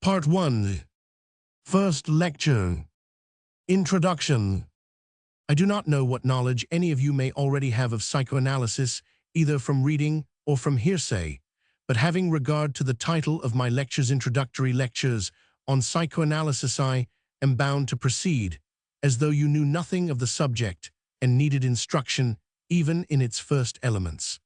Part 1. First lecture. Introduction. I do not know what knowledge any of you may already have of psychoanalysis, either from reading or from hearsay, but having regard to the title of my lecture's introductory lectures on psychoanalysis, I am bound to proceed as though you knew nothing of the subject and needed instruction even in its first elements.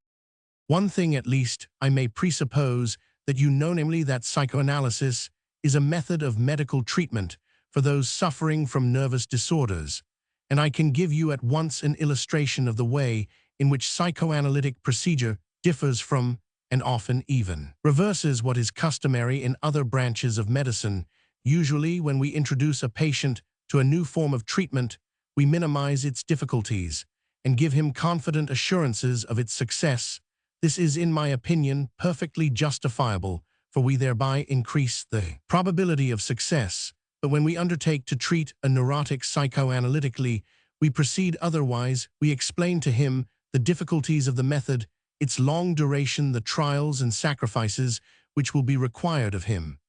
One thing at least I may presuppose that you know, namely that psychoanalysis is a method of medical treatment for those suffering from nervous disorders, and I can give you at once an illustration of the way in which psychoanalytic procedure differs from, and often even reverses, what is customary in other branches of medicine. Usually, when we introduce a patient to a new form of treatment, we minimize its difficulties and give him confident assurances of its success. This is, in my opinion, perfectly justifiable, for we thereby increase the probability of success. But when we undertake to treat a neurotic psychoanalytically, we proceed otherwise. We explain to him the difficulties of the method, its long duration, the trials and sacrifices which will be required of him.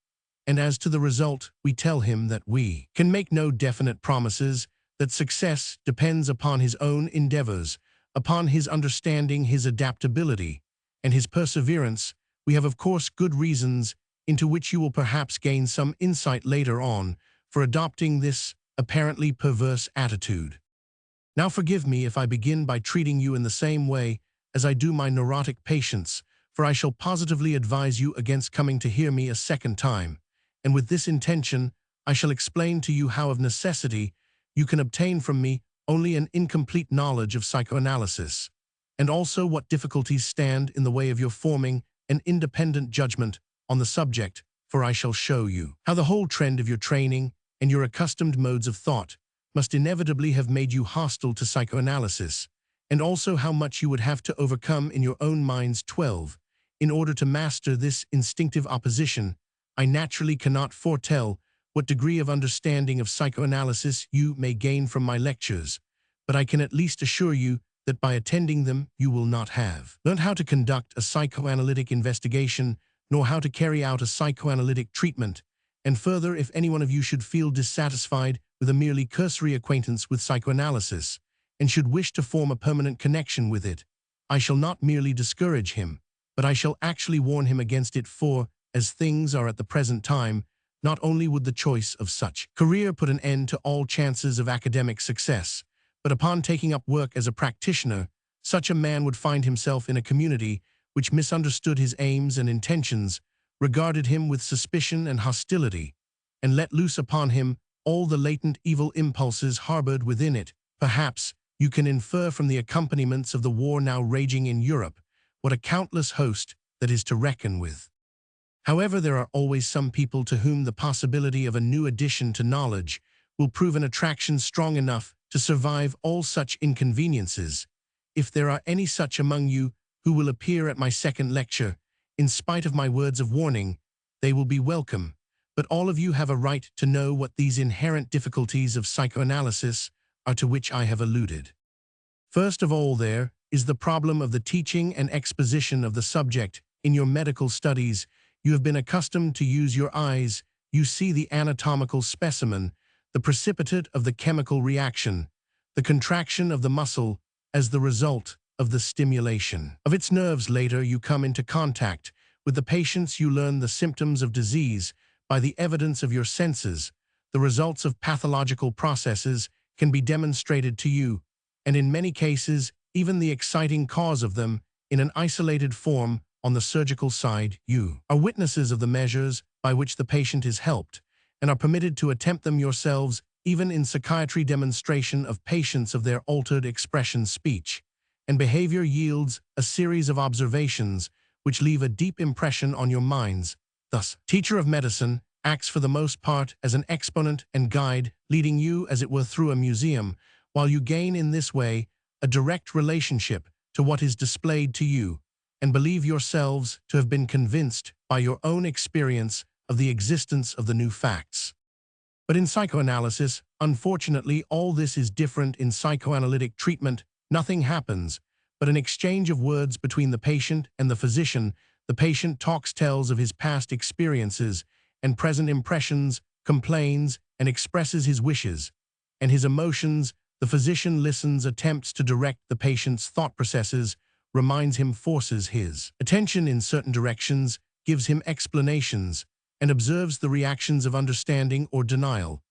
And as to the result, we tell him that we can make no definite promises, that success depends upon his own endeavors, upon his understanding, his adaptability, and his perseverance. We have, of course, good reasons, into which you will perhaps gain some insight later on, for adopting this apparently perverse attitude. Now forgive me if I begin by treating you in the same way as I do my neurotic patients, for I shall positively advise you against coming to hear me a second time, and with this intention I shall explain to you how of necessity you can obtain from me only an incomplete knowledge of psychoanalysis, and also what difficulties stand in the way of your forming an independent judgment on the subject, for I shall show you how the whole trend of your training and your accustomed modes of thought must inevitably have made you hostile to psychoanalysis, and also how much you would have to overcome in your own minds. 12. In order to master this instinctive opposition, I naturally cannot foretell what degree of understanding of psychoanalysis you may gain from my lectures, but I can at least assure you that by attending them you will not have learned how to conduct a psychoanalytic investigation, nor how to carry out a psychoanalytic treatment. And further, if any one of you should feel dissatisfied with a merely cursory acquaintance with psychoanalysis, and should wish to form a permanent connection with it, I shall not merely discourage him, but I shall actually warn him against it, for, as things are at the present time, not only would the choice of such career put an end to all chances of academic success, but upon taking up work as a practitioner, such a man would find himself in a community which misunderstood his aims and intentions, regarded him with suspicion and hostility, and let loose upon him all the latent evil impulses harbored within it. Perhaps you can infer from the accompaniments of the war now raging in Europe what a countless host that is to reckon with. However, there are always some people to whom the possibility of a new addition to knowledge will prove an attraction strong enough to survive all such inconveniences. If there are any such among you who will appear at my second lecture, in spite of my words of warning, they will be welcome, but all of you have a right to know what these inherent difficulties of psychoanalysis are to which I have alluded. First of all, there is the problem of the teaching and exposition of the subject. In your medical studies, you have been accustomed to use your eyes. You see the anatomical specimen, the precipitate of the chemical reaction, the contraction of the muscle as the result of the stimulation of its nerves. Later, you come into contact with the patients. You learn the symptoms of disease by the evidence of your senses. The results of pathological processes can be demonstrated to you, and in many cases, even the exciting cause of them, in an isolated form. On the surgical side, you are witnesses of the measures by which the patient is helped, and are permitted to attempt them yourselves. Even in psychiatry, demonstration of patients of their altered expression, speech, and behavior yields a series of observations which leave a deep impression on your minds. Thus, teacher of medicine acts for the most part as an exponent and guide, leading you as it were through a museum, while you gain in this way a direct relationship to what is displayed to you, and believe yourselves to have been convinced by your own experience of the existence of the new facts. But in psychoanalysis, unfortunately, all this is different. In psychoanalytic treatment, nothing happens but an exchange of words between the patient and the physician. The patient tells of his past experiences, and present impressions, complains, and expresses his wishes, and his emotions. The physician listens, attempts to direct the patient's thought processes, reminds him, forces his attention in certain directions, gives him explanations, and observes the reactions of understanding or denial.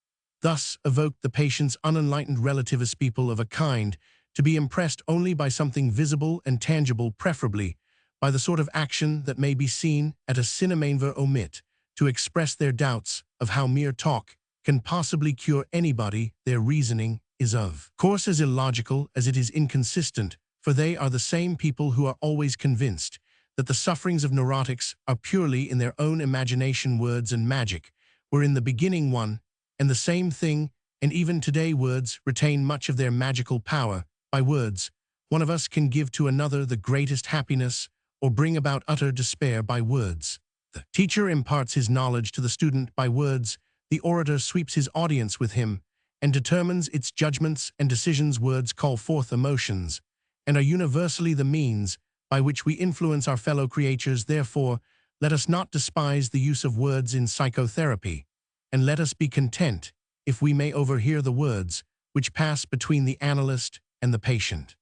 Thus evoke the patient's unenlightened relativist people of a kind to be impressed only by something visible and tangible, preferably by the sort of action that may be seen at a cinemainver omit, to express their doubts of how mere talk can possibly cure anybody. Their reasoning is of course as illogical as it is inconsistent, for they are the same people who are always convinced that the sufferings of neurotics are purely in their own imagination. Words and magic were in the beginning one and the same thing, and even today words retain much of their magical power. By words, one of us can give to another the greatest happiness or bring about utter despair. By words, the teacher imparts his knowledge to the student. By words, the orator sweeps his audience with him and determines its judgments and decisions. Words call forth emotions and are universally the means by which we influence our fellow creatures. Therefore, let us not despise the use of words in psychotherapy, and let us be content if we may overhear the words which pass between the analyst and the patient.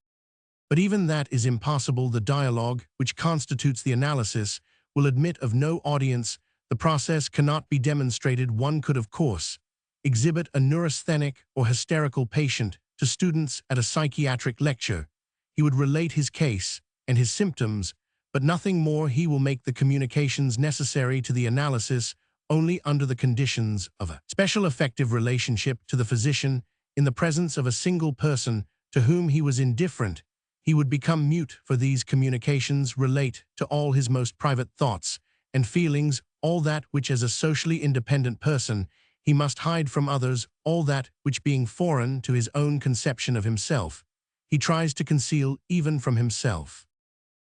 But even that is impossible. The dialogue, which constitutes the analysis, will admit of no audience. The process cannot be demonstrated. One could, of course, exhibit a neurasthenic or hysterical patient to students at a psychiatric lecture. He would relate his case and his symptoms, but nothing more. He will make the communications necessary to the analysis only under the conditions of a special affective relationship to the physician. In the presence of a single person to whom he was indifferent, he would become mute, for these communications relate to all his most private thoughts and feelings, all that which as a socially independent person he must hide from others, all that which, being foreign to his own conception of himself, he tries to conceal even from himself.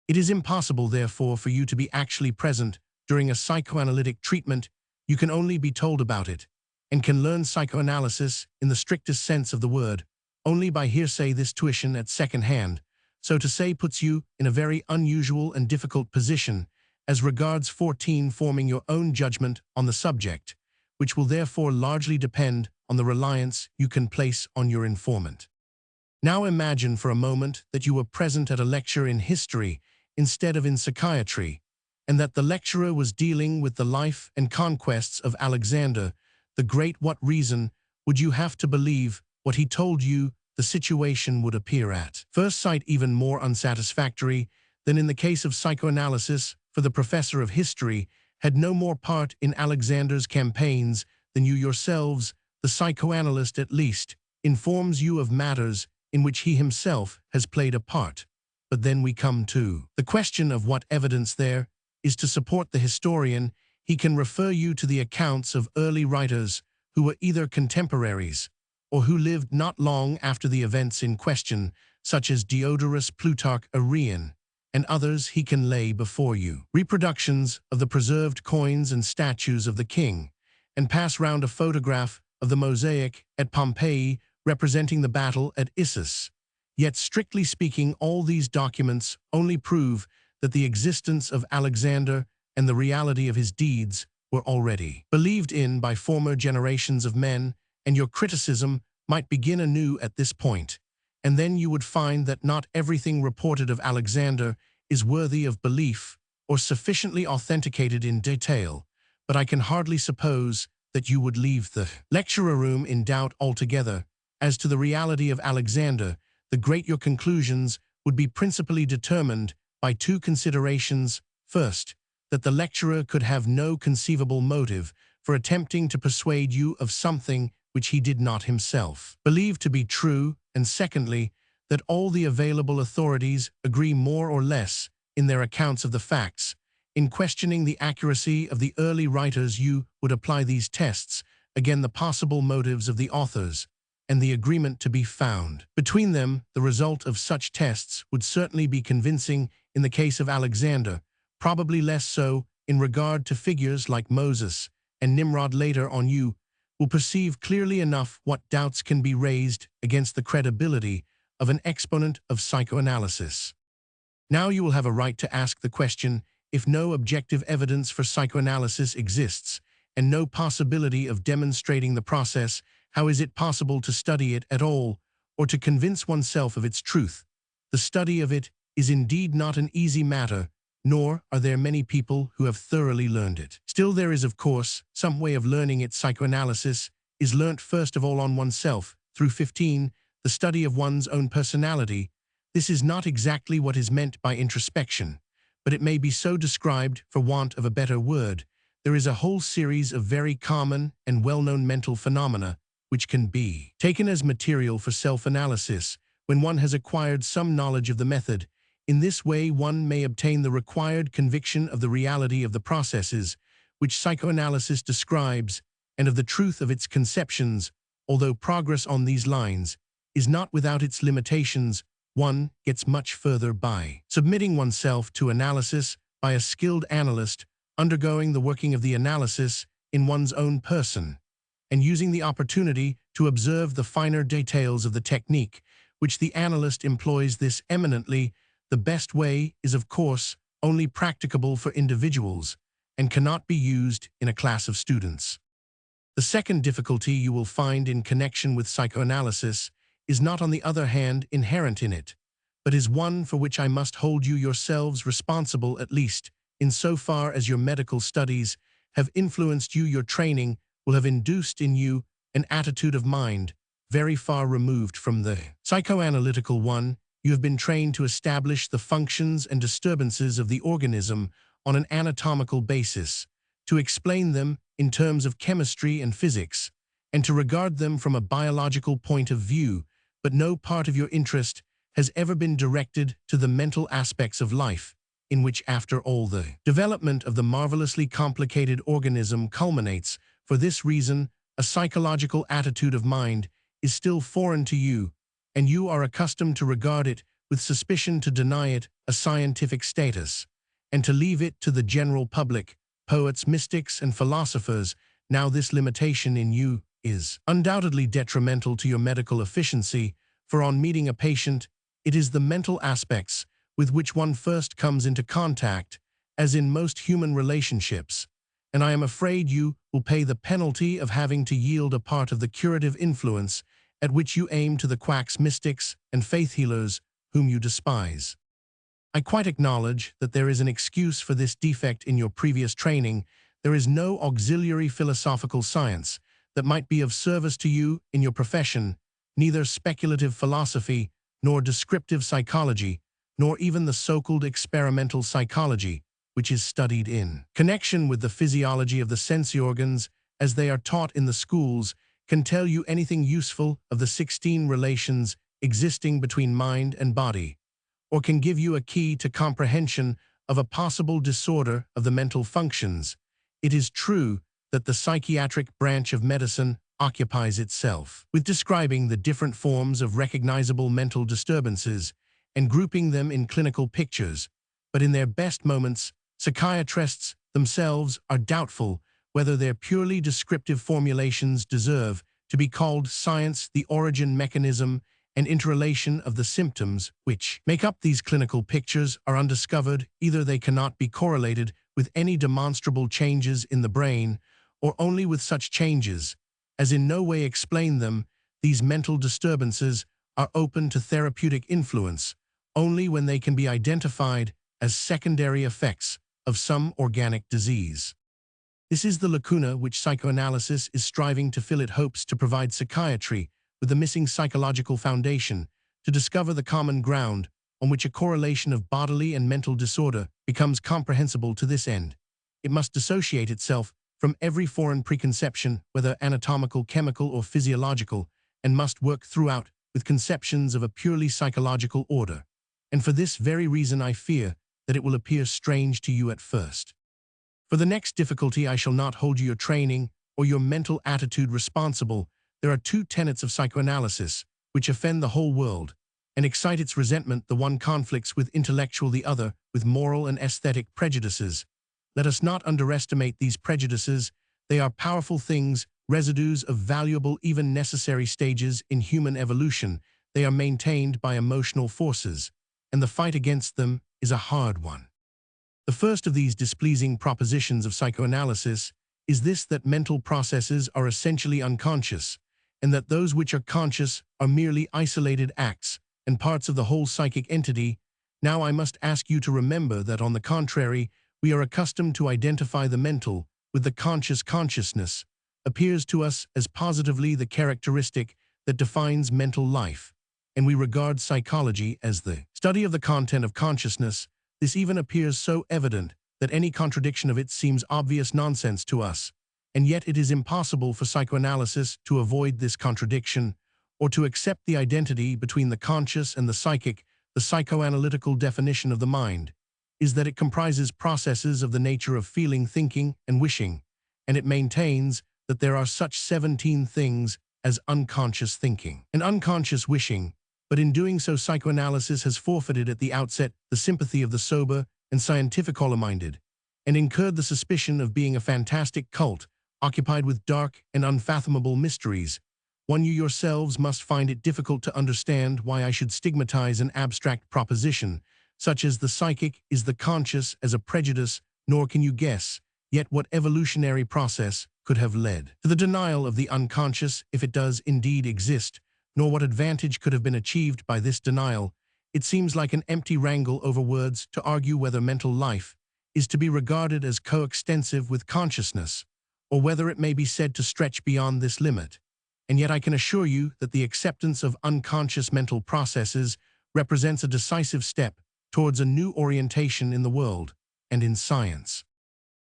It is impossible, therefore, for you to be actually present during a psychoanalytic treatment. You can only be told about it, and can learn psychoanalysis in the strictest sense of the word only by hearsay. This tuition at second hand, so to say, puts you in a very unusual and difficult position as regards forming your own judgment on the subject, which will therefore largely depend on the reliance you can place on your informant. Now imagine for a moment that you were present at a lecture in history instead of in psychiatry, and that the lecturer was dealing with the life and conquests of Alexander the Great. What reason would you have to believe what he told you? The situation would appear at first sight even more unsatisfactory than in the case of psychoanalysis, for the professor of history had no more part in Alexander's campaigns than you yourselves. The psychoanalyst, at least, informs you of matters in which he himself has played a part. But then we come to the question of what evidence there is to support the historian. He can refer you to the accounts of early writers who were either contemporaries or who lived not long after the events in question, such as Diodorus, Plutarch, Arrian, and others. He can lay before you reproductions of the preserved coins and statues of the king, and pass round a photograph of the mosaic at Pompeii representing the battle at Issus. Yet, strictly speaking, all these documents only prove that the existence of Alexander and the reality of his deeds were already believed in by former generations of men, and your criticism might begin anew at this point. And then you would find that not everything reported of Alexander is worthy of belief or sufficiently authenticated in detail, but I can hardly suppose that you would leave the lecture room in doubt altogether as to the reality of Alexander the Great. Your conclusions would be principally determined by two considerations. First, that the lecturer could have no conceivable motive for attempting to persuade you of something which he did not himself believe to be true, and secondly, that all the available authorities agree more or less in their accounts of the facts. In questioning the accuracy of the early writers, you would apply these tests, again the possible motives of the authors, and the agreement to be found between them. The result of such tests would certainly be convincing in the case of Alexander, probably less so in regard to figures like Moses and Nimrod. Later on you will perceive clearly enough what doubts can be raised against the credibility of an exponent of psychoanalysis. Now you will have a right to ask the question: if no objective evidence for psychoanalysis exists, and no possibility of demonstrating the process, how is it possible to study it at all, or to convince oneself of its truth? The study of it is indeed not an easy matter, nor are there many people who have thoroughly learned it. Still, there is, of course, some way of learning it. Psychoanalysis is learnt first of all on oneself, through 15, the study of one's own personality. This is not exactly what is meant by introspection, but it may be so described for want of a better word. There is a whole series of very common and well-known mental phenomena which can be taken as material for self-analysis when one has acquired some knowledge of the method. In this way, one may obtain the required conviction of the reality of the processes which psychoanalysis describes and of the truth of its conceptions. Although progress on these lines is not without its limitations, one gets much further by submitting oneself to analysis by a skilled analyst, undergoing the working of the analysis in one's own person, and using the opportunity to observe the finer details of the technique which the analyst employs. This eminently the best way is, of course, only practicable for individuals and cannot be used in a class of students. The second difficulty you will find in connection with psychoanalysis is not, on the other hand, inherent in it, but is one for which I must hold you yourselves responsible, at least insofar as your medical studies have influenced you. Your training will have induced in you an attitude of mind very far removed from the psychoanalytical one. You have been trained to establish the functions and disturbances of the organism on an anatomical basis, to explain them in terms of chemistry and physics, and to regard them from a biological point of view, but no part of your interest has ever been directed to the mental aspects of life, in which, after all, the development of the marvelously complicated organism culminates. For this reason, a psychological attitude of mind is still foreign to you, and you are accustomed to regard it with suspicion, to deny it a scientific status, and to leave it to the general public, poets, mystics, and philosophers. Now, this limitation in you is undoubtedly detrimental to your medical efficiency, for on meeting a patient, it is the mental aspects with which one first comes into contact, as in most human relationships, and I am afraid you will pay the penalty of having to yield a part of the curative influence at which you aim to the quacks, mystics, and faith healers whom you despise. I quite acknowledge that there is an excuse for this defect in your previous training. There is no auxiliary philosophical science that might be of service to you in your profession, neither speculative philosophy, nor descriptive psychology, nor even the so-called experimental psychology, which is studied in connection with the physiology of the sense organs as they are taught in the schools, can tell you anything useful of the 16 relations existing between mind and body, or can give you a key to comprehension of a possible disorder of the mental functions. It is true that the psychiatric branch of medicine occupies itself with describing the different forms of recognizable mental disturbances and grouping them in clinical pictures, but in their best moments, psychiatrists themselves are doubtful whether their purely descriptive formulations deserve to be called science. The origin, mechanism, and interrelation of the symptoms which make up these clinical pictures are undiscovered. Either they cannot be correlated with any demonstrable changes in the brain, or only with such changes as in no way explain them. These mental disturbances are open to therapeutic influence only when they can be identified as secondary effects of some organic disease. This is the lacuna which psychoanalysis is striving to fill. It hopes to provide psychiatry with the missing psychological foundation, to discover the common ground on which a correlation of bodily and mental disorder becomes comprehensible. To this end, it must dissociate itself from every foreign preconception, whether anatomical, chemical, or physiological, and must work throughout with conceptions of a purely psychological order. And for this very reason I fear that it will appear strange to you at first. For the next difficulty, I shall not hold your training or your mental attitude responsible. There are two tenets of psychoanalysis which offend the whole world and excite its resentment. The one conflicts with intellectual, the other with moral and aesthetic prejudices. Let us not underestimate these prejudices. They are powerful things, residues of valuable, even necessary stages in human evolution. They are maintained by emotional forces, and the fight against them is a hard one. The first of these displeasing propositions of psychoanalysis is this: that mental processes are essentially unconscious, and that those which are conscious are merely isolated acts and parts of the whole psychic entity. Now I must ask you to remember that, on the contrary, we are accustomed to identify the mental with the conscious. Consciousness appears to us as positively the characteristic that defines mental life, and we regard psychology as the study of the content of consciousness. This even appears so evident that any contradiction of it seems obvious nonsense to us, and yet it is impossible for psychoanalysis to avoid this contradiction or to accept the identity between the conscious and the psychic. The psychoanalytical definition of the mind is that it comprises processes of the nature of feeling, thinking, and wishing, and it maintains that there are such 17 things as unconscious thinking and unconscious wishing, but in doing so psychoanalysis has forfeited at the outset the sympathy of the sober and scientific-minded, and incurred the suspicion of being a fantastic cult occupied with dark and unfathomable mysteries. One, you yourselves must find it difficult to understand why I should stigmatize an abstract proposition, such as the psychic is the conscious, as a prejudice, nor can you guess yet what evolutionary process could have led to the denial of the unconscious, if it does indeed exist, nor what advantage could have been achieved by this denial. It seems like an empty wrangle over words to argue whether mental life is to be regarded as coextensive with consciousness, or whether it may be said to stretch beyond this limit. And yet I can assure you that the acceptance of unconscious mental processes represents a decisive step towards a new orientation in the world and in science.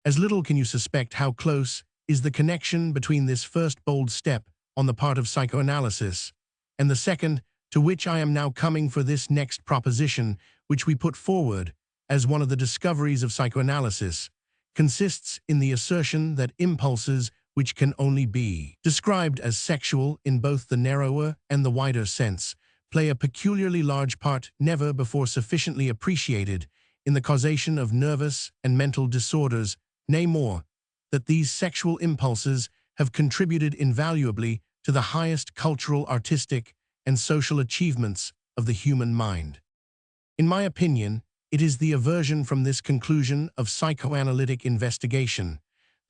As little can you suspect how close is the connection between this first bold step on the part of psychoanalysis and the second, to which I am now coming for this next proposition, which we put forward as one of the discoveries of psychoanalysis, consists in the assertion that impulses which can only be described as sexual in both the narrower and the wider sense, play a peculiarly large part, never before sufficiently appreciated, in the causation of nervous and mental disorders. Nay more, that these sexual impulses have contributed invaluably to the highest cultural, artistic, and social achievements of the human mind. In my opinion, it is the aversion from this conclusion of psychoanalytic investigation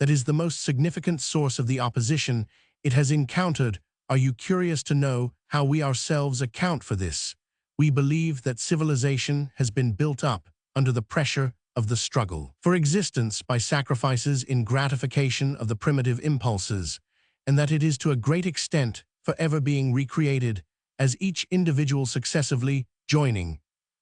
that is the most significant source of the opposition it has encountered. Are you curious to know how we ourselves account for this? We believe that civilization has been built up under the pressure of the struggle for existence by sacrifices in gratification of the primitive impulses, and that it is to a great extent forever being recreated as each individual successively joining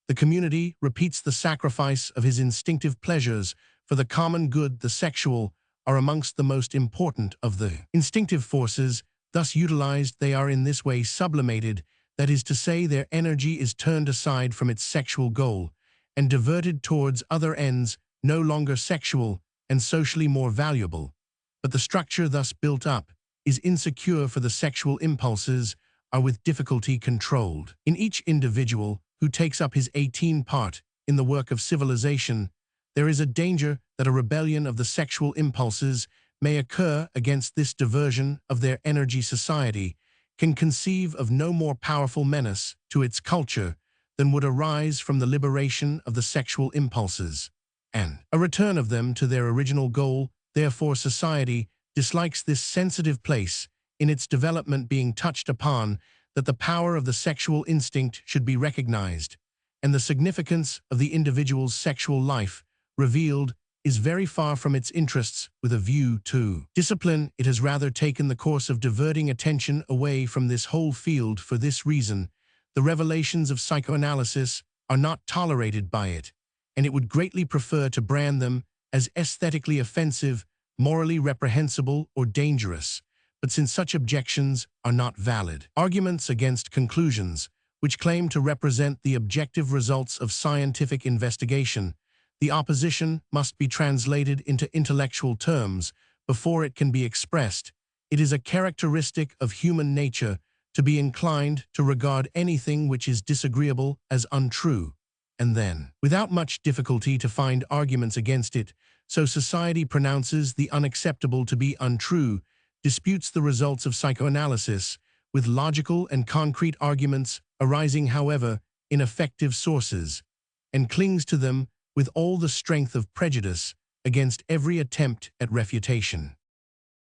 the community repeats the sacrifice of his instinctive pleasures for the common good. The sexual are amongst the most important of the instinctive forces. Thus utilized, they are in this way sublimated, that is to say, their energy is turned aside from its sexual goal and diverted towards other ends no longer sexual and socially more valuable. But the structure thus built up is insecure, for the sexual impulses are with difficulty controlled. In each individual who takes up his 18 part in the work of civilization, there is a danger that a rebellion of the sexual impulses may occur against this diversion of their energy. Society can conceive of no more powerful menace to its culture than would arise from the liberation of the sexual impulses, and a return of them to their original goal. Therefore, society dislikes this sensitive place in its development being touched upon, that the power of the sexual instinct should be recognized, and the significance of the individual's sexual life revealed, is very far from its interests. With a view to discipline, it has rather taken the course of diverting attention away from this whole field. For this reason, the revelations of psychoanalysis are not tolerated by it, and it would greatly prefer to brand them as aesthetically offensive, morally reprehensible, or dangerous. But since such objections are not valid arguments against conclusions which claim to represent the objective results of scientific investigation, the opposition must be translated into intellectual terms before it can be expressed. It is a characteristic of human nature to be inclined to regard anything which is disagreeable as untrue, and then, without much difficulty, to find arguments against it. So society pronounces the unacceptable to be untrue, disputes the results of psychoanalysis with logical and concrete arguments arising, however, in effective sources, and clings to them with all the strength of prejudice against every attempt at refutation.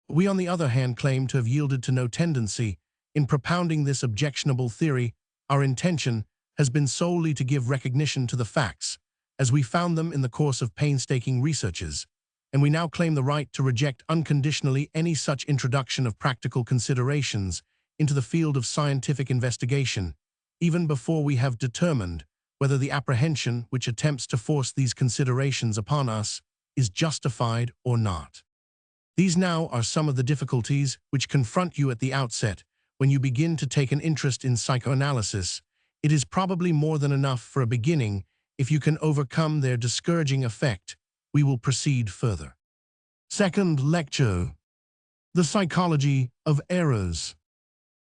We, on the other hand, claim to have yielded to no tendency. In propounding this objectionable theory, our intention has been solely to give recognition to the facts, as we found them in the course of painstaking researches, and we now claim the right to reject unconditionally any such introduction of practical considerations into the field of scientific investigation, even before we have determined whether the apprehension which attempts to force these considerations upon us is justified or not. These now are some of the difficulties which confront you at the outset when you begin to take an interest in psychoanalysis. It is probably more than enough for a beginning. If you can overcome their discouraging effect, we will proceed further. Second lecture, the psychology of errors.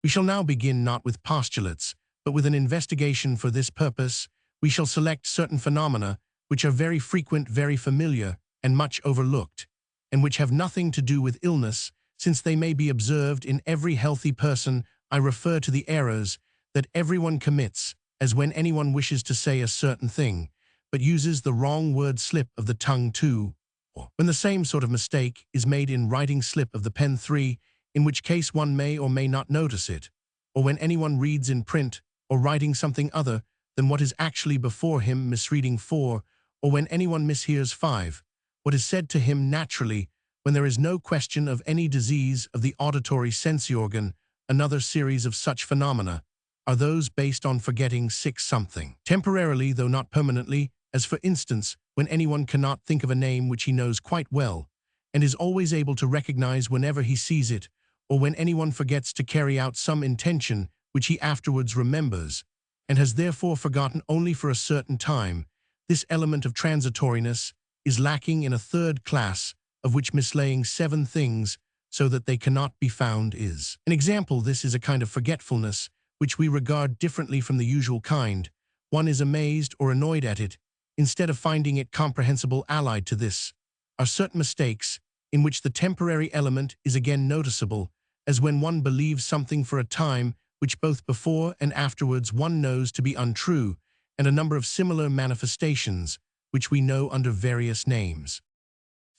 We shall now begin not with postulates, but with an investigation. For this purpose, we shall select certain phenomena which are very frequent, very familiar, and much overlooked, and which have nothing to do with illness, since they may be observed in every healthy person. I refer to the errors that everyone commits, as when anyone wishes to say a certain thing, but uses the wrong word slip of the tongue 2, or when the same sort of mistake is made in writing slip of the pen 3, in which case one may or may not notice it, or when anyone reads in print or writing something other than what is actually before him, misreading 4, or when anyone mishears 5, what is said to him naturally, when there is no question of any disease of the auditory sense organ. Another series of such phenomena are those based on forgetting 6 something, temporarily though not permanently, as for instance, when anyone cannot think of a name which he knows quite well, and is always able to recognize whenever he sees it, or when anyone forgets to carry out some intention which he afterwards remembers, and has therefore forgotten only for a certain time. This element of transitoriness is lacking in a third class, of which mislaying 7 things so that they cannot be found is. An example. This is a kind of forgetfulness which we regard differently from the usual kind. One is amazed or annoyed at it, instead of finding it comprehensible. Allied to this are certain mistakes, in which the temporary element is again noticeable, as when one believes something for a time which both before and afterwards one knows to be untrue, and a number of similar manifestations, which we know under various names.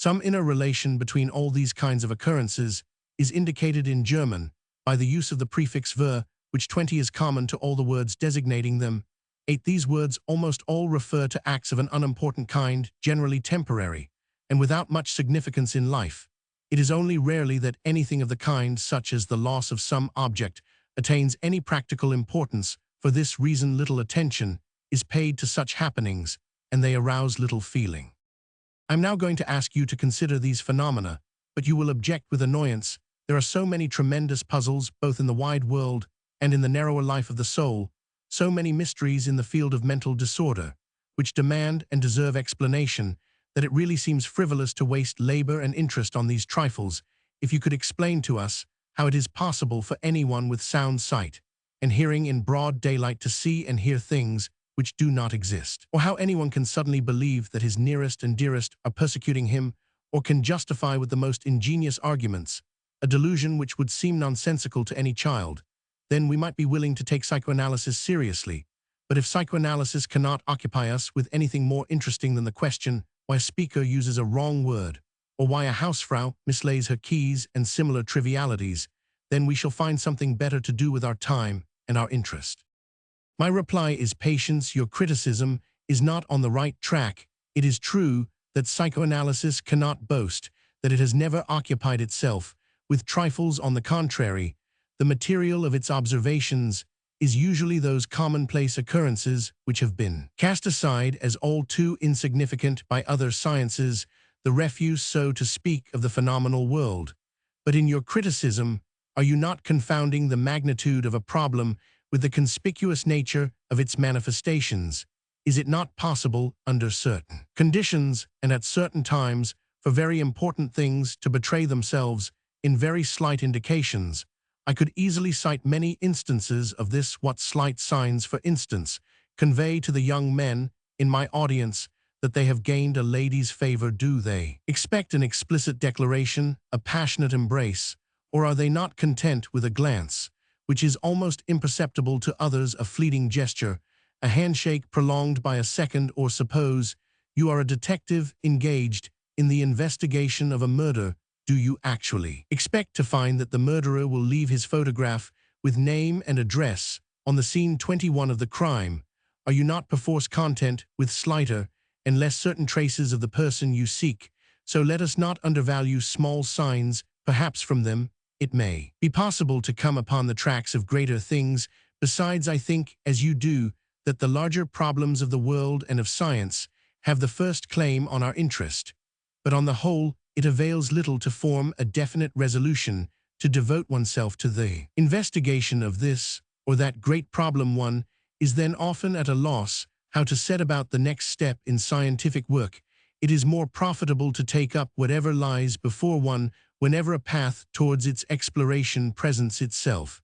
Some inner relation between all these kinds of occurrences is indicated in German by the use of the prefix ver, which 20 is common to all the words designating them. 8. These words almost all refer to acts of an unimportant kind, generally temporary, and without much significance in life. It is only rarely that anything of the kind, such as the loss of some object, attains any practical importance. For this reason, little attention is paid to such happenings, and they arouse little feeling. I'm now going to ask you to consider these phenomena, but you will object with annoyance. There are so many tremendous puzzles, both in the wide world and in the narrower life of the soul, so many mysteries in the field of mental disorder, which demand and deserve explanation, that it really seems frivolous to waste labor and interest on these trifles. If you could explain to us how it is possible for anyone with sound sight and hearing in broad daylight to see and hear things which do not exist, or how anyone can suddenly believe that his nearest and dearest are persecuting him, or can justify with the most ingenious arguments a delusion which would seem nonsensical to any child, then we might be willing to take psychoanalysis seriously. But if psychoanalysis cannot occupy us with anything more interesting than the question why a speaker uses a wrong word, or why a hausfrau mislays her keys and similar trivialities, then we shall find something better to do with our time and our interest. My reply is patience. Your criticism is not on the right track. It is true that psychoanalysis cannot boast that it has never occupied itself with trifles. On the contrary, the material of its observations is usually those commonplace occurrences which have been cast aside as all too insignificant by other sciences, the refuse, so to speak, of the phenomenal world. But in your criticism, are you not confounding the magnitude of a problem with the conspicuous nature of its manifestations? Is it not possible, under certain conditions and at certain times, for very important things to betray themselves in very slight indications? I could easily cite many instances of this. What slight signs, for instance, convey to the young men in my audience that they have gained a lady's favor? Do they expect an explicit declaration, a passionate embrace, or are they not content with a glance, which is almost imperceptible to others, a fleeting gesture, a handshake prolonged by a second? Or suppose you are a detective engaged in the investigation of a murder. do you actually expect to find that the murderer will leave his photograph with name and address on the scene 21 of the crime? Are you not perforce content with slighter and less certain traces of the person you seek? So let us not undervalue small signs. Perhaps from them it may be possible to come upon the tracks of greater things. Besides, I think, as you do, that the larger problems of the world and of science have the first claim on our interest. But on the whole, it avails little to form a definite resolution to devote oneself to the investigation of this or that great problem. One is then often at a loss how to set about the next step in scientific work. It is more profitable to take up whatever lies before one whenever a path towards its exploration presents itself.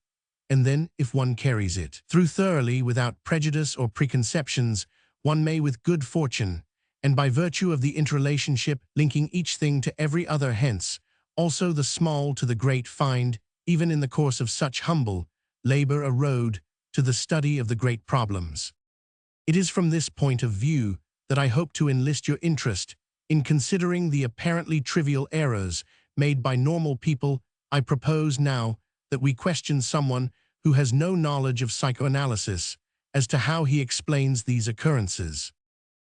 And then, if one carries it through thoroughly without prejudice or preconceptions, one may with good fortune, and by virtue of the interrelationship linking each thing to every other, hence also the small to the great, find, even in the course of such humble labor, a road to the study of the great problems. It is from this point of view that I hope to enlist your interest in considering the apparently trivial errors made by normal people. I propose now that we question someone who has no knowledge of psychoanalysis as to how he explains these occurrences.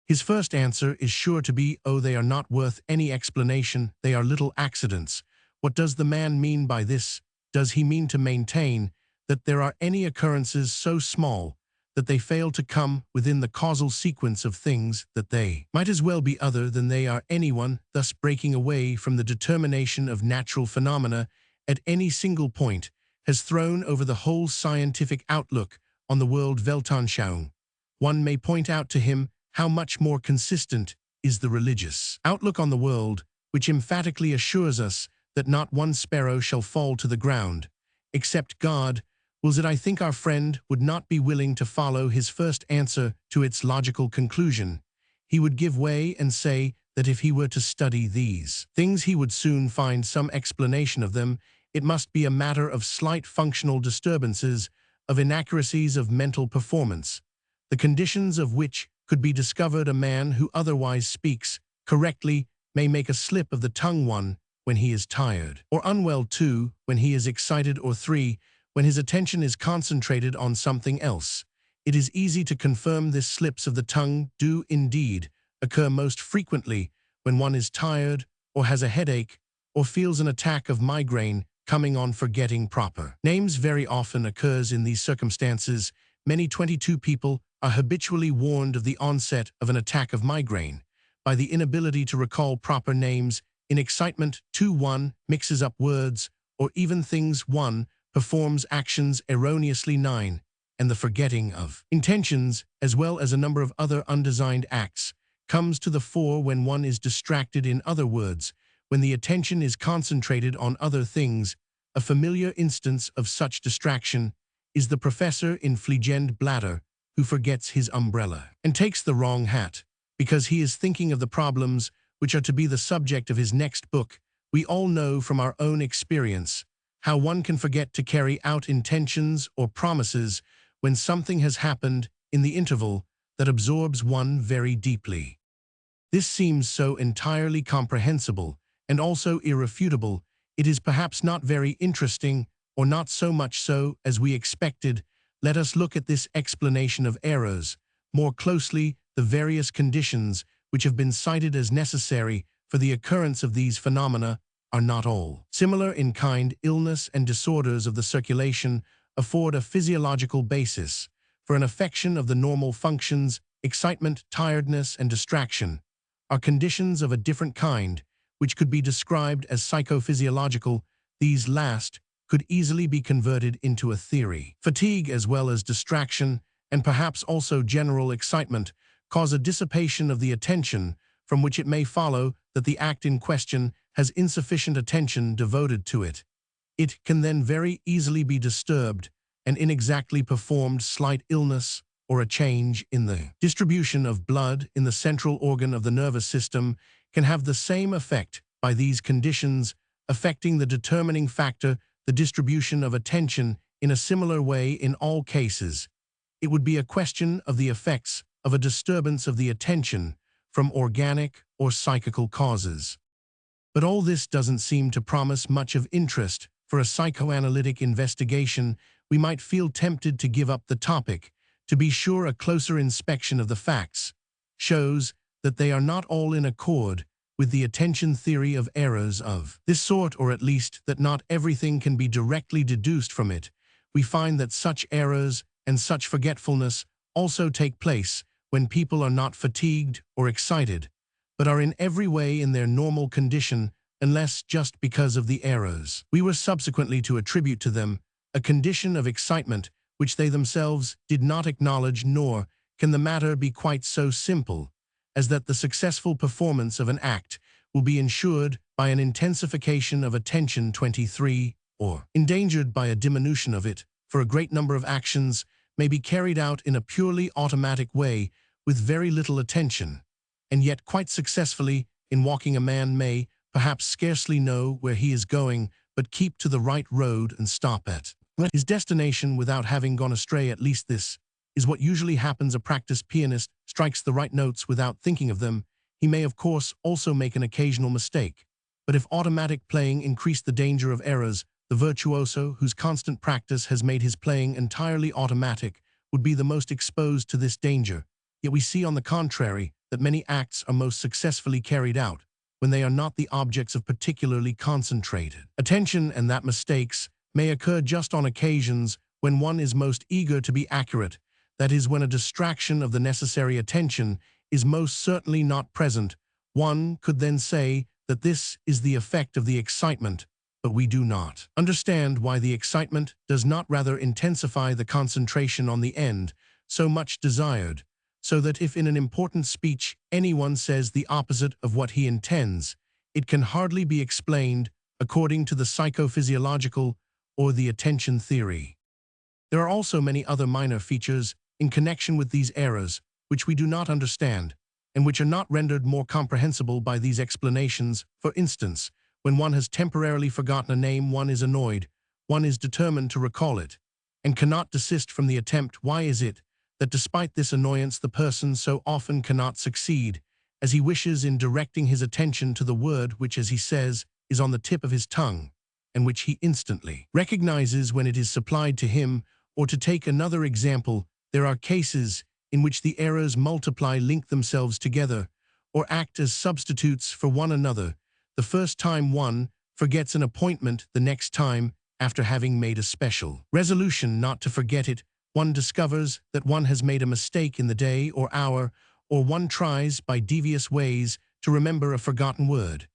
His first answer is sure to be, "Oh, they are not worth any explanation, they are little accidents." What does the man mean by this? Does he mean to maintain that there are any occurrences so small that they fail to come within the causal sequence of things, that they might as well be other than they are? Anyone thus breaking away from the determination of natural phenomena at any single point has thrown over the whole scientific outlook on the world. Weltanschauung. One may point out to him how much more consistent is the religious outlook on the world, which emphatically assures us that not one sparrow shall fall to the ground, except God wills it. I think our friend would not be willing to follow his first answer to its logical conclusion. He would give way and say that if he were to study these things, he would soon find some explanation of them. It must be a matter of slight functional disturbances, of inaccuracies of mental performance, the conditions of which could be discovered. A man who otherwise speaks correctly may make a slip of the tongue, one, when he is tired, or unwell, two, when he is excited, or three, when his attention is concentrated on something else. It is easy to confirm this. Slips of the tongue do indeed occur most frequently when one is tired, or has a headache, or feels an attack of migraine coming on. Forgetting proper names very often occurs in these circumstances. Many 22 people are habitually warned of the onset of an attack of migraine by the inability to recall proper names. In excitement, 1 mixes up words or even things, 1 performs actions erroneously, 9, and the forgetting of intentions, as well as a number of other undesigned acts, comes to the fore when one is distracted. In other words, when the attention is concentrated on other things. A familiar instance of such distraction is the professor in Fliegende Blätter who forgets his umbrella and takes the wrong hat because he is thinking of the problems which are to be the subject of his next book. We all know from our own experience how one can forget to carry out intentions or promises when something has happened in the interval that absorbs one very deeply. This seems so entirely comprehensible and also irrefutable. It is perhaps not very interesting, or not so much so as we expected. Let us look at this explanation of errors more closely. The various conditions which have been cited as necessary for the occurrence of these phenomena are not all similar in kind. Illness and disorders of the circulation afford a physiological basis for an affection of the normal functions. Excitement, tiredness, and distraction are conditions of a different kind, which could be described as psychophysiological. These last could easily be converted into a theory. Fatigue, as well as distraction, and perhaps also general excitement, cause a dissipation of the attention, from which it may follow that the act in question has insufficient attention devoted to it. It can then very easily be disturbed and inexactly performed. Slight illness or a change in the distribution of blood in the central organ of the nervous system can have the same effect. By these conditions affecting the determining factor, the distribution of attention in a similar way in all cases, it would be a question of the effects of a disturbance of the attention from organic or psychical causes. But all this doesn't seem to promise much of interest. For a psychoanalytic investigation, we might feel tempted to give up the topic. To be sure, a closer inspection of the facts shows that they are not all in accord with the attention theory of errors of this sort, or at least that not everything can be directly deduced from it. We find that such errors and such forgetfulness also take place when people are not fatigued or excited, but are in every way in their normal condition, unless just because of the errors. We were subsequently to attribute to them a condition of excitement which they themselves did not acknowledge, nor can the matter be quite so simple as that the successful performance of an act will be ensured by an intensification of attention 23, or endangered by a diminution of it, for a great number of actions may be carried out in a purely automatic way with very little attention, and yet quite successfully. In walking, a man may perhaps scarcely know where he is going, but keep to the right road and stop at his destination without having gone astray. At least this is what usually happens. A practiced pianist strikes the right notes without thinking of them. He may, of course, also make an occasional mistake. But if automatic playing increased the danger of errors, the virtuoso, whose constant practice has made his playing entirely automatic, would be the most exposed to this danger. Yet we see, on the contrary, that many acts are most successfully carried out when they are not the objects of particularly concentrated attention, and that mistakes may occur just on occasions when one is most eager to be accurate. That is, when a distraction of the necessary attention is most certainly not present. One could then say that this is the effect of the excitement, but we do not understand why the excitement does not rather intensify the concentration on the end so much desired, so that if in an important speech anyone says the opposite of what he intends, it can hardly be explained according to the psychophysiological or the attention theory. There are also many other minor features in connection with these errors which we do not understand, and which are not rendered more comprehensible by these explanations. For instance, when one has temporarily forgotten a name, one is annoyed, one is determined to recall it, and cannot desist from the attempt. Why is it that despite this annoyance the person so often cannot succeed, as he wishes, in directing his attention to the word which, as he says, is on the tip of his tongue, and which he instantly recognizes when it is supplied to him? Or, to take another example, there are cases in which the errors multiply, link themselves together, or act as substitutes for one another. The first time one forgets an appointment, the next time, after having made a special resolution not to forget it, one discovers that one has made a mistake in the day or hour, or one tries by devious ways to remember a forgotten word,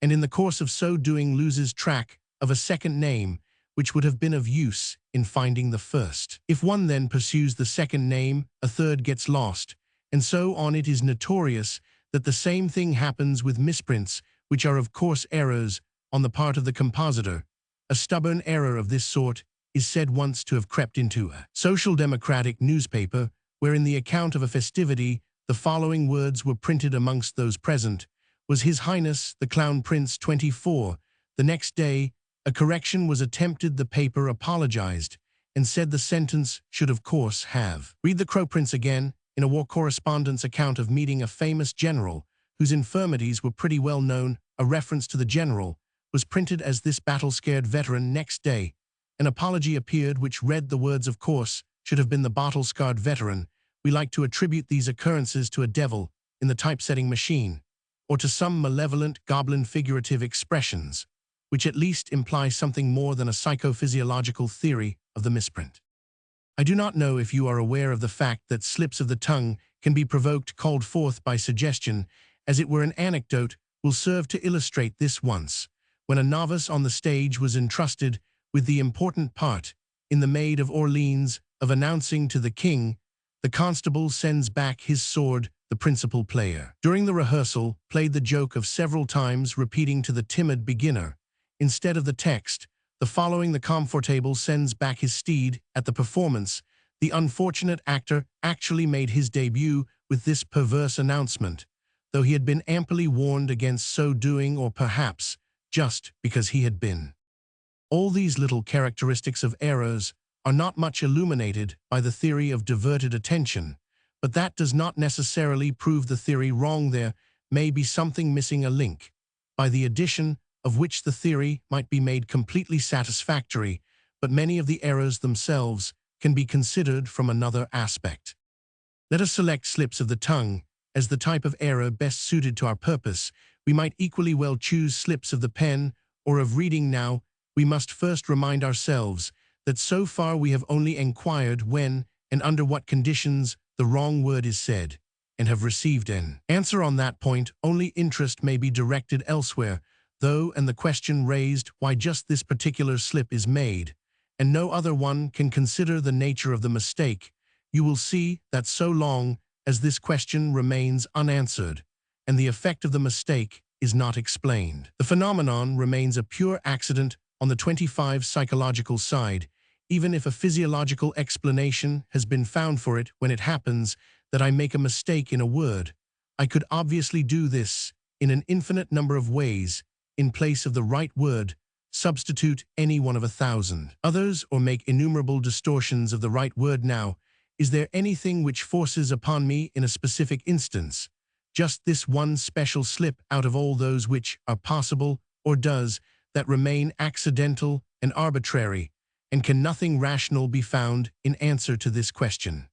and in the course of so doing loses track of a second name which would have been of use in finding the first. If one then pursues the second name, a third gets lost, and so on. It is notorious that the same thing happens with misprints, which are of course errors on the part of the compositor. A stubborn error of this sort is said once to have crept into a social democratic newspaper, where in the account of a festivity the following words were printed amongst those present: "Was His Highness the Clown Prince 24. The next day a correction was attempted. The paper apologized and said the sentence should of course have read the Crow Prince." Again, in a war correspondent's account of meeting a famous general whose infirmities were pretty well known, a reference to the general was printed as "this battle-scared veteran." Next day an apology appeared which read the words "of course should have been the battle-scarred veteran." We like to attribute these occurrences to a devil in the typesetting machine, or to some malevolent goblin figurative expressions, which at least imply something more than a psychophysiological theory of the misprint. I do not know if you are aware of the fact that slips of the tongue can be provoked, called forth by suggestion, as it were. An anecdote will serve to illustrate this. Once, when a novice on the stage was entrusted with the important part, in The Maid of Orleans, of announcing to the king, the constable sends back his sword. The principal player, during the rehearsal, played the joke of several times repeating to the timid beginner, instead of the text, the following: "The comfortable sends back his steed." At the performance, the unfortunate actor actually made his debut with this perverse announcement, though he had been amply warned against so doing, or perhaps just because he had been. All these little characteristics of errors are not much illuminated by the theory of diverted attention, but that does not necessarily prove the theory wrong. There may be something missing, a link by the addition of which the theory might be made completely satisfactory, but many of the errors themselves can be considered from another aspect. Let us select slips of the tongue as the type of error best suited to our purpose. We might equally well choose slips of the pen or of reading. Now, we must first remind ourselves that so far we have only inquired when and under what conditions the wrong word is said, and have received an answer on that point. Only interest may be directed elsewhere, though, and the question raised why just this particular slip is made, and no other one can consider the nature of the mistake. You will see that so long as this question remains unanswered, and the effect of the mistake is not explained, the phenomenon remains a pure accident on the 25 psychological side, even if a physiological explanation has been found for it. When it happens that I make a mistake in a word, I could obviously do this in an infinite number of ways. In place of the right word, substitute any one of 1,000 others, or make innumerable distortions of the right word. Now, is there anything which forces upon me in a specific instance just this one special slip out of all those which are possible, or does that remain accidental and arbitrary, and can nothing rational be found in answer to this question?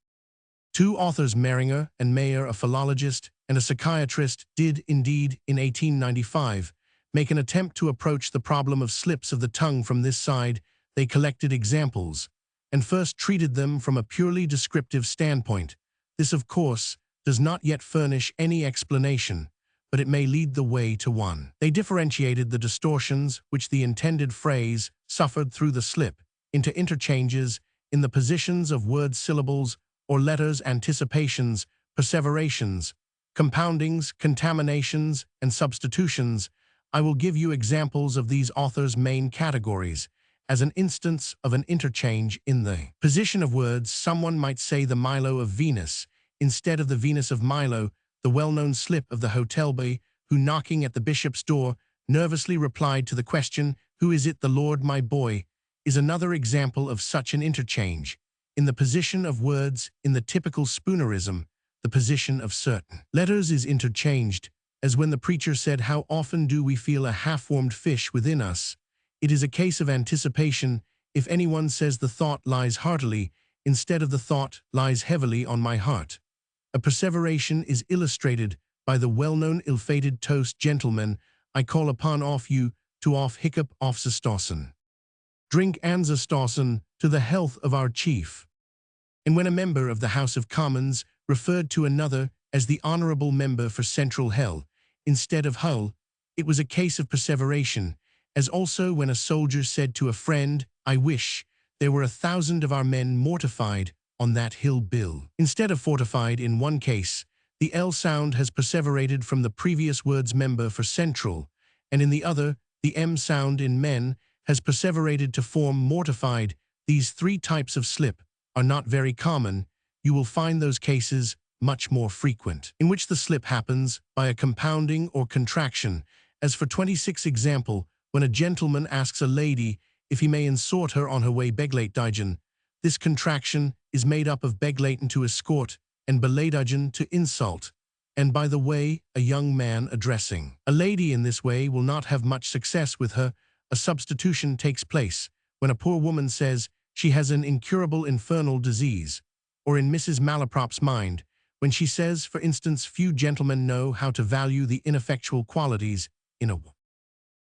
Two authors, Mehringer and Mayer, a philologist and a psychiatrist, did indeed, in 1895, make an attempt to approach the problem of slips of the tongue from this side. They collected examples and first treated them from a purely descriptive standpoint. This, of course, does not yet furnish any explanation, but it may lead the way to one. They differentiated the distortions which the intended phrase suffered through the slip into interchanges in the positions of word syllables or letters, anticipations, perseverations, compoundings, contaminations, and substitutions. I will give you examples of these authors' main categories. As an instance of an interchange in the position of words, someone might say the Milo of Venus instead of the Venus of Milo. The well-known slip of the hotel boy who, knocking at the bishop's door, nervously replied to the question, "Who is it, the Lord, my boy?" is another example of such an interchange in the position of words. In the typical Spoonerism, the position of certain letters is interchanged, as when the preacher said, "How often do we feel a half-formed fish within us?" It is a case of anticipation if anyone says the thought lies heartily instead of the thought lies heavily on my heart. A perseveration is illustrated by the well-known ill-fated toast, "Gentlemen, I call upon off you to off hiccup off Stossen. Drink Anza Stossen to the health of our chief." And when a member of the House of Commons referred to another as the honorable member for Central Hell instead of Hull, it was a case of perseveration, as also when a soldier said to a friend, "I wish there were 1,000 of our men mortified on that hill bill." Instead of fortified in one case, the L sound has perseverated from the previous word's member for central, and in the other, the M sound in men has perseverated to form mortified. These three types of slip are not very common. You will find those cases much more frequent, in which the slip happens by a compounding or contraction, as for 26 example, when a gentleman asks a lady if he may insort her on her way begleitdigen. This contraction is made up of begleiten to escort and beleidigen to insult. And by the way, a young man addressing a lady in this way will not have much success with her. A substitution takes place when a poor woman says she has an incurable infernal disease, or in Mrs. Malaprop's mind, when she says, for instance, "Few gentlemen know how to value the ineffectual qualities in a woman."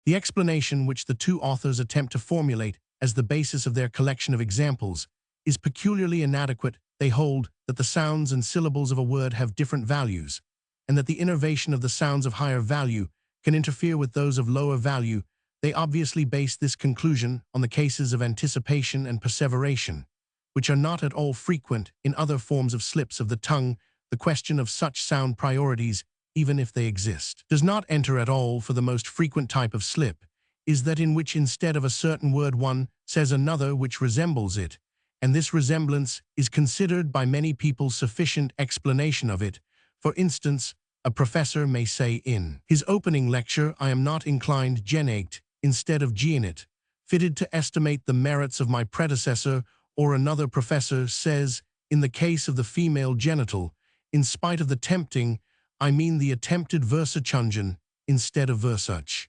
The explanation which the two authors attempt to formulate as the basis of their collection of examples is peculiarly inadequate. They hold that the sounds and syllables of a word have different values, and that the innervation of the sounds of higher value can interfere with those of lower value. They obviously base this conclusion on the cases of anticipation and perseveration, which are not at all frequent in other forms of slips of the tongue. The question of such sound priorities, even if they exist, does not enter at all. For the most frequent type of slip is that in which instead of a certain word one says another which resembles it, and this resemblance is considered by many people sufficient explanation of it. For instance, a professor may say in his opening lecture, "I am not inclined genate instead of geanate, fitted to estimate the merits of my predecessor," or another professor says, in the case of the female genital, "In spite of the tempting, I mean the attempted versachungen," instead of versuch.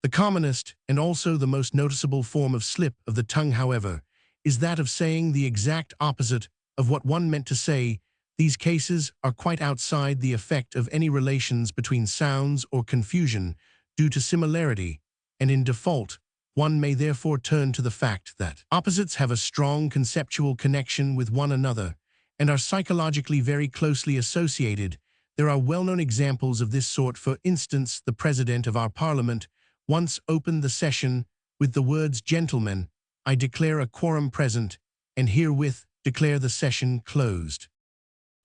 The commonest, and also the most noticeable form of slip of the tongue, however, is that of saying the exact opposite of what one meant to say. These cases are quite outside the effect of any relations between sounds or confusion due to similarity, and in default, one may therefore turn to the fact that opposites have a strong conceptual connection with one another and are psychologically very closely associated. There are well-known examples of this sort. For instance, the President of our Parliament once opened the session with the words, "Gentlemen, I declare a quorum present, and herewith declare the session closed."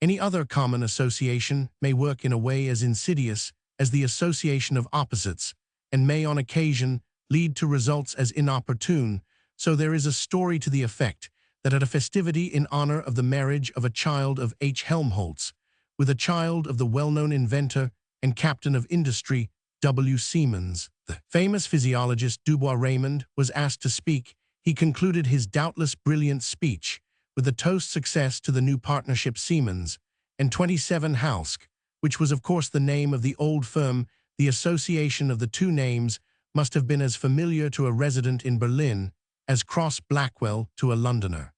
Any other common association may work in a way as insidious as the association of opposites, and may on occasion lead to results as inopportune. So there is a story to the effect that at a festivity in honor of the marriage of a child of H. Helmholtz with a child of the well-known inventor and captain of industry W. Siemens, the famous physiologist Dubois Raymond was asked to speak. He concluded his doubtless brilliant speech with the toast "Success to the new partnership Siemens and 27 Halsk," which was of course the name of the old firm. The association of the two names must have been as familiar to a resident in Berlin as Cross Blackwell to a Londoner.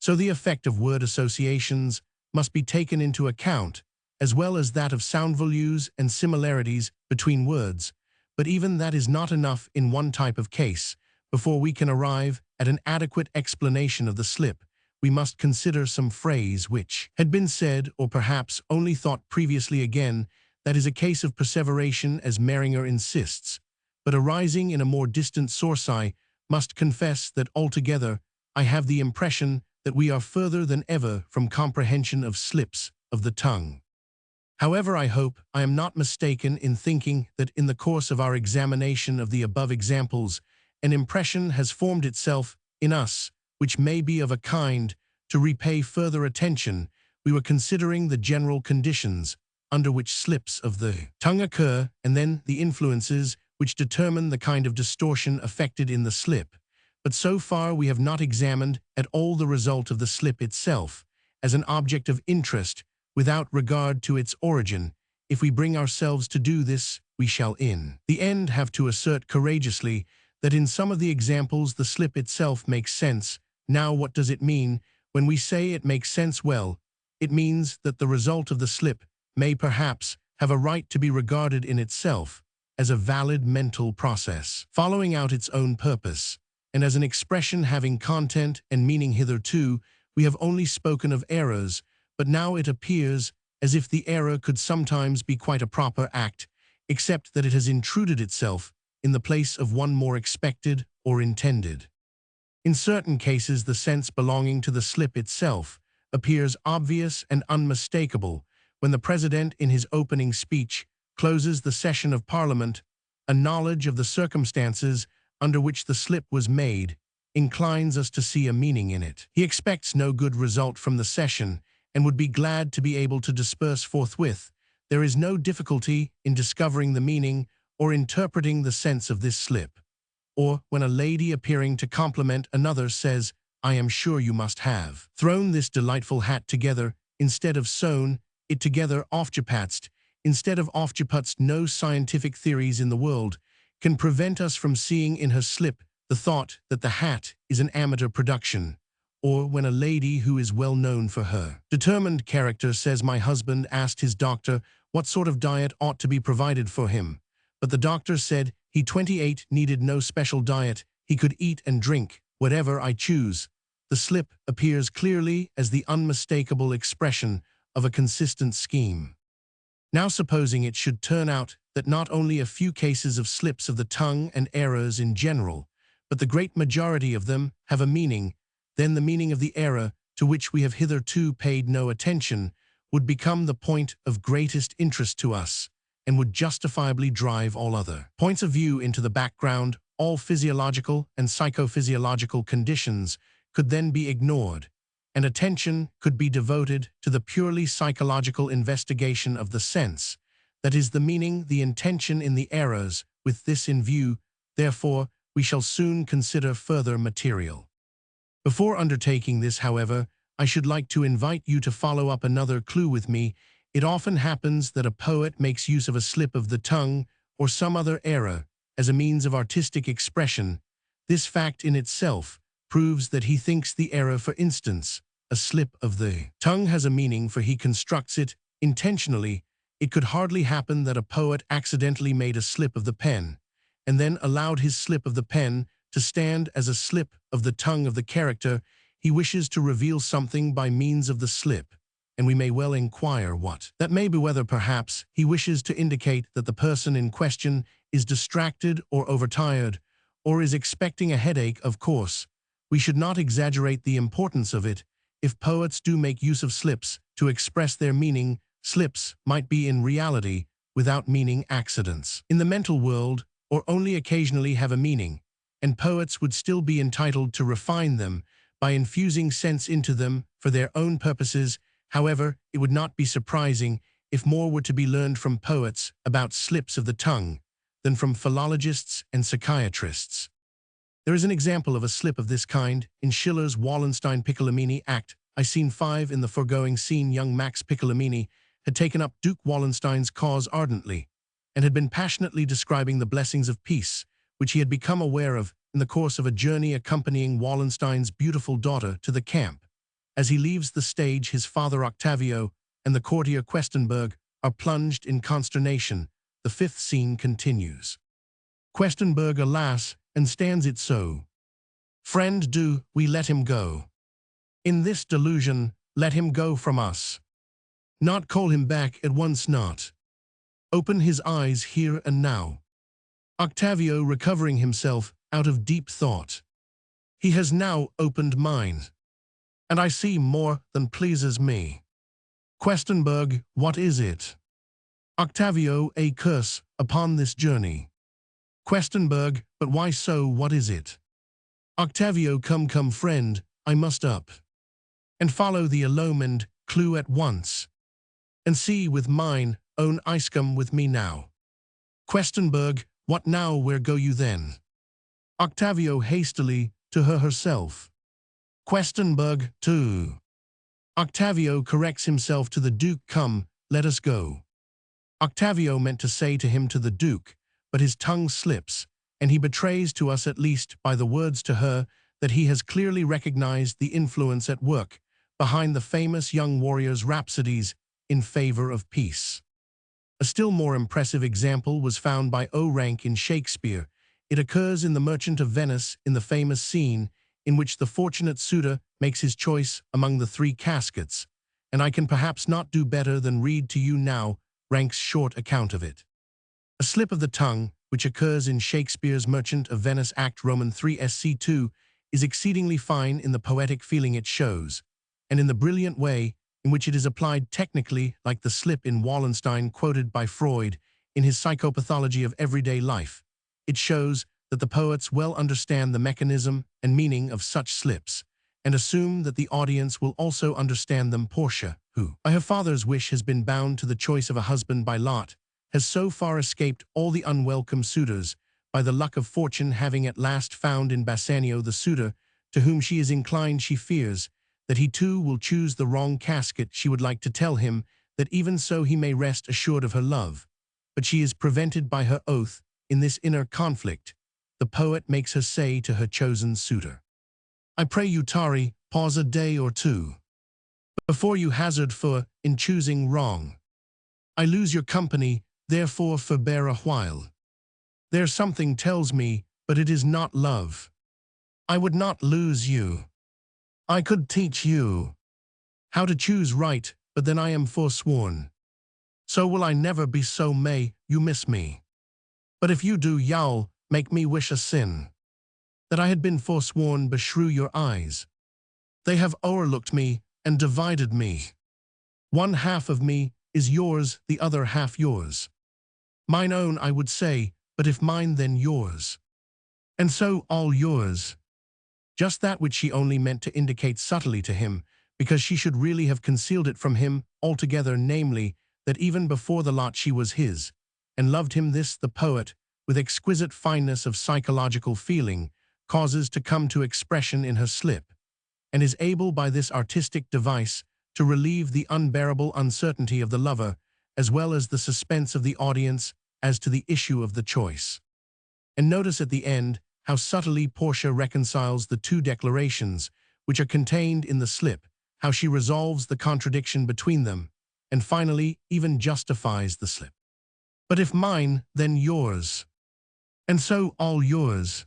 So the effect of word associations must be taken into account, as well as that of sound values and similarities between words, but even that is not enough in one type of case. Before we can arrive at an adequate explanation of the slip, we must consider some phrase which had been said or perhaps only thought previously. Again, that is a case of perseveration, as Meringer insists, but arising in a more distant source. I must confess that altogether I have the impression that we are further than ever from comprehension of slips of the tongue. However, I hope I am not mistaken in thinking that in the course of our examination of the above examples, an impression has formed itself in us which may be of a kind to repay further attention. We were considering the general conditions under which slips of the tongue occur, and then the influences which determine the kind of distortion affected in the slip. But so far we have not examined at all the result of the slip itself as an object of interest without regard to its origin. If we bring ourselves to do this, we shall in the end have to assert courageously that in some of the examples the slip itself makes sense. Now, what does it mean when we say it makes sense? Well, it means that the result of the slip may perhaps have a right to be regarded in itself as a valid mental process, following out its own purpose, and as an expression having content and meaning. Hitherto, we have only spoken of errors, but now it appears as if the error could sometimes be quite a proper act, except that it has intruded itself in the place of one more expected or intended. In certain cases, the sense belonging to the slip itself appears obvious and unmistakable. When the President in his opening speech closes the session of Parliament, a knowledge of the circumstances under which the slip was made inclines us to see a meaning in it. He expects no good result from the session and would be glad to be able to disperse forthwith. There is no difficulty in discovering the meaning or interpreting the sense of this slip. Or when a lady appearing to compliment another says, "I am sure you must have thrown this delightful hat together instead of sewn it together aufgepatzt instead of aufgeputzt," no scientific theories in the world can prevent us from seeing in her slip the thought that the hat is an amateur production. Or when a lady who is well known for her determined character says, "My husband asked his doctor what sort of diet ought to be provided for him, but the doctor said he 28 needed no special diet, he could eat and drink whatever I choose." The slip appears clearly as the unmistakable expression of a consistent scheme. Now, supposing it should turn out that not only a few cases of slips of the tongue and errors in general, but the great majority of them have a meaning, then the meaning of the error, to which we have hitherto paid no attention, would become the point of greatest interest to us, and would justifiably drive all other points of view into the background. All physiological and psychophysiological conditions could then be ignored, and attention could be devoted to the purely psychological investigation of the sense, that is, the meaning, the intention in the errors. With this in view, therefore, we shall soon consider further material. Before undertaking this, however, I should like to invite you to follow up another clue with me. It often happens that a poet makes use of a slip of the tongue or some other error as a means of artistic expression, this fact in itself proves that he thinks the error, for instance, a slip of the tongue, has a meaning, for he constructs it intentionally. It could hardly happen that a poet accidentally made a slip of the pen, and then allowed his slip of the pen to stand as a slip of the tongue of the character. He wishes to reveal something by means of the slip, and we may well inquire what that may be, whether perhaps he wishes to indicate that the person in question is distracted or overtired, or is expecting a headache. Of course, we should not exaggerate the importance of it. If poets do make use of slips to express their meaning, slips might be in reality without meaning accidents in the mental world, or only occasionally have a meaning, and poets would still be entitled to refine them by infusing sense into them for their own purposes. However, it would not be surprising if more were to be learned from poets about slips of the tongue than from philologists and psychiatrists. There is an example of a slip of this kind in Schiller's Wallenstein Piccolomini act. Scene 5. In the foregoing scene, young Max Piccolomini had taken up Duke Wallenstein's cause ardently, and had been passionately describing the blessings of peace, which he had become aware of in the course of a journey accompanying Wallenstein's beautiful daughter to the camp. As he leaves the stage, his father Octavio and the courtier Questenberg are plunged in consternation. The fifth scene continues. Questenberg, alas, and stands it so. Friend, do we let him go? In this delusion, let him go from us. Not call him back at once, not open his eyes here and now. Octavio, recovering himself out of deep thought. He has now opened mine, and I see more than pleases me. Questenberg, what is it? Octavio, a curse upon this journey. Questenberg, but why so? What is it? Octavio, come, friend, I must up and follow the illumined clue at once, and see with mine own eyes. Come with me now. Questenberg, what now? Where go you then? Octavio, hastily, to her herself. Questenberg, too. Octavio corrects himself to the Duke, come, let us go. Octavio meant to say to him, to the Duke, but his tongue slips, and he betrays to us, at least by the words to her, that he has clearly recognized the influence at work behind the famous young warrior's rhapsodies in favor of peace. A still more impressive example was found by O. Rank in Shakespeare. It occurs in The Merchant of Venice, in the famous scene in which the fortunate suitor makes his choice among the three caskets, and I can perhaps not do better than read to you now Rank's short account of it. A slip of the tongue, which occurs in Shakespeare's Merchant of Venice Act Roman 3 Sc. 2, is exceedingly fine in the poetic feeling it shows, and in the brilliant way in which it is applied technically, like the slip in Wallenstein quoted by Freud in his Psychopathology of Everyday Life. It shows that the poets well understand the mechanism and meaning of such slips, and assume that the audience will also understand them. Portia, who, by her father's wish, has been bound to the choice of a husband by lot, has so far escaped all the unwelcome suitors, by the luck of fortune having at last found in Bassanio the suitor to whom she is inclined. She fears that he too will choose the wrong casket. She would like to tell him that even so he may rest assured of her love, but she is prevented by her oath. In this inner conflict, the poet makes her say to her chosen suitor, I pray you, tarry, pause a day or two, before you hazard, for, in choosing wrong, I lose your company, therefore forbear a while. There something tells me, but it is not love. I would not lose you. I could teach you how to choose right, but then I am forsworn. So will I never be, so may you miss me. But if you do, you'll make me wish a sin, that I had been forsworn. Beshrew your eyes. They have o'erlooked me and divided me. One half of me is yours, the other half yours. Mine own, I would say, but if mine, then yours. And so all yours. Just that which she only meant to indicate subtly to him, because she should really have concealed it from him altogether, namely, that even before the lot she was his, and loved him. This the poet, with exquisite fineness of psychological feeling, causes to come to expression in her slip, and is able by this artistic device to relieve the unbearable uncertainty of the lover, as well as the suspense of the audience, as to the issue of the choice. And notice at the end how subtly Portia reconciles the two declarations, which are contained in the slip, how she resolves the contradiction between them, and finally even justifies the slip. But if mine, then yours. And so all yours.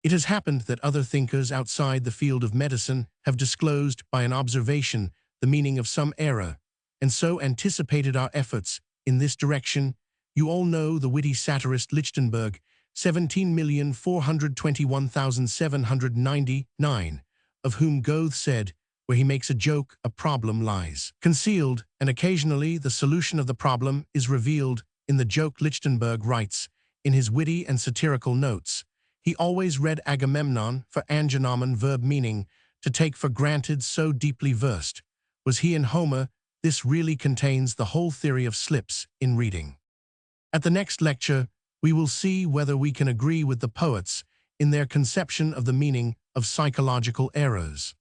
It has happened that other thinkers outside the field of medicine have disclosed by an observation the meaning of some error, and so anticipated our efforts in this direction. You all know the witty satirist Lichtenberg, 17,421,799, of whom Goethe said, where he makes a joke, a problem lies concealed, and occasionally the solution of the problem is revealed in the joke. Lichtenberg writes, in his witty and satirical notes, he always read Agamemnon for angenomen, verb meaning, to take for granted, so deeply versed was he in Homer. This really contains the whole theory of slips in reading. At the next lecture, we will see whether we can agree with the poets in their conception of the meaning of psychological errors.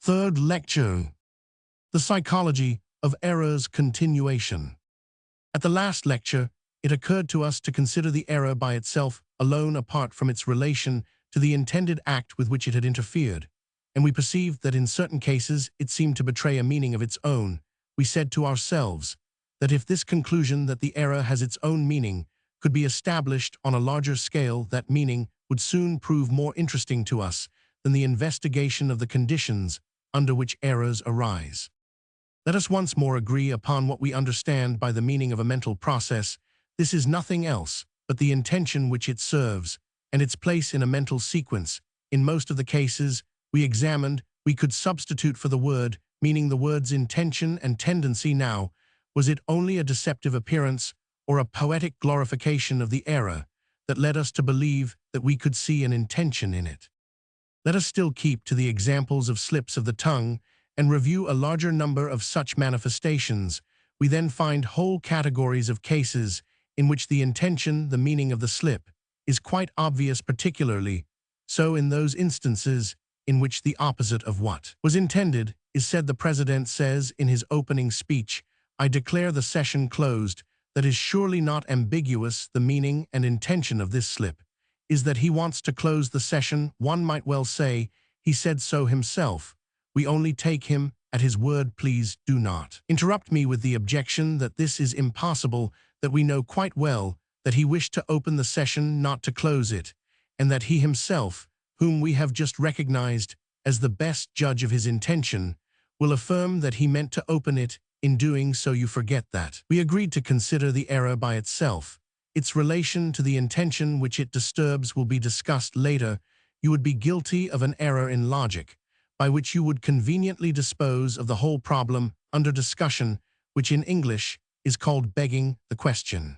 Third lecture, the psychology of errors, continuation. At the last lecture, it occurred to us to consider the error by itself, alone, apart from its relation to the intended act with which it had interfered, and we perceived that in certain cases it seemed to betray a meaning of its own. We said to ourselves that if this conclusion that the error has its own meaning could be established on a larger scale, that meaning would soon prove more interesting to us than the investigation of the conditions under which errors arise. Let us once more agree upon what we understand by the meaning of a mental process. This is nothing else but the intention which it serves, and its place in a mental sequence. In most of the cases we examined, we could substitute for the word meaning the words intention and tendency. Now, was it only a deceptive appearance or a poetic glorification of the error that led us to believe that we could see an intention in it? Let us still keep to the examples of slips of the tongue and review a larger number of such manifestations. We then find whole categories of cases in which the intention, the meaning of the slip, is quite obvious, particularly so in those instances in which the opposite of what was intended is said. The President says in his opening speech, "I declare the session closed." That is surely not ambiguous. The meaning and intention of this slip is that he wants to close the session. One might well say he said so himself. We only take him at his word. Please do not interrupt me with the objection that this is impossible, that we know quite well that he wished to open the session, not to close it, and that he himself, whom we have just recognized as the best judge of his intention, will affirm that he meant to open it. In doing so, you forget that we agreed to consider the error by itself. Its relation to the intention which it disturbs will be discussed later. You would be guilty of an error in logic, by which you would conveniently dispose of the whole problem under discussion, which in English is called begging the question.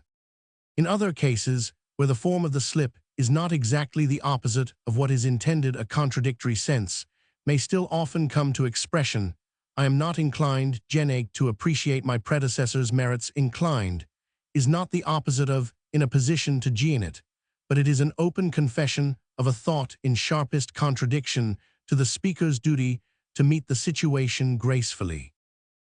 In other cases, where the form of the slip is not exactly the opposite of what is intended, a contradictory sense may still often come to expression. I am not inclined, to appreciate my predecessor's merits. Inclined is not the opposite of in a position to gene it, but it is an open confession of a thought in sharpest contradiction to the speaker's duty to meet the situation gracefully.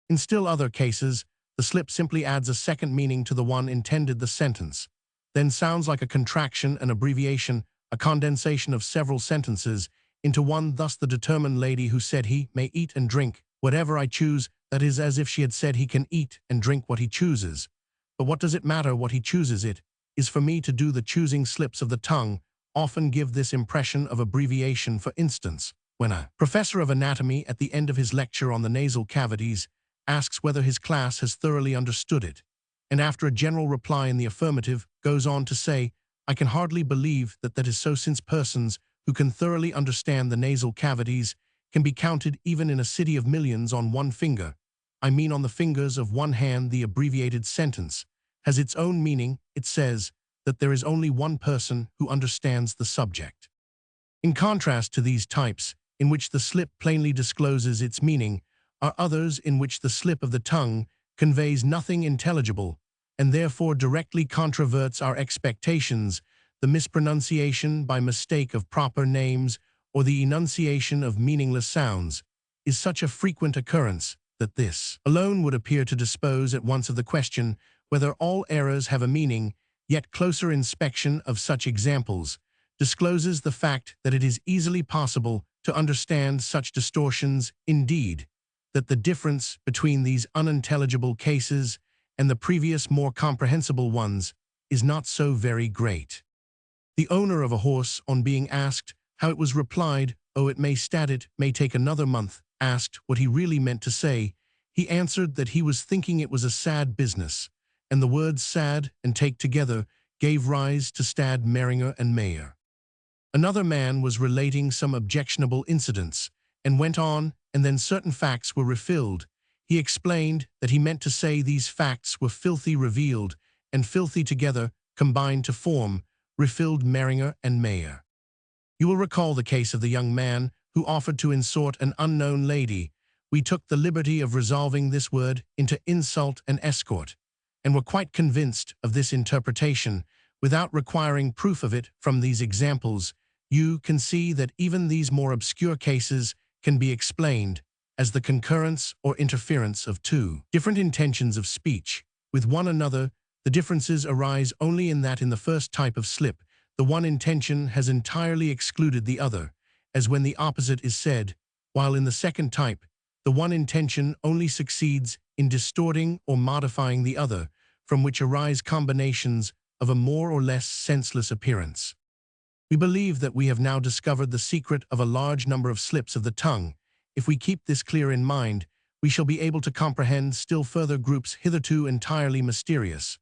In still other cases, the slip simply adds a second meaning to the one intended. The sentence then sounds like a contraction, an abbreviation, a condensation of several sentences into one. Thus, the determined lady who said he may eat and drink whatever I choose, that is as if she had said he can eat and drink what he chooses. But what does it matter what he chooses? It is for me to do the choosing. Slips of the tongue often give this impression of abbreviation. For instance, when a professor of anatomy at the end of his lecture on the nasal cavities asks whether his class has thoroughly understood it, and after a general reply in the affirmative goes on to say, I can hardly believe that that is so, since persons who can thoroughly understand the nasal cavities can be counted even in a city of millions on one finger. I mean on the fingers of one hand. The abbreviated sentence has its own meaning. It says that there is only one person who understands the subject. In contrast to these types, in which the slip plainly discloses its meaning, are others in which the slip of the tongue conveys nothing intelligible, and therefore directly controverts our expectations. The mispronunciation by mistake of proper names, or the enunciation of meaningless sounds, is such a frequent occurrence that this alone would appear to dispose at once of the question whether all errors have a meaning. Yet closer inspection of such examples discloses the fact that it is easily possible to understand such distortions, indeed, that the difference between these unintelligible cases and the previous more comprehensible ones is not so very great. The owner of a horse, on being asked how it was, replied, "Oh, it may take another month." Asked what he really meant to say, he answered that he was thinking it was a sad business, and the words sad and take together gave rise to stad, Meringer and Mayer. Another man was relating some objectionable incidents, and went on, and then certain facts were refilled. He explained that he meant to say these facts were filthy revealed, and filthy together combined to form, refilled Meringer and Mayer. You will recall the case of the young man who offered to insult an unknown lady. We took the liberty of resolving this word into insult and escort, and were quite convinced of this interpretation, without requiring proof of it from these examples. You can see that even these more obscure cases can be explained as the concurrence or interference of two different intentions of speech with one another. The differences arise only in that in the first type of slip, the one intention has entirely excluded the other, as when the opposite is said, while in the second type, the one intention only succeeds in distorting or modifying the other, from which arise combinations of a more or less senseless appearance. We believe that we have now discovered the secret of a large number of slips of the tongue. If we keep this clear in mind, we shall be able to comprehend still further groups hitherto entirely mysterious.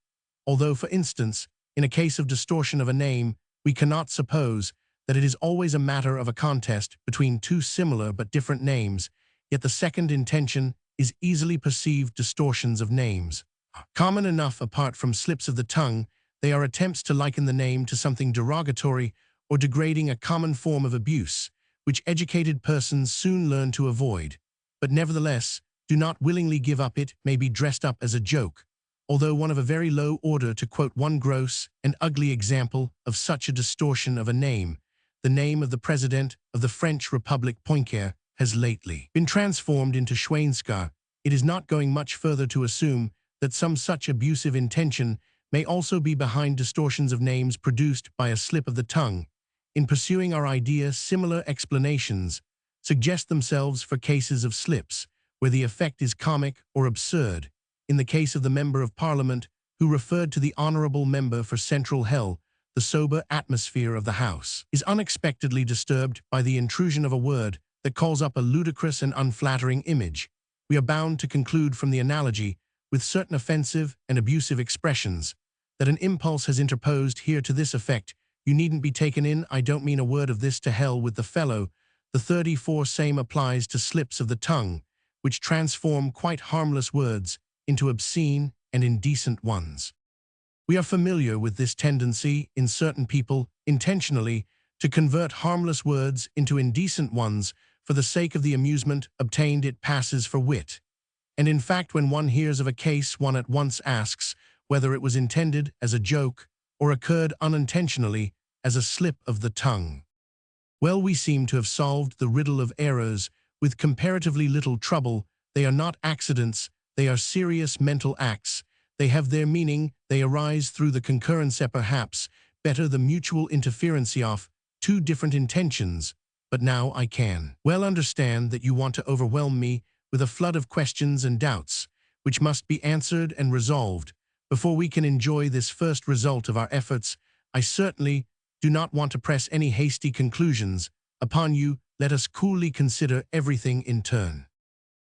Although, for instance, in a case of distortion of a name, we cannot suppose that it is always a matter of a contest between two similar but different names, yet the second intention is easily perceived distortions of names. Common enough apart from slips of the tongue, they are attempts to liken the name to something derogatory or degrading, a common form of abuse, which educated persons soon learn to avoid, but nevertheless do not willingly give up. It may be dressed up as a joke, although one of a very low order. To quote one gross and ugly example of such a distortion of a name, the name of the President of the French Republic, Poincaré, has lately been transformed into Schweinskar. It is not going much further to assume that some such abusive intention may also be behind distortions of names produced by a slip of the tongue. In pursuing our idea, similar explanations suggest themselves for cases of slips, where the effect is comic or absurd. In the case of the Member of Parliament, who referred to the honourable member for Central Hell, the sober atmosphere of the House is unexpectedly disturbed by the intrusion of a word that calls up a ludicrous and unflattering image. We are bound to conclude from the analogy, with certain offensive and abusive expressions, that an impulse has interposed here to this effect: "You needn't be taken in, I don't mean a word of this, to hell with the fellow." The 34 same applies to slips of the tongue, which transform quite harmless words into obscene and indecent ones. We are familiar with this tendency in certain people, intentionally, to convert harmless words into indecent ones for the sake of the amusement obtained. It passes for wit. And in fact, when one hears of a case, one at once asks whether it was intended as a joke or occurred unintentionally as a slip of the tongue. Well, we seem to have solved the riddle of errors with comparatively little trouble. They are not accidents, they are serious mental acts. They have their meaning, they arise through the concurrence, perhaps better the mutual interference of two different intentions. But now I can well understand that you want to overwhelm me with a flood of questions and doubts, which must be answered and resolved before we can enjoy this first result of our efforts. I certainly do not want to press any hasty conclusions upon you. Let us coolly consider everything in turn.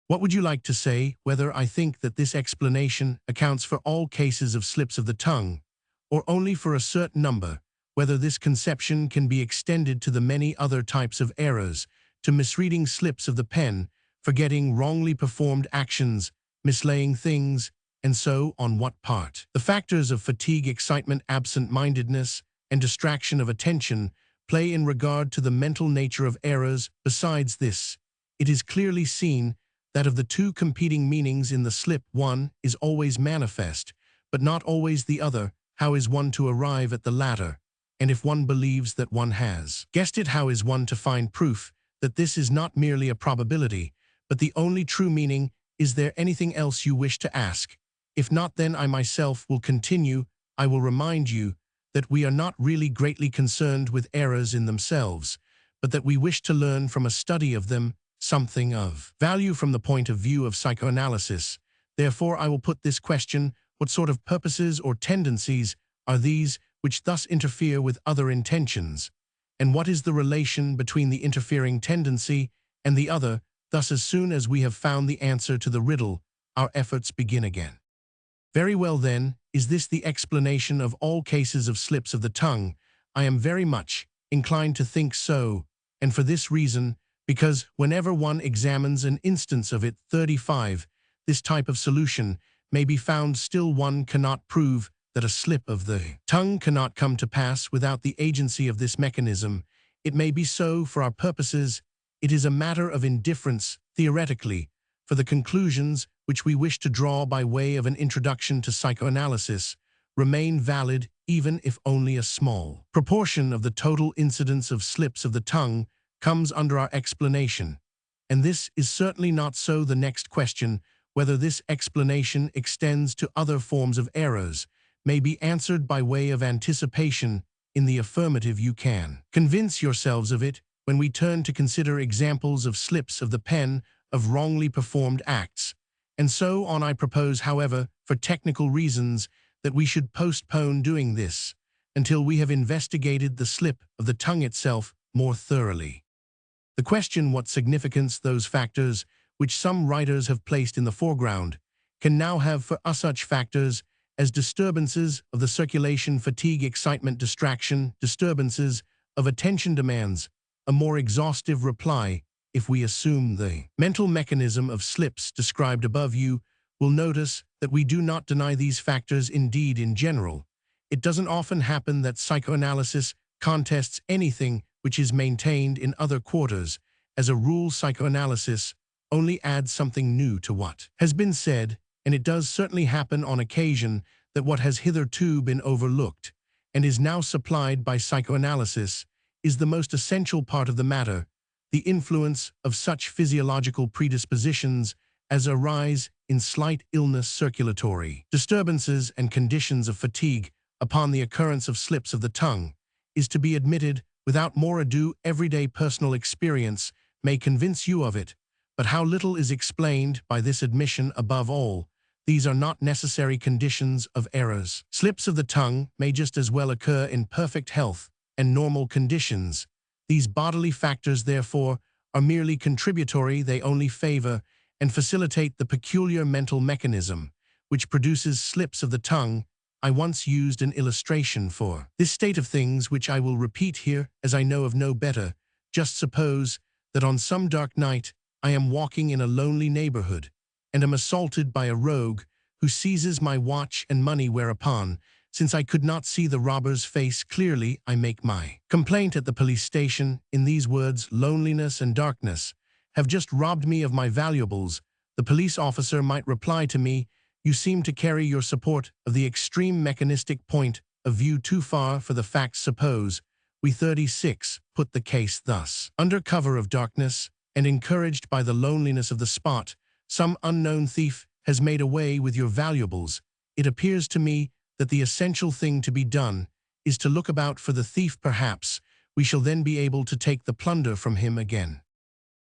What would you like to say, whether I think that this explanation accounts for all cases of slips of the tongue, or only for a certain number, whether this conception can be extended to the many other types of errors, to misreading slips of the pen, forgetting wrongly performed actions, mislaying things, and so on? What part? The factors of fatigue, excitement, absent-mindedness, and distraction of attention play in regard to the mental nature of errors. Besides this, it is clearly seen that of the two competing meanings in the slip, one is always manifest, but not always the other. How is one to arrive at the latter? And if one believes that one has guessed it, how is one to find proof that this is not merely a probability, but the only true meaning? Is there anything else you wish to ask? If not, then I myself will continue I will remind you that we are not really greatly concerned with errors in themselves, but that we wish to learn from a study of them something of value from the point of view of psychoanalysis. Therefore, I will put this question: what sort of purposes or tendencies are these which thus interfere with other intentions? And what is the relation between the interfering tendency and the other? Thus, as soon as we have found the answer to the riddle, our efforts begin again. Very well then, is this the explanation of all cases of slips of the tongue? I am very much inclined to think so, and for this reason, because whenever one examines an instance of it, 35, this type of solution may be found, still one cannot prove that a slip of the tongue cannot come to pass without the agency of this mechanism. It may be so for our purposes. It is a matter of indifference, theoretically, for the conclusions which we wish to draw by way of an introduction to psychoanalysis remain valid even if only a small proportion of the total incidence of slips of the tongue comes under our explanation. And this is certainly not so. The next question, whether this explanation extends to other forms of errors, may be answered by way of anticipation. In the affirmative, you can convince yourselves of it when we turn to consider examples of slips of the pen, of wrongly performed acts, and so on. I propose, however, for technical reasons, that we should postpone doing this until we have investigated the slip of the tongue itself more thoroughly. The question what significance those factors which some writers have placed in the foreground can now have for us, such factors as disturbances of the circulation, fatigue, excitement, distraction, disturbances of attention, demands a more exhaustive reply. If we assume the mental mechanism of slips described above, you will notice that we do not deny these factors. Indeed, in general, it doesn't often happen that psychoanalysis contests anything which is maintained in other quarters. As a rule, psychoanalysis only adds something new to what has been said, and it does certainly happen on occasion that what has hitherto been overlooked and is now supplied by psychoanalysis is the most essential part of the matter: the influence of such physiological predispositions as arise in slight illness, circulatory disturbances, and conditions of fatigue upon the occurrence of slips of the tongue is to be admitted without more ado. Everyday personal experience may convince you of it, but how little is explained by this admission. Above all, these are not necessary conditions of errors. Slips of the tongue may just as well occur in perfect health and normal conditions. These bodily factors, therefore, are merely contributory. They only favor and facilitate the peculiar mental mechanism which produces slips of the tongue. I once used an illustration for this state of things, which I will repeat here as I know of no better. Just suppose that on some dark night I am walking in a lonely neighborhood and am assaulted by a rogue who seizes my watch and money, whereupon, since I could not see the robber's face clearly, I make my complaint at the police station in these words: loneliness and darkness have just robbed me of my valuables. The police officer might reply to me: you seem to carry your support of the extreme mechanistic point of view too far for the facts. Suppose we 36 put the case thus: under cover of darkness and encouraged by the loneliness of the spot, some unknown thief has made away with your valuables. It appears to me that the essential thing to be done is to look about for the thief. Perhaps we shall then be able to take the plunder from him again.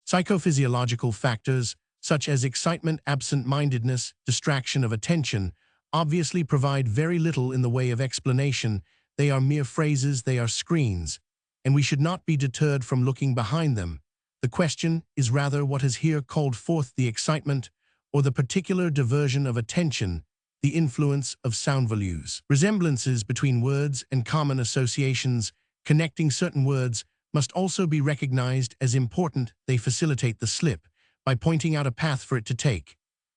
Psychophysiological factors, such as excitement, absent-mindedness, distraction of attention, obviously provide very little in the way of explanation. They are mere phrases, they are screens, and we should not be deterred from looking behind them. The question is rather what has here called forth the excitement or the particular diversion of attention, the influence of sound values. Resemblances between words and common associations connecting certain words must also be recognized as important. They facilitate the slip by pointing out a path for it to take.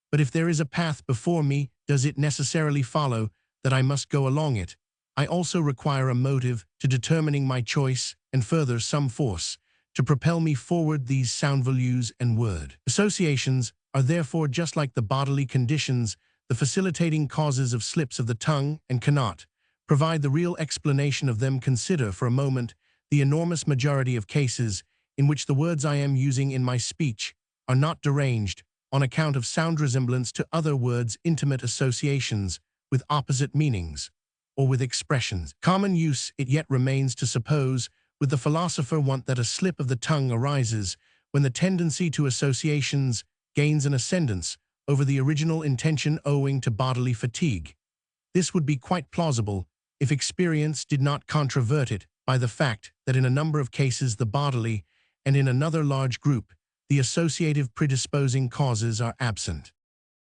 But if there is a path before me, does it necessarily follow that I must go along it? I also require a motive to determining my choice, and further some force to propel me forward. These sound values and word associations are therefore just like the bodily conditions, the facilitating causes of slips of the tongue, and cannot provide the real explanation of them. Consider for a moment the enormous majority of cases in which the words I am using in my speech are not deranged on account of sound resemblance to other words, intimate associations with opposite meanings. or with expressions. Common use it yet remains to suppose, with the philosopher want that a slip of the tongue arises when the tendency to associations gains an ascendance over the original intention owing to bodily fatigue. This would be quite plausible if experience did not controvert it by the fact that in a number of cases the bodily, and in another large group, the associative predisposing causes are absent.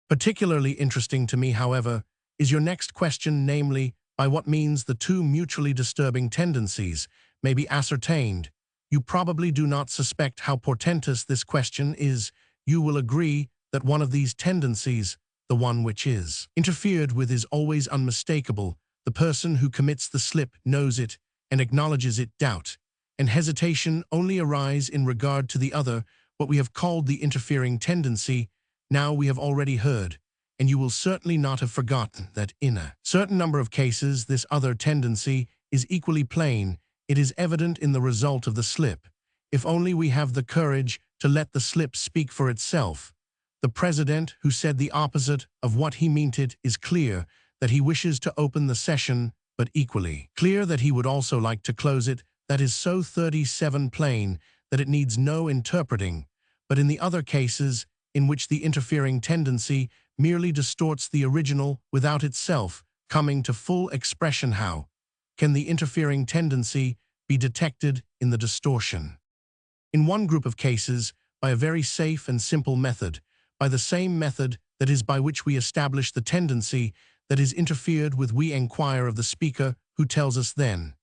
Particularly interesting to me, however, is your next question, namely, by what means the two mutually disturbing tendencies may be ascertained. You probably do not suspect how portentous this question is. You will agree that one of these tendencies, the one which is interfered with, is always unmistakable. The person who commits the slip knows it and acknowledges it. Doubt and hesitation only arise in regard to the other, what we have called the interfering tendency. Now we have already heard, and you will certainly not have forgotten, that in a certain number of cases this other tendency is equally plain. It is evident in the result of the slip. If only we have the courage to let the slip speak for itself. The president, who said the opposite of what he meant, it is clear that he wishes to open the session, but equally clear that he would also like to close it. That is so 37 plain that it needs no interpreting. But in the other cases, in which the interfering tendency merely distorts the original without itself coming to full expression, how can the interfering tendency be detected in the distortion? In one group of cases, by a very safe and simple method, by the same method that is by which we establish the tendency that is interfered with. We inquire of the speaker, who tells us then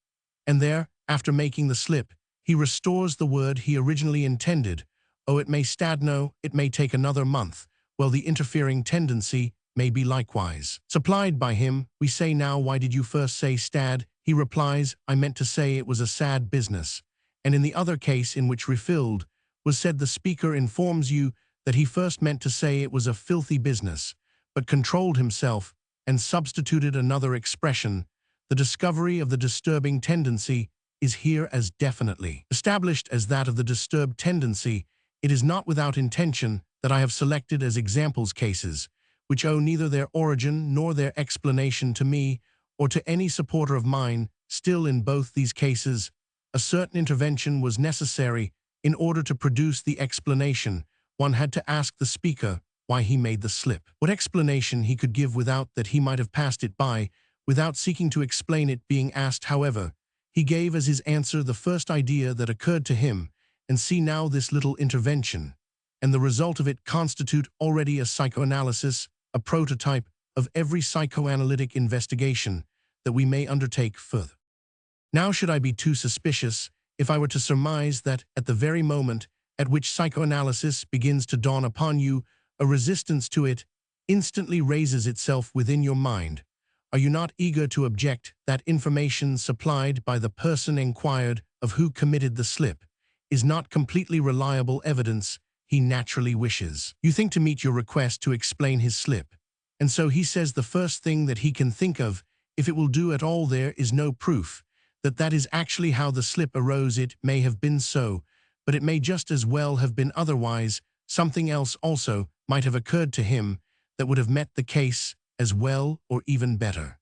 and there, after making the slip, he restores the word he originally intended. Oh, it may stadno, it may take another month. Well, the interfering tendency may be likewise supplied by him. We say, now, why did you first say stad? He replies, I meant to say it was a sad business. And in the other case, in which refilled was said, the speaker informs you that he first meant to say it was a filthy business, but controlled himself and substituted another expression. The discovery of the disturbing tendency is here as definitely established as that of the disturbed tendency. It is not without intention that I have selected as examples cases which owe neither their origin nor their explanation to me or to any supporter of mine. Still, in both these cases, a certain intervention was necessary in order to produce the explanation. One had to ask the speaker why he made the slip, what explanation he could give without that he might have passed it by, without seeking to explain it. Being asked, however, he gave as his answer the first idea that occurred to him, and see now this little intervention, and the result of it constitute already a psychoanalysis, a prototype of every psychoanalytic investigation that we may undertake further. Now, should I be too suspicious if I were to surmise that at the very moment at which psychoanalysis begins to dawn upon you, a resistance to it instantly raises itself within your mind? Are you not eager to object that information supplied by the person inquired of who committed the slip is not completely reliable evidence he naturally wishes? You think to meet your request to explain his slip, and so he says the first thing that he can think of, if it will do at all. There is no proof that that is actually how the slip arose. It may have been so, but it may just as well have been otherwise. Something else also might have occurred to him that would have met the case as well or even better.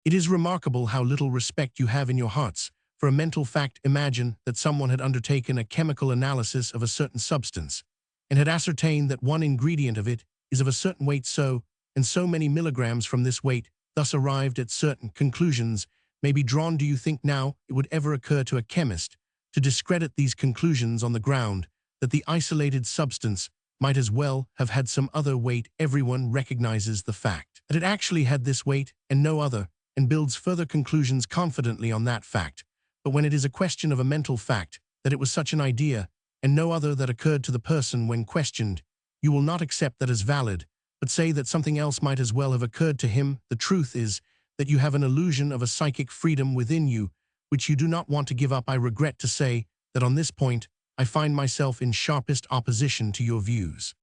It is remarkable how little respect you have in your hearts for a mental fact. Imagine that someone had undertaken a chemical analysis of a certain substance and had ascertained that one ingredient of it is of a certain weight, so and so many milligrams. From this weight, thus arrived at certain conclusions may be drawn. Do you think now it would ever occur to a chemist to discredit these conclusions on the ground that the isolated substance might as well have had some other weight? Everyone recognizes the fact that it actually had this weight and no other, and builds further conclusions confidently on that fact. But when it is a question of a mental fact, that it was such an idea and no other that occurred to the person when questioned, you will not accept that as valid, but say that something else might as well have occurred to him. The truth is that you have an illusion of a psychic freedom within you, which you do not want to give up. I regret to say that on this point, I find myself in sharpest opposition to your views.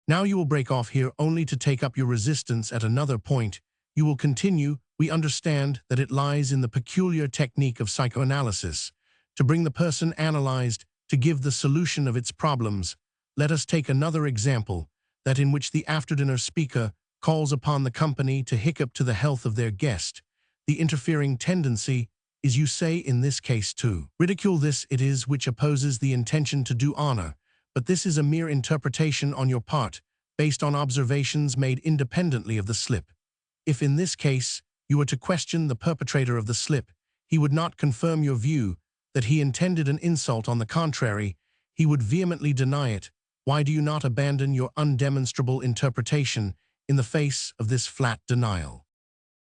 Now you will break off here only to take up your resistance at another point. You will continue, we understand that it lies in the peculiar technique of psychoanalysis to bring the person analyzed to give the solution of its problems. Let us take another example, that in which the after-dinner speaker calls upon the company to hiccup to the health of their guest. the interfering tendency is, you say, in this case too. Ridicule this it is which opposes the intention to do honor, but this is a mere interpretation on your part, based on observations made independently of the slip. If in this case you were to question the perpetrator of the slip, he would not confirm your view that he intended an insult. On the contrary, he would vehemently deny it. Why do you not abandon your undemonstrable interpretation in the face of this flat denial?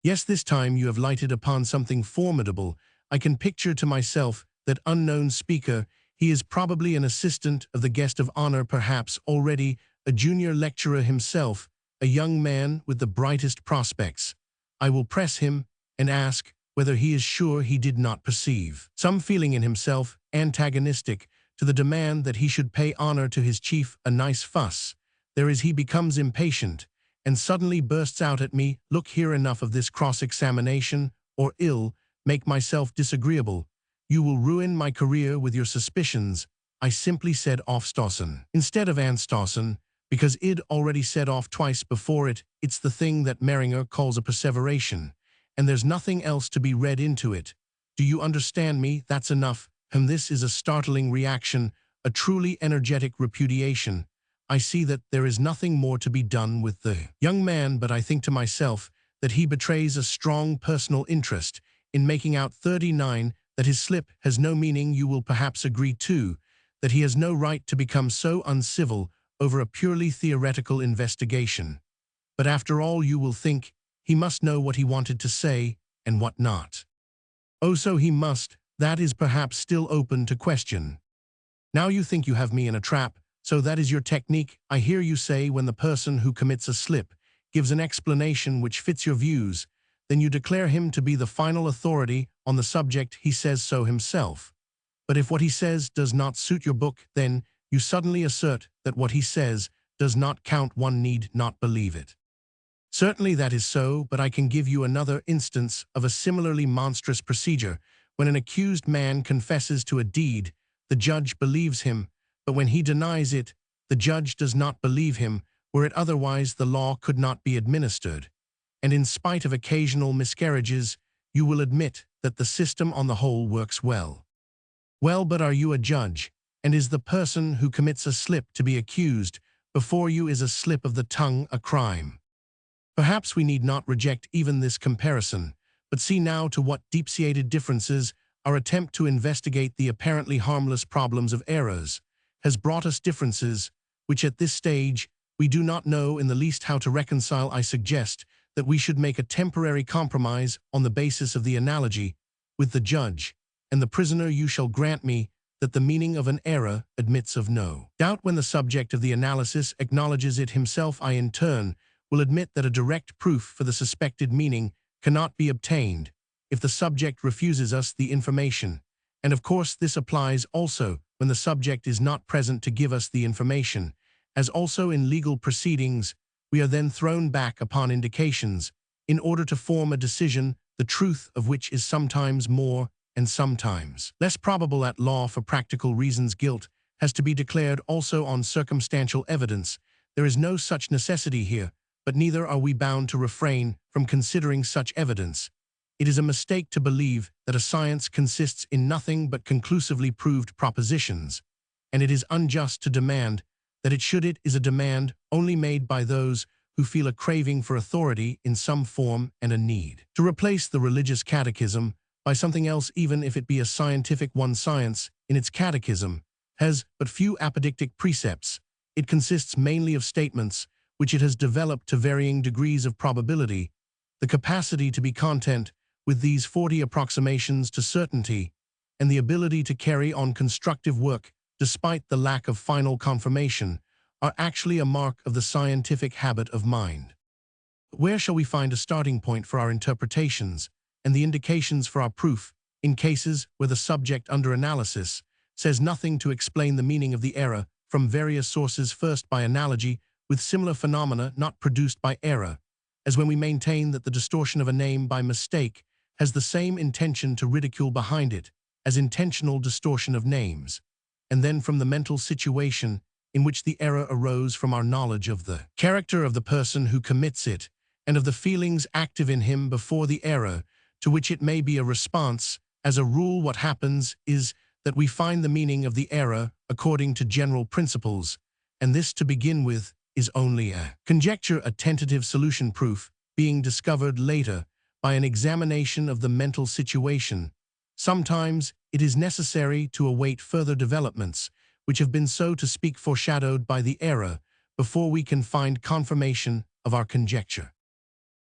Yes, this time you have lighted upon something formidable. I can picture to myself that unknown speaker. He is probably an assistant of the guest of honor, perhaps already a junior lecturer himself, a young man with the brightest prospects. I will press him and ask whether he is sure he did not perceive some feeling in himself antagonistic to the demand that he should pay honor to his chief a nice fuss. There is he becomes impatient and suddenly bursts out at me, "Look here, enough of this cross-examination, or ill make myself disagreeable. You will ruin my career with your suspicions." I simply said aufstoßen instead of anstoßen, because I'd already said off twice before it. It's the thing that Meringer calls a perseveration, and there's nothing else to be read into it. Do you understand me? That's enough. And this is a startling reaction, a truly energetic repudiation. I see that there is nothing more to be done with the young man, but I think to myself that he betrays a strong personal interest in making out 39, that his slip has no meaning. You will perhaps agree too that he has no right to become so uncivil over a purely theoretical investigation. But after all, you will think he must know what he wanted to say and what not. Oh, so he must. That is perhaps still open to question. Now you think you have me in a trap, so that is your technique. I hear you say when the person who commits a slip gives an explanation which fits your views, then you declare him to be the final authority on the subject. He says so himself. But if what he says does not suit your book, then you suddenly assert that what he says does not count. One need not believe it. Certainly that is so, but I can give you another instance of a similarly monstrous procedure. When an accused man confesses to a deed, the judge believes him, but when he denies it, the judge does not believe him. Were it otherwise, the law could not be administered. And in spite of occasional miscarriages, you will admit that the system on the whole works well. Well, but are you a judge? And is the person who commits a slip to be accused before you? Is a slip of the tongue a crime? Perhaps we need not reject even this comparison, but see now to what deep-seated differences our attempt to investigate the apparently harmless problems of errors has brought us, differences which at this stage we do not know in the least how to reconcile. I suggest that we should make a temporary compromise on the basis of the analogy with the judge and the prisoner. You shall grant me that the meaning of an error admits of no doubt when the subject of the analysis acknowledges it himself. I in turn will admit that a direct proof for the suspected meaning cannot be obtained if the subject refuses us the information, and of course this applies also when the subject is not present to give us the information. As also in legal proceedings, we are then thrown back upon indications in order to form a decision, the truth of which is sometimes more and sometimes less probable. At law, for practical reasons, guilt has to be declared also on circumstantial evidence. There is no such necessity here, but neither are we bound to refrain from considering such evidence. It is a mistake to believe that a science consists in nothing but conclusively proved propositions, and it is unjust to demand that it should. It is a demand only made by those who feel a craving for authority in some form and a need to replace the religious catechism by something else, even if it be a scientific one. Science, in its catechism, has but few apodictic precepts. It consists mainly of statements which it has developed to varying degrees of probability. The capacity to be content with these 40 approximations to certainty, and the ability to carry on constructive work despite the lack of final confirmation, are actually a mark of the scientific habit of mind. Where shall we find a starting point for our interpretations and the indications for our proof in cases where the subject under analysis says nothing to explain the meaning of the error from various sources? First, by analogy with similar phenomena not produced by error, as when we maintain that the distortion of a name by mistake has the same intention to ridicule behind it as intentional distortion of names, and then from the mental situation in which the error arose from our knowledge of the character of the person who commits it and of the feelings active in him before the error, to which it may be a response. As a rule, what happens is that we find the meaning of the error according to general principles, and this, to begin with, is only a conjecture, a tentative solution proof, being discovered later by an examination of the mental situation. Sometimes it is necessary to await further developments, which have been, so to speak, foreshadowed by the error, before we can find confirmation of our conjecture.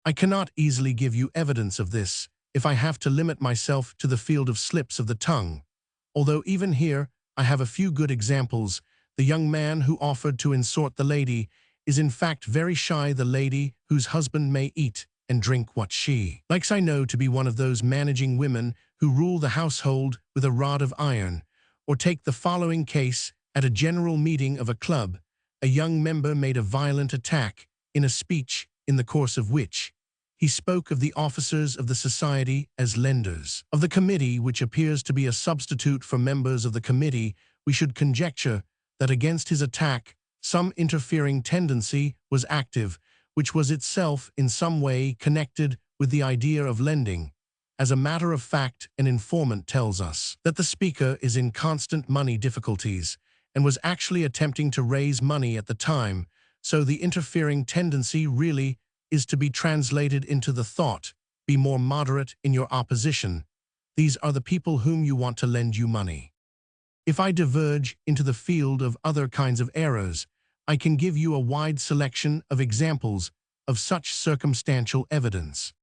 I cannot easily give you evidence of this if I have to limit myself to the field of slips of the tongue. Although even here I have a few good examples. The young man who offered to insort the lady is in fact very shy. The lady whose husband may eat and drink what she likes, I know to be one of those managing women who rule the household with a rod of iron. Or take the following case: at a general meeting of a club, a young member made a violent attack in a speech in the course of which he spoke of the officers of the society as lenders of the committee, which appears to be a substitute for members of the committee. We should conjecture that against his attack some interfering tendency was active, which was itself in some way connected with the idea of lending. As a matter of fact, an informant tells us that the speaker is in constant money difficulties and was actually attempting to raise money at the time, so the interfering tendency really is to be translated into the thought: be more moderate in your opposition. These are the people whom you want to lend you money. If I diverge into the field of other kinds of errors, I can give you a wide selection of examples of such circumstantial evidence.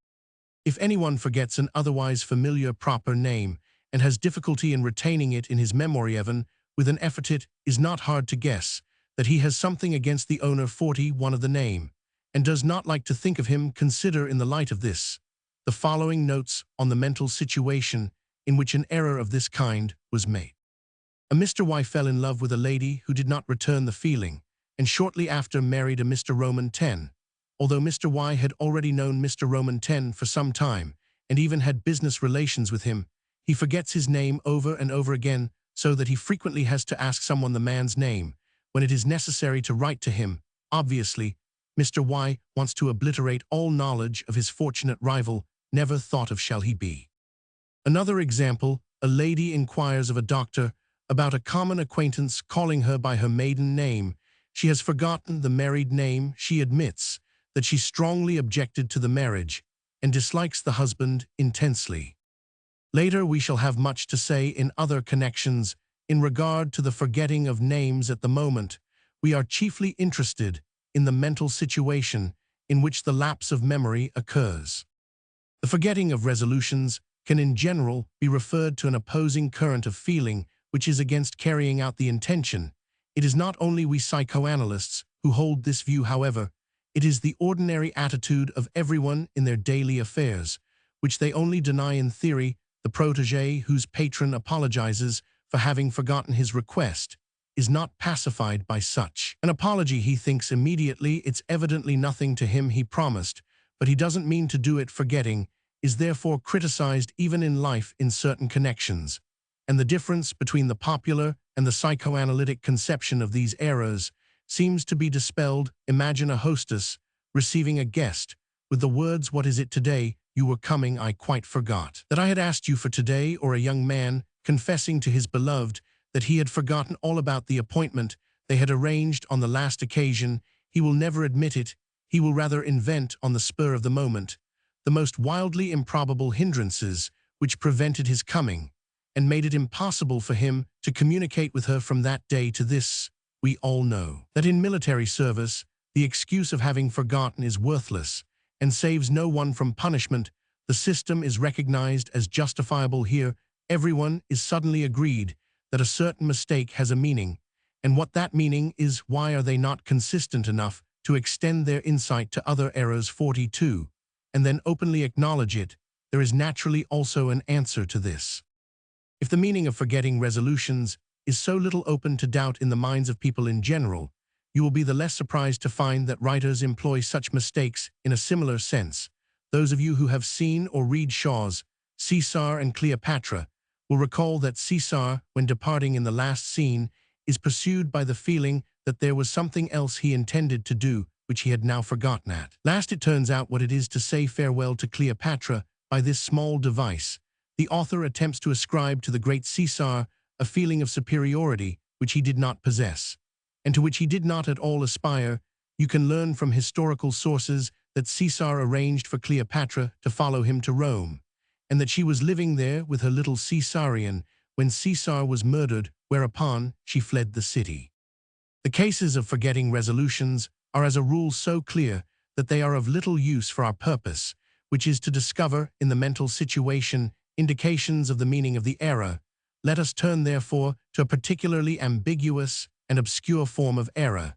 If anyone forgets an otherwise familiar proper name and has difficulty in retaining it in his memory, even with an effort, it is not hard to guess that he has something against the owner 41 of the name, and does not like to think of him. Consider, in the light of this, the following notes on the mental situation in which an error of this kind was made. A Mr. Y fell in love with a lady who did not return the feeling, and shortly after married a Mr. Roman 10. Although Mr. Y had already known Mr. Roman 10 for some time, and even had business relations with him, he forgets his name over and over again, so that he frequently has to ask someone the man's name when it is necessary to write to him. Obviously, Mr. Y wants to obliterate all knowledge of his fortunate rival. Never thought of shall he be. Another example: a lady inquires of a doctor about a common acquaintance, calling her by her maiden name. She has forgotten the married name. She admits that she strongly objected to the marriage and dislikes the husband intensely. Later we shall have much to say in other connections in regard to the forgetting of names. At the moment, we are chiefly interested in the mental situation in which the lapse of memory occurs. The forgetting of resolutions can in general be referred to an opposing current of feeling which is against carrying out the intention. It is not only we psychoanalysts who hold this view, however. It is the ordinary attitude of everyone in their daily affairs, which they only deny in theory. The protégé whose patron apologizes for having forgotten his request is not pacified by such an apology. He thinks immediately it's evidently nothing to him. He promised, but he doesn't mean to do it. Forgetting is therefore criticized even in life in certain connections, and the difference between the popular and the psychoanalytic conception of these errors seems to be dispelled. Imagine a hostess receiving a guest with the words, "What is it today? You were coming. I quite forgot that I had asked you for today." Or a young man confessing to his beloved that he had forgotten all about the appointment they had arranged on the last occasion. He will never admit it. He will rather invent on the spur of the moment the most wildly improbable hindrances which prevented his coming and made it impossible for him to communicate with her from that day to this. We all know that in military service the excuse of having forgotten is worthless and saves no one from punishment. The system is recognized as justifiable here. Everyone is suddenly agreed that a certain mistake has a meaning, and what that meaning is. Why are they not consistent enough to extend their insight to other errors? 42, and then openly acknowledge it. There is naturally also an answer to this. If the meaning of forgetting resolutions is so little open to doubt in the minds of people in general, you will be the less surprised to find that writers employ such mistakes in a similar sense. Those of you who have seen or read Shaw's Caesar and Cleopatra will recall that Caesar, when departing in the last scene, is pursued by the feeling that there was something else he intended to do which he had now forgotten. At last it turns out what it is to say farewell to Cleopatra. By this small device, the author attempts to ascribe to the great Caesar a feeling of superiority which he did not possess, and to which he did not at all aspire. You can learn from historical sources that Caesar arranged for Cleopatra to follow him to Rome, and that she was living there with her little Caesarion when Caesar was murdered, whereupon she fled the city. The cases of forgetting resolutions are as a rule so clear that they are of little use for our purpose, which is to discover in the mental situation indications of the meaning of the error. Let us turn therefore to a particularly ambiguous and obscure form of error,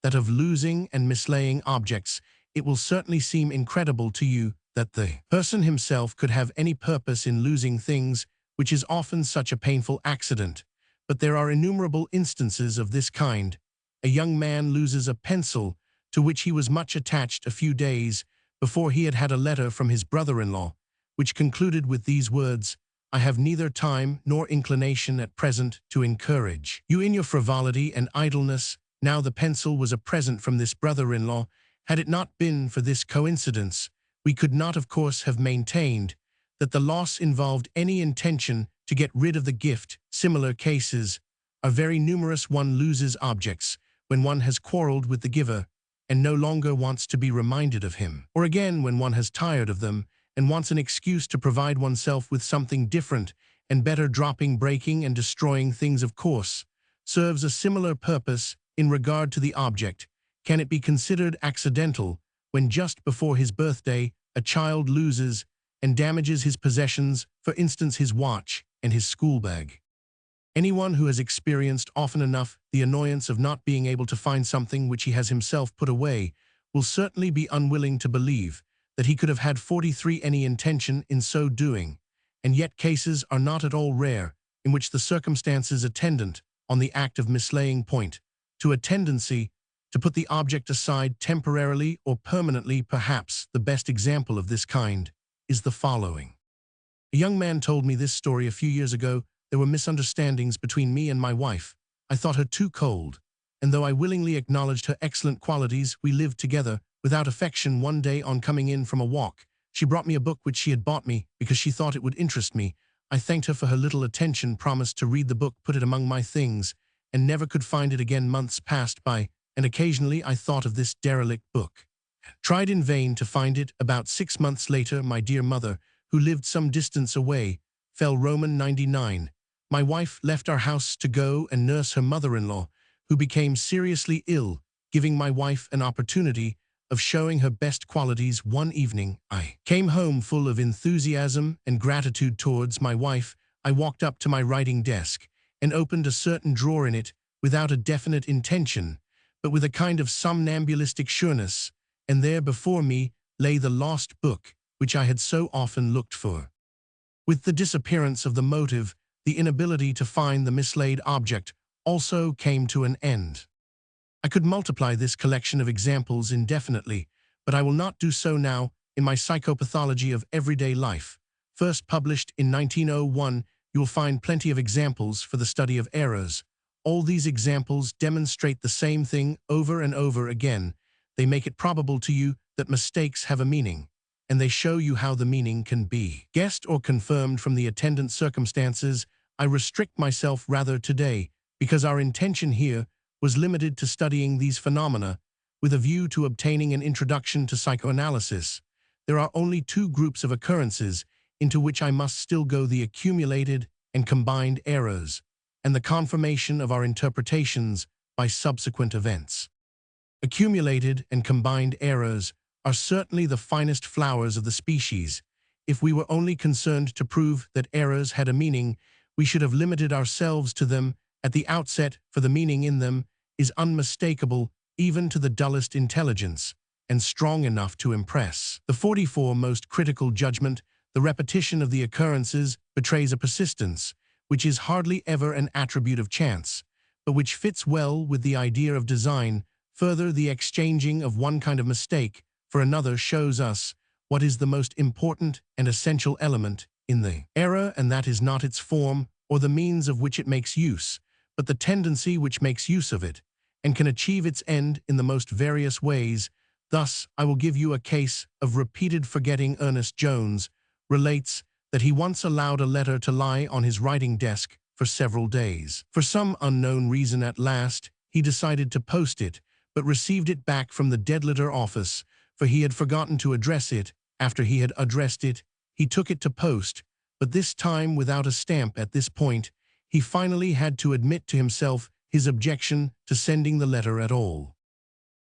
that of losing and mislaying objects. It will certainly seem incredible to you that the person himself could have any purpose in losing things, which is often such a painful accident. But there are innumerable instances of this kind. A young man loses a pencil to which he was much attached a few days before he had had a letter from his brother-in-law, which concluded with these words, "I have neither time nor inclination at present to encourage you in your frivolity and idleness." Now the pencil was a present from this brother-in-law. Had it not been for this coincidence, we could not, of course, have maintained that the loss involved any intention to get rid of the gift. Similar cases are very numerous. One loses objects when one has quarreled with the giver and no longer wants to be reminded of him, or again when one has tired of them and wants an excuse to provide oneself with something different and better. Dropping, breaking, and destroying things, of course, serves a similar purpose in regard to the object. Can it be considered accidental when just before his birthday a child loses and damages his possessions, for instance his watch and his schoolbag? Anyone who has experienced often enough the annoyance of not being able to find something which he has himself put away will certainly be unwilling to believe that he could have had 43 any intention in so doing, and yet cases are not at all rare in which the circumstances attendant on the act of mislaying point to a tendency to put the object aside temporarily or permanently. Perhaps the best example of this kind is the following. A young man told me this story a few years ago. There were misunderstandings between me and my wife. I thought her too cold, and though I willingly acknowledged her excellent qualities, we lived together without affection. One day, on coming in from a walk, she brought me a book which she had bought me because she thought it would interest me. I thanked her for her little attention, promised to read the book, put it among my things, and never could find it again. Months passed by, and occasionally I thought of this derelict book. Tried in vain to find it. About 6 months later, my dear mother, who lived some distance away, fell Roman 99. My wife left our house to go and nurse her mother-in-law, who became seriously ill, giving my wife an opportunity of showing her best qualities. One evening, I came home full of enthusiasm and gratitude towards my wife. I walked up to my writing desk and opened a certain drawer in it without a definite intention, but with a kind of somnambulistic sureness, and there before me lay the lost book which I had so often looked for. With the disappearance of the motive, the inability to find the mislaid object also came to an end. I could multiply this collection of examples indefinitely, but I will not do so now. In my Psychopathology of Everyday Life, first published in 1901, you will find plenty of examples for the study of errors. All these examples demonstrate the same thing over and over again. They make it probable to you that mistakes have a meaning, and they show you how the meaning can be guessed or confirmed from the attendant circumstances. I restrict myself rather today, because our intention here was limited to studying these phenomena with a view to obtaining an introduction to psychoanalysis. There are only two groups of occurrences into which I must still go: the accumulated and combined errors, and the confirmation of our interpretations by subsequent events. Accumulated and combined errors are certainly the finest flowers of the species. If we were only concerned to prove that errors had a meaning, we should have limited ourselves to them at the outset, for the meaning in them is unmistakable even to the dullest intelligence, and strong enough to impress. The 44 most critical judgment, the repetition of the occurrences, betrays a persistence which is hardly ever an attribute of chance, but which fits well with the idea of design. Further, the exchanging of one kind of mistake for another shows us what is the most important and essential element in the error, and that is not its form or the means of which it makes use, but the tendency which makes use of it, and can achieve its end in the most various ways. Thus, I will give you a case of repeated forgetting. Ernest Jones relates that he once allowed a letter to lie on his writing desk for several days. For some unknown reason at last, he decided to post it, but received it back from the dead letter office, for he had forgotten to address it. After he had addressed it, he took it to post, but this time without a stamp. At this point, he finally had to admit to himself his objection to sending the letter at all.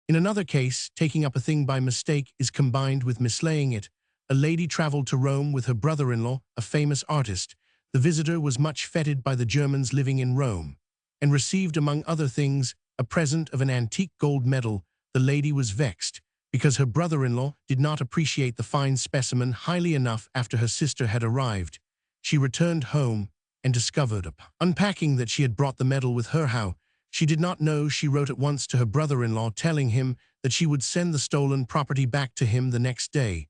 In another case, taking up a thing by mistake is combined with mislaying it. A lady traveled to Rome with her brother-in-law, a famous artist. The visitor was much feted by the Germans living in Rome, and received, among other things, a present of an antique gold medal. The lady was vexed, because her brother-in-law did not appreciate the fine specimen highly enough after her sister had arrived. She returned home and discovered, upon unpacking, that she had brought the medal with her. How she did not know. She wrote at once to her brother-in-law, telling him that she would send the stolen property back to him the next day.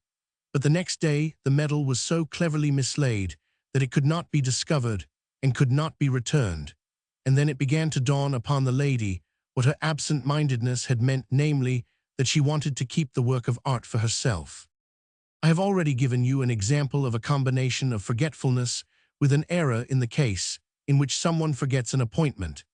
But the next day, the medal was so cleverly mislaid that it could not be discovered and could not be returned. And then it began to dawn upon the lady what her absent-mindedness had meant, namely, that she wanted to keep the work of art for herself. I have already given you an example of a combination of forgetfulness with an error in the case in which someone forgets an appointment,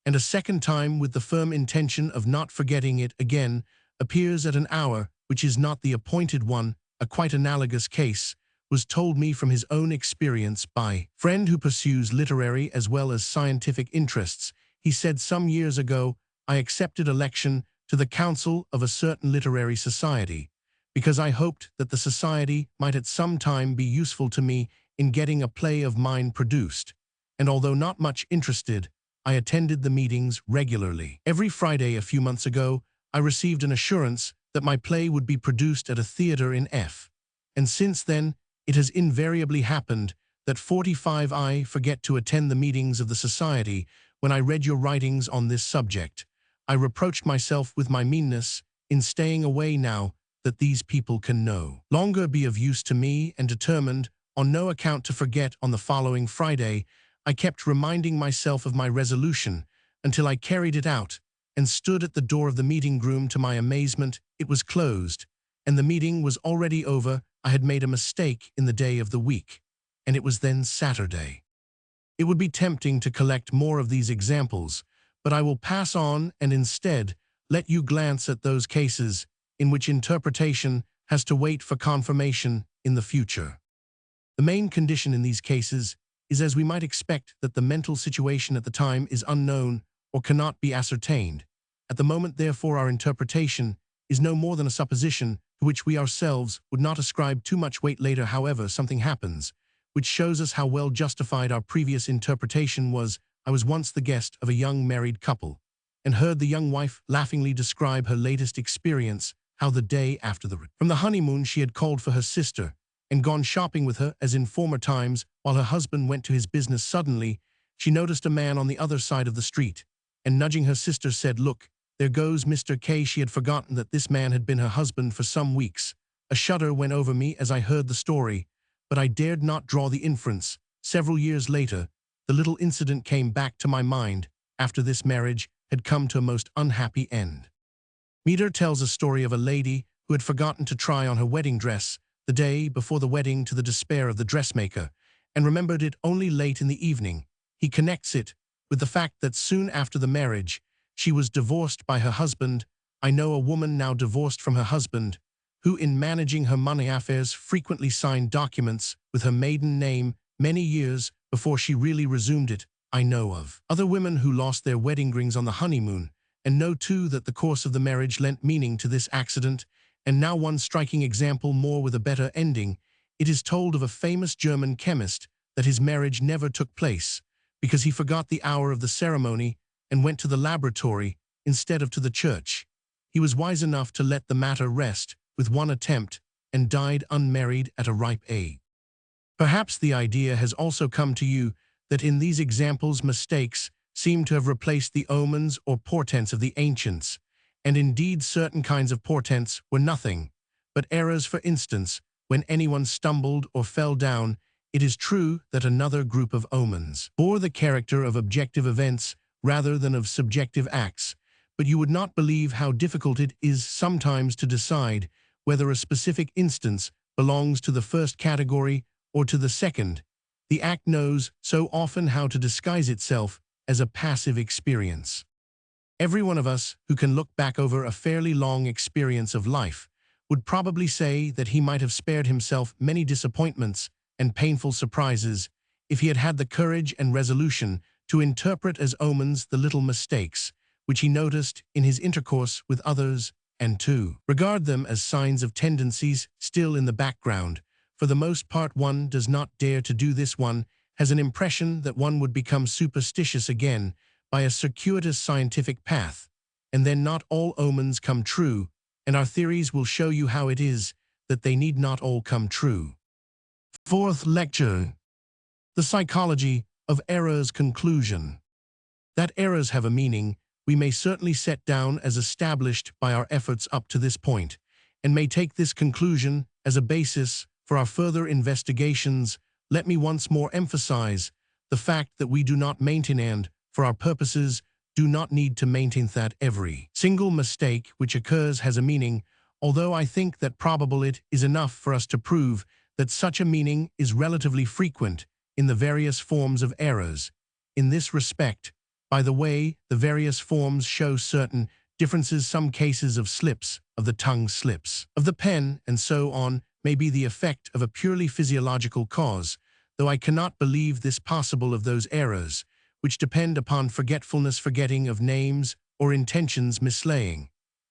and a second time with the firm intention of not forgetting it again appears at an hour which is not the appointed one. A quite analogous case was told me from his own experience by a friend who pursues literary as well as scientific interests. He said, some years ago, I accepted election to the council of a certain literary society, because I hoped that the society might at some time be useful to me in getting a play of mine produced, and although not much interested, I attended the meetings regularly. Every Friday a few months ago, I received an assurance that my play would be produced at a theater in F. And since then, it has invariably happened that 45 I forget to attend the meetings of the society. When I read your writings on this subject, I reproached myself with my meanness in staying away. Now that these people can no longer be of use to me, and determined on no account to forget, on the following Friday, I kept reminding myself of my resolution until I carried it out, and stood at the door of the meeting room. To my amazement, it was closed, and the meeting was already over. I had made a mistake in the day of the week, and it was then Saturday. It would be tempting to collect more of these examples, but I will pass on and instead let you glance at those cases in which interpretation has to wait for confirmation in the future. The main condition in these cases is, as we might expect, that the mental situation at the time is unknown or cannot be ascertained. At the moment, therefore, our interpretation is no more than a supposition to which we ourselves would not ascribe too much weight. Later, however, something happens which shows us how well justified our previous interpretation was. I was once the guest of a young married couple, and heard the young wife laughingly describe her latest experience, how the day after from the honeymoon she had called for her sister and gone shopping with her as in former times, while her husband went to his business. Suddenly, she noticed a man on the other side of the street, and nudging her sister said, "Look, there goes Mr. K." She had forgotten that this man had been her husband for some weeks. A shudder went over me as I heard the story, but I dared not draw the inference. Several years later, the little incident came back to my mind after this marriage had come to a most unhappy end. Meter tells a story of a lady who had forgotten to try on her wedding dress the day before the wedding, to the despair of the dressmaker, and remembered it only late in the evening. He connects it with the fact that soon after the marriage, she was divorced by her husband. I know a woman now divorced from her husband, who in managing her money affairs frequently signed documents with her maiden name many years before she really resumed it. I know of other women who lost their wedding rings on the honeymoon, and know too that the course of the marriage lent meaning to this accident. And now one striking example more with a better ending. It is told of a famous German chemist that his marriage never took place because he forgot the hour of the ceremony and went to the laboratory instead of to the church. He was wise enough to let the matter rest with one attempt and died unmarried at a ripe age. Perhaps the idea has also come to you that in these examples mistakes seem to have replaced the omens or portents of the ancients, and indeed certain kinds of portents were nothing but errors. For instance, when anyone stumbled or fell down, it is true that another group of omens bore the character of objective events rather than of subjective acts, but you would not believe how difficult it is sometimes to decide whether a specific instance belongs to the first category or to the second, the act knows so often how to disguise itself as a passive experience. Every one of us who can look back over a fairly long experience of life would probably say that he might have spared himself many disappointments and painful surprises if he had had the courage and resolution to interpret as omens the little mistakes which he noticed in his intercourse with others and to regard them as signs of tendencies still in the background. For the most part, one does not dare to do this. One has an impression that one would become superstitious again by a circuitous scientific path, and then not all omens come true, and our theories will show you how it is that they need not all come true. Fourth lecture: the psychology of errors. Conclusion. That errors have a meaning, we may certainly set down as established by our efforts up to this point, and may take this conclusion as a basis for our further investigations. Let me once more emphasize the fact that we do not maintain and, for our purposes, do not need to maintain that every single mistake which occurs has a meaning, although I think that probable it is enough for us to prove that such a meaning is relatively frequent in the various forms of errors. In this respect, by the way, the various forms show certain differences. Some cases of slips of the tongue, slips of the pen, and so on, may be the effect of a purely physiological cause, though I cannot believe this possible of those errors which depend upon forgetfulness, forgetting of names, or intentions mislaying,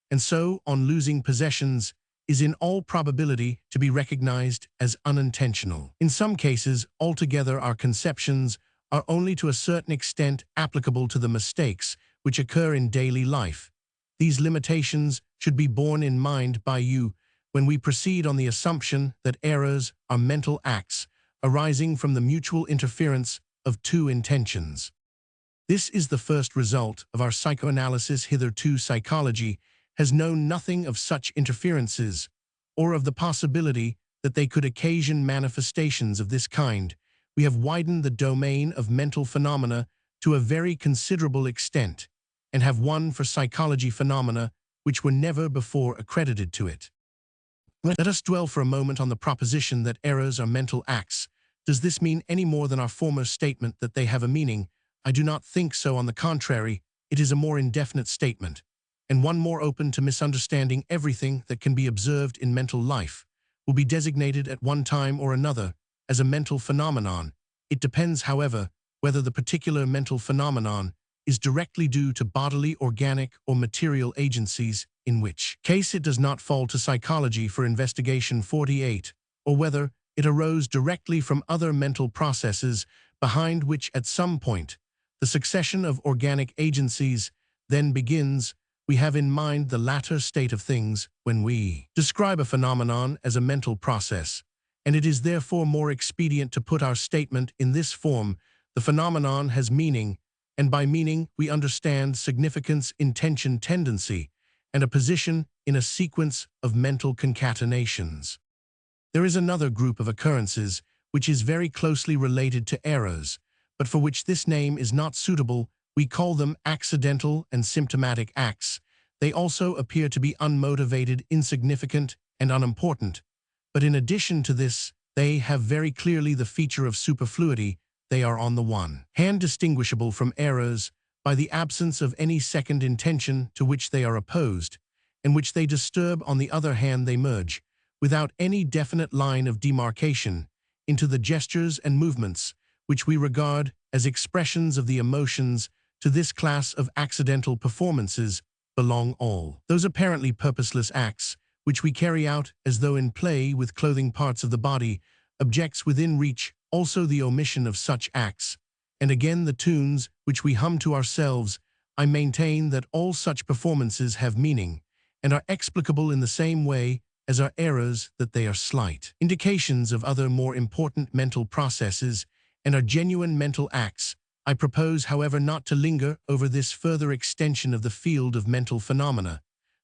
and so on. Losing possessions is in all probability to be recognized as unintentional. In some cases, altogether, our conceptions are only to a certain extent applicable to the mistakes which occur in daily life. These limitations should be borne in mind by you when we proceed on the assumption that errors are mental acts arising from the mutual interference of two intentions. This is the first result of our psychoanalysis. Hitherto, psychology has known nothing of such interferences, or of the possibility that they could occasion manifestations of this kind. We have widened the domain of mental phenomena to a very considerable extent, and have won for psychology phenomena which were never before accredited to it. Let us dwell for a moment on the proposition that errors are mental acts. Does this mean any more than our former statement that they have a meaning? I do not think so. On the contrary, it is a more indefinite statement, and one more open to misunderstanding. Everything that can be observed in mental life will be designated at one time or another as a mental phenomenon. It depends, however, whether the particular mental phenomenon is directly due to bodily, organic, or material agencies, in which case it does not fall to psychology for investigation. 48, or whether it arose directly from other mental processes behind which at some point the succession of organic agencies then begins. We have in mind the latter state of things when we describe a phenomenon as a mental process, and it is therefore more expedient to put our statement in this form: the phenomenon has meaning, and by meaning we understand significance, intention, tendency, and a position in a sequence of mental concatenations. There is another group of occurrences which is very closely related to errors, but for which this name is not suitable. We call them accidental and symptomatic acts. They also appear to be unmotivated, insignificant, and unimportant, but in addition to this, they have very clearly the feature of superfluity. They are on the one hand distinguishable from errors by the absence of any second intention to which they are opposed, and which they disturb. On the other hand, they merge, without any definite line of demarcation, into the gestures and movements which we regard as expressions of the emotions. To this class of accidental performances belong all those apparently purposeless acts which we carry out as though in play with clothing parts of the body, objects within reach, also the omission of such acts, and again the tunes which we hum to ourselves. I maintain that all such performances have meaning, and are explicable in the same way as are errors, that they are slight indications of other more important mental processes, and are genuine mental acts. I propose, however, not to linger over this further extension of the field of mental phenomena,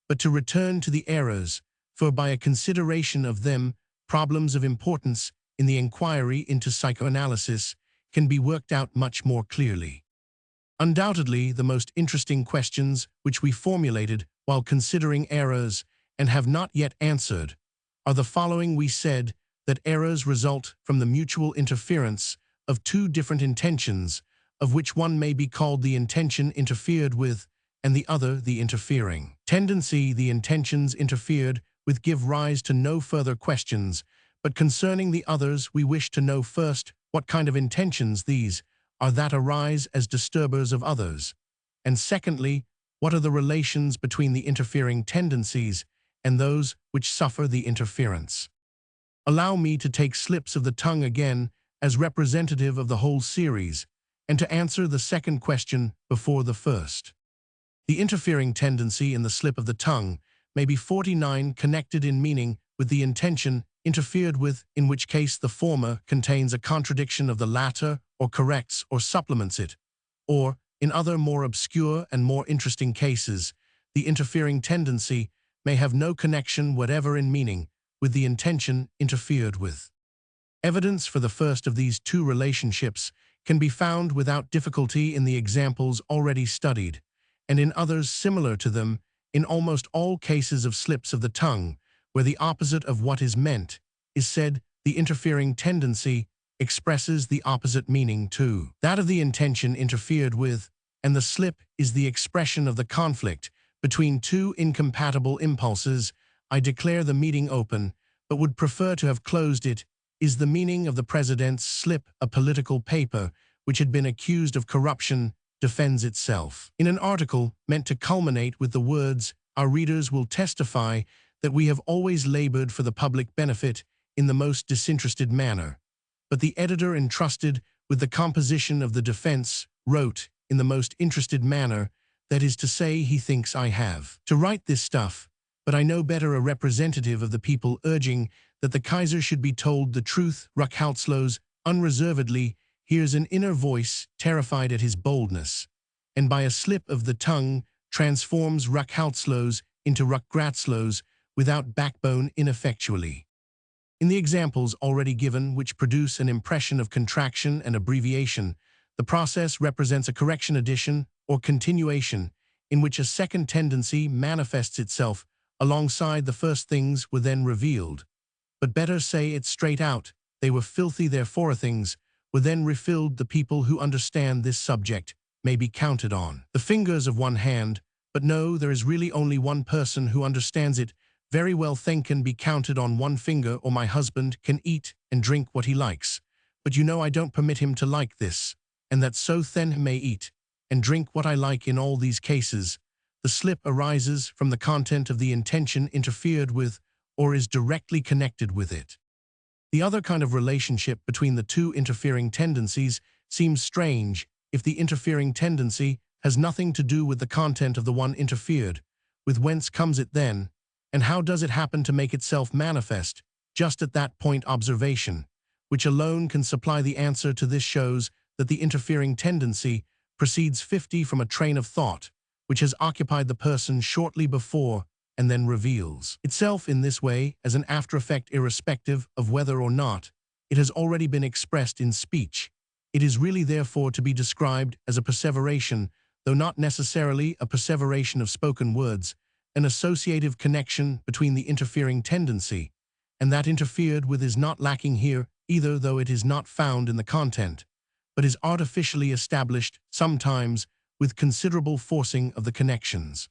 but to return to the errors, for by a consideration of them, problems of importance in the inquiry into psychoanalysis can be worked out much more clearly. Undoubtedly, the most interesting questions which we formulated while considering errors, and have not yet answered, are the following. We said that errors result from the mutual interference of two different intentions, of which one may be called the intention interfered with and the other the interfering tendency. The intentions interfered with give rise to no further questions, but concerning the others we wish to know first what kind of intentions these are that arise as disturbers of others, and secondly, what are the relations between the interfering tendencies and those which suffer the interference. Allow me to take slips of the tongue again as representative of the whole series, and to answer the second question before the first. The interfering tendency in the slip of the tongue may be 49 connected in meaning with the intention interfered with, in which case the former contains a contradiction of the latter or corrects or supplements it, or, in other more obscure and more interesting cases, the interfering tendency may have no connection whatever in meaning with the intention interfered with. Evidence for the first of these two relationships can be found without difficulty in the examples already studied, and in others similar to them, in almost all cases of slips of the tongue, where the opposite of what is meant is said, the interfering tendency expresses the opposite meaning too. That of the intention interfered with, and the slip is the expression of the conflict between two incompatible impulses. I declare the meeting open, but would prefer to have closed it. Is the meaning of the president's slip a political paper which had been accused of corruption defends itself? In an article meant to culminate with the words, "Our readers will testify that we have always labored for the public benefit in the most disinterested manner," but the editor entrusted with the composition of the defense wrote, "in the most interested manner, that is to say, he thinks I have to write this stuff, but I know better." A representative of the people urging that the Kaiser should be told the truth, Ruckhalslos unreservedly hears an inner voice terrified at his boldness, and by a slip of the tongue transforms Ruckhalslos into Ruckgratzlos without backbone ineffectually. In the examples already given, which produce an impression of contraction and abbreviation, the process represents a correction, addition, or continuation, in which a second tendency manifests itself alongside the first. Things were then revealed. But better say it straight out, they were filthy, therefore things were then refilled. The people who understand this subject may be counted on the fingers of one hand, but no, there is really only one person who understands it very well. Thing can be counted on one finger, or my husband can eat and drink what he likes, but you know I don't permit him to like this, and that, so then may eat and drink what I like. In all these cases, the slip arises from the content of the intention interfered with, or is directly connected with it. The other kind of relationship between the two interfering tendencies seems strange if the interfering tendency has nothing to do with the content of the one interfered with. Whence comes it then, and how does it happen to make itself manifest just at that point? Observation, which alone can supply the answer to this, shows that the interfering tendency proceeds 50 from a train of thought which has occupied the person shortly before, and then reveals itself in this way as an after-effect, irrespective of whether or not it has already been expressed in speech. It is really therefore to be described as a perseveration, though not necessarily a perseveration of spoken words, an associative connection between the interfering tendency and that interfered with is not lacking here either, though it is not found in the content, but is artificially established, sometimes with considerable forcing of the connections.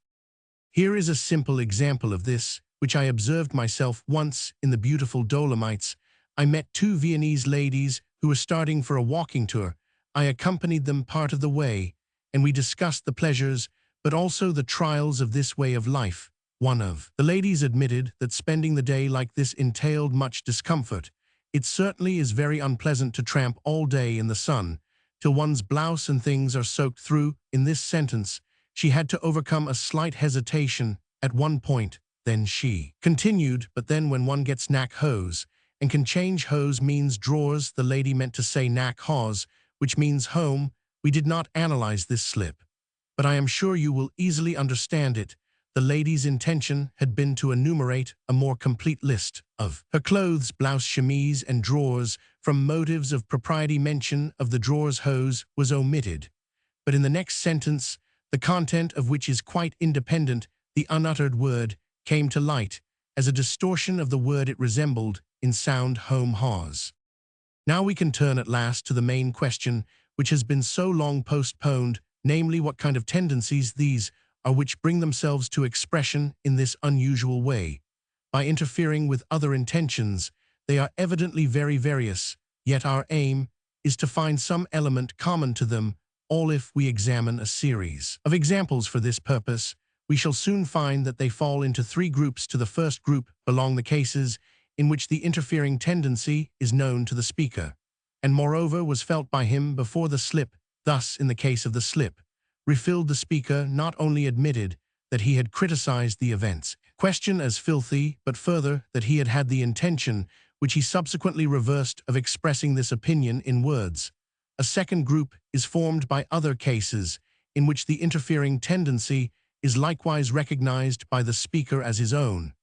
Here is a simple example of this, which I observed myself once in the beautiful Dolomites. I met two Viennese ladies who were starting for a walking tour. I accompanied them part of the way, and we discussed the pleasures, but also the trials of this way of life. One of the ladies admitted that spending the day like this entailed much discomfort. It certainly is very unpleasant to tramp all day in the sun, till one's blouse and things are soaked through. In this sentence, she had to overcome a slight hesitation at one point. Then she continued, "But then when one gets knack hose, and can change hose means drawers." The lady meant to say knack hose, which means home. We did not analyze this slip, but I am sure you will easily understand it. The lady's intention had been to enumerate a more complete list of her clothes, blouse, chemise, and drawers. From motives of propriety, mention of the drawers hose was omitted, but in the next sentence, the content of which is quite independent, the unuttered word came to light as a distortion of the word it resembled. in sound home haws. Now we can turn at last to the main question which has been so long postponed, namely what kind of tendencies these are which bring themselves to expression in this unusual way. By interfering with other intentions, they are evidently very various, yet our aim is to find some element common to them all. If we examine a series of examples for this purpose, we shall soon find that they fall into three groups. To the first group belong the cases in which the interfering tendency is known to the speaker, and moreover was felt by him before the slip. Thus, in the case of the slip, refilled, the speaker not only admitted that he had criticized the events question as filthy, but further that he had had the intention, which he subsequently reversed, of expressing this opinion in words. A second group is formed by other cases in which the interfering tendency is likewise recognized by the speaker as his own,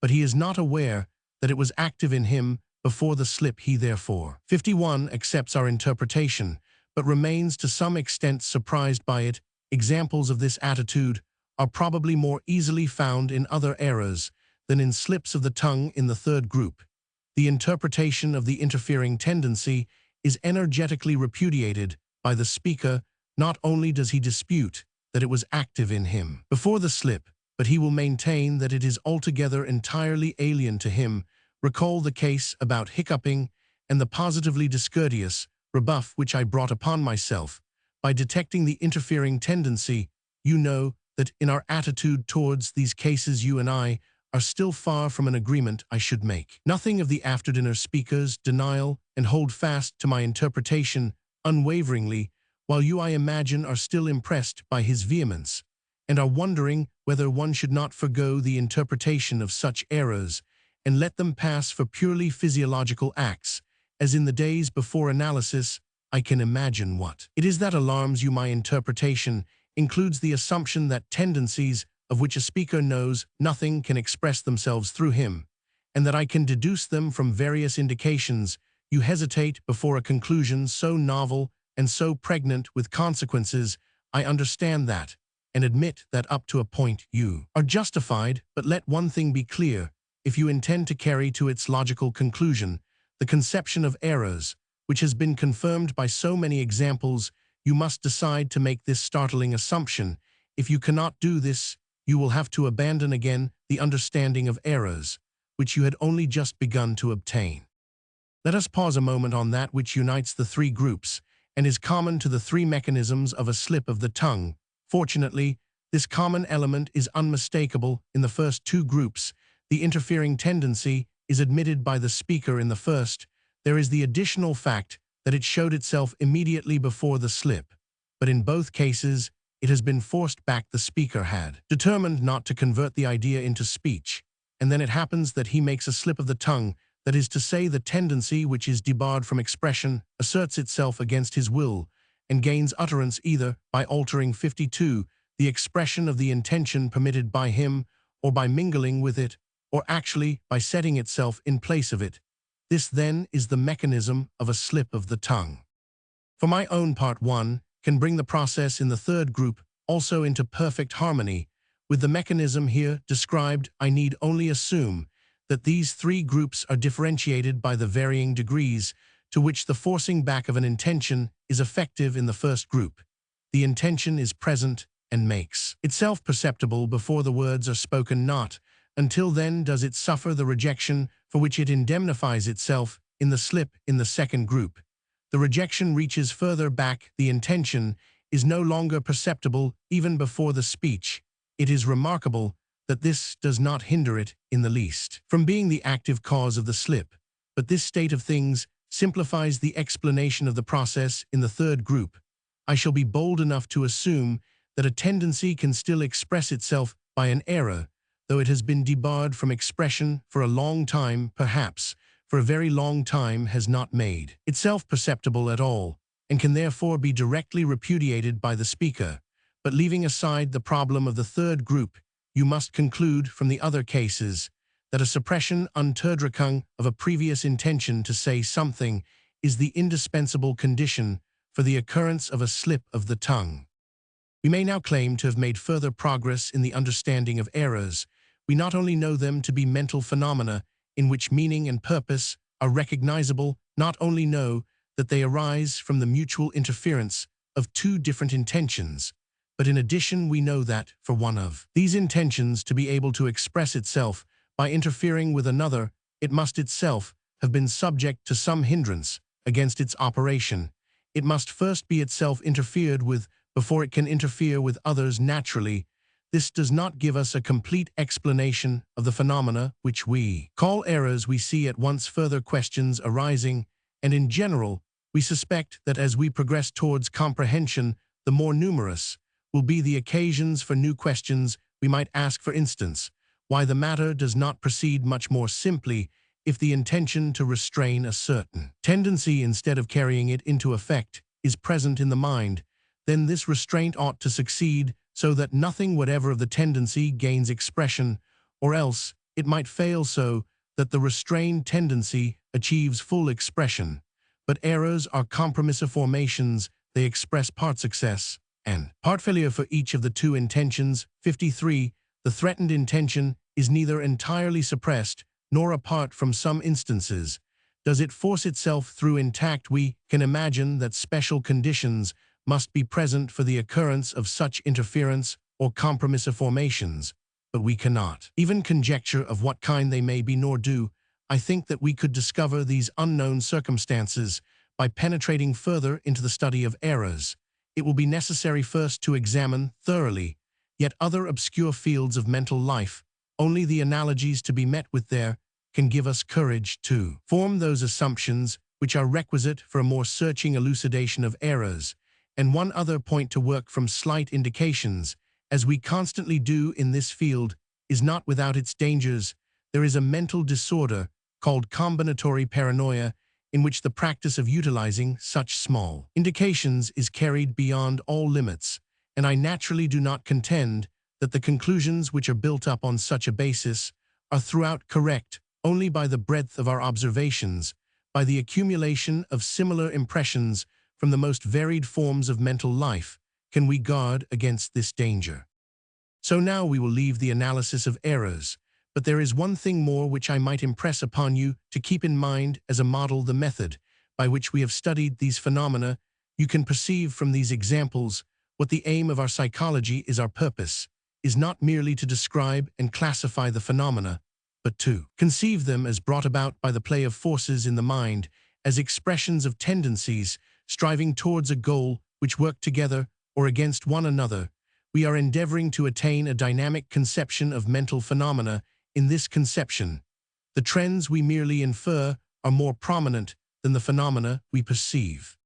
but he is not aware that it was active in him before the slip. He therefore 51 accepts our interpretation, but remains to some extent surprised by it. Examples of this attitude are probably more easily found in other errors than in slips of the tongue. In the third group, the interpretation of the interfering tendency is energetically repudiated by the speaker. Not only does he dispute that it was active in him before the slip, but he will maintain that it is altogether entirely alien to him. Recall the case about hiccuping and the positively discourteous rebuff which I brought upon myself. By detecting the interfering tendency, you know that in our attitude towards these cases you and I are still far from an agreement. I should make nothing of the after-dinner speaker's denial and hold fast to my interpretation unwaveringly, while you, I imagine, are still impressed by his vehemence, and are wondering whether one should not forego the interpretation of such errors and let them pass for purely physiological acts, as in the days before analysis. I can imagine what it is that alarms you. My interpretation includes the assumption that tendencies of which a speaker knows nothing can express themselves through him, and that I can deduce them from various indications. You hesitate before a conclusion so novel and so pregnant with consequences. I understand that, and admit that up to a point you are justified, but let one thing be clear: if you intend to carry to its logical conclusion the conception of errors, which has been confirmed by so many examples, you must decide to make this startling assumption. If you cannot do this, you will have to abandon again the understanding of errors, which you had only just begun to obtain. Let us pause a moment on that which unites the three groups, and is common to the three mechanisms of a slip of the tongue. Fortunately, this common element is unmistakable in the first two groups. The interfering tendency is admitted by the speaker in the first. There is the additional fact that it showed itself immediately before the slip, but in both cases it has been forced back. The speaker had determined not to convert the idea into speech, and then it happens that he makes a slip of the tongue. That is to say, the tendency which is debarred from expression asserts itself against his will, and gains utterance either by altering 52, the expression of the intention permitted by him, or by mingling with it, or actually by setting itself in place of it. This then is the mechanism of a slip of the tongue. For my own part, one can bring the process in the third group also into perfect harmony with the mechanism here described. I need only assume that these three groups are differentiated by the varying degrees to which the forcing back of an intention is effective. In the first group, the intention is present and makes itself perceptible before the words are spoken. Not until then does it suffer the rejection for which it indemnifies itself in the slip. In the second group, the rejection reaches further back. The intention is no longer perceptible even before the speech. It is remarkable that this does not hinder it in the least from being the active cause of the slip, but this state of things simplifies the explanation of the process. In the third group, I shall be bold enough to assume that a tendency can still express itself by an error, though it has been debarred from expression for a long time, perhaps for a very long time, has not made itself perceptible at all, and can therefore be directly repudiated by the speaker. But leaving aside the problem of the third group, you must conclude from the other cases that a suppression Unterdrückung of a previous intention to say something is the indispensable condition for the occurrence of a slip of the tongue. We may now claim to have made further progress in the understanding of errors. We not only know them to be mental phenomena in which meaning and purpose are recognizable not only know that they arise from the mutual interference of two different intentions, but in addition we know that, for one of these intentions to be able to express itself by interfering with another, it must itself have been subject to some hindrance against its operation. It must first be itself interfered with before it can interfere with others naturally. This does not give us a complete explanation of the phenomena which we call errors. We see at once further questions arising, and in general, we suspect that as we progress towards comprehension, the more numerous will be the occasions for new questions we might ask. For instance, why the matter does not proceed much more simply if the intention to restrain a certain tendency instead of carrying it into effect is present in the mind, then this restraint ought to succeed so that nothing whatever of the tendency gains expression, or else it might fail so that the restrained tendency achieves full expression. But errors are compromissive formations. They express part success and part failure for each of the two intentions. 53. The threatened intention is neither entirely suppressed nor, apart from some instances, does it force itself through intact. We can imagine that special conditions must be present for the occurrence of such interference or compromissive formations, but we cannot even conjecture of what kind they may be, nor do I think that we could discover these unknown circumstances by penetrating further into the study of errors. It will be necessary first to examine thoroughly yet other obscure fields of mental life. Only the analogies to be met with there can give us courage to form those assumptions which are requisite for a more searching elucidation of errors. And one other point to work from slight indications, as we constantly do in this field, is not without its dangers. There is a mental disorder called combinatory paranoia, in which the practice of utilizing such small indications is carried beyond all limits, and I naturally do not contend that the conclusions which are built up on such a basis are throughout correct. Only by the breadth of our observations, by the accumulation of similar impressions from the most varied forms of mental life, can we guard against this danger. So now we will leave the analysis of errors, but there is one thing more which I might impress upon you to keep in mind as a model. The method by which we have studied these phenomena. You can perceive from these examples what the aim of our psychology is. Our purpose is not merely to describe and classify the phenomena, but to conceive them as brought about by the play of forces in the mind, as expressions of tendencies striving towards a goal which work together or against one another. We are endeavoring to attain a dynamic conception of mental phenomena. In this conception, the trends we merely infer are more prominent than the phenomena we perceive.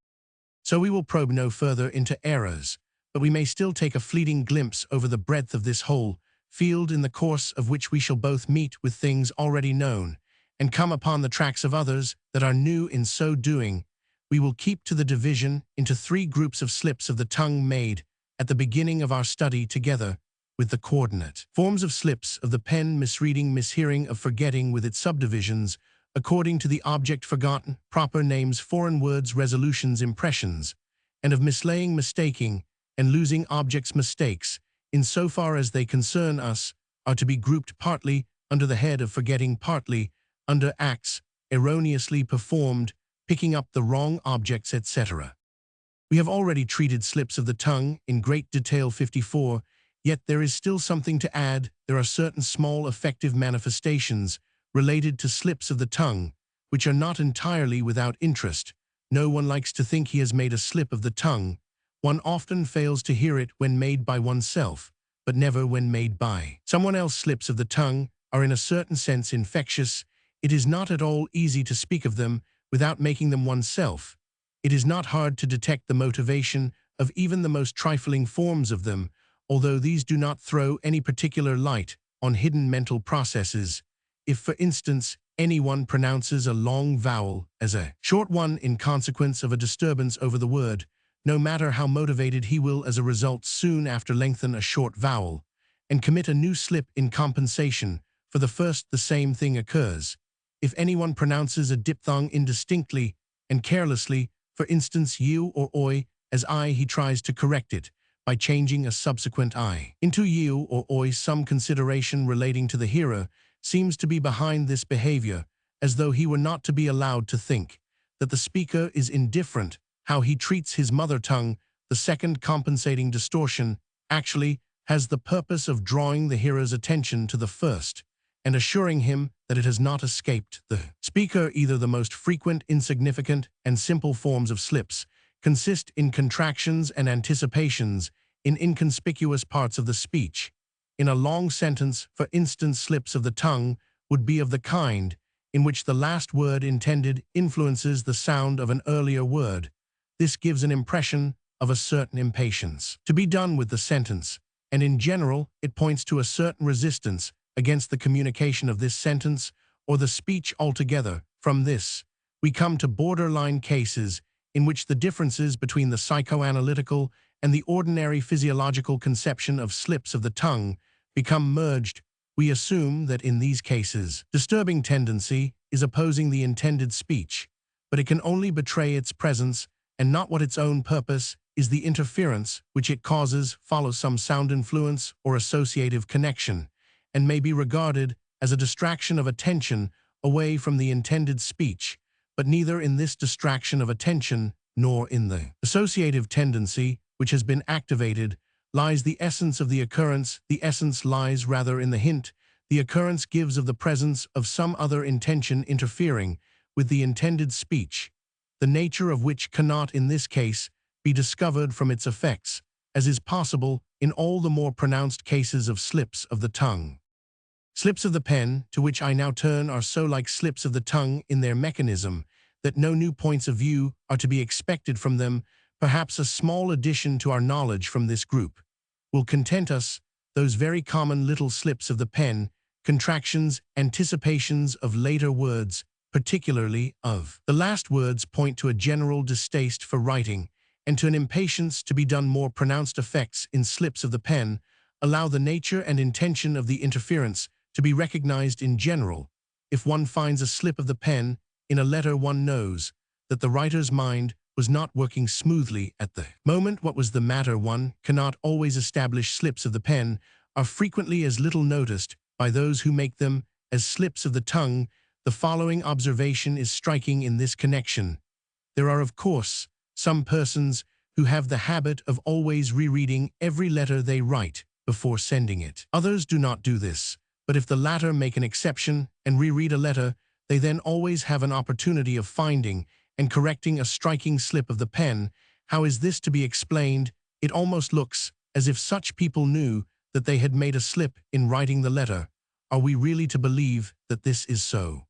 So we will probe no further into errors, but we may still take a fleeting glimpse over the breadth of this whole field, in the course of which we shall both meet with things already known and come upon the tracks of others that are new. In so doing, we will keep to the division into three groups of slips of the tongue made at the beginning of our study, together with the coordinate forms of slips of the pen: misreading, mishearing, of forgetting, with its subdivisions according to the object forgotten, proper names, foreign words, resolutions, impressions, and of mislaying, mistaking, and losing objects. Mistakes, in so far as they concern us, are to be grouped partly under the head of forgetting, partly under acts erroneously performed, picking up the wrong objects, etc. We have already treated slips of the tongue in great detail. 54. Yet there is still something to add. There are certain small effective manifestations related to slips of the tongue, which are not entirely without interest. No one likes to think he has made a slip of the tongue. One often fails to hear it when made by oneself, but never when made by someone else. Slips of the tongue are in a certain sense infectious. It is not at all easy to speak of them without making them oneself. It is not hard to detect the motivation of even the most trifling forms of them, although these do not throw any particular light on hidden mental processes. If, for instance, anyone pronounces a long vowel as a short one in consequence of a disturbance over the word, no matter how motivated, he will as a result soon after lengthen a short vowel and commit a new slip in compensation for the first. The same thing occurs if anyone pronounces a diphthong indistinctly and carelessly, for instance, you or oi as I. He tries to correct it by changing a subsequent I into you or oi. Some consideration relating to the hearer seems to be behind this behavior, as though he were not to be allowed to think that the speaker is indifferent. How he treats his mother tongue, the second compensating distortion, actually has the purpose of drawing the hearer's attention to the first and assuring him that it has not escaped the speaker. Either the most frequent, insignificant, and simple forms of slips consist in contractions and anticipations in inconspicuous parts of the speech. In a long sentence, for instance, slips of the tongue would be of the kind in which the last word intended influences the sound of an earlier word. This gives an impression of a certain impatience to be done with the sentence, and in general it points to a certain resistance against the communication of this sentence or the speech altogether. From this, we come to borderline cases in which the differences between the psychoanalytical and the ordinary physiological conception of slips of the tongue become merged. We assume that in these cases, disturbing tendency is opposing the intended speech, but it can only betray its presence and not what its own purpose is. The interference which it causes follows some sound influence or associative connection, and may be regarded as a distraction of attention away from the intended speech, but neither in this distraction of attention nor in the associative tendency which has been activated lies the essence of the occurrence. The essence lies rather in the hint the occurrence gives of the presence of some other intention interfering with the intended speech, the nature of which cannot in this case be discovered from its effects, as is possible in all the more pronounced cases of slips of the tongue. Slips of the pen, to which I now turn, are so like slips of the tongue in their mechanism that no new points of view are to be expected from them. Perhaps a small addition to our knowledge from this group will content us. Those very common little slips of the pen, contractions, anticipations of later words, particularly of the last words, point to a general distaste for writing and to an impatience to be done. More pronounced effects in slips of the pen allow the nature and intention of the interference to be recognized in general. If one finds a slip of the pen in a letter, one knows that the writer's mind was not working smoothly at the moment. What was the matter? One cannot always establish. Slips of the pen are frequently as little noticed by those who make them as slips of the tongue. The following observation is striking in this connection. There are, of course, some persons who have the habit of always rereading every letter they write before sending it. Others do not do this, but if the latter make an exception and reread a letter, they then always have an opportunity of finding and correcting a striking slip of the pen. How is this to be explained? It almost looks as if such people knew that they had made a slip in writing the letter. Are we really to believe that this is so?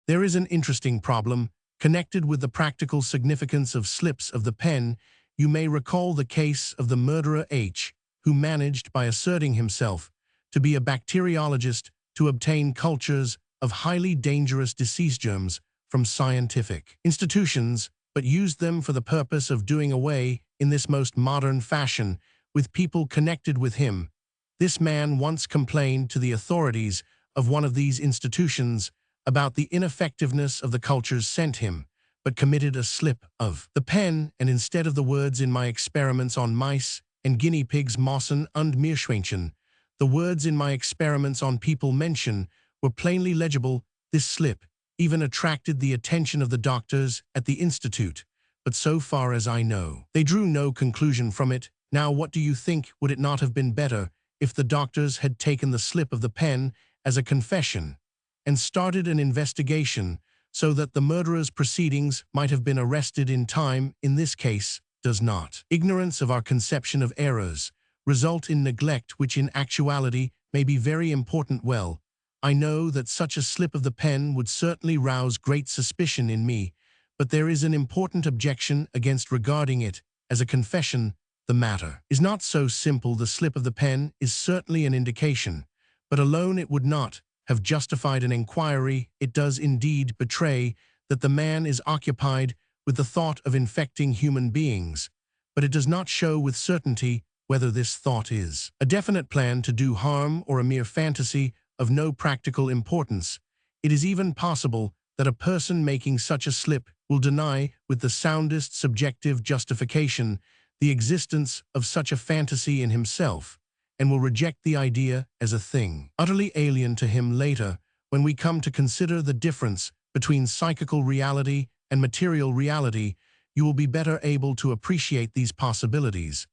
There is an interesting problem connected with the practical significance of slips of the pen. You may recall the case of the murderer H, who managed, by asserting himself to be a bacteriologist, to obtain cultures of highly dangerous disease germs from scientific institutions, but used them for the purpose of doing away, in this most modern fashion, with people connected with him. This man once complained to the authorities of one of these institutions about the ineffectiveness of the cultures sent him, but committed a slip of the pen, and instead of the words "in my experiments on mice and guinea pigs Mossen und Meerschweinchen," the words "in my experiments on people" mention were plainly legible. This slip even attracted the attention of the doctors at the institute, but so far as I know, they drew no conclusion from it. Now, what do you think? Would it not have been better if the doctors had taken the slip of the pen as a confession and started an investigation so that the murderer's proceedings might have been arrested in time? In this case, does not ignorance of our conception of errors result in neglect, which in actuality may be very important? Well, I know that such a slip of the pen would certainly rouse great suspicion in me, but there is an important objection against regarding it as a confession. The matter is not so simple. The slip of the pen is certainly an indication, but alone it would not have justified an inquiry. It does indeed betray that the man is occupied with the thought of infecting human beings, but it does not show with certainty whether this thought is a definite plan to do harm or a mere fantasy of no practical importance. It is even possible that a person making such a slip will deny, with the soundest subjective justification, the existence of such a fantasy in himself, and will reject the idea as a thing utterly alien to him later, when we come to consider the difference between psychical reality and material reality, you will be better able to appreciate these possibilities.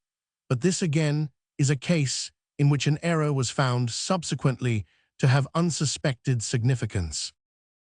But this again is a case in which an error was found subsequently to have unsuspected significance.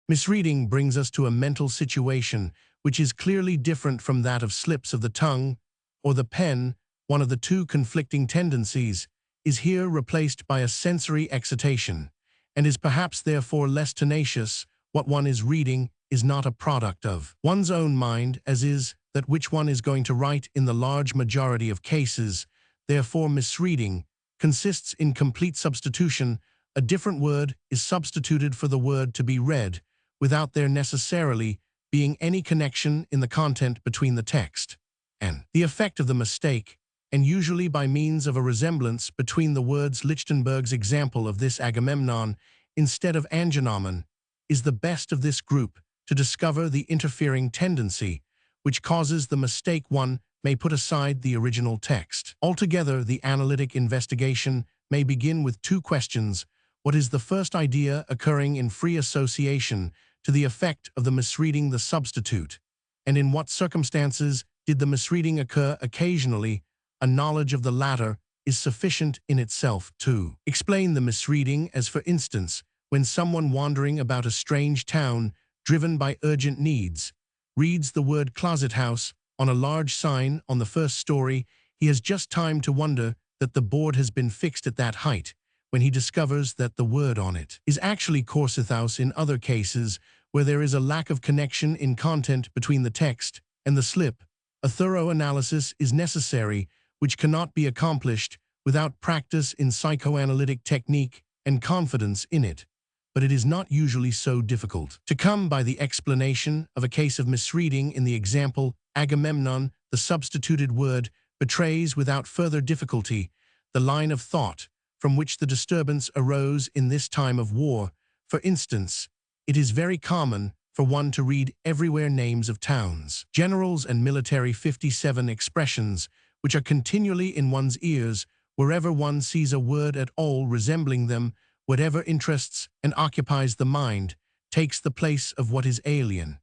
Misreading brings us to a mental situation which is clearly different from that of slips of the tongue or the pen. One of the two conflicting tendencies is here replaced by a sensory excitation, and is perhaps therefore less tenacious. What one is reading is not a product of one's own mind, as is that which one is going to write in the large majority of cases. Therefore, misreading consists in complete substitution. A different word is substituted for the word to be read, without there necessarily being any connection in the content between the text and the effect of the mistake, and usually by means of a resemblance between the words. Lichtenberg's example of this, Agamemnon instead of Angenomon, is the best of this group to discover the interfering tendency which causes the mistake. One may put aside the original text altogether. The analytic investigation may begin with two questions. What is the first idea occurring in free association to the effect of the misreading the substitute? And in what circumstances did the misreading occur? Occasionally, a knowledge of the latter is sufficient in itself to explain the misreading, as for instance, when someone wandering about a strange town, driven by urgent needs, reads the word closet house on a large sign on the first story, he has just time to wonder that the board has been fixed at that height, when he discovers that the word on it is actually Corseth House. In other cases, where there is a lack of connection in content between the text and the slip, a thorough analysis is necessary, which cannot be accomplished without practice in psychoanalytic technique and confidence in it. But it is not usually so difficult to come by the explanation of a case of misreading. In the example, Agamemnon, the substituted word betrays without further difficulty the line of thought from which the disturbance arose in this time of war. For instance, it is very common for one to read everywhere names of towns, generals, and military 57 expressions, which are continually in one's ears wherever one sees a word at all resembling them. Whatever interests and occupies the mind takes the place of what is alien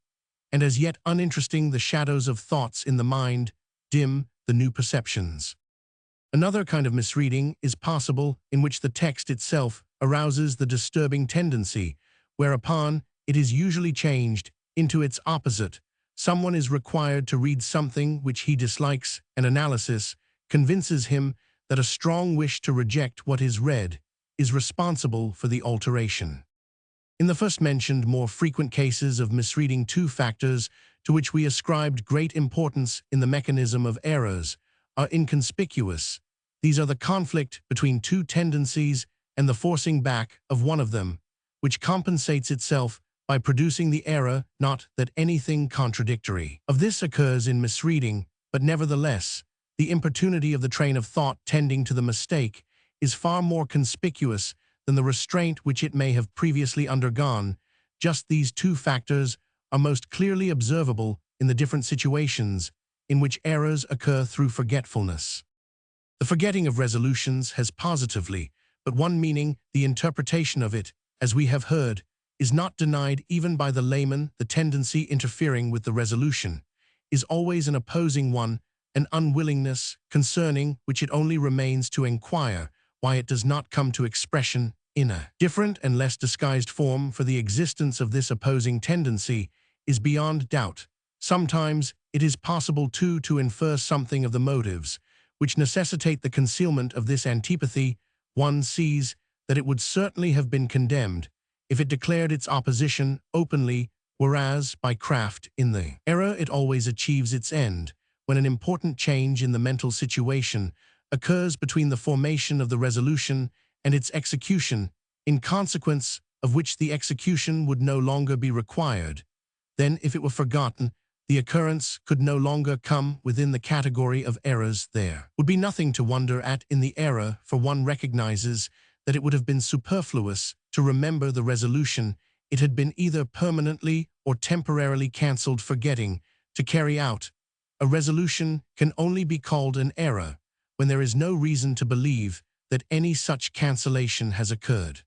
and as yet uninteresting. The shadows of thoughts in the mind dim the new perceptions. Another kind of misreading is possible in which the text itself arouses the disturbing tendency, whereupon it is usually changed into its opposite. Someone is required to read something which he dislikes, and analysis convinces him that a strong wish to reject what is read is responsible for the alteration. In the first mentioned more frequent cases of misreading, two factors to which we ascribed great importance in the mechanism of errors are inconspicuous. These are the conflict between two tendencies and the forcing back of one of them, which compensates itself by producing the error. Not that anything contradictory of this occurs in misreading, but nevertheless, the importunity of the train of thought tending to the mistake is far more conspicuous than the restraint which it may have previously undergone. Just these two factors are most clearly observable in the different situations in which errors occur through forgetfulness. The forgetting of resolutions has positively but one meaning. The interpretation of it, as we have heard, is not denied even by the layman. The tendency interfering with the resolution is always an opposing one, an unwillingness concerning which it only remains to inquire why it does not come to expression in a different and less disguised form. For the existence of this opposing tendency is beyond doubt. Sometimes it is possible too to infer something of the motives which necessitate the concealment of this antipathy. One sees that it would certainly have been condemned if it declared its opposition openly, whereas by craft in the error it always achieves its end. When an important change in the mental situation occurs between the formation of the resolution and its execution, in consequence of which the execution would no longer be required, then if it were forgotten, the occurrence could no longer come within the category of errors. There would be nothing to wonder at in the error, for one recognizes that it would have been superfluous to remember the resolution. It had been either permanently or temporarily cancelled. Forgetting to carry out a resolution can only be called an error when there is no reason to believe that any such cancellation has occurred.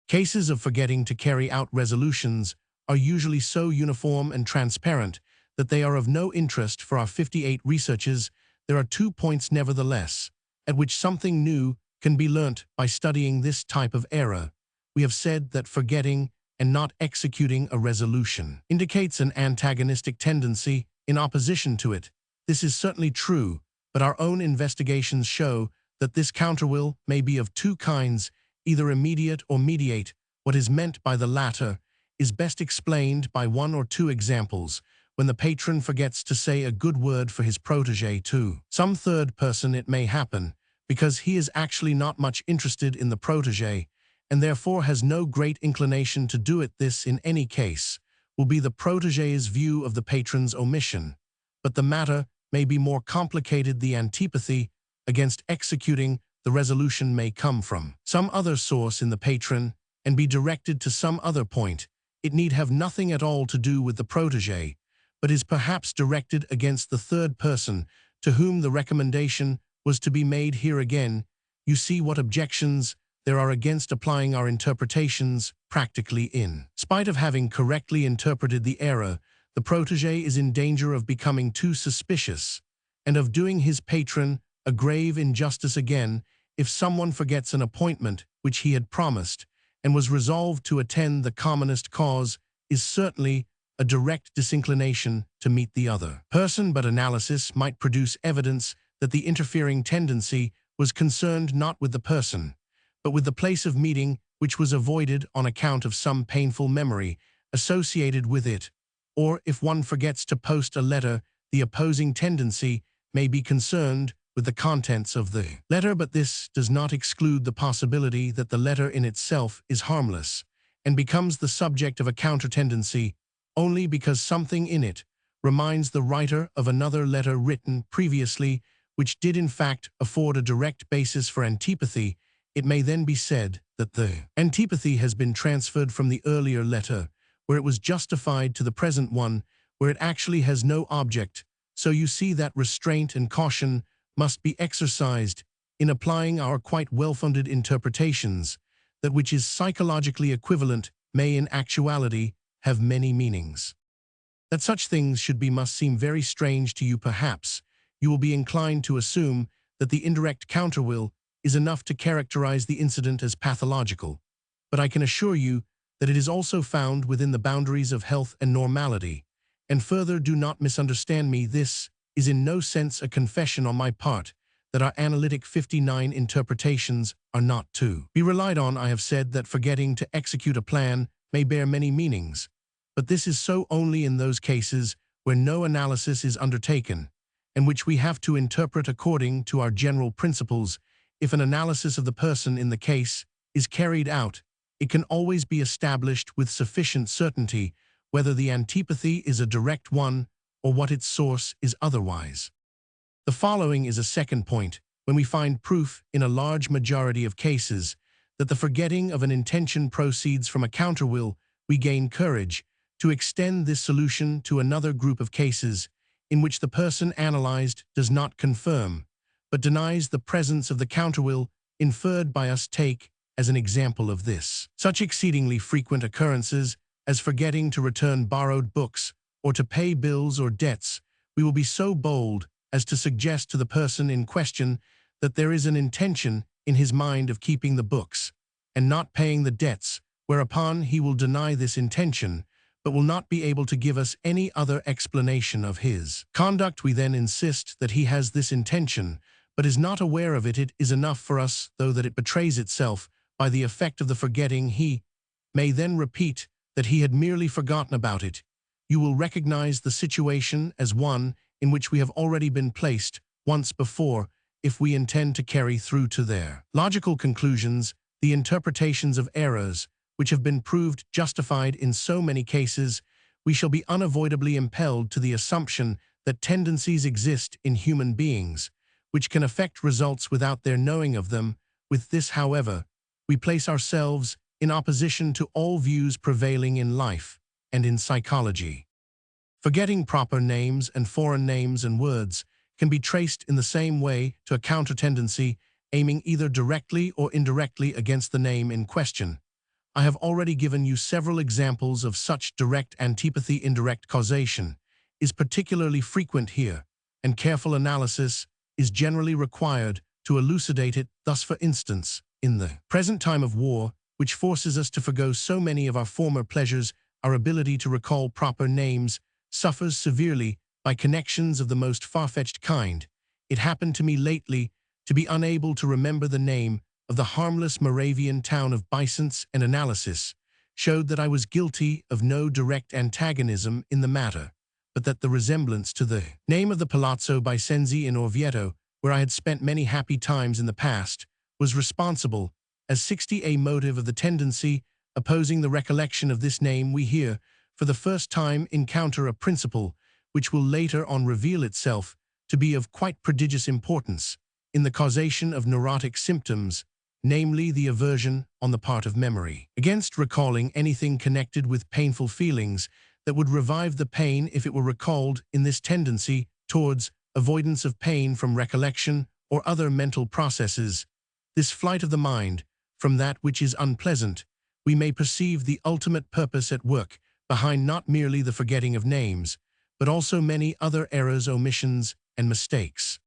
Cases of forgetting to carry out resolutions are usually so uniform and transparent that they are of no interest for our 58 researchers. There are 2 points nevertheless, at which something new can be learnt by studying this type of error. We have said that forgetting and not executing a resolution indicates an antagonistic tendency in opposition to it. This is certainly true, but our own investigations show that this counterwill may be of 2 kinds, either immediate or mediate. What is meant by the latter is best explained by 1 or 2 examples. When the patron forgets to say a good word for his protégé to some third person, it may happen because he is actually not much interested in the protégé and therefore has no great inclination to do it. This, in any case, will be the protégé's view of the patron's omission. But the matter may be more complicated. The antipathy against executing the resolution may come from some other source in the patron and be directed to some other point. It need have nothing at all to do with the protégé, but is perhaps directed against the third person to whom the recommendation was to be made. Here again, you see what objections there are against applying our interpretations practically. In spite of having correctly interpreted the error, the protégé is in danger of becoming too suspicious and of doing his patron a grave injustice. Again, if someone forgets an appointment which he had promised and was resolved to attend, the commonest cause is certainly a direct disinclination to meet the other person, but analysis might produce evidence that the interfering tendency was concerned not with the person, but with the place of meeting, which was avoided on account of some painful memory associated with it. Or if one forgets to post a letter, the opposing tendency may be concerned with the contents of the letter, but this does not exclude the possibility that the letter in itself is harmless and becomes the subject of a counter-tendency only because something in it reminds the writer of another letter written previously, which did in fact afford a direct basis for antipathy. It may then be said that the antipathy has been transferred from the earlier letter, where it was justified, to the present one, where it actually has no object. So you see that restraint and caution must be exercised in applying our quite well-founded interpretations. That which is psychologically equivalent may in actuality have many meanings. That such things should be must seem very strange to you. Perhaps you will be inclined to assume that the indirect counterwill is enough to characterize the incident as pathological, but I can assure you that it is also found within the boundaries of health and normality. And further, do not misunderstand me, this is in no sense a confession on my part that our analytic 59 interpretations are not to be relied on. I have said that forgetting to execute a plan may bear many meanings, but this is so only in those cases where no analysis is undertaken, and which we have to interpret according to our general principles. If an analysis of the person in the case is carried out, it can always be established with sufficient certainty whether the antipathy is a direct one or what its source is otherwise. The following is a second point. When we find proof in a large majority of cases that the forgetting of an intention proceeds from a counterwill, we gain courage to extend this solution to another group of cases in which the person analyzed does not confirm, but denies the presence of the counterwill inferred by us. Take as an example of this such exceedingly frequent occurrences as forgetting to return borrowed books or to pay bills or debts. We will be so bold as to suggest to the person in question that there is an intention in his mind of keeping the books and not paying the debts, whereupon he will deny this intention, but will not be able to give us any other explanation of his conduct. We then insist that he has this intention, but is not aware of it. It is enough for us, though, that it betrays itself by the effect of the forgetting. He may then repeat that he had merely forgotten about it. You will recognize the situation as one in which we have already been placed once before. If we intend to carry through to their logical conclusions the interpretations of errors which have been proved justified in so many cases, we shall be unavoidably impelled to the assumption that tendencies exist in human beings which can affect results without their knowing of them. With this, however, we place ourselves in opposition to all views prevailing in life and in psychology. Forgetting proper names and foreign names and words can be traced in the same way to a counter-tendency aiming either directly or indirectly against the name in question. I have already given you several examples of such direct antipathy-indirect causation is particularly frequent here, and careful analysis is generally required to elucidate it. Thus, for instance, in the present time of war, which forces us to forgo so many of our former pleasures, our ability to recall proper names suffers severely by connections of the most far-fetched kind. It happened to me lately to be unable to remember the name of the harmless Moravian town of Bison's, and analysis showed that I was guilty of no direct antagonism in the matter, but that the resemblance to the name of the Palazzo Bicenzi in Orvieto, where I had spent many happy times in the past, was responsible, as 60 a motive of the tendency opposing the recollection of this name. We here, for the first time, encounter a principle which will later on reveal itself to be of quite prodigious importance in the causation of neurotic symptoms, namely the aversion on the part of memory against recalling anything connected with painful feelings that would revive the pain if it were recalled. In this tendency towards avoidance of pain from recollection or other mental processes, this flight of the mind from that which is unpleasant, we may perceive the ultimate purpose at work behind not merely the forgetting of names, but also many other errors, omissions, and mistakes.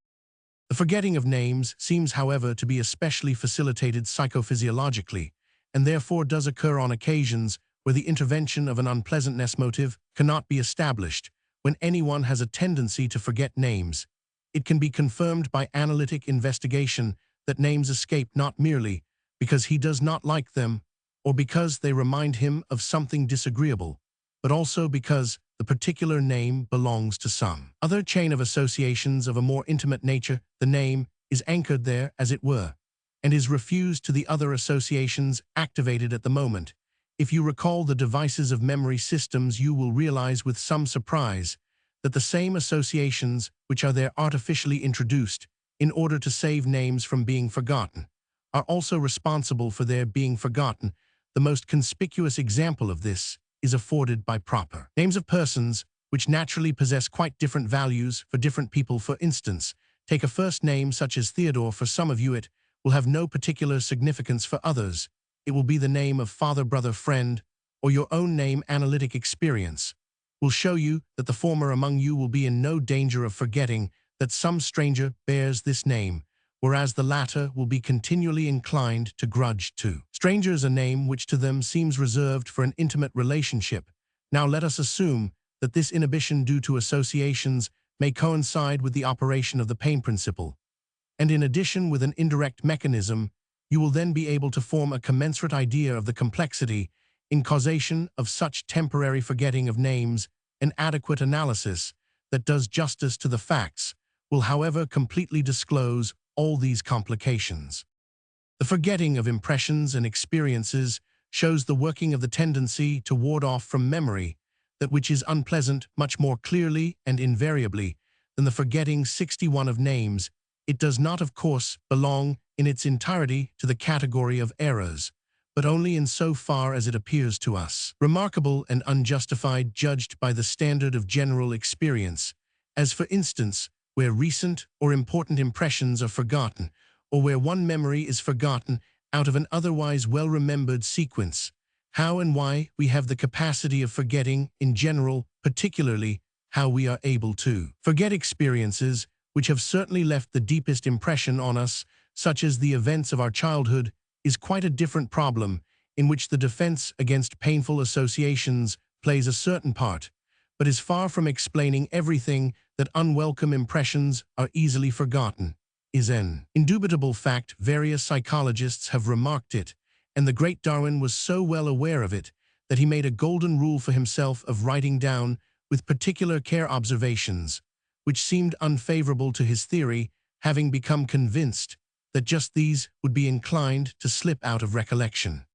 The forgetting of names seems, however, to be especially facilitated psychophysiologically, and therefore does occur on occasions where the intervention of an unpleasantness motive cannot be established. When anyone has a tendency to forget names, it can be confirmed by analytic investigation that names escape not merely because he does not like them or because they remind him of something disagreeable, but also because the particular name belongs to some other chain of associations of a more intimate nature. The name is anchored there, as it were, and is refused to the other associations activated at the moment. If you recall the devices of memory systems, you will realize with some surprise that the same associations which are there artificially introduced in order to save names from being forgotten are also responsible for their being forgotten. The most conspicuous example of this is afforded by proper names of persons, which naturally possess quite different values for different people. For instance, take a first name such as Theodore. For some of you it will have no particular significance. For others, it will be the name of father, brother, friend, or your own name. Analytic experience will show you that the former among you will be in no danger of forgetting that some stranger bears this name, whereas the latter will be continually inclined to grudge to strangers a name which to them seems reserved for an intimate relationship. Now let us assume that this inhibition due to associations may coincide with the operation of the pain principle, and in addition with an indirect mechanism, you will then be able to form a commensurate idea of the complexity in causation of such temporary forgetting of names. An adequate analysis that does justice to the facts will, however, completely disclose all these complications. The forgetting of impressions and experiences shows the working of the tendency to ward off from memory that which is unpleasant much more clearly and invariably than the forgetting 61 of names. It does not, of course, belong in its entirety to the category of errors, but only in so far as it appears to us remarkable and unjustified, judged by the standard of general experience, as for instance, where recent or important impressions are forgotten, or where one memory is forgotten out of an otherwise well-remembered sequence. How and why we have the capacity of forgetting in general, particularly how we are able to forget experiences which have certainly left the deepest impression on us, such as the events of our childhood, is quite a different problem, in which the defense against painful associations plays a certain part, but is far from explaining everything. That unwelcome impressions are easily forgotten is an indubitable fact. Various psychologists have remarked it, and the great Darwin was so well aware of it that he made a golden rule for himself of writing down with particular care observations which seemed unfavorable to his theory, having become convinced that just these would be inclined to slip out of recollection.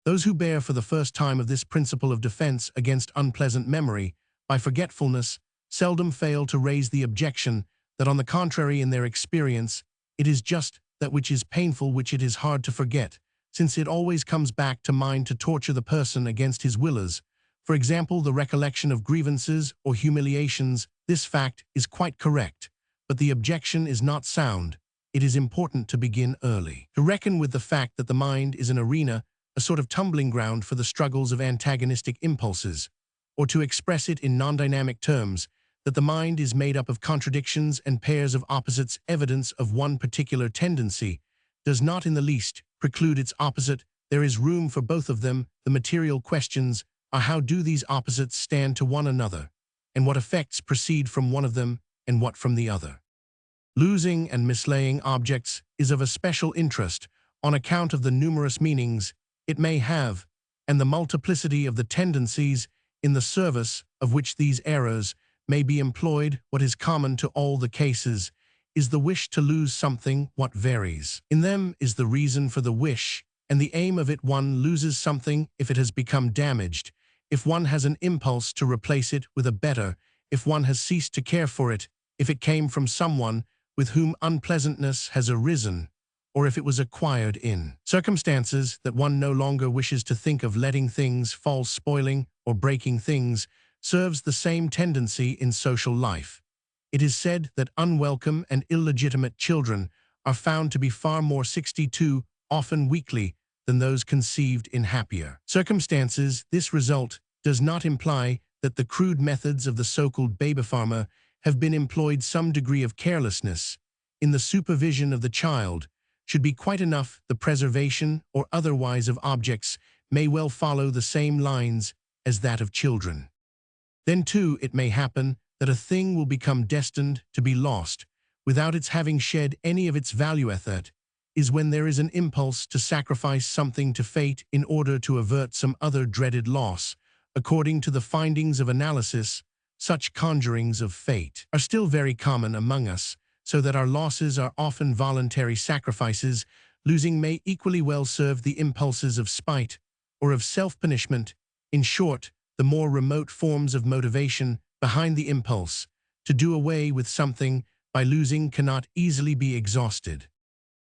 Those who bear for the first time of this principle of defense against unpleasant memory by forgetfulness seldom fail to raise the objection that, on the contrary, in their experience, it is just that which is painful which it is hard to forget, since it always comes back to mind to torture the person against his wills. For example, the recollection of grievances or humiliations. This fact is quite correct, but the objection is not sound. It is important to begin early, to reckon with the fact that the mind is an arena a sort of tumbling ground for the struggles of antagonistic impulses, or to express it in non-dynamic terms, that the mind is made up of contradictions and pairs of opposites. Evidence of one particular tendency does not in the least preclude its opposite. There is room for both of them. The material questions are how do these opposites stand to one another, and what effects proceed from one of them and what from the other. Losing and mislaying objects is of a special interest on account of the numerous meanings it may have and the multiplicity of the tendencies in the service of which these errors may be employed. What is common to all the cases is the wish to lose something. What varies in them is the reason for the wish and the aim of it. One loses something if it has become damaged, if one has an impulse to replace it with a better, if one has ceased to care for it, if it came from someone with whom unpleasantness has arisen, or if it was acquired in circumstances that one no longer wishes to think of. Letting things fall, spoiling or breaking things, serves the same tendency in social life. It is said that unwelcome and illegitimate children are found to be far more 62, often weakly, than those conceived in happier circumstances. This result does not imply that the crude methods of the so-called babypharma have been employed. Some degree of carelessness in the supervision of the child should be quite enough. The preservation or otherwise of objects may well follow the same lines as that of children. Then too it may happen that a thing will become destined to be lost without its having shed any of its value. That is when there is an impulse to sacrifice something to fate in order to avert some other dreaded loss. According to the findings of analysis, such conjurings of fate are still very common among us, so that our losses are often voluntary sacrifices. Losing may equally well serve the impulses of spite or of self-punishment. In short, the more remote forms of motivation behind the impulse to do away with something by losing cannot easily be exhausted.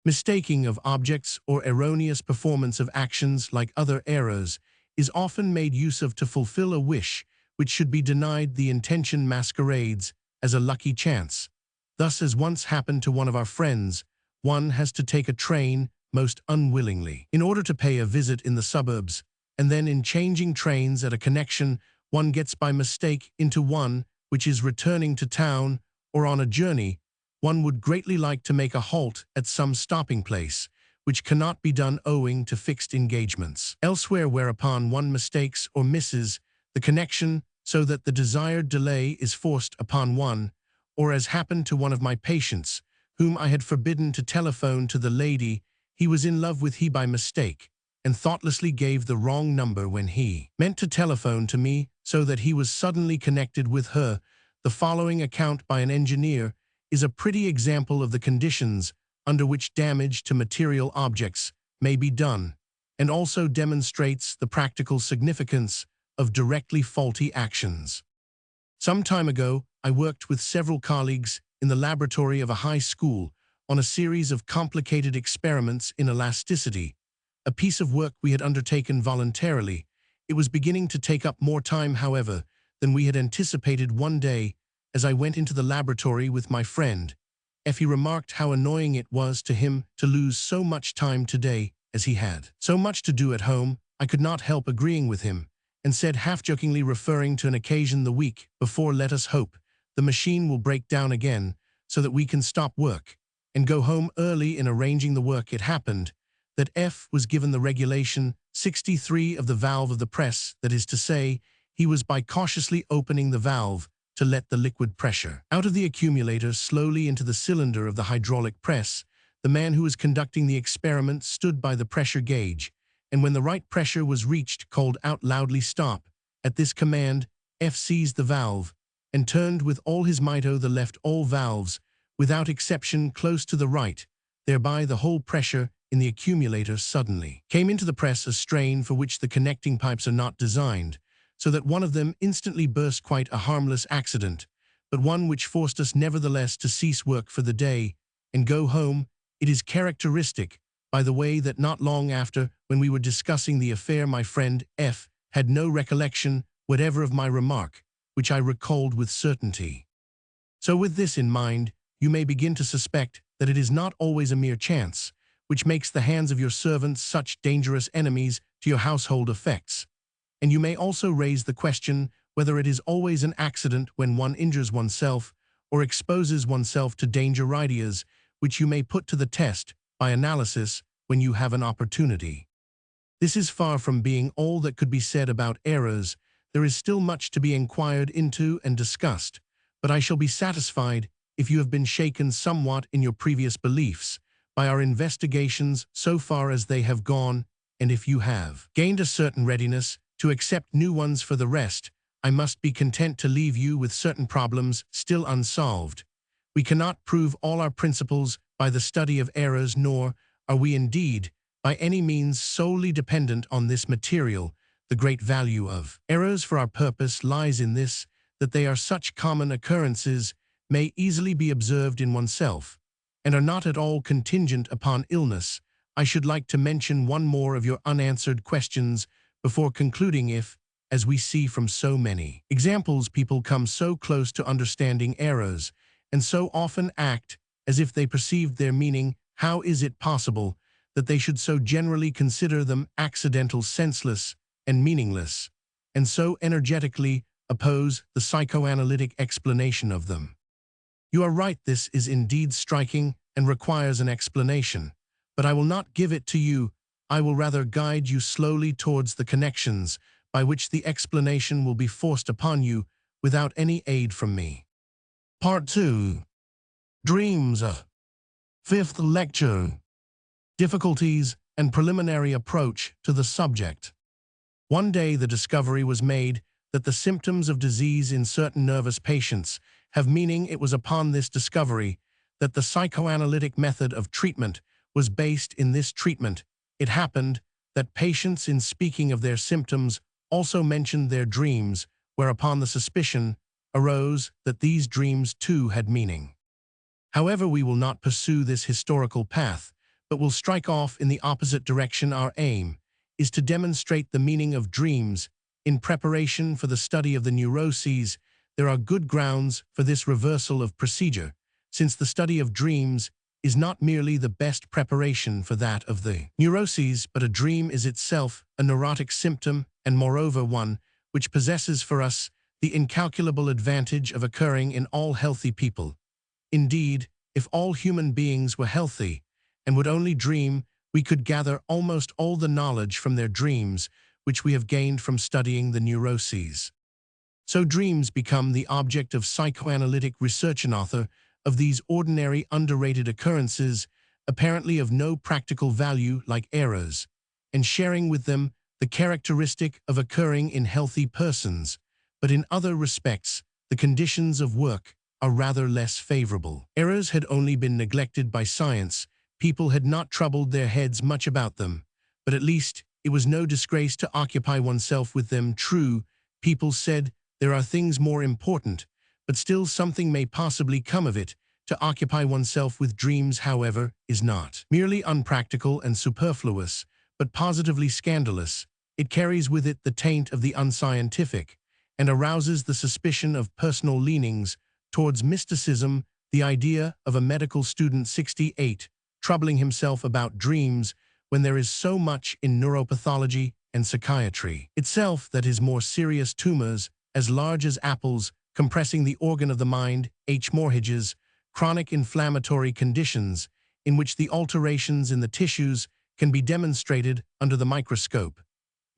Mistaking of objects or erroneous performance of actions, like other errors, is often made use of to fulfill a wish which should be denied. The intention masquerades as a lucky chance. Thus, as once happened to one of our friends, one has to take a train most unwillingly in order to pay a visit in the suburbs, and then in changing trains at a connection, one gets by mistake into one which is returning to town, or on a journey. One would greatly like to make a halt at some stopping place, which cannot be done owing to fixed engagements elsewhere, whereupon one mistakes or misses the connection, so that the desired delay is forced upon one. Or as happened to one of my patients, whom I had forbidden to telephone to the lady he was in love with. He by mistake and thoughtlessly gave the wrong number when he meant to telephone to me, so that he was suddenly connected with her. The following account by an engineer is a pretty example of the conditions under which damage to material objects may be done, and also demonstrates the practical significance of directly faulty actions. Some time ago, I worked with several colleagues in the laboratory of a high school on a series of complicated experiments in elasticity, a piece of work we had undertaken voluntarily. It was beginning to take up more time, however, than we had anticipated. One day, as I went into the laboratory with my friend, he remarked how annoying it was to him to lose so much time today, as he had so much to do at home. I could not help agreeing with him, and said half-jokingly, referring to an occasion the week before, "Let us hope the machine will break down again so that we can stop work and go home early." In arranging the work, it happened that F was given the regulation 63 of the valve of the press. That is to say, he was by cautiously opening the valve to let the liquid pressure out of the accumulator slowly into the cylinder of the hydraulic press. The man who was conducting the experiment stood by the pressure gauge, and when the right pressure was reached, called out loudly, "Stop." At this command, F seized the valve and turned with all his might the left, all valves, without exception, close to the right. Thereby the whole pressure in the accumulator suddenly came into the press, a strain for which the connecting pipes are not designed, so that one of them instantly burst. Quite a harmless accident, but one which forced us nevertheless to cease work for the day and go home. It is characteristic, by the way, that not long after, when we were discussing the affair, my friend F had no recollection whatever of my remark, which I recalled with certainty. So with this in mind, you may begin to suspect that it is not always a mere chance which makes the hands of your servants such dangerous enemies to your household effects. And you may also raise the question whether it is always an accident when one injures oneself or exposes oneself to danger ideas, which you may put to the test by analysis when you have an opportunity. This is far from being all that could be said about errors. There is still much to be inquired into and discussed, but I shall be satisfied if you have been shaken somewhat in your previous beliefs by our investigations so far as they have gone, and if you have gained a certain readiness to accept new ones for the rest, I must be content to leave you with certain problems still unsolved. We cannot prove all our principles by the study of errors, nor are we indeed by any means solely dependent on this material. The great value of errors for our purpose lies in this, that they are such common occurrences, may easily be observed in oneself, and are not at all contingent upon illness. I should like to mention one more of your unanswered questions before concluding. If, as we see from so many examples, people come so close to understanding errors, and so often act as if they perceived their meaning, how is it possible that they should so generally consider them accidental, senseless, and meaningless, and so energetically oppose the psychoanalytic explanation of them? You are right, this is indeed striking and requires an explanation, but I will not give it to you. I will rather guide you slowly towards the connections by which the explanation will be forced upon you without any aid from me. Part 2. Dreams. Fifth lecture. Difficulties and preliminary approach to the subject. One day the discovery was made that the symptoms of disease in certain nervous patients have meaning. It was upon this discovery that the psychoanalytic method of treatment was based. In this treatment, it happened that patients, in speaking of their symptoms, also mentioned their dreams, whereupon the suspicion arose that these dreams too had meaning. However, we will not pursue this historical path, but will strike off in the opposite direction. Our aim is to demonstrate the meaning of dreams. In preparation for the study of the neuroses, there are good grounds for this reversal of procedure, since the study of dreams is not merely the best preparation for that of the neuroses, but a dream is itself a neurotic symptom, and moreover one which possesses for us the incalculable advantage of occurring in all healthy people. Indeed, if all human beings were healthy and would only dream, we could gather almost all the knowledge from their dreams which we have gained from studying the neuroses. So dreams become the object of psychoanalytic research. An author of these ordinary underrated occurrences, apparently of no practical value like errors, and sharing with them the characteristic of occurring in healthy persons, but in other respects the conditions of work are rather less favorable. Errors had only been neglected by science. People had not troubled their heads much about them, but at least it was no disgrace to occupy oneself with them. True, people said there are things more important, but still something may possibly come of it. To occupy oneself with dreams, however, is not merely unpractical and superfluous, but positively scandalous. It carries with it the taint of the unscientific, and arouses the suspicion of personal leanings towards mysticism. The idea of a medical student 68 troubling himself about dreams when there is so much in neuropathology and psychiatry itself that is more serious. Tumors as large as apples compressing the organ of the mind. Hemorrhages, chronic inflammatory conditions in which the alterations in the tissues can be demonstrated under the microscope.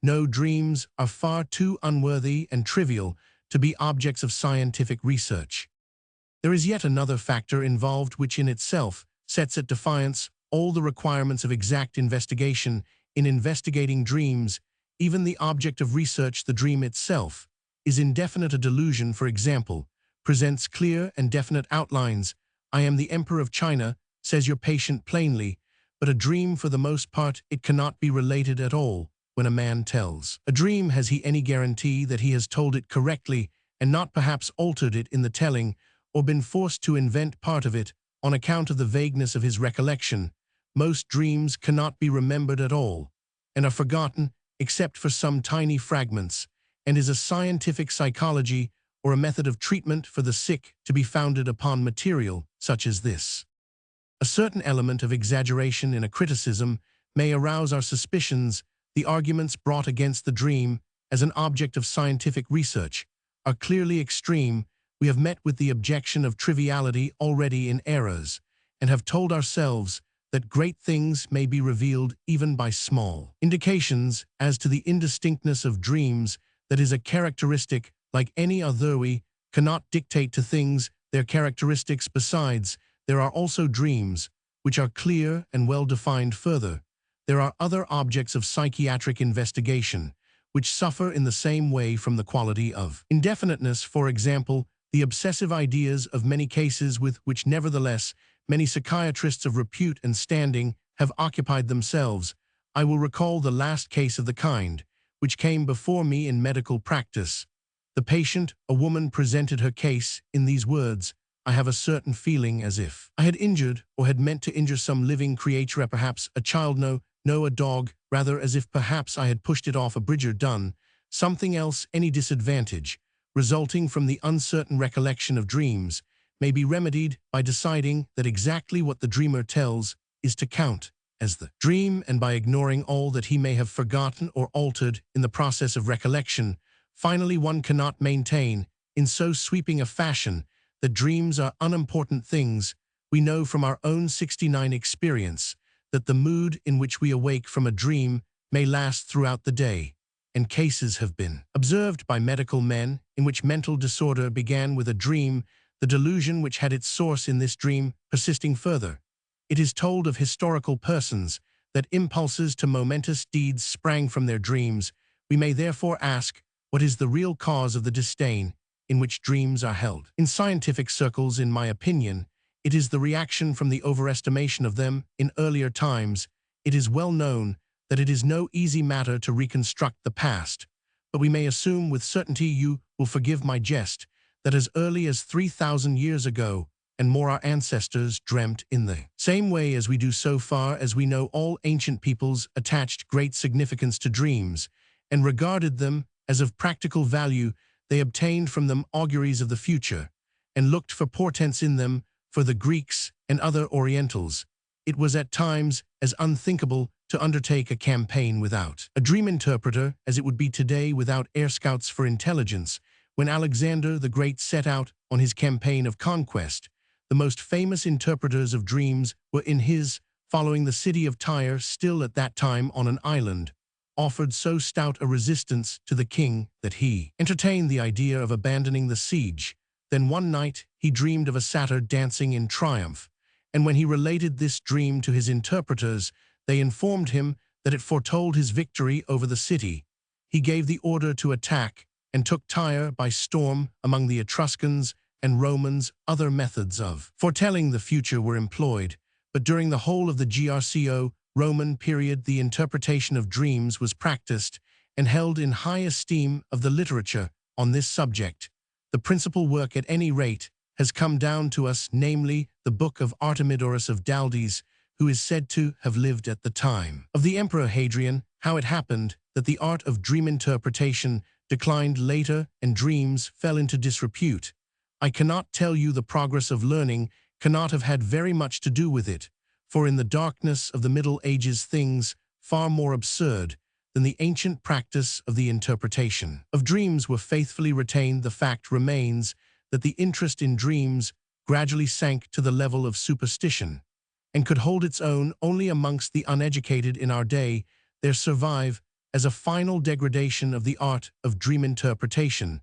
No, dreams are far too unworthy and trivial to be objects of scientific research. There is yet another factor involved which in itself sets at defiance all the requirements of exact investigation. In investigating dreams, even the object of research, the dream itself, is indefinite. A delusion, for example, presents clear and definite outlines. I am the Emperor of China, says your patient plainly, but a dream, for the most part, it cannot be related at all. When a man tells a dream, has he any guarantee that he has told it correctly and not perhaps altered it in the telling, or been forced to invent part of it on account of the vagueness of his recollection? Most dreams cannot be remembered at all, and are forgotten except for some tiny fragments, and is a scientific psychology or a method of treatment for the sick to be founded upon material such as this? A certain element of exaggeration in a criticism may arouse our suspicions. The arguments brought against the dream as an object of scientific research are clearly extreme. We have met with the objection of triviality already in eras, and have told ourselves that great things may be revealed even by small indications as to the indistinctness of dreams. That is a characteristic like any other. We cannot dictate to things their characteristics. Besides, there are also dreams, which are clear and well-defined. Further, there are other objects of psychiatric investigation, which suffer in the same way from the quality of indefiniteness. For example, the obsessive ideas of many cases with which nevertheless many psychiatrists of repute and standing have occupied themselves. I will recall the last case of the kind, which came before me in medical practice. The patient, a woman, presented her case in these words: I have a certain feeling as if I had injured or had meant to injure some living creature, perhaps a child, no, a dog, rather as if perhaps I had pushed it off a bridge or done something else. Any disadvantage resulting from the uncertain recollection of dreams may be remedied by deciding that exactly what the dreamer tells is to count as the dream, and by ignoring all that he may have forgotten or altered in the process of recollection. Finally, one cannot maintain in so sweeping a fashion that dreams are unimportant things. We know from our own 69 experience that the mood in which we awake from a dream may last throughout the day, and cases have been observed by medical men in which mental disorder began with a dream, the delusion which had its source in this dream persisting further. It is told of historical persons that impulses to momentous deeds sprang from their dreams. We may therefore ask, what is the real cause of the disdain in which dreams are held? In scientific circles, in my opinion, it is the reaction from the overestimation of them in earlier times. It is well known that it is no easy matter to reconstruct the past, but we may assume with certainty, you will forgive my jest, that as early as 3,000 years ago and more our ancestors dreamt in the same way as we do. So far as we know, all ancient peoples attached great significance to dreams and regarded them as of practical value. They obtained from them auguries of the future and looked for portents in them. For the Greeks and other Orientals, it was at times as unthinkable to undertake a campaign without a dream interpreter as it would be today without air scouts for intelligence. When Alexander the Great set out on his campaign of conquest, the most famous interpreters of dreams were in his following. The city of Tyre, still at that time on an island, offered so stout a resistance to the king that he entertained the idea of abandoning the siege. Then one night he dreamed of a satyr dancing in triumph, and when he related this dream to his interpreters, they informed him that it foretold his victory over the city. He gave the order to attack and took Tyre by storm. Among the Etruscans and Romans, other methods of foretelling the future were employed, but during the whole of the Greco-Roman period, the interpretation of dreams was practiced and held in high esteem of the literature on this subject. The principal work, at any rate, has come down to us, namely the book of Artemidorus of Daldes, who is said to have lived at the time of the Emperor Hadrian. How it happened that the art of dream interpretation declined later and dreams fell into disrepute, I cannot tell you. The progress of learning cannot have had very much to do with it, for in the darkness of the Middle Ages things far more absurd than the ancient practice of the interpretation of dreams were faithfully retained. The fact remains that the interest in dreams gradually sank to the level of superstition and could hold its own only amongst the uneducated. In our day, there survive, as a final degradation of the art of dream interpretation,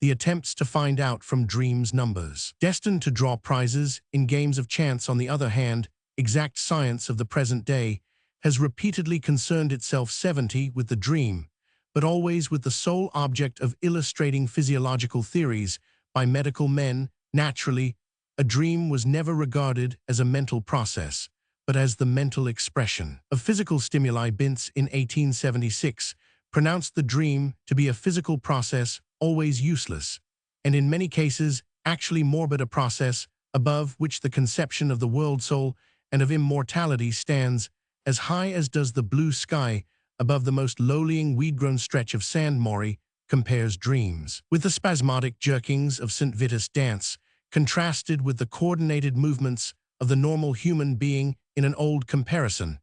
the attempts to find out from dreams numbers destined to draw prizes in games of chance. On the other hand, exact science of the present day has repeatedly concerned itself 70 with the dream, but always with the sole object of illustrating physiological theories by medical men. Naturally, a dream was never regarded as a mental process, but as the mental expression of physical stimuli. Bintz, in 1876, pronounced the dream to be a physical process, always useless, and in many cases actually morbid, a process above which the conception of the world soul and of immortality stands as high as does the blue sky above the most lowlying weed-grown stretch of sand. Maury compares dreams with the spasmodic jerkings of St. Vitus' dance, contrasted with the coordinated movements of the normal human being in an old comparison.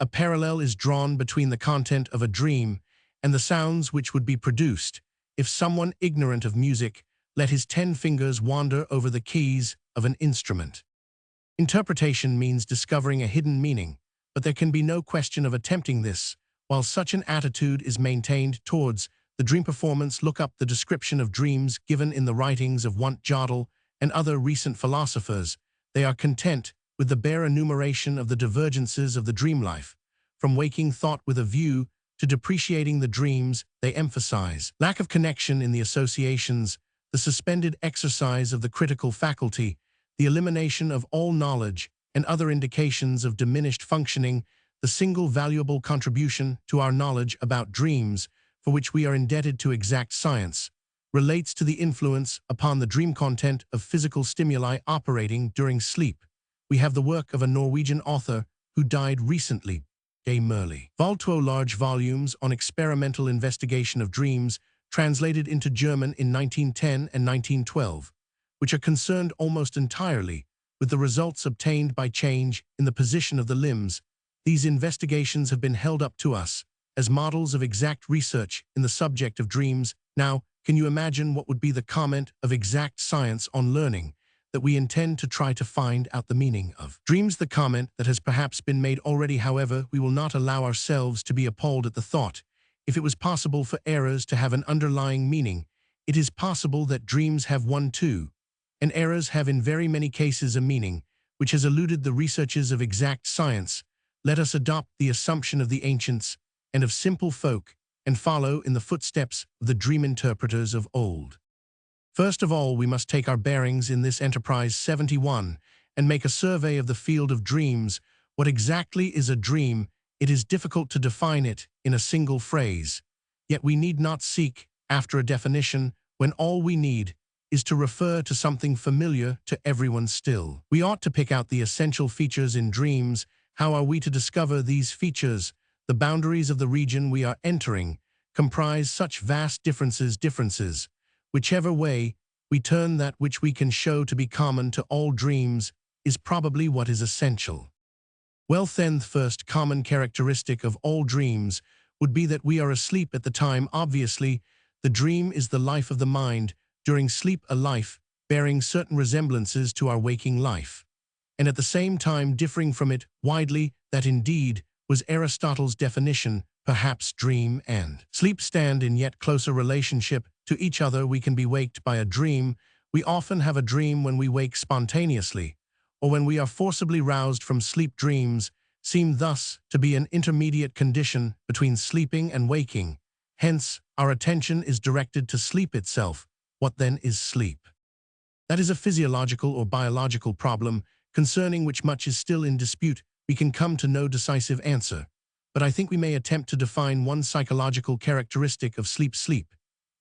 A parallel is drawn between the content of a dream and the sounds which would be produced if someone ignorant of music let his 10 fingers wander over the keys of an instrument. Interpretation means discovering a hidden meaning, but there can be no question of attempting this. While such an attitude is maintained towards the dream performance, look up the description of dreams given in the writings of Wundt Jodl and other recent philosophers. They are content with the bare enumeration of the divergences of the dream life. From waking thought with a view to depreciating the dreams, they emphasize lack of connection in the associations, the suspended exercise of the critical faculty, the elimination of all knowledge and other indications of diminished functioning. The single valuable contribution to our knowledge about dreams, for which we are indebted to exact science, relates to the influence upon the dream content of physical stimuli operating during sleep. We have the work of a Norwegian author who died recently, J. Merli. Vol. Large volumes on experimental investigation of dreams, translated into German in 1910 and 1912, which are concerned almost entirely with the results obtained by change in the position of the limbs. These investigations have been held up to us as models of exact research in the subject of dreams. Now, can you imagine what would be the comment of exact science on learning that we intend to try to find out the meaning of dreams? The comment that has perhaps been made already. However, we will not allow ourselves to be appalled at the thought. If it was possible for errors to have an underlying meaning, it is possible that dreams have one too, and errors have in very many cases a meaning which has eluded the researches of exact science. Let us adopt the assumption of the ancients and of simple folk and follow in the footsteps of the dream interpreters of old. First of all, we must take our bearings in this enterprise 71 and make a survey of the field of dreams. What exactly is a dream? It is difficult to define it in a single phrase, yet we need not seek after a definition when all we need is to refer to something familiar to everyone still. We ought to pick out the essential features in dreams. How are we to discover these features? The boundaries of the region we are entering comprise such vast differences. Whichever way we turn, that which we can show to be common to all dreams is probably what is essential. Well then, the first common characteristic of all dreams would be that we are asleep at the time. Obviously, the dream is the life of the mind during sleep, a life bearing certain resemblances to our waking life, and at the same time differing from it widely. That indeed was Aristotle's definition. Perhaps dream and sleep stand in yet closer relationship to each other. We can be waked by a dream. We often have a dream when we wake spontaneously, or when we are forcibly roused from sleep. Dreams seem thus to be an intermediate condition between sleeping and waking. Hence, our attention is directed to sleep itself. What then is sleep? That is a physiological or biological problem concerning which much is still in dispute. We can come to no decisive answer, but I think we may attempt to define one psychological characteristic of sleep. Sleep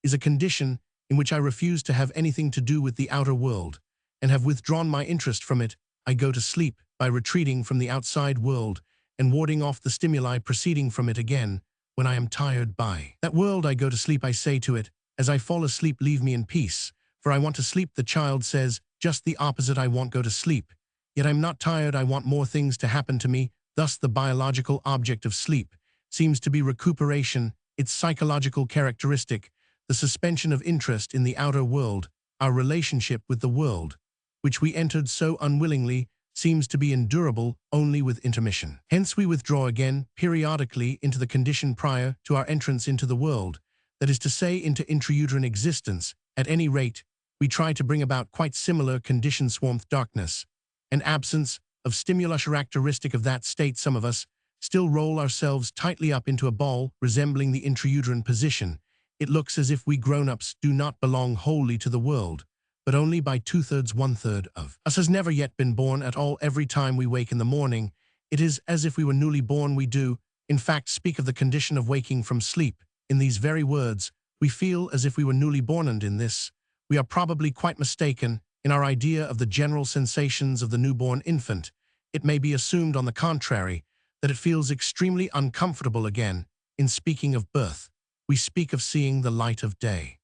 is a condition in which I refuse to have anything to do with the outer world and have withdrawn my interest from it. I go to sleep by retreating from the outside world and warding off the stimuli proceeding from it. Again, when I am tired by that world, I go to sleep. I say to it, as I fall asleep, leave me in peace, for I want to sleep. The child says just the opposite. I won't go to sleep, yet I'm not tired. I want more things to happen to me. Thus, the biological object of sleep seems to be recuperation, its psychological characteristic, the suspension of interest in the outer world. Our relationship with the world, which we entered so unwillingly, seems to be endurable only with intermission. Hence we withdraw again periodically into the condition prior to our entrance into the world, that is to say, into intrauterine existence. At any rate, we try to bring about quite similar conditions. Warmth, darkness, and absence of stimulus characteristic of that state. Some of us still roll ourselves tightly up into a ball resembling the intrauterine position. It looks as if we grown-ups do not belong wholly to the world, but only by 2/3, 1/3 of us has never yet been born at all. Every time we wake in the morning, it is as if we were newly born. We do, in fact, speak of the condition of waking from sleep. In these very words, we feel as if we were newly born, and in this, we are probably quite mistaken in our idea of the general sensations of the newborn infant. It may be assumed, on the contrary, that it feels extremely uncomfortable. Again, in speaking of birth, we speak of seeing the light of day.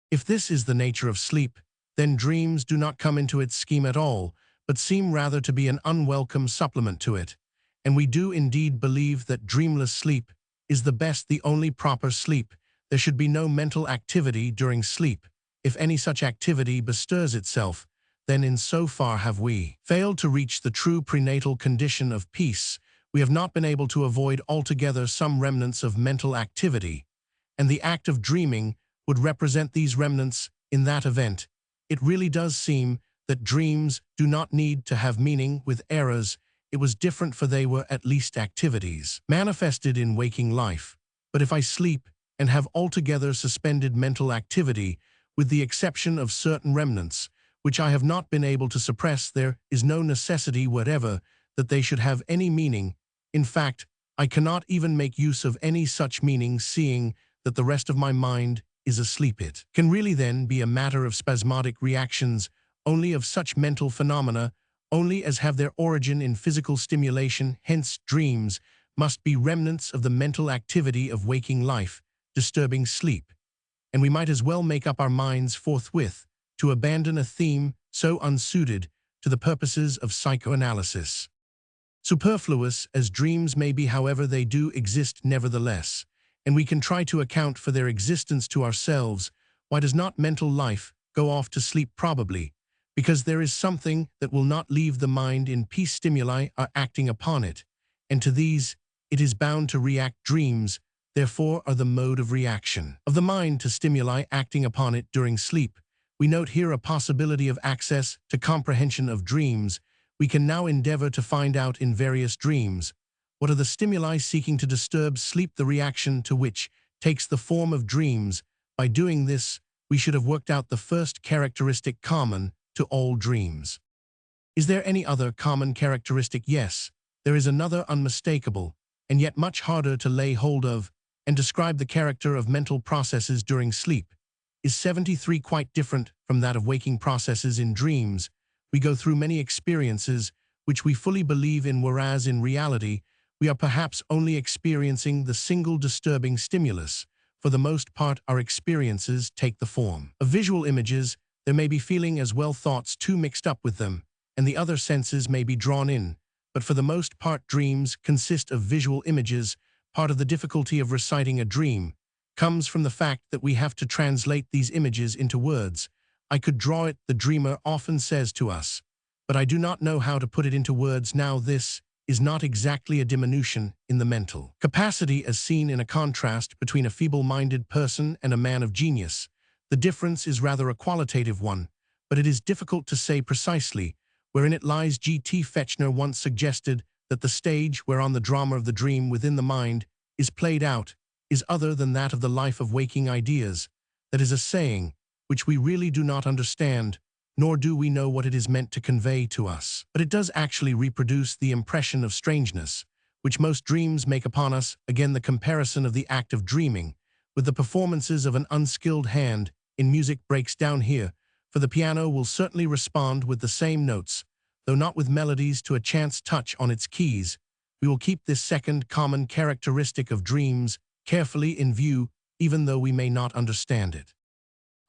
If this is the nature of sleep, then dreams do not come into its scheme at all, but seem rather to be an unwelcome supplement to it. And we do indeed believe that dreamless sleep is the only proper sleep. There should be no mental activity during sleep. If any such activity bestirs itself, then in so far have we failed to reach the true prenatal condition of peace. We have not been able to avoid altogether some remnants of mental activity, and the act of dreaming would represent these remnants. In that event, it really does seem that dreams do not need to have meaning with errors. It was different, for they were at least activities manifested in waking life. But if I sleep and have altogether suspended mental activity, with the exception of certain remnants, which I have not been able to suppress, there is no necessity whatever that they should have any meaning. In fact, I cannot even make use of any such meaning, seeing that the rest of my mind is asleep. It can really then be a matter of spasmodic reactions, only of such mental phenomena, only as have their origin in physical stimulation. Hence, dreams must be remnants of the mental activity of waking life, disturbing sleep. And we might as well make up our minds forthwith to abandon a theme so unsuited to the purposes of psychoanalysis. Superfluous as dreams may be, however, they do exist nevertheless, and we can try to account for their existence to ourselves. Why does not mental life go off to sleep? Probably because there is something that will not leave the mind in peace. Stimuli are acting upon it, and to these it is bound to react. Dreams, therefore, are the mode of reaction of the mind to stimuli acting upon it during sleep. We note here a possibility of access to comprehension of dreams. We can now endeavor to find out in various dreams what are the stimuli seeking to disturb sleep, the reaction to which takes the form of dreams. By doing this, we should have worked out the first characteristic common to all dreams. Is there any other common characteristic? Yes, there is another unmistakable, and yet much harder to lay hold of and describe. The character of mental processes during sleep is 73 quite different from that of waking processes. In dreams, we go through many experiences which we fully believe in, whereas in reality, we are perhaps only experiencing the single disturbing stimulus. For the most part, our experiences take the form of visual images. There may be feeling as well, thoughts too mixed up with them, and the other senses may be drawn in. But for the most part, dreams consist of visual images. Part of the difficulty of reciting a dream comes from the fact that we have to translate these images into words. I could draw it, the dreamer often says to us, but I do not know how to put it into words. Now, this is not exactly a diminution in the mental capacity as seen in a contrast between a feeble-minded person and a man of genius. The difference is rather a qualitative one, but it is difficult to say precisely wherein it lies. G.T. Fechner once suggested that the stage whereon the drama of the dream within the mind is played out is other than that of the life of waking ideas. That is a saying which we really do not understand, nor do we know what it is meant to convey to us. But it does actually reproduce the impression of strangeness which most dreams make upon us. Again, the comparison of the act of dreaming with the performances of an unskilled hand in music breaks down here, for the piano will certainly respond with the same notes, though not with melodies, to a chance touch on its keys. We will keep this second common characteristic of dreams carefully in view, even though we may not understand it.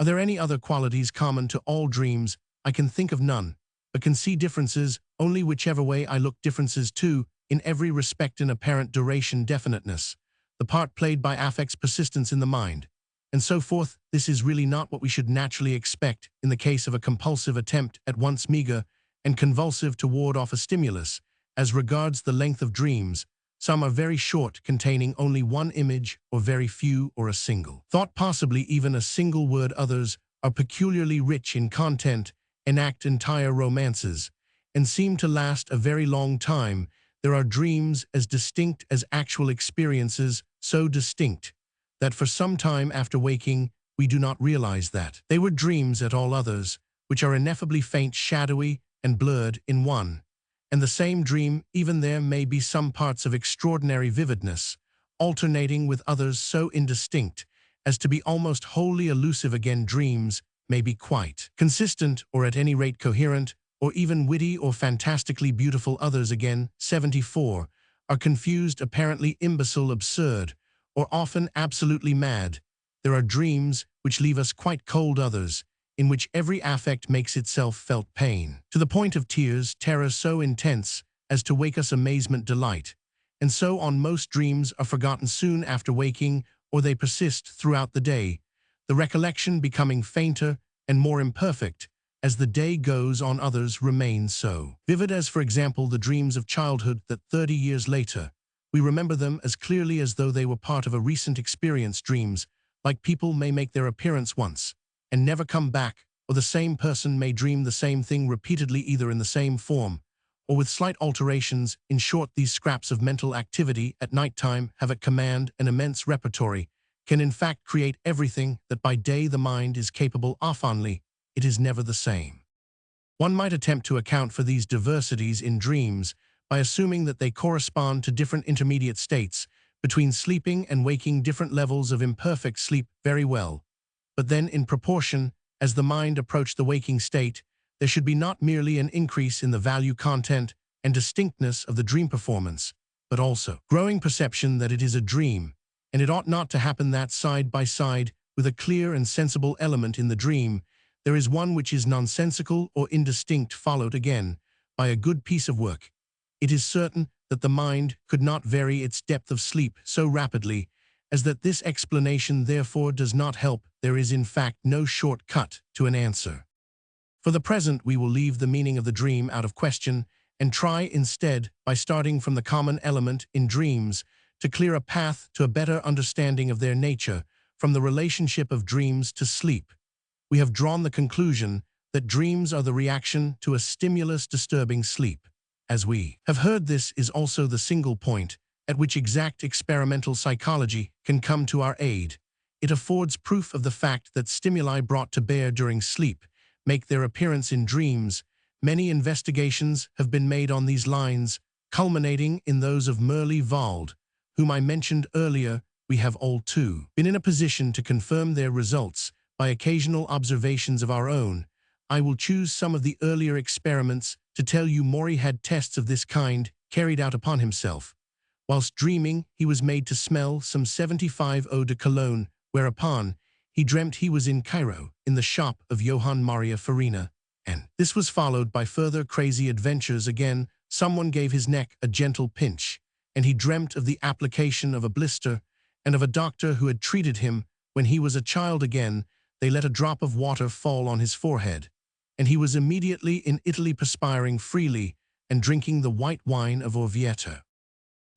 Are there any other qualities common to all dreams? I can think of none, but can see differences only whichever way I look. Differences too, in every respect, in apparent duration, definiteness, the part played by affects, persistence in the mind, and so forth. This is really not what we should naturally expect in the case of a compulsive attempt, at once meager and convulsive, to ward off a stimulus. As regards the length of dreams, some are very short, containing only one image, or very few, or a single thought, possibly even a single word. Others are peculiarly rich in content, enact entire romances, and seem to last a very long time. There are dreams as distinct as actual experiences, so distinct that for some time after waking, we do not realize that they were dreams at all. Others, which are ineffably faint, shadowy, and blurred in one and the same dream. Even there may be some parts of extraordinary vividness, alternating with others so indistinct as to be almost wholly elusive. Again, dreams may be quite consistent, or at any rate coherent, or even witty or fantastically beautiful. Others, again, 74, are confused, apparently imbecile, absurd, or often absolutely mad. There are dreams which leave us quite cold. Others, in which every affect makes itself felt pain, to the point of tears, terror so intense as to wake us amazement, delight, and so on. Most dreams are forgotten soon after waking, or they persist throughout the day, the recollection becoming fainter and more imperfect as the day goes on. Others remain so vivid as, for example, the dreams of childhood that 30 years later, we remember them as clearly as though they were part of a recent experience. Dreams, like people, may make their appearance once and never come back, or the same person may dream the same thing repeatedly, either in the same form or with slight alterations. In short, these scraps of mental activity at nighttime have at command an immense repertory, can in fact create everything that by day the mind is capable of. Only it is never the same. One might attempt to account for these diversities in dreams by assuming that they correspond to different intermediate states between sleeping and waking, different levels of imperfect sleep. Very well. But then, in proportion as the mind approached the waking state, there should be not merely an increase in the value, content, and distinctness of the dream performance, but also growing perception that it is a dream, and it ought not to happen that side by side with a clear and sensible element in the dream, there is one which is nonsensical or indistinct, followed again by a good piece of work. It is certain that the mind could not vary its depth of sleep so rapidly as that. This explanation therefore does not help. There is in fact no short cut to an answer. For the present, we will leave the meaning of the dream out of question and try instead, by starting from the common element in dreams, to clear a path to a better understanding of their nature. From the relationship of dreams to sleep, we have drawn the conclusion that dreams are the reaction to a stimulus disturbing sleep. As we have heard, this is also the single point at which exact experimental psychology can come to our aid. It affords proof of the fact that stimuli brought to bear during sleep make their appearance in dreams. Many investigations have been made on these lines, culminating in those of Merle Wald, whom I mentioned earlier. We have all too been in a position to confirm their results by occasional observations of our own. I will choose some of the earlier experiments to tell you. Maury had tests of this kind carried out upon himself. Whilst dreaming, he was made to smell some 75 eau de cologne, whereupon he dreamt he was in Cairo, in the shop of Johann Maria Farina, and this was followed by further crazy adventures. Again, someone gave his neck a gentle pinch, and he dreamt of the application of a blister, and of a doctor who had treated him when he was a child. Again, they let a drop of water fall on his forehead, and he was immediately in Italy, perspiring freely and drinking the white wine of Orvieto.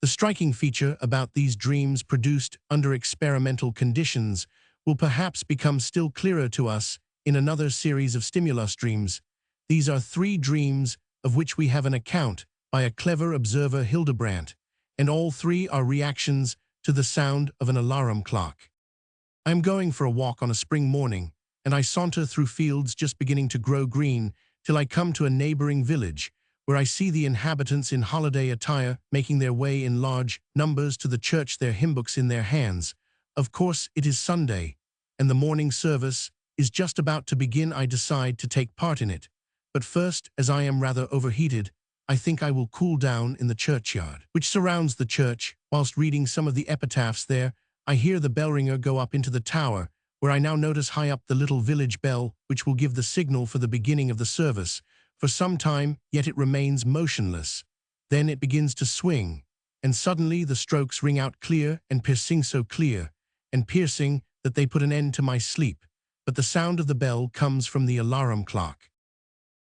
The striking feature about these dreams produced under experimental conditions will perhaps become still clearer to us in another series of stimulus dreams. These are 3 dreams of which we have an account by a clever observer, Hildebrandt, and all 3 are reactions to the sound of an alarm clock. I am going for a walk on a spring morning, and I saunter through fields just beginning to grow green till I come to a neighboring village, where I see the inhabitants in holiday attire making their way in large numbers to the church, their hymnbooks in their hands. Of course, it is Sunday, and the morning service is just about to begin. I decide to take part in it, but first, as I am rather overheated, I think I will cool down in the churchyard, which surrounds the church. Whilst reading some of the epitaphs there, I hear the bell ringer go up into the tower, where I now notice high up the little village bell, which will give the signal for the beginning of the service. For some time, yet it remains motionless. Then it begins to swing, and suddenly the strokes ring out clear and piercing, so clear and piercing that they put an end to my sleep. But the sound of the bell comes from the alarm clock.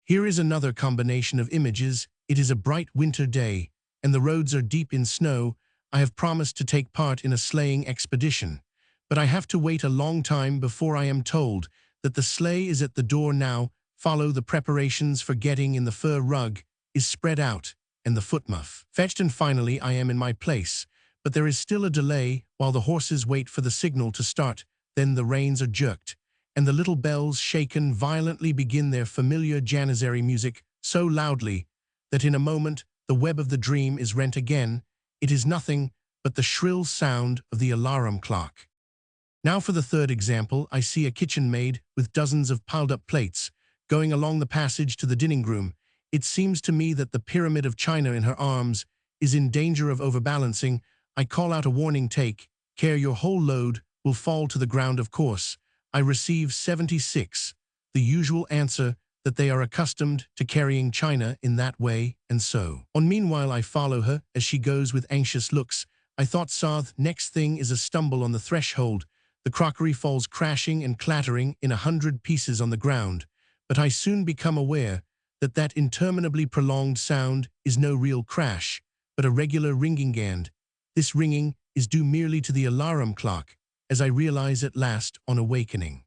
Here is another combination of images. It is a bright winter day, and the roads are deep in snow. I have promised to take part in a sleighing expedition, but I have to wait a long time before I am told that the sleigh is at the door now. Follow the preparations for getting in. The fur rug is spread out, and the footmuff fetched, and finally I am in my place. But there is still a delay while the horses wait for the signal to start. Then the reins are jerked, and the little bells, shaken violently, begin their familiar Janizary music so loudly that in a moment the web of the dream is rent again. It is nothing but the shrill sound of the alarm clock. Now for the third example. I see a kitchen maid with dozens of piled-up plates going along the passage to the dining room. It seems to me that the pyramid of china in her arms is in danger of overbalancing. I call out a warning, "Take care, your whole load will fall to the ground." Of course, I receive 76. the usual answer that they are accustomed to carrying china in that way, and so on. Meanwhile, I follow her as she goes with anxious looks. I thought saw next thing is a stumble on the threshold. The crockery falls crashing and clattering in 100 pieces on the ground, but I soon become aware that that interminably prolonged sound is no real crash, but a regular ringing, and this ringing is due merely to the alarm clock, as I realize at last on awakening.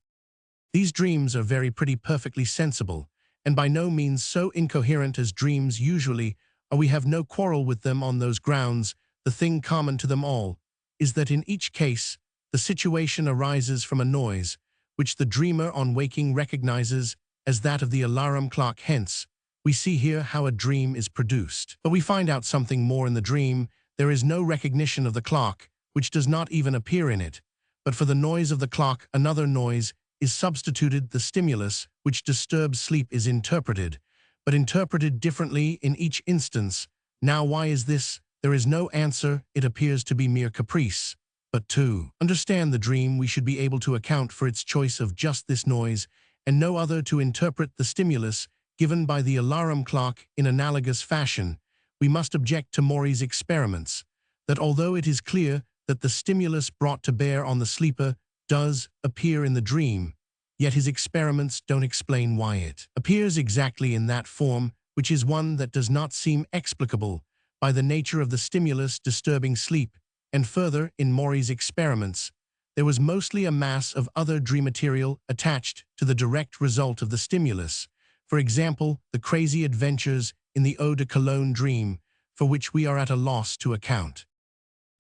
These dreams are very pretty perfectly sensible, and by no means so incoherent as dreams usually are. We have no quarrel with them on those grounds. The thing common to them all is that in each case, the situation arises from a noise, which the dreamer on waking recognizes as that of the alarm clock. Hence, we see here how a dream is produced. But we find out something more in the dream. There is no recognition of the clock, which does not even appear in it. But for the noise of the clock, another noise is substituted. The stimulus, which disturbs sleep, is interpreted, but interpreted differently in each instance. Now, why is this? There is no answer. It appears to be mere caprice. But to understand the dream, we should be able to account for its choice of just this noise and no other to interpret the stimulus given by the alarm clock in analogous fashion. We must object to Maury's experiments, that although it is clear that the stimulus brought to bear on the sleeper does appear in the dream, yet his experiments don't explain why it appears exactly in that form, which is one that does not seem explicable by the nature of the stimulus disturbing sleep. And further, in Maury's experiments, there was mostly a mass of other dream material attached to the direct result of the stimulus. For example, the crazy adventures in the Eau de Cologne dream, for which we are at a loss to account.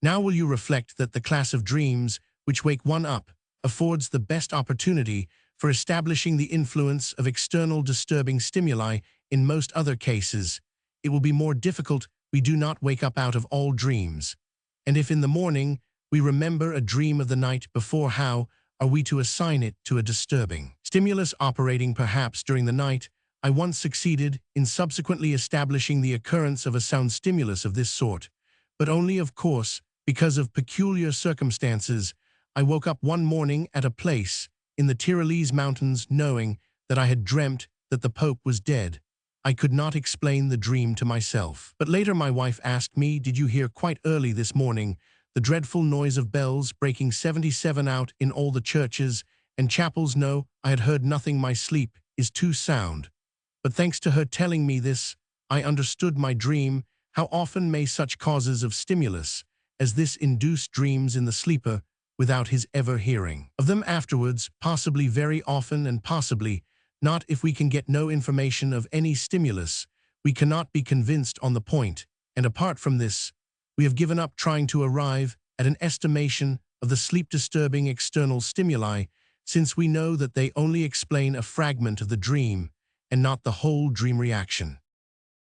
Now will you reflect that the class of dreams which wake one up affords the best opportunity for establishing the influence of external disturbing stimuli. In most other cases, it will be more difficult. We do not wake up out of all dreams. And if in the morning we remember a dream of the night before, how are we to assign it to a disturbing stimulus operating perhaps during the night? I once succeeded in subsequently establishing the occurrence of a sound stimulus of this sort, but only, of course, because of peculiar circumstances. I woke up one morning at a place in the Tyrolese mountains knowing that I had dreamt that the Pope was dead. I could not explain the dream to myself. But later my wife asked me, "Did you hear quite early this morning the dreadful noise of bells breaking 77 out in all the churches and chapels?" No, I had heard nothing. My sleep is too sound. But thanks to her telling me this, I understood my dream. How often may such causes of stimulus as this induce dreams in the sleeper without his ever hearing of them afterwards? Possibly very often, and possibly not. If we can get no information of any stimulus, we cannot be convinced on the point, and apart from this, we have given up trying to arrive at an estimation of the sleep-disturbing external stimuli, since we know that they only explain a fragment of the dream and not the whole dream reaction.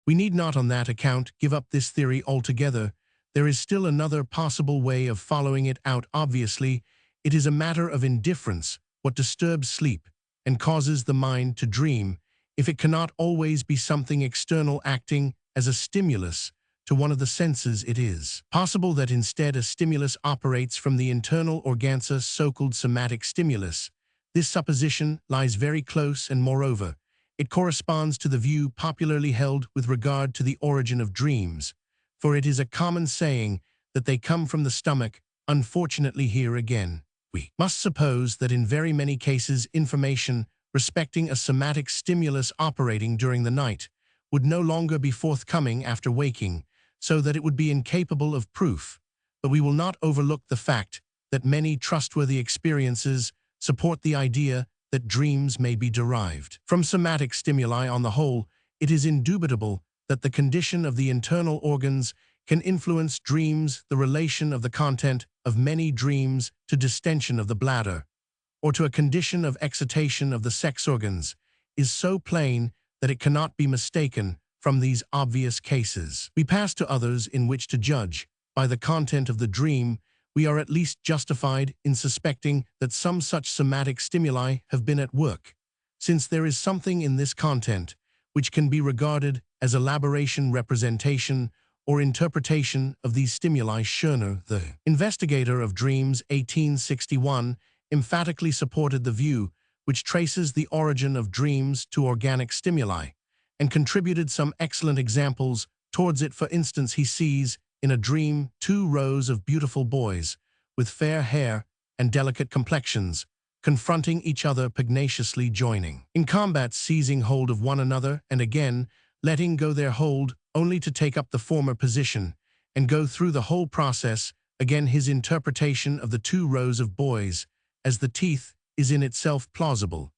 We need not on that account give up this theory altogether. There is still another possible way of following it out. Obviously, it is a matter of indifference what disturbs sleep and causes the mind to dream, if it cannot always be something external acting as a stimulus to one of the senses. It is possible that instead a stimulus operates from the internal organza, so-called somatic stimulus. This supposition lies very close, and moreover, it corresponds to the view popularly held with regard to the origin of dreams, for it is a common saying that they come from the stomach. Unfortunately, here again, we must suppose that in very many cases information respecting a somatic stimulus operating during the night would no longer be forthcoming after waking, so that it would be incapable of proof. But we will not overlook the fact that many trustworthy experiences support the idea that dreams may be derived from somatic stimuli. On the whole, it is indubitable that the condition of the internal organs can influence dreams. The relation of the content of many dreams to distension of the bladder, or to a condition of excitation of the sex organs, is so plain that it cannot be mistaken. From these obvious cases, we pass to others in which, to judge by the content of the dream, we are at least justified in suspecting that some such somatic stimuli have been at work, since there is something in this content which can be regarded as elaboration, representation, or interpretation of these stimuli. Schöner, the investigator of dreams, 1861, emphatically supported the view which traces the origin of dreams to organic stimuli, and contributed some excellent examples towards it. For instance, he sees, in a dream, 2 rows of beautiful boys, with fair hair and delicate complexions, confronting each other pugnaciously joining in combat, seizing hold of one another and again letting go their hold, only to take up the former position and go through the whole process again. His interpretation of the 2 rows of boys as the teeth is in itself plausible,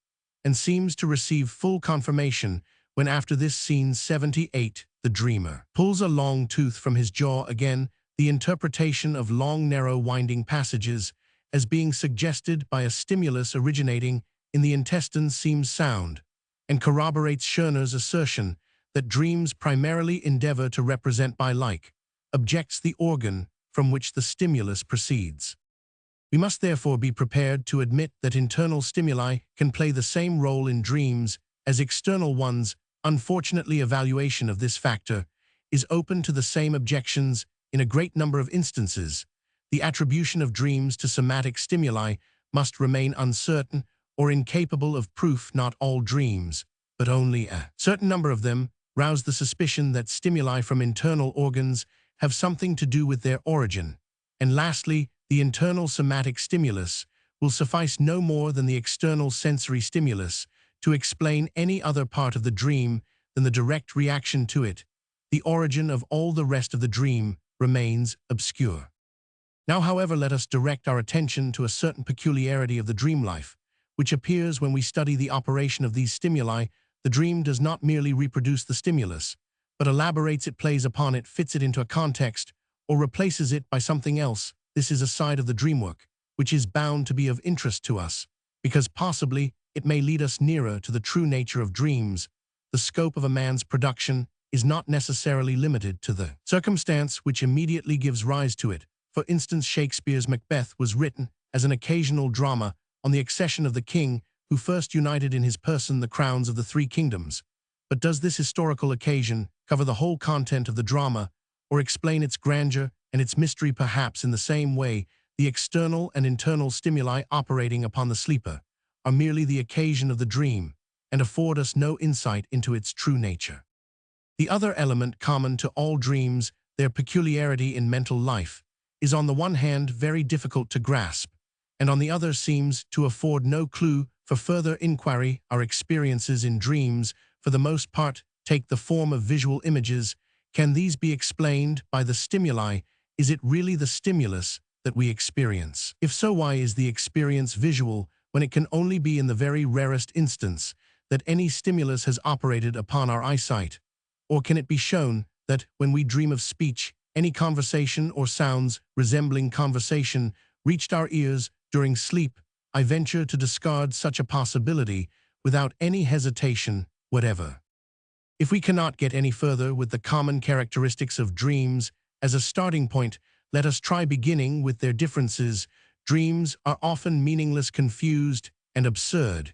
and seems to receive full confirmation when, after this scene 78, the dreamer pulls a long tooth from his jaw. Again, the interpretation of long, narrow, winding passages as being suggested by a stimulus originating in the intestines seems sound, and corroborates Schirner's assertion that dreams primarily endeavor to represent by like objects the organ from which the stimulus proceeds. We must therefore be prepared to admit that internal stimuli can play the same role in dreams as external ones. Unfortunately, evaluation of this factor is open to the same objections in a great number of instances. The attribution of dreams to somatic stimuli must remain uncertain or incapable of proof. Not all dreams, but only a certain number of them, rouse the suspicion that stimuli from internal organs have something to do with their origin. And lastly, the internal somatic stimulus will suffice no more than the external sensory stimulus to explain any other part of the dream than the direct reaction to it. The origin of all the rest of the dream remains obscure. Now, however, let us direct our attention to a certain peculiarity of the dream life, which appears when we study the operation of these stimuli. The dream does not merely reproduce the stimulus, but elaborates it, plays upon it, fits it into a context, or replaces it by something else. This is a side of the dream work which is bound to be of interest to us, because possibly it may lead us nearer to the true nature of dreams. The scope of a man's production is not necessarily limited to the circumstance which immediately gives rise to it. For instance, Shakespeare's Macbeth was written as an occasional drama on the accession of the king who first united in his person the crowns of the 3 kingdoms. But does this historical occasion cover the whole content of the drama, or explain its grandeur and its mystery? Perhaps in the same way, the external and internal stimuli operating upon the sleeper are merely the occasion of the dream, and afford us no insight into its true nature. The other element common to all dreams, their peculiarity in mental life, is on the one hand very difficult to grasp, and on the other seems to afford no clue for further inquiry. Our experiences in dreams, for the most part, take the form of visual images. Can these be explained by the stimuli? Is it really the stimulus that we experience? If so, why is the experience visual when it can only be in the very rarest instance that any stimulus has operated upon our eyesight? Or can it be shown that, when we dream of speech, any conversation or sounds resembling conversation reached our ears during sleep? I venture to discard such a possibility without any hesitation whatever. If we cannot get any further with the common characteristics of dreams as a starting point, let us try beginning with their differences. Dreams are often meaningless, confused, and absurd.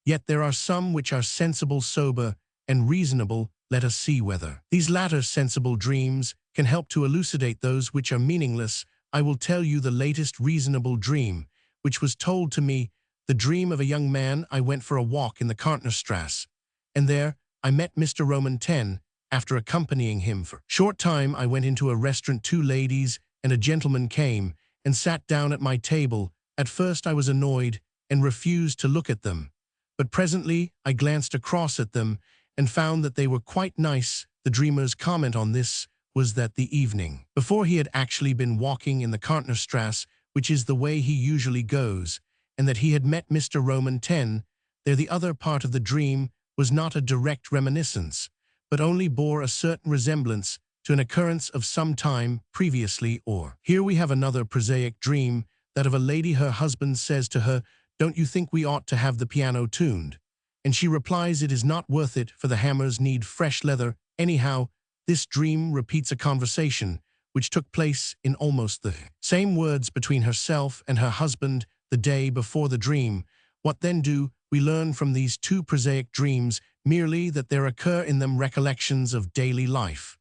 Yet there are some which are sensible, sober, and reasonable. Let us see whether these latter sensible dreams can help to elucidate those which are meaningless. I will tell you the latest reasonable dream, which was told to me, the dream of a young man. I went for a walk in the Kärntnerstrasse, and there I met Mr. Roman 10. After accompanying him for a short time, I went into a restaurant. 2 ladies and a gentleman came and sat down at my table. At first I was annoyed and refused to look at them, but presently I glanced across at them and found that they were quite nice. The dreamer's comment on this was that the evening before he had actually been walking in the Kärntnerstrasse, which is the way he usually goes, and that he had met Mr. Roman 10 there. The other part of the dream was not a direct reminiscence, but only bore a certain resemblance to an occurrence of some time previously. Or here we have another prosaic dream, that of a lady. Her husband says to her, "Don't you think we ought to have the piano tuned?" And she replies, "It is not worth it, for the hammers need fresh leather." Anyhow, this dream repeats a conversation which took place in almost the same words between herself and her husband the day before the dream. What then do we learn from these 2 prosaic dreams? Merely that there occur in them recollections of daily life,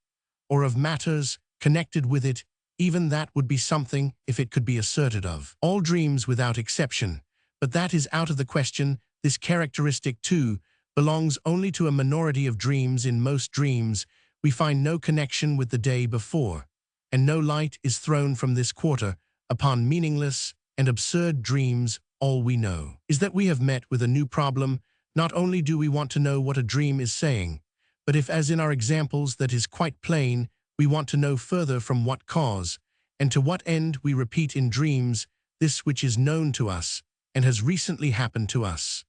or of matters connected with it. Even that would be something if it could be asserted of all dreams without exception, but that is out of the question. this characteristic too belongs only to a minority of dreams. In most dreams, we find no connection with the day before, and no light is thrown from this quarter upon meaningless and absurd dreams. All we know is that we have met with a new problem. Not only do we want to know what a dream is saying, but if, as in our examples that is quite plain, we want to know further from what cause and to what end we repeat in dreams this which is known to us and has recently happened to us.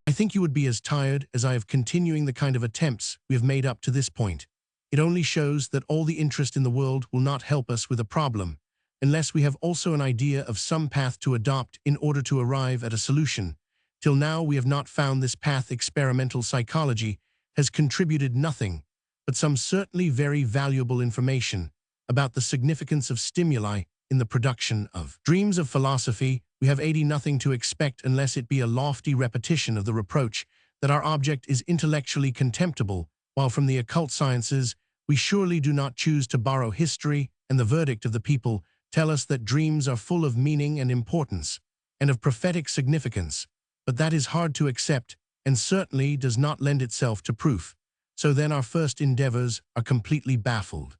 I think you would be as tired as I of continuing the kind of attempts we have made up to this point. It only shows that all the interest in the world will not help us with a problem, unless we have also an idea of some path to adopt in order to arrive at a solution. Till now we have not found this path. Experimental psychology has contributed nothing but some certainly very valuable information about the significance of stimuli in the production of dreams. Of philosophy, we have nothing to expect unless it be a lofty repetition of the reproach that our object is intellectually contemptible, while from the occult sciences we surely do not choose to borrow history, and the verdict of the people tell us that dreams are full of meaning and importance, and of prophetic significance, but that is hard to accept and certainly does not lend itself to proof. So then our first endeavors are completely baffled.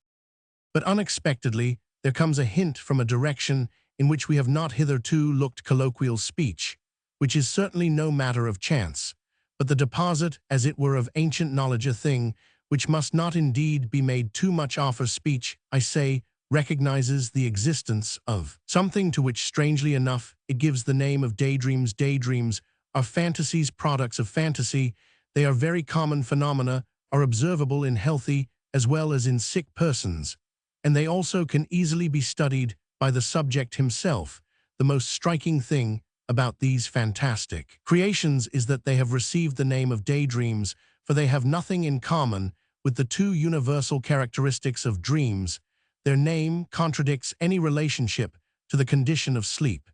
But unexpectedly, there comes a hint from a direction in which we have not hitherto looked. Colloquial speech, which is certainly no matter of chance, but the deposit, as it were, of ancient knowledge, a thing which must not indeed be made too much of. Speech, I say, recognizes the existence of something to which, strangely enough, it gives the name of daydreams. Daydreams are fantasies, products of fantasy. They are very common phenomena, are observable in healthy as well as in sick persons, and they also can easily be studied by the subject himself. The most striking thing about these fantastic creations is that they have received the name of daydreams, for they have nothing in common with the two universal characteristics of dreams. Their name contradicts any relationship to the condition of sleep,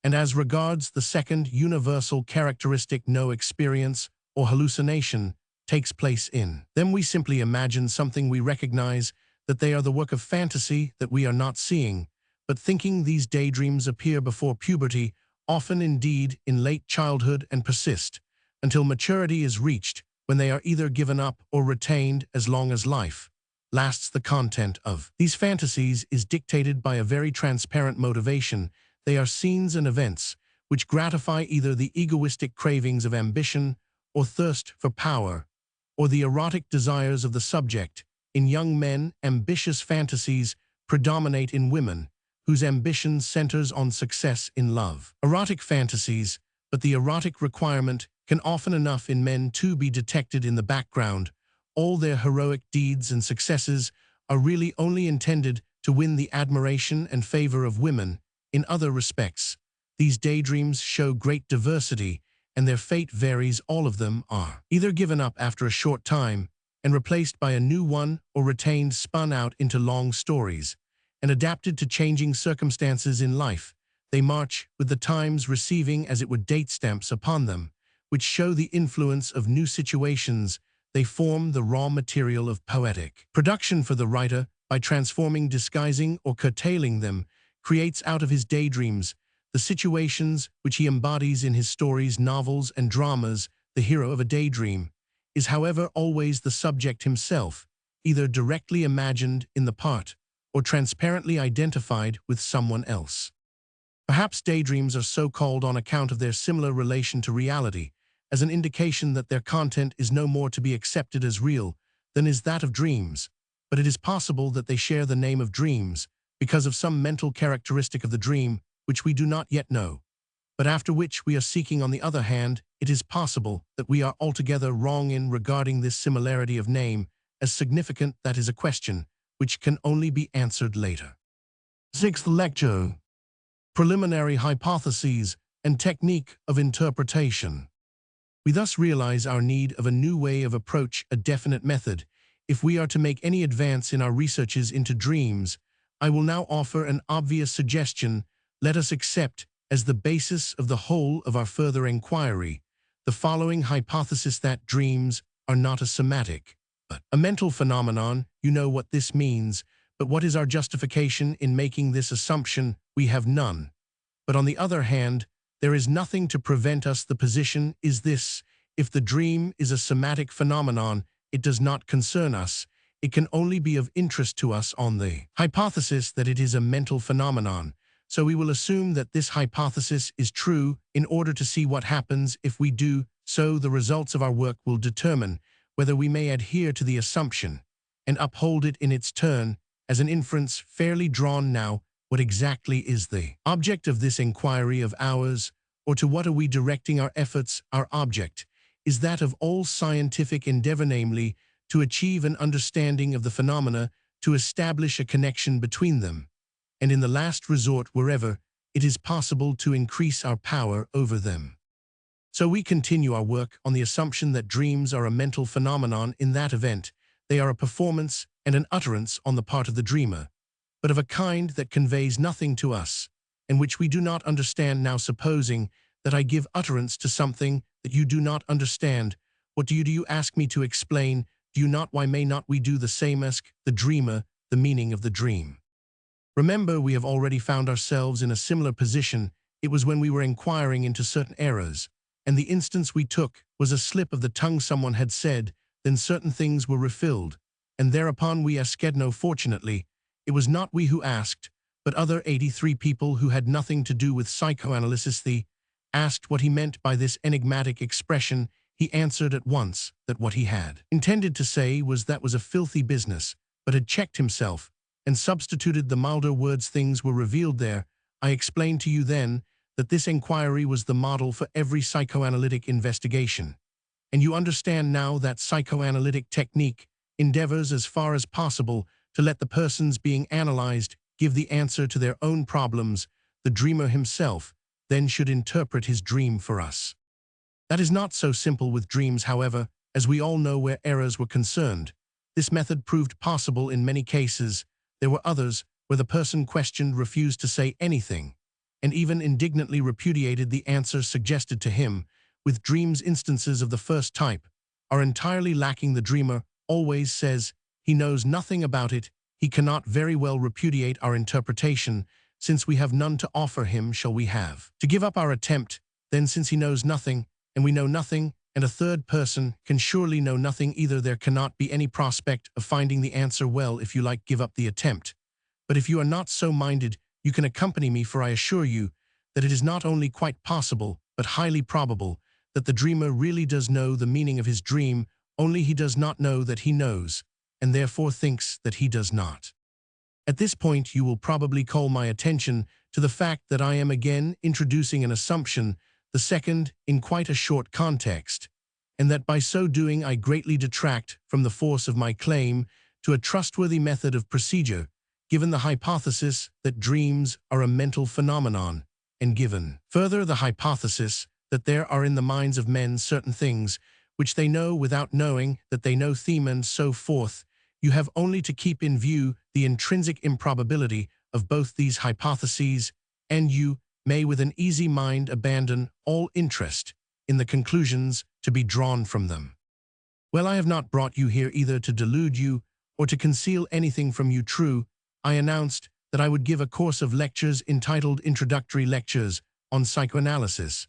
and as regards the second universal characteristic, no experience or hallucination takes place in them. We simply imagine something. We recognize that they are the work of fantasy that we are not seeing, but thinking. These daydreams appear before puberty, often indeed in late childhood, and persist until maturity is reached, when they are either given up or retained as long as life lasts. The content of these fantasies is dictated by a very transparent motivation. They are scenes and events which gratify either the egoistic cravings of ambition or thirst for power, or the erotic desires of the subject. In young men, ambitious fantasies predominate. In women, whose ambition centers on success in love, erotic fantasies, but the erotic requirement can often enough in men too be detected in the background. All their heroic deeds and successes are really only intended to win the admiration and favor of women. In other respects, these daydreams show great diversity, and their fate varies. All of them are either given up after a short time and replaced by a new one, or retained, spun out into long stories, and adapted to changing circumstances in life. They march with the times, receiving as it were date stamps upon them, which show the influence of new situations. They form the raw material of poetic production for the writer. By transforming, disguising, or curtailing them, creates out of his daydreams the situations which he embodies in his stories, novels, and dramas. The hero of a daydream is, however, always the subject himself, either directly imagined in the part or transparently identified with someone else. Perhaps daydreams are so called on account of their similar relation to reality, as an indication that their content is no more to be accepted as real than is that of dreams. But it is possible that they share the name of dreams because of some mental characteristic of the dream which we do not yet know, but after which we are seeking. On the other hand, it is possible that we are altogether wrong in regarding this similarity of name as significant. That is a question which can only be answered later. Sixth lecture: Preliminary Hypotheses and Technique of Interpretation. We thus realize our need of a new way of approach, a definite method, if we are to make any advance in our researches into dreams. I will now offer an obvious suggestion. Let us accept as the basis of the whole of our further inquiry the following hypothesis: that dreams are not a somatic, but a mental phenomenon. You know what this means, but what is our justification in making this assumption? We have none. But on the other hand, There is nothing to prevent us. The position is this: if the dream is a somatic phenomenon, it does not concern us. It can only be of interest to us on the hypothesis that it is a mental phenomenon. So we will assume that this hypothesis is true in order to see what happens if we do so. The results of our work will determine whether we may adhere to the assumption and uphold it in its turn as an inference fairly drawn. Now, what exactly is the object of this inquiry of ours, or to what are we directing our efforts? Our object is that of all scientific endeavor, namely, to achieve an understanding of the phenomena, to establish a connection between them, and in the last resort, wherever it is possible, to increase our power over them. So we continue our work on the assumption that dreams are a mental phenomenon. In that event, they are a performance and an utterance on the part of the dreamer, but of a kind that conveys nothing to us, and which we do not understand. Now, supposing that I give utterance to something that you do not understand, what do you ask me to explain? Do you not? Why may not we do the same? Ask the dreamer the meaning of the dream. Remember, we have already found ourselves in a similar position. It was when we were inquiring into certain errors, and the instance we took was a slip of the tongue. Someone had said, then certain things were refilled, and thereupon we asked. No, fortunately, it was not we who asked, but other 83 people who had nothing to do with psychoanalysis. They asked what he meant by this enigmatic expression. He answered at once that what he had intended to say was that was a filthy business, but had checked himself and substituted the milder words. Things were revealed there. I explained to you then that this inquiry was the model for every psychoanalytic investigation. And you understand now that psychoanalytic technique endeavors as far as possible to let the persons being analyzed give the answer to their own problems. The dreamer himself then should interpret his dream for us. That is not so simple with dreams, however, as we all know where errors were concerned. This method proved possible in many cases. There were others where the person questioned refused to say anything, and even indignantly repudiated the answer suggested to him. With dreams, instances of the first type are entirely lacking. The dreamer always says he knows nothing about it. He cannot very well repudiate our interpretation, since we have none to offer him. Shall we have to give up our attempt, then, since he knows nothing, and we know nothing, and a third person can surely know nothing either? There cannot be any prospect of finding the answer. Well, if you like, give up the attempt. But if you are not so minded, you can accompany me, for I assure you that it is not only quite possible, but highly probable, that the dreamer really does know the meaning of his dream, only he does not know that he knows, and therefore thinks that he does not. At this point, you will probably call my attention to the fact that I am again introducing an assumption, the second in quite a short context, and that by so doing I greatly detract from the force of my claim to a trustworthy method of procedure, given the hypothesis that dreams are a mental phenomenon, and given further the hypothesis that there are in the minds of men certain things which they know without knowing that they know them, and so forth. You have only to keep in view the intrinsic improbability of both these hypotheses, and you may with an easy mind abandon all interest in the conclusions to be drawn from them. Well, I have not brought you here either to delude you or to conceal anything from you. True, I announced that I would give a course of lectures entitled Introductory Lectures on Psychoanalysis,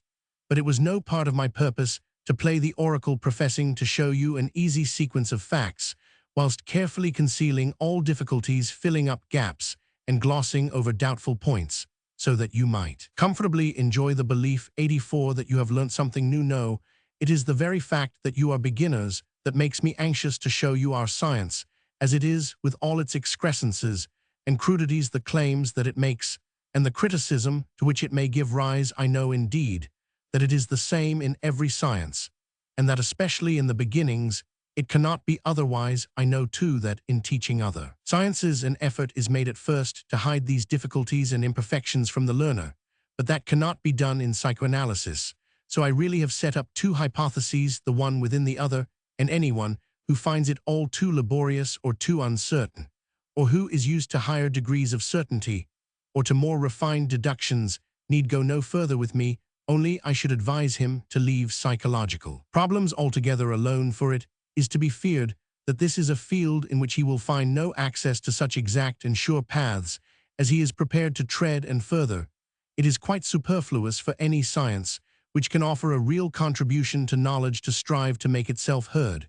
but it was no part of my purpose to play the oracle, professing to show you an easy sequence of facts, whilst carefully concealing all difficulties, filling up gaps, and glossing over doubtful points, so that you might comfortably enjoy the belief 84 that you have learnt something new. No, it is the very fact that you are beginners that makes me anxious to show you our science, as it is, with all its excrescences and crudities, the claims that it makes, and the criticism to which it may give rise. I know, indeed, that it is the same in every science, and that especially in the beginnings it cannot be otherwise. I know, too, that in teaching other sciences an effort is made at first to hide these difficulties and imperfections from the learner, but that cannot be done in psychoanalysis. So I really have set up two hypotheses, the one within the other, and anyone who finds it all too laborious or too uncertain, or who is used to higher degrees of certainty or to more refined deductions, need go no further with me. Only I should advise him to leave psychological problems altogether alone, for it is to be feared that this is a field in which he will find no access to such exact and sure paths as he is prepared to tread, and further, it is quite superfluous for any science which can offer a real contribution to knowledge to strive to make itself heard,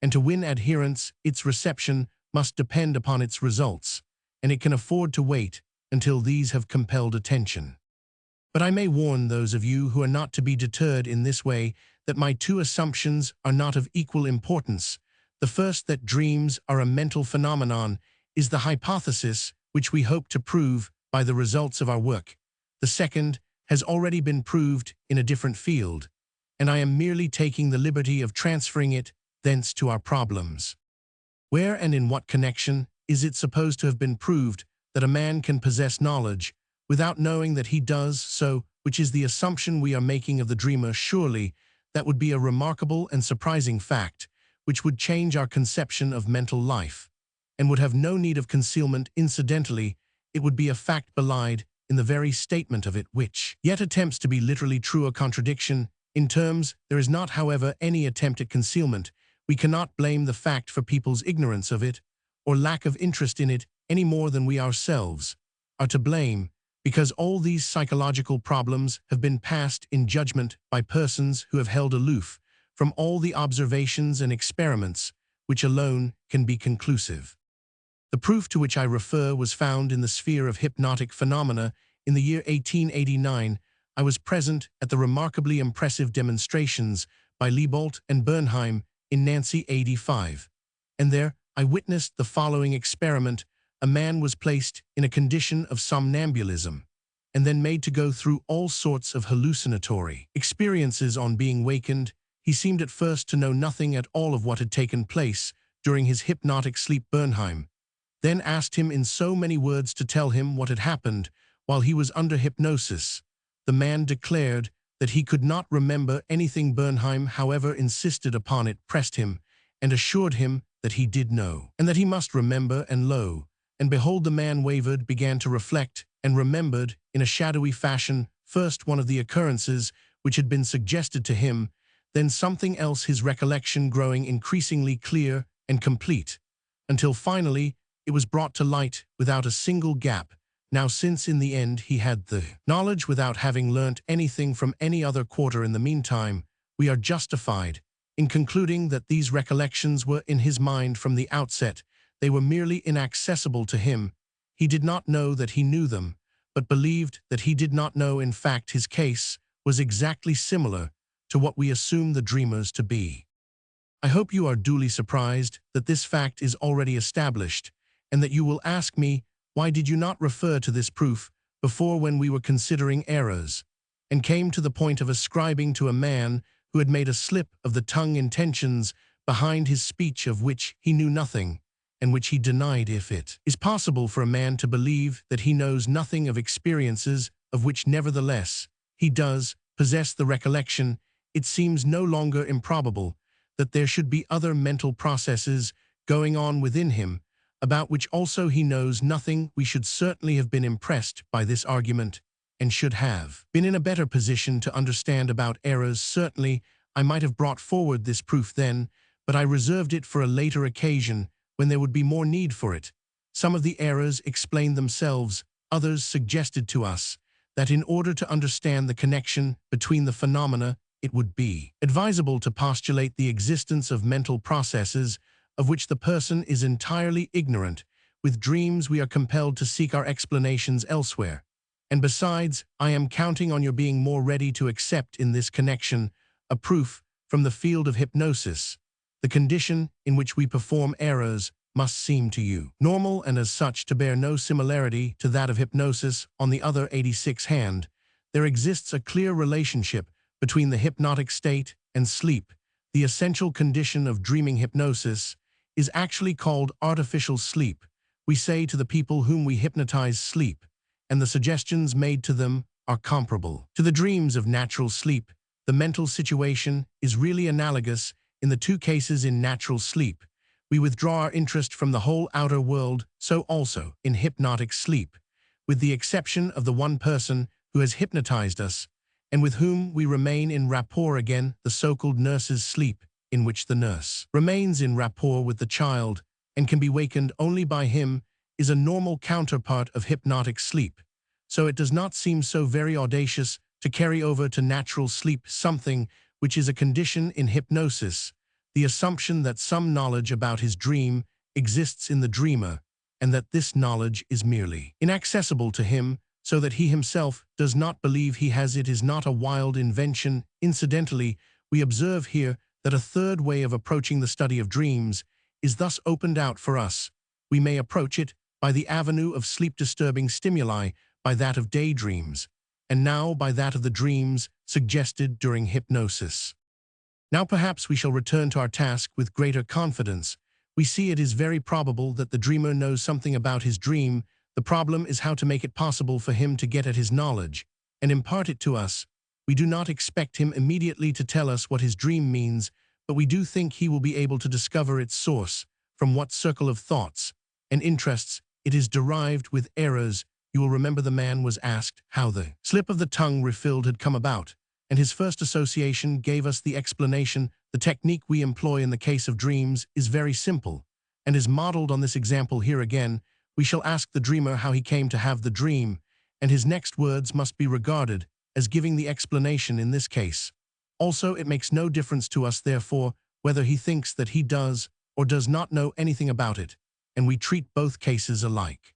and to win adherents its reception must depend upon its results, and it can afford to wait until these have compelled attention. But I may warn those of you who are not to be deterred in this way that my two assumptions are not of equal importance. The first, that dreams are a mental phenomenon, is the hypothesis which we hope to prove by the results of our work. The second has already been proved in a different field, and I am merely taking the liberty of transferring it thence to our problems. Where and in what connection is it supposed to have been proved that a man can possess knowledge without knowing that he does so, which is the assumption we are making of the dreamer? Surely that would be a remarkable and surprising fact, which would change our conception of mental life, and would have no need of concealment. Incidentally, it would be a fact belied in the very statement of it, which yet attempts to be literally true. A contradiction in terms. There is not, however, any attempt at concealment. We cannot blame the fact for people's ignorance of it, or lack of interest in it, any more than we ourselves are to blame, because all these psychological problems have been passed in judgment by persons who have held aloof from all the observations and experiments which alone can be conclusive. The proof to which I refer was found in the sphere of hypnotic phenomena. In the year 1889, I was present at the remarkably impressive demonstrations by Liebold and Bernheim in Nancy, 85, and there I witnessed the following experiment. A man was placed in a condition of somnambulism, and then made to go through all sorts of hallucinatory experiences. On being wakened, he seemed at first to know nothing at all of what had taken place during his hypnotic sleep. Bernheim then asked him in so many words to tell him what had happened while he was under hypnosis. The man declared that he could not remember anything. Bernheim, however, insisted upon it, pressed him, and assured him that he did know, and that he must remember. And lo, and behold, the man wavered, began to reflect, and remembered in a shadowy fashion first one of the occurrences which had been suggested to him, then something else, his recollection growing increasingly clear and complete, until finally it was brought to light without a single gap. Now, since in the end he had the knowledge without having learnt anything from any other quarter in the meantime, we are justified in concluding that these recollections were in his mind from the outset. They were merely inaccessible to him. He did not know that he knew them, but believed that he did not know. In fact, his case was exactly similar to what we assume the dreamers to be. I hope you are duly surprised that this fact is already established, and that you will ask me, why did you not refer to this proof before, when we were considering errors, and came to the point of ascribing to a man who had made a slip of the tongue intentions behind his speech of which he knew nothing, and which he denied? If it is possible for a man to believe that he knows nothing of experiences of which nevertheless he does possess the recollection, it seems no longer improbable that there should be other mental processes going on within him, about which also he knows nothing. We should certainly have been impressed by this argument, and should have been in a better position to understand about errors. Certainly, I might have brought forward this proof then, but I reserved it for a later occasion, when there would be more need for it. Some of the errors explained themselves, others suggested to us that in order to understand the connection between the phenomena, it would be advisable to postulate the existence of mental processes of which the person is entirely ignorant. With dreams, we are compelled to seek our explanations elsewhere. And besides, I am counting on your being more ready to accept in this connection a proof from the field of hypnosis. The condition in which we perform errors must seem to you normal, and as such to bear no similarity to that of hypnosis. On the other 86 hand, there exists a clear relationship between the hypnotic state and sleep. The essential condition of dreaming hypnosis is actually called artificial sleep. We say to the people whom we hypnotize, sleep, and the suggestions made to them are comparable to the dreams of natural sleep. The mental situation is really analogous in the two cases. In natural sleep, we withdraw our interest from the whole outer world, so also in hypnotic sleep, with the exception of the one person who has hypnotized us, and with whom we remain in rapport. Again, the so-called nurse's sleep, in which the nurse remains in rapport with the child and can be wakened only by him, is a normal counterpart of hypnotic sleep. so it does not seem so very audacious to carry over to natural sleep something which is a condition in hypnosis, the assumption that some knowledge about his dream exists in the dreamer, and that this knowledge is merely inaccessible to him, so that he himself does not believe he has it is not a wild invention. Incidentally, we observe here that a third way of approaching the study of dreams is thus opened out for us. We may approach it by the avenue of sleep-disturbing stimuli, by that of daydreams, and now by that of the dreams suggested during hypnosis. Now perhaps we shall return to our task with greater confidence. We see it is very probable that the dreamer knows something about his dream. The problem is how to make it possible for him to get at his knowledge and impart it to us. We do not expect him immediately to tell us what his dream means, but we do think he will be able to discover its source, from what circle of thoughts and interests it is derived with errors. You will remember the man was asked how the slip of the tongue refilled had come about, and his first association gave us the explanation. The technique we employ in the case of dreams is very simple, and is modeled on this example here again. We shall ask the dreamer how he came to have the dream, and his next words must be regarded as giving the explanation in this case. Also, it makes no difference to us, therefore, whether he thinks that he does or does not know anything about it, and we treat both cases alike.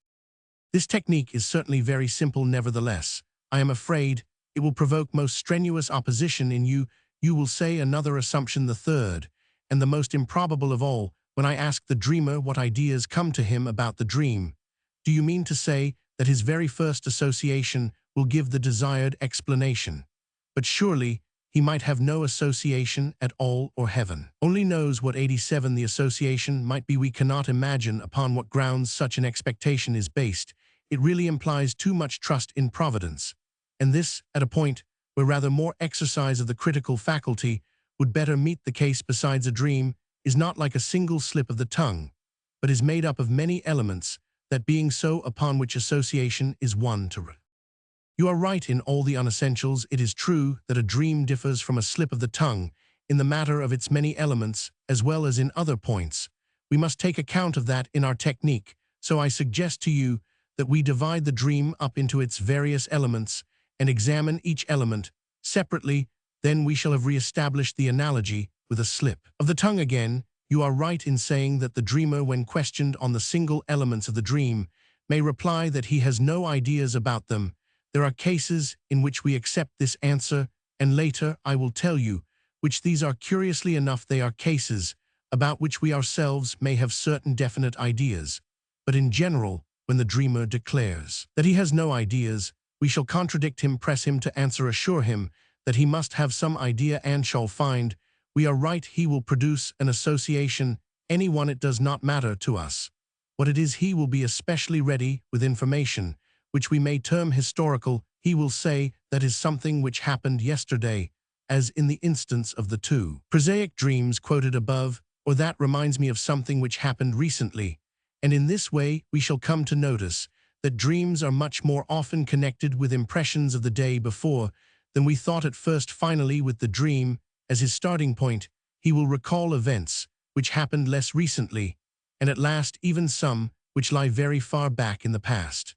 This technique is certainly very simple. Nevertheless, I am afraid it will provoke most strenuous opposition in you. You will say another assumption, the third, and the most improbable of all, when I ask the dreamer what ideas come to him about the dream. Do you mean to say that his very first association will give the desired explanation? But surely he might have no association at all, or heaven only knows what 87 the association might be. We cannot imagine upon what grounds such an expectation is based. It really implies too much trust in providence, and this at a point where rather more exercise of the critical faculty would better meet the case. Besides, a dream is not like a single slip of the tongue, but is made up of many elements, that being so upon which association is one to. You are right in all the unessentials. It is true that a dream differs from a slip of the tongue in the matter of its many elements as well as in other points. We must take account of that in our technique, so I suggest to you that we divide the dream up into its various elements and examine each element separately. Then we shall have re-established the analogy with a slip of the tongue. Again, you are right in saying that the dreamer, when questioned on the single elements of the dream, may reply that he has no ideas about them. There are cases in which we accept this answer, and later I will tell you which these are. Curiously enough, they are cases about which we ourselves may have certain definite ideas. But in general, when the dreamer declares that he has no ideas, we shall contradict him, press him to answer, assure him that he must have some idea, and shall find we are right. He will produce an association, any one. It does not matter to us what it is. He will be especially ready with information which we may term historical. He will say that is something which happened yesterday, as in the instance of the two prosaic dreams quoted above, or that reminds me of something which happened recently. And in this way we shall come to notice that dreams are much more often connected with impressions of the day before than we thought at first. Finally, with the dream as his starting point, he will recall events which happened less recently, and at last even some which lie very far back in the past.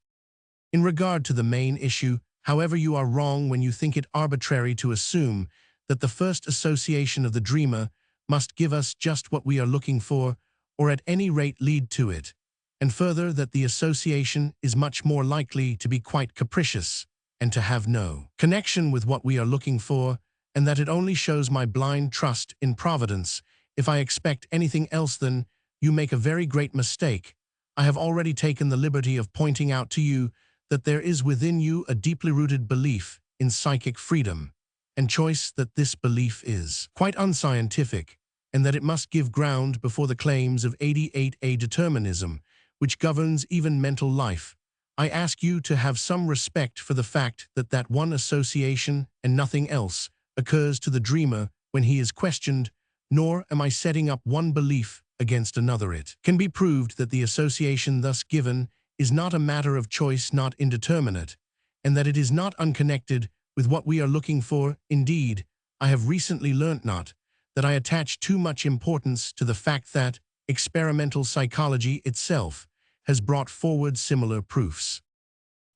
In regard to the main issue, however, you are wrong when you think it arbitrary to assume that the first association of the dreamer must give us just what we are looking for, or at any rate lead to it, and further that the association is much more likely to be quite capricious and to have no connection with what we are looking for, and that it only shows my blind trust in providence if I expect anything else. Then you make a very great mistake. I have already taken the liberty of pointing out to you that there is within you a deeply rooted belief in psychic freedom and choice, that this belief is quite unscientific, and that it must give ground before the claims of 88A determinism, which governs even mental life. I ask you to have some respect for the fact that that one association and nothing else occurs to the dreamer when he is questioned, nor am I setting up one belief against another. It can be proved that the association thus given is not a matter of choice, not indeterminate, and that it is not unconnected with what we are looking for. Indeed, I have recently learnt not that I attach too much importance to the fact that experimental psychology itself has brought forward similar proofs.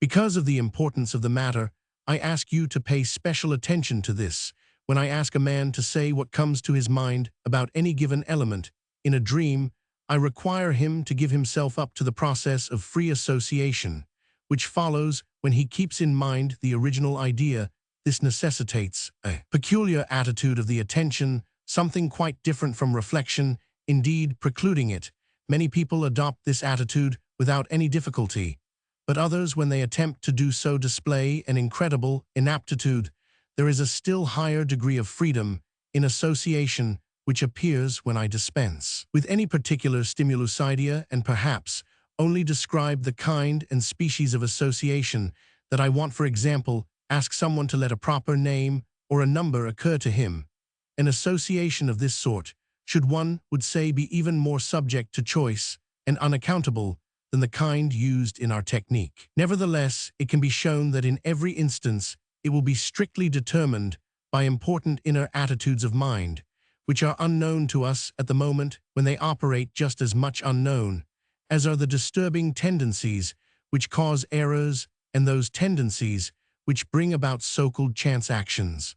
Because of the importance of the matter, I ask you to pay special attention to this. When I ask a man to say what comes to his mind about any given element in a dream, I require him to give himself up to the process of free association, which follows when he keeps in mind the original idea. This necessitates a peculiar attitude of the attention, something quite different from reflection, indeed precluding it. Many people adopt this attitude without any difficulty, but others, when they attempt to do so, display an incredible inaptitude. There is a still higher degree of freedom in association which appears when I dispense with any particular stimulus idea and perhaps only describe the kind and species of association that I want. For example, ask someone to let a proper name or a number occur to him. An association of this sort should, one would say, be even more subject to choice and unaccountable than the kind used in our technique. Nevertheless, it can be shown that in every instance it will be strictly determined by important inner attitudes of mind, which are unknown to us at the moment, when they operate just as much unknown as are the disturbing tendencies which cause errors and those tendencies which bring about so-called chance actions.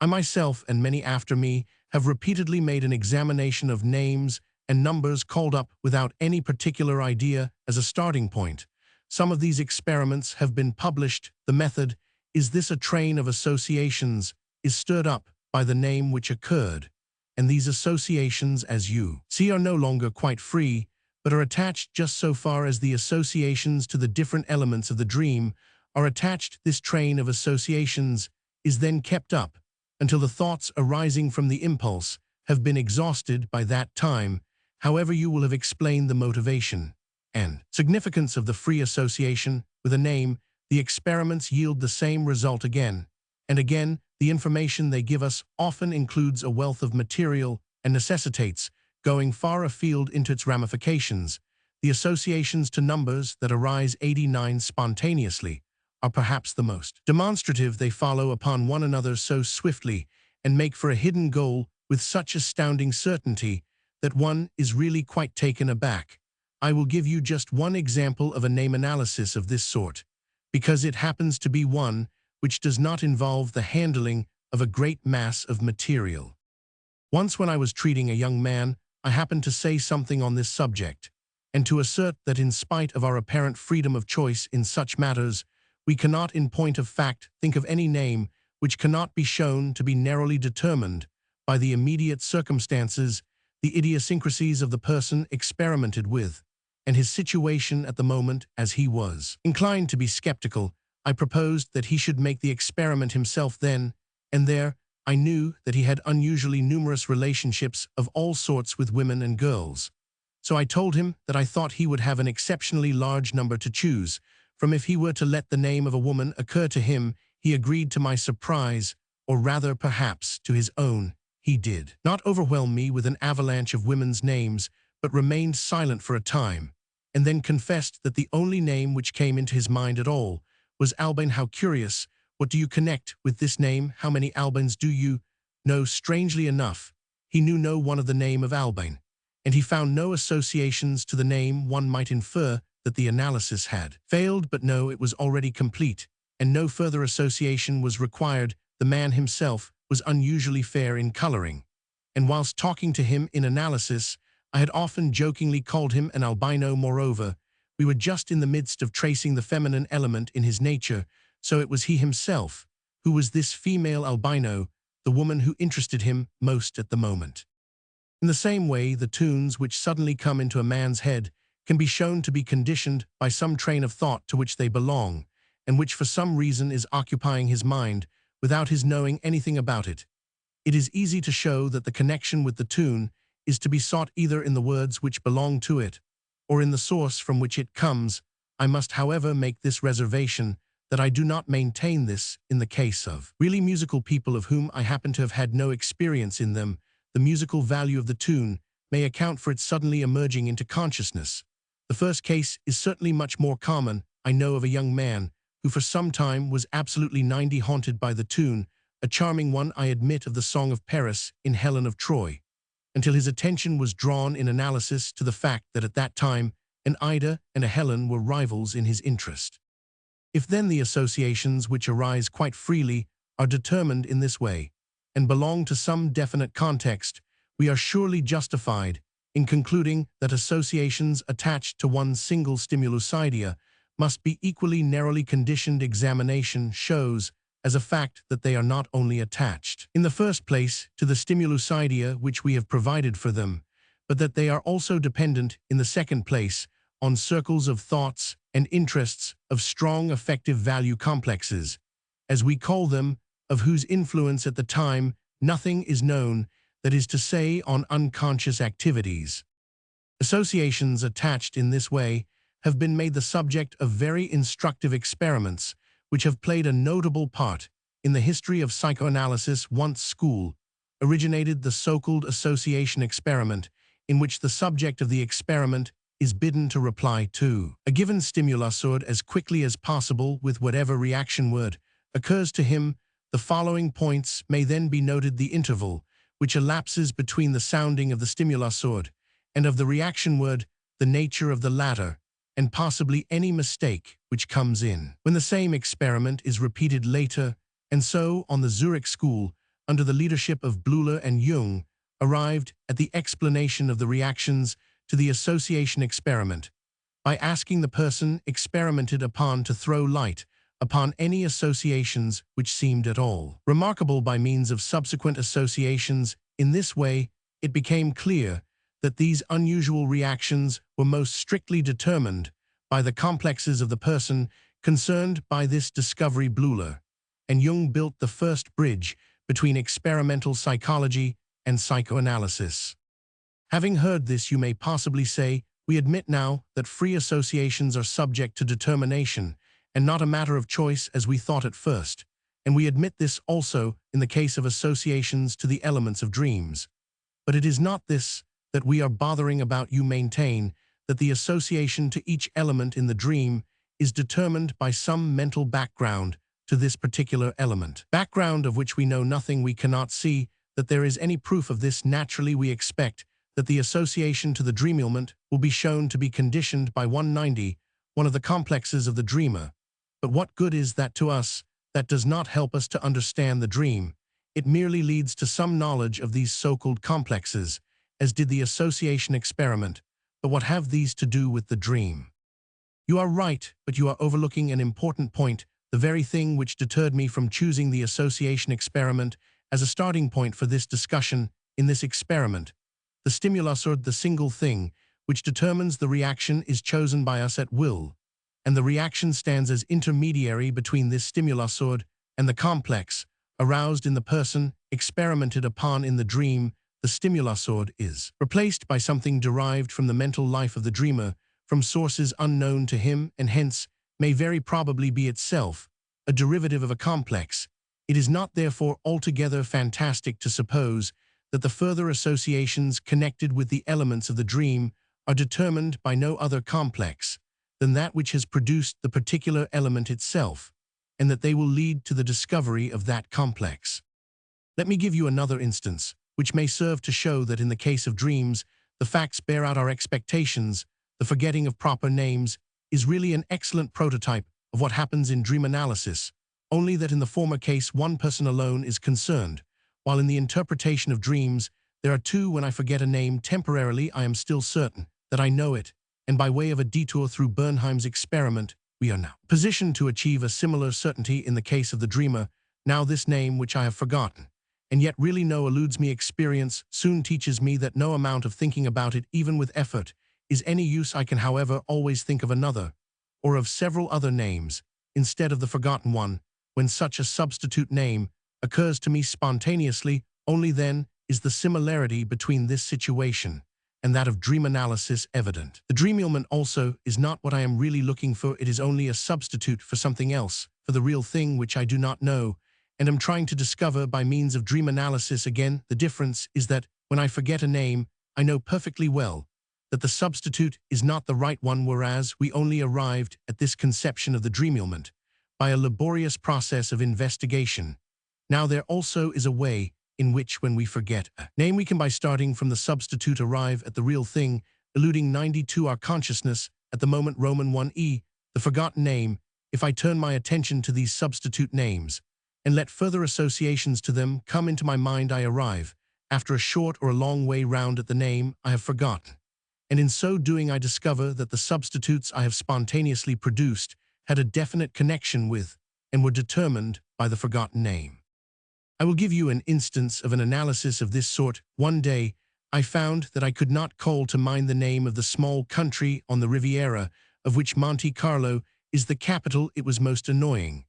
I myself, and many after me, have repeatedly made an examination of names and numbers called up without any particular idea as a starting point. Some of these experiments have been published. The method is this: a train of associations is stirred up by the name which occurred, and these associations, as you see, are no longer quite free, but are attached just so far as the associations to the different elements of the dream are attached. This train of associations is then kept up until the thoughts arising from the impulse have been exhausted by that time. However, you will have explained the motivation and significance of the free association with a name. The experiments yield the same result again and again. The information they give us often includes a wealth of material and necessitates going far afield into its ramifications. The associations to numbers that arise 89 spontaneously are perhaps the most demonstrative. They follow upon one another so swiftly and make for a hidden goal with such astounding certainty that one is really quite taken aback. I will give you just one example of a name analysis of this sort, because it happens to be one which does not involve the handling of a great mass of material. Once, when I was treating a young man, I happened to say something on this subject, and to assert that in spite of our apparent freedom of choice in such matters, we cannot in point of fact think of any name which cannot be shown to be narrowly determined by the immediate circumstances, the idiosyncrasies of the person experimented with, and his situation at the moment. As he was inclined to be skeptical, I proposed that he should make the experiment himself then and there. I knew that he had unusually numerous relationships of all sorts with women and girls, so I told him that I thought he would have an exceptionally large number to choose from if he were to let the name of a woman occur to him. He agreed, to my surprise, or rather perhaps to his own. He did not overwhelm me with an avalanche of women's names, but remained silent for a time, and then confessed that the only name which came into his mind at all was Albine. How curious! What do you connect with this name? How many Albines do you know? Strangely enough, he knew no one of the name of Albine, and he found no associations to the name. One might infer that the analysis had failed, but no, it was already complete, and no further association was required. The man himself was unusually fair in coloring, and whilst talking to him in analysis, I had often jokingly called him an albino. Moreover, we were just in the midst of tracing the feminine element in his nature, so it was he himself who was this female albino, the woman who interested him most at the moment. In the same way, the tunes which suddenly come into a man's head can be shown to be conditioned by some train of thought to which they belong, and which for some reason is occupying his mind without his knowing anything about it. It is easy to show that the connection with the tune is to be sought either in the words which belong to it, or in the source from which it comes. I must, however, make this reservation, that I do not maintain this in the case of really musical people of whom I happen to have had no experience in them. The musical value of the tune may account for its suddenly emerging into consciousness. The first case is certainly much more common. I know of a young man who for some time was absolutely haunted by the tune, a charming one, I admit, of the Song of Paris in Helen of Troy, until his attention was drawn in analysis to the fact that at that time an Ida and a Helen were rivals in his interest. If then the associations which arise quite freely are determined in this way, and belong to some definite context, we are surely justified in concluding that associations attached to one single stimulus idea must be equally narrowly conditioned. Examination shows as a fact that they are not only attached, in the first place, to the stimulus idea which we have provided for them, but that they are also dependent, in the second place, on circles of thoughts and interests of strong affective value complexes, as we call them, of whose influence at the time nothing is known, that is to say, on unconscious activities. Associations attached in this way have been made the subject of very instructive experiments which have played a notable part in the history of psychoanalysis. Once school originated the so-called association experiment, in which the subject of the experiment is bidden to reply to a given stimulus word as quickly as possible with whatever reaction word occurs to him. The following points may then be noted: the interval which elapses between the sounding of the stimulus word and of the reaction word, the nature of the latter, and possibly any mistake which comes in when the same experiment is repeated later. And so, on, the Zurich school, under the leadership of Bleuler and Jung, arrived at the explanation of the reactions to the association experiment by asking the person experimented upon to throw light upon any associations which seemed at all remarkable by means of subsequent associations. In this way, it became clear that these unusual reactions were most strictly determined by the complexes of the person concerned. By this discovery, Bleuler and Jung built the first bridge between experimental psychology and psychoanalysis. Having heard this, you may possibly say, we admit now that free associations are subject to determination and not a matter of choice as we thought at first, and we admit this also in the case of associations to the elements of dreams. But it is not this that we are bothering about. You maintain that the association to each element in the dream is determined by some mental background to this particular element, background of which we know nothing. We cannot see that there is any proof of this. Naturally, we expect that the association to the dream element will be shown to be conditioned by 190, one of the complexes of the dreamer. But what good is that to us? That does not help us to understand the dream. It merely leads to some knowledge of these so-called complexes, as did the association experiment. But what have these to do with the dream? You are right, but you are overlooking an important point, the very thing which deterred me from choosing the association experiment as a starting point for this discussion. In this experiment, the stimulus, or the single thing which determines the reaction, is chosen by us at will, and the reaction stands as intermediary between this stimulus and the complex aroused in the person experimented upon. In the dream, the stimulus is replaced by something derived from the mental life of the dreamer, from sources unknown to him, and hence may very probably be itself a derivative of a complex. It is not therefore altogether fantastic to suppose that the further associations connected with the elements of the dream are determined by no other complex than that which has produced the particular element itself, and that they will lead to the discovery of that complex. Let me give you another instance, which may serve to show that in the case of dreams, the facts bear out our expectations. The forgetting of proper names is really an excellent prototype of what happens in dream analysis, only that in the former case one person alone is concerned, while in the interpretation of dreams there are two. When I forget a name temporarily, I am still certain that I know it, and by way of a detour through Bernheim's experiment, we are now positioned to achieve a similar certainty in the case of the dreamer. Now this name which I have forgotten, and yet really know, eludes me. Experience soon teaches me that no amount of thinking about it, even with effort, is any use. I can, however, always think of another, or of several other names, instead of the forgotten one, when such a substitute name occurs to me spontaneously. Only then is the similarity between this situation and that of dream analysis evident. The dream element also is not what I am really looking for. It is only a substitute for something else, for the real thing which I do not know, and am trying to discover by means of dream analysis. Again, the difference is that when I forget a name, I know perfectly well that the substitute is not the right one, whereas we only arrived at this conception of the dream element by a laborious process of investigation. Now there also is a way in which, when we forget a name, we can, by starting from the substitute, arrive at the real thing, eluding 92 our consciousness at the moment. Roman 1e, the forgotten name if I turn my attention to these substitute names and let further associations to them come into my mind, I arrive, after a short or a long way round, at the name I have forgotten. And in so doing, I discover that the substitutes I have spontaneously produced had a definite connection with and were determined by the forgotten name. I will give you an instance of an analysis of this sort. One day, I found that I could not call to mind the name of the small country on the Riviera, of which Monte Carlo is the capital. It was most annoying.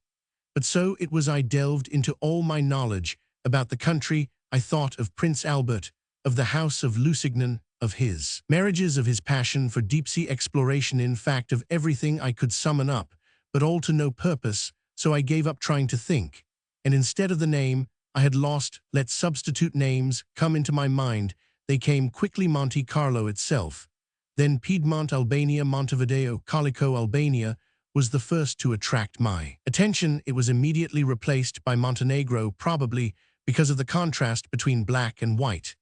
But so it was I delved into all my knowledge about the country. I thought of Prince Albert, of the House of Lusignan, of his marriages, of his passion for deep-sea exploration, in fact, of everything I could summon up, but all to no purpose, so I gave up trying to think. And instead of the name I had lost, let substitute names come into my mind. They came quickly: Monte Carlo itself, then Piedmont, Albania, Montevideo, Colico, Albania, was the first to attract my attention. It was immediately replaced by Montenegro, probably because of the contrast between black and white.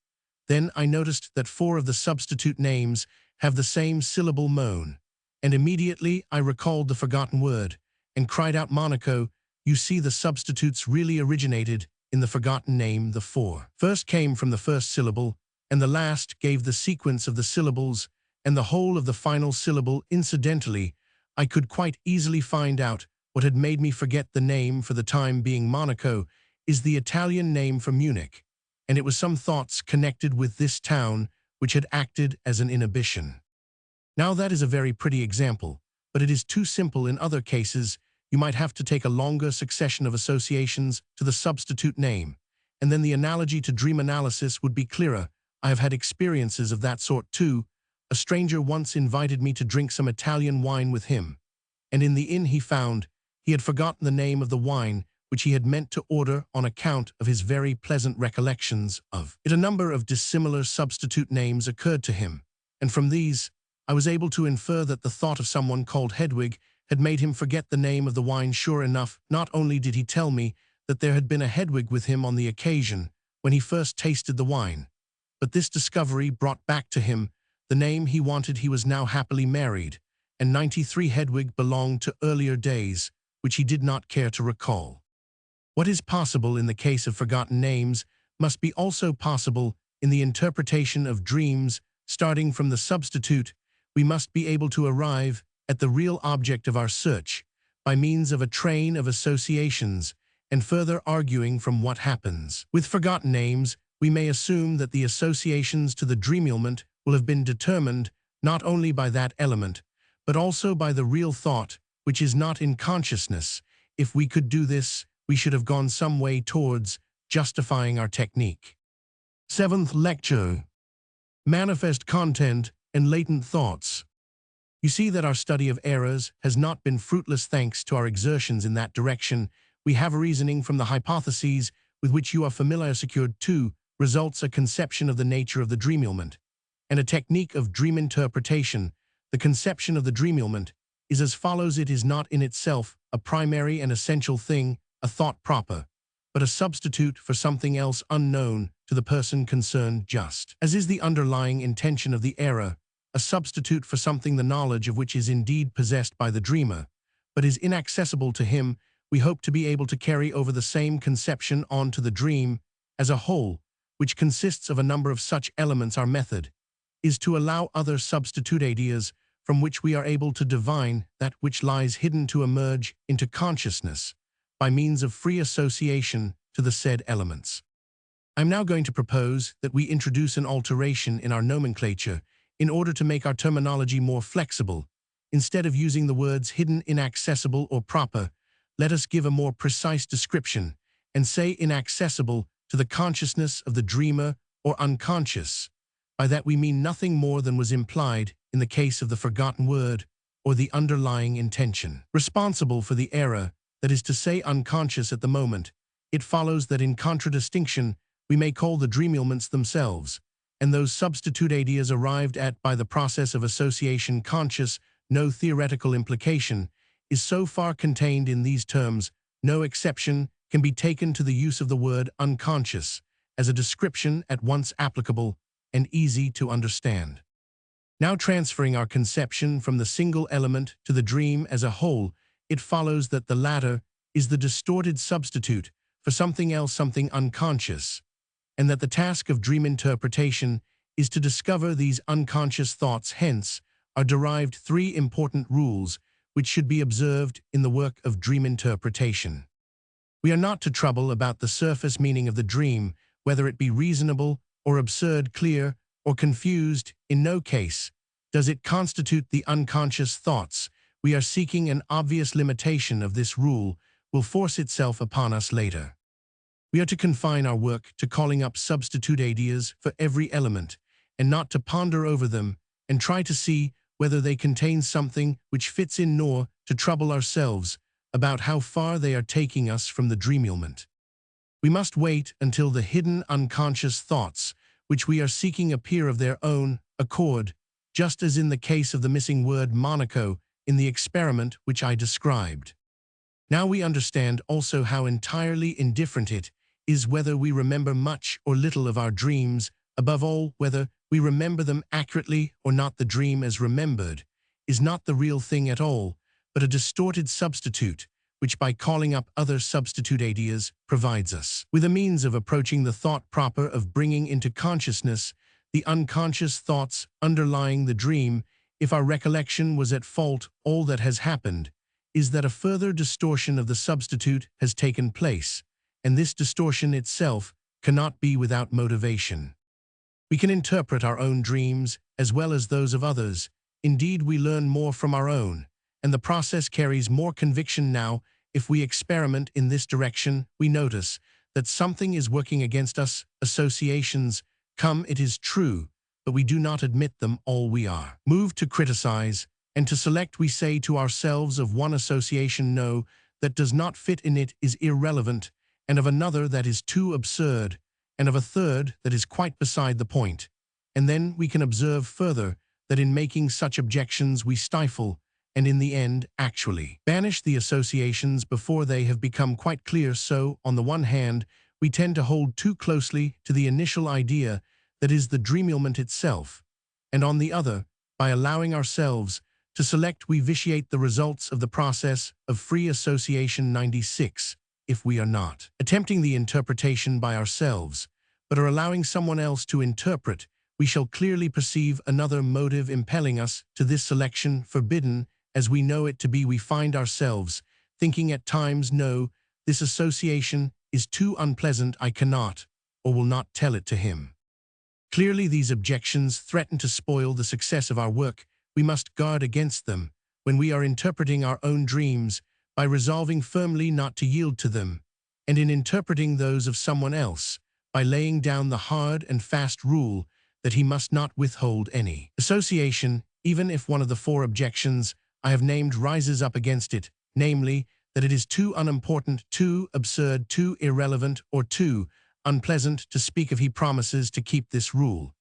Then I noticed that 4 of the substitute names have the same syllable, moan, and immediately I recalled the forgotten word and cried out, Monaco. You see, the substitutes really originated in the forgotten name. The 4 first came from the first syllable, and the last gave the sequence of the syllables and the whole of the final syllable. Incidentally, I could quite easily find out what had made me forget the name for the time being. Monaco is the Italian name for Munich, and it was some thoughts connected with this town which had acted as an inhibition. Now that is a very pretty example, but it is too simple. In other cases, you might have to take a longer succession of associations to the substitute name, and then the analogy to dream analysis would be clearer. I have had experiences of that sort too. A stranger once invited me to drink some Italian wine with him, and in the inn he found he had forgotten the name of the wine which he had meant to order on account of his very pleasant recollections of it. A number of dissimilar substitute names occurred to him, and from these I was able to infer that the thought of someone called Hedwig had made him forget the name of the wine. Sure enough, not only did he tell me that there had been a Hedwig with him on the occasion when he first tasted the wine, but this discovery brought back to him the name he wanted. He was now happily married, and 93 Hedwig belonged to earlier days, which he did not care to recall. What is possible in the case of forgotten names must be also possible in the interpretation of dreams. Starting from the substitute, we must be able to arrive at the real object of our search by means of a train of associations, and further arguing from what happens. With forgotten names, we may assume that the associations to the dream element will have been determined not only by that element, but also by the real thought, which is not in consciousness. If we could do this, we should have gone some way towards justifying our technique. 7th lecture: Manifest content and latent thoughts. You see that our study of errors has not been fruitless thanks to our exertions in that direction. We have a reasoning from the hypotheses with which you are familiar. Secured 2 results a conception of the nature of the dream element and a technique of dream interpretation. The conception of the dream element is as follows: it is not in itself a primary and essential thing, a thought proper, but a substitute for something else unknown to the person concerned, just as is the underlying intention of the error, a substitute for something the knowledge of which is indeed possessed by the dreamer, but is inaccessible to him. We hope to be able to carry over the same conception on to the dream as a whole, which consists of a number of such elements. Our method is to allow other substitute ideas from which we are able to divine that which lies hidden to emerge into consciousness by means of free association to the said elements. I am now going to propose that we introduce an alteration in our nomenclature in order to make our terminology more flexible. Instead of using the words hidden, inaccessible, or proper, let us give a more precise description and say inaccessible to the consciousness of the dreamer or unconscious. By that we mean nothing more than was implied in the case of the forgotten word or the underlying intention. Responsible for the error, that is to say unconscious at the moment, it follows that in contradistinction we may call the dream elements themselves, and those substitute ideas arrived at by the process of association conscious. No theoretical implication is so far contained in these terms. No exception can be taken to the use of the word unconscious as a description at once applicable and easy to understand. Now transferring our conception from the single element to the dream as a whole, it follows that the latter is the distorted substitute for something else, something unconscious, and that the task of dream interpretation is to discover these unconscious thoughts. Hence are derived three important rules which should be observed in the work of dream interpretation. We are not to trouble about the surface meaning of the dream, whether it be reasonable or absurd, clear or confused. In no case does it constitute the unconscious thoughts. We are seeking an obvious limitation of this rule will force itself upon us later. We are to confine our work to calling up substitute ideas for every element, and not to ponder over them and try to see whether they contain something which fits in, nor to trouble ourselves about how far they are taking us from the dream element. We must wait until the hidden unconscious thoughts which we are seeking appear of their own accord, just as in the case of the missing word Monaco in the experiment which I described. Now we understand also how entirely indifferent it is whether we remember much or little of our dreams, above all, whether we remember them accurately or not. The dream as remembered is not the real thing at all, but a distorted substitute, which by calling up other substitute ideas provides us with a means of approaching the thought proper, of bringing into consciousness the unconscious thoughts underlying the dream. If our recollection was at fault, all that has happened is that a further distortion of the substitute has taken place, and this distortion itself cannot be without motivation. We can interpret our own dreams as well as those of others. Indeed, we learn more from our own, and the process carries more conviction now. If we experiment in this direction, we notice that something is working against us. Associations come, it is true, but we do not admit them. All we are moved to criticize and to select. We say to ourselves, of one association, no, that does not fit in, it is irrelevant, and of another, that is too absurd, and of a third, that is quite beside the point. And then we can observe further that in making such objections we stifle, and in the end actually banish the associations before they have become quite clear. So, on the one hand, we tend to hold too closely to the initial idea that is the dream element itself, and on the other, by allowing ourselves to select, we vitiate the results of the process of free association. 96. If we are not attempting the interpretation by ourselves, but are allowing someone else to interpret, we shall clearly perceive another motive impelling us to this selection, forbidden as we know it to be. We find ourselves thinking at times, no, this association is too unpleasant, I cannot or will not tell it to him. Clearly these objections threaten to spoil the success of our work. We must guard against them when we are interpreting our own dreams, by resolving firmly not to yield to them, and in interpreting those of someone else, by laying down the hard and fast rule that he must not withhold any association, even if one of the four objections I have named rises up against it, namely, that it is too unimportant, too absurd, too irrelevant, or too unpleasant to speak of. He promises to keep this rule,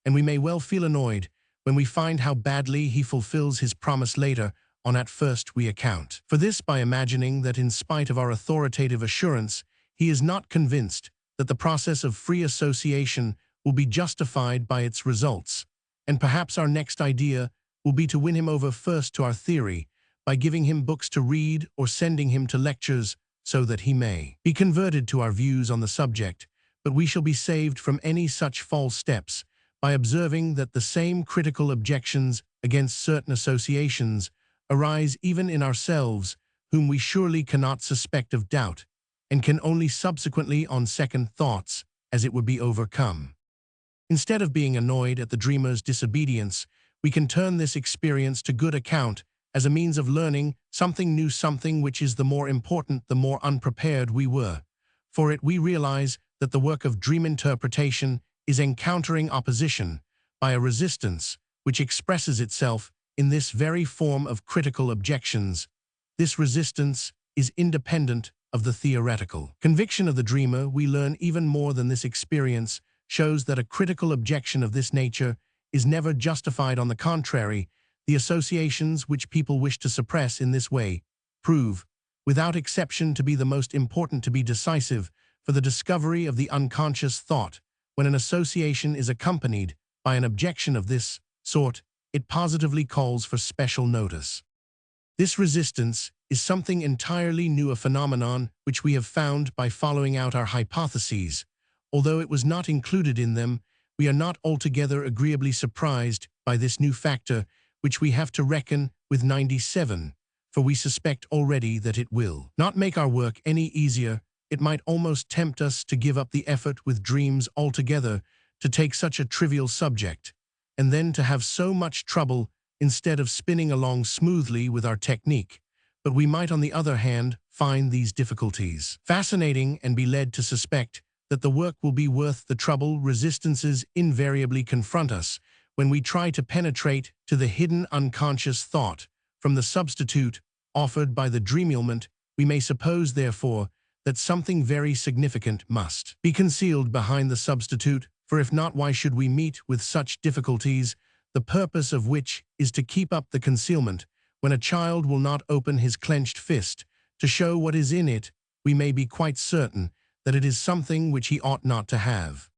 and we may well feel annoyed when we find how badly he fulfills his promise later on. At first we account for this by imagining that in spite of our authoritative assurance, he is not convinced that the process of free association will be justified by its results, and perhaps our next idea will be to win him over first to our theory by giving him books to read or sending him to lectures so that he may be converted to our views on the subject. But we shall be saved from any such false steps by observing that the same critical objections against certain associations arise even in ourselves, whom we surely cannot suspect of doubt, and can only subsequently, on second thoughts, as it would be, overcome. Instead of being annoyed at the dreamer's disobedience, we can turn this experience to good account as a means of learning something new, something which is the more important the more unprepared we were. For it we realize that the work of dream interpretation is encountering opposition by a resistance which expresses itself in this very form of critical objections. This resistance is independent of the theoretical conviction of the dreamer. We learn even more than this experience shows that a critical objection of this nature is never justified. On the contrary, the associations which people wish to suppress in this way prove, without exception, to be the most important, to be decisive for the discovery of the unconscious thought. When an association is accompanied by an objection of this sort, it positively calls for special notice. This resistance is something entirely new, a phenomenon which we have found by following out our hypotheses. Although it was not included in them, we are not altogether agreeably surprised by this new factor, which we have to reckon with 97, for we suspect already that it will not make our work any easier. It might almost tempt us to give up the effort with dreams altogether, to take such a trivial subject, and then to have so much trouble instead of spinning along smoothly with our technique. But we might, on the other hand, find these difficulties fascinating and be led to suspect that the work will be worth the trouble. Resistances invariably confront us when we try to penetrate to the hidden unconscious thought. From the substitute offered by the dream element, we may suppose, therefore, that something very significant must be concealed behind the substitute, for if not, why should we meet with such difficulties, the purpose of which is to keep up the concealment? When a child will not open his clenched fist to show what is in it, we may be quite certain that it is something which he ought not to have.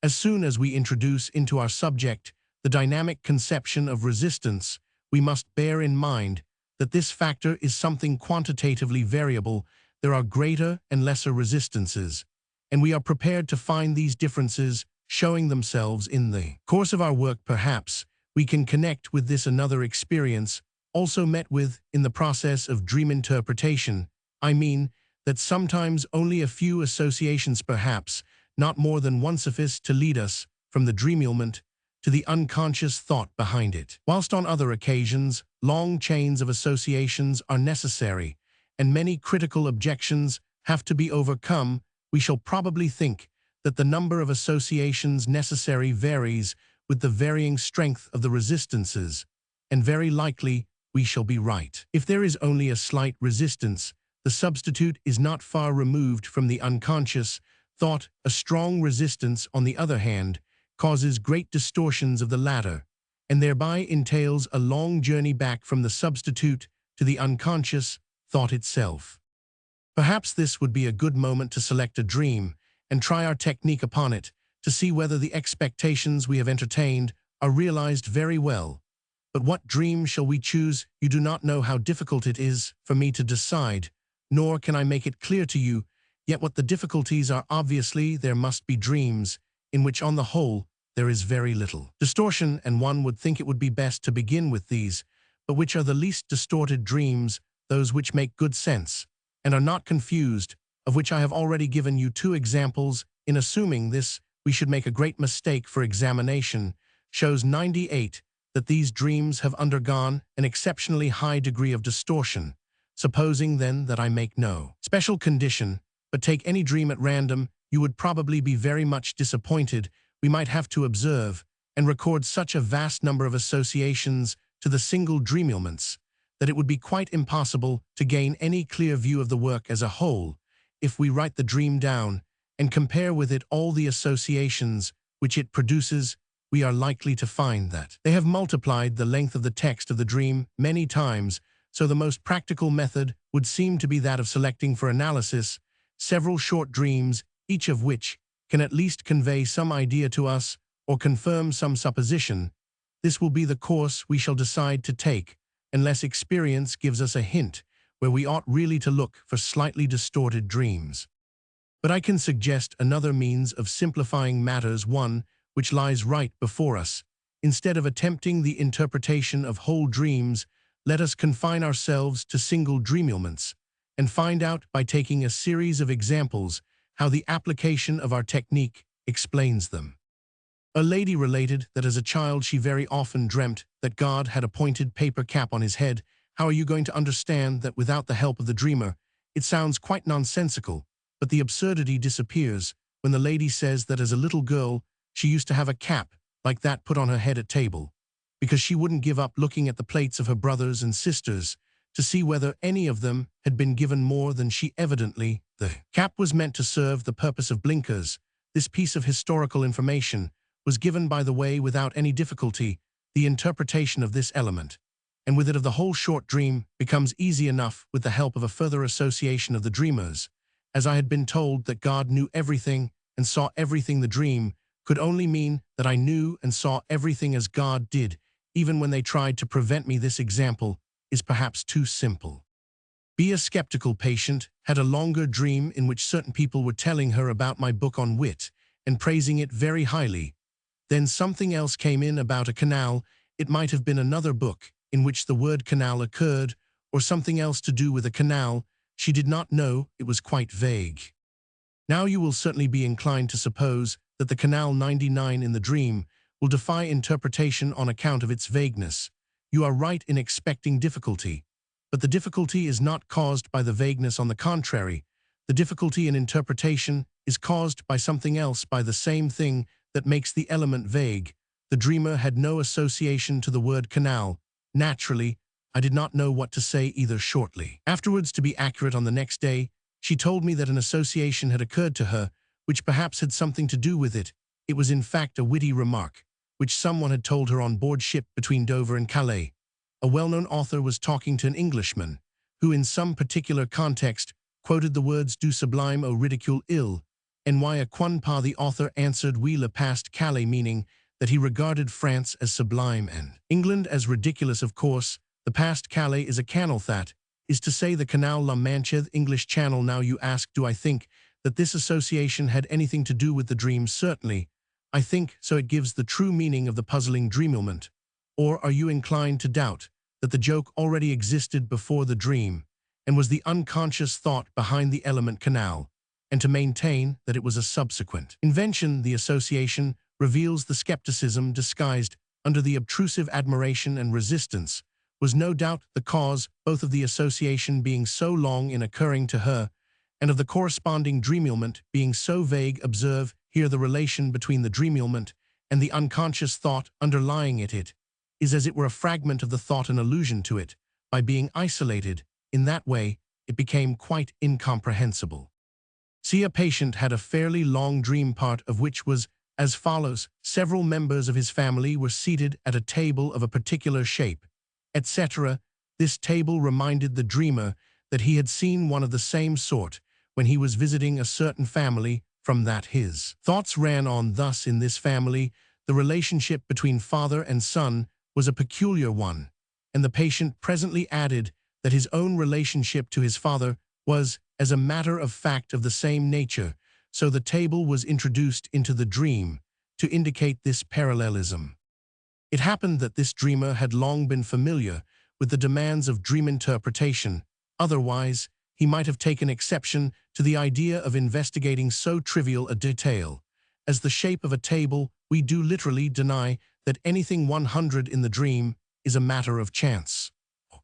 As soon as we introduce into our subject the dynamic conception of resistance, we must bear in mind that this factor is something quantitatively variable. There are greater and lesser resistances, and we are prepared to find these differences showing themselves in the course of our work. Perhaps we can connect with this another experience also met with in the process of dream interpretation. I mean that sometimes only a few associations, perhaps not more than one, suffice to lead us from the dream element to the unconscious thought behind it, whilst on other occasions long chains of associations are necessary and many critical objections have to be overcome. We shall probably think that the number of associations necessary varies with the varying strength of the resistances, and very likely we shall be right. If there is only a slight resistance, the substitute is not far removed from the unconscious thought. A strong resistance, on the other hand, causes great distortions of the latter, and thereby entails a long journey back from the substitute to the unconscious thought itself. Perhaps this would be a good moment to select a dream and try our technique upon it, to see whether the expectations we have entertained are realized very well. But what dream shall we choose? You do not know how difficult it is for me to decide, nor can I make it clear to you yet what the difficulties are. Obviously, there must be dreams in which, on the whole, there is very little distortion, and one would think it would be best to begin with these. But which are the least distorted dreams? Those which make good sense and are not confused, of which I have already given you 2 examples. In assuming this, we should make a great mistake, for examination shows 98 that these dreams have undergone an exceptionally high degree of distortion. Supposing then that I make no special condition, but take any dream at random, you would probably be very much disappointed. We might have to observe and record such a vast number of associations to the single dream elements that it would be quite impossible to gain any clear view of the work as a whole. If we write the dream down and compare with it all the associations which it produces, we are likely to find that they have multiplied the length of the text of the dream many times. So the most practical method would seem to be that of selecting for analysis several short dreams, each of which can at least convey some idea to us or confirm some supposition. This will be the course we shall decide to take, unless experience gives us a hint where we ought really to look for slightly distorted dreams. But I can suggest another means of simplifying matters, one which lies right before us. Instead of attempting the interpretation of whole dreams, let us confine ourselves to single dream elements, and find out by taking a series of examples how the application of our technique explains them. A lady related that as a child she very often dreamt that God had a pointed paper cap on his head. How are you going to understand that without the help of the dreamer? It sounds quite nonsensical, but the absurdity disappears when the lady says that as a little girl she used to have a cap like that put on her head at table, because she wouldn't give up looking at the plates of her brothers and sisters to see whether any of them had been given more than she. Evidently, the cap was meant to serve the purpose of blinkers. This piece of historical information was given by the way without any difficulty. The interpretation of this element, and with it of the whole short dream, becomes easy enough with the help of a further association of the dreamers. As I had been told that God knew everything and saw everything, the dream could only mean that I knew and saw everything as God did, even when they tried to prevent me. This example is perhaps too simple. Be a skeptical patient had a longer dream in which certain people were telling her about my book on wit and praising it very highly. Then something else came in about a canal. It might have been another book in which the word canal occurred, or something else to do with a canal. She did not know, it was quite vague. Now you will certainly be inclined to suppose that the canal 99 in the dream will defy interpretation on account of its vagueness. You are right in expecting difficulty, but the difficulty is not caused by the vagueness. On the contrary, the difficulty in interpretation is caused by something else, by the same thing that makes the element vague. The dreamer had no association to the word canal. Naturally, I did not know what to say either. Shortly afterwards, to be accurate, on the next day, she told me that an association had occurred to her, which perhaps had something to do with it. It was in fact a witty remark, which someone had told her on board ship between Dover and Calais. A well-known author was talking to an Englishman, who in some particular context quoted the words "du sublime au ridicule ill," and why a quan pas. The author answered "oui le past Calais," meaning that he regarded France as sublime and England as ridiculous. Of course, the past Calais is a canal, that is to say the Canal La Mancha, English Channel. Now you ask, do I think that this association had anything to do with the dream? Certainly, I think so. It gives the true meaning of the puzzling dream element. Or are you inclined to doubt that the joke already existed before the dream and was the unconscious thought behind the element canal, and to maintain that it was a subsequent invention? The association reveals the skepticism disguised under the obtrusive admiration and resistance was no doubt the cause both of the association being so long in occurring to her and of the corresponding dream element being so vague. Observe here the relation between the dream element and the unconscious thought underlying it. It is as it were a fragment of the thought, an allusion to it. By being isolated in that way, it became quite incomprehensible. See, a patient had a fairly long dream, part of which was as follows. Several members of his family were seated at a table of a particular shape, etc. This table reminded the dreamer that he had seen one of the same sort when he was visiting a certain family. From that his thoughts ran on thus: in this family, the relationship between father and son was a peculiar one, and the patient presently added that his own relationship to his father was, as a matter of fact, of the same nature. So the table was introduced into the dream to indicate this parallelism. It happened that this dreamer had long been familiar with the demands of dream interpretation. Otherwise, he might have taken exception to the idea of investigating so trivial a detail as the shape of a table. We do literally deny that anything 100 in the dream is a matter of chance,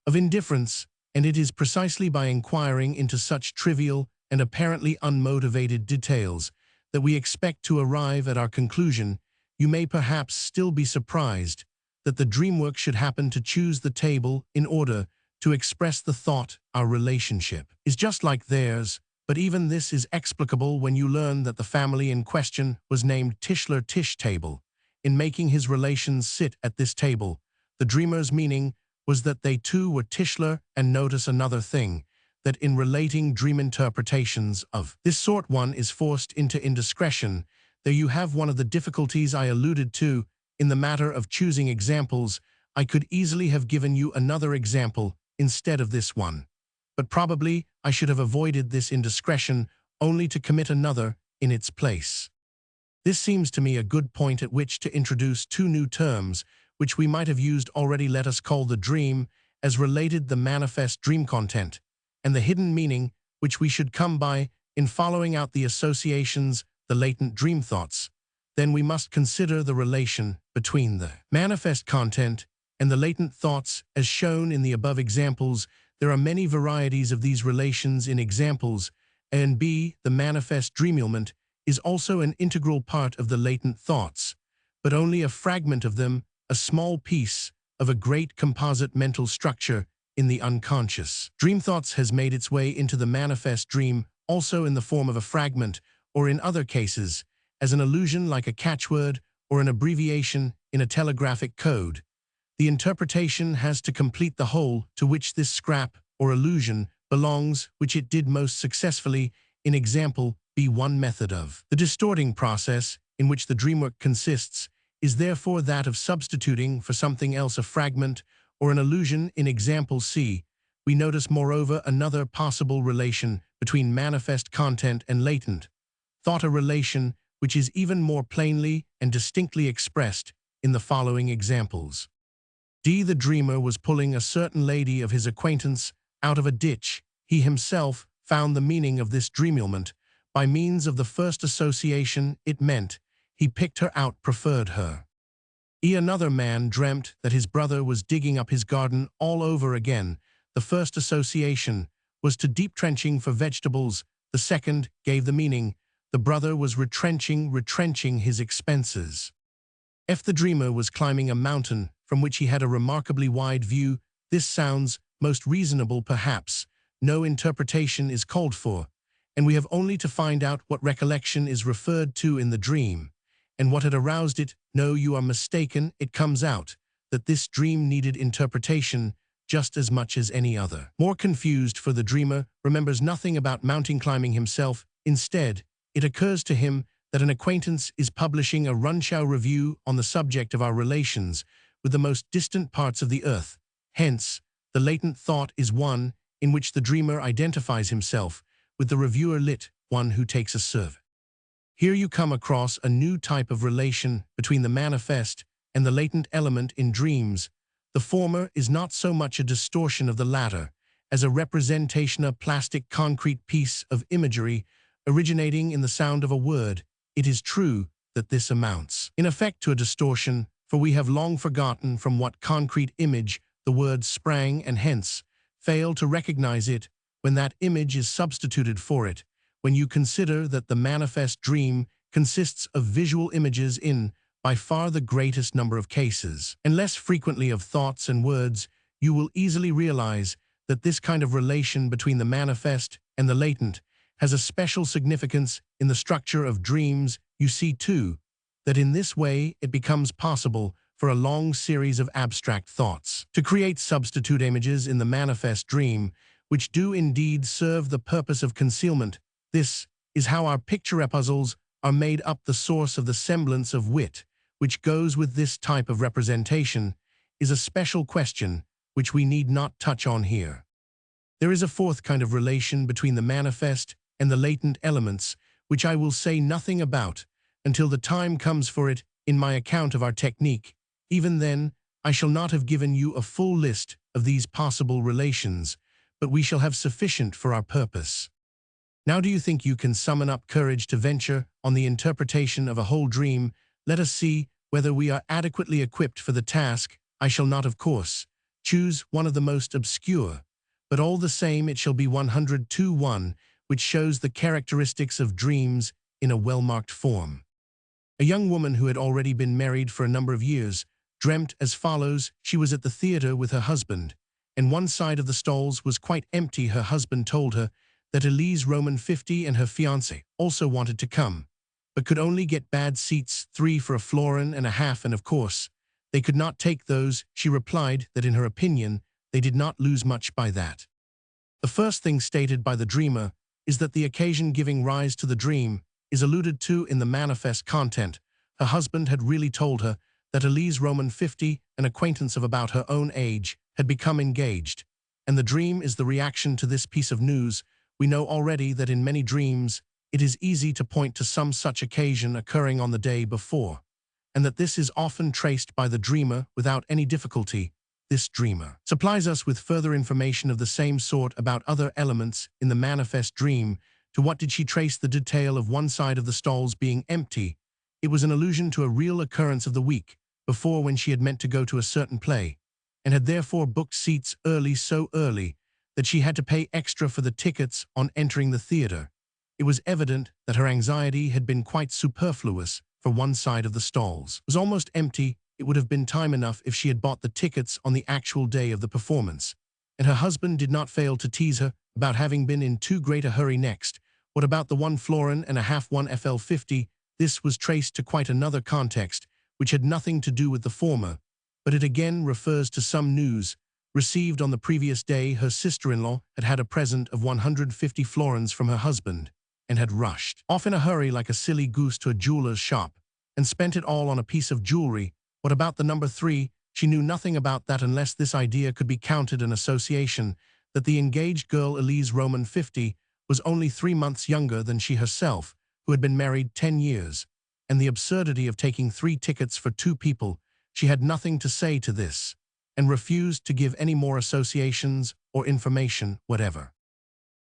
of indifference, and it is precisely by inquiring into such trivial and apparently unmotivated details that we expect to arrive at our conclusion. You may perhaps still be surprised that the dreamwork should happen to choose the table in order to express the thought. Our relationship is just like theirs, but even this is explicable when you learn that the family in question was named Tischler, Tisch table. In making his relations sit at this table, the dreamer's meaning was that they too were Tischler. And notice another thing, that in relating dream interpretations of this sort one is forced into indiscretion. There you have one of the difficulties I alluded to in the matter of choosing examples. I could easily have given you another example instead of this one, but probably I should have avoided this indiscretion only to commit another in its place. This seems to me a good point at which to introduce two new terms which we might have used already. Let us call the dream as related the manifest dream content, and the hidden meaning which we should come by in following out the associations, the latent dream thoughts. Then we must consider the relation between the manifest content and the latent thoughts as shown in the above examples. There are many varieties of these relations in examples, and b. the manifest dream element is also an integral part of the latent thoughts, but only a fragment of them, a small piece of a great composite mental structure in the unconscious. Dream thoughts has made its way into the manifest dream also in the form of a fragment, or in other cases, as an allusion like a catchword or an abbreviation in a telegraphic code. The interpretation has to complete the whole to which this scrap or allusion belongs, which it did most successfully in example B. One method of the distorting process in which the dreamwork consists is therefore that of substituting for something else a fragment or an allusion in example C, we notice moreover another possible relation between manifest content and latent thought, a relation which is even more plainly and distinctly expressed in the following examples. D. The dreamer was pulling a certain lady of his acquaintance out of a ditch. He himself found the meaning of this dreamulment by means of the first association it meant. He picked her out, preferred her. E. Another man dreamt that his brother was digging up his garden all over again. The first association was to deep trenching for vegetables. The second gave the meaning. The brother was retrenching his expenses. F. The dreamer was climbing a mountain from which he had a remarkably wide view. This sounds most reasonable, perhaps. No interpretation is called for, and we have only to find out what recollection is referred to in the dream, and what had aroused it. No, you are mistaken. It comes out that this dream needed interpretation just as much as any other. More confused, for the dreamer remembers nothing about mountain climbing himself. Instead, it occurs to him that an acquaintance is publishing a Rundschau review on the subject of our relations with the most distant parts of the earth. Hence, the latent thought is one in which the dreamer identifies himself with the reviewer, one who takes a survey. Here you come across a new type of relation between the manifest and the latent element in dreams. The former is not so much a distortion of the latter as a representation, a plastic concrete piece of imagery originating in the sound of a word. It is true that this amounts, in effect, to a distortion, for we have long forgotten from what concrete image the word sprang, and hence fail to recognize it when that image is substituted for it. When you consider that the manifest dream consists of visual images in, by far the greatest number of cases, and less frequently of thoughts and words, you will easily realize that this kind of relation between the manifest and the latent has a special significance in the structure of dreams. You see, too, that in this way it becomes possible for a long series of abstract thoughts to create substitute images in the manifest dream, which do indeed serve the purpose of concealment. This is how our picture puzzles are made up. The source of the semblance of wit which goes with this type of representation is a special question which we need not touch on here. There is a fourth kind of relation between the manifest and the latent elements, which I will say nothing about until the time comes for it in my account of our technique. Even then, I shall not have given you a full list of these possible relations, but we shall have sufficient for our purpose. Now, do you think you can summon up courage to venture on the interpretation of a whole dream? Let us see whether we are adequately equipped for the task. I shall not, of course, choose one of the most obscure, but all the same it shall be 102-1, which shows the characteristics of dreams in a well-marked form. A young woman who had already been married for a number of years dreamt as follows. She was at the theater with her husband, and one side of the stalls was quite empty. Her husband told her that Elise Roman 50 and her fiancé also wanted to come, but could only get bad seats, 3 for $1.50, and of course, they could not take those. She replied that in her opinion, they did not lose much by that. The first thing stated by the dreamer is that the occasion giving rise to the dream is alluded to in the manifest content. Her husband had really told her that Elise Roman 50, an acquaintance of about her own age, had become engaged, and the dream is the reaction to this piece of news. We know already that in many dreams it is easy to point to some such occasion occurring on the day before, and that this is often traced by the dreamer without any difficulty. This dreamer supplies us with further information of the same sort about other elements in the manifest dream. To what did she trace the detail of one side of the stalls being empty? It was an allusion to a real occurrence of the week before, when she had meant to go to a certain play, and had therefore booked seats early, so early that she had to pay extra for the tickets on entering the theater. It was evident that her anxiety had been quite superfluous, for one side of the stalls was almost empty. It would have been time enough if she had bought the tickets on the actual day of the performance. And her husband did not fail to tease her about having been in too great a hurry next. What about the $1.50 FL50? This was traced to quite another context, which had nothing to do with the former, but it again refers to some news received on the previous day. Her sister-in-law had had a present of 150 florins from her husband, and had rushed off in a hurry like a silly goose to a jeweler's shop, and spent it all on a piece of jewelry. What about the number 3? She knew nothing about that unless this idea could be counted an association. that the engaged girl Elise Roman 50 was only 3 months younger than she herself, who had been married 10 years, and the absurdity of taking 3 tickets for 2 people. She had nothing to say to this, and refused to give any more associations or information whatever.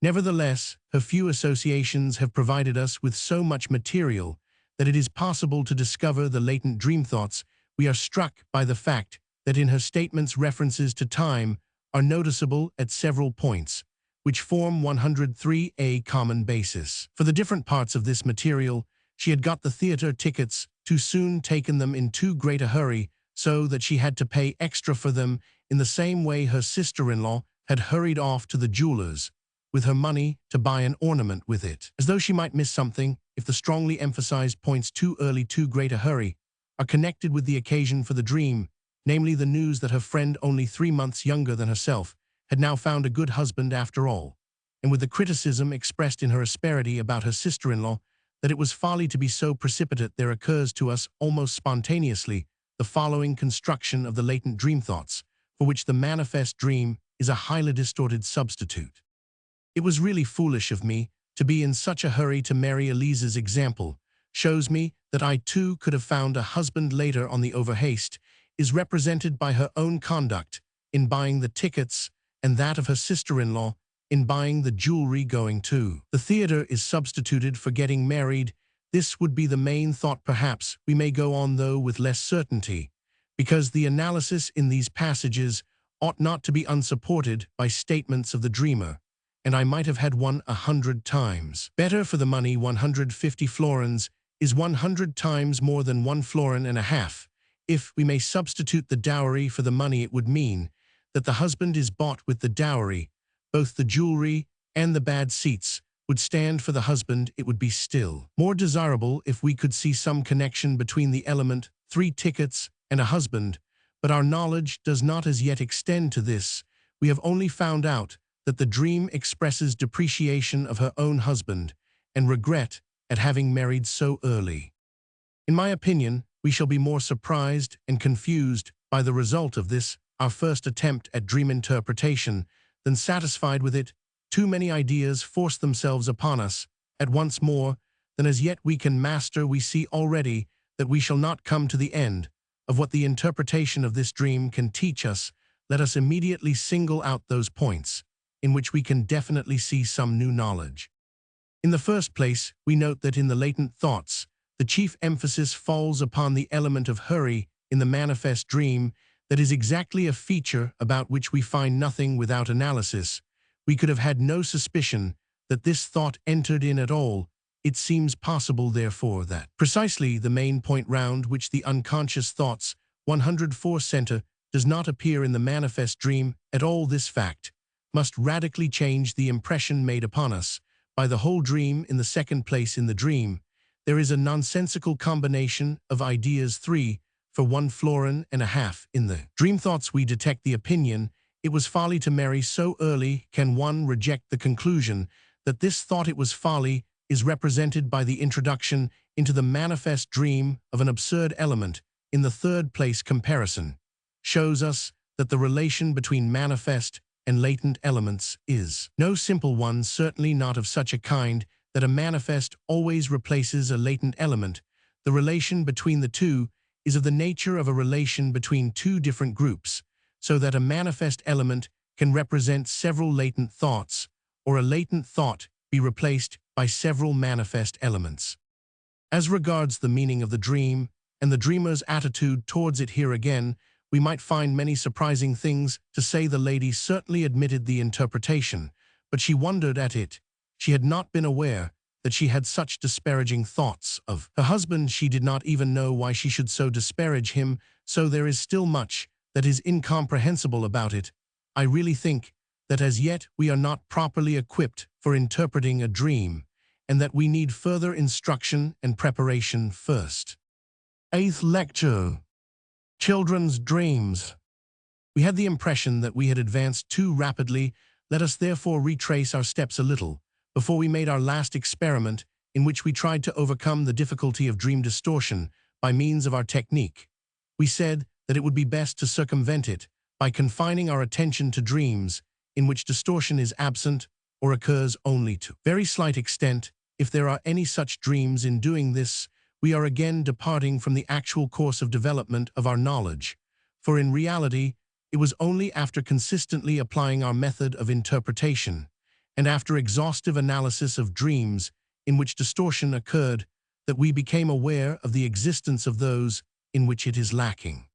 Nevertheless, her few associations have provided us with so much material that it is possible to discover the latent dream thoughts. We are struck by the fact that in her statements references to time are noticeable at several points, which form 103A common basis. For the different parts of this material, she had got the theater tickets, too soon taken them in too great a hurry, so that she had to pay extra for them, in the same way her sister-in-law had hurried off to the jeweler's with her money to buy an ornament with it, as though she might miss something if the strongly emphasized points too early, too great a hurry, are connected with the occasion for the dream, namely the news that her friend, only 3 months younger than herself, had now found a good husband after all, and with the criticism expressed in her asperity about her sister-in-law that it was folly to be so precipitate. There occurs to us almost spontaneously the following construction of the latent dream thoughts, for which the manifest dream is a highly distorted substitute. It was really foolish of me to be in such a hurry to marry. Elise's example shows me that I too could have found a husband later on. The overhaste is represented by her own conduct in buying the tickets, and that of her sister-in-law in buying the jewelry going to the theater is substituted for getting married. This would be the main thought. Perhaps we may go on, though, with less certainty, because the analysis in these passages ought not to be unsupported by statements of the dreamer, and I might have had 100 times better for the money. 150 florins is 100 times more than 1 florin and a half. If we may substitute the dowry for the money, it would mean that the husband is bought with the dowry. Both the jewelry and the bad seats would stand for the husband. It would be still more desirable if we could see some connection between the element 3 tickets and a husband, but our knowledge does not as yet extend to this. We have only found out that the dream expresses depreciation of her own husband and regret at having married so early. In my opinion, we shall be more surprised and confused by the result of this, our first attempt at dream interpretation, than satisfied with it. Too many ideas force themselves upon us at once, more than as yet we can master. We see already that we shall not come to the end of what the interpretation of this dream can teach us. Let us immediately single out those points in which we can definitely see some new knowledge. In the first place, we note that in the latent thoughts, the chief emphasis falls upon the element of hurry in the manifest dream. That is exactly a feature about which we find nothing without analysis. We could have had no suspicion that this thought entered in at all. It seems possible, therefore, that precisely the main point round which the unconscious thoughts 104 center does not appear in the manifest dream at all. This fact must radically change the impression made upon us by the whole dream. In the second place, in the dream, there is a nonsensical combination of ideas 3 for 1 florin and a half. In the dream thoughts we detect the opinion, it was folly to marry so early. Can one reject the conclusion that this thought, it was folly, is represented by the introduction into the manifest dream of an absurd element? In the third place, comparison shows us that the relation between manifest and latent elements is no simple one, certainly not of such a kind that a manifest always replaces a latent element. The relation between the two is of the nature of a relation between 2 different groups, so that a manifest element can represent several latent thoughts, or a latent thought be replaced by several manifest elements. As regards the meaning of the dream and the dreamer's attitude towards it, here again we might find many surprising things to say. The lady certainly admitted the interpretation, but she wondered at it. She had not been aware that she had such disparaging thoughts of her husband. She did not even know why she should so disparage him, so there is still much that is incomprehensible about it. I really think that as yet we are not properly equipped for interpreting a dream, and that we need further instruction and preparation first. 8th lecture. Children's dreams. We had the impression that we had advanced too rapidly. Let us therefore retrace our steps a little before we made our last experiment, in which we tried to overcome the difficulty of dream distortion by means of our technique. We said that it would be best to circumvent it by confining our attention to dreams in which distortion is absent or occurs only to very slight extent. If there are any such dreams, in doing this, we are again departing from the actual course of development of our knowledge, for in reality, it was only after consistently applying our method of interpretation, and after exhaustive analysis of dreams in which distortion occurred, that we became aware of the existence of those in which it is lacking.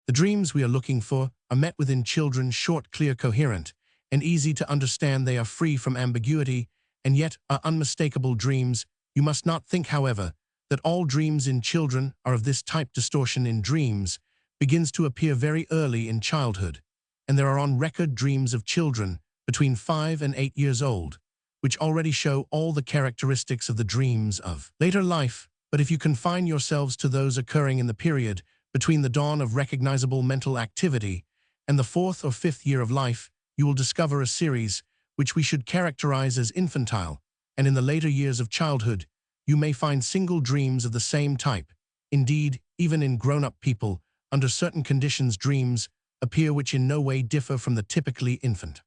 The dreams we are looking for are met with in children, short, clear, coherent, and easy to understand. They are free from ambiguity, and yet are unmistakable dreams. You must not think, however, that all dreams in children are of this type. Distortion in dreams begins to appear very early in childhood, and there are on record dreams of children between 5 and 8 years old, which already show all the characteristics of the dreams of later life. But if you confine yourselves to those occurring in the period between the dawn of recognizable mental activity and the 4th or 5th year of life, you will discover a series which we should characterize as infantile, and in the later years of childhood, you may find single dreams of the same type. Indeed, even in grown-up people, under certain conditions, dreams appear which in no way differ from the typically infant.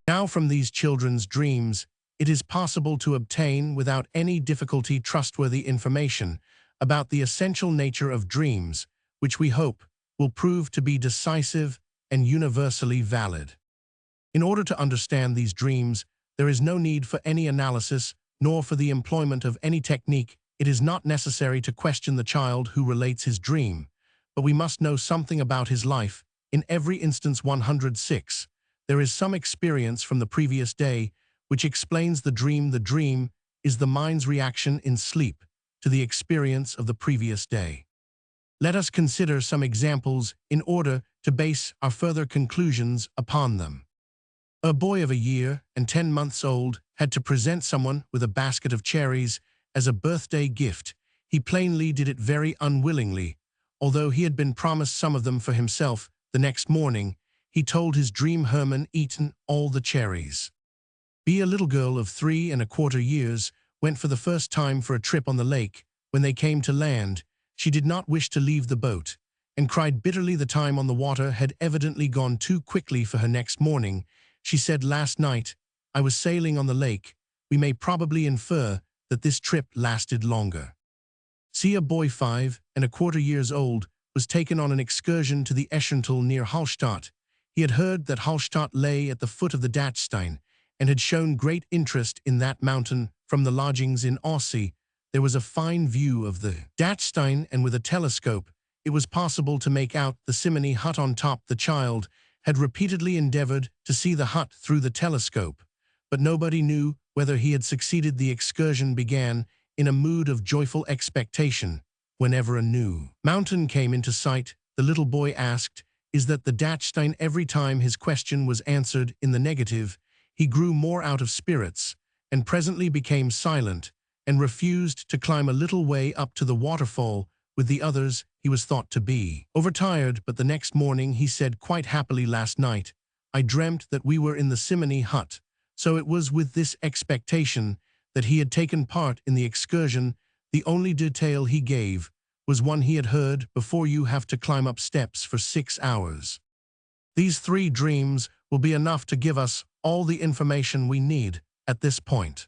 Now, from these children's dreams, it is possible to obtain without any difficulty trustworthy information about the essential nature of dreams, which we hope will prove to be decisive and universally valid. In order to understand these dreams, there is no need for any analysis, nor for the employment of any technique. It is not necessary to question the child who relates his dream, but we must know something about his life. In every instance 106, there is some experience from the previous day which explains the dream. The dream is the mind's reaction in sleep to the experience of the previous day. Let us consider some examples in order to base our further conclusions upon them. A boy of 1 year and 10 months old had to present someone with a basket of cherries as a birthday gift. He plainly did it very unwillingly, although he had been promised some of them for himself. The next morning, he told his dream Herman eaten all the cherries. A little girl of 3¼ years went for the first time for a trip on the lake. When they came to land, she did not wish to leave the boat, and cried bitterly. The time on the water had evidently gone too quickly for her. Next morning, she said, "Last night, I was sailing on the lake." We may probably infer that this trip lasted longer. A boy 5¼ years old was taken on an excursion to the Eschental near Hallstatt. He had heard that Hallstatt lay at the foot of the Dachstein, and had shown great interest in that mountain. From the lodgings in Aussee, there was a fine view of the Dachstein, and with a telescope, it was possible to make out the Simony hut on top. The child had repeatedly endeavored to see the hut through the telescope, but nobody knew whether he had succeeded. The excursion began in a mood of joyful expectation. Whenever a new mountain came into sight, the little boy asked, "Is that the Dachstein?" Every time his question was answered in the negative, he grew more out of spirits, and presently became silent, and refused to climb a little way up to the waterfall with the others. He was thought to be overtired, but the next morning he said quite happily, "Last night, I dreamt that we were in the Simony hut." So it was with this expectation that he had taken part in the excursion. The only detail he gave was one he had heard before: "You have to climb up steps for 6 hours." These 3 dreams will be enough to give us all the information we need at this point.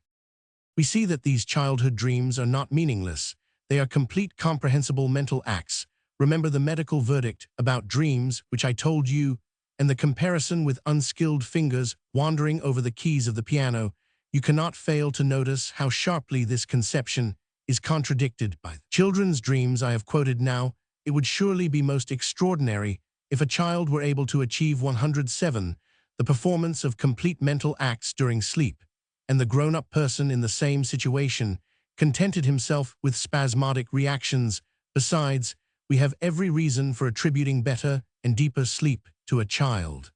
We see that these childhood dreams are not meaningless. They are complete, comprehensible mental acts. Remember the medical verdict about dreams, which I told you, and the comparison with unskilled fingers wandering over the keys of the piano. You cannot fail to notice how sharply this conception is contradicted by children's dreams I have quoted now. It would surely be most extraordinary if a child were able to achieve 107, the performance of complete mental acts during sleep, and the grown-up person in the same situation contented himself with spasmodic reactions. Besides, we have every reason for attributing better and deeper sleep to a child.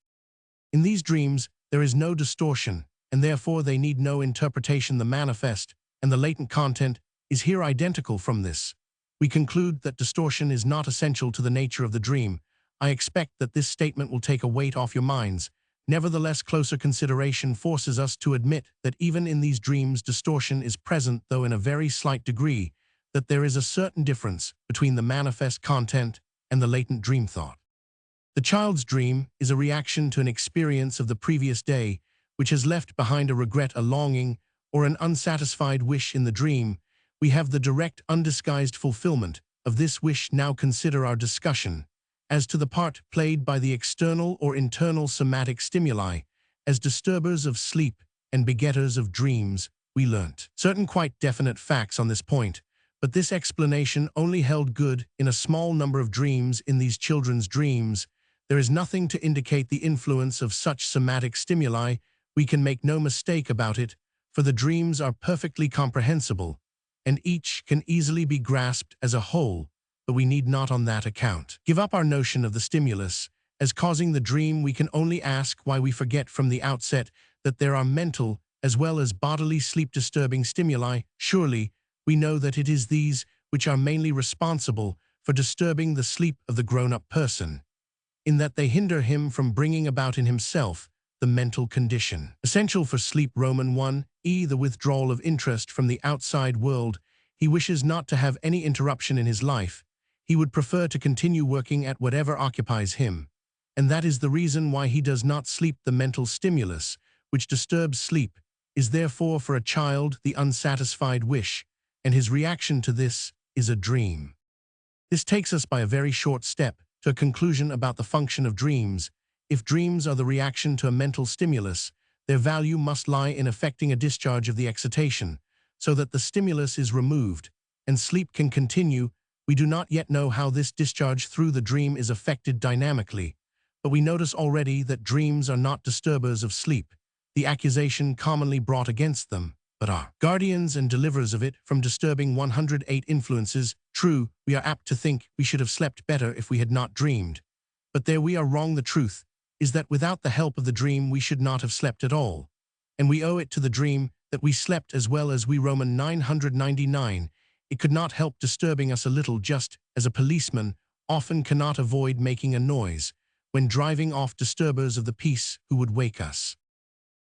In these dreams, there is no distortion, and therefore they need no interpretation. The manifest and the latent content is here identical. From this, we conclude that distortion is not essential to the nature of the dream. I expect that this statement will take a weight off your minds. Nevertheless, closer consideration forces us to admit that even in these dreams distortion is present, though in a very slight degree, that there is a certain difference between the manifest content and the latent dream thought. The child's dream is a reaction to an experience of the previous day, which has left behind a regret, a longing, or an unsatisfied wish. In the dream, we have the direct, undisguised fulfillment of this wish. Now consider our discussion as to the part played by the external or internal somatic stimuli as disturbers of sleep and begetters of dreams. We learnt certain quite definite facts on this point, but this explanation only held good in a small number of dreams. In these children's dreams, there is nothing to indicate the influence of such somatic stimuli. We can make no mistake about it, for the dreams are perfectly comprehensible, and each can easily be grasped as a whole, but we need not on that account give up our notion of the stimulus as causing the dream. We can only ask why we forget from the outset that there are mental as well as bodily sleep-disturbing stimuli. Surely, we know that it is these which are mainly responsible for disturbing the sleep of the grown-up person, in that they hinder him from bringing about in himself the mental condition essential for sleep. Roman 1, the withdrawal of interest from the outside world. He wishes not to have any interruption in his life. He would prefer to continue working at whatever occupies him, and that is the reason why he does not sleep. The mental stimulus, which disturbs sleep, is therefore for a child the unsatisfied wish, and his reaction to this is a dream. This takes us by a very short step to a conclusion about the function of dreams. If dreams are the reaction to a mental stimulus, their value must lie in effecting a discharge of the excitation, so that the stimulus is removed, and sleep can continue. We do not yet know how this discharge through the dream is effected dynamically, but we notice already that dreams are not disturbers of sleep, the accusation commonly brought against them, but are guardians and deliverers of it from disturbing 108 influences. True, we are apt to think we should have slept better if we had not dreamed, but there we are wrong. The truth is that without the help of the dream we should not have slept at all, and we owe it to the dream that we slept as well as we. Roman 999. It could not help disturbing us a little, just as a policeman often cannot avoid making a noise when driving off disturbers of the peace who would wake us.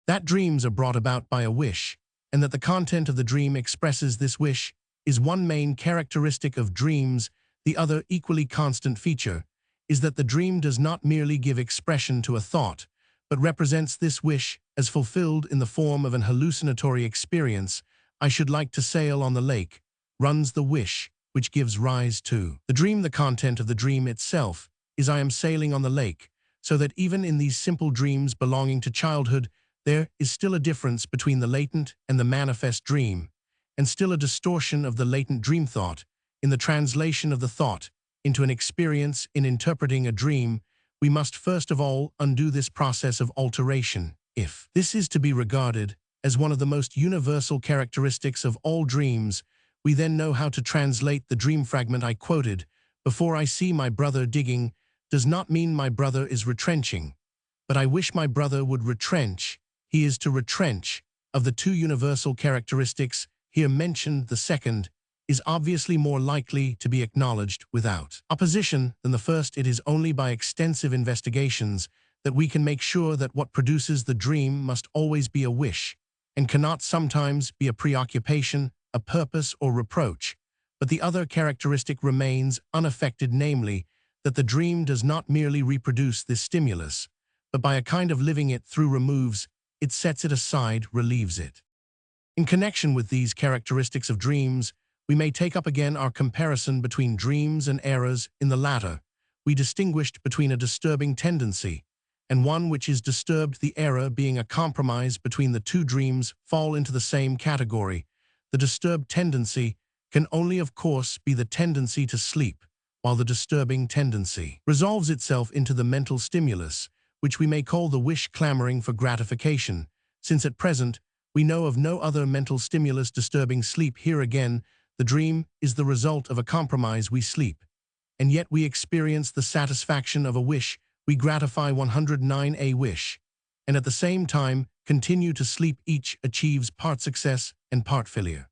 That dreams are brought about by a wish, and that the content of the dream expresses this wish, is one main characteristic of dreams. The other equally constant feature is that the dream does not merely give expression to a thought, but represents this wish as fulfilled in the form of an hallucinatory experience. I should like to sail on the lake, runs the wish, which gives rise to the dream. The content of the dream itself is I am sailing on the lake, so that even in these simple dreams belonging to childhood, there is still a difference between the latent and the manifest dream, and still a distortion of the latent dream thought in the translation of the thought into an experience. In interpreting a dream, we must first of all undo this process of alteration. If this is to be regarded as one of the most universal characteristics of all dreams, we then know how to translate the dream fragment I quoted. Before I see my brother digging does not mean my brother is retrenching, but I wish my brother would retrench. He is to retrench. Of the two universal characteristics here mentioned, the second is obviously more likely to be acknowledged without opposition than the first. It is only by extensive investigations that we can make sure that what produces the dream must always be a wish, and cannot sometimes be a preoccupation, a purpose, or reproach. But the other characteristic remains unaffected, namely, that the dream does not merely reproduce this stimulus, but by a kind of living it through removes it, sets it aside, relieves it. In connection with these characteristics of dreams, we may take up again our comparison between dreams and errors. In the latter, we distinguished between a disturbing tendency and one which is disturbed. The error, being a compromise between the two dreams, fall into the same category. The disturbed tendency can only, of course, be the tendency to sleep, while the disturbing tendency resolves itself into the mental stimulus, which we may call the wish clamoring for gratification, since at present we know of no other mental stimulus disturbing sleep. Here again, the dream is the result of a compromise. We sleep, and yet we experience the satisfaction of a wish. We gratify 109 a wish, and at the same time continue to sleep. Each achieves part success and part failure.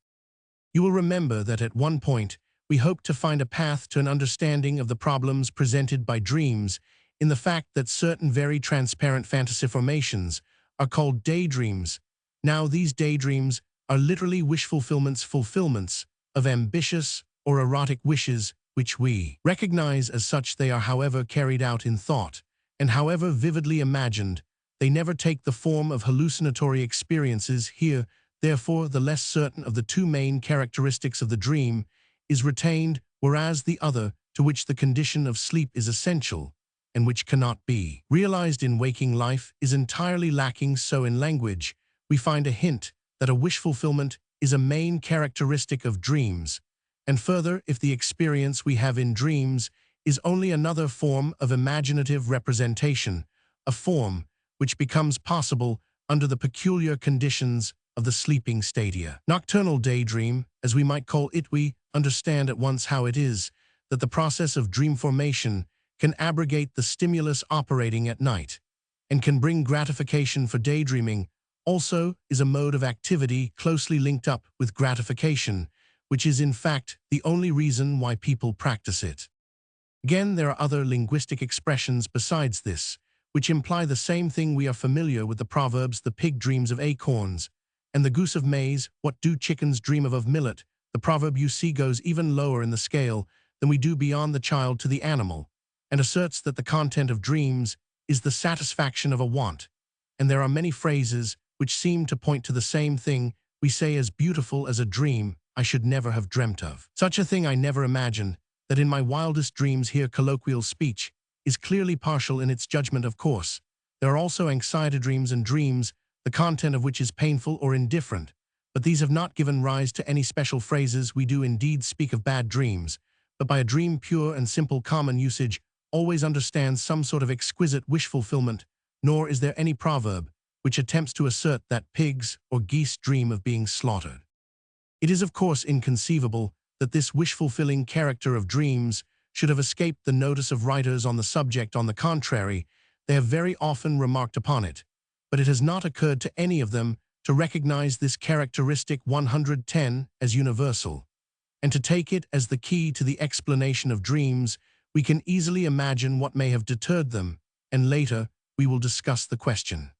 You will remember that at one point we hoped to find a path to an understanding of the problems presented by dreams in the fact that certain very transparent fantasy formations are called daydreams. Now these daydreams are literally wish fulfillments of ambitious or erotic wishes, which we recognize as such. They are, however, carried out in thought, and however vividly imagined, they never take the form of hallucinatory experiences. Here, therefore, the less certain of the two main characteristics of the dream is retained, whereas the other, to which the condition of sleep is essential, and which cannot be realized in waking life, is entirely lacking. So in language, we find a hint that a wish fulfillment is a main characteristic of dreams, and further, if the experience we have in dreams is only another form of imaginative representation, a form which becomes possible under the peculiar conditions of the sleeping stadia. Nocturnal daydream, as we might call it, we understand at once how it is that the process of dream formation can abrogate the stimulus operating at night, and can bring gratification. For daydreaming also is a mode of activity closely linked up with gratification, which is in fact the only reason why people practice it. Again, there are other linguistic expressions besides this, which imply the same thing. We are familiar with the proverbs, "The pig dreams of acorns," and "The goose of maize, what do chickens dream of millet?" The proverb, you see, goes even lower in the scale than we do beyond the child to the animal, and asserts that the content of dreams is the satisfaction of a want. And there are many phrases which seem to point to the same thing. We say, "As beautiful as a dream I should never have dreamt of. Such a thing I never imagined, that in my wildest dreams." Here colloquial speech is clearly partial in its judgment. Of course, there are also anxiety dreams and dreams, the content of which is painful or indifferent, but these have not given rise to any special phrases. We do indeed speak of bad dreams, but by a dream pure and simple common usage always understands some sort of exquisite wish fulfillment, nor is there any proverb which attempts to assert that pigs or geese dream of being slaughtered. It is of course inconceivable that this wish-fulfilling character of dreams should have escaped the notice of writers on the subject. On the contrary, they have very often remarked upon it, but it has not occurred to any of them to recognize this characteristic 110 as universal, and to take it as the key to the explanation of dreams. We can easily imagine what may have deterred them, and later we will discuss the question.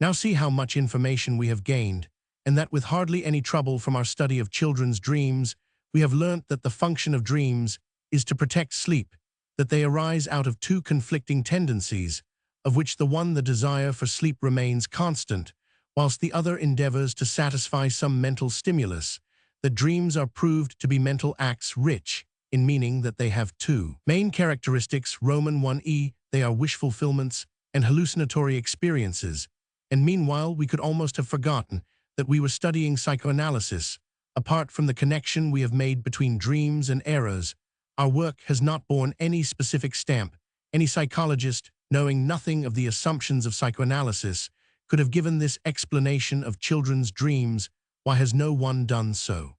Now see how much information we have gained, and that with hardly any trouble. From our study of children's dreams, we have learnt that the function of dreams is to protect sleep, that they arise out of two conflicting tendencies, of which the one, the desire for sleep, remains constant, whilst the other endeavors to satisfy some mental stimulus. That dreams are proved to be mental acts rich in meaning, that they have two main characteristics. Roman 1e, they are wish fulfillments and hallucinatory experiences. And meanwhile, we could almost have forgotten that we were studying psychoanalysis. Apart from the connection we have made between dreams and errors, our work has not borne any specific stamp. Any psychologist, knowing nothing of the assumptions of psychoanalysis, could have given this explanation of children's dreams. Why has no one done so?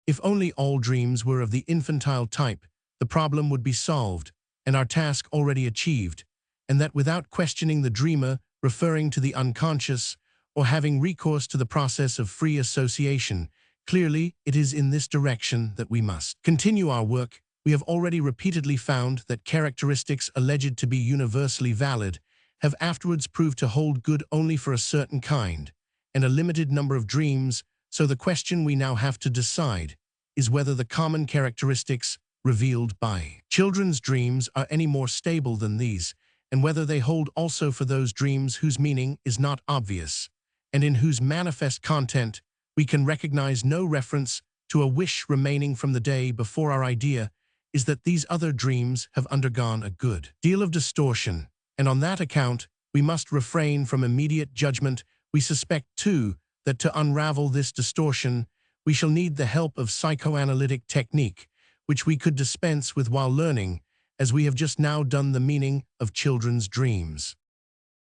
If only all dreams were of the infantile type, the problem would be solved, and our task already achieved, and that without questioning the dreamer, referring to the unconscious, or having recourse to the process of free association. Clearly, it is in this direction that we must continue our work. We have already repeatedly found that characteristics alleged to be universally valid have afterwards proved to hold good only for a certain kind and a limited number of dreams. So the question we now have to decide is whether the common characteristics revealed by children's dreams are any more stable than these, and whether they hold also for those dreams whose meaning is not obvious, and in whose manifest content we can recognize no reference to a wish remaining from the day before. Our idea is that these other dreams have undergone a good deal of distortion, and on that account we must refrain from immediate judgment. We suspect, too, that to unravel this distortion we shall need the help of psychoanalytic technique, which we could dispense with while learning, as we have just now done, the meaning of children's dreams.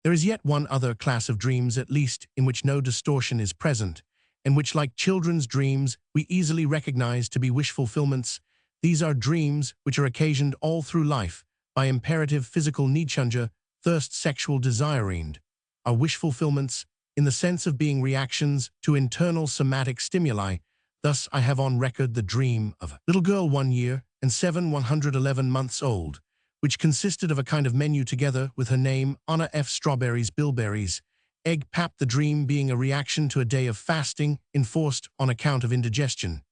There is yet one other class of dreams, at least, in which no distortion is present, and which, like children's dreams, we easily recognize to be wish fulfillments. These are dreams which are occasioned all through life by imperative physical needschunge, thirst, sexual desiring, are wish fulfillments in the sense of being reactions to internal somatic stimuli. Thus, I have on record the dream of a little girl 1 year and 111 months old, which consisted of a kind of menu together with her name, Anna F. Strawberries, Bilberries, Egg Pap. The dream being a reaction to a day of fasting enforced on account of indigestion,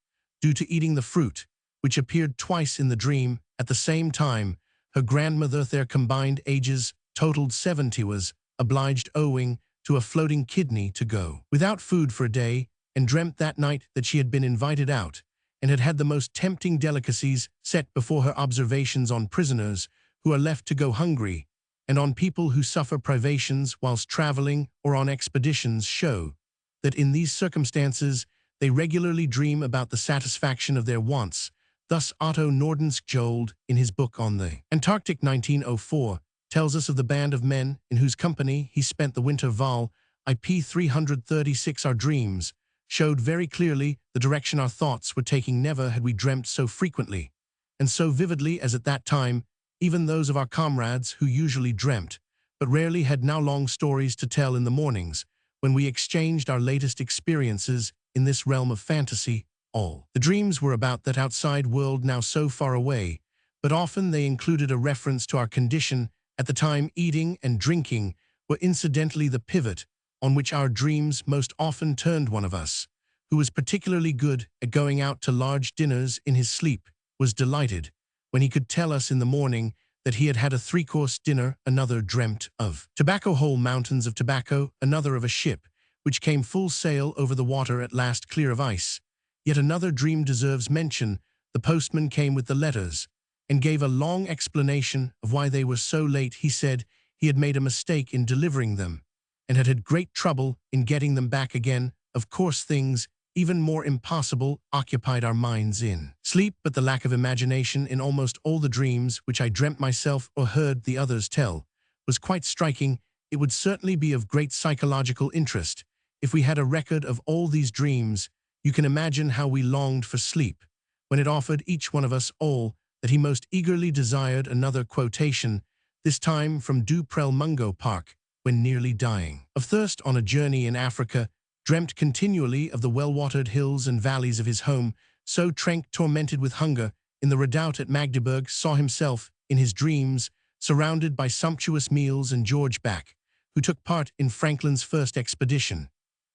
due to eating the fruit, which appeared twice in the dream. At the same time, her grandmother, their combined ages totaled 70, was obliged owing to a floating kidney to go without food for a day, and dreamt that night that she had been invited out and had had the most tempting delicacies set before her. Observations on prisoners who are left to go hungry and on people who suffer privations whilst traveling or on expeditions show that in these circumstances they regularly dream about the satisfaction of their wants. Thus Otto Nordenskjöld, in his book on the Antarctic 1904, tells us of the band of men in whose company he spent the winter. Vol. IP 336. Our dreams showed very clearly the direction our thoughts were taking. Never had we dreamt so frequently and so vividly as at that time. Even those of our comrades who usually dreamt, but rarely had, now long stories to tell in the mornings, when we exchanged our latest experiences in this realm of fantasy. All the dreams were about that outside world now so far away, but often they included a reference to our condition at the time. Eating and drinking were incidentally the pivot on which our dreams most often turned. One of us, who was particularly good at going out to large dinners in his sleep, was delighted when he could tell us in the morning that he had had a 3-course dinner. Another dreamt of tobacco, whole mountains of tobacco. Another of a ship which came full sail over the water, at last clear of ice. Yet another dream deserves mention. The postman came with the letters and gave a long explanation of why they were so late. He said he had made a mistake in delivering them and had had great trouble in getting them back again. Of course, things even more impossible occupied our minds in sleep, but the lack of imagination in almost all the dreams which I dreamt myself or heard the others tell was quite striking. It would certainly be of great psychological interest if we had a record of all these dreams. You can imagine how we longed for sleep when it offered each one of us all that he most eagerly desired. Another quotation, this time from Du Prel Mungo Park, when nearly dying of thirst on a journey in Africa, dreamt continually of the well-watered hills and valleys of his home. So Trenck, tormented with hunger in the redoubt at Magdeburg, saw himself, in his dreams, surrounded by sumptuous meals. And George Back, who took part in Franklin's first expedition,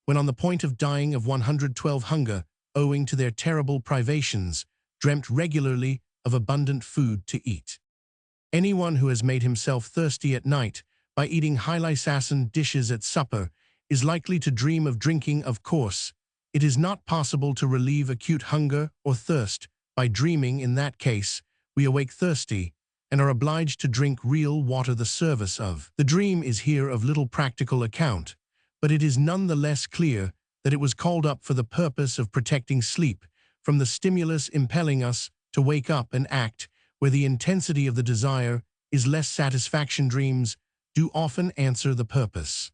when on the point of dying of 112 hunger, owing to their terrible privations, dreamt regularly of abundant food to eat. Anyone who has made himself thirsty at night by eating hylisassen dishes at supper is likely to dream of drinking. Of course, it is not possible to relieve acute hunger or thirst by dreaming. In that case, we awake thirsty and are obliged to drink real water. The service of the dream is here of little practical account, but it is none the less clear that it was called up for the purpose of protecting sleep from the stimulus impelling us to wake up and act, where the intensity of the desire is less. Satisfaction dreams do often answer the purpose.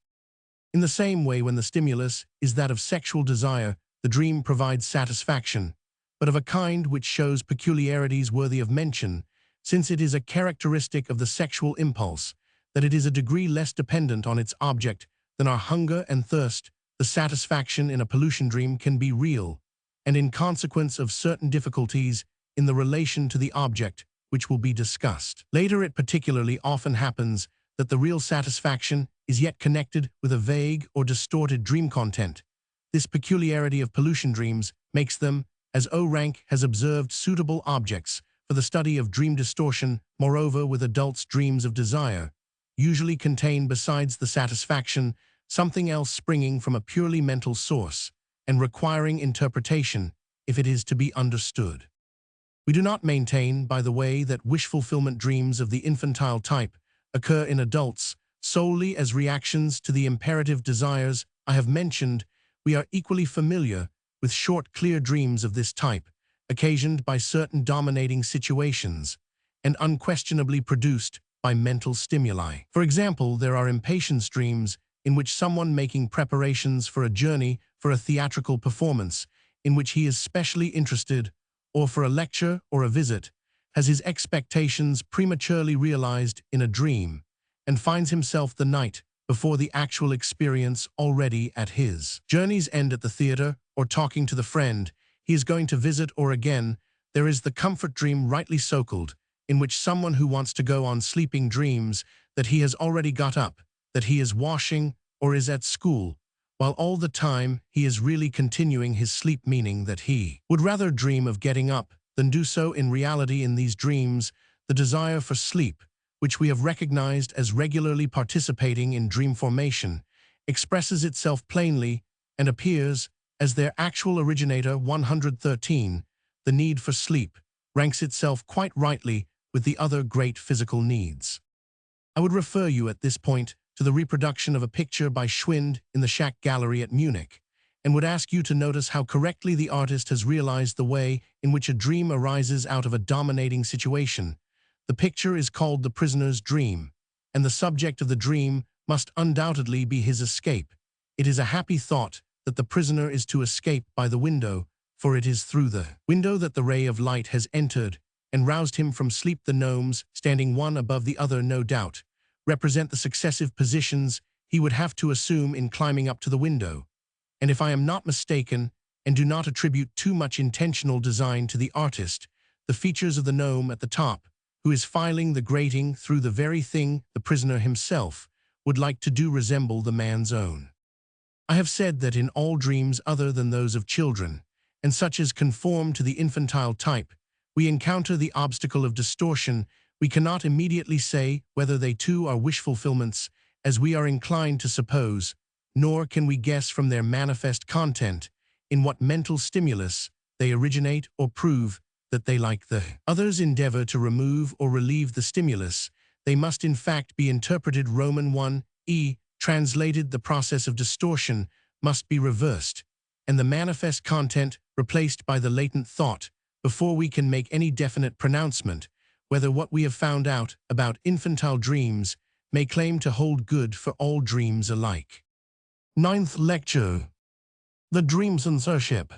In the same way, when the stimulus is that of sexual desire, the dream provides satisfaction, but of a kind which shows peculiarities worthy of mention, since it is a characteristic of the sexual impulse that it is a degree less dependent on its object than our hunger and thirst. The satisfaction in a pollution dream can be real, and in consequence of certain difficulties in the relation to the object, which will be discussed later, it particularly often happens that the real satisfaction is yet connected with a vague or distorted dream content. This peculiarity of pollution dreams makes them, as O. Rank has observed, suitable objects for the study of dream distortion. Moreover, with adults, dreams of desire usually contain, besides the satisfaction, something else springing from a purely mental source and requiring interpretation if it is to be understood. We do not maintain, by the way, that wish-fulfillment dreams of the infantile type occur in adults solely as reactions to the imperative desires I have mentioned. We are equally familiar with short, clear dreams of this type, occasioned by certain dominating situations, and unquestionably produced by mental stimuli. For example, there are impatience dreams in which someone making preparations for a journey, for a theatrical performance in which he is specially interested, or for a lecture or a visit, has his expectations prematurely realized in a dream, and finds himself the night before the actual experience already at his journey's end, at the theater, or talking to the friend he is going to visit. Or again, there is the comfort dream, rightly so called, in which someone who wants to go on sleeping dreams that he has already got up, that he is washing or is at school, while all the time he is really continuing his sleep, meaning that he would rather dream of getting up than do so in reality. In these dreams, the desire for sleep, which we have recognized as regularly participating in dream formation, expresses itself plainly and appears as their actual originator. 113, the need for sleep, ranks itself quite rightly with the other great physical needs. I would refer you at this point to the reproduction of a picture by Schwind in the Schack Gallery at Munich, and would ask you to notice how correctly the artist has realized the way in which a dream arises out of a dominating situation. The picture is called The Prisoner's Dream, and the subject of the dream must undoubtedly be his escape. It is a happy thought that the prisoner is to escape by the window, for it is through the window that the ray of light has entered and roused him from sleep. The gnomes, standing one above the other, no doubt, represent the successive positions he would have to assume in climbing up to the window. And if I am not mistaken, and do not attribute too much intentional design to the artist, the features of the gnome at the top, who is filing the grating through the very thing the prisoner himself would like to do, resemble the man's own. I have said that in all dreams other than those of children, and such as conform to the infantile type, we encounter the obstacle of distortion. We cannot immediately say whether they too are wish fulfillments, as we are inclined to suppose, nor can we guess from their manifest content in what mental stimulus they originate or prove that they like the others endeavor to remove or relieve the stimulus. They must in fact be interpreted. Roman 1e, translated, the process of distortion must be reversed, and the manifest content replaced by the latent thought, before we can make any definite pronouncement whether what we have found out about infantile dreams may claim to hold good for all dreams alike. Ninth lecture. The dream censorship.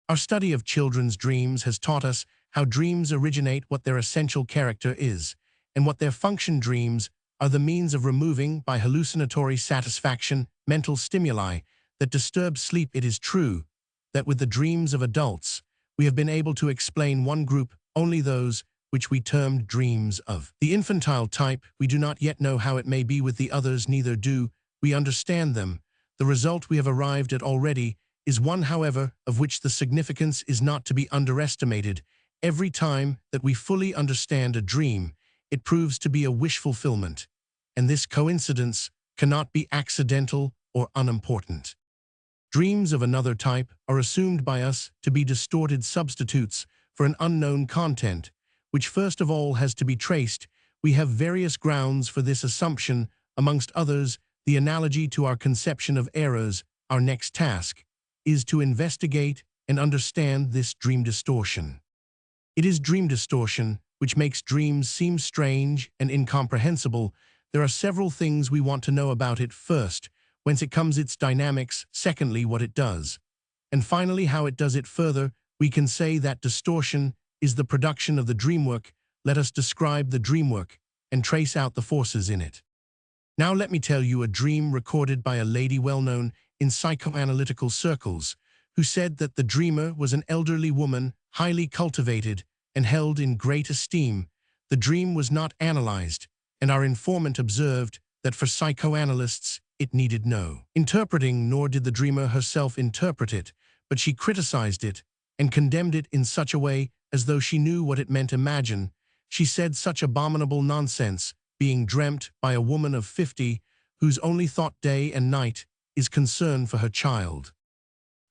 Our study of children's dreams has taught us how dreams originate, what their essential character is, and what their function. Dreams are the means of removing, by hallucinatory satisfaction, mental stimuli that disturb sleep. It is true that with the dreams of adults, we have been able to explain one group, only those which we termed dreams of the infantile type. We do not yet know how it may be with the others, neither do we understand them. The result we have arrived at already is one, however, of which the significance is not to be underestimated. Every time that we fully understand a dream, it proves to be a wish fulfillment, and this coincidence cannot be accidental or unimportant. Dreams of another type are assumed by us to be distorted substitutes for an unknown content, which first of all has to be traced. We have various grounds for this assumption, amongst others, the analogy to our conception of errors. Our next task is to investigate and understand this dream distortion. It is dream distortion which makes dreams seem strange and incomprehensible. There are several things we want to know about it. First, whence it comes, its dynamics. Secondly, what it does. And finally, how it does it. Further, we can say that distortion is the production of the dreamwork. Let us describe the dreamwork and trace out the forces in it. Now let me tell you a dream recorded by a lady well known in psychoanalytical circles, who said that the dreamer was an elderly woman, highly cultivated and held in great esteem. The dream was not analyzed, and our informant observed that for psychoanalysts it needed no interpreting, nor did the dreamer herself interpret it, but she criticized it and condemned it in such a way as though she knew what it meant. Imagine, she said, such abominable nonsense being dreamt by a woman of 50 whose only thought day and night is concern for her child.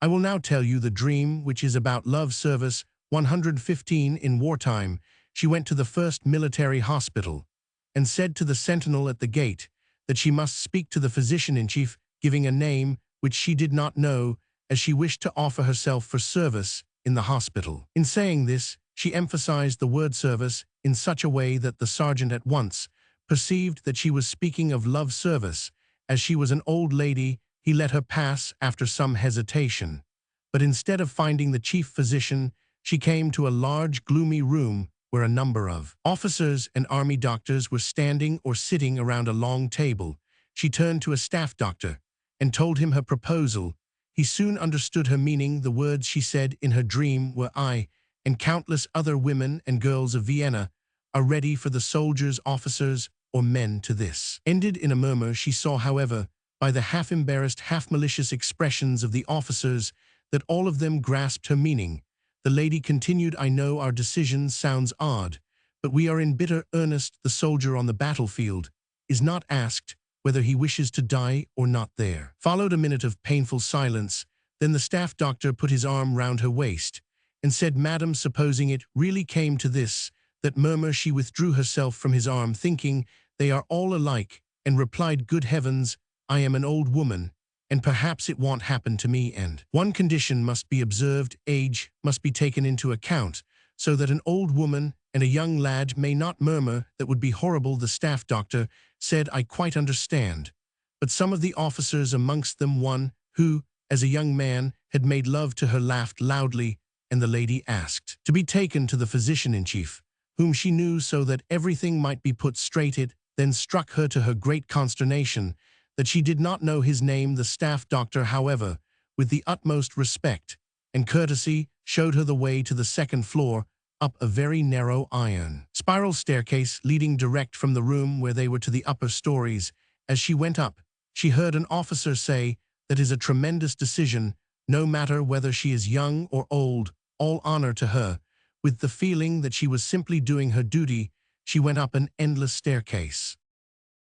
I will now tell you the dream, which is about love service. 115. In wartime, she went to the first military hospital and said to the sentinel at the gate that she must speak to the physician-in-chief, giving a name which she did not know, as she wished to offer herself for service in the hospital. In saying this, she emphasized the word service in such a way that the sergeant at once perceived that she was speaking of love service. As she was an old lady, he let her pass after some hesitation. But instead of finding the chief physician, she came to a large, gloomy room where a number of officers and army doctors were standing or sitting around a long table. She turned to a staff doctor and told him her proposal. He soon understood her meaning. The words she said in her dream were, "I and countless other women and girls of Vienna are ready for the soldiers, officers, or men to this." Ended in a murmur. She saw, however, by the half-embarrassed, half-malicious expressions of the officers, that all of them grasped her meaning. The lady continued, "I know our decision sounds odd, but we are in bitter earnest. The soldier on the battlefield is not asked whether he wishes to die or not there. Followed a minute of painful silence. Then the staff doctor put his arm round her waist and said, "Madam, supposing it really came to this, that murmur." She withdrew herself from his arm, thinking, "They are all alike," and replied, "Good heavens, I am an old woman, and perhaps it won't happen to me, and one condition must be observed, age must be taken into account, so that an old woman and a young lad may not murmur. That would be horrible." The staff doctor said, "I quite understand." But some of the officers, amongst them one who, as a young man, had made love to her, laughed loudly, and the lady asked to be taken to the physician-in-chief, whom she knew, so that everything might be put straight. It then struck her, to her great consternation, that she did not know his name. The staff doctor, however, with the utmost respect and courtesy, showed her the way to the second floor, up a very narrow iron spiral staircase leading direct from the room where they were to the upper stories. As she went up, she heard an officer say, "That is a tremendous decision, no matter whether she is young or old, all honor to her." With the feeling that she was simply doing her duty, she went up an endless staircase.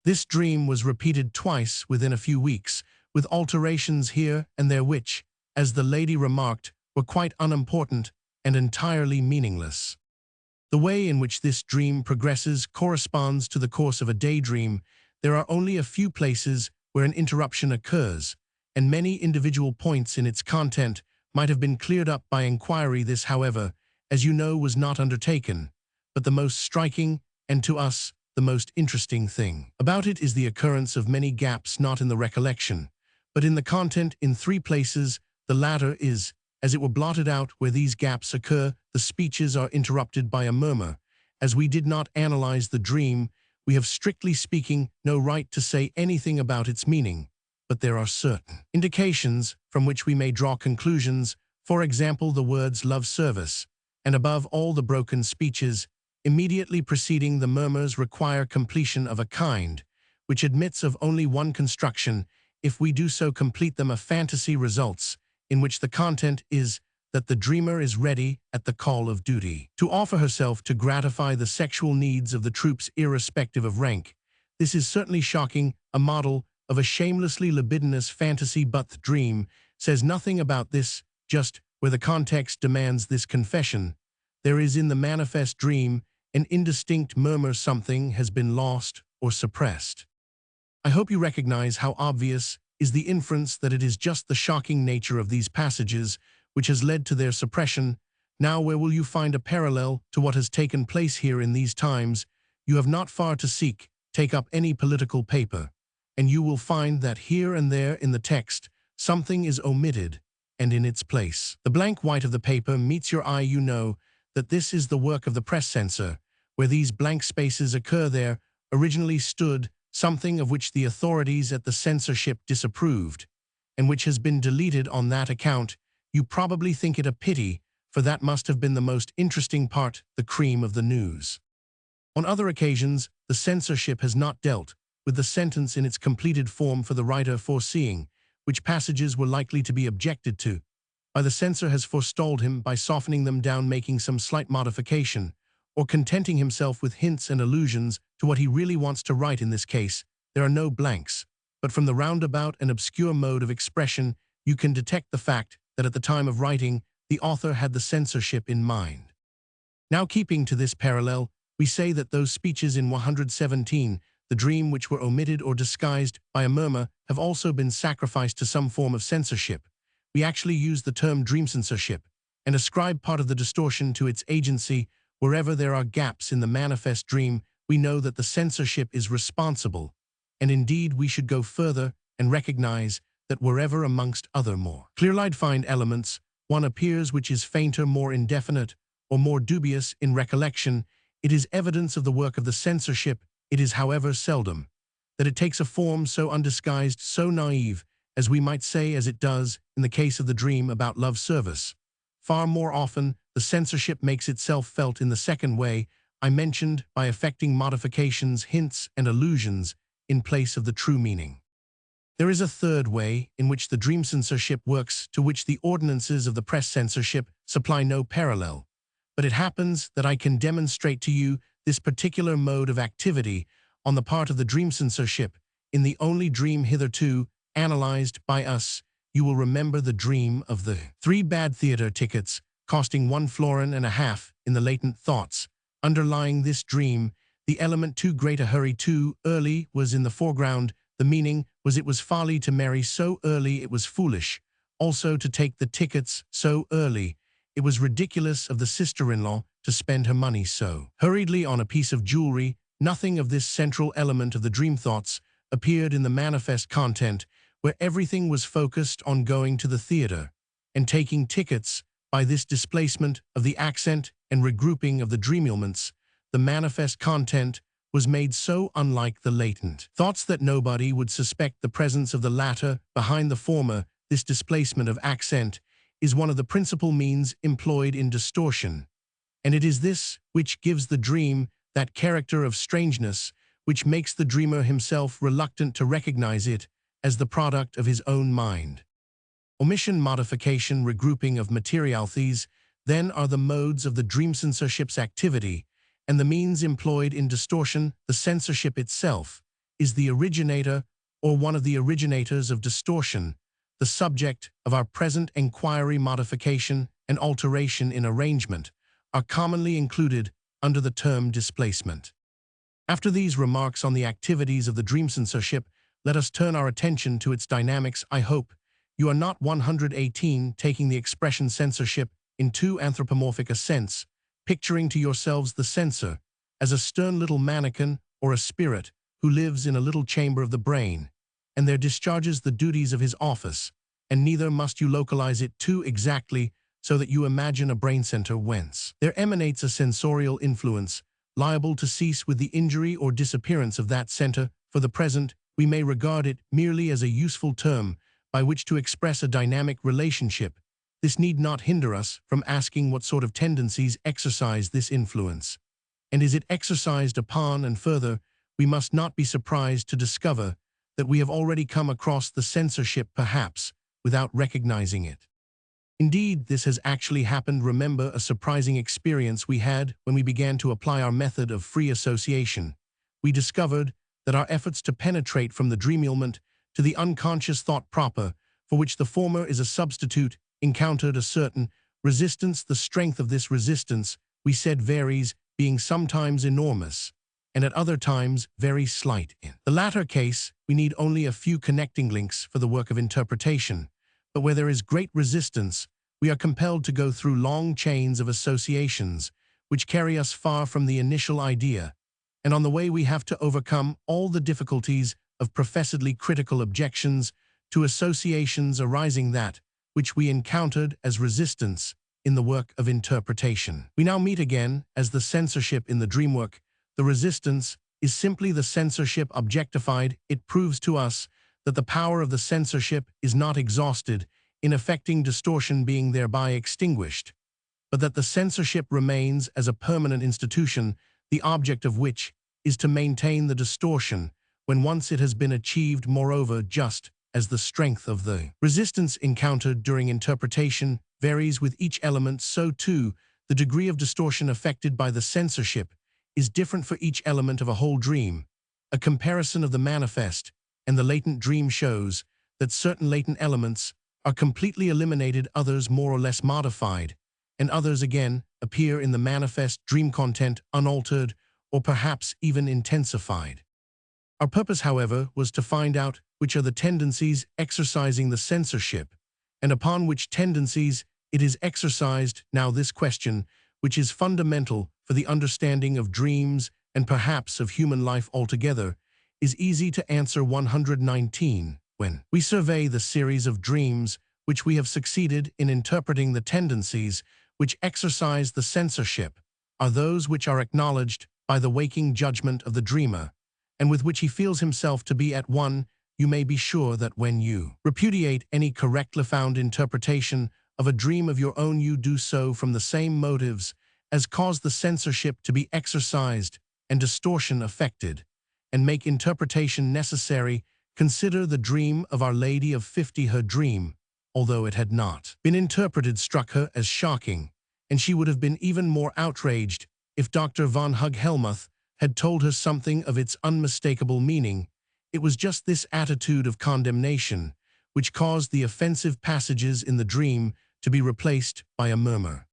This dream was repeated twice within a few weeks, with alterations here and there which, as the lady remarked, were quite unimportant and entirely meaningless. The way in which this dream progresses corresponds to the course of a daydream. There are only a few places where an interruption occurs, and many individual points in its content might have been cleared up by inquiry. This, however, as you know, was not undertaken, but the most striking, and to us, the most interesting thing about it is the occurrence of many gaps, not in the recollection, but in the content. In 3 places, the latter is, as it were, blotted out. Where these gaps occur, the speeches are interrupted by a murmur. As we did not analyze the dream, we have, strictly speaking, no right to say anything about its meaning, but there are certain indications from which we may draw conclusions. For example, the words "love service," and above all the broken speeches immediately preceding the murmurs, require completion of a kind which admits of only one construction. If we do so complete them, a fantasy results, in which the content is that the dreamer is ready, at the call of duty, to offer herself to gratify the sexual needs of the troops, irrespective of rank. This is certainly shocking, a model of a shamelessly libidinous fantasy, but the dream says nothing about this. Just where the context demands this confession, there is in the manifest dream an indistinct murmur. Something has been lost or suppressed. I hope you recognize how obvious is the inference that it is just the shocking nature of these passages which has led to their suppression. Now, where will you find a parallel to what has taken place here in these times? You have not far to seek. Take up any political paper, and you will find that here and there in the text, something is omitted, and in its place, the blank white of the paper meets your eye. You know that this is the work of the press censor. Where these blank spaces occur, there originally stood something of which the authorities at the censorship disapproved, and which has been deleted on that account. You probably think it a pity, for that must have been the most interesting part, the cream of the news. On other occasions, the censorship has not dealt with the sentence in its completed form, for the writer, foreseeing which passages were likely to be objected to by the censor, has forestalled him by softening them down, making some slight modification, or contenting himself with hints and allusions to what he really wants to write. In this case, there are no blanks, but from the roundabout and obscure mode of expression, you can detect the fact that at the time of writing, the author had the censorship in mind. Now, keeping to this parallel, we say that those speeches in 117, the dream, which were omitted or disguised by a murmur, have also been sacrificed to some form of censorship. We actually use the term dream censorship and ascribe part of the distortion to its agency. Wherever there are gaps in the manifest dream, we know that the censorship is responsible, and indeed we should go further and recognize that wherever, amongst other more clear-eyed find elements, one appears which is fainter, more indefinite, or more dubious in recollection, it is evidence of the work of the censorship. It is, however, seldom that it takes a form so undisguised, so naive, as we might say, as it does in the case of the dream about love service. Far more often, the censorship makes itself felt in the second way I mentioned, by effecting modifications, hints, and allusions in place of the true meaning. There is a third way in which the dream censorship works, to which the ordinances of the press censorship supply no parallel. But it happens that I can demonstrate to you this particular mode of activity on the part of the dream censorship in the only dream hitherto analyzed by us. You will remember the dream of the 3 bad theater tickets costing 1.50 in the latent thoughts. Underlying this dream, the element too great a hurry too early was in the foreground. The meaning was it was folly to marry so early, it was foolish also to take the tickets so early. It was ridiculous of the sister-in-law to spend her money so hurriedly on a piece of jewelry. Nothing of this central element of the dream thoughts appeared in the manifest content, where everything was focused on going to the theater and taking tickets. By this displacement of the accent and regrouping of the dream elements, the manifest content was made so unlike the latent thoughts that nobody would suspect the presence of the latter behind the former. This displacement of accent is one of the principal means employed in distortion, and it is this which gives the dream that character of strangeness which makes the dreamer himself reluctant to recognize it as the product of his own mind. Omission, modification, regrouping of materialities, then, are the modes of the dream censorship's activity, and the means employed in distortion. The censorship itself is the originator or one of the originators of distortion, the subject of our present inquiry. Modification and alteration in arrangement are commonly included under the term displacement. After these remarks on the activities of the dream censorship, let us turn our attention to its dynamics. I hope you are not 118 taking the expression censorship in too anthropomorphic a sense, picturing to yourselves the censor as a stern little mannequin or a spirit who lives in a little chamber of the brain, and there discharges the duties of his office, and neither must you localize it too exactly so that you imagine a brain center whence there emanates a sensorial influence liable to cease with the injury or disappearance of that center. For the present, we may regard it merely as a useful term by which to express a dynamic relationship. This need not hinder us from asking what sort of tendencies exercise this influence, and is it exercised upon? And further, we must not be surprised to discover that we have already come across the censorship, perhaps without recognizing it. Indeed, this has actually happened. Remember a surprising experience we had when we began to apply our method of free association. We discovered that our efforts to penetrate from the dream element to the unconscious thought proper, for which the former is a substitute, encountered a certain resistance. The strength of this resistance, we said, varies, being sometimes enormous, and at other times very slight. In the latter case, we need only a few connecting links for the work of interpretation, but where there is great resistance, we are compelled to go through long chains of associations, which carry us far from the initial idea, and on the way we have to overcome all the difficulties of professedly critical objections to associations arising that which we encountered as resistance in the work of interpretation. We now meet again as the censorship in the dream work. The resistance is simply the censorship objectified. It proves to us that the power of the censorship is not exhausted in effecting distortion, being thereby extinguished, but that the censorship remains as a permanent institution, the object of which is to maintain the distortion when once it has been achieved. Moreover, just as the strength of the resistance encountered during interpretation varies with each element, so too the degree of distortion affected by the censorship is different for each element of a whole dream. A comparison of the manifest and the latent dream shows that certain latent elements are completely eliminated, others more or less modified, and others again appear in the manifest dream content unaltered or perhaps even intensified. Our purpose, however, was to find out which are the tendencies exercising the censorship, and upon which tendencies it is exercised. Now this question, which is fundamental for the understanding of dreams and perhaps of human life altogether, is easy to answer. 119. When we survey the series of dreams which we have succeeded in interpreting, the tendencies which exercise the censorship are those which are acknowledged by the waking judgment of the dreamer, and with which he feels himself to be at one. You may be sure that when you repudiate any correctly found interpretation of a dream of your own, you do so from the same motives as cause the censorship to be exercised and distortion affected, and make interpretation necessary. Consider the dream of Our Lady of 50. Her dream, although it had not been interpreted, struck her as shocking, and she would have been even more outraged if Dr. von Hug-Helmuth had told her something of its unmistakable meaning, it was just this attitude of condemnation which caused the offensive passages in the dream to be replaced by a murmur.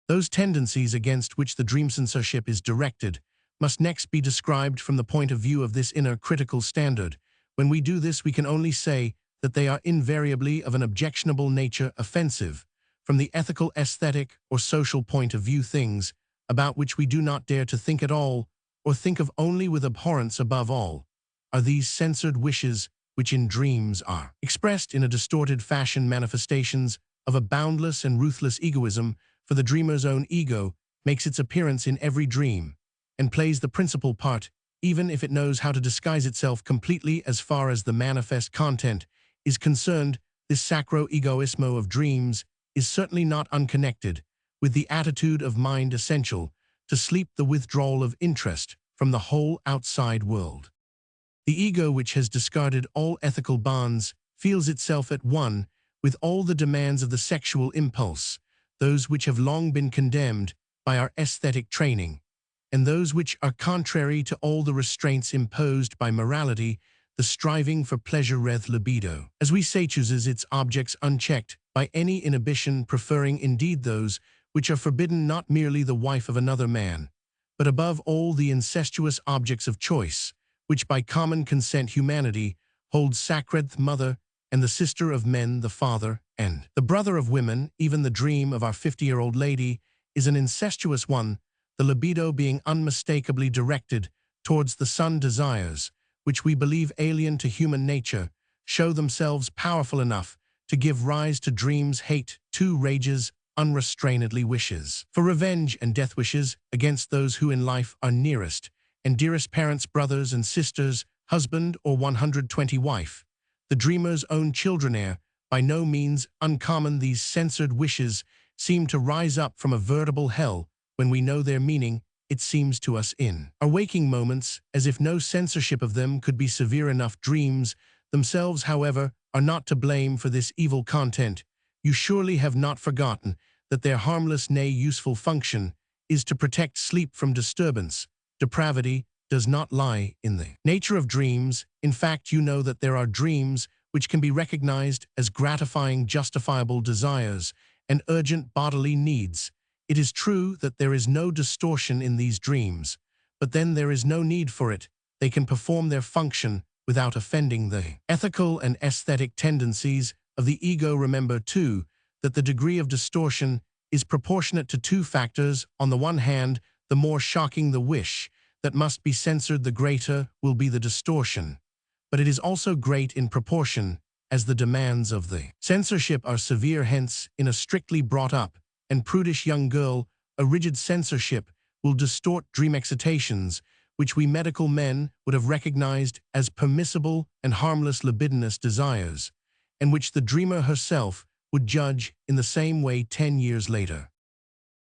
Those tendencies against which the dream censorship is directed must next be described from the point of view of this inner critical standard. When we do this, we can only say that they are invariably of an objectionable nature, offensive, from the ethical, aesthetic, or social point of view, things about which we do not dare to think at all, or think of only with abhorrence above all, are these censored wishes which in dreams are expressed in a distorted fashion, manifestations of a boundless and ruthless egoism, for the dreamer's own ego makes its appearance in every dream, and plays the principal part, even if it knows how to disguise itself completely as far as the manifest content is concerned. This sacro-egoismo of dreams is certainly not unconnected with the attitude of mind essential to sleep, the withdrawal of interest from the whole outside world. The ego, which has discarded all ethical bonds, feels itself at one with all the demands of the sexual impulse, those which have long been condemned by our aesthetic training, and those which are contrary to all the restraints imposed by morality. The striving for pleasure, libido, as we say, chooses its objects unchecked by any inhibition, preferring indeed those which are forbidden, not merely the wife of another man, but above all the incestuous objects of choice, which by common consent humanity holds sacred, the mother and the sister of men, the father and the brother of women. Even the dream of our 50-year-old lady is an incestuous one, the libido being unmistakably directed towards the son. Desires, which we believe alien to human nature, show themselves powerful enough to give rise to dreams. Hate, too, rages unrestrainedly, wishes for revenge and death wishes against those who in life are nearest and dearest, parents, brothers and sisters, husband or 120 wife, the dreamer's own children are by no means uncommon. These censored wishes seem to rise up from a veritable hell when we know their meaning. It seems to us in our waking moments as if no censorship of them could be severe enough. Dreams themselves, however, are not to blame for this evil content. You surely have not forgotten that their harmless, nay useful function is to protect sleep from disturbance. Depravity does not lie in the nature of dreams. In fact, you know that there are dreams which can be recognized as gratifying justifiable desires and urgent bodily needs. It is true that there is no distortion in these dreams, but then there is no need for it. They can perform their function without offending the ethical and aesthetic tendencies of the ego. Remember, too, that the degree of distortion is proportionate to two factors. On the one hand, the more shocking the wish that must be censored, the greater will be the distortion. But it is also great in proportion as the demands of the censorship are severe. Hence, in a strictly brought up and prudish young girl, a rigid censorship will distort dream excitations, which we medical men would have recognized as permissible and harmless libidinous desires, and which the dreamer herself would judge in the same way 10 years later.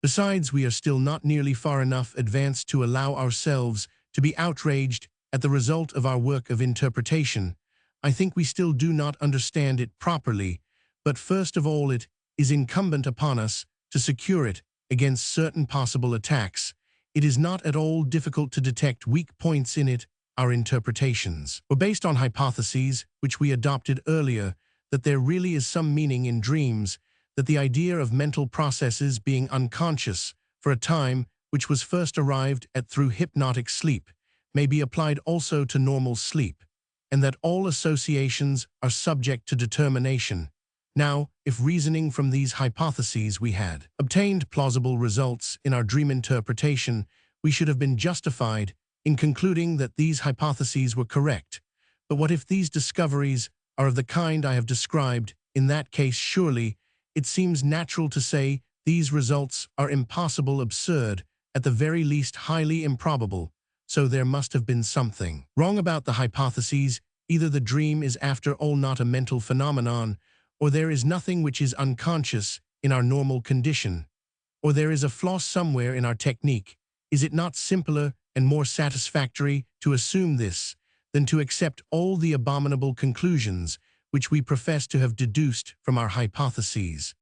Besides, we are still not nearly far enough advanced to allow ourselves to be outraged at the result of our work of interpretation. I think we still do not understand it properly, but first of all it is incumbent upon us to secure it against certain possible attacks. It is not at all difficult to detect weak points in it. Our interpretations were based on hypotheses which we adopted earlier, that there really is some meaning in dreams, that the idea of mental processes being unconscious for a time, which was first arrived at through hypnotic sleep, may be applied also to normal sleep, and that all associations are subject to determination. Now, if reasoning from these hypotheses we had obtained plausible results in our dream interpretation, we should have been justified in concluding that these hypotheses were correct. But what if these discoveries are of the kind I have described? In that case, surely, it seems natural to say these results are impossible, absurd, at the very least highly improbable. So there must have been something wrong about the hypotheses. Either the dream is after all not a mental phenomenon, or there is nothing which is unconscious in our normal condition, or there is a flaw somewhere in our technique. Is it not simpler and more satisfactory to assume this than to accept all the abominable conclusions which we profess to have deduced from our hypotheses?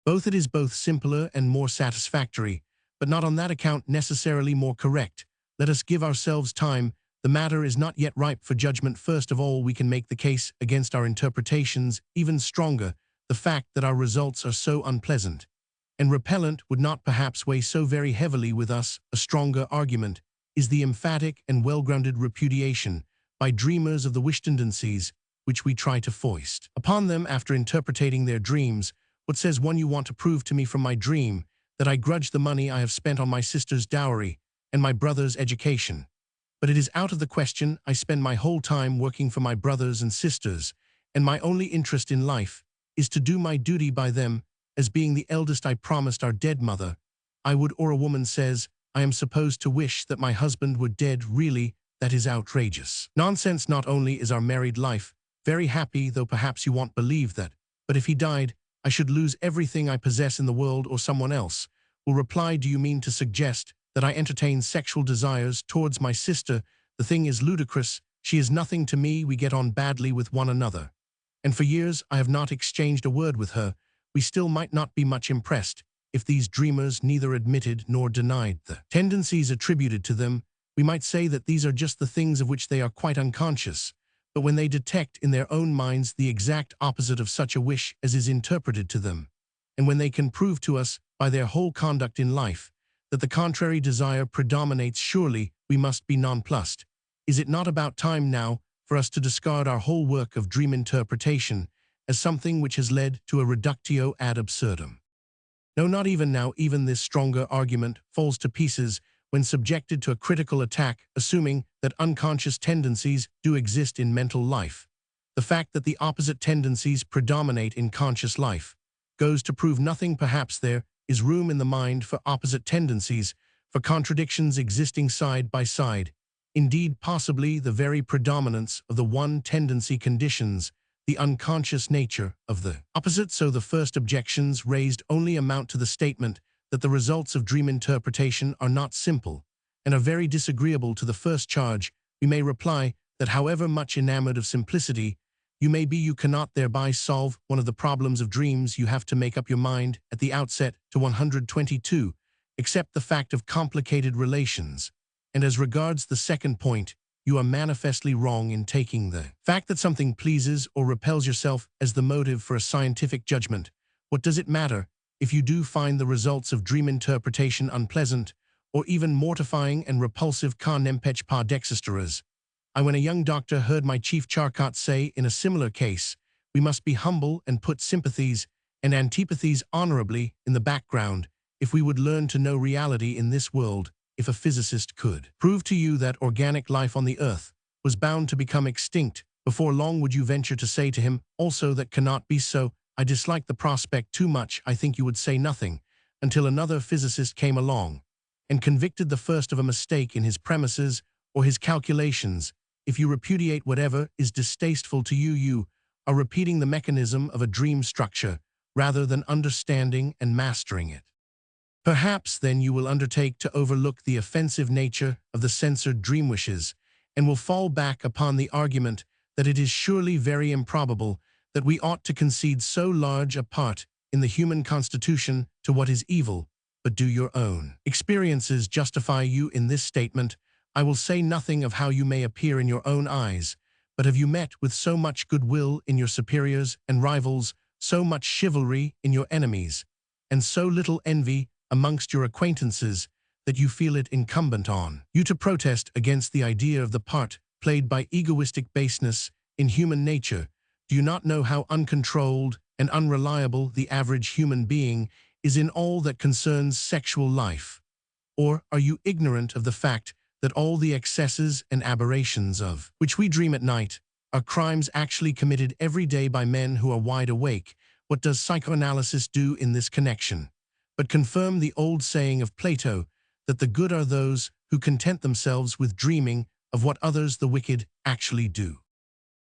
It is both simpler and more satisfactory, but not on that account necessarily more correct. Let us give ourselves time. The matter is not yet ripe for judgment. First of all, we can make the case against our interpretations even stronger. The fact that our results are so unpleasant and repellent would not perhaps weigh so very heavily with us. A stronger argument is the emphatic and well-grounded repudiation by dreamers of the wish tendencies which we try to foist upon them after interpreting their dreams. What says one? You want to prove to me from my dream that I grudge the money I have spent on my sister's dowry and my brother's education. But it is out of the question. I spend my whole time working for my brothers and sisters, and my only interest in life is to do my duty by them. As being the eldest, I promised our dead mother I would. Or a woman says, I am supposed to wish that my husband were dead. Really, that is outrageous nonsense. Not only is our married life very happy, though perhaps you won't believe that, but if he died, I should lose everything I possess in the world. Or someone else will reply, do you mean to suggest that I entertain sexual desires towards my sister? The thing is ludicrous. She is nothing to me. We get on badly with one another, and for years I have not exchanged a word with her. We still might not be much impressed if these dreamers neither admitted nor denied the tendencies attributed to them. We might say that these are just the things of which they are quite unconscious. But when they detect in their own minds the exact opposite of such a wish as is interpreted to them, and when they can prove to us by their whole conduct in life that the contrary desire predominates, surely we must be nonplussed. Is it not about time now for us to discard our whole work of dream interpretation as something which has led to a reductio ad absurdum? No, not even now. Even this stronger argument falls to pieces when subjected to a critical attack, assuming that unconscious tendencies do exist in mental life. The fact that the opposite tendencies predominate in conscious life goes to prove nothing. Perhaps there is room in the mind for opposite tendencies, for contradictions existing side by side. Indeed, possibly the very predominance of the one tendency conditions the unconscious nature of the opposite. So the first objections raised only amount to the statement that the results of dream interpretation are not simple and are very disagreeable. To the first charge, we may reply that however much enamored of simplicity you may be, you cannot thereby solve one of the problems of dreams. You have to make up your mind at the outset to 122, accept the fact of complicated relations. And as regards the second point, you are manifestly wrong in taking the fact that something pleases or repels yourself as the motive for a scientific judgment. What does it matter if you do find the results of dream interpretation unpleasant or even mortifying and repulsive? Car nempech par dexesteras. When a young doctor heard my chief Charcot say in a similar case, we must be humble and put sympathies and antipathies honorably in the background if we would learn to know reality in this world. If a physicist could prove to you that organic life on the earth was bound to become extinct before long, would you venture to say to him also that cannot be so? I dislike the prospect too much. I think you would say nothing until another physicist came along and convicted the first of a mistake in his premises or his calculations. If you repudiate whatever is distasteful to you, you are repeating the mechanism of a dream structure rather than understanding and mastering it. Perhaps then you will undertake to overlook the offensive nature of the censored dream wishes and will fall back upon the argument that it is surely very improbable that we ought to concede so large a part in the human constitution to what is evil, but do your own experiences justify you in this statement? I will say nothing of how you may appear in your own eyes, but have you met with so much goodwill in your superiors and rivals, so much chivalry in your enemies, and so little envy amongst your acquaintances that you feel it incumbent on you to protest against the idea of the part played by egoistic baseness in human nature? Do you not know how uncontrolled and unreliable the average human being is in all that concerns sexual life? Or are you ignorant of the fact that all the excesses and aberrations of which we dream at night are crimes actually committed every day by men who are wide awake? What does psychoanalysis do in this connection but confirm the old saying of Plato that the good are those who content themselves with dreaming of what others, the wicked, actually do?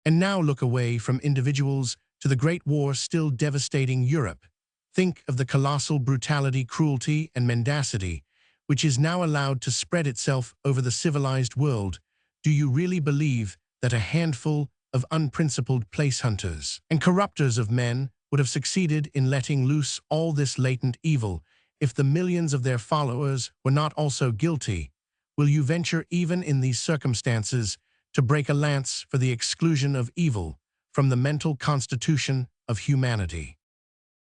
And now look away from individuals to the great war still devastating Europe. Think of the colossal brutality, cruelty, and mendacity which is now allowed to spread itself over the civilized world. Do you really believe that a handful of unprincipled place hunters and corrupters of men would have succeeded in letting loose all this latent evil if the millions of their followers were not also guilty, will you venture even in these circumstances to break a lance for the exclusion of evil from the mental constitution of humanity?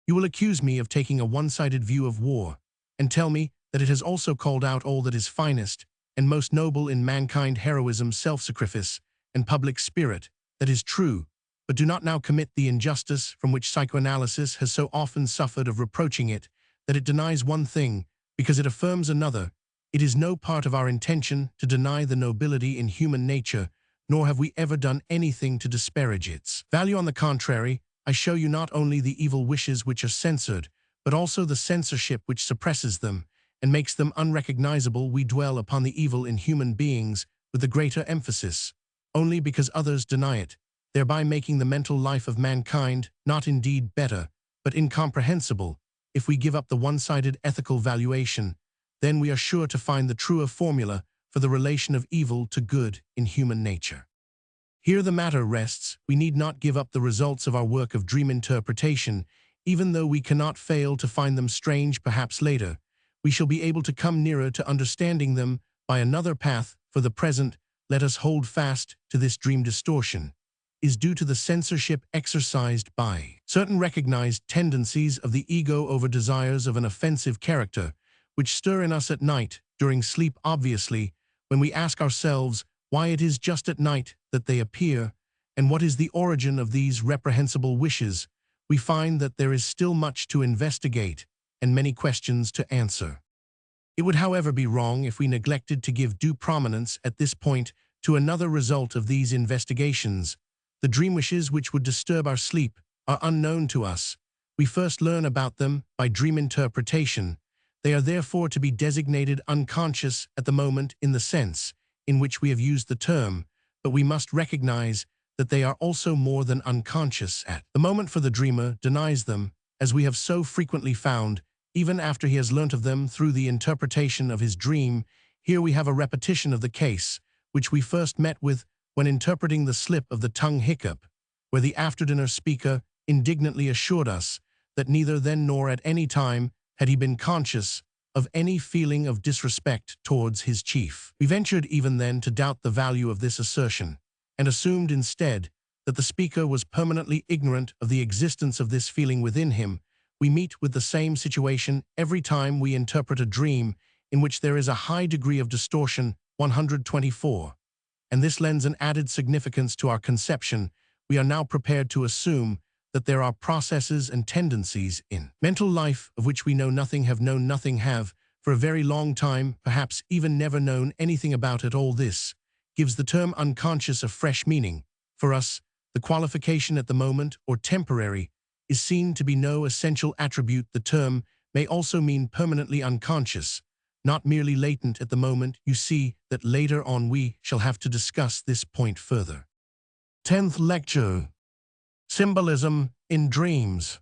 You will accuse me of taking a one-sided view of war, and tell me that it has also called out all that is finest and most noble in mankind: heroism, self-sacrifice, and public spirit. That is true, but do not now commit the injustice from which psychoanalysis has so often suffered of reproaching it, that it denies one thing because it affirms another. It is no part of our intention to deny the nobility in human nature, nor have we ever done anything to disparage its value. On the contrary, I show you not only the evil wishes which are censored, but also the censorship which suppresses them and makes them unrecognizable. We dwell upon the evil in human beings with the greater emphasis, only because others deny it, thereby making the mental life of mankind not indeed better, but incomprehensible. If we give up the one-sided ethical valuation, then we are sure to find the truer formula for the relation of evil to good in human nature. Here the matter rests. We need not give up the results of our work of dream interpretation, even though we cannot fail to find them strange. Perhaps later we shall be able to come nearer to understanding them by another path. For the present, let us hold fast to this dream distortion is due to the censorship exercised by certain recognized tendencies of the ego over desires of an offensive character, which stir in us at night during sleep. Obviously, when we ask ourselves why it is just at night that they appear, and what is the origin of these reprehensible wishes, we find that there is still much to investigate and many questions to answer. It would, however, be wrong if we neglected to give due prominence at this point to another result of these investigations. The dream wishes which would disturb our sleep are unknown to us. We first learn about them by dream interpretation. They are therefore to be designated unconscious at the moment in the sense in which we have used the term, but we must recognize that they are also more than unconscious at the moment, for the dreamer denies them, as we have so frequently found, even after he has learnt of them through the interpretation of his dream. Here we have a repetition of the case which we first met with when interpreting the slip of the tongue hiccup, where the after-dinner speaker indignantly assured us that neither then nor at any time had he been conscious of any feeling of disrespect towards his chief. We ventured even then to doubt the value of this assertion, and assumed instead that the speaker was permanently ignorant of the existence of this feeling within him. We meet with the same situation every time we interpret a dream in which there is a high degree of distortion. 124. And this lends an added significance to our conception. We are now prepared to assume that there are processes and tendencies in mental life of which we know nothing, have known nothing, have for a very long time, perhaps even never known anything about it. All this gives the term unconscious a fresh meaning. For us, the qualification at the moment, or temporary, is seen to be no essential attribute. The term may also mean permanently unconscious, not merely latent at the moment. You see that later on we shall have to discuss this point further. 10th lecture. Symbolism in dreams.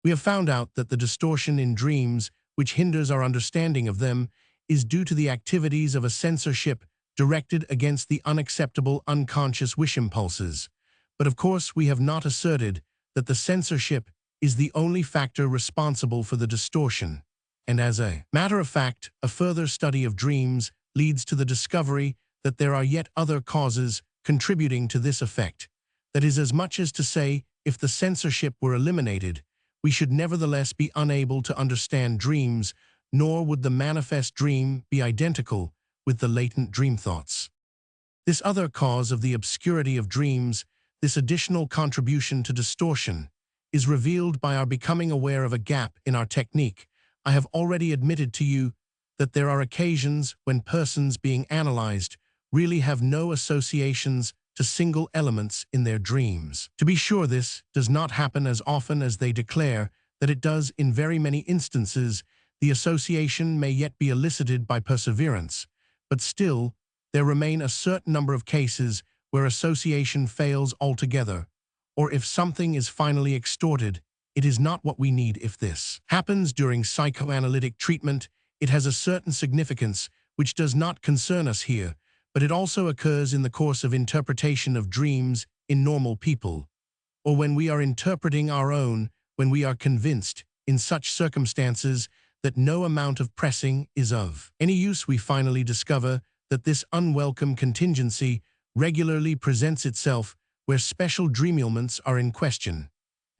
We have found out that the distortion in dreams which hinders our understanding of them is due to the activities of a censorship directed against the unacceptable unconscious wish impulses. But of course we have not asserted that the censorship is the only factor responsible for the distortion. And as a matter of fact, a further study of dreams leads to the discovery that there are yet other causes contributing to this effect. That is as much as to say, if the censorship were eliminated, we should nevertheless be unable to understand dreams, nor would the manifest dream be identical with the latent dream thoughts. This other cause of the obscurity of dreams, this additional contribution to distortion, is revealed by our becoming aware of a gap in our technique. I have already admitted to you that there are occasions when persons being analyzed really have no associations to single elements in their dreams. To be sure, this does not happen as often as they declare that it does. In very many instances, the association may yet be elicited by perseverance, but still, there remain a certain number of cases where association fails altogether, or if something is finally extorted, it is not what we need. If this happens during psychoanalytic treatment, it has a certain significance which does not concern us here, but it also occurs in the course of interpretation of dreams in normal people, or when we are interpreting our own, when we are convinced, in such circumstances, that no amount of pressing is of any use. We finally discover that this unwelcome contingency regularly presents itself where special dream elements are in question,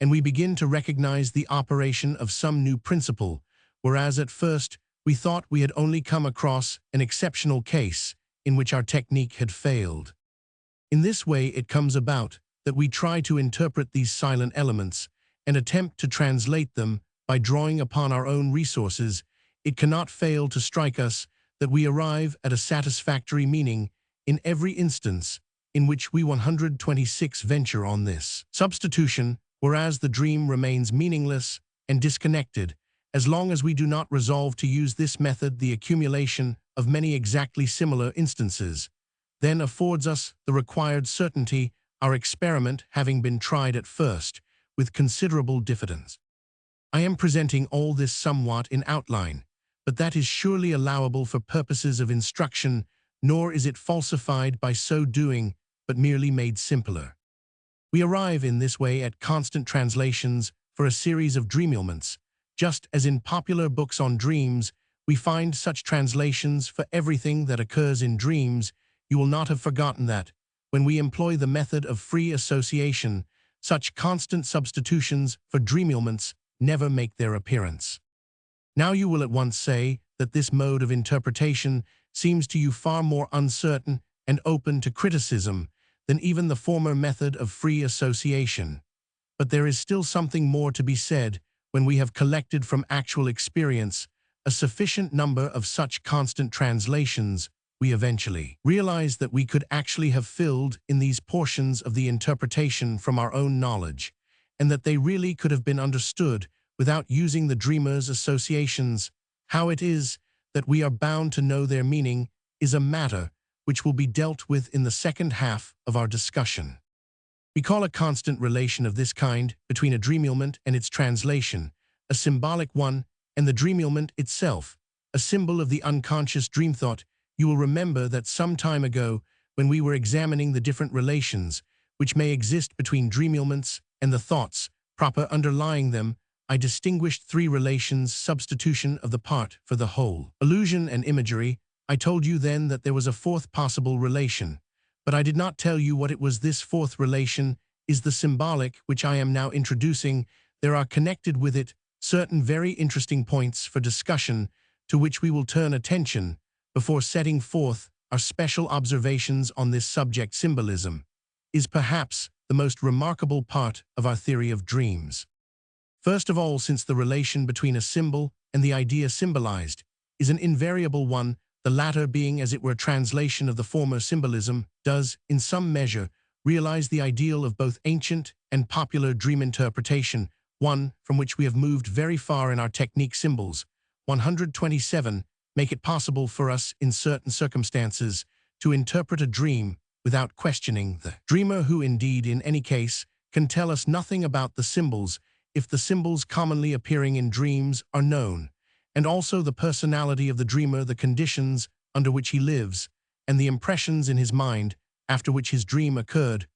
and we begin to recognize the operation of some new principle, whereas at first we thought we had only come across an exceptional case in which our technique had failed. In this way, it comes about that we try to interpret these silent elements and attempt to translate them by drawing upon our own resources. It cannot fail to strike us that we arrive at a satisfactory meaning in every instance in which we 126 venture on this substitution, whereas the dream remains meaningless and disconnected. As long as we do not resolve to use this method, the accumulation of many exactly similar instances then affords us the required certainty, our experiment having been tried at first with considerable diffidence. I am presenting all this somewhat in outline, but that is surely allowable for purposes of instruction, nor is it falsified by so doing, but merely made simpler. We arrive in this way at constant translations for a series of dream elements. Just as in popular books on dreams, we find such translations for everything that occurs in dreams. You will not have forgotten that, when we employ the method of free association, such constant substitutions for dream elements never make their appearance. Now you will at once say that this mode of interpretation seems to you far more uncertain and open to criticism than even the former method of free association. But there is still something more to be said when we have collected from actual experience a sufficient number of such constant translations. We eventually realized that we could actually have filled in these portions of the interpretation from our own knowledge, and that they really could have been understood without using the dreamer's associations. How it is that we are bound to know their meaning is a matter which will be dealt with in the second half of our discussion. We call a constant relation of this kind between a dream element and its translation a symbolic one, and the dream element itself a symbol of the unconscious dream thought. You will remember that some time ago, when we were examining the different relations which may exist between dream elements and the thoughts proper underlying them, I distinguished three relations: substitution of the part for the whole, illusion, and imagery. I told you then that there was a fourth possible relation, but I did not tell you what it was. This fourth relation is the symbolic, which I am now introducing. There are connected with it certain very interesting points for discussion to which we will turn attention before setting forth our special observations on this subject. Symbolism is perhaps the most remarkable part of our theory of dreams. First of all, since the relation between a symbol and the idea symbolized is an invariable one, the latter being as it were a translation of the former, symbolism does, in some measure, realize the ideal of both ancient and popular dream interpretation, one from which we have moved very far in our technique. Symbols 127 make it possible for us in certain circumstances to interpret a dream without questioning the dreamer, who indeed in any case can tell us nothing about the symbols if the symbols commonly appearing in dreams are known, and also the personality of the dreamer, the conditions under which he lives, and the impressions in his mind after which his dream occurred.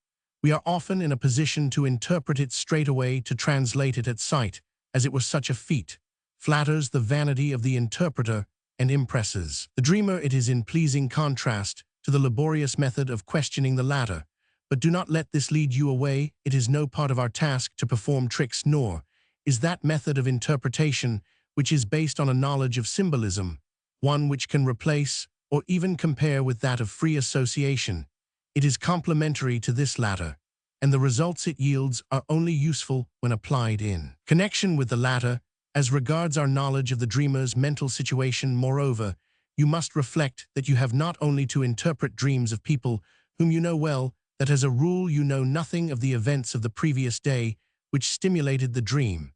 We are often in a position to interpret it straight away, to translate it at sight, as it were. Such a feat flatters the vanity of the interpreter and impresses the dreamer. It is in pleasing contrast to the laborious method of questioning the latter. But do not let this lead you away. It is no part of our task to perform tricks, nor is that method of interpretation which is based on a knowledge of symbolism one which can replace or even compare with that of free association. It is complementary to this latter, and the results it yields are only useful when applied in connection with the latter. As regards our knowledge of the dreamer's mental situation, moreover, you must reflect that you have not only to interpret dreams of people whom you know well, that as a rule you know nothing of the events of the previous day which stimulated the dream,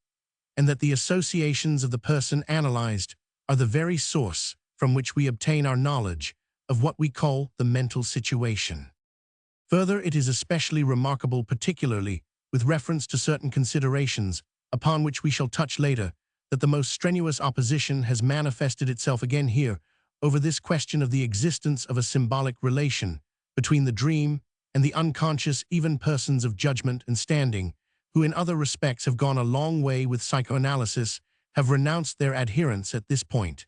and that the associations of the person analyzed are the very source from which we obtain our knowledge of what we call the mental situation. Further, it is especially remarkable, particularly with reference to certain considerations upon which we shall touch later, that the most strenuous opposition has manifested itself again here over this question of the existence of a symbolic relation between the dream and the unconscious. Even persons of judgment and standing, who in other respects have gone a long way with psychoanalysis, have renounced their adherence at this point.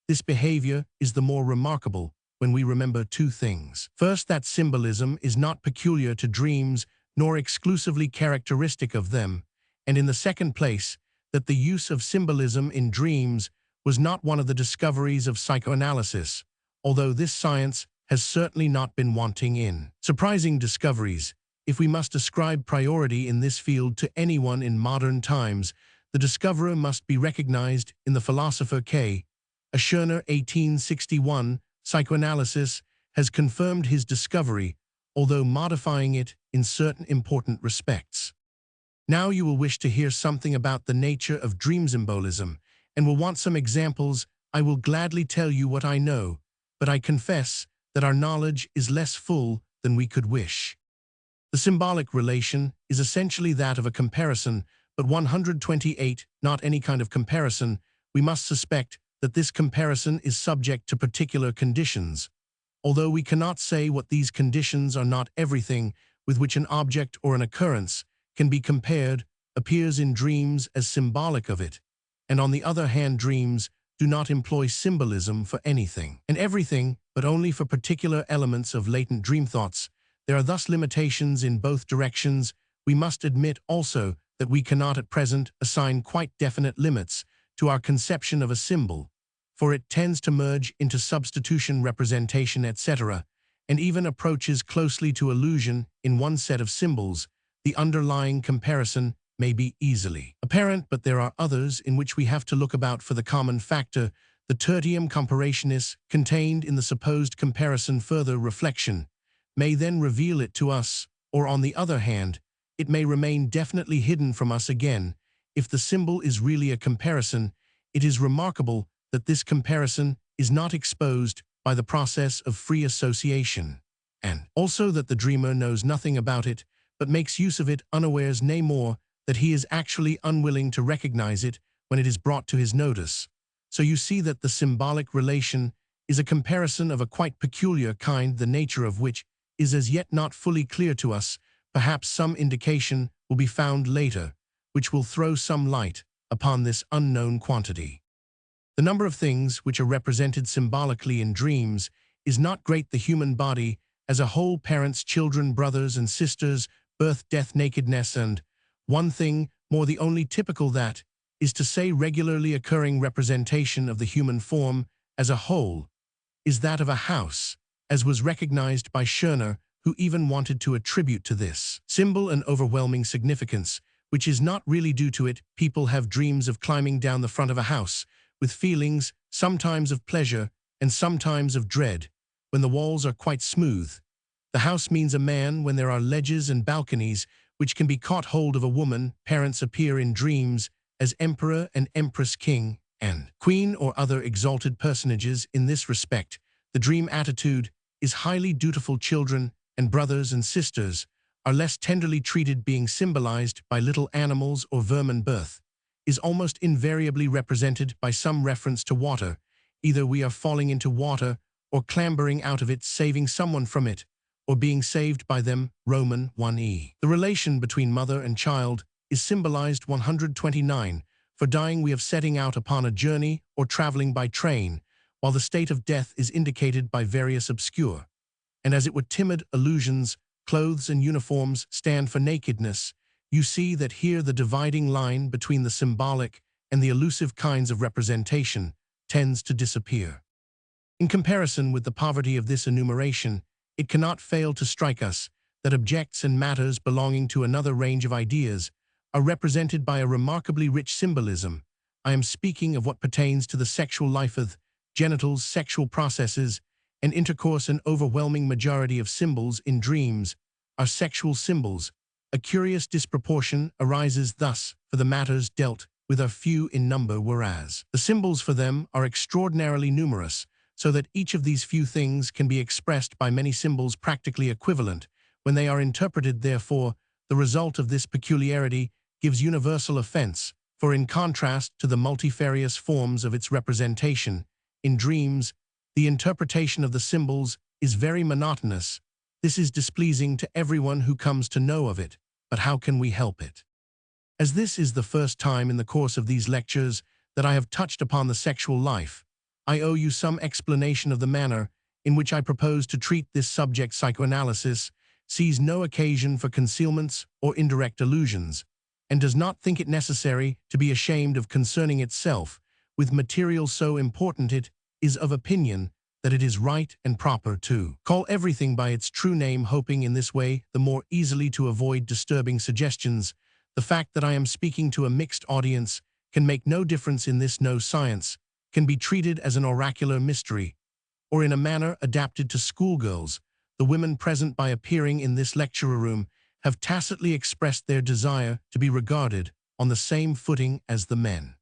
This behavior is the more remarkable when we remember two things. First, that symbolism is not peculiar to dreams nor exclusively characteristic of them, and in the second place, that the use of symbolism in dreams was not one of the discoveries of psychoanalysis, although this science has certainly not been wanting in surprising discoveries. If we must ascribe priority in this field to anyone in modern times, the discoverer must be recognized in the philosopher K. A. Schirner, 1861, psychoanalysis has confirmed his discovery, although modifying it in certain important respects. Now you will wish to hear something about the nature of dream symbolism, and will want some examples. I will gladly tell you what I know, but I confess that our knowledge is less full than we could wish. The symbolic relation is essentially that of a comparison, but 128, not any kind of comparison. We must suspect that this comparison is subject to particular conditions. Although we cannot say what these conditions are, not everything with which an object or an occurrence can be compared appears in dreams as symbolic of it, and on the other hand, dreams do not employ symbolism for anything and everything, but only for particular elements of latent dream thoughts. There are thus limitations in both directions. We must admit also that we cannot at present assign quite definite limits to our conception of a symbol, for it tends to merge into substitution, representation, etc., and even approaches closely to illusion in one set of symbols. The underlying comparison may be easily apparent, but there are others in which we have to look about for the common factor, the tertium comparationis contained in the supposed comparison. Further reflection may then reveal it to us, or on the other hand, it may remain definitely hidden from us again. If the symbol is really a comparison, it is remarkable that this comparison is not exposed by the process of free association, and also that the dreamer knows nothing about it, but makes use of it unawares, nay more, that he is actually unwilling to recognize it when it is brought to his notice. So you see that the symbolic relation is a comparison of a quite peculiar kind, the nature of which is as yet not fully clear to us. Perhaps some indication will be found later, which will throw some light upon this unknown quantity. The number of things which are represented symbolically in dreams is not great. The human body as a whole, parents, children, brothers and sisters, birth, death, nakedness, and one thing more, the only typical, that is to say regularly occurring representation of the human form as a whole, is that of a house, as was recognized by Schirner, who even wanted to attribute to this symbol an overwhelming significance, which is not really due to it. People have dreams of climbing down the front of a house, with feelings sometimes of pleasure and sometimes of dread, when the walls are quite smooth. The house means a man when there are ledges and balconies which can be caught hold of a woman. Parents appear in dreams as emperor and empress, king and queen, or other exalted personages. In this respect, the dream attitude is highly dutiful. Children and brothers and sisters are less tenderly treated, being symbolized by little animals or vermin. Birth is almost invariably represented by some reference to water. Either we are falling into water or clambering out of it, saving someone from it, or being saved by them. Roman 1e. The relation between mother and child is symbolized 129. For dying we have setting out upon a journey or traveling by train, while the state of death is indicated by various obscure, and as it were timid allusions. Clothes and uniforms stand for nakedness. You see that here the dividing line between the symbolic and the elusive kinds of representation tends to disappear. In comparison with the poverty of this enumeration, it cannot fail to strike us that objects and matters belonging to another range of ideas are represented by a remarkably rich symbolism. I am speaking of what pertains to the sexual life, of genitals, sexual processes, and intercourse. An overwhelming majority of symbols in dreams are sexual symbols. A curious disproportion arises thus, for the matters dealt with are few in number, whereas the symbols for them are extraordinarily numerous, so that each of these few things can be expressed by many symbols practically equivalent when they are interpreted. Therefore, the result of this peculiarity gives universal offense, for in contrast to the multifarious forms of its representation, in dreams, the interpretation of the symbols is very monotonous. This is displeasing to everyone who comes to know of it, but how can we help it? As this is the first time in the course of these lectures that I have touched upon the sexual life, I owe you some explanation of the manner in which I propose to treat this subject. Psychoanalysis sees no occasion for concealments or indirect allusions, and does not think it necessary to be ashamed of concerning itself with material so important. It is of opinion that it is right and proper to call everything by its true name, hoping in this way the more easily to avoid disturbing suggestions. The fact that I am speaking to a mixed audience can make no difference in this. No science can be treated as an oracular mystery, or in a manner adapted to schoolgirls. The women present by appearing in this lecture room have tacitly expressed their desire to be regarded on the same footing as the men.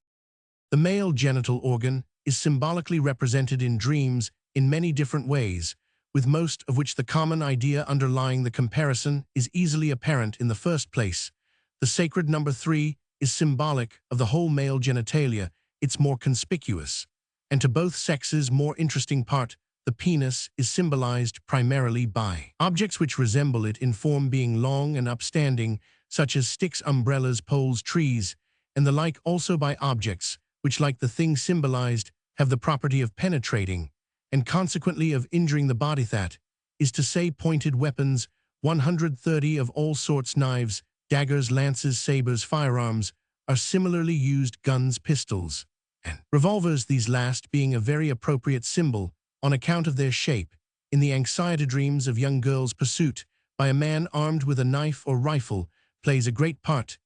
The male genital organ is symbolically represented in dreams in many different ways, with most of which the common idea underlying the comparison is easily apparent. In the first place, the sacred number 3 is symbolic of the whole male genitalia, its more conspicuous, and to both sexes more interesting part. The penis is symbolized primarily by objects which resemble it in form, being long and upstanding, such as sticks, umbrellas, poles, trees, and the like, also by objects which, like the thing symbolized, have the property of penetrating, and consequently of injuring the body. That is to say, pointed weapons, 130 of all sorts, knives, daggers, lances, sabers, firearms, are similarly used, guns, pistols, and revolvers, these last being a very appropriate symbol on account of their shape in the anxiety dreams of young girls. Pursuit by a man armed with a knife or rifle plays a great part.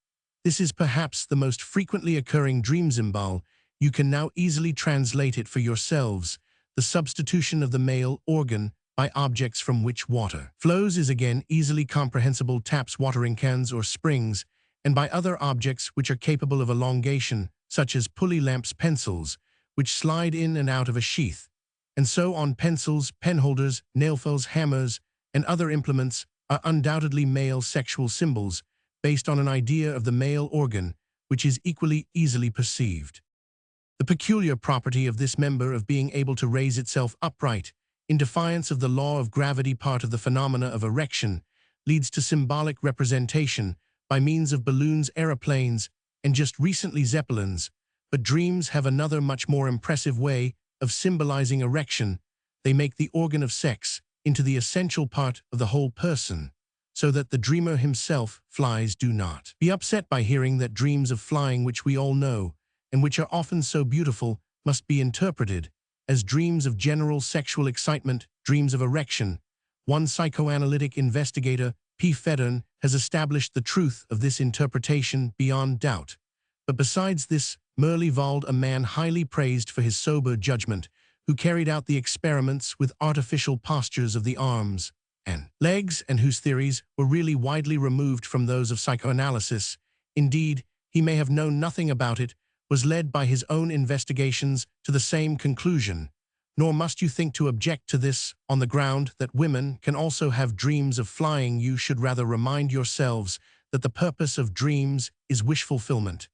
This is perhaps the most frequently occurring dream symbol. You can now easily translate it for yourselves. The substitution of the male organ by objects from which water flows is again easily comprehensible: taps, watering cans or springs, and by other objects which are capable of elongation, such as pulley lamps, pencils, which slide in and out of a sheath, and so on. Pencils, penholders, nail files, hammers, and other implements are undoubtedly male sexual symbols based on an idea of the male organ, which is equally easily perceived. The peculiar property of this member of being able to raise itself upright in defiance of the law of gravity, part of the phenomena of erection, leads to symbolic representation by means of balloons, aeroplanes, and just recently zeppelins. But dreams have another much more impressive way of symbolizing erection. They make the organ of sex into the essential part of the whole person, so that the dreamer himself flies. Do not be upset by hearing that dreams of flying, which we all know, and which are often so beautiful, must be interpreted as dreams of general sexual excitement, dreams of erection. One psychoanalytic investigator, P. Federn, has established the truth of this interpretation beyond doubt. But besides this, Merlevold, a man highly praised for his sober judgment, who carried out the experiments with artificial postures of the arms and legs, and whose theories were really widely removed from those of psychoanalysis, indeed, he may have known nothing about it, was led by his own investigations to the same conclusion. Nor must you think to object to this on the ground that women can also have dreams of flying. You should rather remind yourselves that the purpose of dreams is wish fulfillment,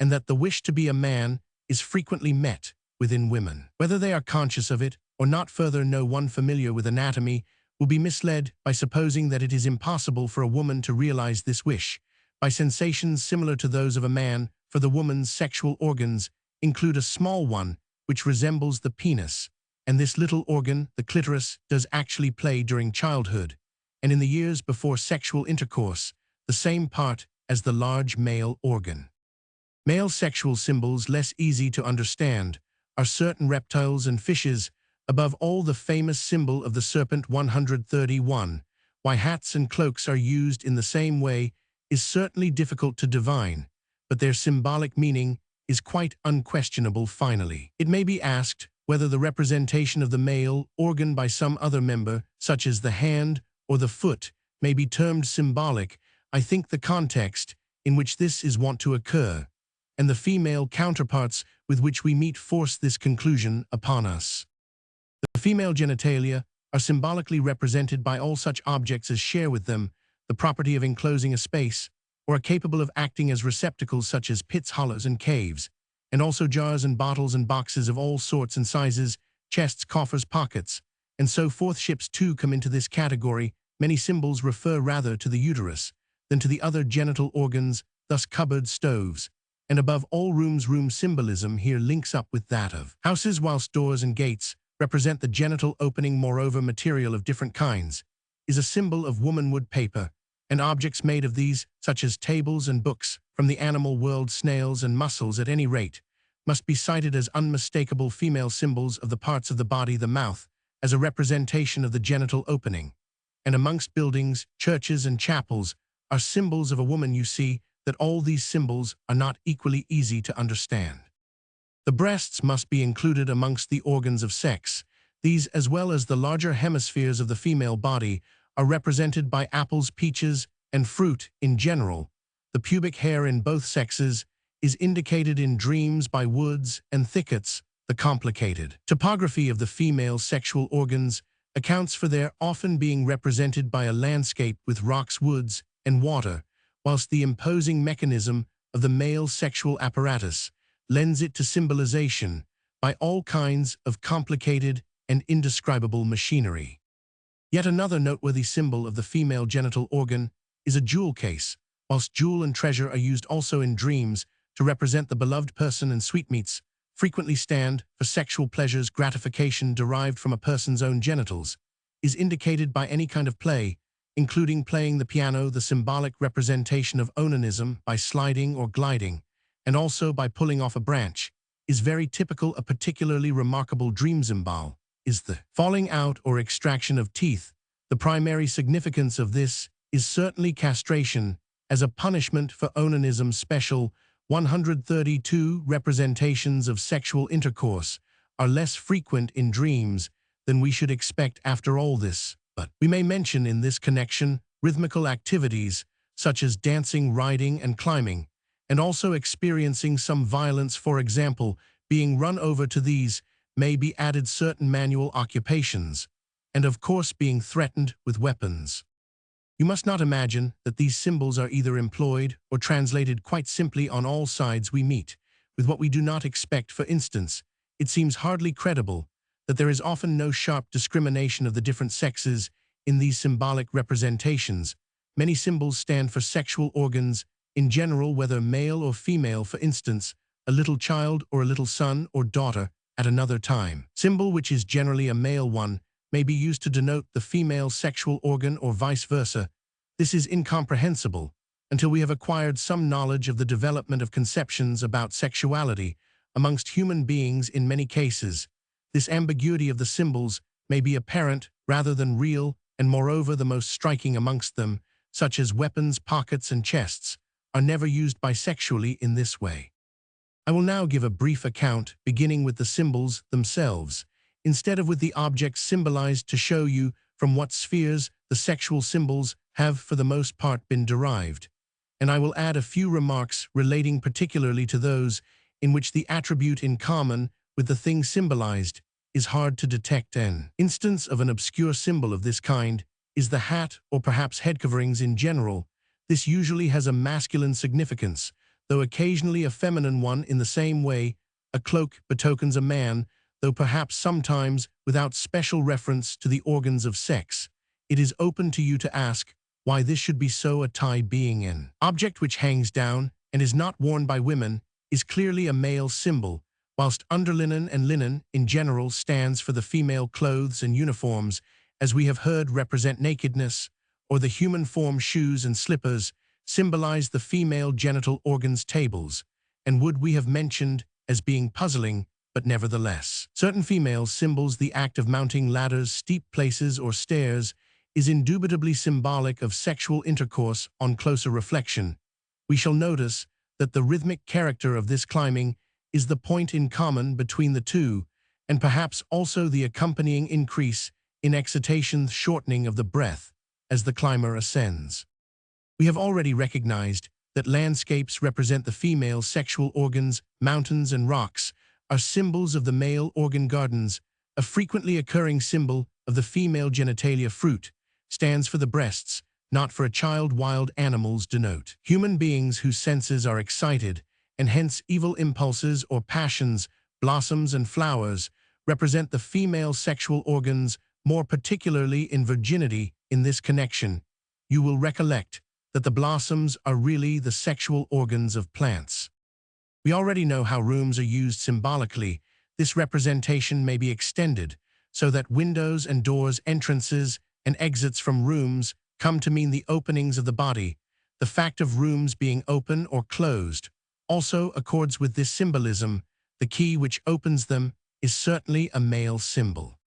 and that the wish to be a man is frequently met within women, whether they are conscious of it or not. Further, no one familiar with anatomy will be misled by supposing that it is impossible for a woman to realize this wish by sensations similar to those of a man, for the woman's sexual organs include a small one which resembles the penis, and this little organ, the clitoris, does actually play during childhood, and in the years before sexual intercourse, the same part as the large male organ. Male sexual symbols less easy to understand are certain reptiles and fishes, above all the famous symbol of the serpent 131. Why hats and cloaks are used in the same way is certainly difficult to divine, but their symbolic meaning is quite unquestionable. Finally, it may be asked whether the representation of the male organ by some other member, such as the hand or the foot, may be termed symbolic. I think the context in which this is wont to occur, and the female counterparts with which we meet, force this conclusion upon us. The female genitalia are symbolically represented by all such objects as share with them the property of enclosing a space, or are capable of acting as receptacles, such as pits, hollows, and caves, and also jars and bottles and boxes of all sorts and sizes, chests, coffers, pockets, and so forth. Ships too come into this category. Many symbols refer rather to the uterus than to the other genital organs, thus cupboards, stoves, And above all, room symbolism here links up with that of houses, whilst doors and gates represent the genital opening. Moreover, material of different kinds is a symbol of womanwood, paper, and objects made of these, such as tables and books, from the animal world, snails and mussels at any rate, must be cited as unmistakable female symbols of the parts of the body. The mouth as a representation of the genital opening, and amongst buildings, churches and chapels are symbols of a woman. You see that all these symbols are not equally easy to understand. The breasts must be included amongst the organs of sex. These, as well as the larger hemispheres of the female body, are represented by apples, peaches, and fruit in general. The pubic hair in both sexes is indicated in dreams by woods and thickets. The complicated topography of the female sexual organs accounts for their often being represented by a landscape with rocks, woods, and water, whilst the imposing mechanism of the male sexual apparatus lends it to symbolization by all kinds of complicated and indescribable machinery. Yet another noteworthy symbol of the female genital organ is a jewel case, whilst jewel and treasure are used also in dreams to represent the beloved person, and sweetmeats frequently stand for sexual pleasures. Gratification derived from a person's own genitals is indicated by any kind of play, including playing the piano, the symbolic representation of onanism by sliding or gliding, and also by pulling off a branch, is very typical. A particularly remarkable dream symbol is the falling out or extraction of teeth. The primary significance of this is certainly castration as a punishment for onanism. Special 132 representations of sexual intercourse are less frequent in dreams than we should expect after all this, but we may mention in this connection rhythmical activities such as dancing, riding, and climbing, and also experiencing some violence, for example, being run over. To these may be added certain manual occupations, and of course being threatened with weapons. You must not imagine that these symbols are either employed or translated quite simply. On all sides we meet with what we do not expect. For instance, it seems hardly credible that there is often no sharp discrimination of the different sexes in these symbolic representations. Many symbols stand for sexual organs in general, whether male or female. For instance, a little child or a little son or daughter at another time. Symbol which is generally a male one may be used to denote the female sexual organ or vice versa. This is incomprehensible until we have acquired some knowledge of the development of conceptions about sexuality amongst human beings. In many cases, this ambiguity of the symbols may be apparent rather than real, and moreover the most striking amongst them, such as weapons, pockets, and chests, are never used bisexually in this way. I will now give a brief account, beginning with the symbols themselves, instead of with the objects symbolized, to show you from what spheres the sexual symbols have for the most part been derived, and I will add a few remarks relating particularly to those in which the attribute in common with the thing symbolized is hard to detect. An instance of an obscure symbol of this kind is the hat, or perhaps head coverings in general. This usually has a masculine significance, though occasionally a feminine one. In the same way, a cloak betokens a man, though perhaps sometimes without special reference to the organs of sex. It is open to you to ask why this should be so. A tie, being an object which hangs down and is not worn by women, is clearly a male symbol, whilst underlinen and linen in general stands for the female. Clothes and uniforms, as we have heard, represent nakedness, or the human form. Shoes and slippers symbolize the female genital organs. Tables and wood we have mentioned as being puzzling, but nevertheless certain female symbols. The act of mounting ladders, steep places, or stairs is indubitably symbolic of sexual intercourse. On closer reflection, we shall notice that the rhythmic character of this climbing is the point in common between the two, and perhaps also the accompanying increase in excitation, shortening of the breath as the climber ascends. We have already recognized that landscapes represent the female sexual organs. Mountains and rocks are symbols of the male organ. Gardens, a frequently occurring symbol of the female genitalia. Fruit stands for the breasts, not for a child. Wild animals denote human beings whose senses are excited, and hence evil impulses or passions. Blossoms and flowers represent the female sexual organs, more particularly in virginity. In this connection, you will recollect that the blossoms are really the sexual organs of plants. We already know how rooms are used symbolically. This representation may be extended so that windows and doors, entrances and exits from rooms come to mean the openings of the body. The fact of rooms being open or closed also accords with this symbolism. The key which opens them is certainly a male symbol.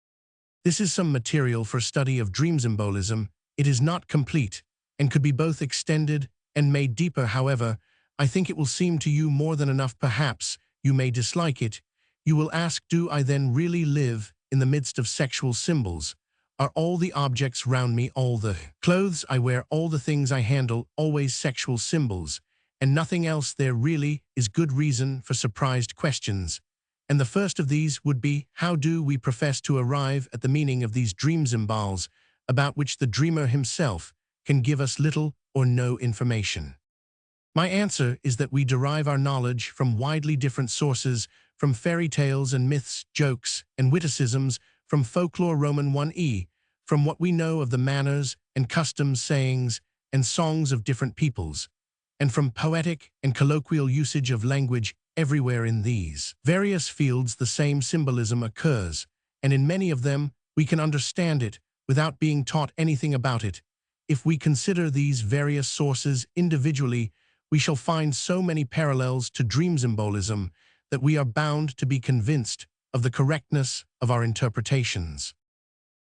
This is some material for study of dream symbolism. It is not complete and could be both extended and made deeper. However, I think it will seem to you more than enough. Perhaps you may dislike it. You will ask, do I then really live in the midst of sexual symbols? Are all the objects round me, all the clothes I wear, all the things I handle, always sexual symbols, and nothing else? There really is good reason for surprised questions. And the first of these would be, how do we profess to arrive at the meaning of these dream symbols, about which the dreamer himself can give us little or no information? My answer is that we derive our knowledge from widely different sources, from fairy tales and myths, jokes and witticisms, from folklore Roman 1e, from what we know of the manners and customs, sayings and songs of different peoples, and from poetic and colloquial usage of language. Everywhere in these various fields the same symbolism occurs, and in many of them we can understand it without being taught anything about it. If we consider these various sources individually, we shall find so many parallels to dream symbolism that we are bound to be convinced of the correctness of our interpretations.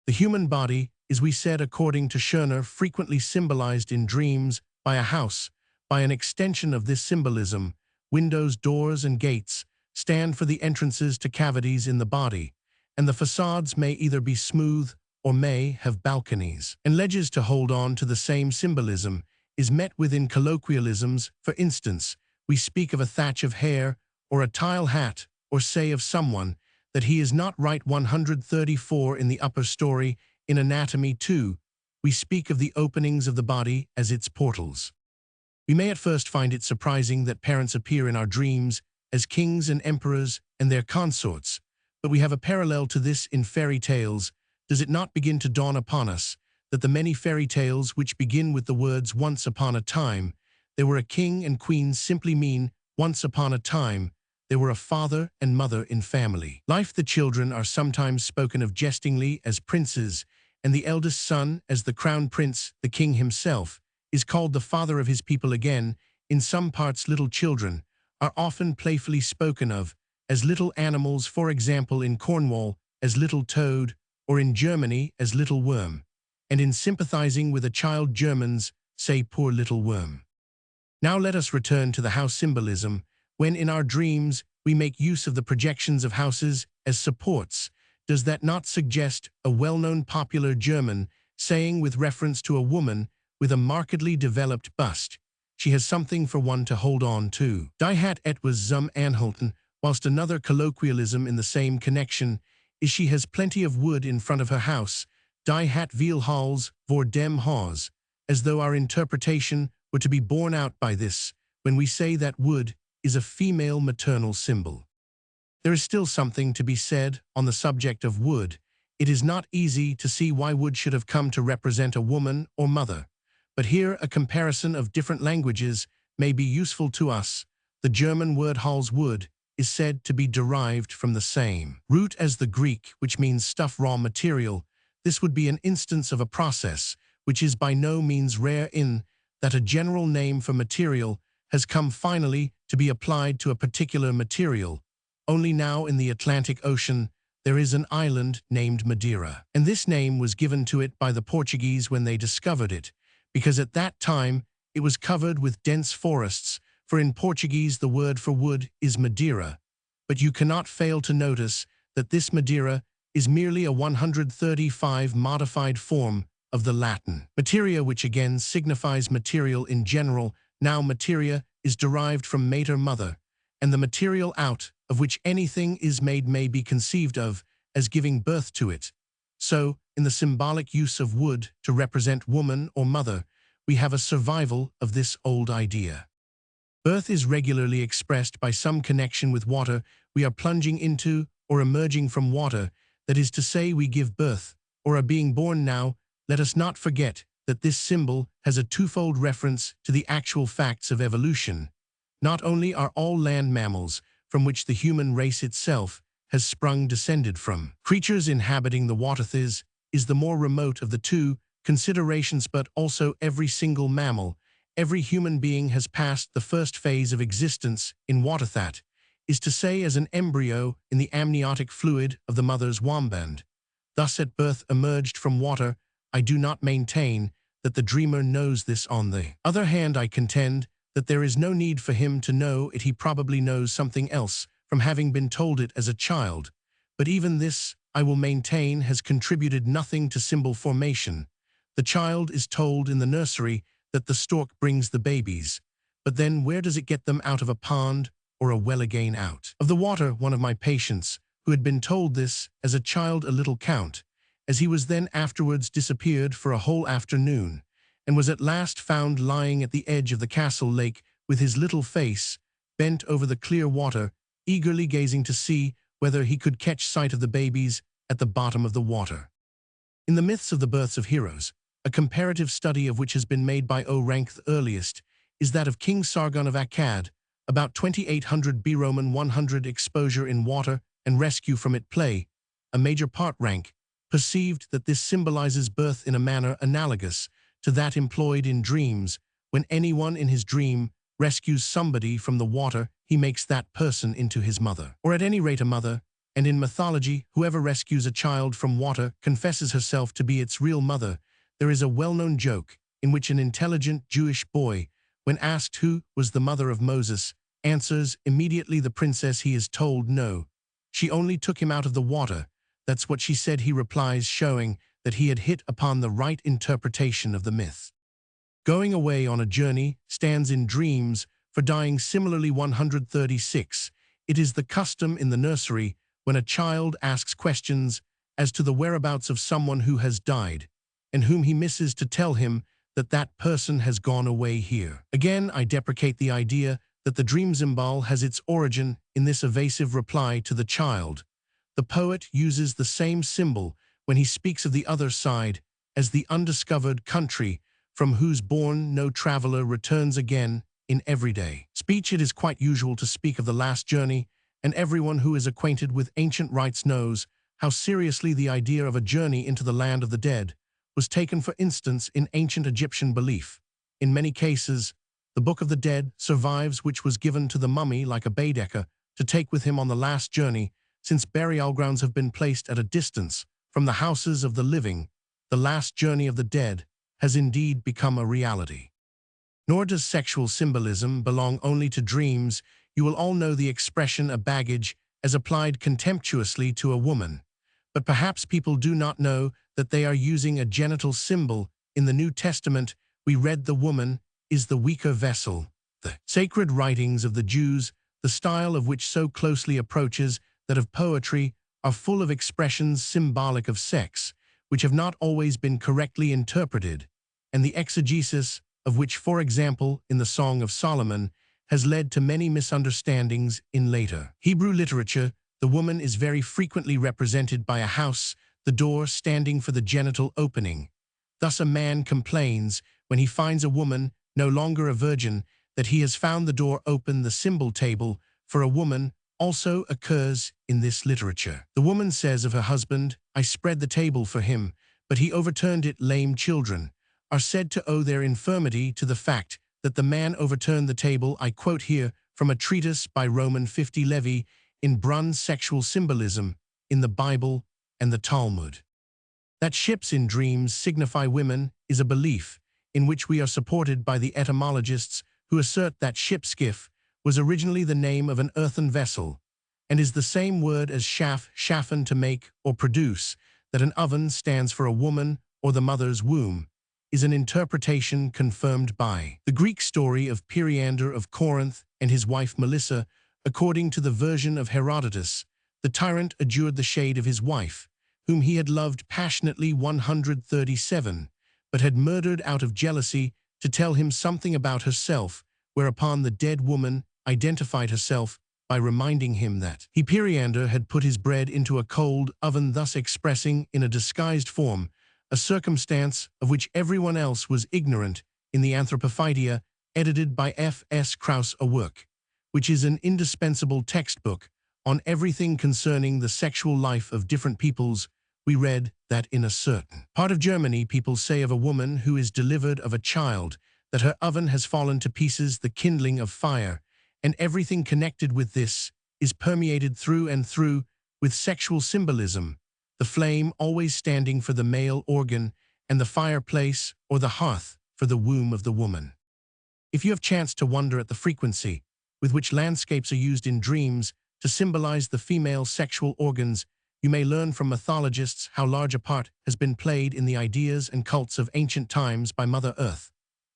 The human body is, we said, according to Schörner, frequently symbolized in dreams by a house. By an extension of this symbolism, windows, doors, and gates stand for the entrances to cavities in the body, and the facades may either be smooth or may have balconies and ledges. To hold on to the same symbolism is met with in colloquialisms. For instance, we speak of a thatch of hair or a tile hat, or say of someone that he is not right. 134 in the upper story. In anatomy 2, we speak of the openings of the body as its portals. We may at first find it surprising that parents appear in our dreams as kings and emperors and their consorts, but we have a parallel to this in fairy tales. Does it not begin to dawn upon us that the many fairy tales which begin with the words "once upon a time, there were a king and queen" simply mean once upon a time there were a father and mother in family life? The children are sometimes spoken of jestingly as princes, and the eldest son as the crown prince. The king himself is called the father of his people. Again, in some parts little children are often playfully spoken of as little animals, for example in Cornwall as little toad, or in Germany as little worm, and in sympathizing with a child Germans say poor little worm. Now let us return to the house symbolism. When in our dreams we make use of the projections of houses as supports, does that not suggest a well-known popular German saying with reference to a woman with a markedly developed bust? She has something for one to hold on to. Die hat etwas zum Anhalten, whilst another colloquialism in the same connection is she has plenty of wood in front of her house. Die hat viel Hals vor dem Haus, as though our interpretation were to be borne out by this when we say that wood is a female maternal symbol. There is still something to be said on the subject of wood. It is not easy to see why wood should have come to represent a woman or mother. But here a comparison of different languages may be useful to us. The German word Hals wood is said to be derived from the same root as the Greek, which means stuff, raw material. This would be an instance of a process which is by no means rare, in that a general name for material has come finally to be applied to a particular material. Only now in the Atlantic Ocean there is an island named Madeira, and this name was given to it by the Portuguese when they discovered it, because at that time it was covered with dense forests, for in Portuguese the word for wood is Madeira. But you cannot fail to notice that this Madeira is merely a 135 modified form of the Latin materia, which again signifies material in general. Now materia is derived from mater, mother, and the material out of which anything is made may be conceived of as giving birth to it. So, in the symbolic use of wood to represent woman or mother, we have a survival of this old idea. Birth is regularly expressed by some connection with water. We are plunging into or emerging from water, that is to say, we give birth or are being born. Now, let us not forget that this symbol has a twofold reference to the actual facts of evolution. Not only are all land mammals, from which the human race itself has sprung, descended from. Creatures inhabiting the waterthis is the more remote of the two considerations, but also every single mammal, every human being has passed the first phase of existence in waterthat, is to say as an embryo in the amniotic fluid of the mother's womb, thus at birth emerged from water. I do not maintain that the dreamer knows this. On the other hand, I contend that there is no need for him to know it. He probably knows something else from having been told it as a child, but even this, I will maintain, has contributed nothing to symbol formation. The child is told in the nursery that the stork brings the babies, but then where does it get them out of a pond or a well again out of the water? One of my patients, who had been told this as a child, a little count, as he was then afterwards disappeared for a whole afternoon, and was at last found lying at the edge of the castle lake with his little face bent over the clear water, eagerly gazing to see whether he could catch sight of the babies at the bottom of the water. In the myths of the births of heroes, a comparative study of which has been made by O. Rank the earliest, is that of King Sargon of Akkad, about 2800 B. Roman 100 exposure in water and rescue from it play, a major part. Rank perceived that this symbolizes birth in a manner analogous to that employed in dreams. When anyone in his dream rescues somebody from the water, he makes that person into his mother, or at any rate a mother, and in mythology, whoever rescues a child from water confesses herself to be its real mother. There is a well-known joke in which an intelligent Jewish boy, when asked who was the mother of Moses, answers immediately the princess. He is told no, she only took him out of the water. That's what she said, he replies, showing that he had hit upon the right interpretation of the myth. Going away on a journey stands in dreams for dying. Similarly, 136. It is the custom in the nursery when a child asks questions as to the whereabouts of someone who has died and whom he misses to tell him that that person has gone away here. Again, I deprecate the idea that the dream symbol has its origin in this evasive reply to the child. The poet uses the same symbol when he speaks of the other side as the undiscovered country from whose bourne no traveler returns again. In everyday speech, it is quite usual to speak of the last journey, and everyone who is acquainted with ancient rites knows how seriously the idea of a journey into the land of the dead was taken. For instance, in ancient Egyptian belief, in many cases, the Book of the Dead survives, which was given to the mummy like a Baedeker to take with him on the last journey. Since burial grounds have been placed at a distance from the houses of the living, the last journey of the dead has indeed become a reality. Nor does sexual symbolism belong only to dreams. You will all know the expression a baggage as applied contemptuously to a woman, but perhaps people do not know that they are using a genital symbol. In the New Testament, we read the woman is the weaker vessel. The sacred writings of the Jews, the style of which so closely approaches that of poetry, are full of expressions symbolic of sex, which have not always been correctly interpreted, and the exegesis of which, for example, in the Song of Solomon, has led to many misunderstandings in later Hebrew literature. The woman is very frequently represented by a house, the door standing for the genital opening. Thus a man complains, when he finds a woman no longer a virgin, that he has found the door open. The symbol table for a woman also occurs in this literature. The woman says of her husband, I spread the table for him, but he overturned it. Lame children are said to owe their infirmity to the fact that the man overturned the table. I quote here from a treatise by Roman 50 Levy in Brun's Sexual Symbolism in the Bible and the Talmud. That ships in dreams signify women is a belief in which we are supported by the etymologists, who assert that ship-skiff was originally the name of an earthen vessel and is the same word as schaff, schaffen, to make or produce. That an oven stands for a woman or the mother's womb is an interpretation confirmed by the Greek story of Periander of Corinth and his wife Melissa. According to the version of Herodotus, the tyrant adjured the shade of his wife, whom he had loved passionately 137, but had murdered out of jealousy, to tell him something about herself, whereupon the dead woman identified herself by reminding him that Periander had put his bread into a cold oven, thus expressing in a disguised form a circumstance of which everyone else was ignorant. In the Anthropophydia, edited by F. S. Krauss, a work which is an indispensable textbook on everything concerning the sexual life of different peoples, we read that in a certain part of Germany, people say of a woman who is delivered of a child that her oven has fallen to pieces, the kindling of fire, and everything connected with this is permeated through and through with sexual symbolism, the flame always standing for the male organ and the fireplace or the hearth for the womb of the woman. If you have chanced to wonder at the frequency with which landscapes are used in dreams to symbolize the female sexual organs, you may learn from mythologists how large a part has been played in the ideas and cults of ancient times by Mother Earth,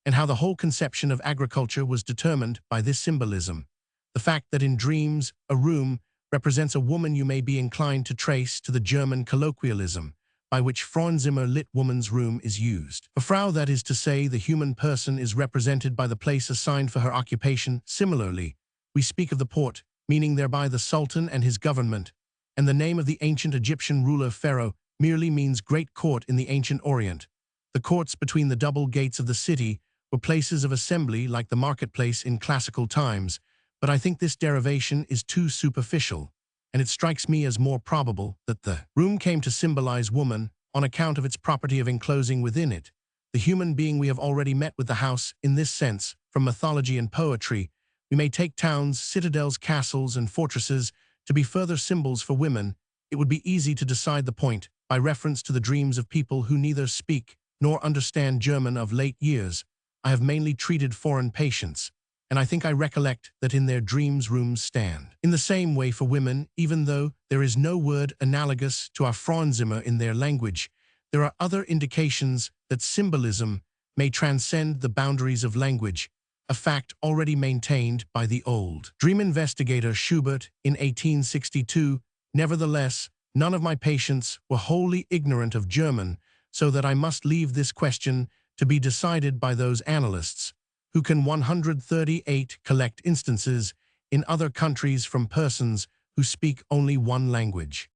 and how the whole conception of agriculture was determined by this symbolism. The fact that in dreams, a room represents a woman you may be inclined to trace to the German colloquialism by which Frauenzimmer lit woman's room is used. A Frau, that is to say, the human person, is represented by the place assigned for her occupation. Similarly, we speak of the port, meaning thereby the Sultan and his government, and the name of the ancient Egyptian ruler Pharaoh merely means great court in the ancient Orient. The courts between the double gates of the city were places of assembly like the marketplace in classical times, but I think this derivation is too superficial, and it strikes me as more probable that the room came to symbolize woman on account of its property of enclosing within it the human being. We have already met with the house in this sense from mythology and poetry. We may take towns, citadels, castles, and fortresses to be further symbols for women. It would be easy to decide the point by reference to the dreams of people who neither speak nor understand German of late years. I have mainly treated foreign patients, and I think I recollect that in their dreams rooms stand. In the same way for women, even though there is no word analogous to our Frauenzimmer in their language, there are other indications that symbolism may transcend the boundaries of language, a fact already maintained by the old dream investigator Schubert in 1862. Nevertheless, none of my patients were wholly ignorant of German, so that I must leave this question to be decided by those analysts who can 138 collect instances in other countries from persons who speak only one language.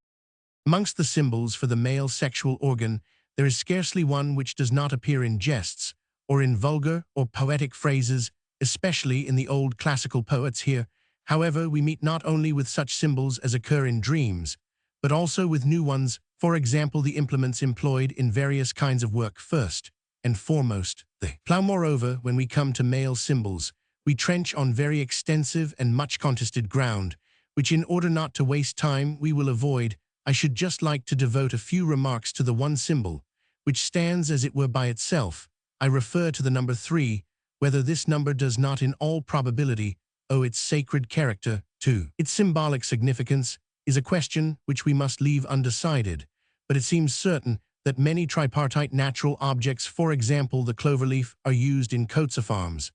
Amongst the symbols for the male sexual organ, there is scarcely one which does not appear in jests or in vulgar or poetic phrases, especially in the old classical poets. Here, however, we meet not only with such symbols as occur in dreams, but also with new ones, for example, the implements employed in various kinds of work. First and foremost, the plough. Moreover, when we come to male symbols, we trench on very extensive and much contested ground, which in order not to waste time we will avoid. I should just like to devote a few remarks to the one symbol, which stands as it were by itself. I refer to the number 3, whether this number does not in all probability owe its sacred character to its symbolic significance is a question which we must leave undecided, but it seems certain that many tripartite natural objects, for example the cloverleaf, are used in coats of arms,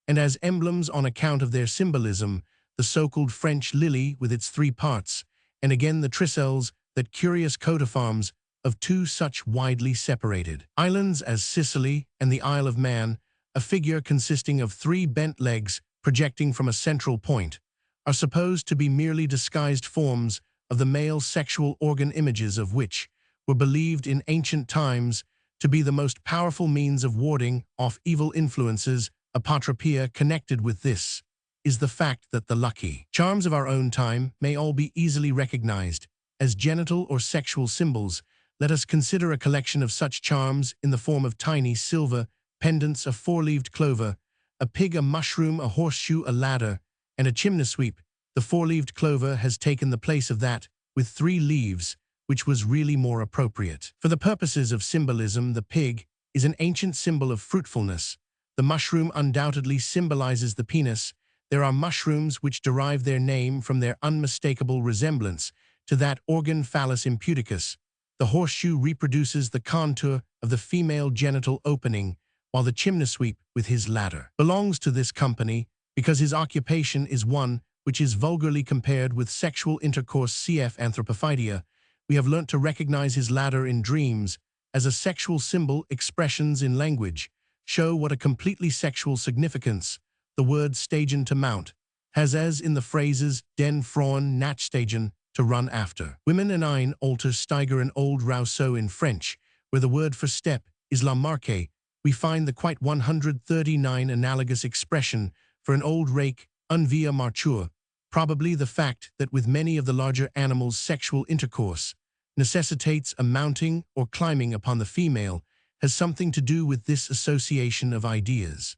and as emblems on account of their symbolism, the so-called French lily with its 3 parts, and again the trissels, that curious coat of arms of 2 such widely separated islands as Sicily and the Isle of Man, a figure consisting of 3 bent legs projecting from a central point, are supposed to be merely disguised forms of the male sexual organ, images of which were believed in ancient times to be the most powerful means of warding off evil influences. Apotropia connected with this is the fact that the lucky charms of our own time may all be easily recognized as genital or sexual symbols. Let us consider a collection of such charms in the form of tiny silver pendants, a 4-leaved clover, a pig, a mushroom, a horseshoe, a ladder, and a chimney sweep. The 4-leaved clover has taken the place of that with 3 leaves, which was really more appropriate. For the purposes of symbolism, the pig is an ancient symbol of fruitfulness. The mushroom undoubtedly symbolizes the penis. There are mushrooms which derive their name from their unmistakable resemblance to that organ phallus imputicus. The horseshoe reproduces the contour of the female genital opening, while the chimney sweep, with his ladder, belongs to this company because his occupation is one which is vulgarly compared with sexual intercourse. Cf. Anthropophydia. We have learnt to recognize his ladder in dreams as a sexual symbol. Expressions in language show what a completely sexual significance the word stagen, to mount, has, as in the phrases den Frauen nachsteigen, to run after. Women and ein alter steiger and old Rousseau in French, where the word for step is la marque. We find the quite 139 analogous expression for an old rake unvia marchure, probably the fact that with many of the larger animals sexual intercourse necessitates a mounting or climbing upon the female has something to do with this association of ideas.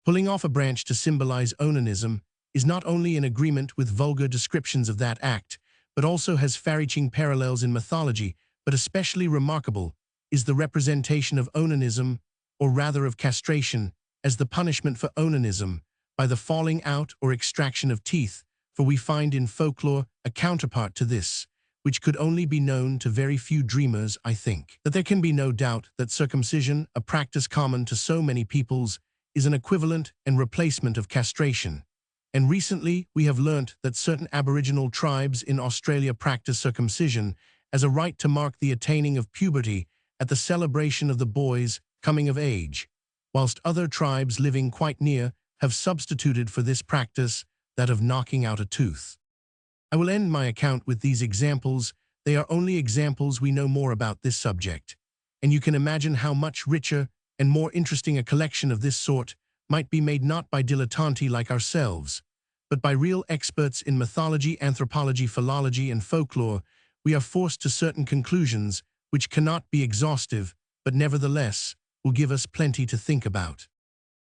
Pulling off a branch to symbolize onanism is not only in agreement with vulgar descriptions of that act, but also has far-reaching parallels in mythology, but especially remarkable is the representation of onanism, or rather of castration, as the punishment for onanism by the falling out or extraction of teeth, for we find in folklore a counterpart to this, which could only be known to very few dreamers, I think. That there can be no doubt that circumcision, a practice common to so many peoples, is an equivalent and replacement of castration. And recently we have learnt that certain Aboriginal tribes in Australia practice circumcision as a rite to mark the attaining of puberty at the celebration of the boy's coming of age, whilst other tribes living quite near have substituted for this practice that of knocking out a tooth. I will end my account with these examples. They are only examples. We know more about this subject, and you can imagine how much richer and more interesting a collection of this sort might be made not by dilettanti like ourselves, but by real experts in mythology, anthropology, philology, and folklore. We are forced to certain conclusions which cannot be exhaustive, but nevertheless will give us plenty to think about.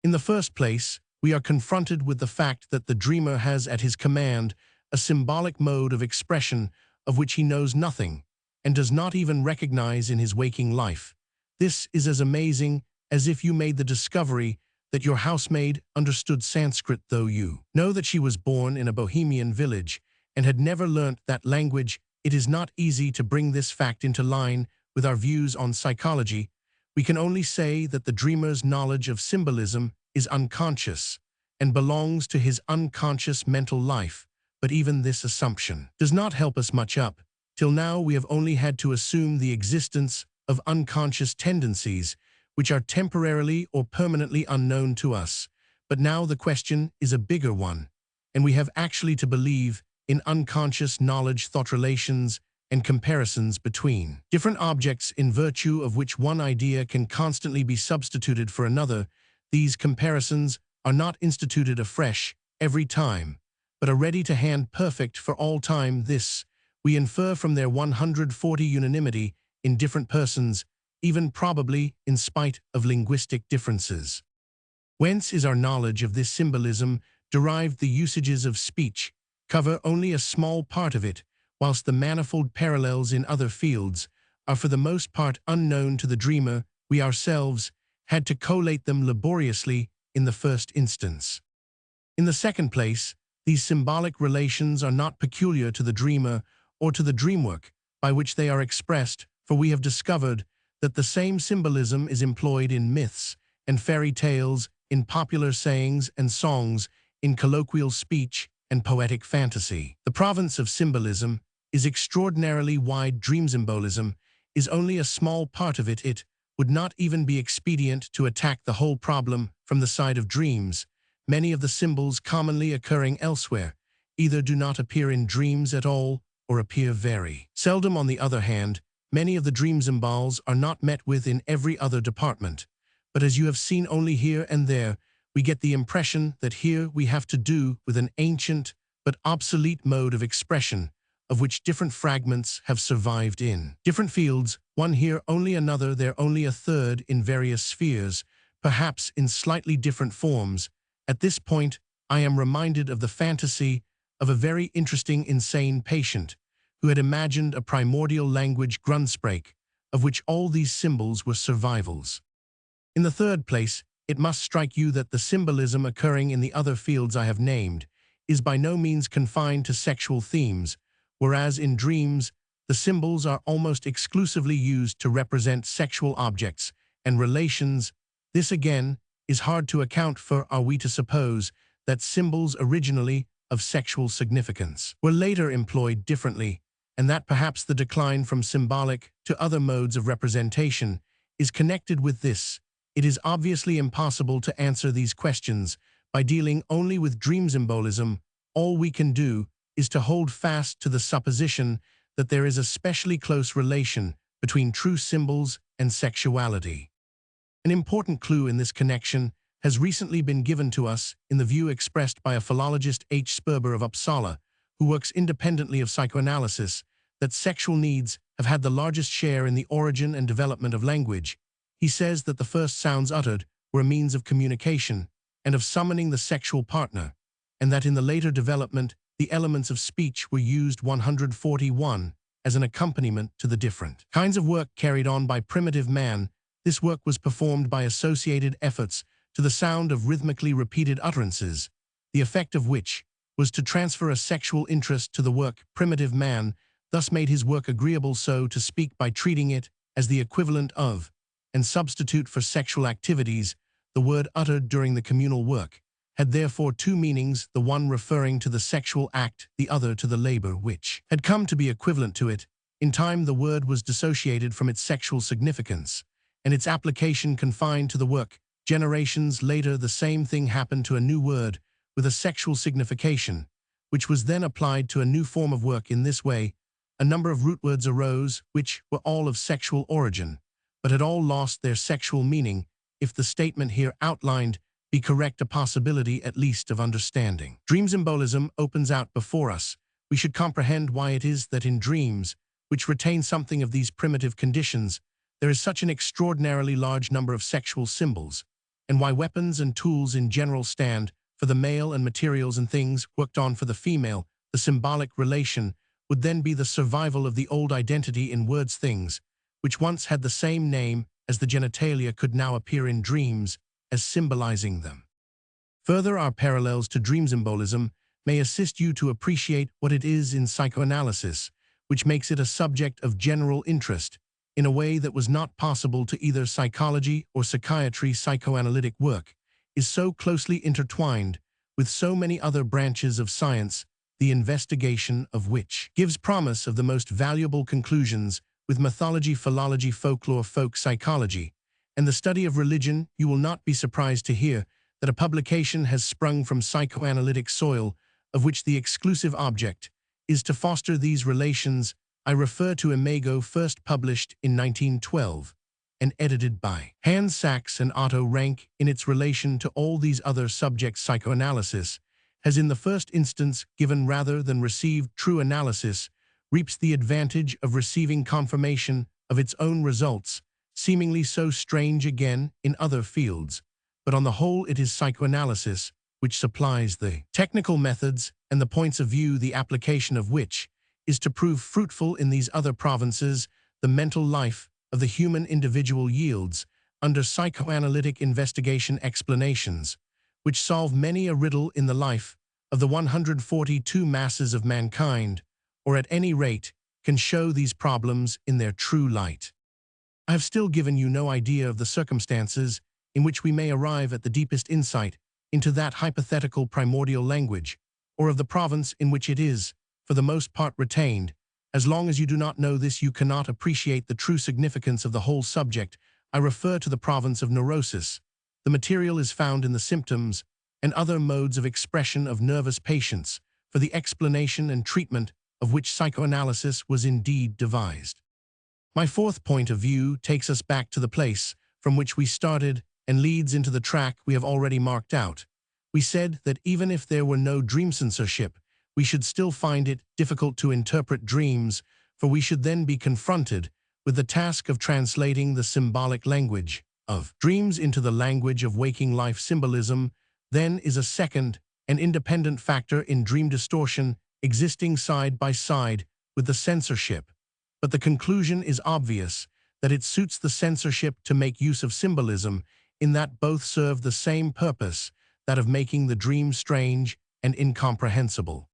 In the first place, we are confronted with the fact that the dreamer has at his command a symbolic mode of expression of which he knows nothing and does not even recognize in his waking life. This is as amazing as if you made the discovery that your housemaid understood Sanskrit, though you know that she was born in a Bohemian village and had never learnt that language. It is not easy to bring this fact into line with our views on psychology. We can only say that the dreamer's knowledge of symbolism is unconscious and belongs to his unconscious mental life, but even this assumption does not help us much up. Till now we have only had to assume the existence of unconscious tendencies which are temporarily or permanently unknown to us. But now the question is a bigger one, and we have actually to believe in unconscious knowledge, thought relations, and comparisons between different objects in virtue of which one idea can constantly be substituted for another. These comparisons are not instituted afresh every time, but are ready to hand perfect for all time. This we infer from their 140 unanimity in different persons, even probably in spite of linguistic differences. Whence is our knowledge of this symbolism derived? The usages of speech cover only a small part of it, whilst the manifold parallels in other fields are for the most part unknown to the dreamer. We ourselves had to collate them laboriously in the first instance. In the second place, these symbolic relations are not peculiar to the dreamer or to the dreamwork by which they are expressed, for we have discovered that the same symbolism is employed in myths and fairy tales, in popular sayings and songs, in colloquial speech and poetic fantasy. The province of symbolism is extraordinarily wide. Dream symbolism is only a small part of it. It would not even be expedient to attack the whole problem from the side of dreams. Many of the symbols commonly occurring elsewhere either do not appear in dreams at all or appear very seldom. On the other hand, many of the dream symbols are not met with in every other department, but as you have seen only here and there, we get the impression that here we have to do with an ancient but obsolete mode of expression, of which different fragments have survived in different fields, one here, only another there, only a third in various spheres, perhaps in slightly different forms. At this point, I am reminded of the fantasy of a very interesting insane patient who had imagined a primordial language, Grundsprake, of which all these symbols were survivals. In the third place, it must strike you that the symbolism occurring in the other fields I have named is by no means confined to sexual themes, whereas in dreams, the symbols are almost exclusively used to represent sexual objects and relations. This again is hard to account for. Are we to suppose that symbols originally of sexual significance were later employed differently, and that perhaps the decline from symbolic to other modes of representation is connected with this? It is obviously impossible to answer these questions by dealing only with dream symbolism. All we can do is to hold fast to the supposition that there is a specially close relation between true symbols and sexuality. An important clue in this connection has recently been given to us in the view expressed by a philologist H. Sperber of Uppsala, who works independently of psychoanalysis, that sexual needs have had the largest share in the origin and development of language. He says that the first sounds uttered were a means of communication and of summoning the sexual partner, and that in the later development, the elements of speech were used 141 as an accompaniment to the different kinds of work carried on by primitive man. This work was performed by associated efforts to the sound of rhythmically repeated utterances, the effect of which was to transfer a sexual interest to the work. Primitive man thus made his work agreeable, so to speak, by treating it as the equivalent of and substitute for sexual activities. The word uttered during the communal work had therefore two meanings, the one referring to the sexual act, the other to the labor which had come to be equivalent to it. In time, the word was dissociated from its sexual significance, and its application confined to the work. Generations later, the same thing happened to a new word with a sexual signification, which was then applied to a new form of work. In this way, a number of root words arose, which were all of sexual origin, but had all lost their sexual meaning. If the statement here outlined be correct, a possibility at least of understanding dream symbolism opens out before us. We should comprehend why it is that in dreams, which retain something of these primitive conditions, there is such an extraordinarily large number of sexual symbols, and why weapons and tools in general stand for the male and materials and things worked on for the female. The symbolic relation would then be the survival of the old identity in words. Things which once had the same name as the genitalia could now appear in dreams as symbolizing them. Further, our parallels to dream symbolism may assist you to appreciate what it is in psychoanalysis, which makes it a subject of general interest in a way that was not possible to either psychology or psychiatry. Psychoanalytic work is so closely intertwined with so many other branches of science, the investigation of which gives promise of the most valuable conclusions with mythology, philology, folklore, folk psychology, and the study of religion. You will not be surprised to hear that a publication has sprung from psychoanalytic soil, of which the exclusive object is to foster these relations. I refer to Imago, first published in 1912 and edited by Hans Sachs and Otto Rank. In its relation to all these other subjects, psychoanalysis has in the first instance given rather than received. True analysis reaps the advantage of receiving confirmation of its own results, seemingly so strange again in other fields, but on the whole it is psychoanalysis which supplies the technical methods and the points of view, the application of which is to prove fruitful in these other provinces. The mental life of the human individual yields, under psychoanalytic investigation, explanations which solve many a riddle in the life of the 142 masses of mankind, or at any rate can show these problems in their true light. I have still given you no idea of the circumstances in which we may arrive at the deepest insight into that hypothetical primordial language, or of the province in which it is, for the most part, retained. As long as you do not know this, you cannot appreciate the true significance of the whole subject. I refer to the province of neurosis. The material is found in the symptoms and other modes of expression of nervous patients, for the explanation and treatment of which psychoanalysis was indeed devised. My fourth point of view takes us back to the place from which we started and leads into the track we have already marked out. We said that even if there were no dream censorship, we should still find it difficult to interpret dreams, for we should then be confronted with the task of translating the symbolic language of dreams into the language of waking life. Symbolism, then, is a second and independent factor in dream distortion, existing side by side with the censorship. But the conclusion is obvious, that it suits the censorship to make use of symbolism, in that both serve the same purpose, that of making the dream strange and incomprehensible.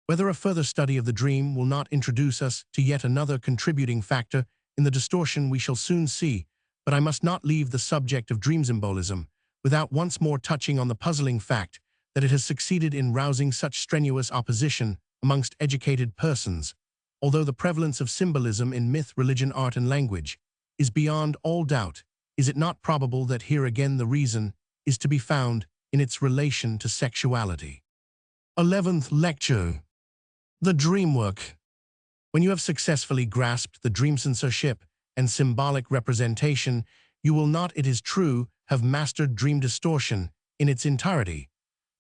Whether a further study of the dream will not introduce us to yet another contributing factor in the distortion, we shall soon see, but I must not leave the subject of dream symbolism without once more touching on the puzzling fact that it has succeeded in rousing such strenuous opposition amongst educated persons. Although the prevalence of symbolism in myth, religion, art, and language is beyond all doubt, is it not probable that here again the reason is to be found in its relation to sexuality? 11th lecture. The dream work. When you have successfully grasped the dream censorship and symbolic representation, you will not, it is true, have mastered dream distortion in its entirety,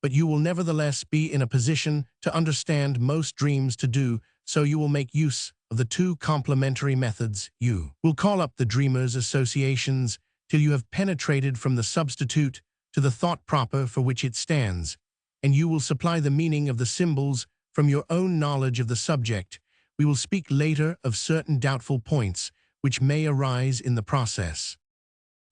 but you will nevertheless be in a position to understand most dreams to do so. You will make use of the two complementary methods. You will call up the dreamer's associations till you have penetrated from the substitute to the thought proper for which it stands, and you will supply the meaning of the symbols from your own knowledge of the subject. We will speak later of certain doubtful points which may arise in the process.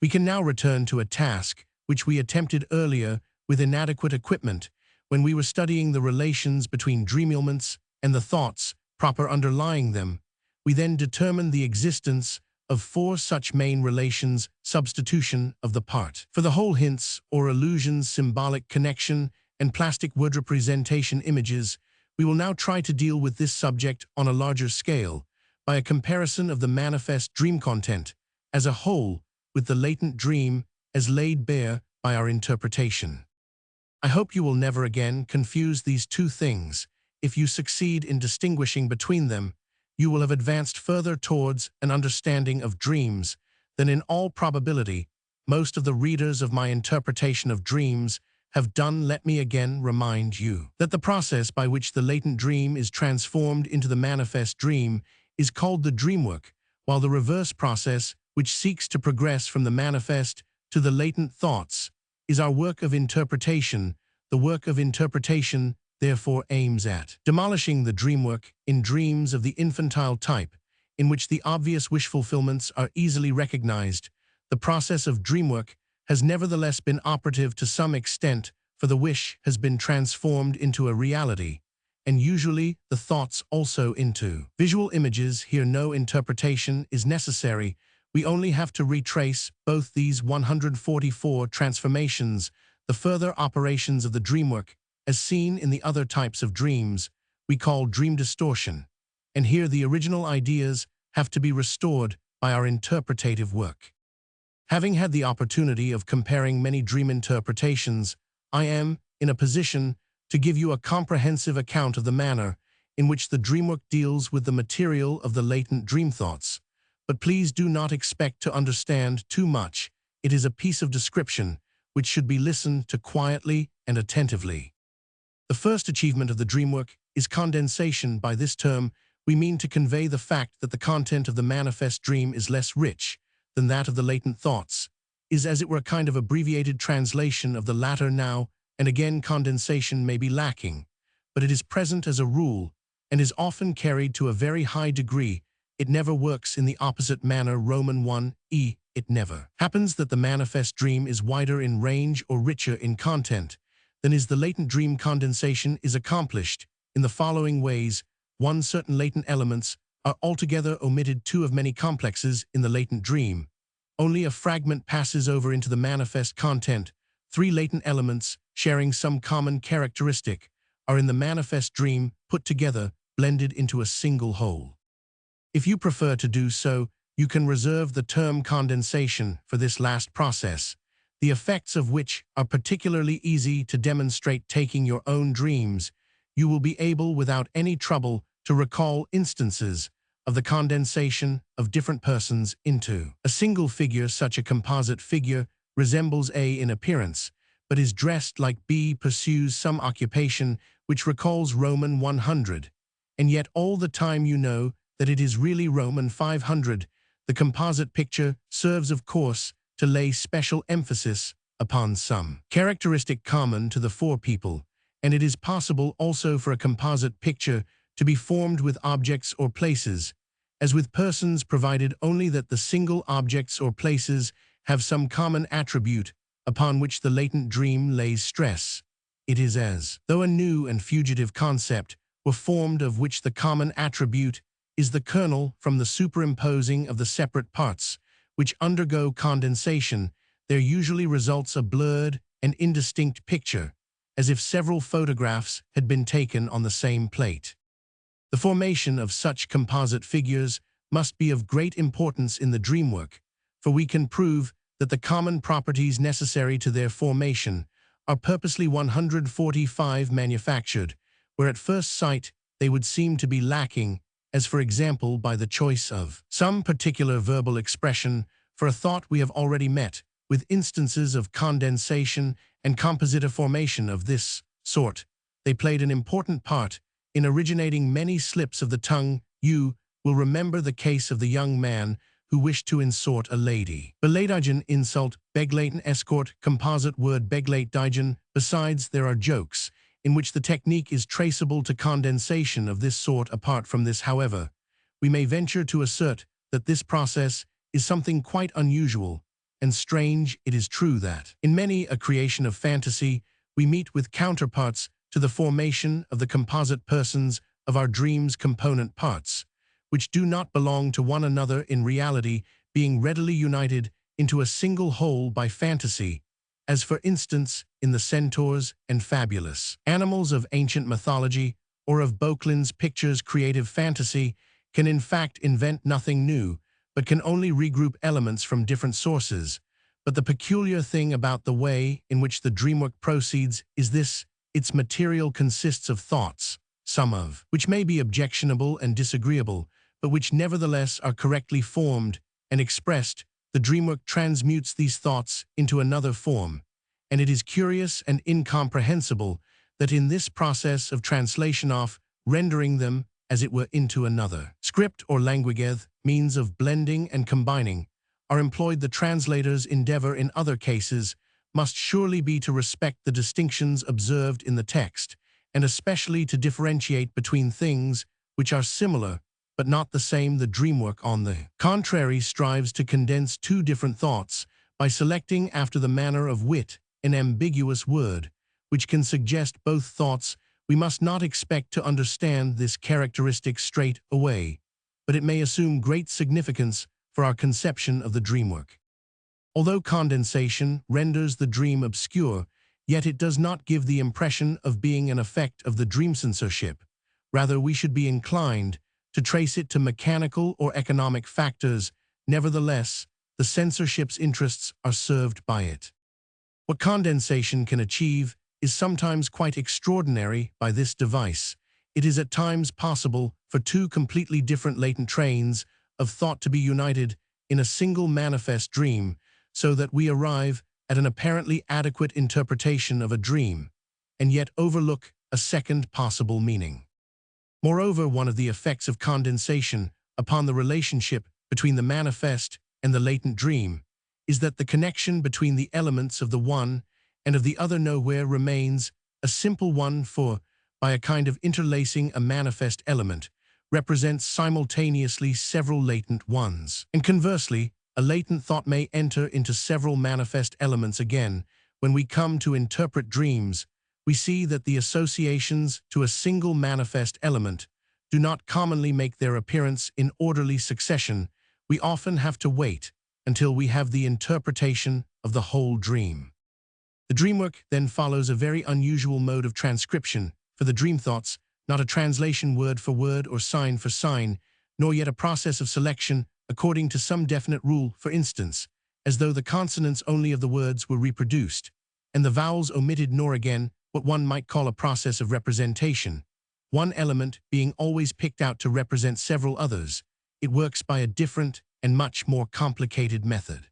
We can now return to a task which we attempted earlier with inadequate equipment when we were studying the relations between dream elements and the thoughts proper underlying them. We then determined the existence of four such main relations: substitution of the part for the whole, hints or illusions, symbolic connection, and plastic word representation images. We will now try to deal with this subject on a larger scale by a comparison of the manifest dream content as a whole with the latent dream as laid bare by our interpretation. I hope you will never again confuse these two things. If you succeed in distinguishing between them, you will have advanced further towards an understanding of dreams than in all probability most of the readers of my interpretation of dreams have done. Let me again remind you that the process by which the latent dream is transformed into the manifest dream is called the dreamwork, while the reverse process, which seeks to progress from the manifest to the latent thoughts, is our work of interpretation. The work of interpretation, therefore, aims at demolishing the dreamwork in dreams of the infantile type, in which the obvious wish fulfillments are easily recognized. The process of dreamwork has nevertheless been operative to some extent, for the wish has been transformed into a reality, and usually the thoughts also into visual images. Here no interpretation is necessary. We only have to retrace both these 144 transformations, the further operations of the dreamwork, as seen in the other types of dreams, we call dream distortion. And here the original ideas have to be restored by our interpretative work. Having had the opportunity of comparing many dream interpretations, I am in a position to give you a comprehensive account of the manner in which the dreamwork deals with the material of the latent dream thoughts. But please do not expect to understand too much. It is a piece of description which should be listened to quietly and attentively. The first achievement of the dreamwork is condensation. By this term, we mean to convey the fact that the content of the manifest dream is less rich than that of the latent thoughts, is as it were a kind of abbreviated translation of the latter. Now and again condensation may be lacking, but it is present as a rule and is often carried to a very high degree. It never works in the opposite manner. Roman 1e. It never happens that the manifest dream is wider in range or richer in content than is the latent dream. Condensation is accomplished in the following ways. 1. Certain latent elements are altogether omitted. 2. Of many complexes in the latent dream, only a fragment passes over into the manifest content. 3. Latent elements sharing some common characteristic are in the manifest dream put together, blended into a single whole. If you prefer to do so, you can reserve the term condensation for this last process, the effects of which are particularly easy to demonstrate. Taking your own dreams, you will be able without any trouble to recall instances of the condensation of different persons into a single figure. Such a composite figure resembles A in appearance, but is dressed like B, pursues some occupation which recalls Roman 100, and yet all the time you know that it is really Roman 500. The composite picture serves, of course, to lay special emphasis upon some characteristic common to the four people, and it is possible also for a composite picture to be formed with objects or places, as with persons, provided only that the single objects or places have some common attribute upon which the latent dream lays stress. It is as though a new and fugitive concept were formed, of which the common attribute is the kernel. From the superimposing of the separate parts which undergo condensation, there usually results a blurred and indistinct picture, as if several photographs had been taken on the same plate. The formation of such composite figures must be of great importance in the dreamwork, for we can prove that the common properties necessary to their formation are purposely 145 manufactured, where at first sight they would seem to be lacking, as for example by the choice of some particular verbal expression for a thought we have already met, with instances of condensation and compositor formation of this sort. They played an important part in originating many slips of the tongue. You will remember the case of the young man who wished to insort a lady. Beleidigen insult, begleiten escort, composite word begleitdigen. Besides, there are jokes in which the technique is traceable to condensation of this sort. Apart from this, however, we may venture to assert that this process is something quite unusual and strange. It is true that, in many a creation of fantasy, we meet with counterparts to the formation of the composite persons of our dreams, component parts, which do not belong to one another in reality, being readily united into a single whole by fantasy, as for instance in the centaurs and fabulous animals of ancient mythology or of Boeklin's pictures. Creative fantasy can in fact invent nothing new, but can only regroup elements from different sources. But the peculiar thing about the way in which the dreamwork proceeds is this: its material consists of thoughts, some of which may be objectionable and disagreeable, but which nevertheless are correctly formed and expressed. The dreamwork transmutes these thoughts into another form, and it is curious and incomprehensible that in this process of translation of rendering them, as it were, into another script or languageth, means of blending and combining, are employed. The translator's endeavor in other cases must surely be to respect the distinctions observed in the text, and especially to differentiate between things which are similar but not the same. The dreamwork, on the contrary, strives to condense two different thoughts by selecting after the manner of wit an ambiguous word, which can suggest both thoughts. We must not expect to understand this characteristic straight away, but it may assume great significance for our conception of the dreamwork. Although condensation renders the dream obscure, yet it does not give the impression of being an effect of the dream censorship. Rather, we should be inclined to trace it to mechanical or economic factors. Nevertheless, the censorship's interests are served by it. What condensation can achieve is sometimes quite extraordinary. By this device, it is at times possible for two completely different latent trains of thought to be united in a single manifest dream, so that we arrive at an apparently adequate interpretation of a dream, and yet overlook a second possible meaning. Moreover, one of the effects of condensation upon the relationship between the manifest and the latent dream is that the connection between the elements of the one and of the other nowhere remains a simple one, for, by a kind of interlacing, a manifest element represents simultaneously several latent ones. And conversely, a latent thought may enter into several manifest elements. Again, when we come to interpret dreams, we see that the associations to a single manifest element do not commonly make their appearance in orderly succession. We often have to wait until we have the interpretation of the whole dream. The dreamwork then follows a very unusual mode of transcription for the dream thoughts, not a translation word for word or sign for sign, nor yet a process of selection according to some definite rule, for instance, as though the consonants only of the words were reproduced, and the vowels omitted, nor again what one might call a process of representation, one element being always picked out to represent several others. It works by a different and much more complicated method.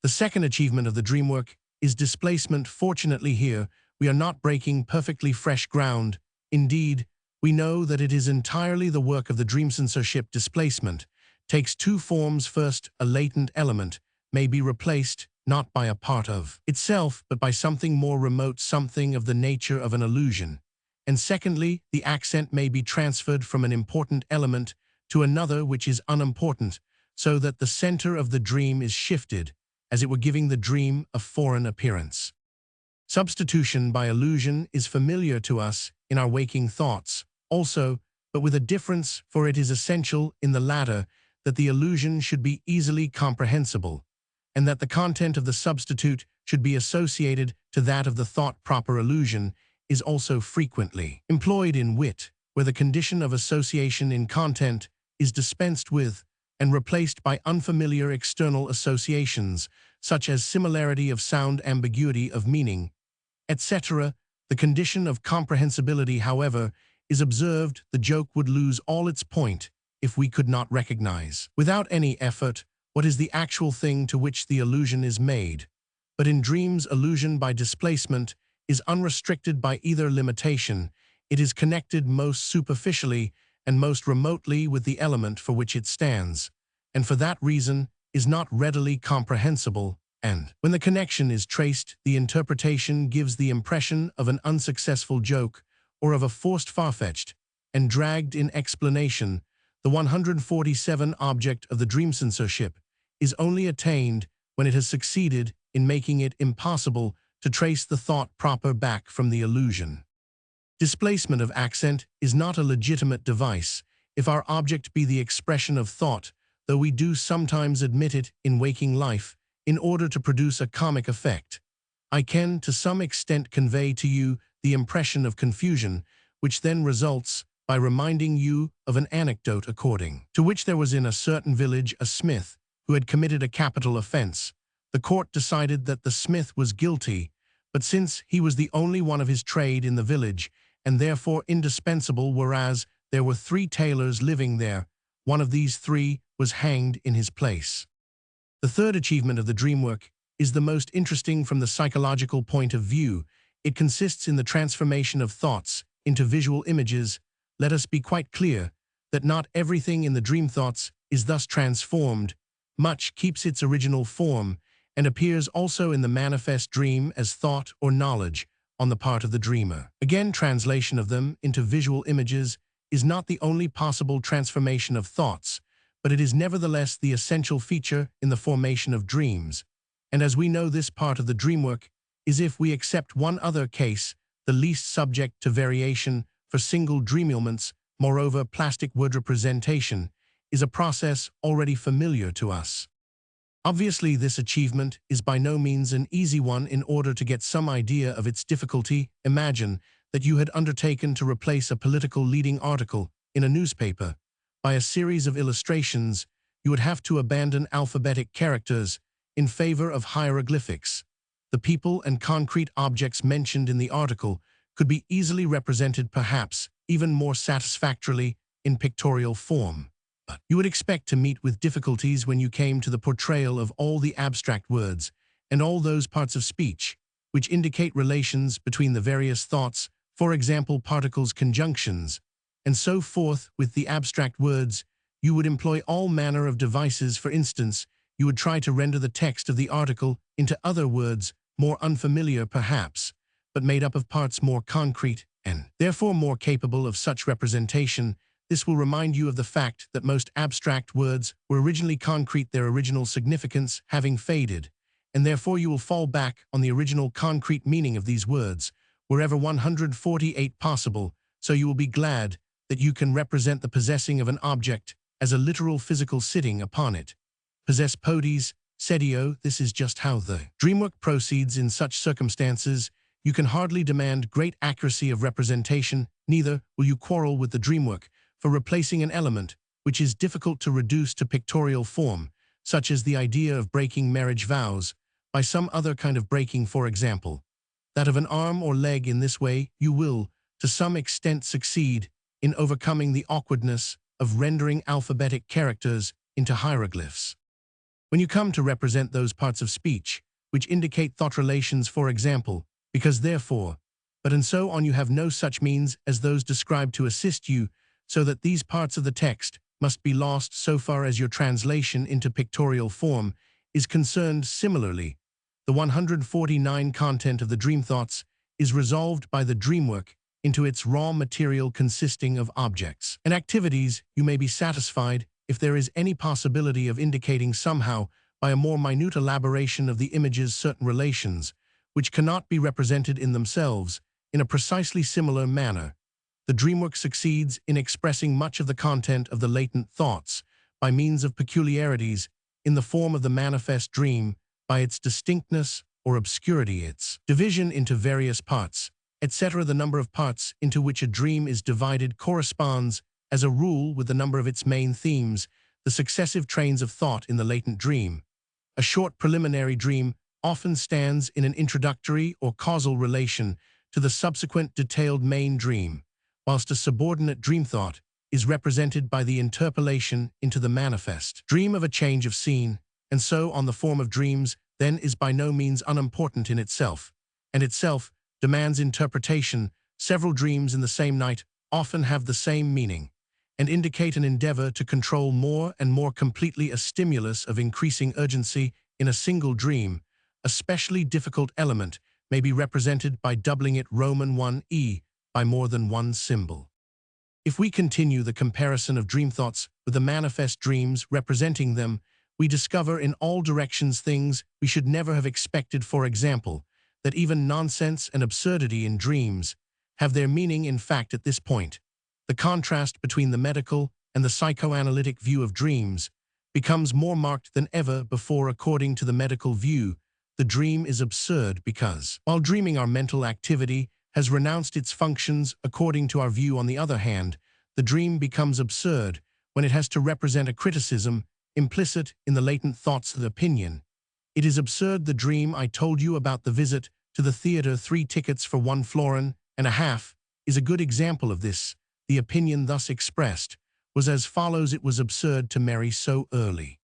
The second achievement of the dreamwork is displacement. Fortunately, here we are not breaking perfectly fresh ground. Indeed, we know that it is entirely the work of the dream censorship. Displacement takes two forms. First, a latent element may be replaced not by a part of itself, but by something more remote, something of the nature of an illusion. And secondly, the accent may be transferred from an important element to another which is unimportant, so that the center of the dream is shifted, as it were giving the dream a foreign appearance. Substitution by illusion is familiar to us in our waking thoughts also, but with a difference, for it is essential in the latter that the illusion should be easily comprehensible, and that the content of the substitute should be associated to that of the thought. Proper illusion is also frequently employed in wit, where the condition of association in content is dispensed with and replaced by unfamiliar external associations, such as similarity of sound, ambiguity of meaning, etc. The condition of comprehensibility, however, is observed. The joke would lose all its point if we could not recognize, without any effort, what is the actual thing to which the illusion is made. But in dreams, illusion by displacement is unrestricted by either limitation. It is connected most superficially and most remotely with the element for which it stands, and for that reason is not readily comprehensible, and when the connection is traced, the interpretation gives the impression of an unsuccessful joke or of a forced far-fetched and dragged-in explanation. The 147 object of the dream censorship is only attained when it has succeeded in making it impossible to trace the thought proper back from the illusion. Displacement of accent is not a legitimate device if our object be the expression of thought, though we do sometimes admit it in waking life in order to produce a comic effect. I can, to some extent, convey to you the impression of confusion, which then results by reminding you of an anecdote according to which there was in a certain village a smith who had committed a capital offense. The court decided that the smith was guilty, but since he was the only one of his trade in the village, and therefore indispensable, whereas there were 3 tailors living there, one of these 3 was hanged in his place. The third achievement of the dream work is the most interesting from the psychological point of view. It consists in the transformation of thoughts into visual images. Let us be quite clear that not everything in the dream thoughts is thus transformed. Much keeps its original form and appears also in the manifest dream as thought or knowledge on the part of the dreamer. Again, translation of them into visual images is not the only possible transformation of thoughts, but it is nevertheless the essential feature in the formation of dreams. And as we know, this part of the dream work is, if we accept one other case, the least subject to variation for single dream elements. Moreover, plastic word representation is a process already familiar to us. Obviously, this achievement is by no means an easy one. In order to get some idea of its difficulty, imagine that you had undertaken to replace a political leading article in a newspaper by a series of illustrations. You would have to abandon alphabetic characters in favor of hieroglyphics. The people and concrete objects mentioned in the article could be easily represented, perhaps even more satisfactorily, in pictorial form. But you would expect to meet with difficulties when you came to the portrayal of all the abstract words and all those parts of speech which indicate relations between the various thoughts, for example, particles, conjunctions, and so forth. With the abstract words, you would employ all manner of devices. For instance, you would try to render the text of the article into other words, more unfamiliar perhaps, but made up of parts more concrete and therefore more capable of such representation. This will remind you of the fact that most abstract words were originally concrete, their original significance having faded, and therefore you will fall back on the original concrete meaning of these words wherever 148 possible. So you will be glad that you can represent the possessing of an object as a literal physical sitting upon it. Possess podes, sedio. This is just how the dreamwork proceeds. In such circumstances, you can hardly demand great accuracy of representation, neither will you quarrel with the dreamwork for replacing an element which is difficult to reduce to pictorial form, such as the idea of breaking marriage vows, by some other kind of breaking, for example, that of an arm or leg. In this way, you will, to some extent, succeed in overcoming the awkwardness of rendering alphabetic characters into hieroglyphs. When you come to represent those parts of speech which indicate thought relations, for example, because, therefore, but and so on, you have no such means as those described to assist you, so that these parts of the text must be lost so far as your translation into pictorial form is concerned. Similarly, the 149 content of the dream thoughts is resolved by the dreamwork into its raw material consisting of objects and activities. You may be satisfied if there is any possibility of indicating somehow by a more minute elaboration of the images certain relations which cannot be represented in themselves in a precisely similar manner. The dreamwork succeeds in expressing much of the content of the latent thoughts by means of peculiarities in the form of the manifest dream, by its distinctness or obscurity, its division into various parts, etc. The number of parts into which a dream is divided corresponds, as a rule, with the number of its main themes, the successive trains of thought in the latent dream. A short preliminary dream often stands in an introductory or causal relation to the subsequent detailed main dream, whilst a subordinate dream thought is represented by the interpolation into the manifest dream of a change of scene. and so on. The form of dreams then is by no means unimportant in itself, and itself demands interpretation. Several dreams in the same night often have the same meaning, and indicate an endeavor to control more and more completely a stimulus of increasing urgency in a single dream. A specially difficult element may be represented by doubling it Roman 1e by more than one symbol. If we continue the comparison of dream thoughts with the manifest dreams representing them, we discover in all directions things we should never have expected. For example, that even nonsense and absurdity in dreams have their meaning. In fact, at this point, the contrast between the medical and the psychoanalytic view of dreams becomes more marked than ever before. According to the medical view, the dream is absurd because, while dreaming our mental activity has renounced its functions, according to our view, on the other hand, the dream becomes absurd when it has to represent a criticism implicit in the latent thoughts of the opinion. It is absurd. The dream I told you about, the visit to the theater, 3 tickets for 1 florin and a half, is a good example of this. The opinion thus expressed was as follows: it was absurd to marry so early.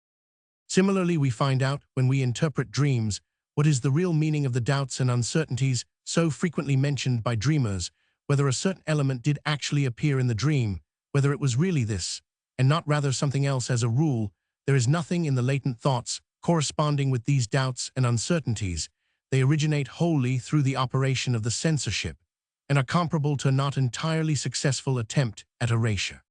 Similarly, we find out, when we interpret dreams, what is the real meaning of the doubts and uncertainties so frequently mentioned by dreamers, whether a certain element did actually appear in the dream, whether it was really this, and not rather something else. As a rule, there is nothing in the latent thoughts corresponding with these doubts and uncertainties. They originate wholly through the operation of the censorship, and are comparable to a not entirely successful attempt at erasure.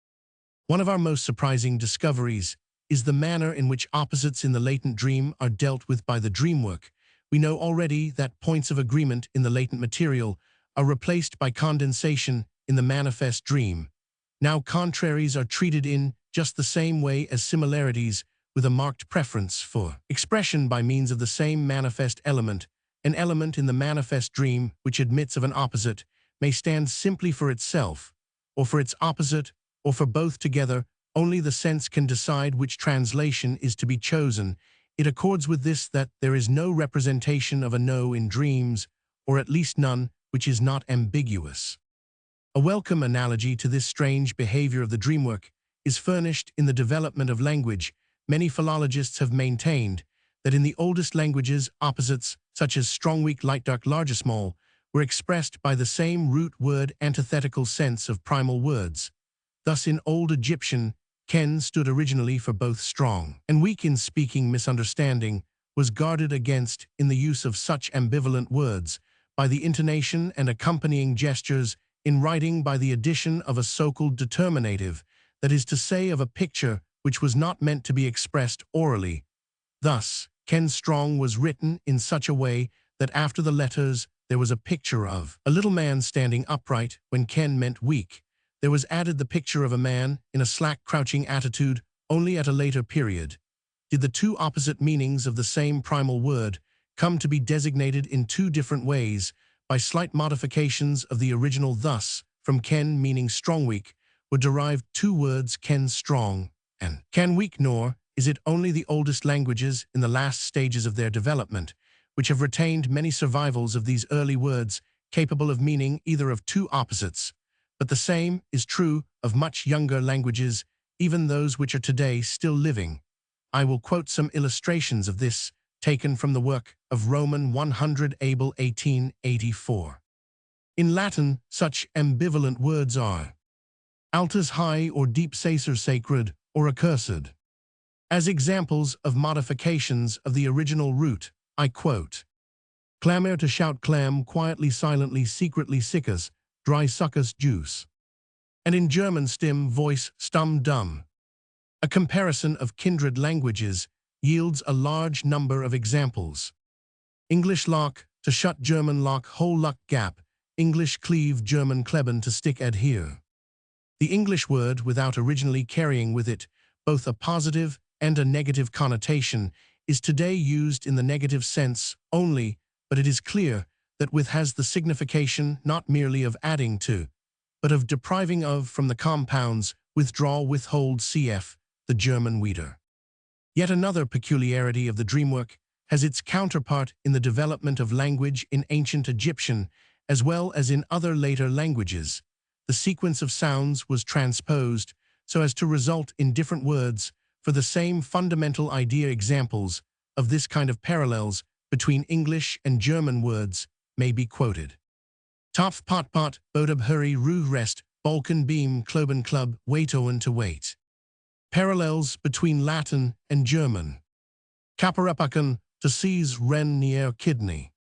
One of our most surprising discoveries is the manner in which opposites in the latent dream are dealt with by the dream work. We know already that points of agreement in the latent material are replaced by condensation in the manifest dream. Now contraries are treated in just the same way as similarities, with a marked preference for expression by means of the same manifest element. An element in the manifest dream which admits of an opposite may stand simply for itself, or for its opposite, or for both together. Only the sense can decide which translation is to be chosen. It accords with this that there is no representation of a no in dreams, or at least none which is not ambiguous. A welcome analogy to this strange behavior of the dreamwork is furnished in the development of language. Many philologists have maintained that in the oldest languages, opposites, such as strong, weak, light, dark, large, or small, were expressed by the same root word, antithetical sense of primal words. Thus in Old Egyptian, Ken stood originally for both strong and weak. In speaking, misunderstanding was guarded against in the use of such ambivalent words by the intonation and accompanying gestures. In writing, by the addition of a so-called determinative, that is to say, of a picture which was not meant to be expressed orally. Thus, Ken strong was written in such a way that after the letters there was a picture of a little man standing upright. When Ken meant weak, there was added the picture of a man in a slack, crouching attitude. Only at a later period did the two opposite meanings of the same primal word come to be designated in 2 different ways by slight modifications of the original. Thus, from Ken meaning strong weak were derived 2 words, Ken strong and Ken weak. Nor is it only the oldest languages in the last stages of their development which have retained many survivals of these early words capable of meaning either of 2 opposites, but the same is true of much younger languages, even those which are today still living. I will quote some illustrations of this, taken from the work of Roman 100 Abel 1884. In Latin, such ambivalent words are altus high or deep, sacer sacred, or accursed. As examples of modifications of the original root, I quote: clamour, to shout, clam, quietly, silently, secretly, siccus, dry, succus, juice. And in German, stim, voice, stum, dumb. A comparison of kindred languages yields a large number of examples. English lock, to shut, German lock, hole, luck, gap, English cleave, German kleben, to stick, adhere. The English word, without originally carrying with it both a positive and a negative connotation, is today used in the negative sense only, but it is clear that with has the signification not merely of adding to, but of depriving of from the compounds withdraw, withhold, cf. the German wieder. Yet another peculiarity of the dreamwork has its counterpart in the development of language in ancient Egyptian, as well as in other later languages. The sequence of sounds was transposed so as to result in different words. for the same fundamental idea. Examples of this kind of parallels between English and German words may be quoted. Topf pot pot, bodab hurry rue rest, Balkan beam kloben club, waitoen to wait. Parallels between Latin and German. Kaparapakan, to seize ren near kidney.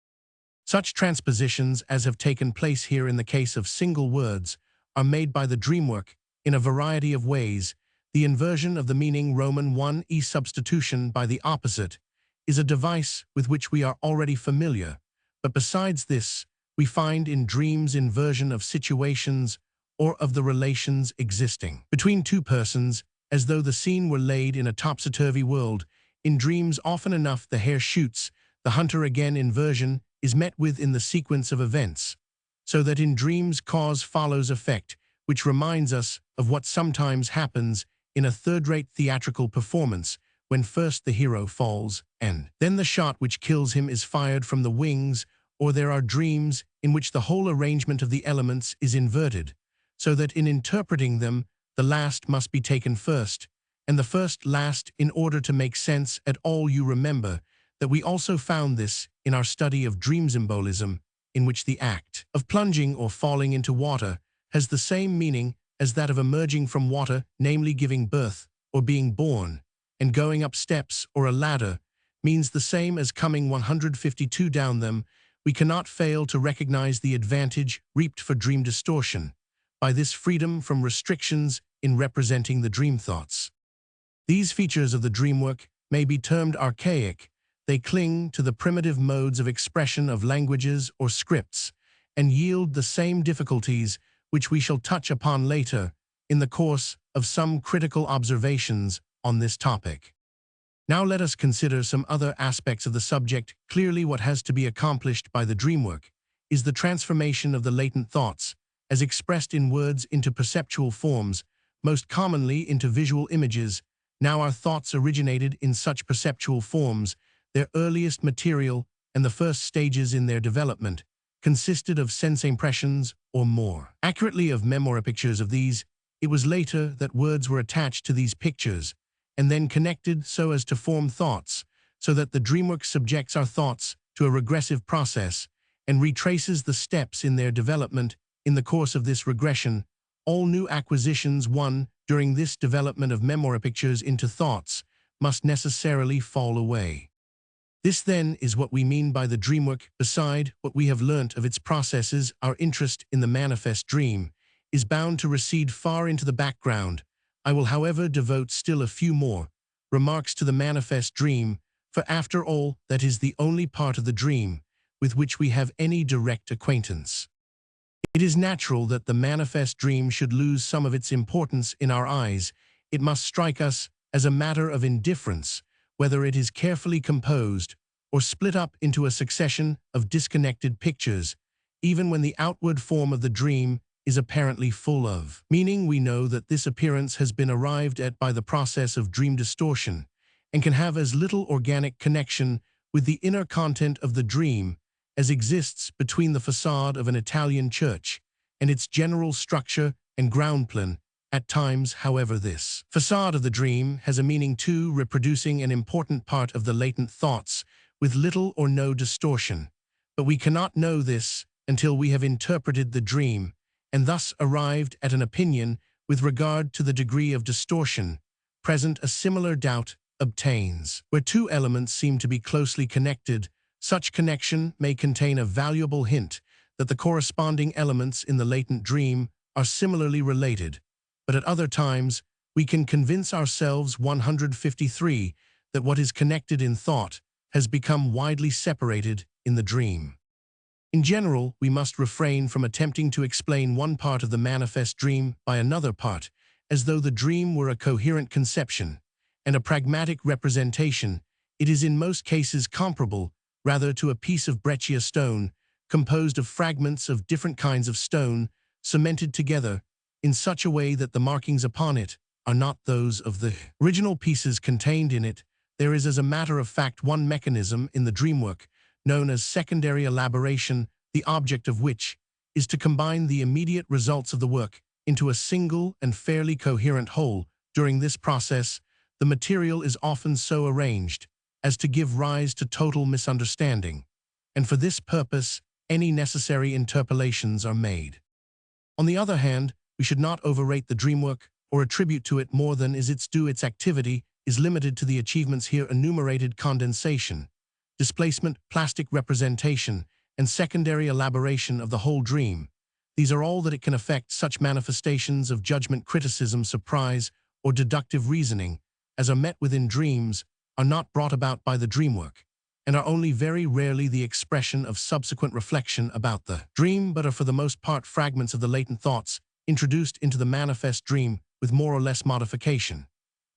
Such transpositions as have taken place here in the case of single words are made by the dreamwork in a variety of ways. The inversion of the meaning Roman 1 substitution by the opposite is a device with which we are already familiar, but besides this, we find in dreams inversion of situations or of the relations existing between two persons, as though the scene were laid in a topsy-turvy world. In dreams, often enough the hare shoots, the hunter again. Inversion is met with in the sequence of events, so that in dreams cause follows effect, which reminds us of what sometimes happens in a third-rate theatrical performance, when first the hero falls, and then the shot which kills him is fired from the wings. Or there are dreams in which the whole arrangement of the elements is inverted, so that in interpreting them, the last must be taken first, and the first last, in order to make sense at all. You remember that we also found this in our study of dream symbolism, in which the act of plunging or falling into water has the same meaning as that of emerging from water, namely giving birth or being born, and going up steps or a ladder means the same as coming 152 down them. We cannot fail to recognize the advantage reaped for dream distortion by this freedom from restrictions in representing the dream thoughts. These features of the dreamwork may be termed archaic. They cling to the primitive modes of expression of languages or scripts and yield the same difficulties which we shall touch upon later in the course of some critical observations on this topic. Now let us consider some other aspects of the subject. Clearly, what has to be accomplished by the dreamwork is the transformation of the latent thoughts, as expressed in words, into perceptual forms, most commonly into visual images. Now our thoughts originated in such perceptual forms. Their earliest material and the first stages in their development consisted of sense impressions, or more accurately of memory pictures of these. It was later that words were attached to these pictures and then connected so as to form thoughts, so that the dreamwork subjects our thoughts to a regressive process and retraces the steps in their development. In the course of this regression, all new acquisitions won during this development of memory pictures into thoughts must necessarily fall away. This then is what we mean by the dreamwork. Beside what we have learnt of its processes, our interest in the manifest dream is bound to recede far into the background. I will, however, devote still a few more remarks to the manifest dream, for after all, that is the only part of the dream with which we have any direct acquaintance. It is natural that the manifest dream should lose some of its importance in our eyes. It must strike us as a matter of indifference whether it is carefully composed or split up into a succession of disconnected pictures, even when the outward form of the dream is apparently full of meaning. We know that this appearance has been arrived at by the process of dream distortion and can have as little organic connection with the inner content of the dream as exists between the facade of an Italian church and its general structure and ground plan. At times, however, this facade of the dream has a meaning too, reproducing an important part of the latent thoughts with little or no distortion. But we cannot know this until we have interpreted the dream, and thus arrived at an opinion with regard to the degree of distortion present. A similar doubt obtains. Where two elements seem to be closely connected, such connection may contain a valuable hint that the corresponding elements in the latent dream are similarly related. But at other times, we can convince ourselves 153 that what is connected in thought has become widely separated in the dream. In general, we must refrain from attempting to explain one part of the manifest dream by another part, as though the dream were a coherent conception and a pragmatic representation. It is in most cases comparable, rather, to a piece of breccia stone, composed of fragments of different kinds of stone, cemented together in such a way that the markings upon it are not those of the original pieces contained in it. There is, as a matter of fact, one mechanism in the dreamwork known as secondary elaboration, the object of which is to combine the immediate results of the work into a single and fairly coherent whole. During this process, the material is often so arranged as to give rise to total misunderstanding, and for this purpose, any necessary interpolations are made. On the other hand, we should not overrate the dream work or attribute to it more than is its due. Its activity is limited to the achievements here enumerated: condensation, displacement, plastic representation, and secondary elaboration of the whole dream. These are all that it can effect. Such manifestations of judgment, criticism, surprise, or deductive reasoning as are met with in dreams are not brought about by the dream work, and are only very rarely the expression of subsequent reflection about the dream, but are for the most part fragments of the latent thoughts introduced into the manifest dream with more or less modification,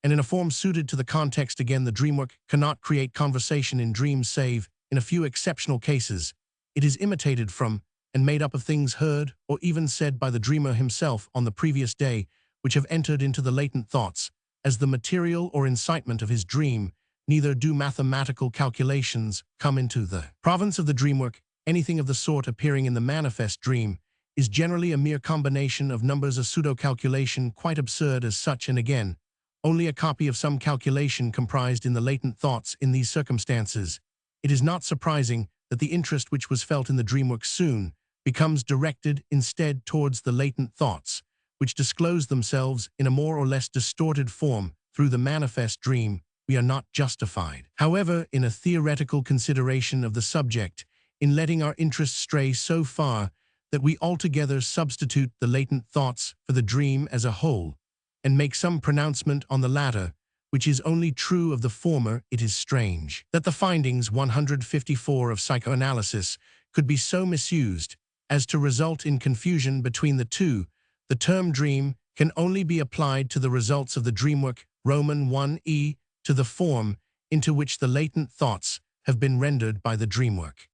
and in a form suited to the context. Again, the dream work cannot create conversation in dreams save in a few exceptional cases. It is imitated from and made up of things heard or even said by the dreamer himself on the previous day, which have entered into the latent thoughts as the material or incitement of his dream. Neither do mathematical calculations come into the province of the dream work. Anything of the sort appearing in the manifest dream is generally a mere combination of numbers, a pseudo-calculation quite absurd as such, and again, only a copy of some calculation comprised in the latent thoughts. In these circumstances, it is not surprising that the interest which was felt in the dream work soon becomes directed instead towards the latent thoughts, which disclose themselves in a more or less distorted form through the manifest dream. We are not justified, however, in a theoretical consideration of the subject, in letting our interest stray so far that we altogether substitute the latent thoughts for the dream as a whole, and make some pronouncement on the latter, which is only true of the former. It is strange that the findings 154 of psychoanalysis could be so misused as to result in confusion between the two. The term dream can only be applied to the results of the dream work, Roman 1e, to the form into which the latent thoughts have been rendered by the dream work.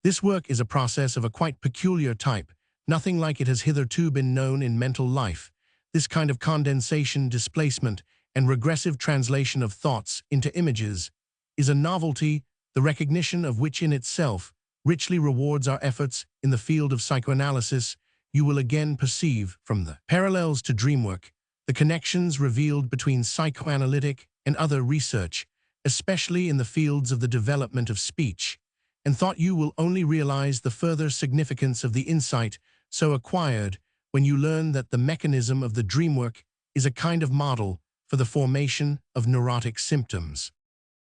This work is a process of a quite peculiar type. Nothing like it has hitherto been known in mental life. This kind of condensation, displacement, and regressive translation of thoughts into images is a novelty, the recognition of which in itself richly rewards our efforts in the field of psychoanalysis. You will again perceive from the parallels to dream work the connections revealed between psychoanalytic and other research, especially in the fields of the development of speech and thought. You will only realize the further significance of the insight so acquired when you learn that the mechanism of the dream work is a kind of model for the formation of neurotic symptoms.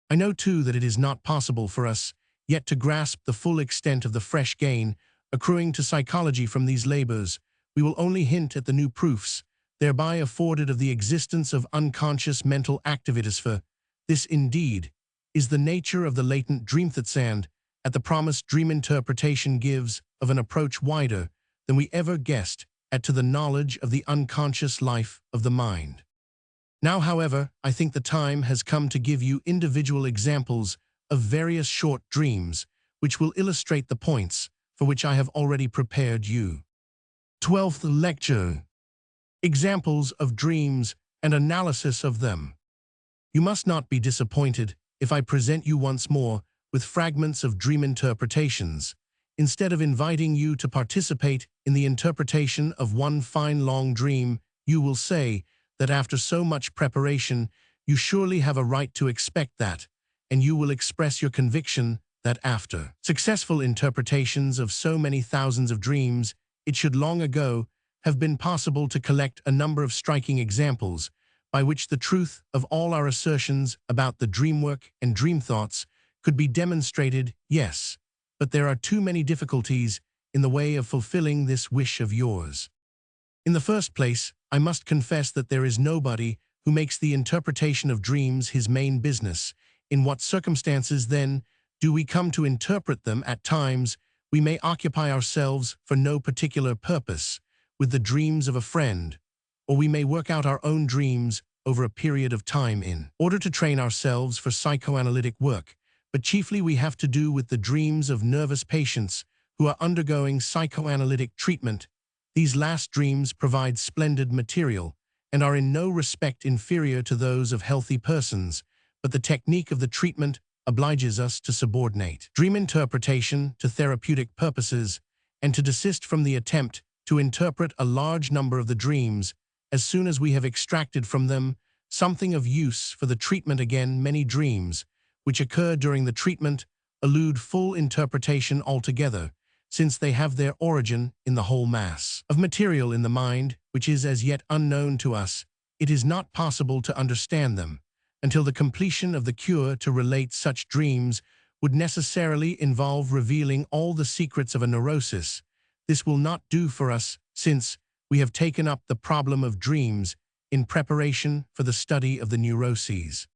I know too that it is not possible for us yet to grasp the full extent of the fresh gain accruing to psychology from these labors. We will only hint at the new proofs thereby afforded of the existence of unconscious mental activities. For this indeed is the nature of the latent dreamthoughts, and at the promised dream interpretation gives of an approach wider than we ever guessed at to the knowledge of the unconscious life of the mind. Now, however, I think the time has come to give you individual examples of various short dreams which will illustrate the points for which I have already prepared you. 12th lecture. Examples of dreams and analysis of them. You must not be disappointed if I present you once more with fragments of dream interpretations, instead of inviting you to participate in the interpretation of one fine long dream. You will say that after so much preparation, you surely have a right to expect that, and you will express your conviction that after successful interpretations of so many thousands of dreams, it should long ago have been possible to collect a number of striking examples by which the truth of all our assertions about the dream work and dream thoughts could be demonstrated. Yes, but there are too many difficulties in the way of fulfilling this wish of yours. In the first place, I must confess that there is nobody who makes the interpretation of dreams his main business. In what circumstances, then, do we come to interpret them? At times, we may occupy ourselves for no particular purpose with the dreams of a friend, or we may work out our own dreams over a period of time in order to train ourselves for psychoanalytic work, but chiefly we have to do with the dreams of nervous patients who are undergoing psychoanalytic treatment. These last dreams provide splendid material and are in no respect inferior to those of healthy persons, but the technique of the treatment obliges us to subordinate dream interpretation to therapeutic purposes and to desist from the attempt to interpret a large number of the dreams as soon as we have extracted from them something of use for the treatment. Again, many dreams, which occur during the treatment, elude full interpretation altogether, since they have their origin in the whole mass of material in the mind, which is as yet unknown to us. It is not possible to understand them until the completion of the cure. To relate such dreams would necessarily involve revealing all the secrets of a neurosis. This will not do for us, since we have taken up the problem of dreams in preparation for the study of the neuroses.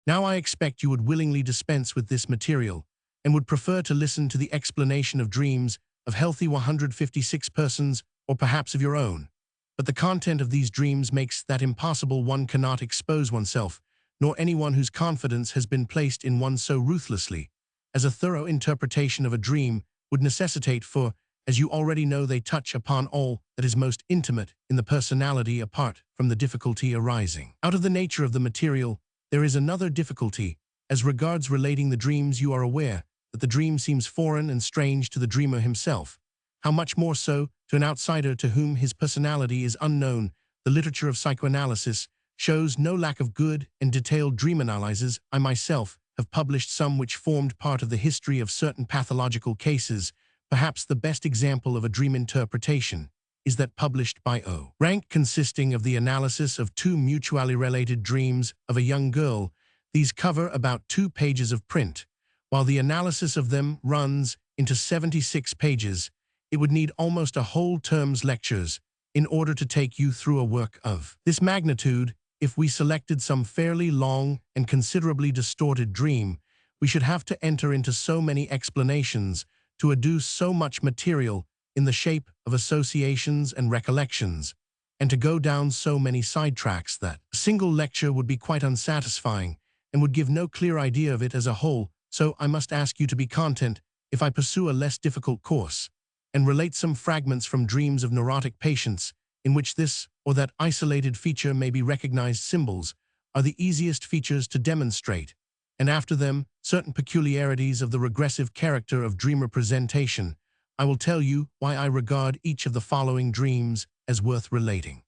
Now I expect you would willingly dispense with this material and would prefer to listen to the explanation of dreams of healthy 156 persons, or perhaps of your own. But the content of these dreams makes that impossible. One cannot expose oneself, nor anyone whose confidence has been placed in one so ruthlessly, as a thorough interpretation of a dream would necessitate, for, as you already know, they touch upon all that is most intimate in the personality. Apart from the difficulty arising out of the nature of the material, there is another difficulty. As regards relating the dreams, you are aware that the dream seems foreign and strange to the dreamer himself. How much more so to an outsider to whom his personality is unknown. The literature of psychoanalysis shows no lack of good and detailed dream analyses. I myself have published some which formed part of the history of certain pathological cases. Perhaps the best example of a dream interpretation is that published by O. Rank, consisting of the analysis of two mutually related dreams of a young girl. These cover about 2 pages of print. While the analysis of them runs into 76 pages, it would need almost a whole term's lectures in order to take you through a work of this magnitude. If we selected some fairly long and considerably distorted dream, we should have to enter into so many explanations, to adduce so much material in the shape of associations and recollections, and to go down so many sidetracks that a single lecture would be quite unsatisfying and would give no clear idea of it as a whole. So I must ask you to be content if I pursue a less difficult course, and relate some fragments from dreams of neurotic patients, in which this or that isolated feature may be recognized. Symbols are the easiest features to demonstrate, and after them, certain peculiarities of the regressive character of dream representation. I will tell you why I regard each of the following dreams as worth relating.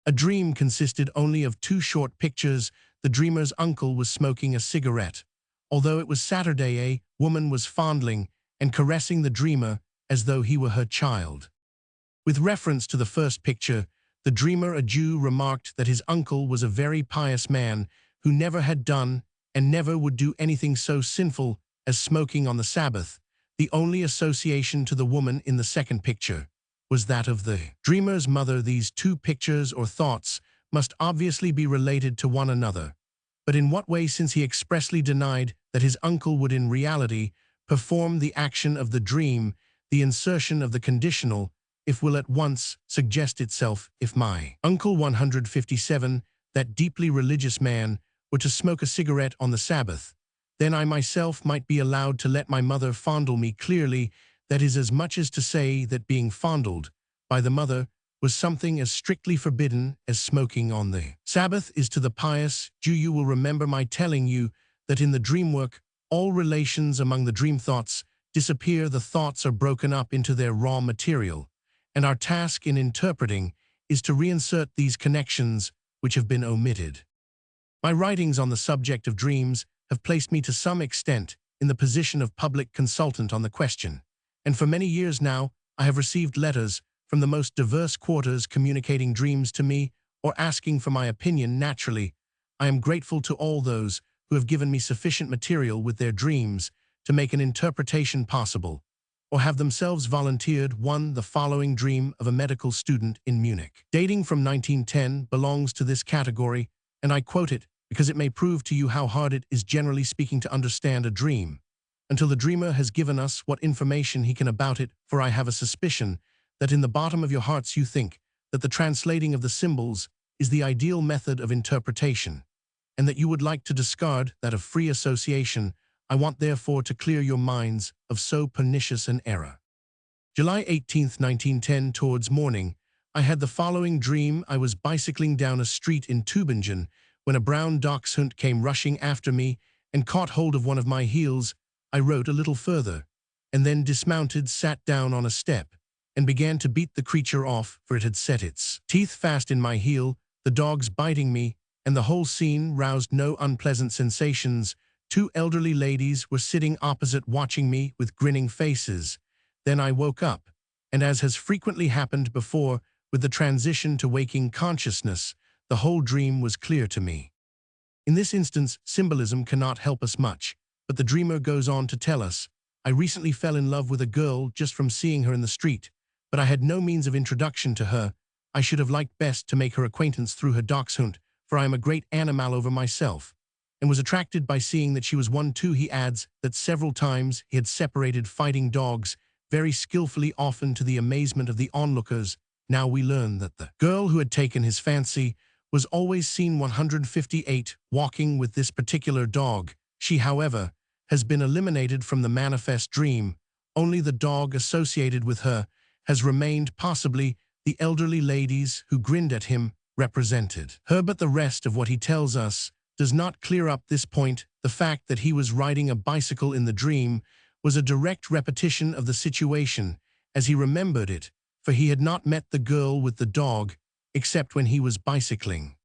A dream consisted only of 2 short pictures. The dreamer's uncle was smoking a cigarette. Although it was Saturday, a woman was fondling and caressing the dreamer as though he were her child. With reference to the first picture, the dreamer, a Jew, remarked that his uncle was a very pious man who never had done and never would do anything so sinful as smoking on the Sabbath. The only association to the woman in the second picture was that of the dreamer's mother. These 2 pictures or thoughts must obviously be related to one another. But in what way, since he expressly denied that his uncle would in reality perform the action of the dream? The insertion of the conditional "if" will at once suggest itself. If my uncle 157, that deeply religious man, were to smoke a cigarette on the Sabbath, then I myself might be allowed to let my mother fondle me. Clearly, that is as much as to say that being fondled by the mother was something as strictly forbidden as smoking on the Sabbath is to the pious Jew. You will remember my telling you that in the dream work, all relations among the dream thoughts disappear. The thoughts are broken up into their raw material, and our task in interpreting is to reinsert these connections which have been omitted. My writings on the subject of dreams have placed me to some extent in the position of public consultant on the question, and for many years now I have received letters from the most diverse quarters communicating dreams to me or asking for my opinion. Naturally, I am grateful to all those who have given me sufficient material with their dreams to make an interpretation possible, or have themselves volunteered. 1. The following dream of a medical student in Munich, dating from 1910, belongs to this category, and I quote it because it may prove to you how hard it is, generally speaking, to understand a dream until the dreamer has given us what information he can about it. For I have a suspicion that in the bottom of your hearts you think that the translating of the symbols is the ideal method of interpretation, and that you would like to discard that of free association. I want therefore to clear your minds of so pernicious an error. July 18, 1910, towards morning, I had the following dream. I was bicycling down a street in Tübingen when a brown dachshund came rushing after me and caught hold of one of my heels. I rode a little further, and then dismounted, sat down on a step, and began to beat the creature off, for it had set its teeth fast in my heel. The dogs biting me and the whole scene roused no unpleasant sensations. Two elderly ladies were sitting opposite watching me with grinning faces. Then I woke up, and as has frequently happened before with the transition to waking consciousness, the whole dream was clear to me. In this instance, symbolism cannot help us much, but the dreamer goes on to tell us, I recently fell in love with a girl just from seeing her in the street, but I had no means of introduction to her. I should have liked best to make her acquaintance through her dachshund, for I am a great animal over myself, and was attracted by seeing that she was one too. He adds that several times he had separated fighting dogs, very skillfully, often to the amazement of the onlookers. Now we learn that the girl who had taken his fancy was always seen 158 walking with this particular dog. She, however, has been eliminated from the manifest dream. Only the dog associated with her has remained, possibly the elderly ladies who grinned at him represented her, but the rest of what he tells us does not clear up this point. The fact that he was riding a bicycle in the dream was a direct repetition of the situation as he remembered it, for he had not met the girl with the dog except when he was bicycling.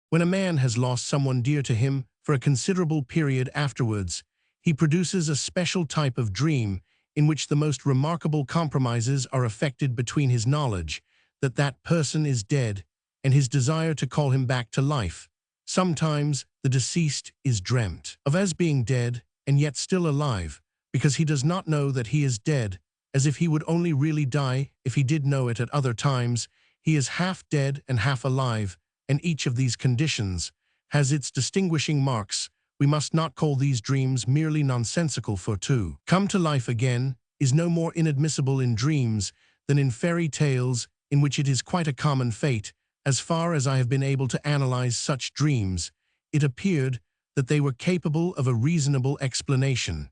When a man has lost someone dear to him for a considerable period afterwards, he produces a special type of dream in which the most remarkable compromises are effected between his knowledge that that person is dead and his desire to call him back to life. Sometimes the deceased is dreamt of as being dead and yet still alive, because he does not know that he is dead, as if he would only really die if he did know it. At other times, he is half dead and half alive, and each of these conditions has its distinguishing marks. We must not call these dreams merely nonsensical, for to come to life again is no more inadmissible in dreams than in fairy tales, in which it is quite a common fate. As far as I have been able to analyze such dreams, it appeared that they were capable of a reasonable explanation,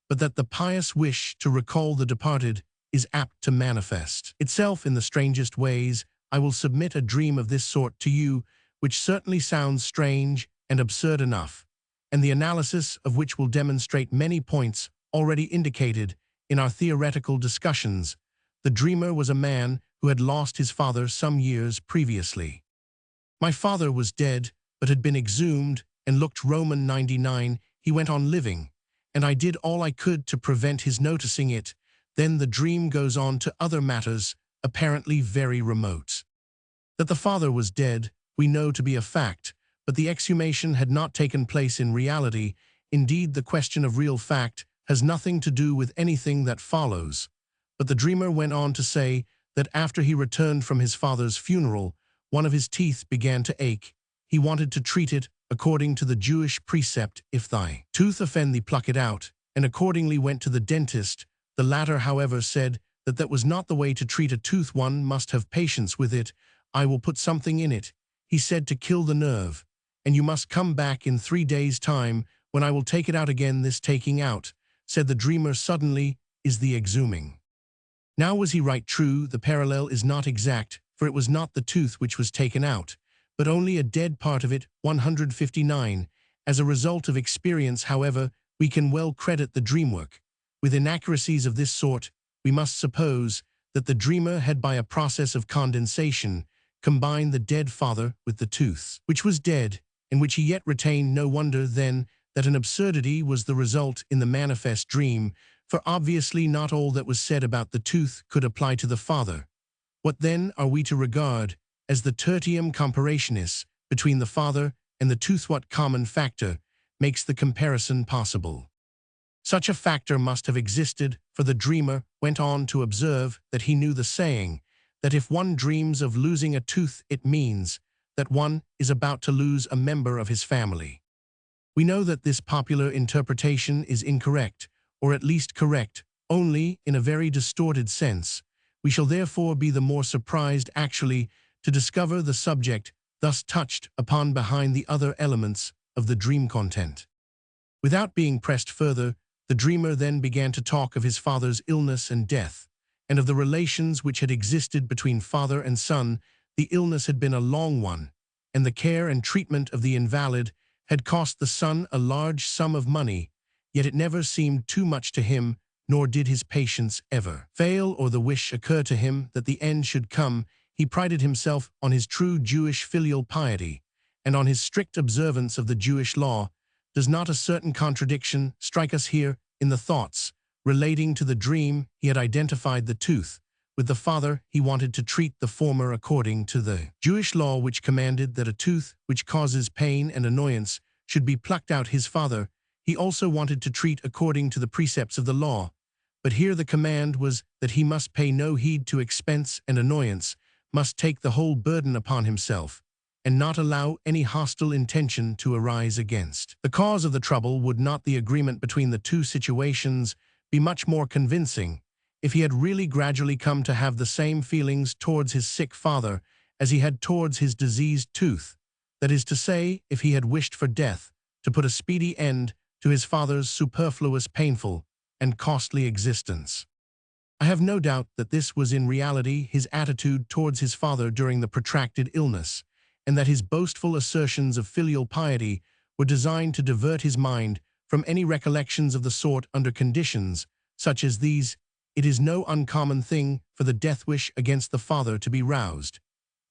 but that the pious wish to recall the departed is apt to manifest itself in the strangest ways. I will submit a dream of this sort to you, which certainly sounds strange and absurd enough, and the analysis of which will demonstrate many points already indicated in our theoretical discussions. The dreamer was a man who had lost his father some years previously. My father was dead, but had been exhumed and looked Roman 99. He went on living, and I did all I could to prevent his noticing it. Then the dream goes on to other matters, apparently very remote. That the father was dead, we know to be a fact, but the exhumation had not taken place in reality. Indeed, the question of real fact has nothing to do with anything that follows. But the dreamer went on to say that after he returned from his father's funeral, one of his teeth began to ache. He wanted to treat it according to the Jewish precept, if thy tooth offend thee, pluck it out, and accordingly went to the dentist. The latter, however, said that that was not the way to treat a tooth. One must have patience with it. I will put something in it, he said, to kill the nerve, and you must come back in 3 days' time, when I will take it out again. This taking out, said the dreamer suddenly, is the exhuming. Now was he right? True, the parallel is not exact, for it was not the tooth which was taken out, but only a dead part of it, 159. As a result of experience, however, we can well credit the dreamwork. With inaccuracies of this sort, we must suppose that the dreamer had, by a process of condensation, combined the dead father with the tooth, which was dead, and which he yet retained. No wonder, then, that an absurdity was the result in the manifest dream, for obviously not all that was said about the tooth could apply to the father. What then are we to regard as the tertium comparationis between the father and the tooth? What common factor makes the comparison possible? Such a factor must have existed, for the dreamer went on to observe that he knew the saying, that if one dreams of losing a tooth, it means that one is about to lose a member of his family. We know that this popular interpretation is incorrect, or at least correct only in a very distorted sense. We shall therefore be the more surprised actually to discover the subject thus touched upon behind the other elements of the dream content. Without being pressed further, the dreamer then began to talk of his father's illness and death, and of the relations which had existed between father and son. The illness had been a long one, and the care and treatment of the invalid had cost the son a large sum of money, yet it never seemed too much to him, nor did his patience ever fail or the wish occur to him that the end should come. He prided himself on his true Jewish filial piety, and on his strict observance of the Jewish law, does not a certain contradiction strike us here in the thoughts? Relating to the dream, he had identified the tooth. With the father, he wanted to treat the former according to the Jewish law, which commanded that a tooth which causes pain and annoyance should be plucked out. His father, he also wanted to treat according to the precepts of the law. But here the command was that he must pay no heed to expense and annoyance, must take the whole burden upon himself, and not allow any hostile intention to arise against. The cause of the trouble would not the agreement between the two situations be much more convincing if he had really gradually come to have the same feelings towards his sick father as he had towards his diseased tooth, that is to say, if he had wished for death, to put a speedy end to his father's superfluous, painful, and costly existence. I have no doubt that this was in reality his attitude towards his father during the protracted illness, and that his boastful assertions of filial piety were designed to divert his mind from any recollections of the sort under conditions such as these. It is no uncommon thing for the death-wish against the father to be roused,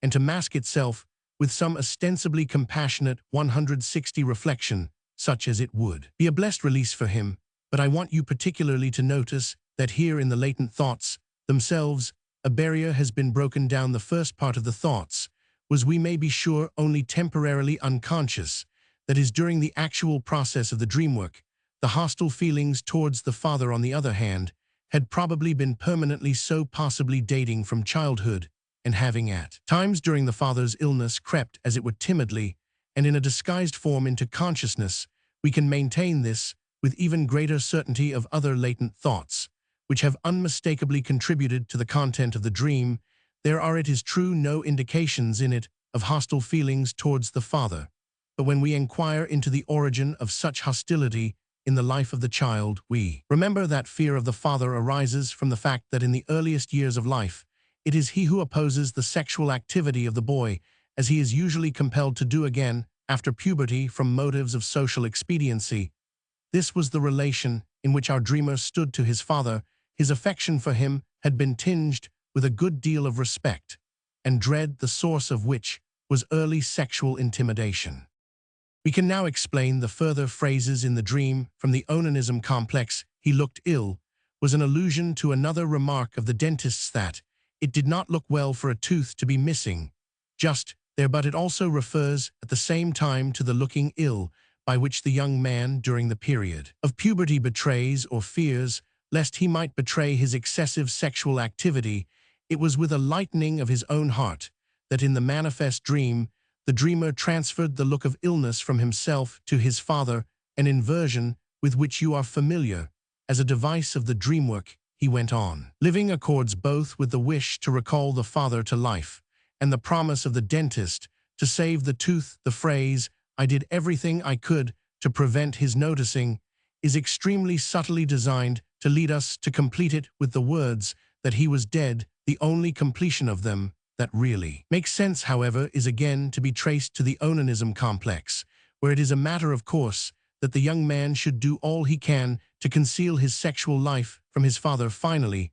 and to mask itself with some ostensibly compassionate 160 reflection, such as it would be a blessed release for him. But I want you particularly to notice that here in the latent thoughts themselves, a barrier has been broken down. The first part of the thoughts was, we may be sure, only temporarily unconscious, that is, during the actual process of the dream work. The hostile feelings towards the father, on the other hand, had probably been permanently so, possibly dating from childhood, and having at times during the father's illness crept, as it were, timidly and in a disguised form into consciousness. We can maintain this with even greater certainty of other latent thoughts, which have unmistakably contributed to the content of the dream. There are, it is true, no indications in it of hostile feelings towards the father, but when we inquire into the origin of such hostility in the life of the child, we remember that fear of the father arises from the fact that in the earliest years of life, it is he who opposes the sexual activity of the boy, as he is usually compelled to do again after puberty from motives of social expediency. This was the relation in which our dreamer stood to his father. His affection for him had been tinged with a good deal of respect and dread, the source of which was early sexual intimidation. We can now explain the further phrases in the dream. From the onanism complex, he looked ill, was an allusion to another remark of the dentist's, that it did not look well for a tooth to be missing just there, but it also refers at the same time to the looking ill by which the young man during the period of puberty betrays or fears lest he might betray his excessive sexual activity. It was with a lightening of his own heart that in the manifest dream, the dreamer transferred the look of illness from himself to his father, an inversion with which you are familiar. As a device of the dream work, he went on. Living accords both with the wish to recall the father to life and the promise of the dentist to save the tooth. The phrase, "I did everything I could to prevent his noticing," is extremely subtly designed to lead us to complete it with the words that he was dead. The only completion of them that really makes sense, however, is again to be traced to the onanism complex, where it is a matter of course that the young man should do all he can to conceal his sexual life from his father. Finally,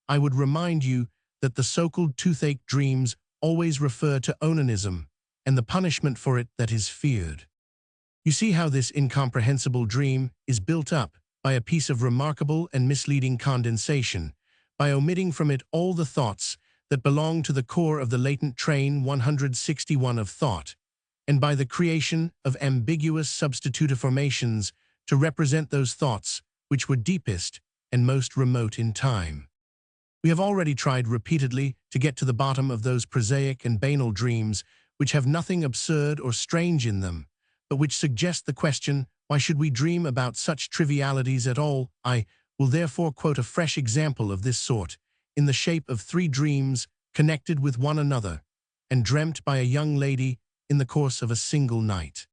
I would remind you that the so-called toothache dreams always refer to onanism and the punishment for it that is feared. You see how this incomprehensible dream is built up by a piece of remarkable and misleading condensation, by omitting from it all the thoughts that belong to the core of the latent train 161 of thought, and by the creation of ambiguous substitutive formations to represent those thoughts which were deepest and most remote in time. We have already tried repeatedly to get to the bottom of those prosaic and banal dreams which have nothing absurd or strange in them, but which suggest the question, why should we dream about such trivialities at all? I will therefore quote a fresh example of this sort, in the shape of 3 dreams connected with one another, and dreamt by a young lady in the course of a single night.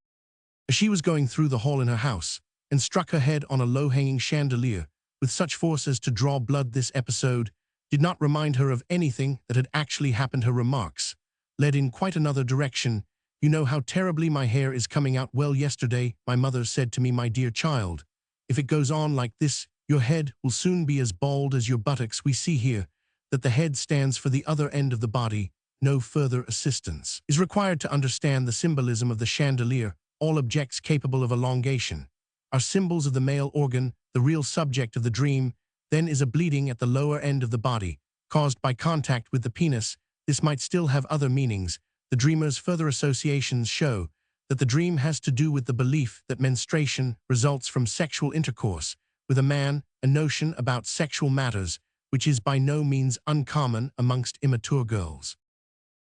As she was going through the hall in her house, and struck her head on a low-hanging chandelier with such force as to draw blood. This episode did not remind her of anything that had actually happened. Her remarks led in quite another direction. "You know how terribly my hair is coming out. Well, yesterday my mother said to me, 'My dear child, if it goes on like this, your head will soon be as bald as your buttocks.' We see here that the head stands for the other end of the body, no further assistance is required to understand the symbolism of the chandelier. All objects capable of elongation are symbols of the male organ. The real subject of the dream then is a bleeding at the lower end of the body, caused by contact with the penis. This might still have other meanings. The dreamer's further associations show that the dream has to do with the belief that menstruation results from sexual intercourse with a man, a notion about sexual matters which is by no means uncommon amongst immature girls.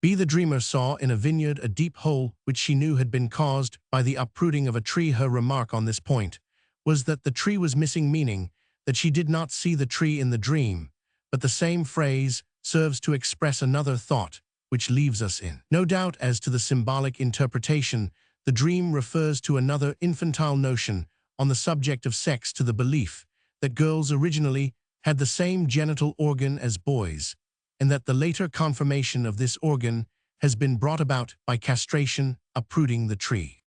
The dreamer saw in a vineyard a deep hole which she knew had been caused by the uprooting of a tree. Her remark on this point was that the tree was missing, meaning that she did not see the tree in the dream, but the same phrase serves to express another thought which leaves us in no doubt as to the symbolic interpretation. The dream refers to another infantile notion on the subject of sex, to the belief that girls originally had the same genital organ as boys, and that the later conformation of this organ has been brought about by castration, uprooting the tree.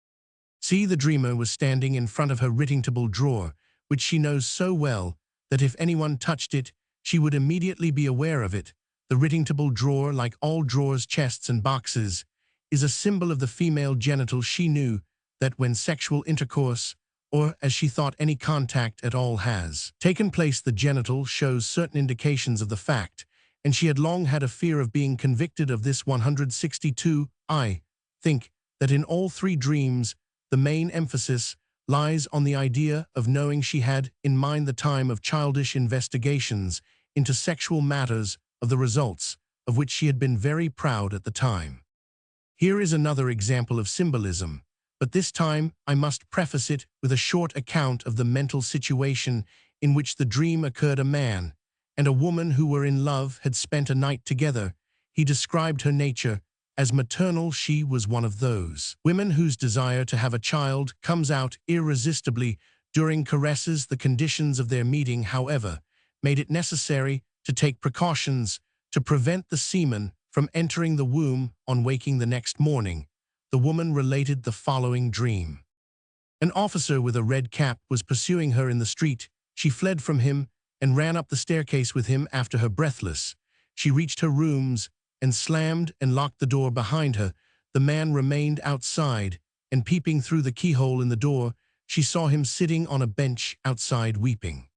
The dreamer was standing in front of her writing table drawer, which she knows so well that if anyone touched it, she would immediately be aware of it. The writing table drawer, like all drawers, chests, and boxes, is a symbol of the female genital. She knew that when sexual intercourse, or as she thought any contact at all, has taken place, the genital shows certain indications of the fact, and she had long had a fear of being convicted of this. 162. I think that in all three dreams, the main emphasis lies on the idea of knowing. She had in mind the time of childish investigations into sexual matters, of the results of which she had been very proud at the time. Here is another example of symbolism, but this time I must preface it with a short account of the mental situation in which the dream occurred. A man and a woman who were in love had spent a night together. He described her nature as maternal. She was one of those women whose desire to have a child comes out irresistibly during caresses. The conditions of their meeting, however, made it necessary to take precautions to prevent the semen from entering the womb. On waking the next morning, the woman related the following dream. An officer with a red cap was pursuing her in the street. She fled from him and ran up the staircase with him after her. Breathless, she reached her rooms and slammed and locked the door behind her. The man remained outside, and peeping through the keyhole in the door, she saw him sitting on a bench outside weeping.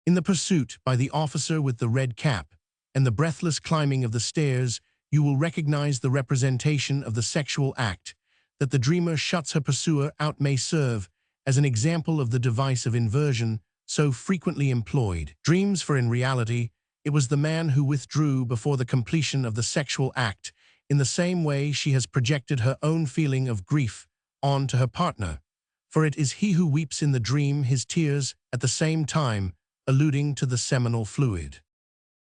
In the pursuit by the officer with the red cap and the breathless climbing of the stairs, you will recognize the representation of the sexual act. That the dreamer shuts her pursuer out may serve as an example of the device of inversion so frequently employed. Dreams, for in reality, it was the man who withdrew before the completion of the sexual act. In the same way, she has projected her own feeling of grief onto her partner, for it is he who weeps in the dream, his tears at the same time alluding to the seminal fluid.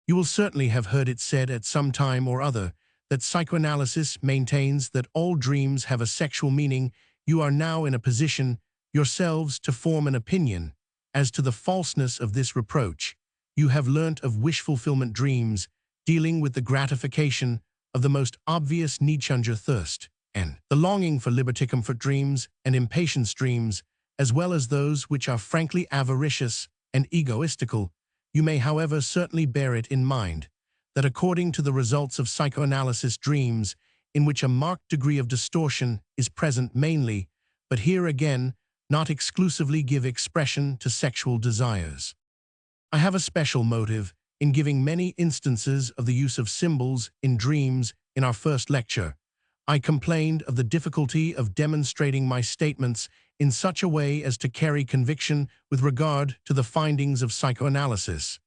You will certainly have heard it said at some time or other that psychoanalysis maintains that all dreams have a sexual meaning. You are now in a position yourselves to form an opinion as to the falseness of this reproach. You have learnt of wish-fulfillment dreams, dealing with the gratification of the most obvious Nietzschean thirst, and the longing for liberty. Comfort dreams and impatience dreams, as well as those which are frankly avaricious and egoistical. You may, however, certainly bear it in mind that according to the results of psychoanalysis, dreams in which a marked degree of distortion is present mainly, but here again, not exclusively, give expression to sexual desires. I have a special motive in giving many instances of the use of symbols in dreams. In our first lecture, I complained of the difficulty of demonstrating my statements in such a way as to carry conviction with regard to the findings of psychoanalysis.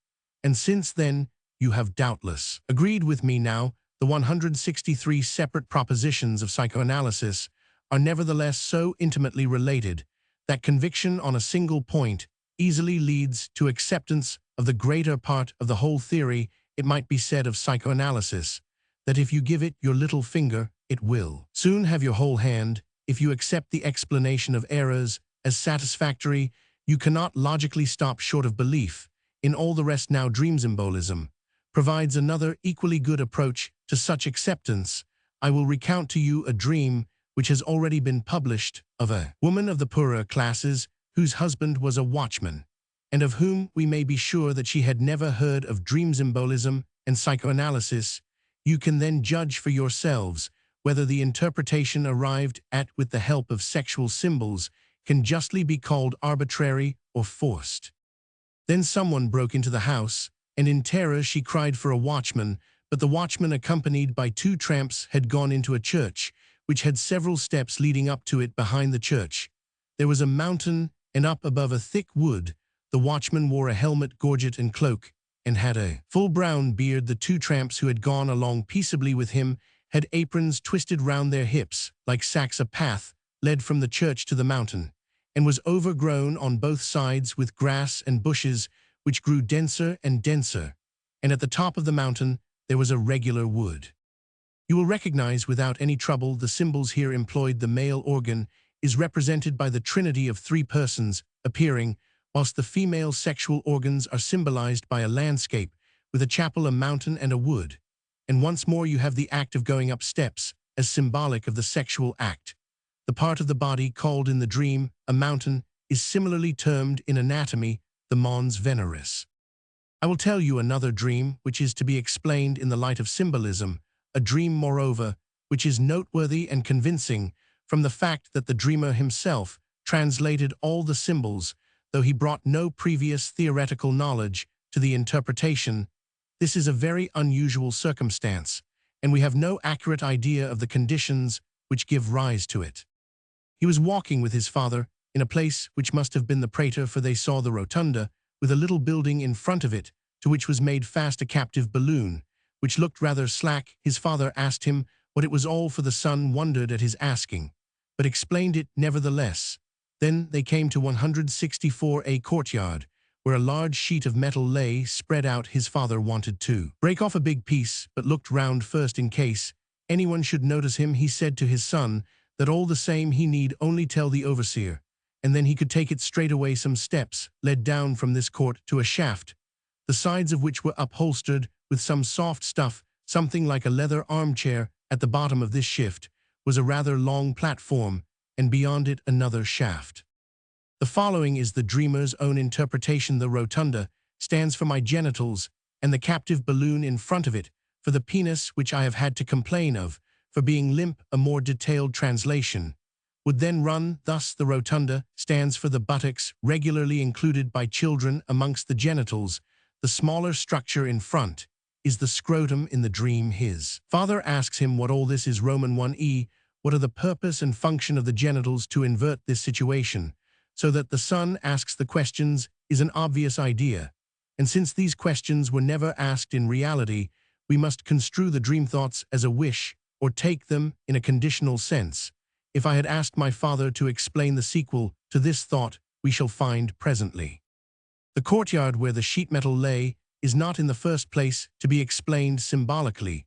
And since then, you have doubtless agreed with me. Now, the 163 separate propositions of psychoanalysis are nevertheless so intimately related that conviction on a single point easily leads to acceptance of the greater part of the whole theory. It might be said of psychoanalysis that if you give it your little finger, it will soon have your whole hand. If you accept the explanation of errors as satisfactory, you cannot logically stop short of belief in all the rest. Now, dream symbolism provides another equally good approach to such acceptance. I will recount to you a dream which has already been published of a woman of the poorer classes whose husband was a watchman, and of whom we may be sure that she had never heard of dream symbolism and psychoanalysis. You can then judge for yourselves whether the interpretation arrived at with the help of sexual symbols can justly be called arbitrary or forced. Then someone broke into the house, and in terror she cried for a watchman, but the watchman, accompanied by 2 tramps, had gone into a church, which had several steps leading up to it behind the church. There was a mountain, and up above a thick wood, the watchman wore a helmet, gorget, and cloak, and had a full brown beard. The 2 tramps who had gone along peaceably with him had aprons twisted round their hips, like sacks. A path led from the church to the mountain, and was overgrown on both sides with grass and bushes, which grew denser and denser, and at the top of the mountain there was a regular wood. You will recognize without any trouble the symbols here employed. The male organ is represented by the trinity of 3 persons appearing, whilst the female sexual organs are symbolized by a landscape with a chapel, a mountain, and a wood. And once more you have the act of going up steps, as symbolic of the sexual act. The part of the body called in the dream a mountain is similarly termed in anatomy the mons veneris. I will tell you another dream which is to be explained in the light of symbolism, a dream, moreover, which is noteworthy and convincing from the fact that the dreamer himself translated all the symbols, though he brought no previous theoretical knowledge to the interpretation. This is a very unusual circumstance, and we have no accurate idea of the conditions which give rise to it. He was walking with his father in a place which must have been the praetor, for they saw the rotunda, with a little building in front of it, to which was made fast a captive balloon, which looked rather slack. His father asked him what it was all for. The son wondered at his asking, but explained it nevertheless. Then they came to 164 a courtyard, where a large sheet of metal lay spread out. His father wanted to break off a big piece, but looked round first in case anyone should notice him. He said to his son that all the same he need only tell the overseer, and then he could take it straight away. Some steps led down from this court to a shaft, the sides of which were upholstered with some soft stuff, something like a leather armchair. At the bottom of this shift was a rather long platform, and beyond it another shaft. The following is the dreamer's own interpretation. The rotunda stands for my genitals, and the captive balloon in front of it for the penis, which I have had to complain of for being limp. A more detailed translation would then run thus: the rotunda stands for the buttocks, regularly included by children amongst the genitals. The smaller structure in front is the scrotum. In the dream, his father asks him what all this is. Roman 1e, what are the purpose and function of the genitals? To invert this situation so that the son asks the questions is an obvious idea, and since these questions were never asked in reality, we must construe the dream thoughts as a wish or take them in a conditional sense. If I had asked my father to explain the sequel to this thought, we shall find presently. The courtyard where the sheet metal lay is not in the first place to be explained symbolically,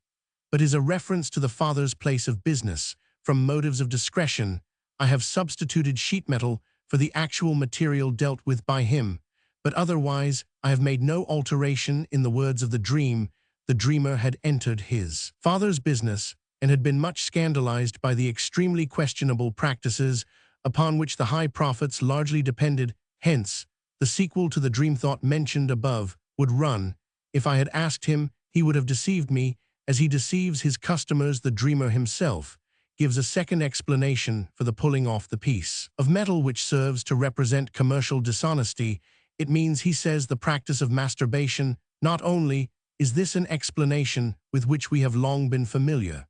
but is a reference to the father's place of business. From motives of discretion, I have substituted sheet metal for the actual material dealt with by him, but otherwise I have made no alteration in the words of the dream. The dreamer had entered his father's business and had been much scandalized by the extremely questionable practices upon which the high prophets largely depended. Hence, the sequel to the dream thought mentioned above would run: if I had asked him, he would have deceived me, as he deceives his customers. The dreamer himself gives a second explanation for the pulling off the piece of metal, which serves to represent commercial dishonesty. It means, he says, the practice of masturbation. Not only is this an explanation with which we have long been familiar,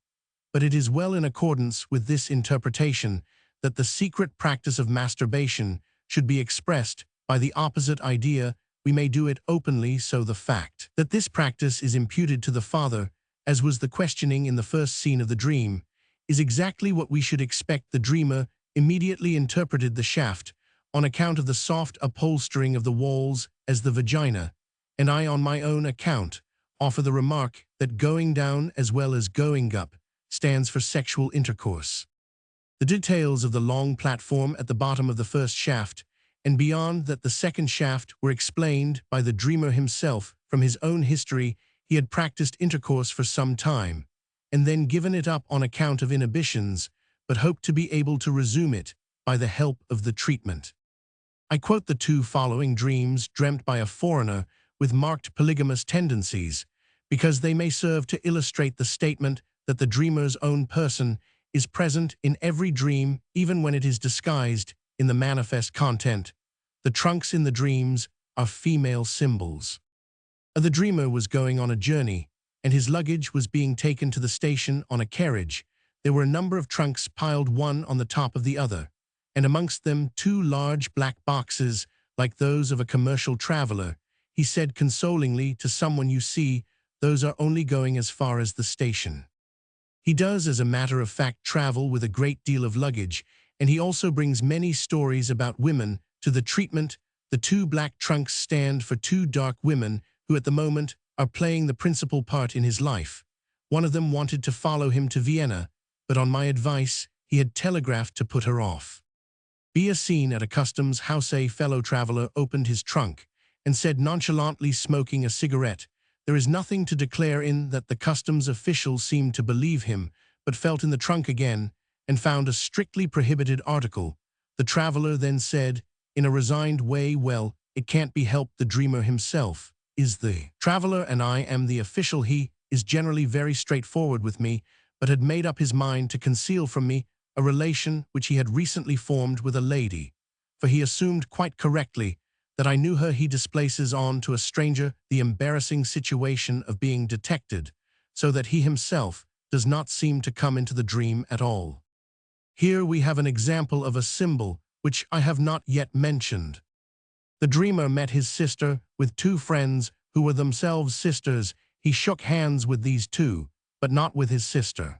but it is well in accordance with this interpretation that the secret practice of masturbation should be expressed by the opposite idea. We may do it openly, so the fact that this practice is imputed to the father, as was the questioning in the first scene of the dream, is exactly what we should expect. The dreamer immediately interpreted the shaft, on account of the soft upholstering of the walls, as the vagina, and I, on my own account, offer the remark that going down as well as going up stands for sexual intercourse. The details of the long platform at the bottom of the first shaft and beyond that the second shaft were explained by the dreamer himself. From his own history, he had practiced intercourse for some time, and then given it up on account of inhibitions, but hoped to be able to resume it by the help of the treatment. I quote the 2 following dreams dreamt by a foreigner with marked polygamous tendencies, because they may serve to illustrate the statement that the dreamer's own person is present in every dream, even when it is disguised in the manifest content. The trunks in the dreams are female symbols. The dreamer was going on a journey, and his luggage was being taken to the station on a carriage. There were a number of trunks piled one on the top of the other, and amongst them 2 large black boxes like those of a commercial traveler. He said consolingly to someone, "You see, those are only going as far as the station." He does, as a matter of fact, travel with a great deal of luggage, and he also brings many stories about women to the treatment. The 2 black trunks stand for 2 dark women who at the moment are playing the principal part in his life. One of them wanted to follow him to Vienna, but on my advice, he had telegraphed to put her off. Be a scene at a customs house. A fellow traveler opened his trunk and said, nonchalantly smoking a cigarette, "There is nothing to declare in that." The customs official seemed to believe him, but felt in the trunk again and found a strictly prohibited article. The traveler then said, in a resigned way, "Well, it can't be helped. The dreamer himself is the traveler and I am the official. He is generally very straightforward with me, but had made up his mind to conceal from me a relation which he had recently formed with a lady, for he assumed quite correctly that I knew her. He displaces on to a stranger the embarrassing situation of being detected, so that he himself does not seem to come into the dream at all." Here we have an example of a symbol which I have not yet mentioned. The dreamer met his sister with 2 friends who were themselves sisters. He shook hands with these 2, but not with his sister.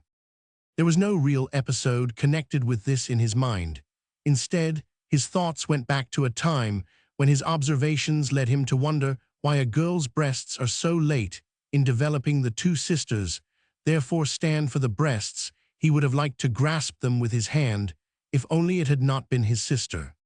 There was no real episode connected with this in his mind. Instead, his thoughts went back to a time when his observations led him to wonder why a girl's breasts are so late in developing. The 2 sisters therefore stand for the breasts. He would have liked to grasp them with his hand, if only it had not been his sister.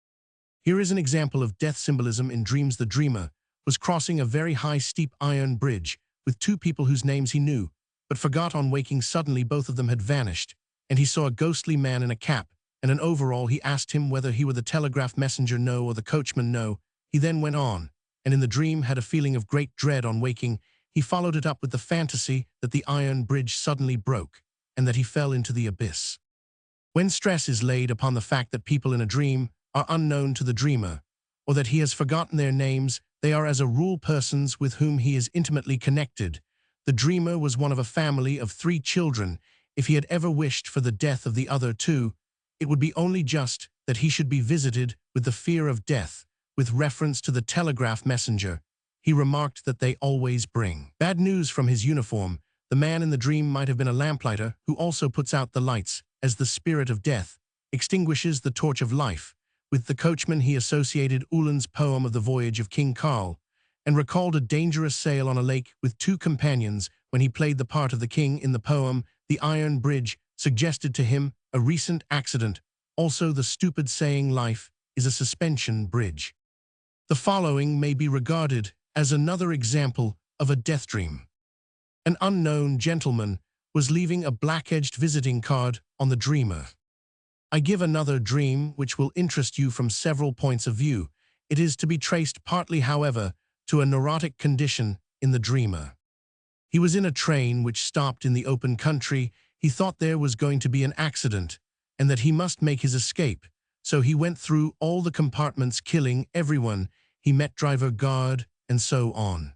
Here is an example of death symbolism in dreams. The dreamer was crossing a very high, steep iron bridge with 2 people whose names he knew, but forgot on waking. Suddenly both of them had vanished, and he saw a ghostly man in a cap and an overall. He asked him whether he were the telegraph messenger. No. Or the coachman. No. He then went on, and in the dream had a feeling of great dread. On waking, he followed it up with the fantasy that the iron bridge suddenly broke, and that he fell into the abyss. When stress is laid upon the fact that people in a dream are unknown to the dreamer, or that he has forgotten their names, they are as a rule persons with whom he is intimately connected. The dreamer was one of a family of 3 children. If he had ever wished for the death of the other 2, it would be only just that he should be visited with the fear of death. With reference to the telegraph messenger, he remarked that they always bring bad news from his uniform. The man in the dream might have been a lamplighter who also puts out the lights, as the spirit of death extinguishes the torch of life. With the coachman he associated Uhland's poem of the voyage of King Carl, and recalled a dangerous sail on a lake with 2 companions when he played the part of the king in the poem. The iron bridge suggested to him a recent accident. Also the stupid saying, "Life is a suspension bridge." The following may be regarded as another example of a death dream. An unknown gentleman was leaving a black-edged visiting card on the dreamer. I give another dream which will interest you from several points of view. It is to be traced partly, however, to a neurotic condition in the dreamer. He was in a train which stopped in the open country. He thought there was going to be an accident and that he must make his escape. So he went through all the compartments, killing everyone he met, driver, guard, and so on.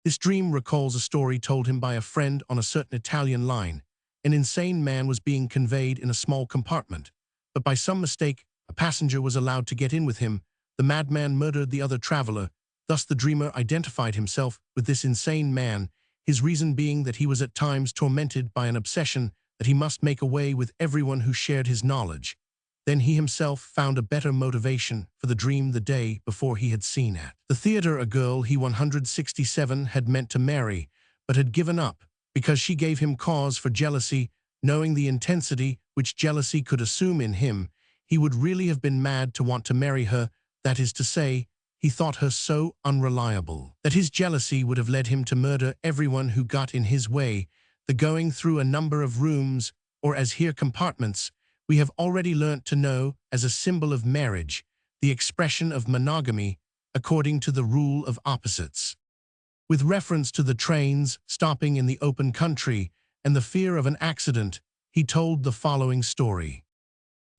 This dream recalls a story told him by a friend on a certain Italian line. An insane man was being conveyed in a small compartment, but by some mistake, a passenger was allowed to get in with him. The madman murdered the other traveler. Thus the dreamer identified himself with this insane man, his reason being that he was at times tormented by an obsession that he must make away with everyone who shared his knowledge. Then he himself found a better motivation for the dream the day before. He had seen at the theater a girl he 167 had meant to marry, but had given up because she gave him cause for jealousy. Knowing the intensity which jealousy could assume in him, he would really have been mad to want to marry her. That is to say, he thought her so unreliable that his jealousy would have led him to murder everyone who got in his way. The going through a number of rooms, or as here compartments, we have already learnt to know as a symbol of marriage, the expression of monogamy according to the rule of opposites. With reference to the trains stopping in the open country and the fear of an accident, he told the following story.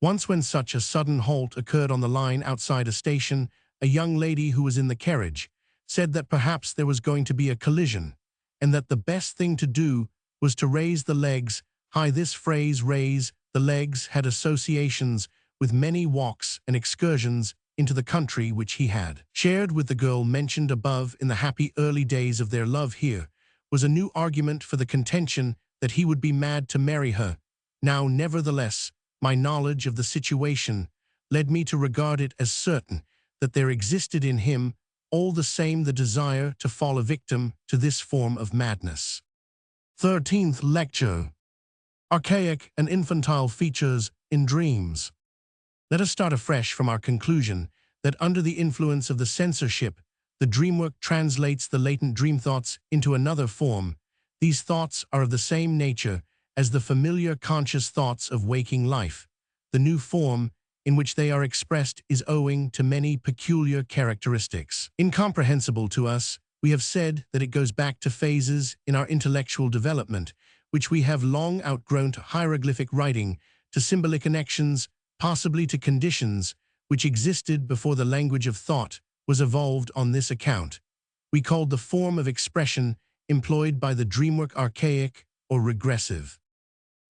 Once when such a sudden halt occurred on the line outside a station, a young lady who was in the carriage said that perhaps there was going to be a collision, and that the best thing to do was to raise the legs high. This phrase, raise the legs, had associations with many walks and excursions into the country which he had shared with the girl mentioned above. In the happy early days of their love, here was a new argument for the contention that he would be mad to marry her. Now, nevertheless, my knowledge of the situation led me to regard it as certain that there existed in him all the same the desire to fall a victim to this form of madness. 13th lecture. Archaic and infantile features in dreams. Let us start afresh from our conclusion that under the influence of the censorship, the dreamwork translates the latent dream thoughts into another form. These thoughts are of the same nature as the familiar conscious thoughts of waking life. The new form in which they are expressed is owing to many peculiar characteristics. Incomprehensible to us, we have said that it goes back to phases in our intellectual development, which we have long outgrown, to hieroglyphic writing, to symbolic connections, possibly to conditions which existed before the language of thought was evolved on this account. We called the form of expression employed by the dreamwork archaic or regressive.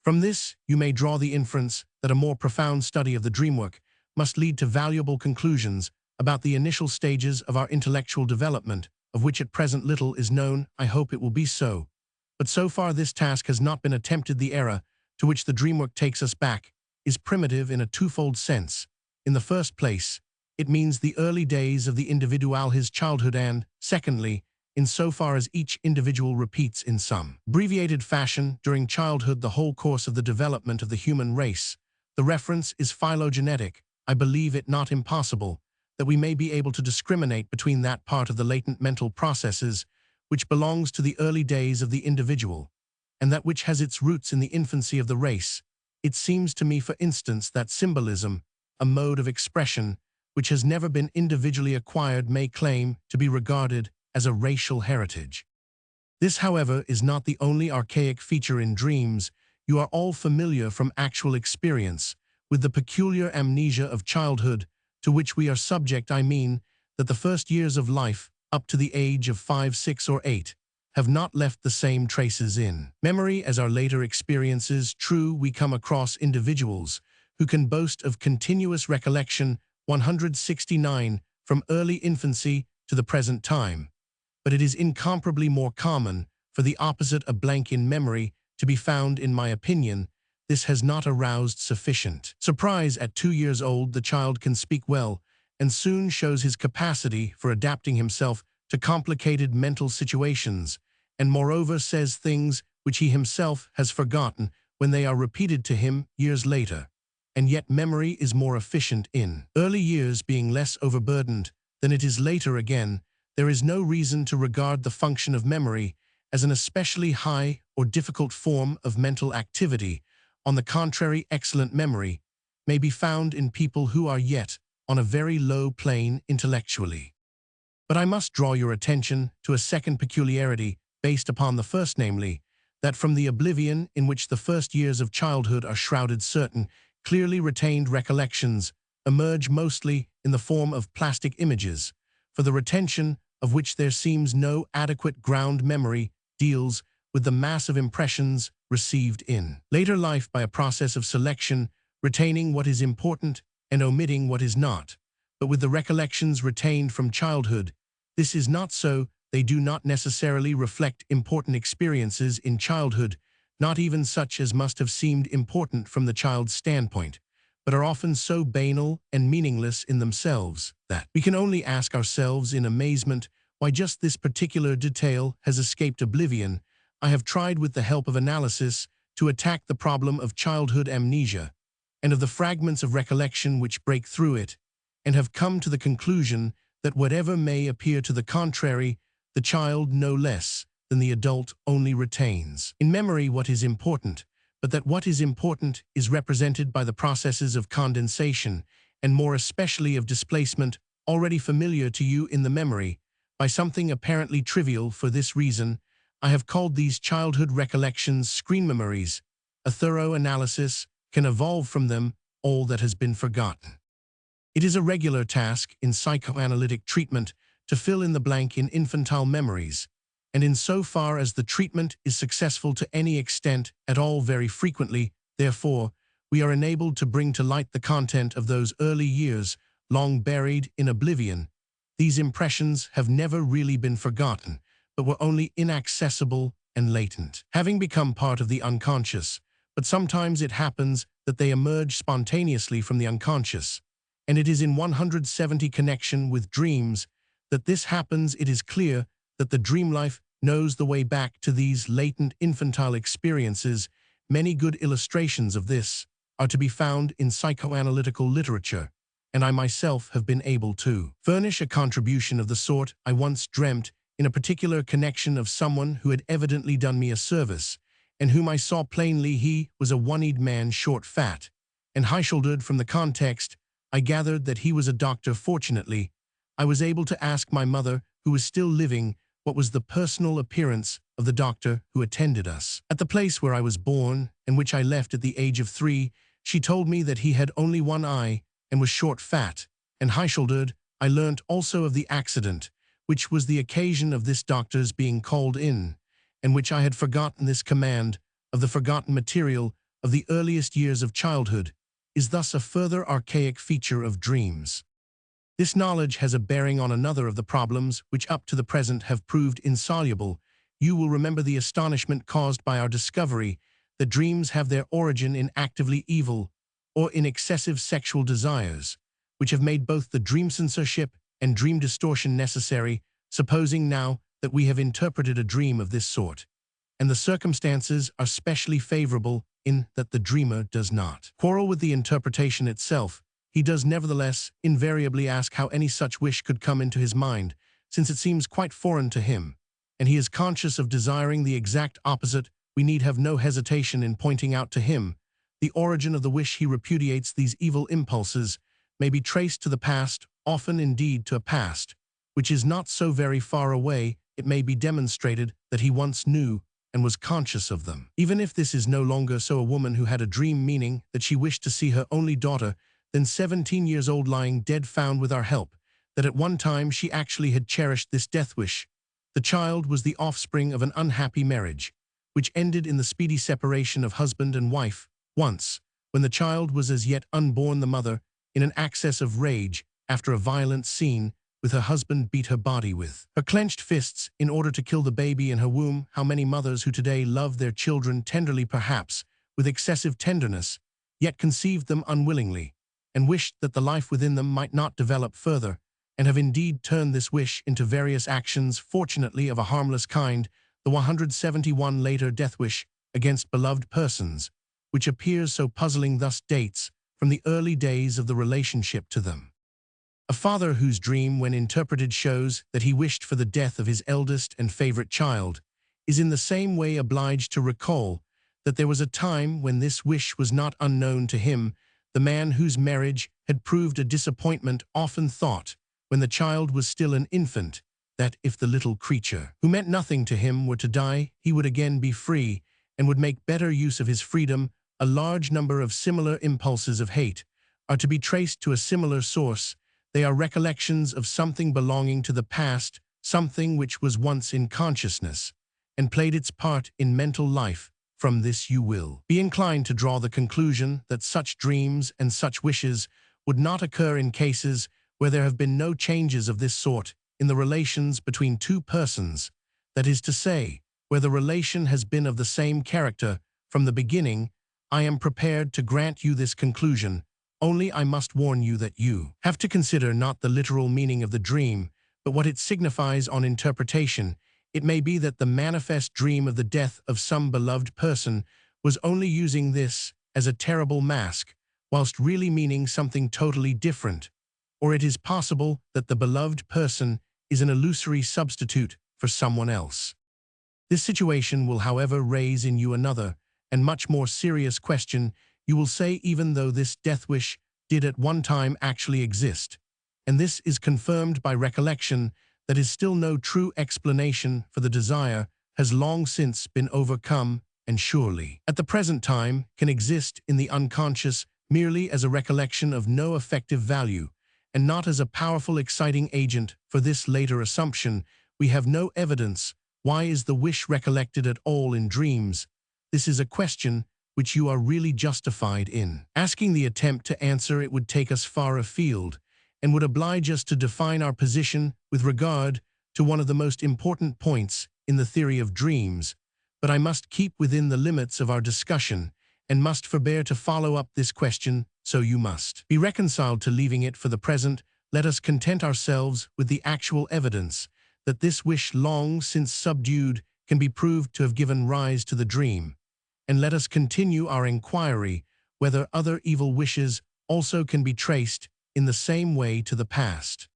From this, you may draw the inference that a more profound study of the dreamwork must lead to valuable conclusions about the initial stages of our intellectual development, of which at present little is known. I hope it will be so. But so far this task has not been attempted. The era to which the dreamwork takes us back is primitive in a twofold sense. In the first place, it means the early days of the individual, his childhood, and, secondly, insofar as each individual repeats in some abbreviated fashion during childhood the whole course of the development of the human race. The reference is phylogenetic. I believe it not impossible that we may be able to discriminate between that part of the latent mental processes which belongs to the early days of the individual, and that which has its roots in the infancy of the race. It seems to me, for instance, that symbolism, a mode of expression which has never been individually acquired, may claim to be regarded as a racial heritage. This, however, is not the only archaic feature in dreams. You are all familiar from actual experience with the peculiar amnesia of childhood to which we are subject. I mean that the first years of life, up to the age of 5, 6, or 8, have not left the same traces in memory as our later experiences. True, we come across individuals who can boast of continuous recollection 169 from early infancy to the present time, but it is incomparably more common for the opposite, a blank in memory, to be found. In my opinion, this has not aroused sufficient surprise. At 2 years old, the child can speak well and soon shows his capacity for adapting himself to complicated mental situations, and moreover says things which he himself has forgotten when they are repeated to him years later. And yet memory is more efficient in early years, being less overburdened than it is later. Again, there is no reason to regard the function of memory as an especially high or difficult form of mental activity. On the contrary, excellent memory may be found in people who are yet on a very low plane intellectually. But I must draw your attention to a second peculiarity based upon the first, namely, that from the oblivion in which the first years of childhood are shrouded, certain clearly retained recollections emerge mostly in the form of plastic images, for the retention of which there seems no adequate ground. Memory deals with the mass of impressions received in later life by a process of selection, retaining what is important and omitting what is not. But with the recollections retained from childhood, this is not so. They do not necessarily reflect important experiences in childhood, not even such as must have seemed important from the child's standpoint, but are often so banal and meaningless in themselves that we can only ask ourselves in amazement why just this particular detail has escaped oblivion. I have tried with the help of analysis to attack the problem of childhood amnesia and of the fragments of recollection which break through it, and have come to the conclusion that whatever may appear to the contrary, the child no less than the adult only retains in memory what is important, but that what is important is represented by the processes of condensation, and more especially of displacement, already familiar to you in the memory, by something apparently trivial. For this reason, I have called these childhood recollections screen memories. A thorough analysis can evolve from them all that has been forgotten. It is a regular task in psychoanalytic treatment to fill in the blank in infantile memories, and insofar as the treatment is successful to any extent at all, very frequently, therefore, we are enabled to bring to light the content of those early years long buried in oblivion. These impressions have never really been forgotten, but were only inaccessible and latent, having become part of the unconscious. But sometimes it happens that they emerge spontaneously from the unconscious, and it is in 170 connection with dreams that this happens. It is clear that the dream life knows the way back to these latent infantile experiences. Many good illustrations of this are to be found in psychoanalytical literature, and I myself have been able to furnish a contribution of the sort. I once dreamt in a particular connection of someone who had evidently done me a service, and whom I saw plainly. He was a one-eyed man, short, fat, and high-shouldered. From the context, I gathered that he was a doctor. Fortunately, I was able to ask my mother, who was still living, what was the personal appearance of the doctor who attended us at the place where I was born, and which I left at the age of 3. She told me that he had only one eye, and was short, fat, and high-shouldered. I learnt also of the accident, which was the occasion of this doctor's being called in, and which I had forgotten. This command of the forgotten material of the earliest years of childhood is thus a further archaic feature of dreams. This knowledge has a bearing on another of the problems which up to the present have proved insoluble. You will remember the astonishment caused by our discovery that dreams have their origin in actively evil or in excessive sexual desires, which have made both the dream censorship and dream distortion necessary. Supposing now that we have interpreted a dream of this sort, and the circumstances are specially favorable in that the dreamer does not quarrel with the interpretation itself, he does nevertheless invariably ask how any such wish could come into his mind, since it seems quite foreign to him, and he is conscious of desiring the exact opposite. We need have no hesitation in pointing out to him the origin of the wish. He repudiates these evil impulses may be traced to the past, often indeed to a past which is not so very far away. It may be demonstrated that he once knew and was conscious of them. Even if this is no longer so, a woman who had a dream meaning that she wished to see her only daughter, then 17 years old, lying dead, found with our help that at one time she actually had cherished this death wish. The child was the offspring of an unhappy marriage, which ended in the speedy separation of husband and wife. Once, when the child was as yet unborn, the mother, in an access of rage, after a violent scene with her husband, beat her body with her clenched fists in order to kill the baby in her womb. How many mothers who today love their children tenderly, perhaps with excessive tenderness, yet conceived them unwillingly, and wished that the life within them might not develop further, and have indeed turned this wish into various actions, fortunately of a harmless kind. The 171 later death wish against beloved persons, which appears so puzzling, thus dates from the early days of the relationship to them. A father whose dream, when interpreted, shows that he wished for the death of his eldest and favorite child, is in the same way obliged to recall that there was a time when this wish was not unknown to him. The man whose marriage had proved a disappointment often thought, when the child was still an infant, that if the little creature, who meant nothing to him, were to die, he would again be free, and would make better use of his freedom. A large number of similar impulses of hate are to be traced to a similar source. They are recollections of something belonging to the past, something which was once in consciousness, and played its part in mental life. From this you will be inclined to draw the conclusion that such dreams and such wishes would not occur in cases where there have been no changes of this sort in the relations between two persons, that is to say, where the relation has been of the same character from the beginning. I am prepared to grant you this conclusion, only I must warn you that you have to consider not the literal meaning of the dream, but what it signifies on interpretation. It may be that the manifest dream of the death of some beloved person was only using this as a terrible mask, whilst really meaning something totally different. Or it is possible that the beloved person is an illusory substitute for someone else. This situation will, however, raise in you another and much more serious question. You will say, even though this death wish did at one time actually exist, and this is confirmed by recollection, that is still no true explanation for the desire has long since been overcome and surely, at the present time, can exist in the unconscious merely as a recollection of no effective value, and not as a powerful exciting agent for this later assumption. We have no evidence. Why is the wish recollected at all in dreams? This is a question which you are really justified in asking. The attempt to answer it would take us far afield, and would oblige us to define our position with regard to one of the most important points in the theory of dreams. But I must keep within the limits of our discussion, and must forbear to follow up this question, so you must be reconciled to leaving it for the present. Let us content ourselves with the actual evidence that this wish, long since subdued, can be proved to have given rise to the dream, and let us continue our inquiry whether other evil wishes also can be traced in the same way to the past.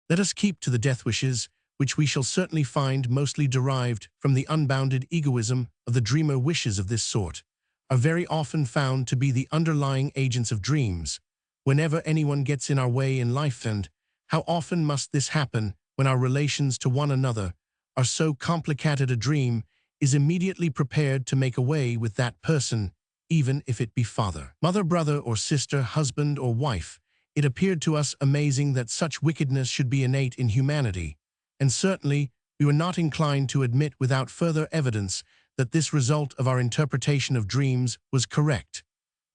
Let us keep to the death wishes, which we shall certainly find mostly derived from the unbounded egoism of the dreamer. Wishes of this sort are very often found to be the underlying agents of dreams whenever anyone gets in our way in life, and how often must this happen when our relations to one another are so complicated a dream is immediately prepared to make away with that person, even if it be father, mother, brother or sister, husband or wife. It appeared to us amazing that such wickedness should be innate in humanity, and certainly we were not inclined to admit without further evidence that this result of our interpretation of dreams was correct.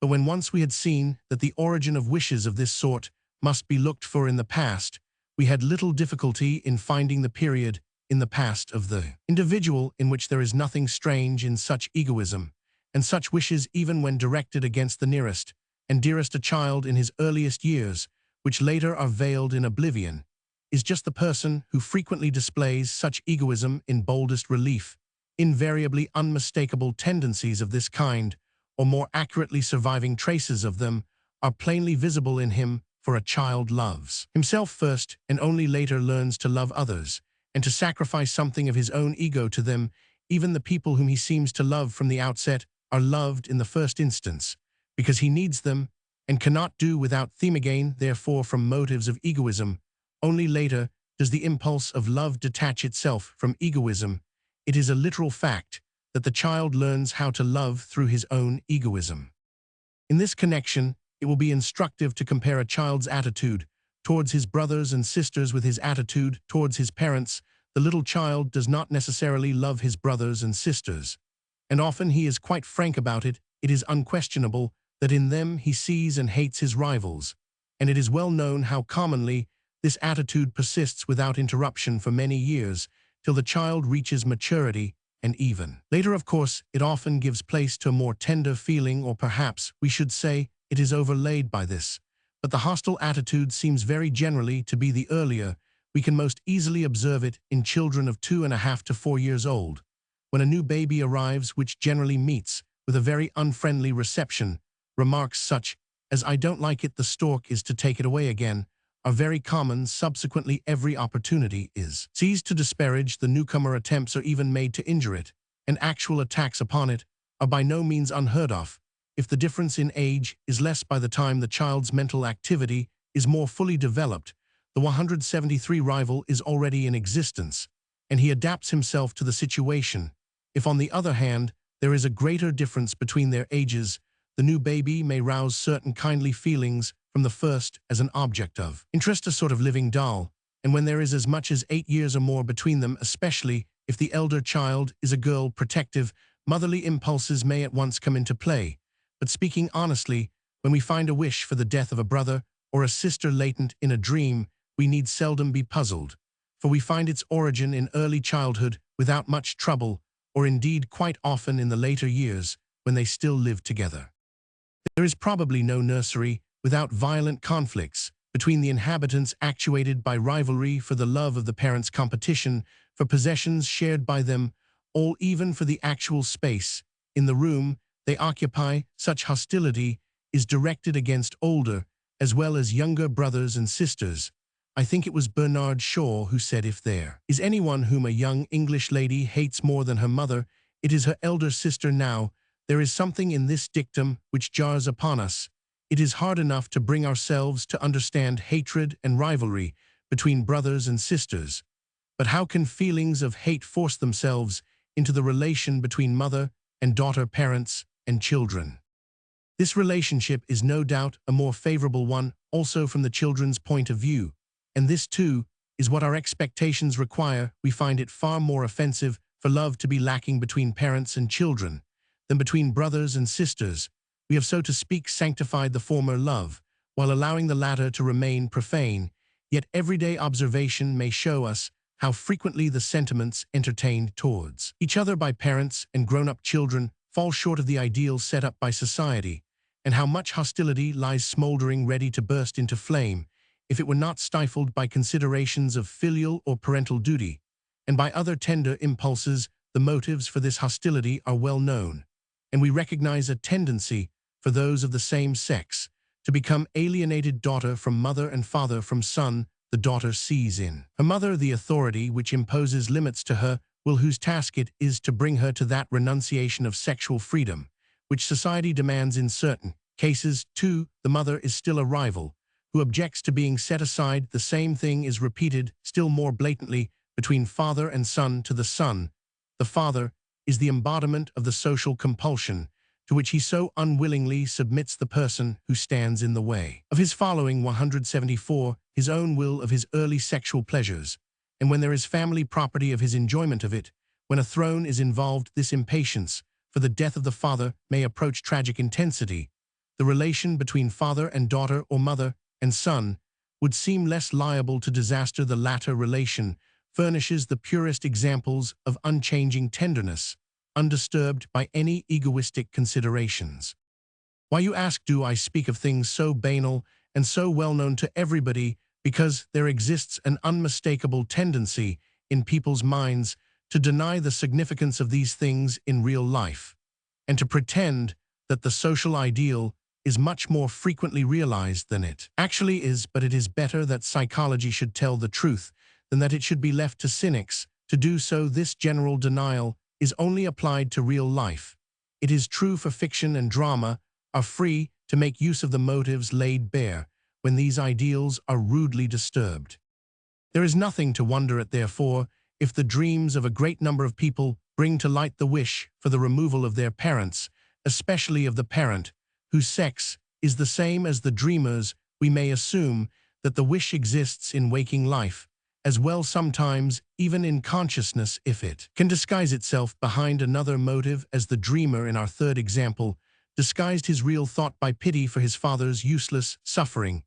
But when once we had seen that the origin of wishes of this sort must be looked for in the past, we had little difficulty in finding the period in the past of the individual in which there is nothing strange in such egoism, and such wishes, even when directed against the nearest and dearest a child in his earliest years, which later are veiled in oblivion, is just the person who frequently displays such egoism in boldest relief. Invariably unmistakable tendencies of this kind, or more accurately surviving traces of them, are plainly visible in him, for a child loves himself first and only later learns to love others, and to sacrifice something of his own ego to them. Even the people whom he seems to love from the outset are loved in the first instance, because he needs them and cannot do without them again, therefore from motives of egoism. Only later does the impulse of love detach itself from egoism. It is a literal fact that the child learns how to love through his own egoism. In this connection, it will be instructive to compare a child's attitude towards his brothers and sisters with his attitude towards his parents. The little child does not necessarily love his brothers and sisters, and often he is quite frank about it. It is unquestionable that in them he sees and hates his rivals, and it is well known how commonly this attitude persists without interruption for many years, till the child reaches maturity, and even later, of course, it often gives place to a more tender feeling, or perhaps we should say it is overlaid by this. But the hostile attitude seems very generally to be the earlier. We can most easily observe it in children of 2.5 to 4 years old, when a new baby arrives, which generally meets with a very unfriendly reception. Remarks such as "I don't like it, the stork is to take it away again," are very common. Subsequently, every opportunity is seized to disparage the newcomer. Attempts are even made to injure it, and actual attacks upon it are by no means unheard of. If the difference in age is less by the time the child's mental activity is more fully developed, the 173 rival is already in existence, and he adapts himself to the situation. If, on the other hand, there is a greater difference between their ages, the new baby may rouse certain kindly feelings from the first as an object of interest, a sort of living doll, and when there is as much as 8 years or more between them, especially if the elder child is a girl, protective, motherly impulses may at once come into play. But speaking honestly, when we find a wish for the death of a brother or a sister latent in a dream, we need seldom be puzzled, for we find its origin in early childhood without much trouble, or indeed quite often in the later years when they still live together. There is probably no nursery without violent conflicts between the inhabitants, actuated by rivalry for the love of the parents, competition for possessions shared by them all, even for the actual space in the room they occupy. Such hostility is directed against older as well as younger brothers and sisters. I think it was Bernard Shaw who said, "If there is anyone whom a young English lady hates more than her mother, it is her elder sister." Now, there is something in this dictum which jars upon us. It is hard enough to bring ourselves to understand hatred and rivalry between brothers and sisters, But how can feelings of hate force themselves into the relation between mother and daughter, parents and children? This relationship is no doubt a more favorable one also from the children's point of view, and this too is what our expectations require. We find it far more offensive for love to be lacking between parents and children than between brothers and sisters. We have, so to speak, sanctified the former love, while allowing the latter to remain profane, yet everyday observation may show us how frequently the sentiments entertained towards each other by parents and grown-up children fall short of the ideals set up by society, and how much hostility lies smoldering ready to burst into flame if it were not stifled by considerations of filial or parental duty, and by other tender impulses. The motives for this hostility are well known, and we recognize a tendency for those of the same sex to become alienated, daughter from mother and father from son. The daughter sees in her mother the authority which imposes limits to her will, whose task it is to bring her to that renunciation of sexual freedom which society demands in certain cases. Too, the mother is still a rival who objects to being set aside. The same thing is repeated still more blatantly between father and son. To the son, the father is the embodiment of the social compulsion to which he so unwillingly submits the person who stands in the way of his following 174 his own will of his early sexual pleasures, and when there is family property of his enjoyment of it. When a throne is involved, this impatience for the death of the father may approach tragic intensity. The relation between father and daughter or mother and son would seem less liable to disaster. The latter relation furnishes the purest examples of unchanging tenderness, undisturbed by any egoistic considerations. Why, you ask, do I speak of things so banal and so well known to everybody? Because there exists an unmistakable tendency in people's minds to deny the significance of these things in real life, and to pretend that the social ideal is much more frequently realized than it actually is. But it is better that psychology should tell the truth than that it should be left to cynics to do so. This general denial is only applied to real life. It is true for fiction and drama are free to make use of the motives laid bare when these ideals are rudely disturbed. There is nothing to wonder at, therefore, if the dreams of a great number of people bring to light the wish for the removal of their parents, especially of the parent whose sex is the same as the dreamer's. We may assume that the wish exists in waking life as well, sometimes even in consciousness, if it can disguise itself behind another motive, as the dreamer in our third example disguised his real thought by pity for his father's useless suffering.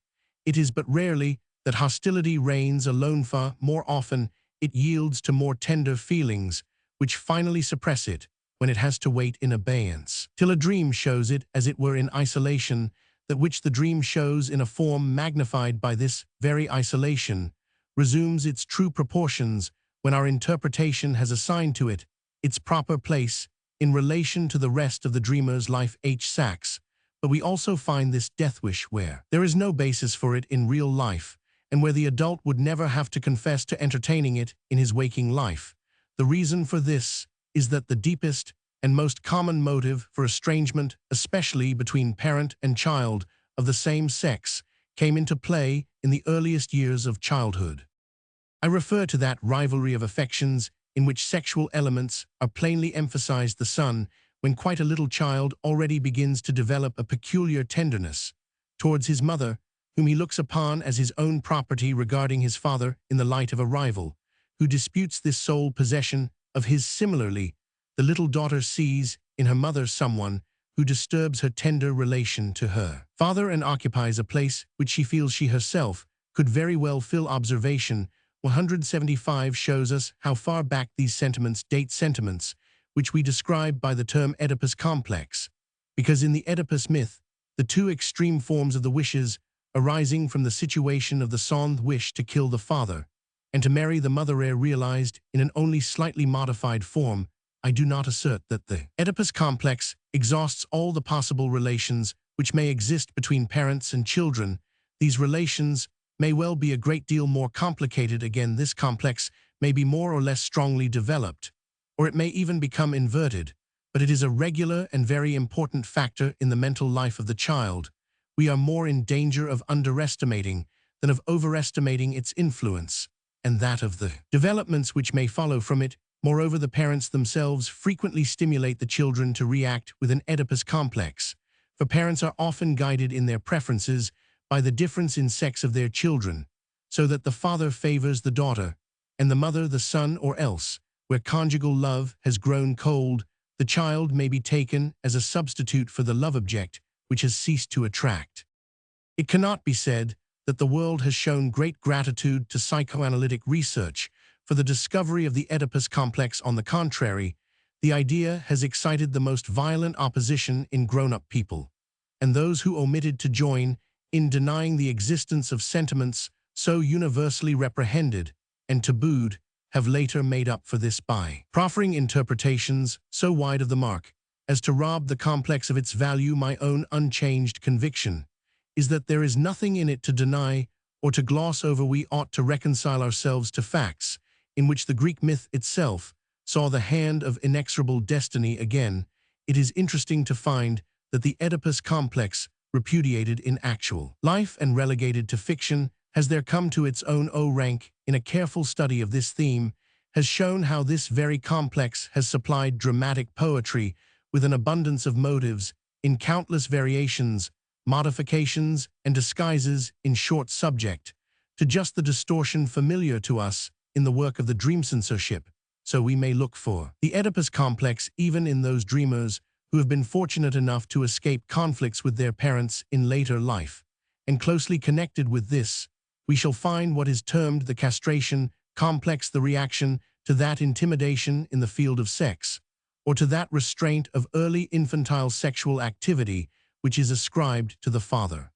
It is but rarely that hostility reigns alone. Far more often it yields to more tender feelings, which finally suppress it when it has to wait in abeyance till a dream shows it, as it were, in isolation, that which the dream shows in a form magnified by this very isolation resumes its true proportions when our interpretation has assigned to it its proper place in relation to the rest of the dreamer's life. H. Sachs. But we also find this death wish where there is no basis for it in real life, and where the adult would never have to confess to entertaining it in his waking life. The reason for this is that the deepest and most common motive for estrangement, especially between parent and child of the same sex, came into play in the earliest years of childhood. I refer to that rivalry of affections in which sexual elements are plainly emphasized. The son, when quite a little child, already begins to develop a peculiar tenderness towards his mother, whom he looks upon as his own property, regarding his father in the light of a rival, who disputes this sole possession of his. Similarly, the little daughter sees in her mother someone who disturbs her tender relation to her father and occupies a place which she feels she herself could very well fill. Observation 175 shows us how far back these sentiments date, sentiments which we describe by the term Oedipus complex, because in the Oedipus myth, the two extreme forms of the wishes arising from the situation of the son's wish to kill the father and to marry the mother are realized in an only slightly modified form. I do not assert that the Oedipus complex exhausts all the possible relations which may exist between parents and children. These relations may well be a great deal more complicated. Again, this complex may be more or less strongly developed, or it may even become inverted, but it is a regular and very important factor in the mental life of the child. We are more in danger of underestimating than of overestimating its influence. and that of the developments which may follow from it. Moreover, the parents themselves frequently stimulate the children to react with an Oedipus complex, for parents are often guided in their preferences by the difference in sex of their children, so that the father favors the daughter, and the mother the son, or else, where conjugal love has grown cold, the child may be taken as a substitute for the love object which has ceased to attract. It cannot be said that the world has shown great gratitude to psychoanalytic research for the discovery of the Oedipus complex. On the contrary, the idea has excited the most violent opposition in grown-up people, and those who omitted to join in denying the existence of sentiments so universally reprehended and tabooed have later made up for this by proffering interpretations so wide of the mark as to rob the complex of its value. My own unchanged conviction is that there is nothing in it to deny or to gloss over. We ought to reconcile ourselves to facts in which the Greek myth itself saw the hand of inexorable destiny again. It is interesting to find that the Oedipus complex, repudiated in actual life and relegated to fiction, has there come to its own rank. In a careful study of this theme has shown how this very complex has supplied dramatic poetry with an abundance of motives in countless variations, modifications, and disguises, in short, subject to just the distortion familiar to us in the work of the dream censorship. So we may look for the Oedipus complex even in those dreamers who have been fortunate enough to escape conflicts with their parents in later life. And closely connected with this, we shall find what is termed the castration complex, the reaction to that intimidation in the field of sex, or to that restraint of early infantile sexual activity which is ascribed to the father.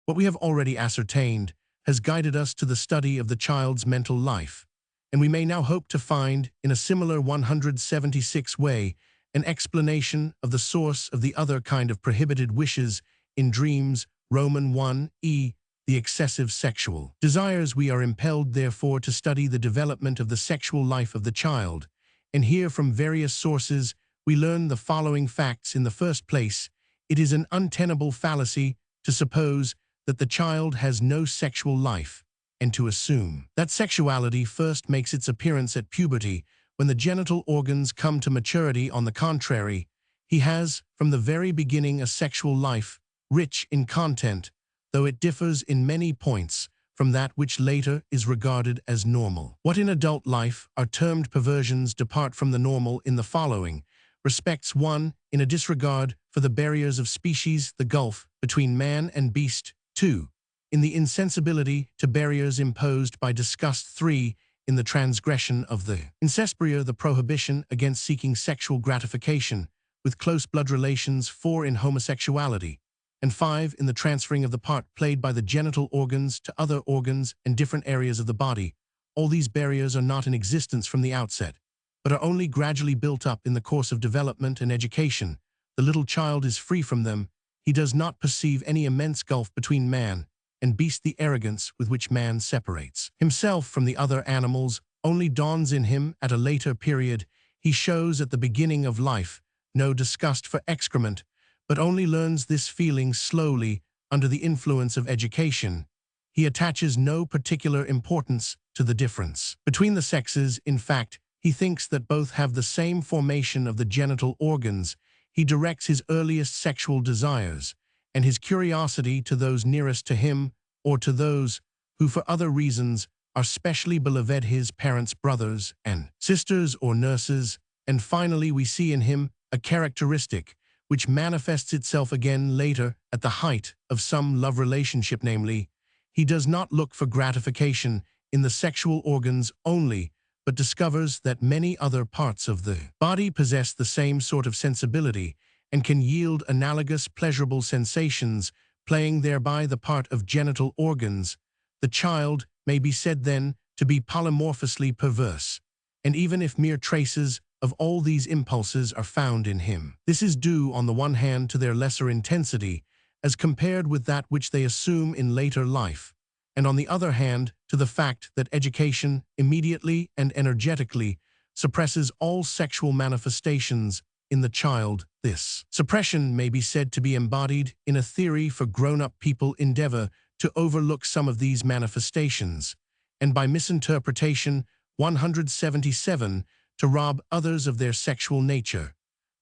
What we have already ascertained has guided us to the study of the child's mental life, and we may now hope to find, in a similar 176 way, an explanation of the source of the other kind of prohibited wishes in dreams. Roman 1e, the excessive sexual desires. We are impelled, therefore, to study the development of the sexual life of the child, and here from various sources we learn the following facts. In the first place, it is an untenable fallacy to suppose that the child has no sexual life, and to assume that sexuality first makes its appearance at puberty, when the genital organs come to maturity. On the contrary, he has, from the very beginning, a sexual life, rich in content, though it differs in many points from that which later is regarded as normal. What in adult life are termed perversions depart from the normal in the following respects. 1. In a disregard for the barriers of species, the gulf between man and beast. 2. In the insensibility to barriers imposed by disgust. 3. In the transgression of the incespria, the prohibition against seeking sexual gratification with close blood relations. 4. In homosexuality. And 5. In the transferring of the part played by the genital organs to other organs and different areas of the body. All these barriers are not in existence from the outset, but are only gradually built up in the course of development and education. The little child is free from them. He does not perceive any immense gulf between man and beast. The arrogance with which man separates himself from the other animals only dawns in him at a later period. He shows at the beginning of life no disgust for excrement, but only learns this feeling slowly under the influence of education. He attaches no particular importance to the difference between the sexes. In fact, he thinks that both have the same formation of the genital organs. He directs his earliest sexual desires and his curiosity to those nearest to him, or to those who for other reasons are specially beloved, his parents, brothers and sisters, or nurses. And finally, we see in him a characteristic which manifests itself again later at the height of some love relationship, namely, he does not look for gratification in the sexual organs only, but discovers that many other parts of the body possess the same sort of sensibility and can yield analogous pleasurable sensations, playing thereby the part of genital organs. The child may be said then to be polymorphously perverse, and even if mere traces of all these impulses are found in him, this is due on the one hand to their lesser intensity as compared with that which they assume in later life, and on the other hand to the fact that education immediately and energetically suppresses all sexual manifestations in the child. This suppression may be said to be embodied in a theory for grown-up people endeavor to overlook some of these manifestations, and by misinterpretation 177 to rob others of their sexual nature,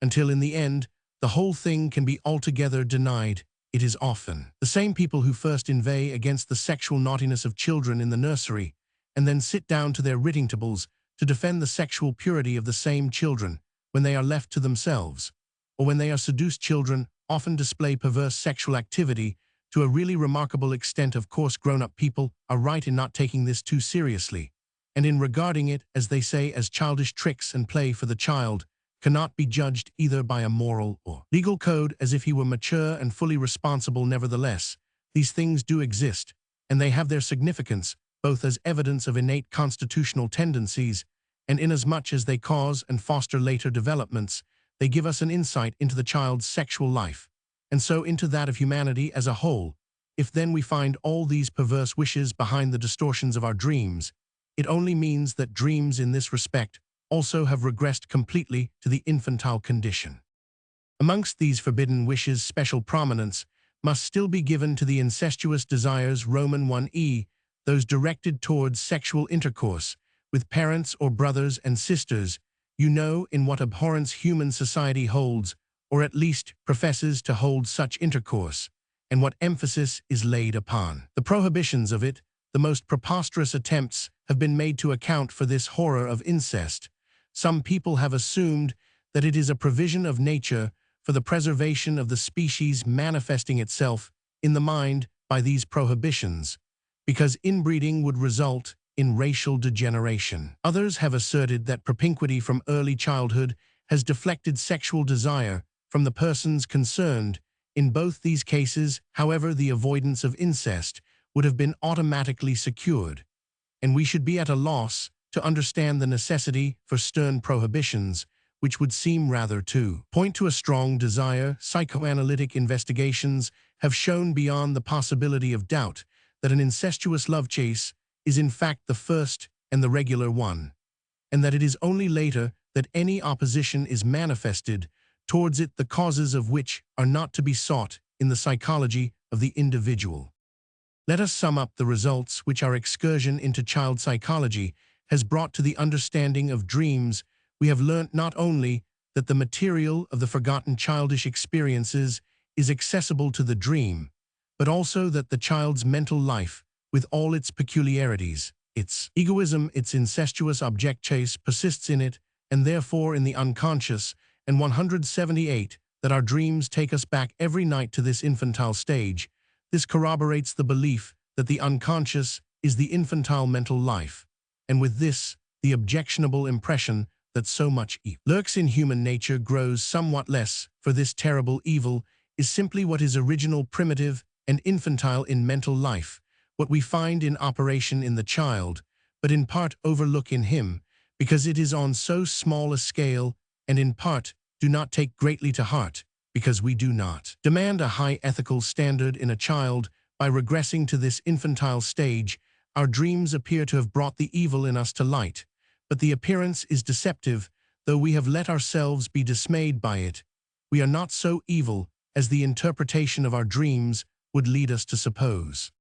until in the end, the whole thing can be altogether denied. It is often the same people who first inveigh against the sexual naughtiness of children in the nursery, and then sit down to their writing tables to defend the sexual purity of the same children when they are left to themselves, or when they are seduced children often display perverse sexual activity to a really remarkable extent. Of course, grown-up people are right in not taking this too seriously, and in regarding it, as they say, as childish tricks and play for the child, cannot be judged either by a moral or legal code as if he were mature and fully responsible. Nevertheless, these things do exist, and they have their significance, both as evidence of innate constitutional tendencies, and inasmuch as they cause and foster later developments, they give us an insight into the child's sexual life, and so into that of humanity as a whole. If then we find all these perverse wishes behind the distortions of our dreams, it only means that dreams in this respect also have regressed completely to the infantile condition. Amongst these forbidden wishes, special prominence must still be given to the incestuous desires Roman 1e, those directed towards sexual intercourse with parents or brothers and sisters. You know in what abhorrence human society holds, or at least professes to hold, such intercourse, and what emphasis is laid upon the prohibitions of it. The most preposterous attempts have been made to account for this horror of incest. Some people have assumed that it is a provision of nature for the preservation of the species, manifesting itself in the mind by these prohibitions, because inbreeding would result in racial degeneration. Others have asserted that propinquity from early childhood has deflected sexual desire from the persons concerned. In both these cases, however, the avoidance of incest would have been automatically secured, and we should be at a loss to understand the necessity for stern prohibitions, which would seem rather to point to a strong desire. Psychoanalytic investigations have shown beyond the possibility of doubt that an incestuous love chase is in fact the first and the regular one, and that it is only later that any opposition is manifested towards it, the causes of which are not to be sought in the psychology of the individual. Let us sum up the results which our excursion into child psychology has brought to the understanding of dreams. We have learnt not only that the material of the forgotten childish experiences is accessible to the dream, but also that the child's mental life, with all its peculiarities, its egoism, its incestuous object chase, persists in it, and therefore in the unconscious, and 178, that our dreams take us back every night to this infantile stage. This corroborates the belief that the unconscious is the infantile mental life, and with this, the objectionable impression that so much evil lurks in human nature grows somewhat less, for this terrible evil is simply what is original, primitive, and infantile in mental life, what we find in operation in the child, but in part overlook in him, because it is on so small a scale, and in part do not take greatly to heart, because we do not demand a high ethical standard in a child. By regressing to this infantile stage, our dreams appear to have brought the evil in us to light, but the appearance is deceptive. Though we have let ourselves be dismayed by it, we are not so evil as the interpretation of our dreams would lead us to suppose.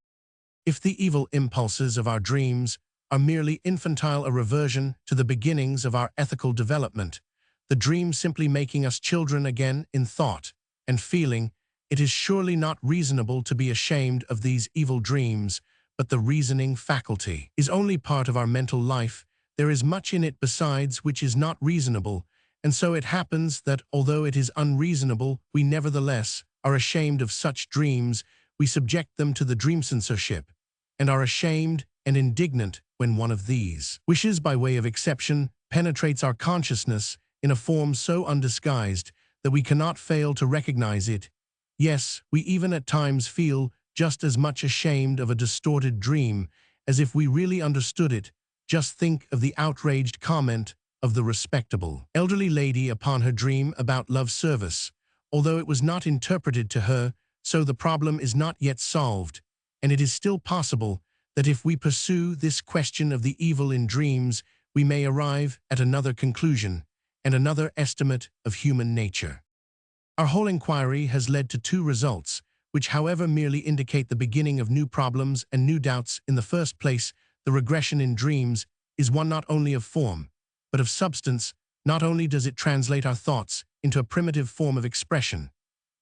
If the evil impulses of our dreams are merely infantile, a reversion to the beginnings of our ethical development, the dream simply making us children again in thought and feeling, it is surely not reasonable to be ashamed of these evil dreams. But the reasoning faculty is only part of our mental life. There is much in it besides which is not reasonable, and so it happens that, although it is unreasonable, we nevertheless are ashamed of such dreams. We subject them to the dream censorship, and are ashamed and indignant when one of these wishes, by way of exception, penetrates our consciousness in a form so undisguised that we cannot fail to recognize it. Yes, we even at times feel just as much ashamed of a distorted dream as if we really understood it. Just think of the outraged comment of the respectable elderly lady upon her dream about love service. Although it was not interpreted to her, so the problem is not yet solved, and it is still possible that if we pursue this question of the evil in dreams, we may arrive at another conclusion and another estimate of human nature. Our whole inquiry has led to two results, which however merely indicate the beginning of new problems and new doubts. In the first place, the regression in dreams is one not only of form, but of substance. Not only does it translate our thoughts into a primitive form of expression,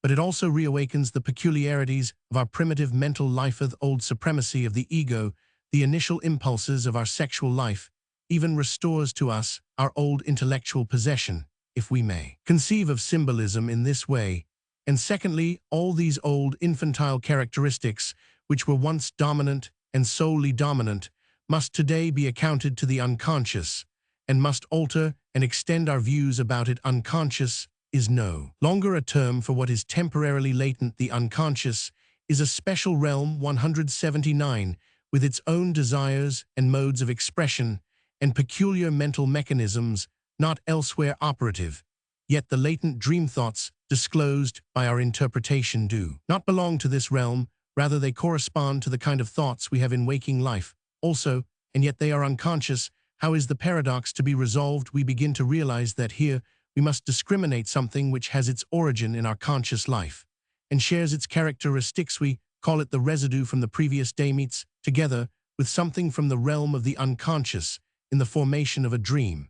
but it also reawakens the peculiarities of our primitive mental life, the old supremacy of the ego, the initial impulses of our sexual life, even restores to us our old intellectual possession, if we may conceive of symbolism in this way. And secondly, all these old infantile characteristics, which were once dominant and solely dominant, must today be accounted to the unconscious, and must alter and extend our views about it. Unconscious is no longer a term for what is temporarily latent. The unconscious is a special realm 179 with its own desires and modes of expression and peculiar mental mechanisms not elsewhere operative. Yet the latent dream thoughts disclosed by our interpretation do not belong to this realm, rather they correspond to the kind of thoughts we have in waking life also, and yet they are unconscious. How is the paradox to be resolved? We begin to realize that here we must discriminate something which has its origin in our conscious life and shares its characteristics. We call it the residue from the previous day meets together with something from the realm of the unconscious in the formation of a dream.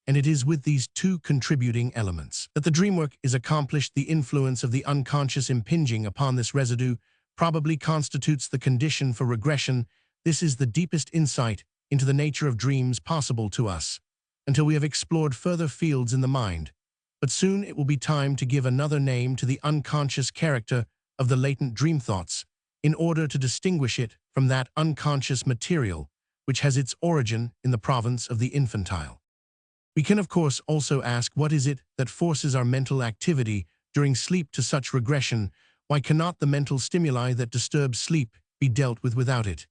And it is with these two contributing elements that the dreamwork is accomplished. The influence of the unconscious impinging upon this residue probably constitutes the condition for regression. This is the deepest insight into the nature of dreams possible to us, until we have explored further fields in the mind. But soon it will be time to give another name to the unconscious character of the latent dream thoughts, in order to distinguish it from that unconscious material which has its origin in the province of the infantile. We can of course also ask, what is it that forces our mental activity during sleep to such regression? Why cannot the mental stimuli that disturb sleep be dealt with without it?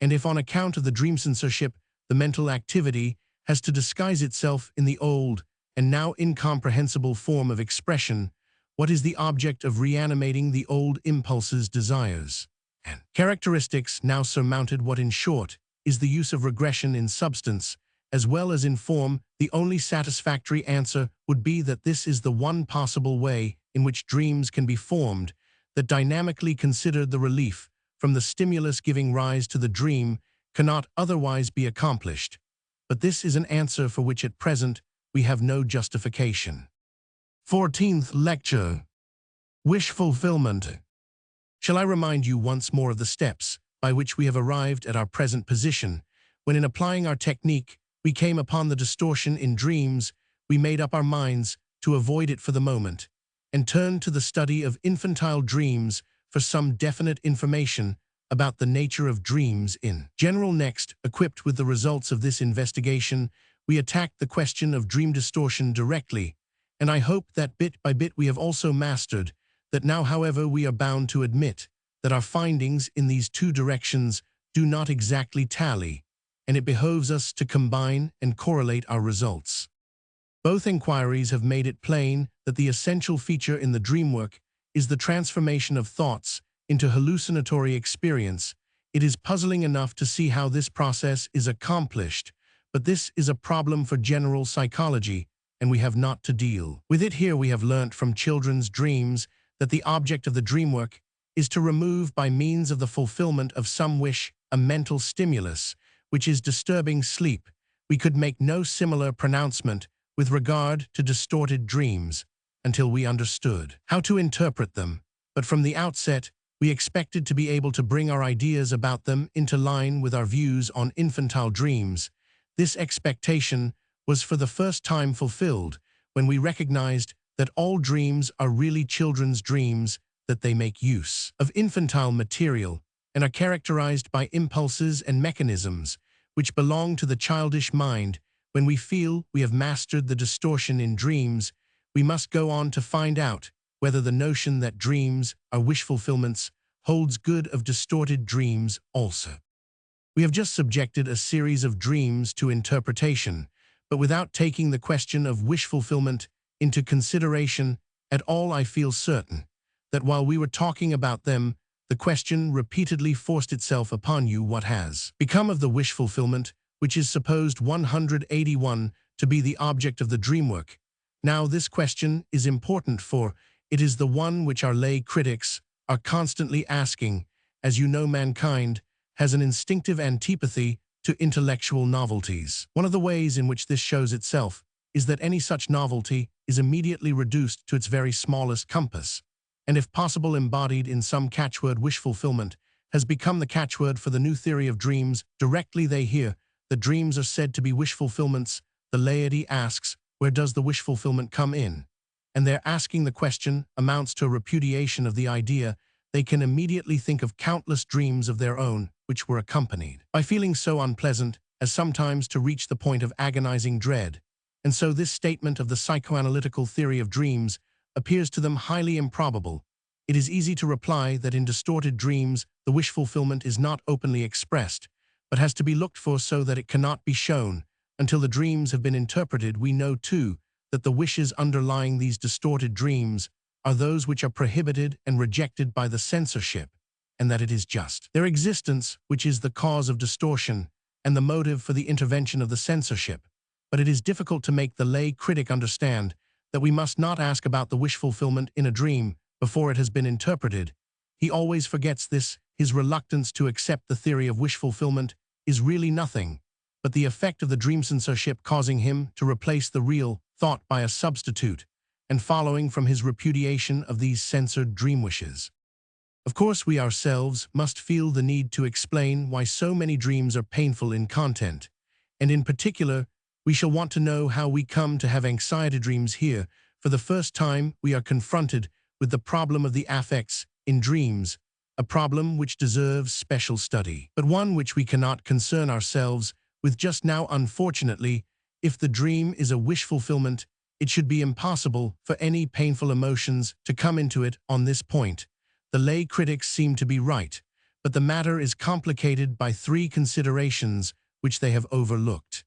And if on account of the dream censorship, the mental activity has to disguise itself in the old and now incomprehensible form of expression, what is the object of reanimating the old impulses, desires, and characteristics now surmounted? What in short is the use of regression in substance as well as in form? The only satisfactory answer would be that this is the one possible way in which dreams can be formed, that dynamically considered the relief from the stimulus giving rise to the dream cannot otherwise be accomplished. But this is an answer for which at present we have no justification. 14th lecture. Wish fulfillment. Shall I remind you once more of the steps by which we have arrived at our present position, when in applying our technique we came upon the distortion in dreams? We made up our minds to avoid it for the moment, and turned to the study of infantile dreams for some definite information about the nature of dreams in general. Next, equipped with the results of this investigation, we attacked the question of dream distortion directly, and I hope that bit by bit we have also mastered that. Now, however, we are bound to admit that our findings in these two directions do not exactly tally, and it behoves us to combine and correlate our results. Both inquiries have made it plain that the essential feature in the dreamwork is the transformation of thoughts into hallucinatory experience. It is puzzling enough to see how this process is accomplished, but this is a problem for general psychology, and we have not to deal with it here. We have learnt from children's dreams that the object of the dreamwork is to remove by means of the fulfillment of some wish a mental stimulus which is disturbing sleep. We could make no similar pronouncement with regard to distorted dreams until we understood how to interpret them, but from the outset we expected to be able to bring our ideas about them into line with our views on infantile dreams. This expectation was for the first time fulfilled when we recognized that all dreams are really children's dreams, that they make use of infantile material and are characterized by impulses and mechanisms which belong to the childish mind. When we feel we have mastered the distortion in dreams, we must go on to find out whether the notion that dreams are wish fulfillments holds good of distorted dreams also. We have just subjected a series of dreams to interpretation, but without taking the question of wish fulfillment into consideration at all. I feel certain that while we were talking about them, the question repeatedly forced itself upon you: what has become of the wish fulfillment which is supposed 181 to be the object of the dreamwork? Now this question is important, for it is the one which our lay critics are constantly asking. As you know, mankind has an instinctive antipathy to intellectual novelties. One of the ways in which this shows itself is that any such novelty is immediately reduced to its very smallest compass, and if possible embodied in some catchword. Wish fulfillment has become the catchword for the new theory of dreams. Directly they hear that dreams are said to be wish fulfillments, the laity asks, where does the wish fulfillment come in? And their asking the question amounts to a repudiation of the idea. They can immediately think of countless dreams of their own which were accompanied by feelings so unpleasant as sometimes to reach the point of agonizing dread. And so this statement of the psychoanalytical theory of dreams appears to them highly improbable. It is easy to reply that in distorted dreams, the wish fulfillment is not openly expressed, but has to be looked for so that it cannot be shown. Until the dreams have been interpreted, we know too that the wishes underlying these distorted dreams are those which are prohibited and rejected by the censorship, and that it is just their existence which is the cause of distortion and the motive for the intervention of the censorship. But it is difficult to make the lay critic understand that we must not ask about the wish fulfillment in a dream before it has been interpreted. He always forgets this. His reluctance to accept the theory of wish fulfillment is really nothing but the effect of the dream censorship causing him to replace the real thought by a substitute, and following from his repudiation of these censored dream wishes. Of course, we ourselves must feel the need to explain why so many dreams are painful in content, and in particular, we shall want to know how we come to have anxiety dreams here. For the first time, we are confronted with the problem of the affects in dreams, a problem which deserves special study, but one which we cannot concern ourselves with just now. Unfortunately, if the dream is a wish fulfillment, it should be impossible for any painful emotions to come into it. On this point, the lay critics seem to be right, but the matter is complicated by three considerations which they have overlooked.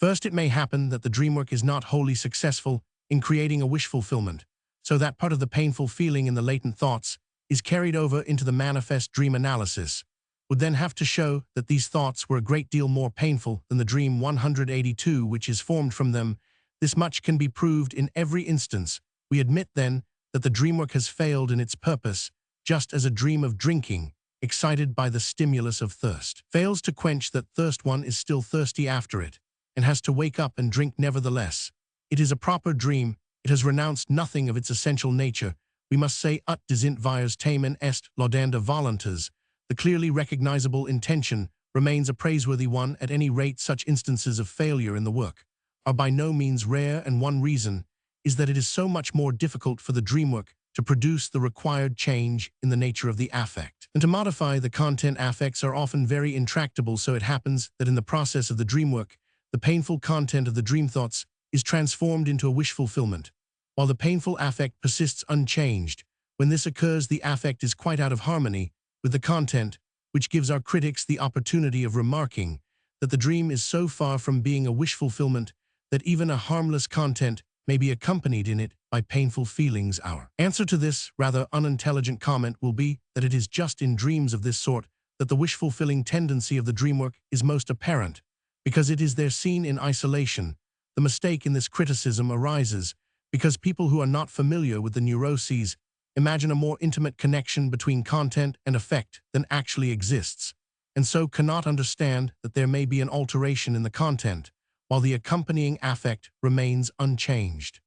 First, it may happen that the dreamwork is not wholly successful in creating a wish fulfillment, so that part of the painful feeling in the latent thoughts is carried over into the manifest dream. Analysis would then have to show that these thoughts were a great deal more painful than the dream 182 which is formed from them. This much can be proved in every instance. We admit then that the dreamwork has failed in its purpose, just as a dream of drinking, excited by the stimulus of thirst, fails to quench that thirst. One is still thirsty after it, and has to wake up and drink nevertheless. It is a proper dream. It has renounced nothing of its essential nature. We must say ut desint vires tamen est laudanda voluntas. The clearly recognizable intention remains a praiseworthy one. At any rate, such instances of failure in the work are by no means rare, and one reason is that it is so much more difficult for the dreamwork to produce the required change in the nature of the affect and to modify the content. Affects are often very intractable, so it happens that in the process of the dreamwork, the painful content of the dream thoughts is transformed into a wish fulfillment, while the painful affect persists unchanged. When this occurs, the affect is quite out of harmony with the content, which gives our critics the opportunity of remarking that the dream is so far from being a wish fulfillment that even a harmless content may be accompanied in it by painful feelings. Our answer to this rather unintelligent comment will be that it is just in dreams of this sort that the wish-fulfilling tendency of the dreamwork is most apparent, because it is there seen in isolation. The mistake in this criticism arises because people who are not familiar with the neuroses imagine a more intimate connection between content and effect than actually exists, and so cannot understand that there may be an alteration in the content, while the accompanying affect remains unchanged.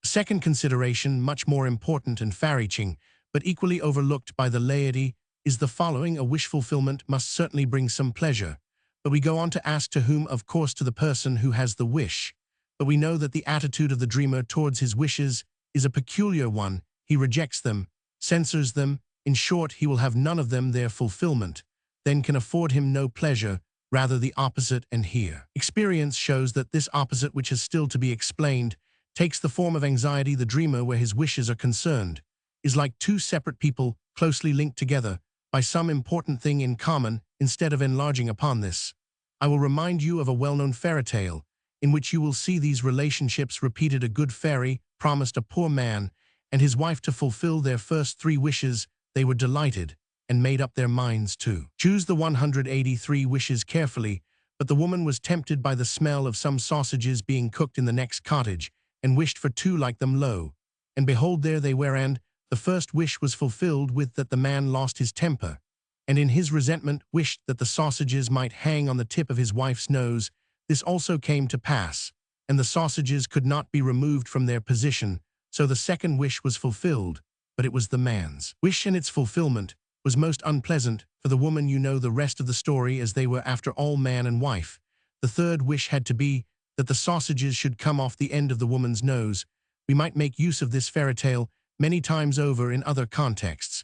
A second consideration, much more important and far-reaching, but equally overlooked by the laity, is the following. A wish fulfillment must certainly bring some pleasure, but we go on to ask to whom. Of course, to the person who has the wish. But we know that the attitude of the dreamer towards his wishes is a peculiar one. He rejects them, censors them. In short, he will have none of them. Their fulfillment then can afford him no pleasure, rather the opposite. And here, experience shows that this opposite, which is still to be explained, takes the form of anxiety. The dreamer, where his wishes are concerned, is like two separate people closely linked together by some important thing in common. Instead of enlarging upon this, I will remind you of a well-known fairy tale in which you will see these relationships repeated. A good fairy promised a poor man and his wife to fulfill their first 3 wishes. They were delighted and made up their minds to choose the 183 wishes carefully, but the woman was tempted by the smell of some sausages being cooked in the next cottage and wished for 2 like them. Lo, and behold, there they were, and the first wish was fulfilled with that the man lost his temper. and in his resentment wished that the sausages might hang on the tip of his wife's nose. This also came to pass, and the sausages could not be removed from their position, so the second wish was fulfilled, but it was the man's wish, and its fulfillment was most unpleasant for the woman. You know the rest of the story, as they were after all man and wife. The third wish had to be that the sausages should come off the end of the woman's nose. We might make use of this fairy tale many times over in other contexts,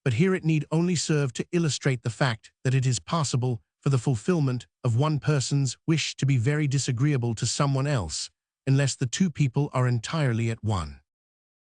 but here it need only serve to illustrate the fact that it is possible for the fulfillment of one person's wish to be very disagreeable to someone else, unless the two people are entirely at one.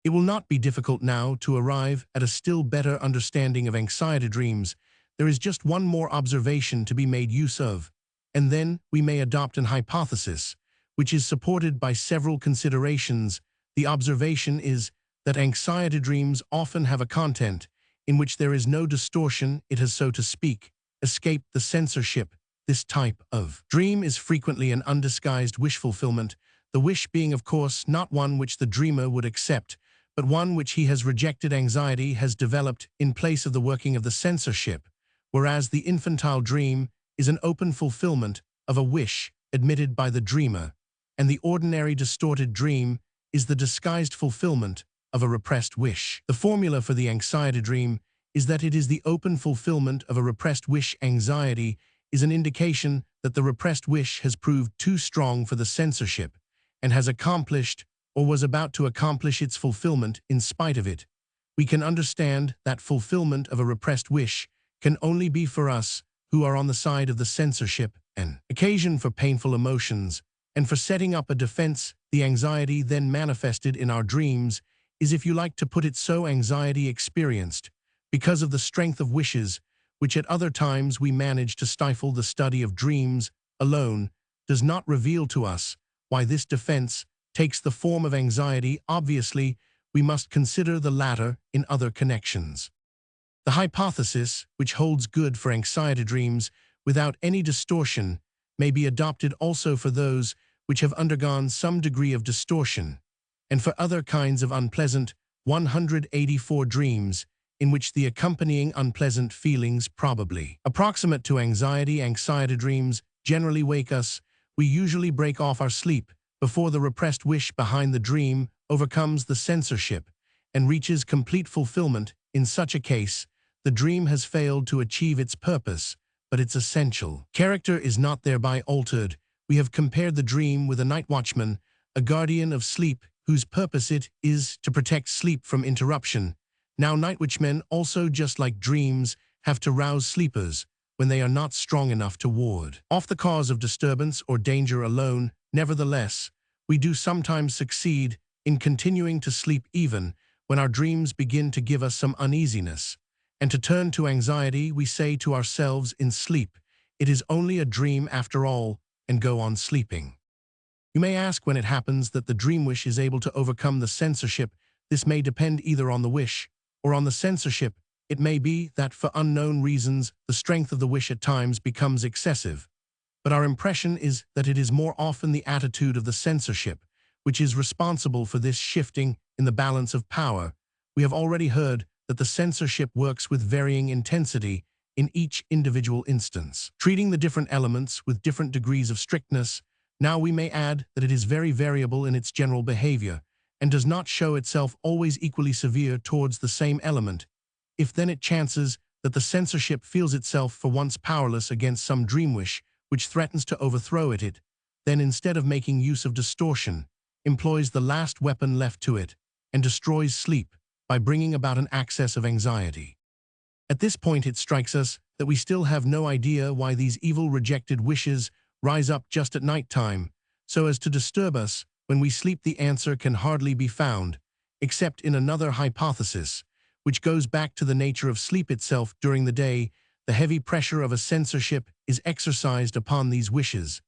It will not be difficult now to arrive at a still better understanding of anxiety dreams. There is just one more observation to be made use of, and then we may adopt an hypothesis, which is supported by several considerations. The observation is that anxiety dreams often have a content in which there is no distortion. It has, so to speak, escaped the censorship. This type of dream is frequently an undisguised wish fulfillment, the wish being, of course, not one which the dreamer would accept, but one which he has rejected. Anxiety has developed in place of the working of the censorship, whereas the infantile dream is an open fulfillment of a wish admitted by the dreamer, and the ordinary distorted dream is the disguised fulfillment of a repressed wish. The formula for the anxiety dream is that it is the open fulfillment of a repressed wish. Anxiety is an indication that the repressed wish has proved too strong for the censorship and has accomplished or was about to accomplish its fulfillment in spite of it. We can understand that fulfillment of a repressed wish can only be for us who are on the side of the censorship, an occasion for painful emotions, and for setting up a defense. The anxiety then manifested in our dreams is, if you like to put it so, anxiety experienced because of the strength of wishes, which at other times we manage to stifle. The study of dreams alone does not reveal to us why this defense takes the form of anxiety. Obviously, we must consider the latter in other connections. The hypothesis, which holds good for anxiety dreams without any distortion, may be adopted also for those which have undergone some degree of distortion, and for other kinds of unpleasant 184 dreams, in which the accompanying unpleasant feelings probably approximate to anxiety. Anxiety dreams generally wake us. We usually break off our sleep before the repressed wish behind the dream overcomes the censorship and reaches complete fulfillment. In such a case, the dream has failed to achieve its purpose, but its essential character is not thereby altered. We have compared the dream with a night watchman, a guardian of sleep, whose purpose it is to protect sleep from interruption. Now night watchmen also, just like dreams, have to rouse sleepers when they are not strong enough to ward off the cause of disturbance or danger alone. Nevertheless, we do sometimes succeed in continuing to sleep even when our dreams begin to give us some uneasiness. And to turn to anxiety, we say to ourselves in sleep, "It is only a dream after all," and go on sleeping. You may ask when it happens that the dream wish is able to overcome the censorship. This may depend either on the wish or on the censorship. It may be that for unknown reasons the strength of the wish at times becomes excessive, but our impression is that it is more often the attitude of the censorship which is responsible for this shifting in the balance of power. We have already heard that the censorship works with varying intensity in each individual instance, treating the different elements with different degrees of strictness. Now we may add that it is very variable in its general behavior and does not show itself always equally severe towards the same element. If then it chances that the censorship feels itself for once powerless against some dream wish which threatens to overthrow it, then instead of making use of distortion, employs the last weapon left to it and destroys sleep by bringing about an access of anxiety. At this point it strikes us that we still have no idea why these evil rejected wishes rise up just at night time, so as to disturb us when we sleep. The answer can hardly be found, except in another hypothesis, which goes back to the nature of sleep itself. During the day, the heavy pressure of a censorship is exercised upon these wishes,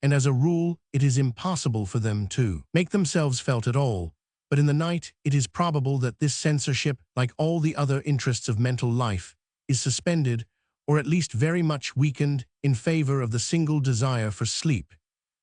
and as a rule, it is impossible for them to make themselves felt at all. But in the night, it is probable that this censorship, like all the other interests of mental life, is suspended, or at least very much weakened, in favor of the single desire for sleep.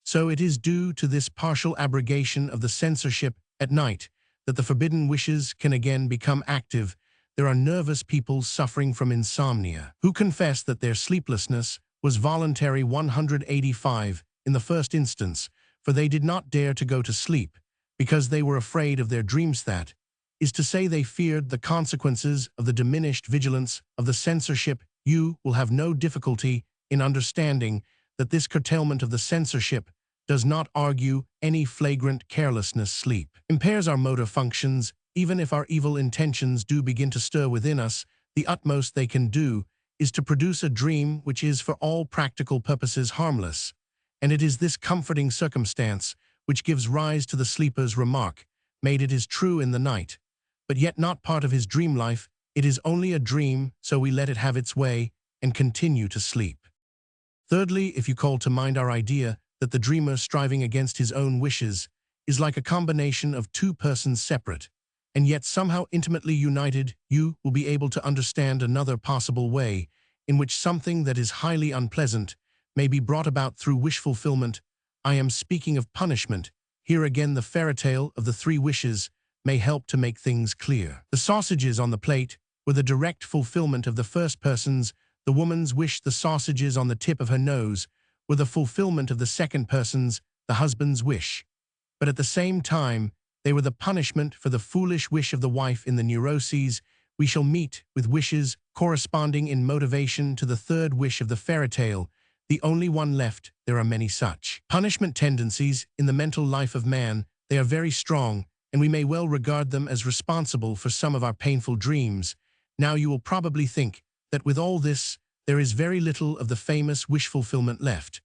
So it is due to this partial abrogation of the censorship at night that the forbidden wishes can again become active. there are nervous people suffering from insomnia, who confess that their sleeplessness was voluntary 185 in the first instance, for they did not dare to go to sleep, because they were afraid of their dreams. That is to say, they feared the consequences of the diminished vigilance of the censorship. You will have no difficulty in understanding that this curtailment of the censorship does not argue any flagrant carelessness. Sleep impairs our motor functions. Even if our evil intentions do begin to stir within us, the utmost they can do is to produce a dream which is for all practical purposes harmless. And it is this comforting circumstance which gives rise to the sleeper's remark, made it is true in the night, but yet not part of his dream life. It is only a dream, so we let it have its way and continue to sleep. Thirdly, if you call to mind our idea that the dreamer striving against his own wishes is like a combination of two persons separate, and yet somehow intimately united, you will be able to understand another possible way in which something that is highly unpleasant may be brought about through wish fulfillment. I am speaking of punishment. Here again the fairy tale of the three wishes may help to make things clear. The sausages on the plate were the direct fulfillment of the first person's. The woman's wish. The sausages on the tip of her nose were the fulfillment of the second person's, the husband's wish. But at the same time, they were the punishment for the foolish wish of the wife. In the neuroses, we shall meet with wishes corresponding in motivation to the third wish of the fairy tale, the only one left. There are many such punishment tendencies in the mental life of man. They are very strong, and we may well regard them as responsible for some of our painful dreams. Now you will probably think that with all this, there is very little of the famous wish fulfillment left.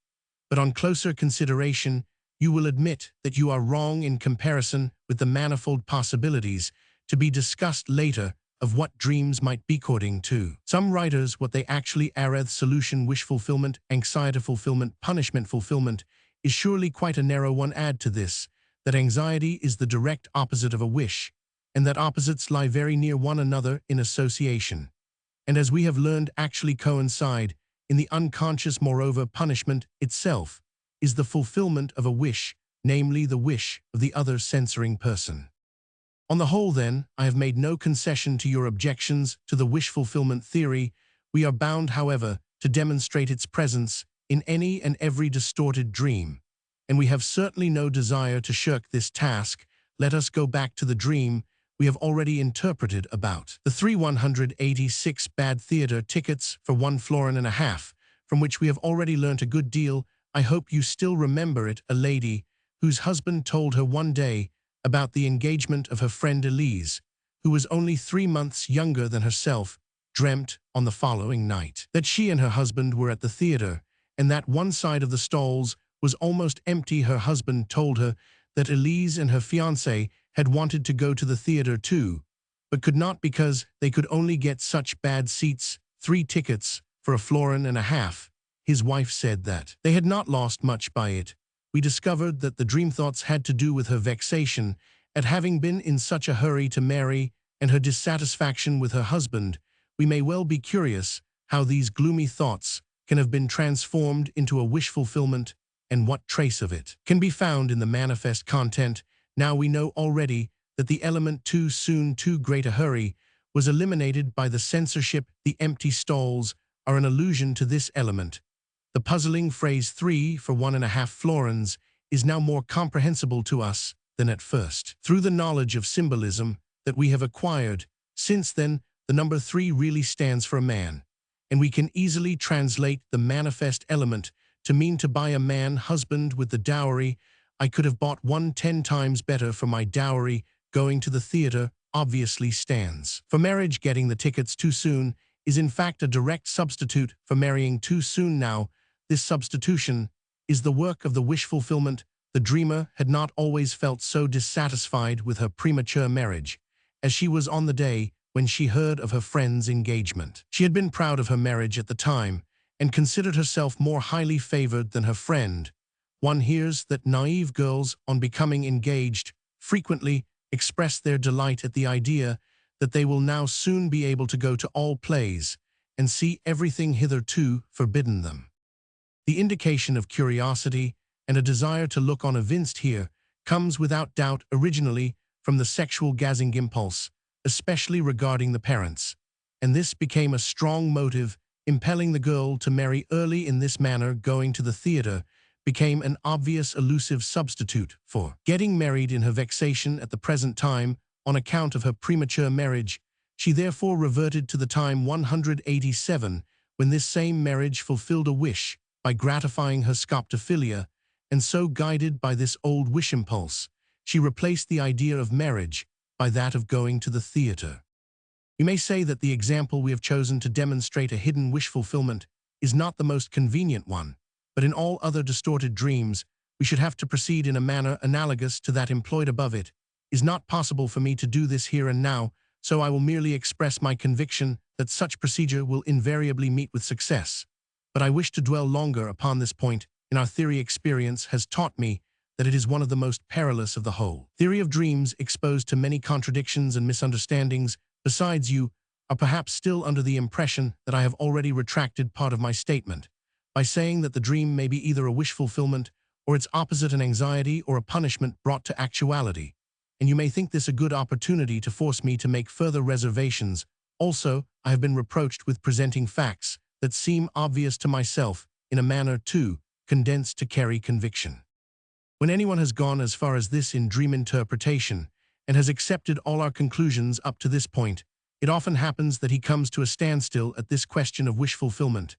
But on closer consideration, you will admit that you are wrong in comparison with the manifold possibilities to be discussed later of what dreams might be. According to some writers, what they actually are, solution wish fulfillment, anxiety fulfillment, punishment fulfillment, is surely quite a narrow one. Add to this that anxiety is the direct opposite of a wish, and that opposites lie very near one another in association, and as we have learned actually coincide in the unconscious. Moreover, punishment itself is the fulfillment of a wish, namely the wish of the other censoring person. On the whole, then, I have made no concession to your objections to the wish fulfillment theory. We are bound, however, to demonstrate its presence in any and every distorted dream, and we have certainly no desire to shirk this task. Let us go back to the dream we have already interpreted about the 186 bad theater tickets for 1.5 florins, from which we have already learnt a good deal. I hope you still remember it. A lady whose husband told her one day about the engagement of her friend Elise, who was only 3 months younger than herself, dreamt on the following night that she and her husband were at the theater, and that one side of the stalls was almost empty. Her husband told her that Elise and her fiancé had wanted to go to the theater too, but could not because they could only get such bad seats, 3 tickets for 1.5 florins. His wife said that they had not lost much by it. We discovered that the dream thoughts had to do with her vexation at having been in such a hurry to marry and her dissatisfaction with her husband. We may well be curious how these gloomy thoughts can have been transformed into a wish fulfillment, and what trace of it can be found in the manifest content. Now we know already that the element too soon, too great a hurry was eliminated by the censorship. The empty stalls are an allusion to this element. The puzzling phrase 3 for 1.5 florins is now more comprehensible to us than at first, through the knowledge of symbolism that we have acquired. Since then, the number 3 really stands for a man, and we can easily translate the manifest element to mean to buy a man husband with the dowry. I could have bought 1 10 times better for my dowry. Going to the theater obviously stands for marriage. Getting the tickets too soon is in fact a direct substitute for marrying too soon. Now, this substitution is the work of the wish fulfillment. The dreamer had not always felt so dissatisfied with her premature marriage as she was on the day when she heard of her friend's engagement. She had been proud of her marriage at the time and considered herself more highly favored than her friend. One hears that naive girls, on becoming engaged, frequently express their delight at the idea that they will now soon be able to go to all plays and see everything hitherto forbidden them. The indication of curiosity and a desire to look on evinced here comes without doubt originally from the sexual gazing impulse, especially regarding the parents, and this became a strong motive, impelling the girl to marry early. In this manner, going to the theater became an obvious elusive substitute for getting married. In her vexation at the present time on account of her premature marriage, she therefore reverted to the time 187, when this same marriage fulfilled a wish by gratifying her scoptophilia, and so guided by this old wish impulse, she replaced the idea of marriage by that of going to the theater. You may say that the example we have chosen to demonstrate a hidden wish fulfillment is not the most convenient one, but in all other distorted dreams, we should have to proceed in a manner analogous to that employed above. It is not possible for me to do this here and now, so I will merely express my conviction that such procedure will invariably meet with success. But I wish to dwell longer upon this point. In our theory, experience has taught me that it is one of the most perilous of the whole. Theory of dreams, exposed to many contradictions and misunderstandings, besides, you are perhaps still under the impression that I have already retracted part of my statement by saying that the dream may be either a wish fulfillment or its opposite, an anxiety or a punishment brought to actuality, and you may think this a good opportunity to force me to make further reservations. Also, I have been reproached with presenting facts that seem obvious to myself in a manner too condensed to carry conviction. When anyone has gone as far as this in dream interpretation and has accepted all our conclusions up to this point, it often happens that he comes to a standstill at this question of wish fulfillment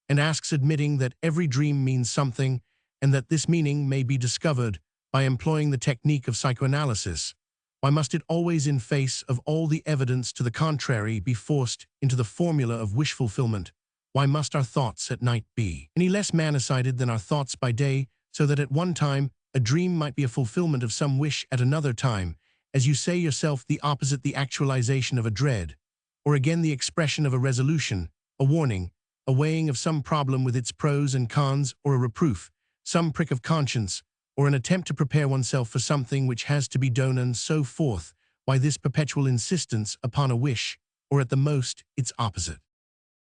and asks, admitting that every dream means something and that this meaning may be discovered by employing the technique of psychoanalysis, why must it always, in face of all the evidence to the contrary, be forced into the formula of wish fulfillment? Why must our thoughts at night be any less man-decided than our thoughts by day, so that at one time a dream might be a fulfillment of some wish, at another time, as you say yourself, the opposite, the actualization of a dread, or again the expression of a resolution, a warning, a weighing of some problem with its pros and cons, or a reproof, some prick of conscience, or an attempt to prepare oneself for something which has to be done, and so forth? Why this perpetual insistence upon a wish, or at the most, its opposite?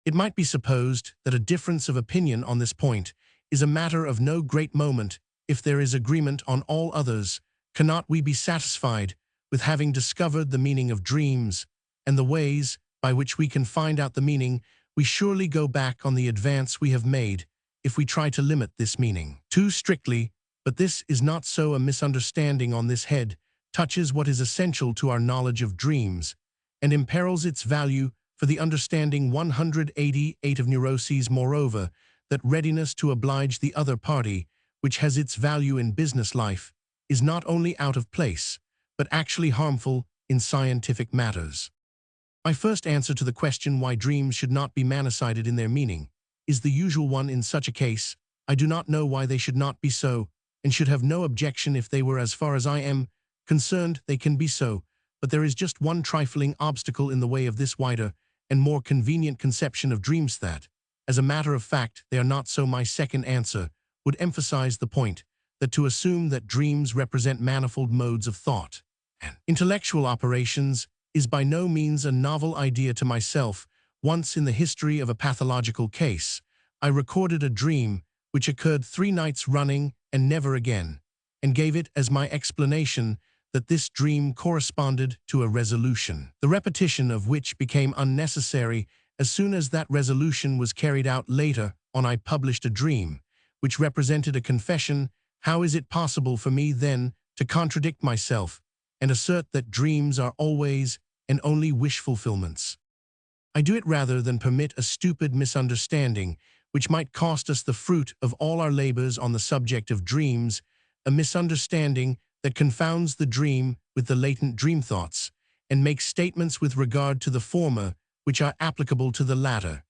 It might be supposed that a difference of opinion on this point is a matter of no great moment if there is agreement on all others. Cannot we be satisfied with having discovered the meaning of dreams and the ways by which we can find out the meaning? We surely go back on the advance we have made if we try to limit this meaning too strictly, but this is not so. A misunderstanding on this head touches what is essential to our knowledge of dreams and imperils its value for the understanding. 188 of neuroses. Moreover, that readiness to oblige the other party, which has its value in business life, is not only out of place, but actually harmful in scientific matters. My first answer to the question why dreams should not be man-decided in their meaning is the usual one. In such a case, I do not know why they should not be so, and should have no objection if they were. As far as I am concerned, they can be so, but there is just one trifling obstacle in the way of this wider and more convenient conception of dreams, that, as a matter of fact, they are not so. My second answer would emphasize the point that to assume that dreams represent manifold modes of thought and intellectual operations is by no means a novel idea to myself. Once in the history of a pathological case, I recorded a dream which occurred 3 nights running and never again, and gave it as my explanation that this dream corresponded to a resolution, the repetition of which became unnecessary as soon as that resolution was carried out. Later on, I published a dream which represented a confession. How is it possible for me then to contradict myself and assert that dreams are always and only wish fulfillments? I do it rather than permit a stupid misunderstanding which might cost us the fruit of all our labors on the subject of dreams, a misunderstanding that confounds the dream with the latent dream thoughts, and makes statements with regard to the former which are applicable to the latter,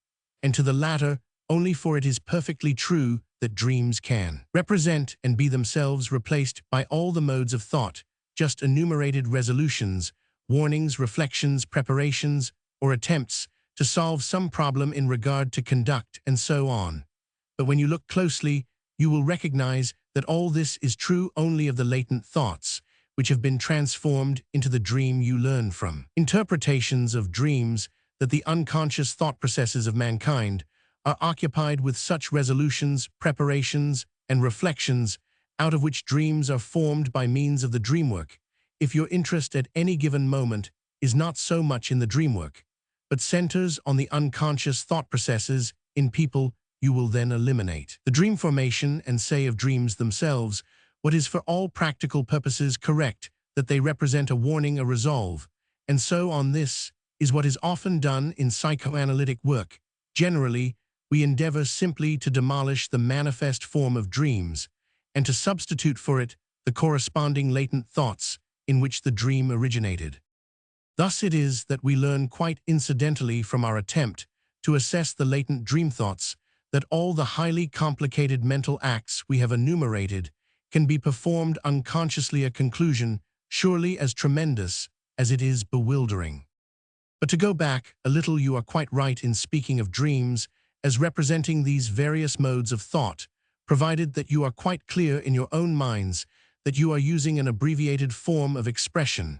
and to the latter only, for it is perfectly true that dreams can represent and be themselves replaced by all the modes of thought, just enumerated resolutions, warnings, reflections, preparations, or attempts to solve some problem in regard to conduct, and so on. But when you look closely, you will recognize that all this is true only of the latent thoughts, which have been transformed into the dream. You learn from interpretations of dreams that the unconscious thought processes of mankind are occupied with such resolutions, preparations, and reflections, out of which dreams are formed by means of the dreamwork. If your interest at any given moment is not so much in the dream work, but centers on the unconscious thought processes in people you will then eliminate. The dream formation and say of dreams themselves, what is for all practical purposes correct, that they represent a warning, a resolve, and so on. This is what is often done in psychoanalytic work. Generally, we endeavor simply to demolish the manifest form of dreams and to substitute for it the corresponding latent thoughts in which the dream originated. Thus it is that we learn quite incidentally from our attempt to assess the latent dream thoughts that all the highly complicated mental acts we have enumerated can be performed unconsciously, a conclusion surely as tremendous as it is bewildering. But to go back a little, you are quite right in speaking of dreams as representing these various modes of thought, provided that you are quite clear in your own minds that you are using an abbreviated form of expression,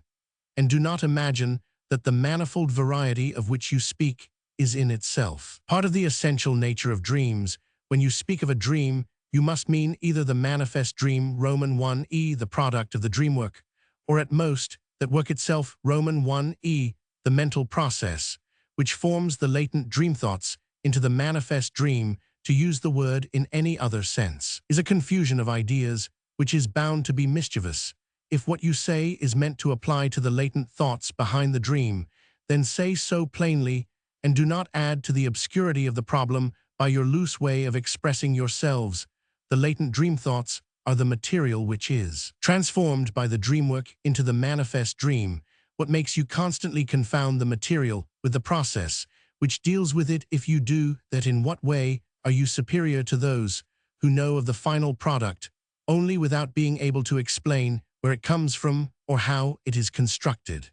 and do not imagine that the manifold variety of which you speak is in itself part of the essential nature of dreams. When you speak of a dream, you must mean either the manifest dream, Roman 1e, the product of the dream work, or at most, that work itself, Roman 1e, the mental process, which forms the latent dream thoughts into the manifest dream. To use the word in any other sense is a confusion of ideas which is bound to be mischievous. If what you say is meant to apply to the latent thoughts behind the dream, then say so plainly, and do not add to the obscurity of the problem by your loose way of expressing yourselves. The latent dream thoughts are the material which is transformed by the dream work into the manifest dream. What makes you constantly confound the material with the process which deals with it? If you do that, in what way are you superior to those who know of the final product only without being able to explain where it comes from or how it is constructed?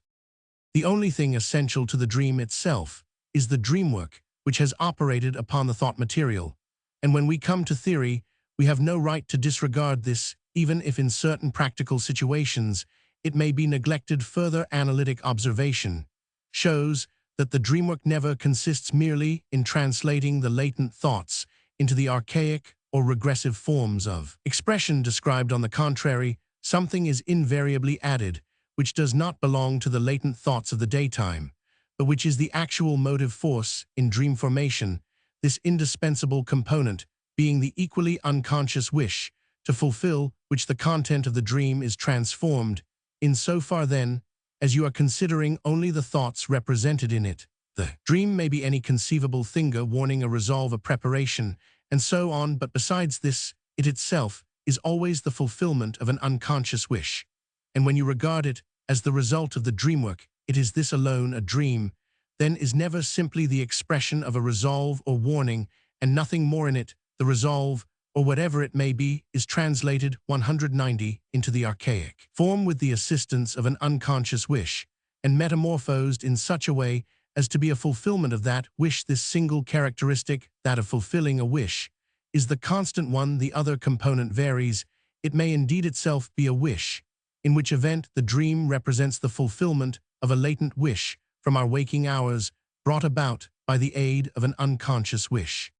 The only thing essential to the dream itself is the dream work which has operated upon the thought material, and when we come to theory, we have no right to disregard this, even if in certain practical situations it may be neglected. Further analytic observation shows that the dream work never consists merely in translating the latent thoughts into the archaic or regressive forms of expression described. On the contrary, something is invariably added which does not belong to the latent thoughts of the daytime, but which is the actual motive force in dream formation, this indispensable component being the equally unconscious wish to fulfill which the content of the dream is transformed. In so far, then, as you are considering only the thoughts represented in it, the dream may be any conceivable thing, a warning, a resolve, a preparation, and so on, but besides this, it itself is always the fulfillment of an unconscious wish. And when you regard it as the result of the dream work, it is this alone. A dream, then, is never simply the expression of a resolve or warning, and nothing more in it. The resolve, or whatever it may be, is translated 190 into the archaic form with the assistance of an unconscious wish, and metamorphosed in such a way as to be a fulfillment of that wish. This single characteristic, that of fulfilling a wish, is the constant one. The other component varies. It may indeed itself be a wish, in which event the dream represents the fulfillment of a latent wish from our waking hours, brought about by the aid of an unconscious wish.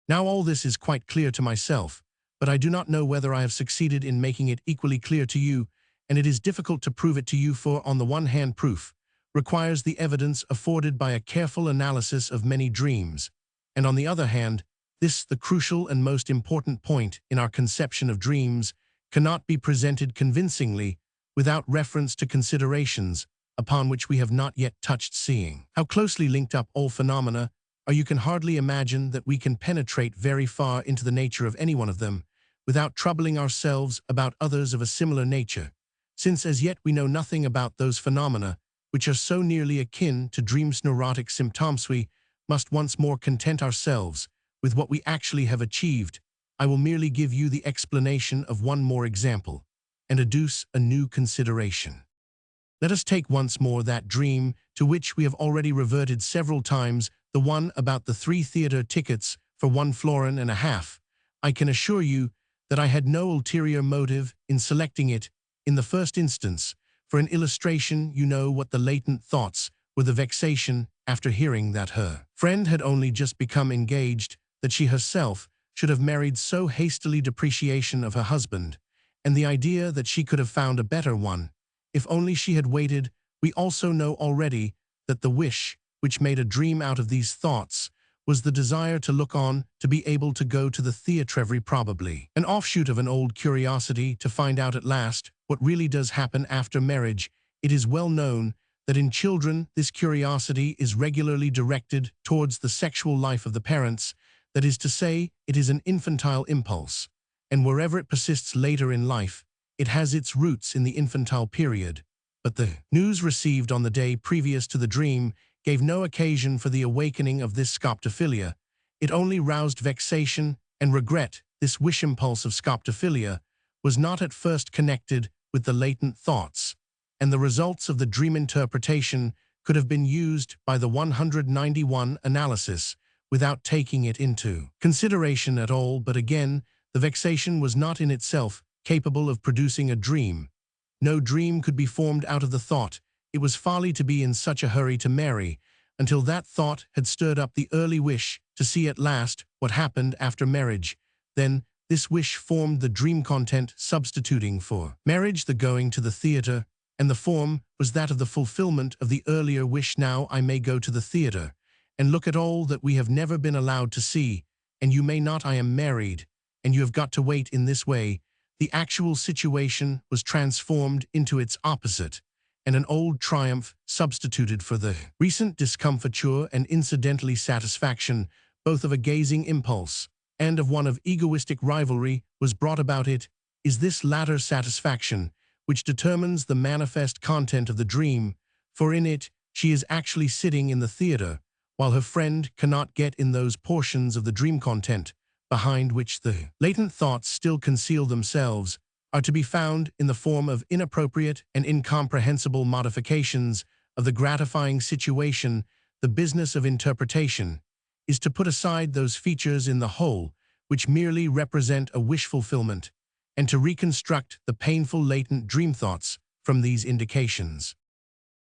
Now all this is quite clear to myself, but I do not know whether I have succeeded in making it equally clear to you, and it is difficult to prove it to you, for on the one hand proof requires the evidence afforded by a careful analysis of many dreams, and on the other hand, this, the crucial and most important point in our conception of dreams, cannot be presented convincingly without reference to considerations upon which we have not yet touched. Seeing how closely linked up all phenomena are, you can hardly imagine that we can penetrate very far into the nature of any one of them without troubling ourselves about others of a similar nature, since as yet we know nothing about those phenomena which are so nearly akin to dreams' neurotic symptoms. We must once more content ourselves with what we actually have achieved. I will merely give you the explanation of one more example and adduce a new consideration. Let us take once more that dream to which we have already reverted several times, the one about the 3 theater tickets for 1 florin and a half. I can assure you that I had no ulterior motive in selecting it in the first instance. For an illustration, you know what the latent thoughts were: the vexation after hearing that her friend had only just become engaged, that she herself should have married so hastily, depreciation of her husband, and the idea that she could have found a better one if only she had waited We also know already that the wish, which made a dream out of these thoughts, was the desire to look on, to be able to go to the theatre, probably. An offshoot of an old curiosity to find out at last what really does happen after marriage. It is well known that in children this curiosity is regularly directed towards the sexual life of the parents, that is to say, it is an infantile impulse, and wherever it persists later in life, it has its roots in the infantile period. But the news received on the day previous to the dream gave no occasion for the awakening of this scoptophilia. It only roused vexation and regret. This wish impulse of scoptophilia was not at first connected with the latent thoughts, and the results of the dream interpretation could have been used by the 191 analysis without taking it into consideration at all. But again, the vexation was not in itself capable of producing a dream. No dream could be formed out of the thought. It was folly to be in such a hurry to marry, until that thought had stirred up the early wish to see at last what happened after marriage. Then this wish formed the dream content, substituting for marriage the going to the theatre, and the form was that of the fulfillment of the earlier wish. Now I may go to the theatre and look at all that we have never been allowed to see, and you may not. I am married, and you have got to wait. In this way, the actual situation was transformed into its opposite, and an old triumph substituted for the recent discomfiture and incidentally satisfaction, both of a gazing impulse and of one of egoistic rivalry, was brought about. It is this latter satisfaction which determines the manifest content of the dream, for in it she is actually sitting in the theatre, while her friend cannot get in those portions of the dream content behind which the latent thoughts still conceal themselves, are to be found in the form of inappropriate and incomprehensible modifications of the gratifying situation. The business of interpretation is to put aside those features in the whole which merely represent a wish fulfillment, and to reconstruct the painful latent dream thoughts from these indications.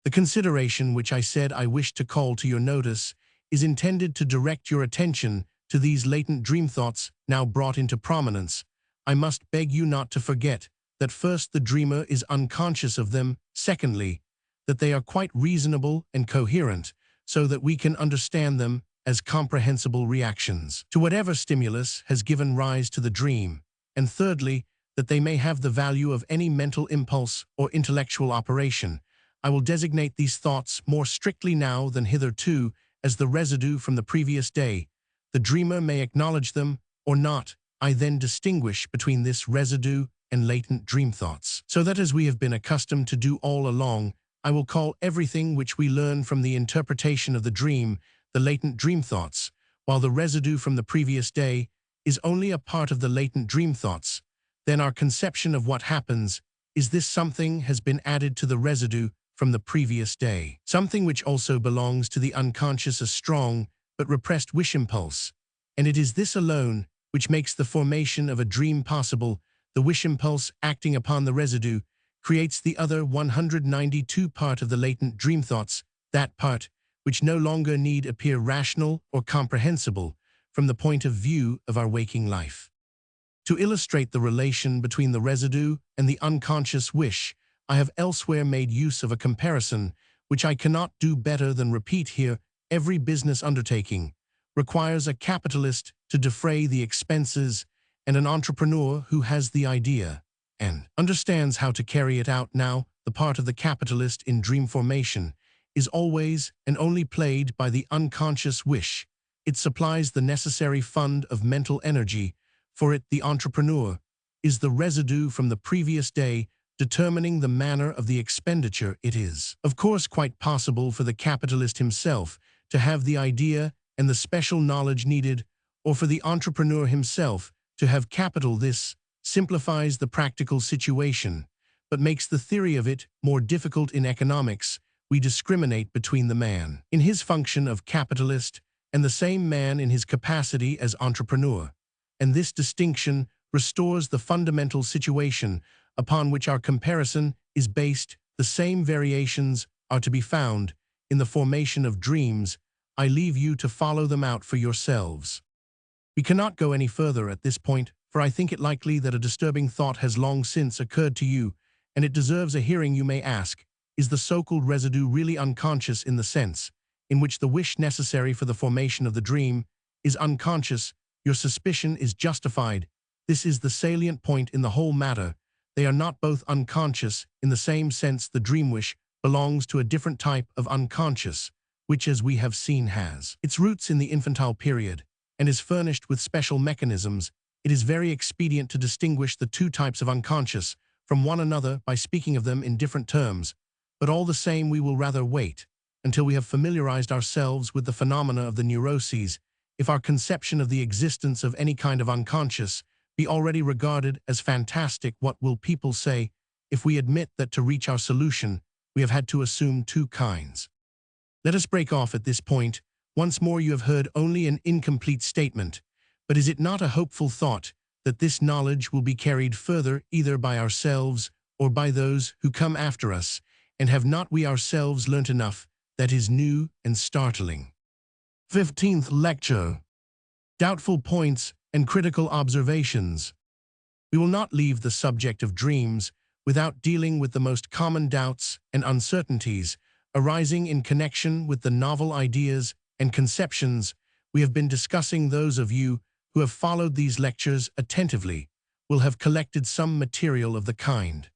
The consideration which I said I wished to call to your notice is intended to direct your attention to these latent dream thoughts now brought into prominence. I must beg you not to forget that first, the dreamer is unconscious of them; secondly, that they are quite reasonable and coherent, so that we can understand them as comprehensible reactions to whatever stimulus has given rise to the dream; and thirdly, that they may have the value of any mental impulse or intellectual operation. I will designate these thoughts more strictly now than hitherto as the residue from the previous day. The dreamer may acknowledge them or not. I then distinguish between this residue and latent dream thoughts, so that, as we have been accustomed to do all along, I will call everything which we learn from the interpretation of the dream the latent dream thoughts, while the residue from the previous day is only a part of the latent dream thoughts. Then our conception of what happens is this: something has been added to the residue from the previous day, something which also belongs to the unconscious, a strong but repressed wish impulse, and it is this alone which makes the formation of a dream possible. The wish impulse, acting upon the residue, creates the other 192 part of the latent dream thoughts, that part which no longer need appear rational or comprehensible from the point of view of our waking life. To illustrate the relation between the residue and the unconscious wish, I have elsewhere made use of a comparison which I cannot do better than repeat here. Every business undertaking requires a capitalist to defray the expenses and an entrepreneur who has the idea and understands how to carry it out. Now, the part of the capitalist in dream formation is always and only played by the unconscious wish. It supplies the necessary fund of mental energy. For it, the entrepreneur is the residue from the previous day, determining the manner of the expenditure. It is, of course, quite possible for the capitalist himself to have the idea and the special knowledge needed, or for the entrepreneur himself to have capital. This simplifies the practical situation, but makes the theory of it more difficult. In economics, we discriminate between the man in his function of capitalist and the same man in his capacity as entrepreneur, and this distinction restores the fundamental situation upon which our comparison is based. The same variations are to be found in the formation of dreams. I leave you to follow them out for yourselves. We cannot go any further at this point, for I think it likely that a disturbing thought has long since occurred to you, and it deserves a hearing. You may ask, is the so-called residue really unconscious in the sense in which the wish necessary for the formation of the dream is unconscious, your suspicion is justified. This is the salient point in the whole matter. They are not both unconscious in the same sense. The dream wish belongs to a different type of unconscious, which, as we have seen, has its roots in the infantile period and is furnished with special mechanisms. It is very expedient to distinguish the two types of unconscious from one another by speaking of them in different terms, but all the same we will rather wait until we have familiarized ourselves with the phenomena of the neuroses. If our conception of the existence of any kind of unconscious be already regarded as fantastic, what will people say if we admit that to reach our solution we have had to assume two kinds? Let us break off at this point. Once more, you have heard only an incomplete statement, but is it not a hopeful thought that this knowledge will be carried further either by ourselves or by those who come after us, and have not we ourselves learnt enough that is new and startling? 15th lecture. Doubtful points and critical observations. We will not leave the subject of dreams without dealing with the most common doubts and uncertainties arising in connection with the novel ideas and conceptions we have been discussing. Those of you who have followed these lectures attentively will have collected some material of the kind.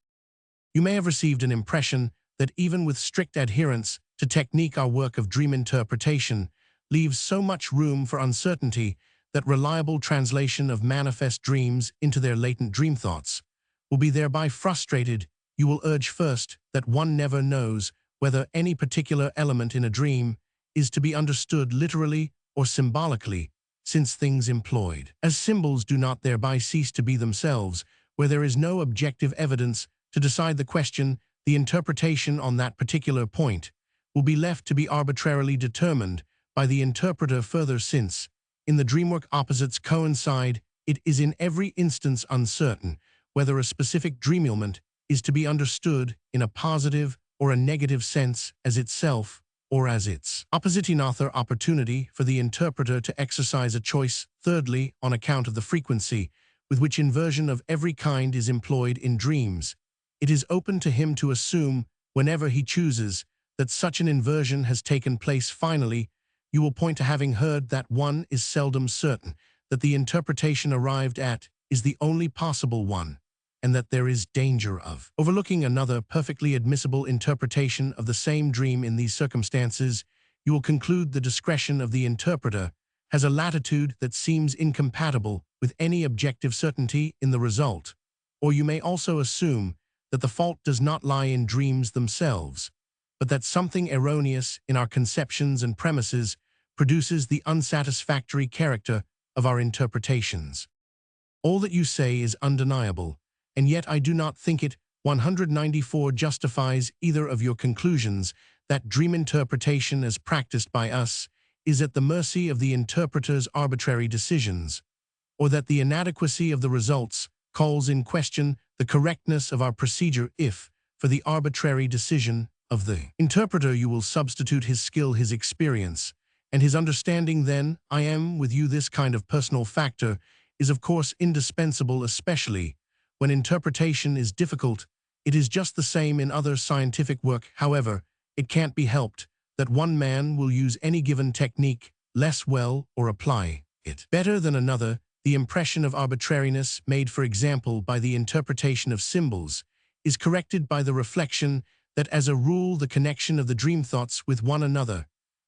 You may have received an impression that even with strict adherence to technique, our work of dream interpretation leaves so much room for uncertainty that reliable translation of manifest dreams into their latent dream thoughts will be thereby frustrated. You will urge first that one never knows whether any particular element in a dream is to be understood literally or symbolically, since things employed as symbols do not thereby cease to be themselves. Where there is no objective evidence to decide the question, the interpretation on that particular point will be left to be arbitrarily determined by the interpreter. Further, since in the dreamwork opposites coincide, it is in every instance uncertain whether a specific dream element is to be understood in a positive or a negative sense as itself or as its opposite. Another opportunity for the interpreter to exercise a choice. Thirdly, on account of the frequency with which inversion of every kind is employed in dreams, it is open to him to assume, whenever he chooses, that such an inversion has taken place. Finally, you will point to having heard that one is seldom certain that the interpretation arrived at is the only possible one, and that there is danger of overlooking another perfectly admissible interpretation of the same dream. In these circumstances, you will conclude the discretion of the interpreter has a latitude that seems incompatible with any objective certainty in the result, or you may also assume that the fault does not lie in dreams themselves, but that something erroneous in our conceptions and premises produces the unsatisfactory character of our interpretations. All that you say is undeniable, and yet I do not think it 194 justifies either of your conclusions that dream interpretation as practiced by us is at the mercy of the interpreter's arbitrary decisions, or that the inadequacy of the results calls in question the correctness of our procedure. If, for the arbitrary decision of the interpreter, you will substitute his skill, his experience, and his understanding, then I am with you. This kind of personal factor is of course indispensable, especially when interpretation is difficult. It is just the same in other scientific work. However, it can't be helped that one man will use any given technique less well or apply it better than another. The impression of arbitrariness made, for example, by the interpretation of symbols is corrected by the reflection that, as a rule, the connection of the dream thoughts with one another,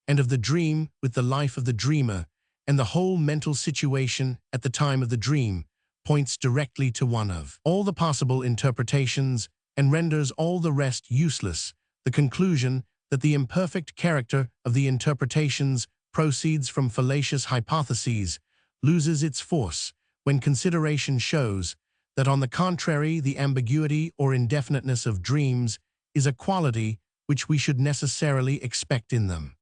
and of the dream with the life of the dreamer, and the whole mental situation at the time of the dream, points directly to one of all the possible interpretations and renders all the rest useless. The conclusion that the imperfect character of the interpretations proceeds from fallacious hypotheses loses its force when consideration shows that, on the contrary, the ambiguity or indefiniteness of dreams is a quality which we should necessarily expect in them.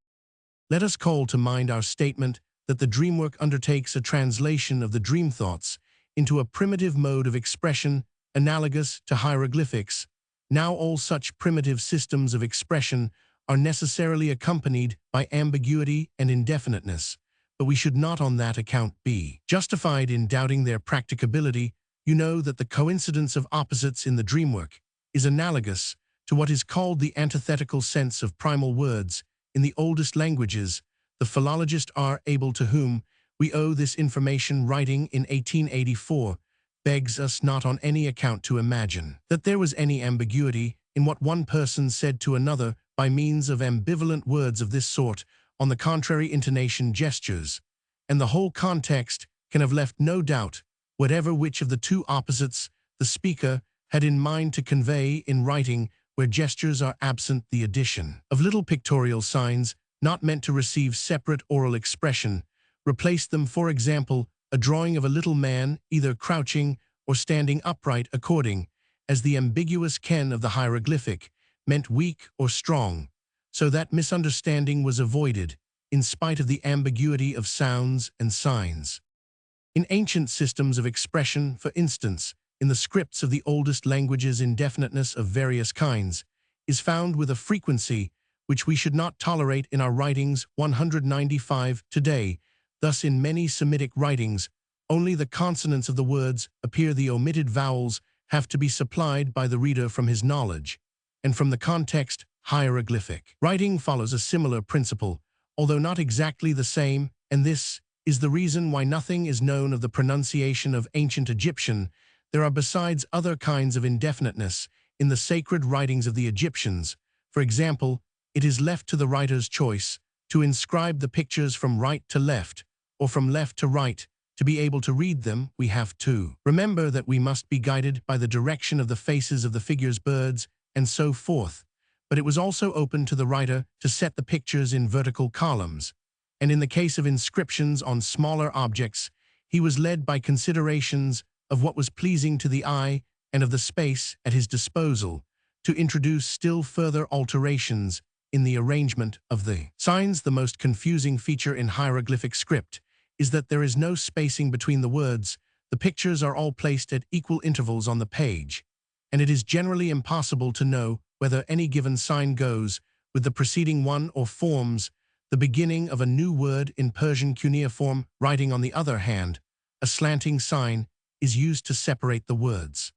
Let us call to mind our statement that the dreamwork undertakes a translation of the dream thoughts into a primitive mode of expression analogous to hieroglyphics. Now, all such primitive systems of expression are necessarily accompanied by ambiguity and indefiniteness, but we should not on that account be justified in doubting their practicability. You know that the coincidence of opposites in the dreamwork is analogous to what is called the antithetical sense of primal words in the oldest languages, the philologist R. Abel, to whom we owe this information, writing in 1884, begs us not on any account to imagine that there was any ambiguity in what one person said to another by means of ambivalent words of this sort. On the contrary, intonation, gestures, and the whole context can have left no doubt whatever which of the two opposites the speaker had in mind to convey in writing. Where gestures are absent, the addition of little pictorial signs, not meant to receive separate oral expression, replace them. For example, a drawing of a little man either crouching or standing upright, according as the ambiguous ken of the hieroglyphic meant weak or strong, so that misunderstanding was avoided, in spite of the ambiguity of sounds and signs. In ancient systems of expression, for instance, in the scripts of the oldest languages, indefiniteness of various kinds is found with a frequency which we should not tolerate in our writings. 195 today. Thus, in many Semitic writings, only the consonants of the words appear. The omitted vowels have to be supplied by the reader from his knowledge, and from the context. Hieroglyphic writing follows a similar principle, although not exactly the same, and this is the reason why nothing is known of the pronunciation of ancient Egyptian. There are besides other kinds of indefiniteness in the sacred writings of the Egyptians. For example, it is left to the writer's choice to inscribe the pictures from right to left or from left to right. To be able to read them, we have to remember that we must be guided by the direction of the faces of the figures, birds, and so forth. But it was also open to the writer to set the pictures in vertical columns, and in the case of inscriptions on smaller objects, he was led by considerations of what was pleasing to the eye and of the space at his disposal to introduce still further alterations in the arrangement of the signs. The most confusing feature in hieroglyphic script is that there is no spacing between the words. The pictures are all placed at equal intervals on the page, and it is generally impossible to know whether any given sign goes with the preceding one or forms the beginning of a new word. In Persian cuneiform writing, on the other hand, a slanting sign is used to separate the words.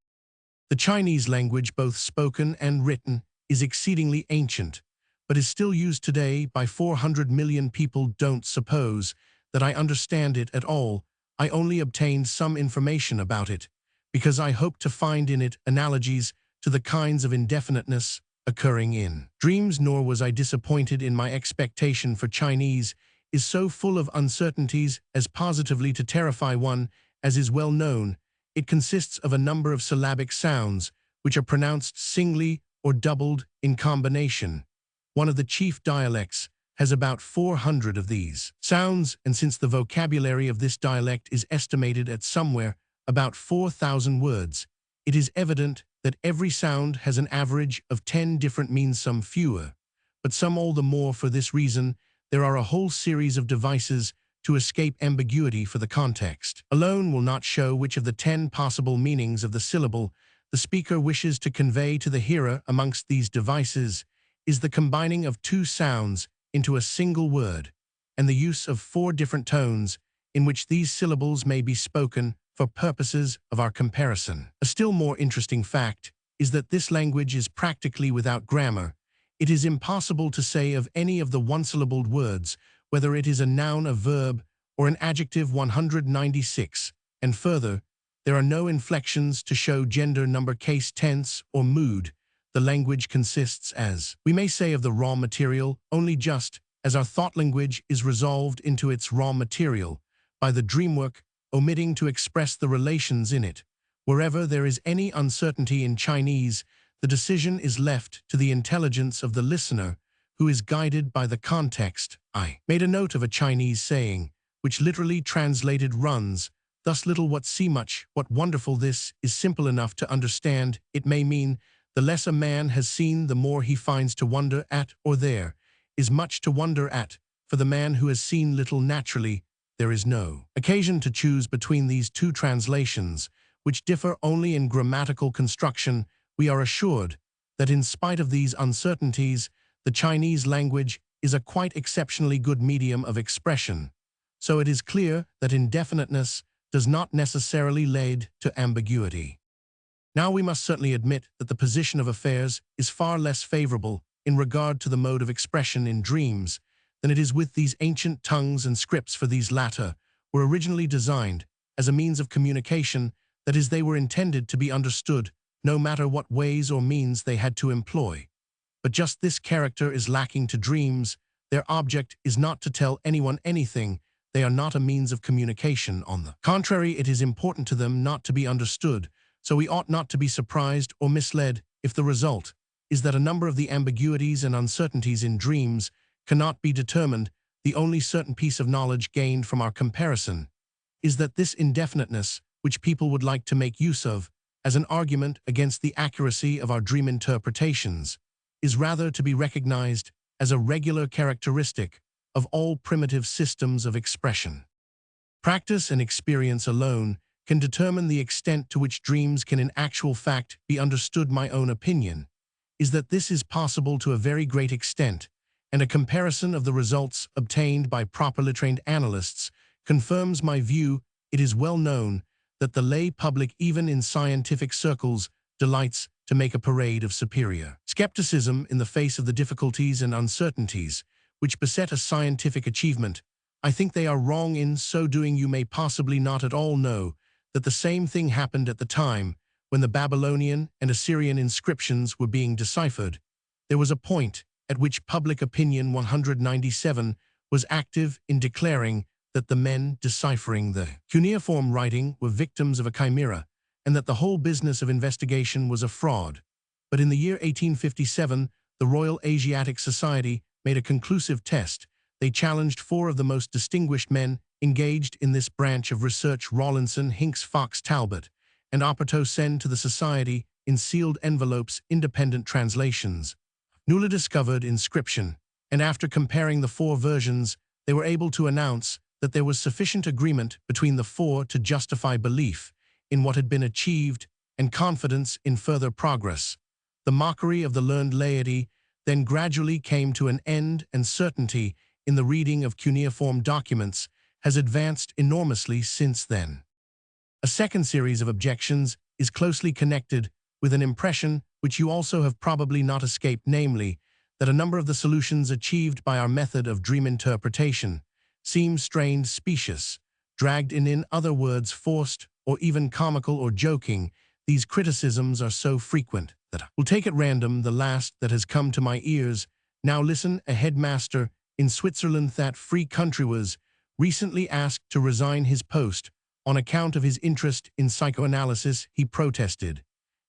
The Chinese language, both spoken and written, is exceedingly ancient, but is still used today by 400 million people. Don't suppose that I understand it at all. I only obtained some information about it, because I hoped to find in it analogies to the kinds of indefiniteness occurring in dreams. Nor was I disappointed in my expectation, for Chinese is so full of uncertainties as positively to terrify one. As is well known, it consists of a number of syllabic sounds which are pronounced singly or doubled in combination. One of the chief dialects has about 400 of these sounds, and since the vocabulary of this dialect is estimated at somewhere about 4,000 words, it is evident that every sound has an average of 10 different means, some fewer, but some all the more. For this reason, there are a whole series of devices to escape ambiguity, for the context alone will not show which of the 10 possible meanings of the syllable the speaker wishes to convey to the hearer. Amongst these devices is the combining of two sounds into a single word, and the use of 4 different tones in which these syllables may be spoken for purposes of our comparison. A still more interesting fact is that this language is practically without grammar. It is impossible to say of any of the one-syllabled words whether it is a noun, a verb, or an adjective. 196. And further, there are no inflections to show gender, number, case, tense, or mood. The language consists, as we may say, of the raw material, only just as our thought language is resolved into its raw material by the dreamwork, omitting to express the relations in it. Wherever there is any uncertainty in Chinese, the decision is left to the intelligence of the listener, who is guided by the context. I made a note of a Chinese saying, which literally translated runs, "Thus little what see much." What wonderful! This is simple enough to understand. It may mean the less a man has seen, the more he finds to wonder at, or there is much to wonder at. For the man who has seen little, naturally, there is no occasion to choose between these two translations, which differ only in grammatical construction. We are assured that in spite of these uncertainties, the Chinese language is a quite exceptionally good medium of expression. So it is clear that indefiniteness does not necessarily lead to ambiguity. Now we must certainly admit that the position of affairs is far less favorable in regard to the mode of expression in dreams than it is with these ancient tongues and scripts, for these latter were originally designed as a means of communication, that is, they were intended to be understood no matter what ways or means they had to employ. But just this character is lacking to dreams. Their object is not to tell anyone anything. They are not a means of communication. On the contrary, it is important to them not to be understood, so we ought not to be surprised or misled if the result is that a number of the ambiguities and uncertainties in dreams cannot be determined. The only certain piece of knowledge gained from our comparison is that this indefiniteness, which people would like to make use of as an argument against the accuracy of our dream interpretations, is rather to be recognized as a regular characteristic of all primitive systems of expression. Practice and experience alone can determine the extent to which dreams can in actual fact be understood. My own opinion is that this is possible to a very great extent, and a comparison of the results obtained by properly trained analysts confirms my view. It is well known that the lay public, even in scientific circles, delights to make a parade of superior skepticism in the face of the difficulties and uncertainties which beset a scientific achievement. I think they are wrong in so doing. You may possibly not at all know that the same thing happened at the time when the Babylonian and Assyrian inscriptions were being deciphered. There was a point at which public opinion 197 was active in declaring that the men deciphering the cuneiform writing were victims of a chimera, and that the whole business of investigation was a fraud. But in the year 1857, the Royal Asiatic Society made a conclusive test. They challenged 4 of the most distinguished men engaged in this branch of research, Rawlinson, Hinks, Fox, Talbot, and Oporto, sent to the Society in sealed envelopes independent translations, newly discovered inscription, and after comparing the 4 versions, they were able to announce that there was sufficient agreement between the 4 to justify belief in what had been achieved and confidence in further progress. The mockery of the learned laity then gradually came to an end, and certainty in the reading of cuneiform documents has advanced enormously since then. A second series of objections is closely connected with an impression which you also have probably not escaped, namely, that a number of the solutions achieved by our method of dream interpretation seem strained, specious, dragged in other words, forced, or even comical or joking. These criticisms are so frequent that I will take at random the last that has come to my ears. Now listen. A headmaster in Switzerland, that free country, was recently asked to resign his post on account of his interest in psychoanalysis. He protested,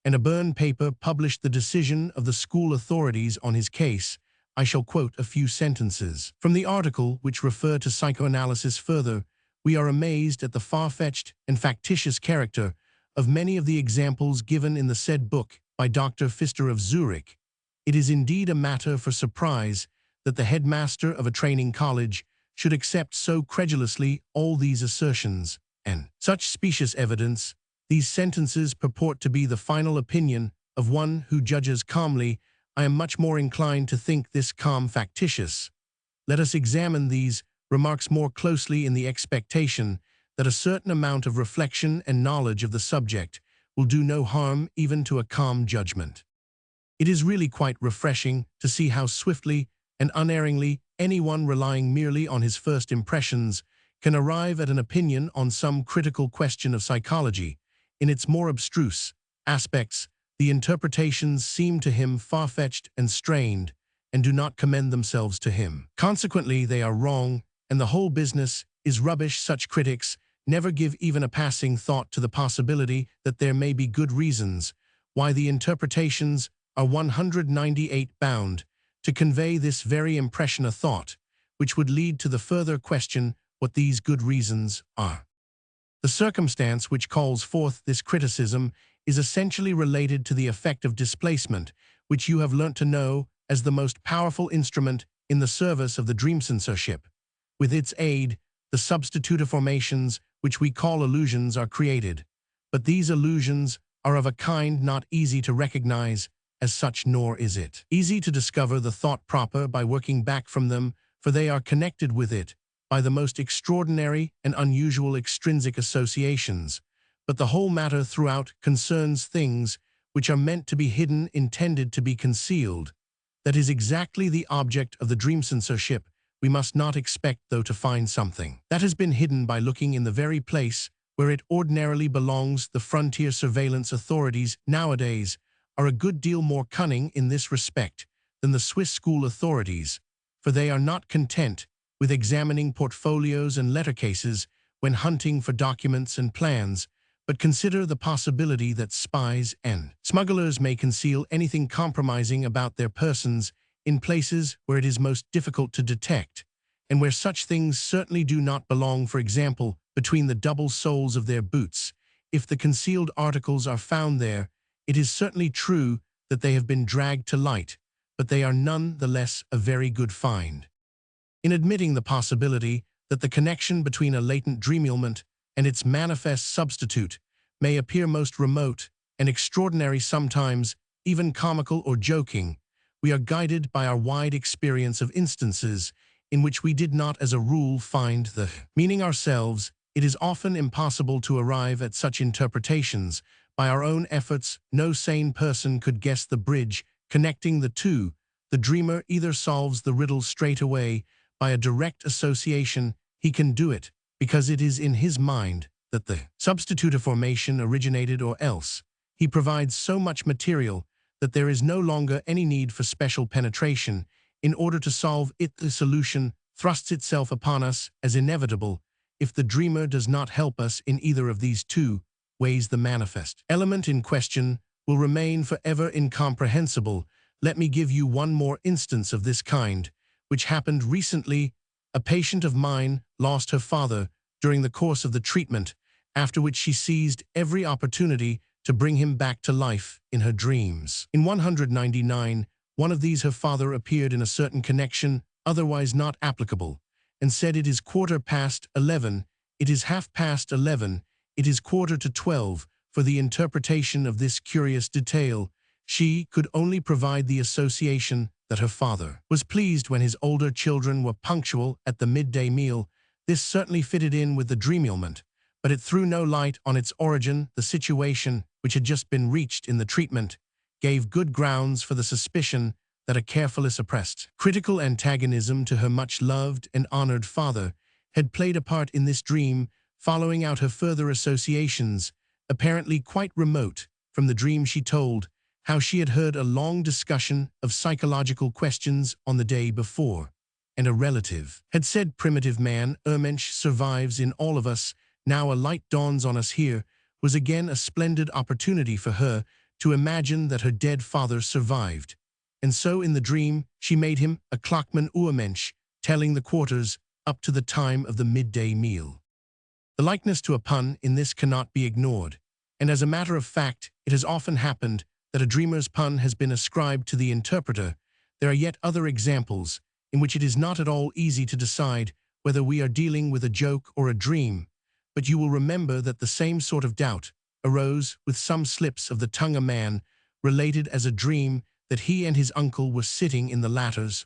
and a burned paper published the decision of the school authorities on his case. I shall quote a few sentences from the article which refer to psychoanalysis. Further, we are amazed at the far-fetched and factitious character of many of the examples given in the said book by Dr. Pfister of Zurich. It is indeed a matter for surprise that the headmaster of a training college should accept so credulously all these assertions and such specious evidence. These sentences purport to be the final opinion of one who judges calmly. I am much more inclined to think this calm factitious. Let us examine these remarks more closely in the expectation that a certain amount of reflection and knowledge of the subject will do no harm even to a calm judgment. It is really quite refreshing to see how swiftly and unerringly anyone relying merely on his first impressions can arrive at an opinion on some critical question of psychology. In its more abstruse aspects, the interpretations seem to him far-fetched and strained, and do not commend themselves to him. Consequently, they are wrong, and the whole business is rubbish. Such critics never give even a passing thought to the possibility that there may be good reasons why the interpretations are 198 bound to convey this very impression, a thought which would lead to the further question what these good reasons are. The circumstance which calls forth this criticism is essentially related to the effect of displacement, which you have learnt to know as the most powerful instrument in the service of the dream censorship. With its aid, the substitutive formations, which we call illusions, are created. But these illusions are of a kind not easy to recognize as such, nor is it easy to discover the thought proper by working back from them, for they are connected with it by the most extraordinary and unusual extrinsic associations. but the whole matter throughout concerns things which are meant to be hidden, intended to be concealed. That is exactly the object of the dream censorship. We must not expect, though, to find something that has been hidden by looking in the very place where it ordinarily belongs. The frontier surveillance authorities nowadays are a good deal more cunning in this respect than the Swiss school authorities, for they are not content with examining portfolios and letter cases when hunting for documents and plans, but consider the possibility that spies and smugglers may conceal anything compromising about their persons in places where it is most difficult to detect, and where such things certainly do not belong, for example, between the double soles of their boots. If the concealed articles are found there, it is certainly true that they have been dragged to light, but they are none the less a very good find. In admitting the possibility that the connection between a latent dream element and its manifest substitute may appear most remote and extraordinary, sometimes even comical or joking, we are guided by our wide experience of instances in which we did not as a rule find the meaning ourselves. It is often impossible to arrive at such interpretations by our own efforts. No sane person could guess the bridge connecting the two. The dreamer either solves the riddle straight away by a direct association. He can do it because it is in his mind that the substitutive formation originated, or else he provides so much material that there is no longer any need for special penetration in order to solve it. The solution thrusts itself upon us as inevitable. If the dreamer does not help us in either of these two ways, the manifest element in question will remain forever incomprehensible. Let me give you one more instance of this kind, which happened recently. A patient of mine lost her father during the course of the treatment, after which she seized every opportunity to bring him back to life in her dreams. In 199, one of these, her father appeared in a certain connection, otherwise not applicable, and said, "It is 11:15, it is 11:30, it is 11:45, for the interpretation of this curious detail. She could only provide the association that her father was pleased when his older children were punctual at the midday meal. This certainly fitted in with the dream element, but it threw no light on its origin. The situation, which had just been reached in the treatment, gave good grounds for the suspicion that a carefully suppressed critical antagonism to her much-loved and honored father had played a part in this dream. Following out her further associations, apparently quite remote from the dream, she told how she had heard a long discussion of psychological questions on the day before, and a relative had said, "Primitive man, Mensch survives in all of us." Now a light dawns on us. Here was again a splendid opportunity for her to imagine that her dead father survived. And so in the dream she made him a Clockman Urmensch, telling the quarters up to the time of the midday meal. The likeness to a pun in this cannot be ignored, and as a matter of fact, it has often happened that a dreamer's pun has been ascribed to the interpreter. There are yet other examples in which it is not at all easy to decide whether we are dealing with a joke or a dream, but you will remember that the same sort of doubt arose with some slips of the tongue. A man related as a dream that he and his uncle were sitting in the latter's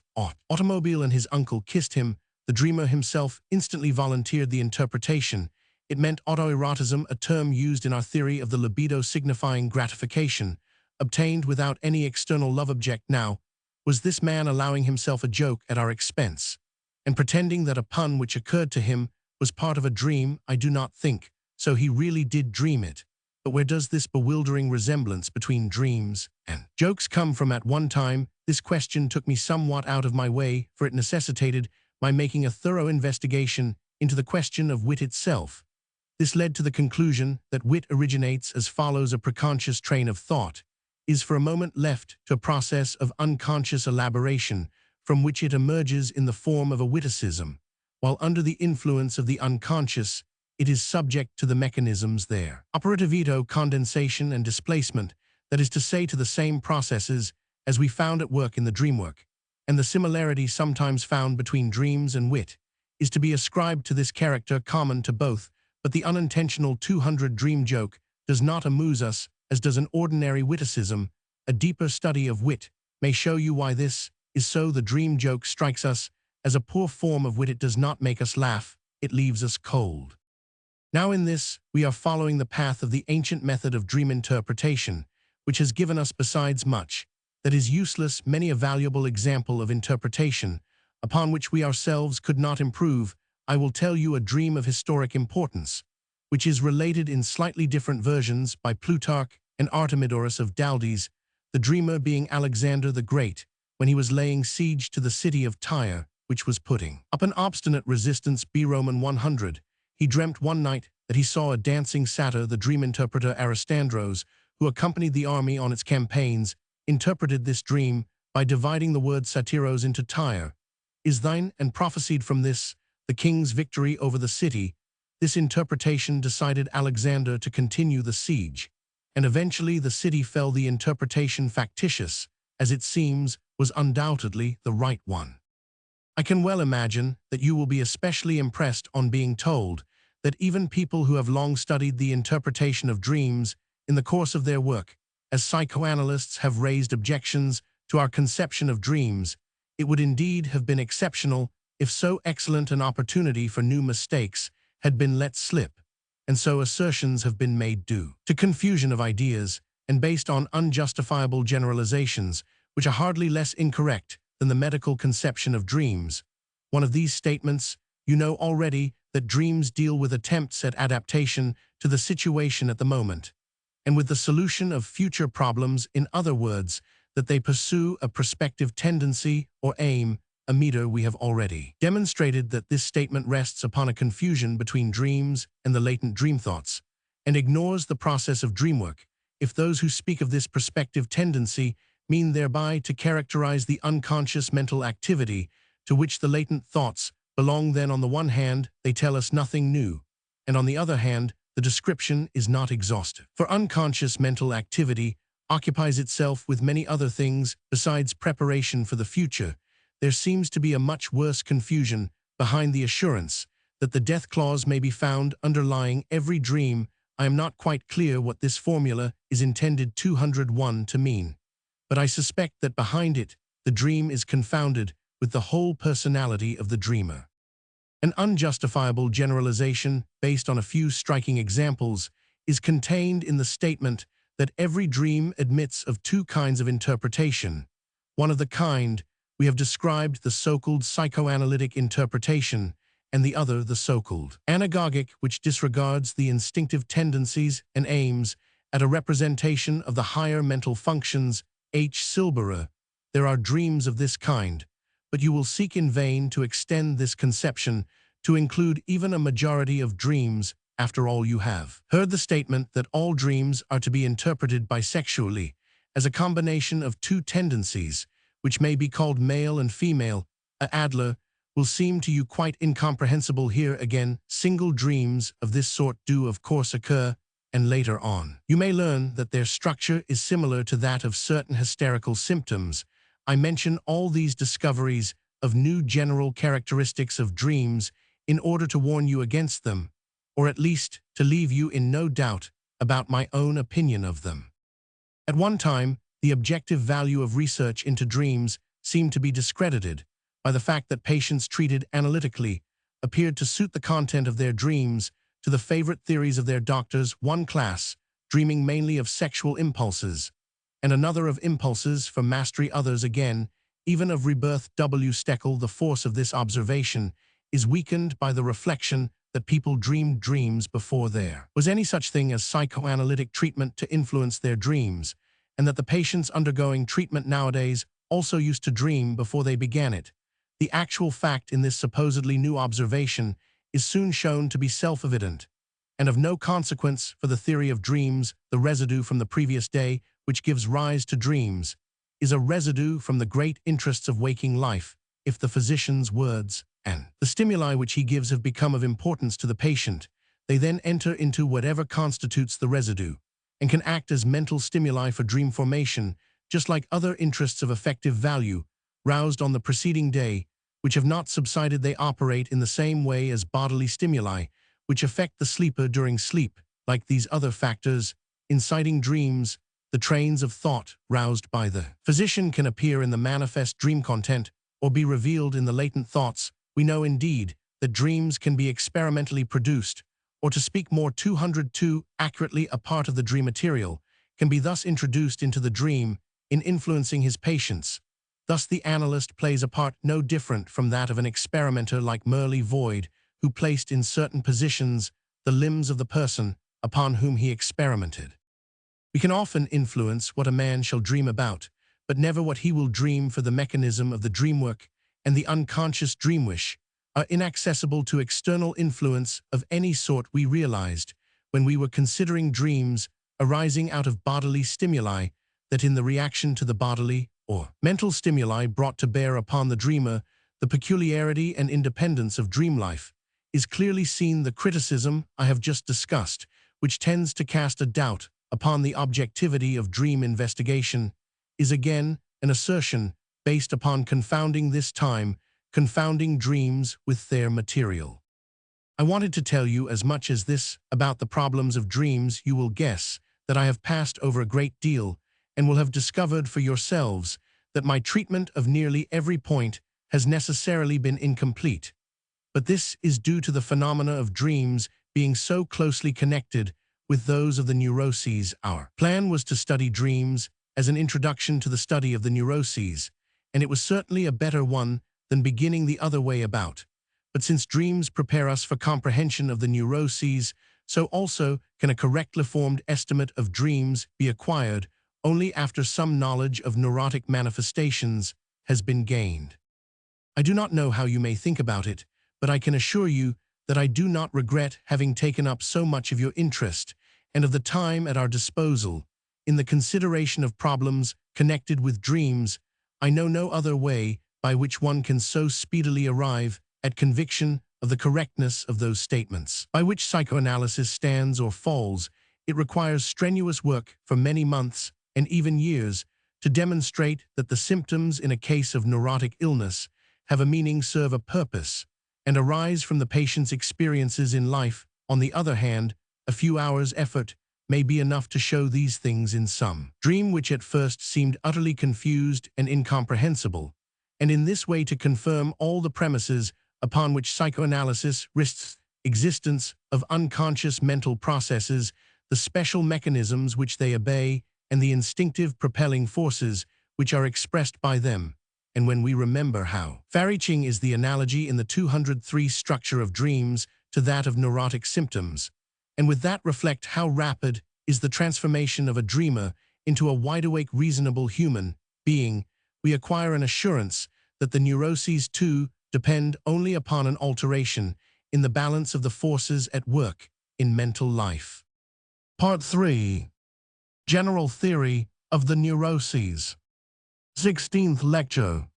automobile and his uncle kissed him. The dreamer himself instantly volunteered the interpretation. It meant autoerotism, a term used in our theory of the libido signifying gratification obtained without any external love object. Now, was this man allowing himself a joke at our expense and pretending that a pun which occurred to him was part of a dream? I do not think so. He really did dream it. But where does this bewildering resemblance between dreams and jokes come from? At one time, this question took me somewhat out of my way, for it necessitated my making a thorough investigation into the question of wit itself. This led to the conclusion that wit originates as follows: a preconscious train of thought is for a moment left to a process of unconscious elaboration, from which it emerges in the form of a witticism, while under the influence of the unconscious, it is subject to the mechanisms there. Operativito, condensation and displacement, that is to say, to the same processes as we found at work in the dreamwork, and the similarity sometimes found between dreams and wit is to be ascribed to this character common to both, but the unintentional 200 dream joke does not amuse us as does an ordinary witticism. A deeper study of wit may show you why this is so. The dream joke strikes us as a poor form of wit. It does not make us laugh, it leaves us cold. Now in this, we are following the path of the ancient method of dream interpretation, which has given us besides much that is useless many a valuable example of interpretation, upon which we ourselves could not improve. I will tell you a dream of historic importance, which is related in slightly different versions by Plutarch and Artemidorus of Daldes, the dreamer being Alexander the Great, when he was laying siege to the city of Tyre, which was putting up an obstinate resistance B Roman 100. He dreamt one night that he saw a dancing satyr. The dream interpreter Aristandros, who accompanied the army on its campaigns, interpreted this dream by dividing the word satyros into Tyre, is thine, and prophesied from this the king's victory over the city. This interpretation decided Alexander to continue the siege, and eventually the city fell. The interpretation, factitious as it seems, was undoubtedly the right one. I can well imagine that you will be especially impressed on being told that even people who have long studied the interpretation of dreams in the course of their work as psychoanalysts have raised objections to our conception of dreams. It would indeed have been exceptional if so excellent an opportunity for new mistakes had been let slip, and so assertions have been made due to confusion of ideas and based on unjustifiable generalizations, which are hardly less incorrect than the medical conception of dreams. One of these statements, you know already that dreams deal with attempts at adaptation to the situation at the moment, and with the solution of future problems. In other words, that they pursue a prospective tendency or aim, a meter. We have already demonstrated that this statement rests upon a confusion between dreams and the latent dream thoughts, and ignores the process of dreamwork. If those who speak of this prospective tendency mean thereby to characterize the unconscious mental activity to which the latent thoughts belong, then on the one hand, they tell us nothing new, and on the other hand, the description is not exhaustive. For unconscious mental activity occupies itself with many other things besides preparation for the future. There seems to be a much worse confusion behind the assurance that the death clause may be found underlying every dream. I am not quite clear what this formula is intended 201 to mean, but I suspect that behind it, the dream is confounded with the whole personality of the dreamer. An unjustifiable generalization based on a few striking examples is contained in the statement that every dream admits of two kinds of interpretation. One of the kind we have described, the so-called psychoanalytic interpretation, and the other the so-called anagogic, which disregards the instinctive tendencies and aims at a representation of the higher mental functions. H. Silberer. There are dreams of this kind, but you will seek in vain to extend this conception to include even a majority of dreams. After all, you have heard the statement that all dreams are to be interpreted bisexually, as a combination of two tendencies, which may be called male and female. A Adler will seem to you quite incomprehensible here. Again, single dreams of this sort do of course occur, and later on you may learn that their structure is similar to that of certain hysterical symptoms. I mention all these discoveries of new general characteristics of dreams in order to warn you against them, or at least to leave you in no doubt about my own opinion of them. At one time, the objective value of research into dreams seemed to be discredited by the fact that patients treated analytically appeared to suit the content of their dreams to the favorite theories of their doctors. One class, dreaming mainly of sexual impulses, and another of impulses for mastery, others again, even of rebirth. W. Steckel. The force of this observation is weakened by the reflection that people dreamed dreams before there was any such thing as psychoanalytic treatment to influence their dreams, and that the patients undergoing treatment nowadays also used to dream before they began it. The actual fact in this supposedly new observation is soon shown to be self-evident, and of no consequence for the theory of dreams. The residue from the previous day, which gives rise to dreams, is a residue from the great interests of waking life. If the physician's words and the stimuli which he gives have become of importance to the patient, they then enter into whatever constitutes the residue, and can act as mental stimuli for dream formation, just like other interests of effective value, roused on the preceding day, which have not subsided. They operate in the same way as bodily stimuli, which affect the sleeper during sleep. Like these other factors, inciting dreams, the trains of thought roused by the physician can appear in the manifest dream content or be revealed in the latent thoughts. We know indeed that dreams can be experimentally produced, or to speak more 202 accurately, a part of the dream material, can be thus introduced into the dream in influencing his patients. Thus the analyst plays a part no different from that of an experimenter like Merle Void, who placed in certain positions the limbs of the person upon whom he experimented. We can often influence what a man shall dream about, but never what he will dream, for the mechanism of the dreamwork and the unconscious dream wish are inaccessible to external influence of any sort. We realized, when we were considering dreams arising out of bodily stimuli, that in the reaction to the bodily or mental stimuli brought to bear upon the dreamer, the peculiarity and independence of dream life, is clearly seen. The criticism I have just discussed, which tends to cast a doubt upon the objectivity of dream investigation, is again an assertion based upon confounding dreams with their material. I wanted to tell you as much as this about the problems of dreams. You will guess that I have passed over a great deal, and will have discovered for yourselves that my treatment of nearly every point has necessarily been incomplete. But this is due to the phenomena of dreams being so closely connected with those of the neuroses. Our plan was to study dreams as an introduction to the study of the neuroses, and it was certainly a better one than beginning the other way about. But since dreams prepare us for comprehension of the neuroses, so also can a correctly formed estimate of dreams be acquired only after some knowledge of neurotic manifestations has been gained. I do not know how you may think about it, but I can assure you that I do not regret having taken up so much of your interest and of the time at our disposal in the consideration of problems connected with dreams. I know no other way by which one can so speedily arrive at conviction of the correctness of those statements by which psychoanalysis stands or falls. It requires strenuous work for many months and even years to demonstrate that the symptoms in a case of neurotic illness have a meaning, serve a purpose, and arise from the patient's experiences in life. On the other hand, a few hours' effort may be enough to show these things in some dream which at first seemed utterly confused and incomprehensible, and in this way to confirm all the premises upon which psychoanalysis risks existence of unconscious mental processes, the special mechanisms which they obey, and the instinctive propelling forces which are expressed by them. And when we remember how far-reaching is the analogy in the 203 structure of dreams to that of neurotic symptoms, and with that reflect how rapid is the transformation of a dreamer into a wide-awake, reasonable human being, we acquire an assurance that the neuroses too depend only upon an alteration in the balance of the forces at work in mental life. Part 3. General Theory of the Neuroses. 16th Lecture.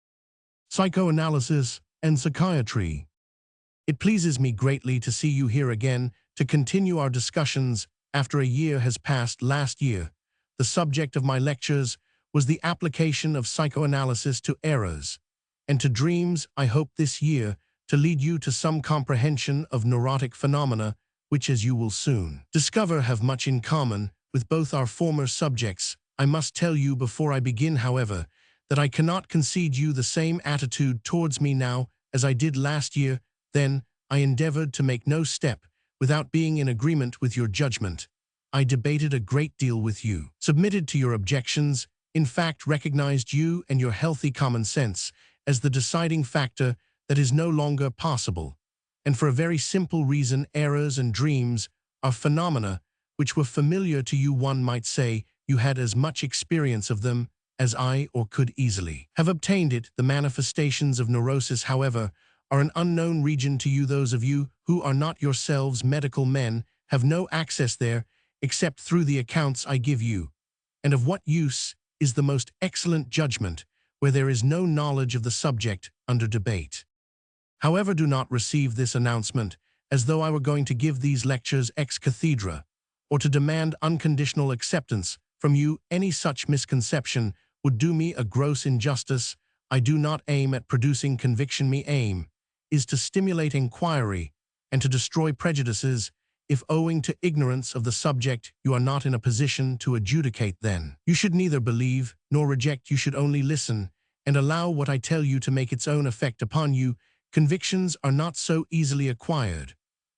Psychoanalysis and Psychiatry. It pleases me greatly to see you here again to continue our discussions after a year has passed. Last year, the subject of my lectures was the application of psychoanalysis to errors and to dreams. I hope this year to lead you to some comprehension of neurotic phenomena which, as you will soon discover, have much in common with both our former subjects. I must tell you before I begin, however, that I cannot concede you the same attitude towards me now as I did last year. Then I endeavored to make no step without being in agreement with your judgment. I debated a great deal with you, submitted to your objections, in fact recognized you and your healthy common sense as the deciding factor that is no longer possible. And for a very simple reason, errors and dreams are phenomena which were familiar to you. One might say you had as much experience of them as I, or could easily have obtained it. The manifestations of neurosis, however, are an unknown region to you. Those of you who are not yourselves medical men have no access there except through the accounts I give you. And of what use is the most excellent judgment where there is no knowledge of the subject under debate? However, do not receive this announcement as though I were going to give these lectures ex cathedra, or to demand unconditional acceptance from you. Any such misconception would do me a gross injustice. I do not aim at producing conviction. My aim is to stimulate inquiry and to destroy prejudices. If owing to ignorance of the subject you are not in a position to adjudicate, then you should neither believe nor reject. You should only listen and allow what I tell you to make its own effect upon you. Convictions are not so easily acquired.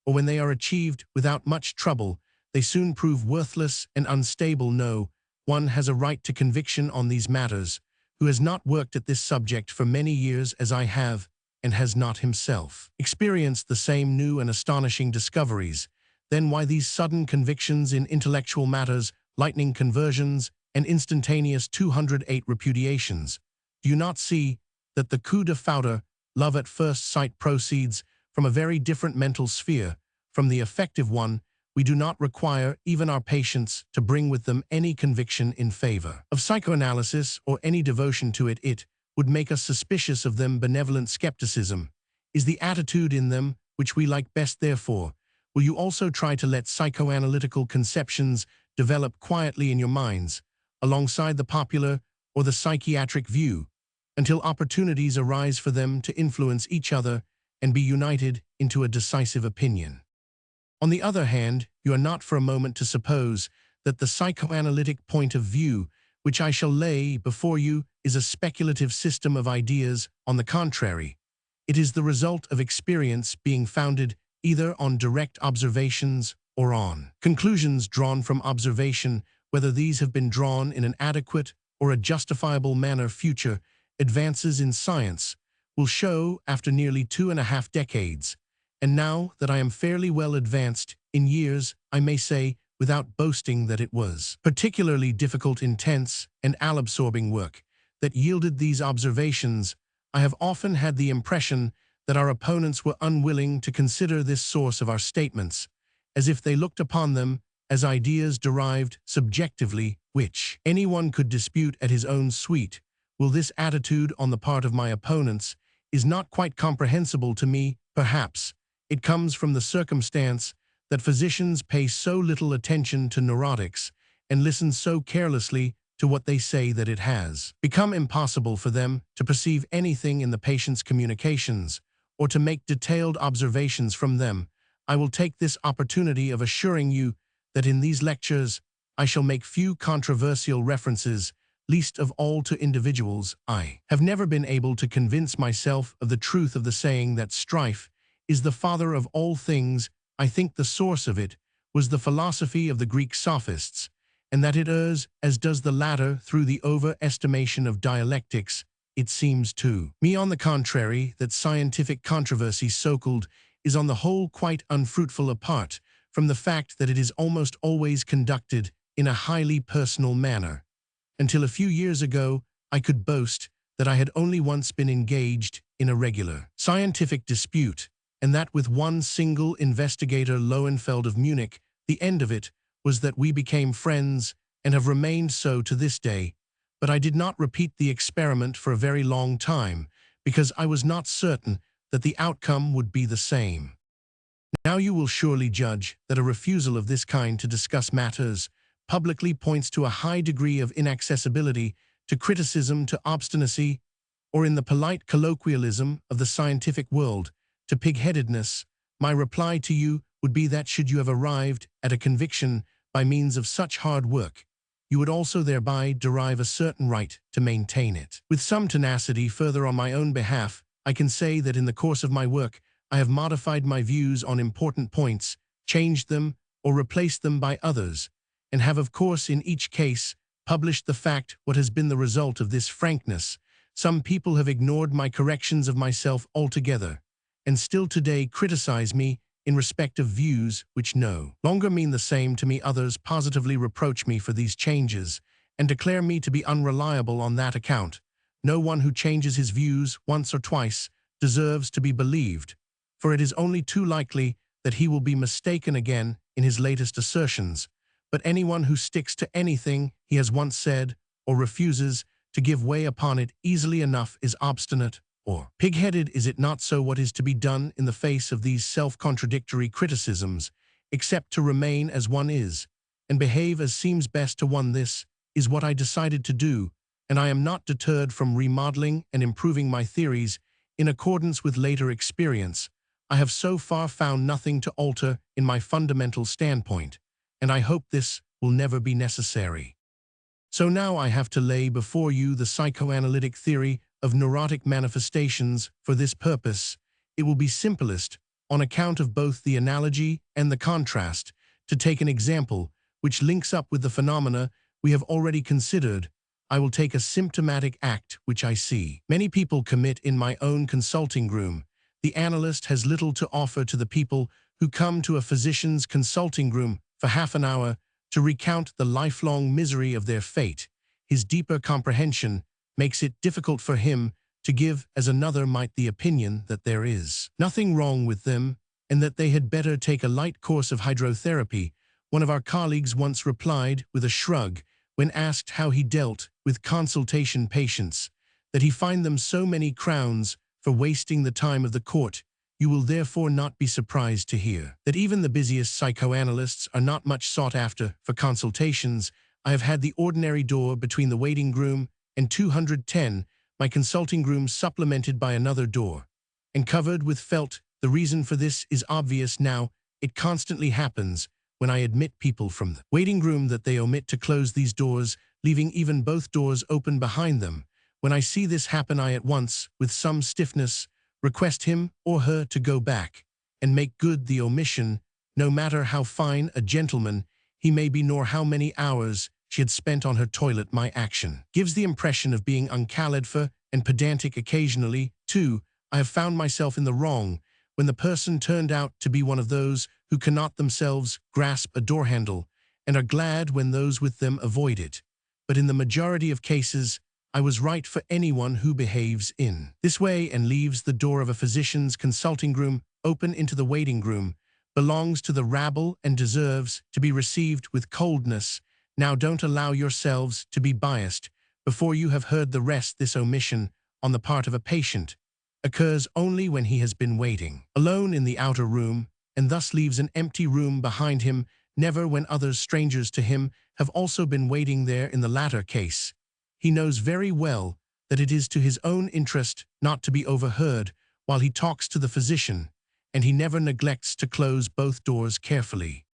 or when they are achieved without much trouble, they soon prove worthless and unstable. No, one has a right to conviction on these matters, who has not worked at this subject for many years as I have, and has not himself experienced the same new and astonishing discoveries. Then why these sudden convictions in intellectual matters, lightning conversions, and instantaneous 208 repudiations? Do you not see that the coup de foudre, love at first sight, proceeds from a very different mental sphere from the effective one? We do not require even our patients to bring with them any conviction in favor of psychoanalysis or any devotion to it. It would make us suspicious of them. Benevolent skepticism is the attitude in them which we like best. Therefore, will you also try to let psychoanalytical conceptions develop quietly in your minds, alongside the popular or the psychiatric view, until opportunities arise for them to influence each other and be united into a decisive opinion? On the other hand, you are not for a moment to suppose that the psychoanalytic point of view which I shall lay before you is a speculative system of ideas. On the contrary, it is the result of experience being founded either on direct observations or on conclusions drawn from observation. Whether these have been drawn in an adequate or a justifiable manner, future advances in science will show after nearly 2.5 decades. And now that I am fairly well advanced in years, I may say, without boasting, that it was particularly difficult, intense, and all-absorbing work that yielded these observations. I have often had the impression that our opponents were unwilling to consider this source of our statements, as if they looked upon them as ideas derived subjectively, which anyone could dispute at his own sweet will. This attitude on the part of my opponents is not quite comprehensible to me. Perhaps it comes from the circumstance that physicians pay so little attention to neurotics and listen so carelessly to what they say that it has become impossible for them to perceive anything in the patient's communications or to make detailed observations from them. I will take this opportunity of assuring you that in these lectures I shall make few controversial references, least of all to individuals. I have never been able to convince myself of the truth of the saying that strife is the father of all things. I think the source of it was the philosophy of the Greek sophists, and that it errs, as does the latter, through the overestimation of dialectics. It seems to me, on the contrary, that scientific controversy, so-called, is on the whole quite unfruitful, apart from the fact that it is almost always conducted in a highly personal manner. Until a few years ago, I could boast that I had only once been engaged in a regular scientific dispute, and that with one single investigator, Lowenfeld of Munich. The end of it was that we became friends and have remained so to this day. But I did not repeat the experiment for a very long time, because I was not certain that the outcome would be the same. Now you will surely judge that a refusal of this kind to discuss matters publicly points to a high degree of inaccessibility to criticism, to obstinacy, or in the polite colloquialism of the scientific world, to pig-headedness. My reply to you would be that should you have arrived at a conviction by means of such hard work, you would also thereby derive a certain right to maintain it with some tenacity. Further, on my own behalf, I can say that in the course of my work, I have modified my views on important points, changed them, or replaced them by others, and have, of course, in each case, published the fact. What has been the result of this frankness? Some people have ignored my corrections of myself altogether, and still today criticize me in respect of views which no longer mean the same to me. Others positively reproach me for these changes and declare me to be unreliable on that account. No one who changes his views once or twice deserves to be believed, for it is only too likely that he will be mistaken again in his latest assertions. But anyone who sticks to anything he has once said or refuses to give way upon it easily enough is obstinate or pig-headed. Is it not so? What is to be done in the face of these self-contradictory criticisms, except to remain as one is, and behave as seems best to one? This is what I decided to do, and I am not deterred from remodeling and improving my theories in accordance with later experience. I have so far found nothing to alter in my fundamental standpoint, and I hope this will never be necessary. So now I have to lay before you the psychoanalytic theory of neurotic manifestations. For this purpose, it will be simplest on account of both the analogy and the contrast. To take an example, which links up with the phenomena we have already considered, I will take a symptomatic act which I see many people commit in my own consulting room. The analyst has little to offer to the people who come to a physician's consulting room for half an hour to recount the lifelong misery of their fate. His deeper comprehension makes it difficult for him to give as another might the opinion that there is nothing wrong with them and that they had better take a light course of hydrotherapy. One of our colleagues once replied with a shrug when asked how he dealt with consultation patients, that he fined them so many crowns for wasting the time of the court. You will therefore not be surprised to hear that even the busiest psychoanalysts are not much sought after for consultations. I have had the ordinary door between the waiting room and 210, my consulting room supplemented by another door, and covered with felt. The reason for this is obvious now. It constantly happens when I admit people from the waiting room that they omit to close these doors, leaving even both doors open behind them. When I see this happen, I at once, with some stiffness, request him or her to go back and make good the omission, no matter how fine a gentleman he may be nor how many hours she had spent on her toilet. My action gives the impression of being uncalled for and pedantic. Occasionally, too, I have found myself in the wrong when the person turned out to be one of those who cannot themselves grasp a door handle and are glad when those with them avoid it. But in the majority of cases, I was right, for anyone who behaves in this way and leaves the door of a physician's consulting room open into the waiting room belongs to the rabble and deserves to be received with coldness. Now don't allow yourselves to be biased before you have heard the rest. This omission on the part of a patient occurs only when he has been waiting alone in the outer room and thus leaves an empty room behind him, never when others, strangers to him, have also been waiting there. In the latter case, he knows very well that it is to his own interest not to be overheard while he talks to the physician, and he never neglects to close both doors carefully.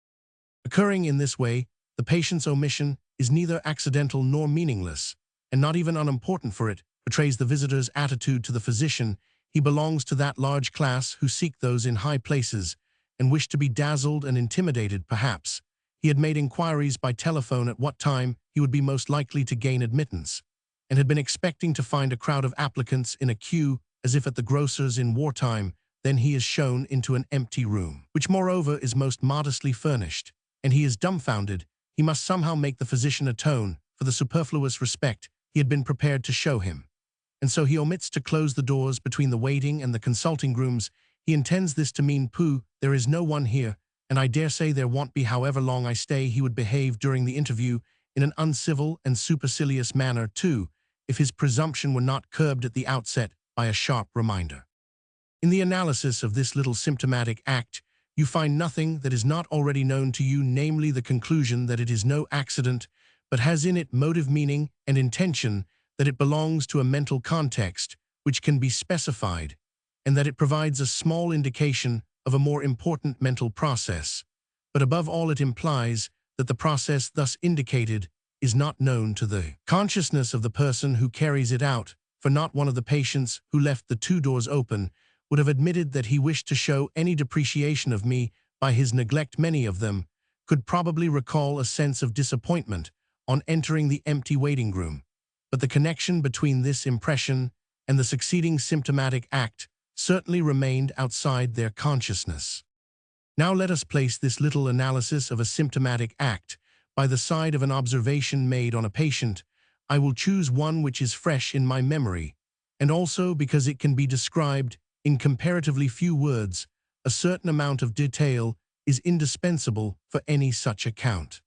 Occurring in this way, the patient's omission is neither accidental nor meaningless, and not even unimportant, for it betrays the visitor's attitude to the physician. He belongs to that large class who seek those in high places and wish to be dazzled and intimidated. Perhaps he had made inquiries by telephone at what time he would be most likely to gain admittance, and had been expecting to find a crowd of applicants in a queue, as if at the grocer's in wartime. Then he is shown into an empty room, which moreover is most modestly furnished, and he is dumbfounded. He must somehow make the physician atone for the superfluous respect he had been prepared to show him, and so he omits to close the doors between the waiting and the consulting rooms. He intends this to mean, "Pooh, there is no one here, and I dare say there won't be however long I stay." He would behave during the interview in an uncivil and supercilious manner, too, if his presumption were not curbed at the outset by a sharp reminder. In the analysis of this little symptomatic act, you find nothing that is not already known to you, namely the conclusion that it is no accident, but has in it motive, meaning, and intention, that it belongs to a mental context which can be specified, and that it provides a small indication of a more important mental process. But above all, it implies that the process thus indicated is not known to the consciousness of the person who carries it out, for not one of the patients who left the two doors open would have admitted that he wished to show any depreciation of me by his neglect. Many of them could probably recall a sense of disappointment on entering the empty waiting room, but the connection between this impression and the succeeding symptomatic act certainly remained outside their consciousness. Now let us place this little analysis of a symptomatic act by the side of an observation made on a patient. I will choose one which is fresh in my memory, and also because it can be described in comparatively few words. A certain amount of detail is indispensable for any such account.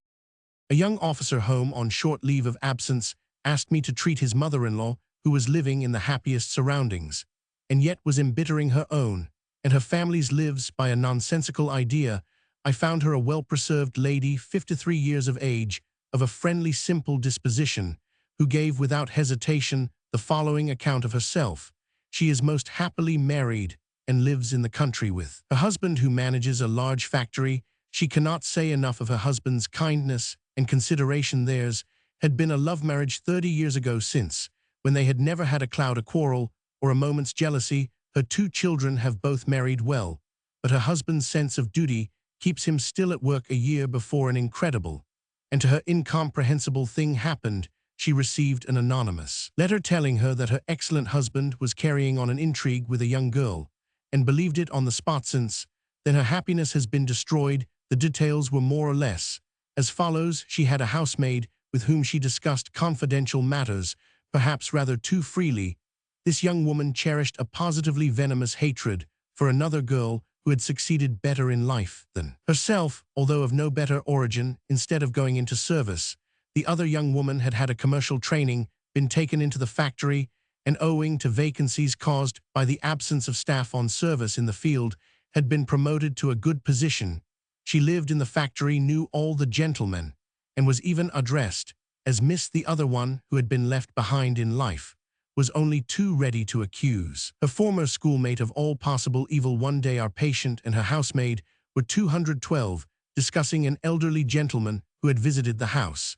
A young officer home on short leave of absence asked me to treat his mother-in-law, who was living in the happiest surroundings, and yet was embittering her own and her family's lives by a nonsensical idea. I found her a well-preserved lady, 53 years of age, of a friendly, simple disposition, who gave without hesitation the following account of herself. She is most happily married and lives in the country with her husband, who manages a large factory. She cannot say enough of her husband's kindness and consideration. Theirs had been a love marriage 30 years ago, since, when they had never had a cloud, a quarrel, or a moment's jealousy. Her two children have both married well, but her husband's sense of duty keeps him still at work a year before an incredible, and to her incomprehensible thing happened. She received an anonymous letter telling her that her excellent husband was carrying on an intrigue with a young girl, and believed it on the spot. Since then her happiness has been destroyed. The details were more or less as follows. She had a housemaid with whom she discussed confidential matters, perhaps rather too freely. This young woman cherished a positively venomous hatred for another girl who had succeeded better in life than herself, although of no better origin. Instead of going into service, the other young woman had had a commercial training, been taken into the factory, and owing to vacancies caused by the absence of staff on service in the field, had been promoted to a good position. She lived in the factory, knew all the gentlemen, and was even addressed as Miss. The other one, who had been left behind in life, was only too ready to accuse her former schoolmate of all possible evil. One day our patient and her housemaid were 212, discussing an elderly gentleman who had visited the house,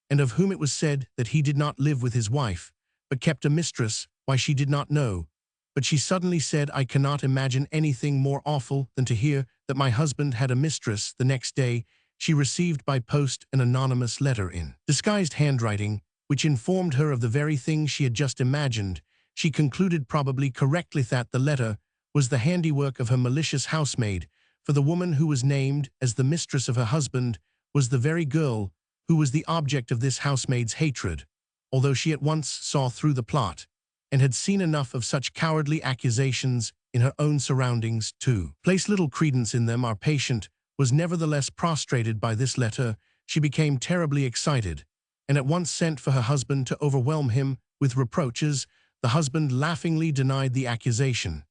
and of whom it was said that he did not live with his wife, but kept a mistress. Why, she did not know, but she suddenly said, "I cannot imagine anything more awful than to hear that my husband had a mistress." The next day she received by post an anonymous letter in disguised handwriting, which informed her of the very thing she had just imagined. She concluded, probably correctly, that the letter was the handiwork of her malicious housemaid, for the woman who was named as the mistress of her husband was the very girl who was the object of this housemaid's hatred, although she at once saw through the plot, and had seen enough of such cowardly accusations in her own surroundings to place little credence in them. Our patient was nevertheless prostrated by this letter. She became terribly excited, and at once sent for her husband to overwhelm him with reproaches. The husband laughingly denied the accusation,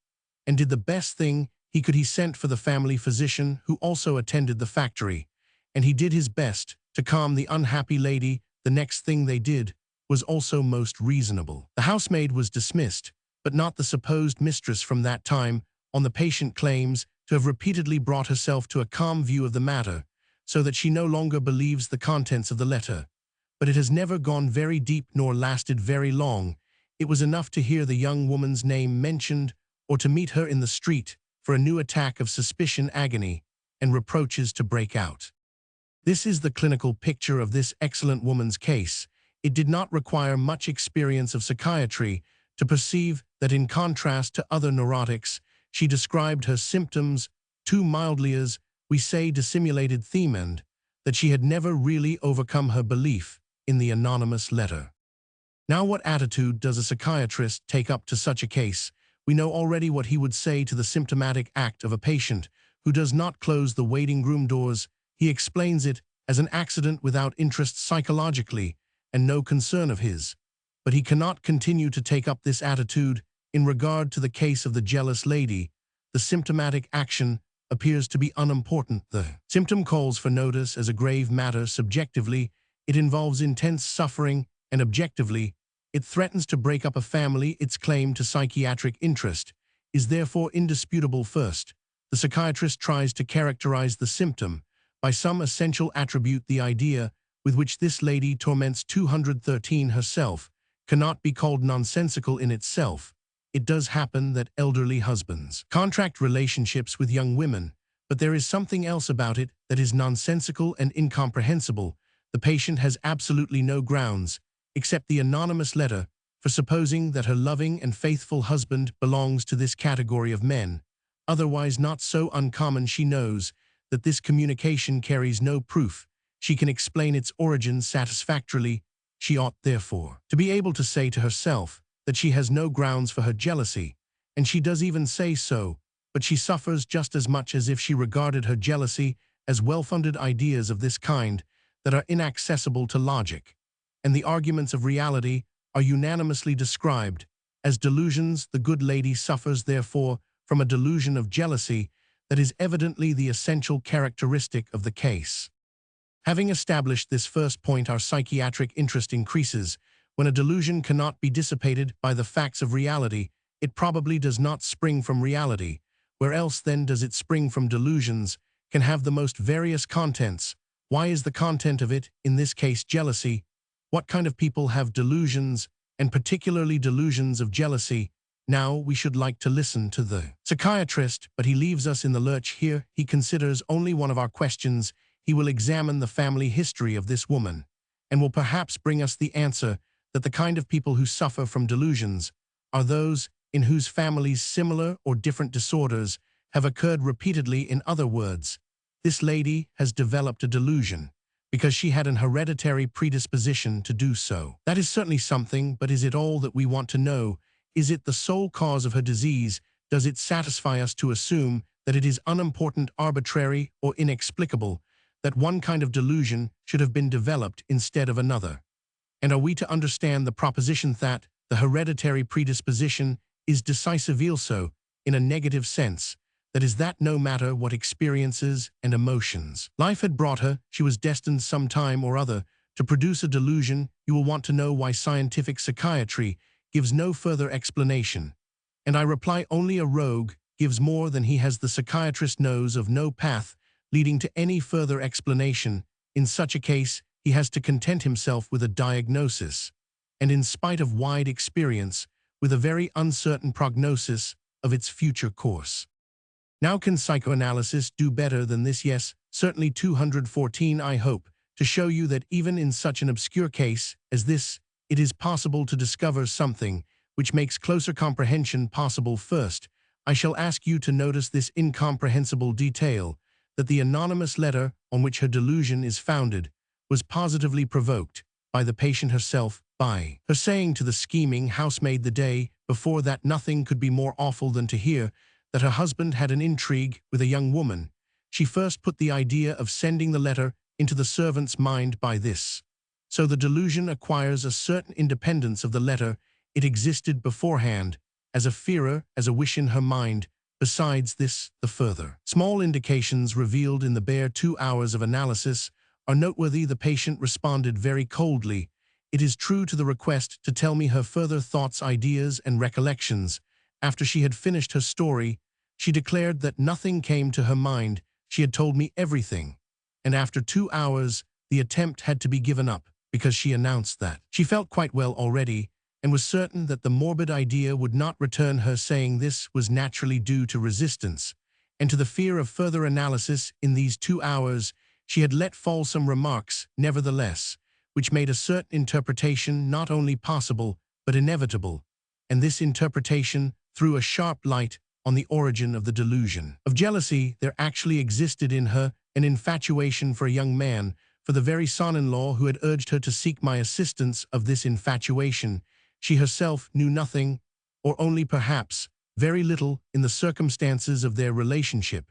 and did the best thing he could. He sent for the family physician, who also attended the factory, and he did his best to calm the unhappy lady. The next thing they did was also most reasonable. The housemaid was dismissed, but not the supposed mistress. From that time on, the patient claims to have repeatedly brought herself to a calm view of the matter, so that she no longer believes the contents of the letter. But it has never gone very deep nor lasted very long. It was enough to hear the young woman's name mentioned, or to meet her in the street, for a new attack of suspicion, agony, and reproaches to break out. This is the clinical picture of this excellent woman's case. It did not require much experience of psychiatry to perceive that, in contrast to other neurotics, she described her symptoms too mildly, as we say, dissimulated theme, and that she had never really overcome her belief in the anonymous letter. Now, what attitude does a psychiatrist take up to such a case? We know already what he would say to the symptomatic act of a patient who does not close the waiting room doors. He explains it as an accident without interest psychologically, and no concern of his. But he cannot continue to take up this attitude in regard to the case of the jealous lady. The symptomatic action appears to be unimportant. The symptom calls for notice as a grave matter. Subjectively, it involves intense suffering, and objectively, it threatens to break up a family. Its claim to psychiatric interest is therefore indisputable. First, the psychiatrist tries to characterize the symptom by some essential attribute. The idea with which this lady torments 213 herself cannot be called nonsensical in itself. It does happen that elderly husbands contract relationships with young women, but there is something else about it that is nonsensical and incomprehensible. The patient has absolutely no grounds, except the anonymous letter, for supposing that her loving and faithful husband belongs to this category of men, otherwise not so uncommon. She knows that this communication carries no proof. She can explain its origin satisfactorily. She ought, therefore, to be able to say to herself that she has no grounds for her jealousy, and she does even say so, but she suffers just as much as if she regarded her jealousy as well-funded. Ideas of this kind that are inaccessible to logic and the arguments of reality are unanimously described as delusions. The good lady suffers, therefore, from a delusion of jealousy that is evidently the essential characteristic of the case. Having established this first point, our psychiatric interest increases. When a delusion cannot be dissipated by the facts of reality, it probably does not spring from reality. Where else then does it spring from? Delusions can have the most various contents. Why is the content of it, in this case, jealousy? What kind of people have delusions, and particularly delusions of jealousy? Now we should like to listen to the psychiatrist, but he leaves us in the lurch here. He considers only one of our questions. He will examine the family history of this woman, and will perhaps bring us the answer that the kind of people who suffer from delusions are those in whose families similar or different disorders have occurred repeatedly. In other words, this lady has developed a delusion because she had an hereditary predisposition to do so. That is certainly something, but is it all that we want to know? Is it the sole cause of her disease? Does it satisfy us to assume that it is unimportant, arbitrary, or inexplicable that one kind of delusion should have been developed instead of another? And are we to understand the proposition that the hereditary predisposition is decisive also in a negative sense, that is that no matter what experiences and emotions life had brought her, she was destined some time or other to produce a delusion? You will want to know why scientific psychiatry gives no further explanation. And I reply, only a rogue gives more than he has. The psychiatrist knows of no path leading to any further explanation. In such a case, he has to content himself with a diagnosis, and in spite of wide experience, with a very uncertain prognosis of its future course. Now, can psychoanalysis do better than this? Yes, certainly. 214. I hope to show you that even in such an obscure case as this, it is possible to discover something which makes closer comprehension possible. First, I shall ask you to notice this incomprehensible detail, that the anonymous letter on which her delusion is founded was positively provoked by the patient herself, by her saying to the scheming housemaid the day before that nothing could be more awful than to hear that her husband had an intrigue with a young woman. She first put the idea of sending the letter into the servant's mind by this. So the delusion acquires a certain independence of the letter. It existed beforehand, as a fear, as a wish in her mind. Besides this, the further small indications revealed in the bare 2 hours of analysis are noteworthy. The patient responded very coldly, it is true, to the request to tell me her further thoughts, ideas, and recollections. After she had finished her story, she declared that nothing came to her mind. She had told me everything. And after 2 hours, the attempt had to be given up, because she announced that she felt quite well already, and was certain that the morbid idea would not return. Her saying this was naturally due to resistance, and to the fear of further analysis. In these 2 hours, she had let fall some remarks, nevertheless, which made a certain interpretation not only possible, but inevitable, and this interpretation threw a sharp light on the origin of the delusion of jealousy. There actually existed in her an infatuation for a young man, for the very son-in-law who had urged her to seek my assistance. Of this infatuation, she herself knew nothing, or only perhaps very little. In the circumstances of their relationship,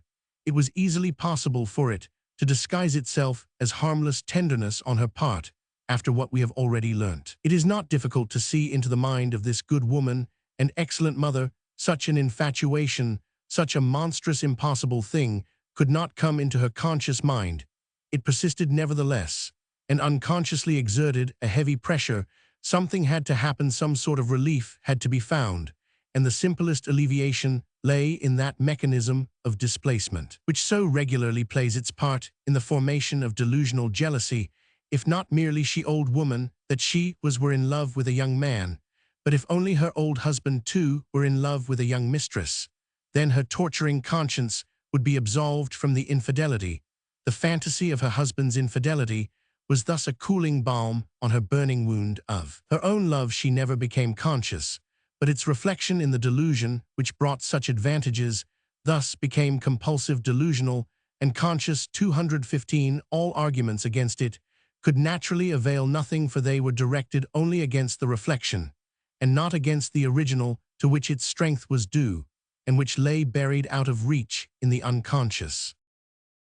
it was easily possible for it to disguise itself as harmless tenderness on her part. After what we have already learnt, it is not difficult to see into the mind of this good woman and excellent mother. Such an infatuation, such a monstrous, impossible thing, could not come into her conscious mind. It persisted nevertheless, and unconsciously exerted a heavy pressure. Something had to happen, some sort of relief had to be found, and the simplest alleviation lay in that mechanism of displacement, which so regularly plays its part in the formation of delusional jealousy. If not merely she, old woman, that she were in love with a young man, but if only her old husband too were in love with a young mistress, then her torturing conscience would be absolved from the infidelity. The fantasy of her husband's infidelity was thus a cooling balm on her burning wound. Of her own love she never became conscious, but its reflection in the delusion which brought such advantages thus became compulsive, delusional, and conscious. 215. All arguments against it could naturally avail nothing, for they were directed only against the reflection, and not against the original to which its strength was due, and which lay buried out of reach in the unconscious.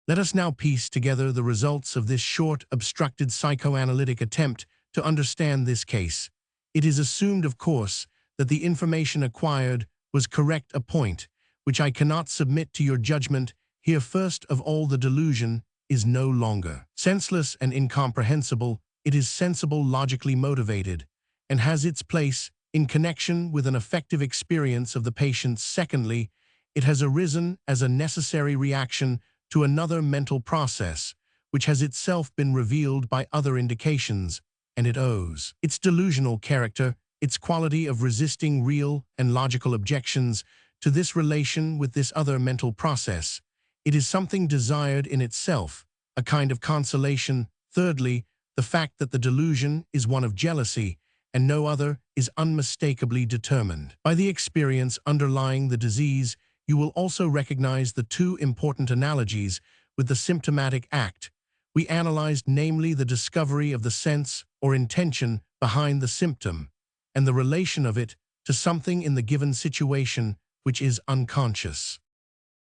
Let us now piece together the results of this short, obstructed psychoanalytic attempt to understand this case. It is assumed, of course, that the information acquired was correct, a point which I cannot submit to your judgment here. First of all, the delusion is no longer senseless and incomprehensible. It is sensible, logically motivated, and has its place in connection with an effective experience of the patient. Secondly, it has arisen as a necessary reaction to another mental process, which has itself been revealed by other indications, and it owes its delusional character its quality of resisting real and logical objections to this relation with this other mental process. It is something desired in itself, a kind of consolation. Thirdly, the fact that the delusion is one of jealousy, and no other is unmistakably determined. By the experience underlying the disease, you will also recognize the two important analogies with the symptomatic act. We analyzed namely the discovery of the sense or intention behind the symptom, and the relation of it to something in the given situation which is unconscious.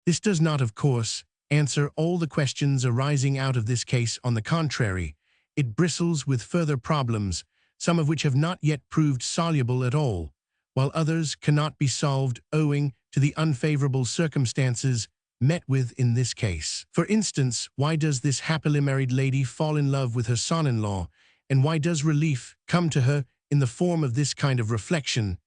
This does not, of course, answer all the questions arising out of this case. On the contrary, it bristles with further problems, some of which have not yet proved soluble at all, while others cannot be solved owing to the unfavorable circumstances met with in this case. For instance, why does this happily married lady fall in love with her son-in-law, and why does relief come to her in the form of this kind of reflection,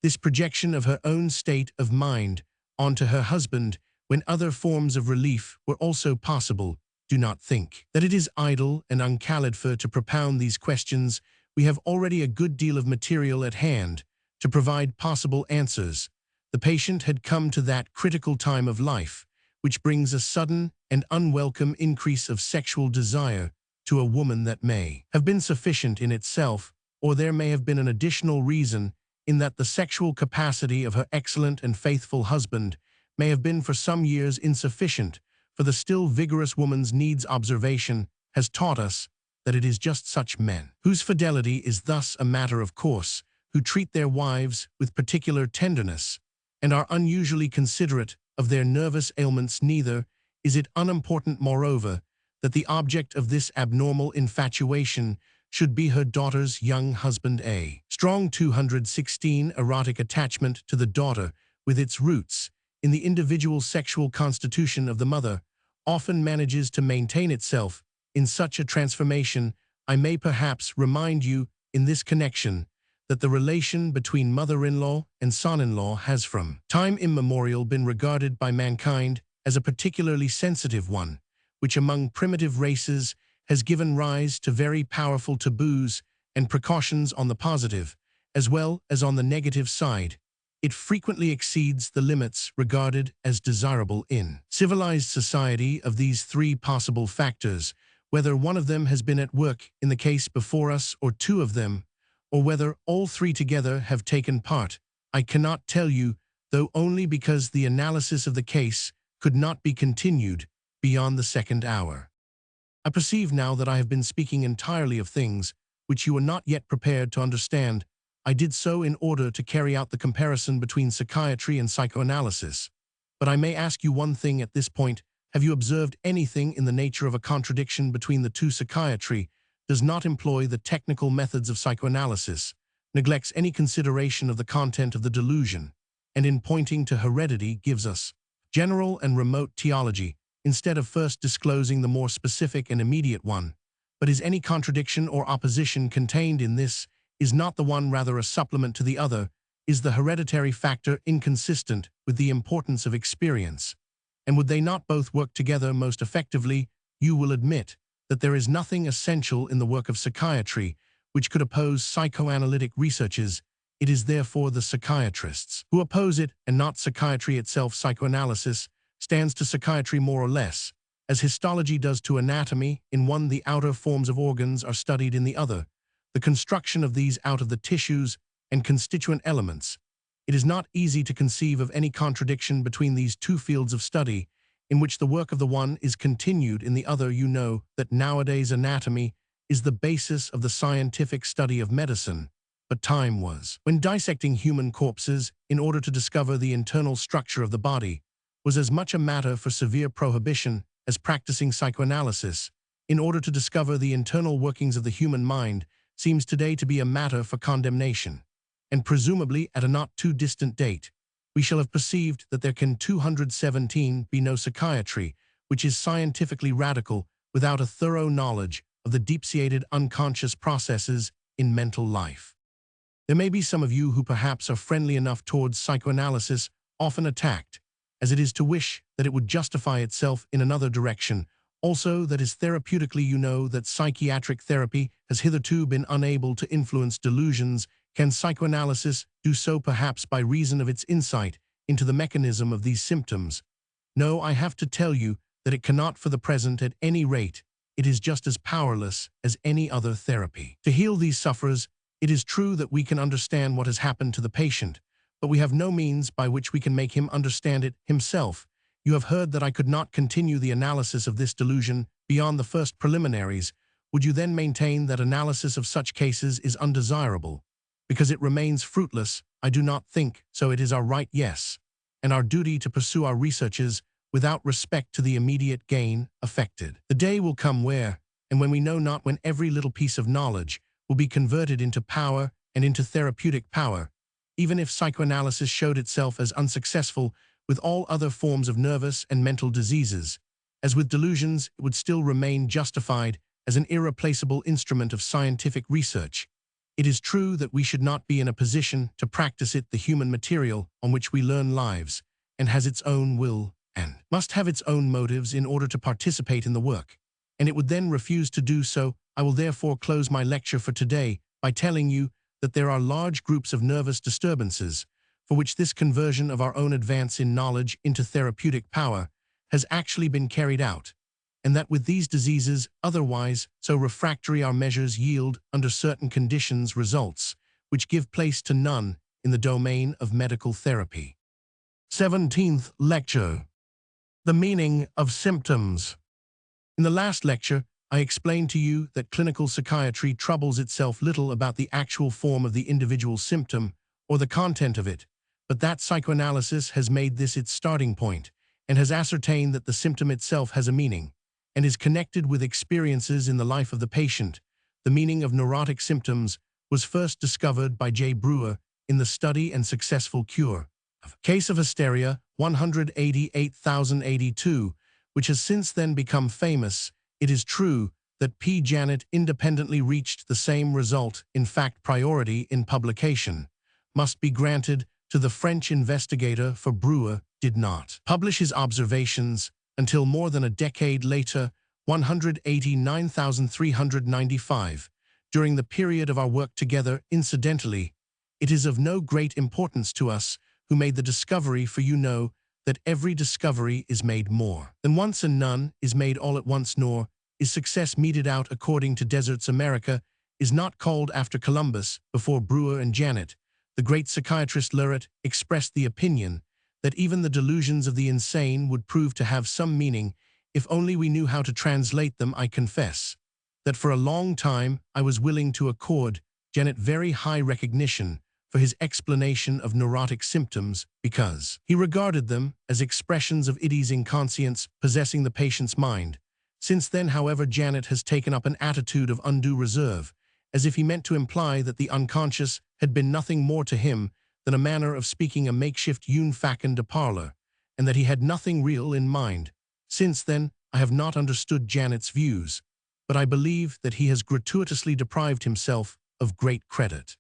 this projection of her own state of mind onto her husband, when other forms of relief were also possible? Do not think that it is idle and uncalled for to propound these questions. We have already a good deal of material at hand to provide possible answers. The patient had come to that critical time of life, which brings a sudden and unwelcome increase of sexual desire to a woman that may have been sufficient in itself, or there may have been an additional reason in that the sexual capacity of her excellent and faithful husband may have been for some years insufficient for the still vigorous woman's needs. Observation has taught us that it is just such men, whose fidelity is thus a matter of course, who treat their wives with particular tenderness, and are unusually considerate of their nervous ailments. Neither is it unimportant, moreover, that the object of this abnormal infatuation should be her daughter's young husband. A strong 216 erotic attachment to the daughter, with its roots in the individual sexual constitution of the mother, often manages to maintain itself in such a transformation. I may perhaps remind you in this connection that the relation between mother-in-law and son-in-law has from time immemorial been regarded by mankind as a particularly sensitive one, which among primitive races has given rise to very powerful taboos and precautions on the positive, as well as on the negative side. It frequently exceeds the limits regarded as desirable in civilized society. Of these three possible factors, whether one of them has been at work in the case before us, or two of them, or whether all three together have taken part, I cannot tell you, though only because the analysis of the case could not be continued beyond the second hour. I perceive now that I have been speaking entirely of things which you are not yet prepared to understand. I did so in order to carry out the comparison between psychiatry and psychoanalysis. But I may ask you one thing at this point. Have you observed anything in the nature of a contradiction between the two? Psychiatry does not employ the technical methods of psychoanalysis, neglects any consideration of the content of the delusion, and in pointing to heredity gives us general and remote theology, instead of first disclosing the more specific and immediate one. But is any contradiction or opposition contained in this? Is not the one rather a supplement to the other? Is the hereditary factor inconsistent with the importance of experience? And would they not both work together most effectively? You will admit that there is nothing essential in the work of psychiatry which could oppose psychoanalytic researches. It is therefore the psychiatrists who oppose it, and not psychiatry itself. Psychoanalysis stands to psychiatry more or less, as histology does to anatomy. In one, the outer forms of organs are studied; in the other, the construction of these out of the tissues and constituent elements. It is not easy to conceive of any contradiction between these two fields of study, in which the work of the one is continued in the other. You know that nowadays anatomy is the basis of the scientific study of medicine, but time was when dissecting human corpses in order to discover the internal structure of the body was as much a matter for severe prohibition as practicing psychoanalysis in order to discover the internal workings of the human mind seems today to be a matter for condemnation. And presumably at a not too distant date, we shall have perceived that there can 217 be no psychiatry which is scientifically radical without a thorough knowledge of the deep-seated unconscious processes in mental life. There may be some of you who perhaps are friendly enough towards psychoanalysis, often attacked, as it is, to wish that it would justify itself in another direction. Also, that is therapeutically, you know that psychiatric therapy has hitherto been unable to influence delusions Can psychoanalysis do so perhaps by reason of its insight into the mechanism of these symptoms? No, I have to tell you that it cannot for the present at any rate. It is just as powerless as any other therapy. To heal these sufferers, it is true that we can understand what has happened to the patient, but we have no means by which we can make him understand it himself. You have heard that I could not continue the analysis of this delusion beyond the first preliminaries. Would you then maintain that analysis of such cases is undesirable? Because it remains fruitless, I do not think so. It is our right, yes, and our duty to pursue our researches without respect to the immediate gain affected. The day will come where, and when we know not when, every little piece of knowledge will be converted into power and into therapeutic power, even if psychoanalysis showed itself as unsuccessful with all other forms of nervous and mental diseases. As with delusions, it would still remain justified as an irreplaceable instrument of scientific research. It is true that we should not be in a position to practice it. The human material on which we learn lives and has its own will and must have its own motives in order to participate in the work, and it would then refuse to do so. I will therefore close my lecture for today by telling you that there are large groups of nervous disturbances for which this conversion of our own advance in knowledge into therapeutic power has actually been carried out, and that with these diseases, otherwise so refractory, our measures yield, under certain conditions, results which give place to none in the domain of medical therapy. 17th lecture. The meaning of symptoms. In the last lecture, I explained to you that clinical psychiatry troubles itself little about the actual form of the individual symptom or the content of it, but that psychoanalysis has made this its starting point and has ascertained that the symptom itself has a meaning and is connected with experiences in the life of the patient. The meaning of neurotic symptoms was first discovered by J. Brewer in the study and successful cure of Case of Hysteria 188,082, which has since then become famous. It is true that P. Janet independently reached the same result. In fact, priority in publication must be granted to the French investigator, for Brewer did not publish his observations until more than a decade later, 189,395. During the period of our work together, incidentally, it is of no great importance to us who made the discovery, for you know that every discovery is made more than once, and none is made all at once, nor is success meted out according to deserts. America is not called after Columbus. Before Brewer and Janet, the great psychiatrist Leuret expressed the opinion that even the delusions of the insane would prove to have some meaning if only we knew how to translate them. I confess that for a long time I was willing to accord Janet very high recognition for his explanation of neurotic symptoms, because he regarded them as expressions of idi's inconscience possessing the patient's mind. Since then, however, Janet has taken up an attitude of undue reserve, as if he meant to imply that the unconscious had been nothing more to him than a manner of speaking, a makeshift une facon de parler, and that he had nothing real in mind. Since then, I have not understood Janet's views, but I believe that he has gratuitously deprived himself of great credit.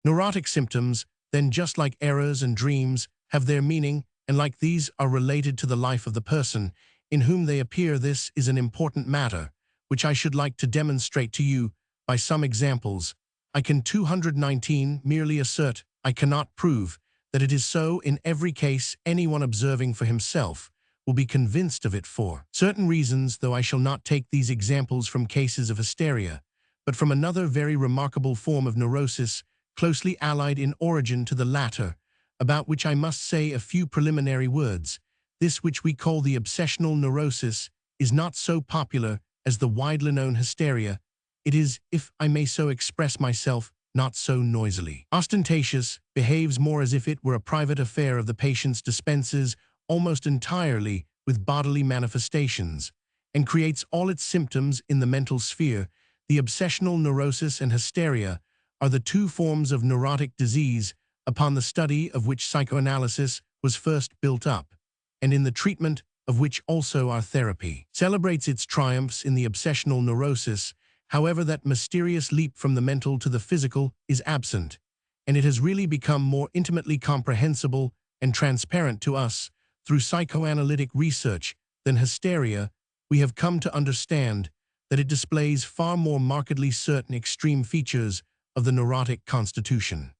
Neurotic symptoms, then, just like errors and dreams, have their meaning, and like these are related to the life of the person in whom they appear. This is an important matter, which I should like to demonstrate to you by some examples. I can 219 merely assert, I cannot prove, that it is so in every case. Anyone observing for himself will be convinced of it for certain reasons, though I shall not take these examples from cases of hysteria, but from another very remarkable form of neurosis, closely allied in origin to the latter, about which I must say a few preliminary words. This, which we call the obsessional neurosis, is not so popular as the widely known hysteria. It is, if I may so express myself, not so noisily ostentatious, behaves more as if it were a private affair of the patient's, dispenses almost entirely with bodily manifestations, and creates all its symptoms in the mental sphere. The obsessional neurosis and hysteria are the two forms of neurotic disease upon the study of which psychoanalysis was first built up, and in the treatment of which also our therapy celebrates its triumphs. In the obsessional neurosis, however, that mysterious leap from the mental to the physical is absent, and it has really become more intimately comprehensible and transparent to us through psychoanalytic research than hysteria. We have come to understand that it displays far more markedly certain extreme features of the neurotic constitution.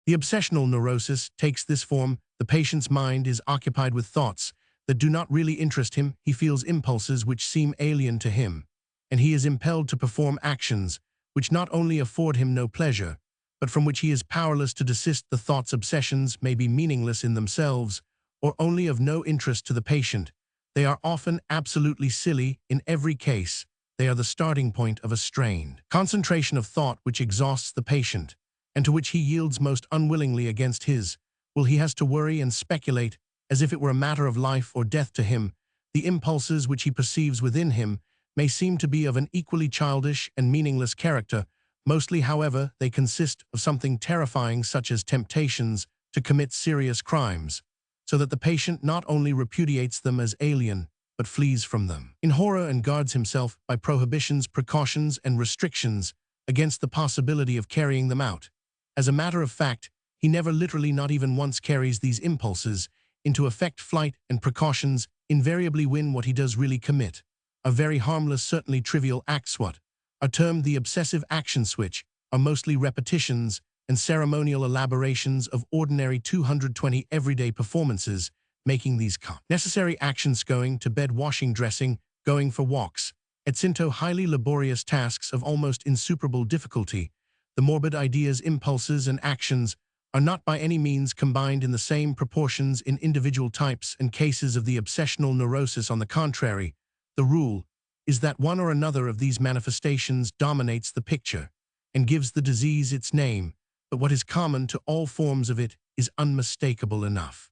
The obsessional neurosis takes this form. The patient's mind is occupied with thoughts that do not really interest him. He feels impulses which seem alien to him, and he is impelled to perform actions which not only afford him no pleasure, but from which he is powerless to desist. The thought's obsessions may be meaningless in themselves or only of no interest to the patient. They are often absolutely silly. In every case, they are the starting point of a strained concentration of thought which exhausts the patient, and to which he yields most unwillingly. Against his will he has to worry and speculate as if it were a matter of life or death to him. The impulses which he perceives within him may seem to be of an equally childish and meaningless character. Mostly, however, they consist of something terrifying, such as temptations to commit serious crimes, so that the patient not only repudiates them as alien, but flees from them in horror and guards himself by prohibitions, precautions, and restrictions against the possibility of carrying them out. As a matter of fact, he never literally, not even once, carries these impulses into effect. Flight and precautions invariably win what he does really commit are very harmless, certainly trivial acts. What are termed the obsessive action switch are mostly repetitions and ceremonial elaborations of ordinary 220 everyday performances, making these necessary actions: going to bed, washing, dressing, going for walks, etc., highly laborious tasks of almost insuperable difficulty. The morbid ideas, impulses, and actions are not by any means combined in the same proportions in individual types and cases of the obsessional neurosis. On the contrary, the rule is that one or another of these manifestations dominates the picture and gives the disease its name, but what is common to all forms of it is unmistakable enough.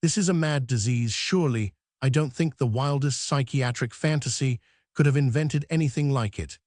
This is a mad disease, surely. I don't think the wildest psychiatric fantasy could have invented anything like it.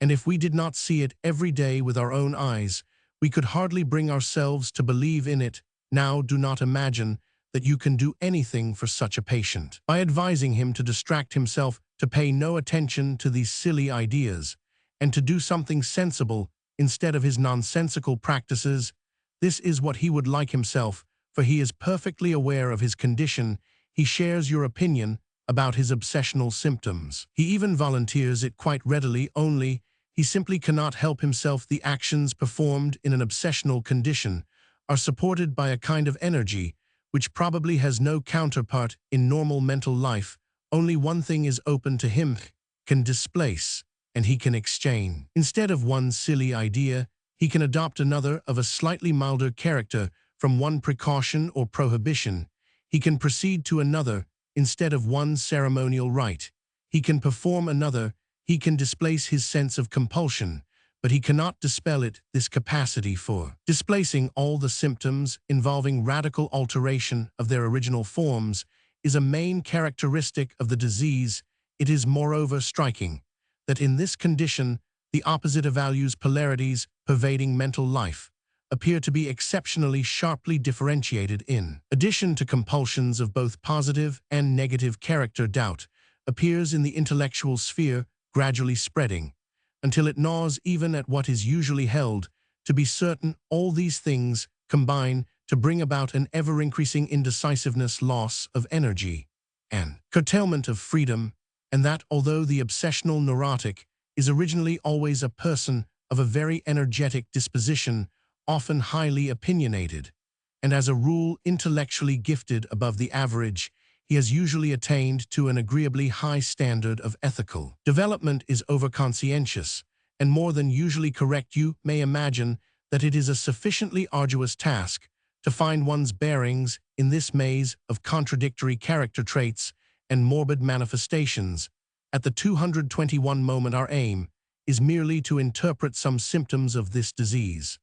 And if we did not see it every day with our own eyes, we could hardly bring ourselves to believe in it. Now, do not imagine that you can do anything for such a patient by advising him to distract himself, to pay no attention to these silly ideas, and to do something sensible instead of his nonsensical practices. This is what he would like himself, for he is perfectly aware of his condition. He shares your opinion about his obsessional symptoms. He even volunteers it quite readily, only he simply cannot help himself. The actions performed in an obsessional condition are supported by a kind of energy which probably has no counterpart in normal mental life. Only one thing is open to him: can displace, and he can exchange. Instead of one silly idea, he can adopt another of a slightly milder character. From one precaution or prohibition, he can proceed to another. Instead of one ceremonial rite, he can perform another. He can displace his sense of compulsion, but he cannot dispel it. This capacity for displacing all the symptoms, involving radical alteration of their original forms, is a main characteristic of the disease. It is moreover striking that in this condition, the opposite values, polarities pervading mental life, appear to be exceptionally sharply differentiated. In addition to compulsions of both positive and negative character, doubt appears in the intellectual sphere, gradually spreading until it gnaws even at what is usually held to be certain. All these things combine to bring about an ever-increasing indecisiveness, loss of energy, and curtailment of freedom, and that, although the obsessional neurotic is originally always a person of a very energetic disposition, often highly opinionated, and as a rule intellectually gifted above the average, he has usually attained to an agreeably high standard of ethical development, is overconscientious, and more than usually correct. You may imagine that it is a sufficiently arduous task to find one's bearings in this maze of contradictory character traits and morbid manifestations. At the 221 moment, our aim is merely to interpret some symptoms of this disease.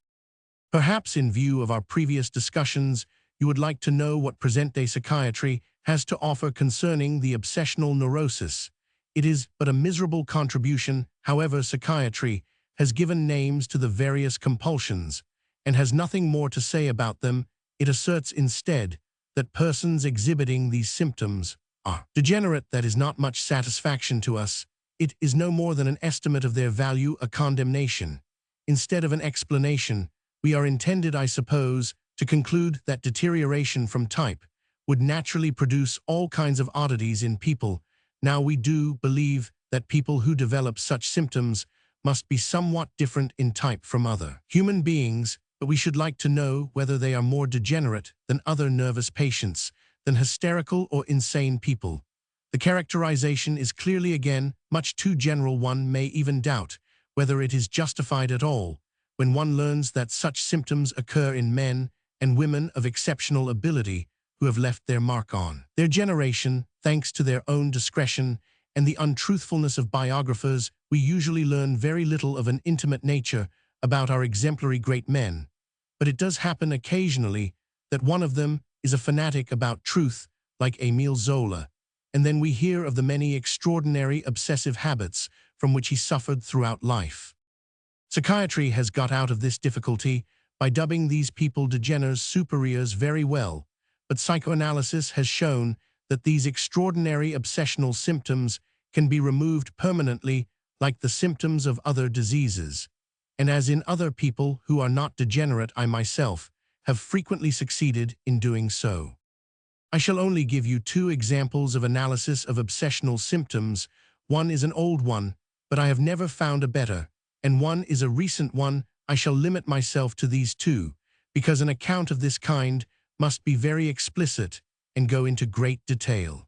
Perhaps in view of our previous discussions, you would like to know what present-day psychiatry has to offer concerning the obsessional neurosis. It is but a miserable contribution. However, psychiatry has given names to the various compulsions and has nothing more to say about them. It asserts instead that persons exhibiting these symptoms are degenerate. That is not much satisfaction to us. It is no more than an estimate of their value, a condemnation. Instead of an explanation, we are intended, I suppose, to conclude that deterioration from type would naturally produce all kinds of oddities in people. Now, we do believe that people who develop such symptoms must be somewhat different in type from other human beings, but we should like to know whether they are more degenerate than other nervous patients, than hysterical or insane people. The characterization is clearly again much too general. One may even doubt whether it is justified at all, when one learns that such symptoms occur in men and women of exceptional ability who have left their mark on their generation, thanks to their own discretion and the untruthfulness of biographers. We usually learn very little of an intimate nature about our exemplary great men, but it does happen occasionally that one of them is a fanatic about truth, like Émile Zola, and then we hear of the many extraordinary obsessive habits from which he suffered throughout life. Psychiatry has got out of this difficulty by dubbing these people degeners superiors very well, but psychoanalysis has shown that these extraordinary obsessional symptoms can be removed permanently like the symptoms of other diseases. And as in other people who are not degenerate, I myself have frequently succeeded in doing so. I shall only give you two examples of analysis of obsessional symptoms. One is an old one, but I have never found a better, and one is a recent one. I shall limit myself to these two, because an account of this kind must be very explicit and go into great detail.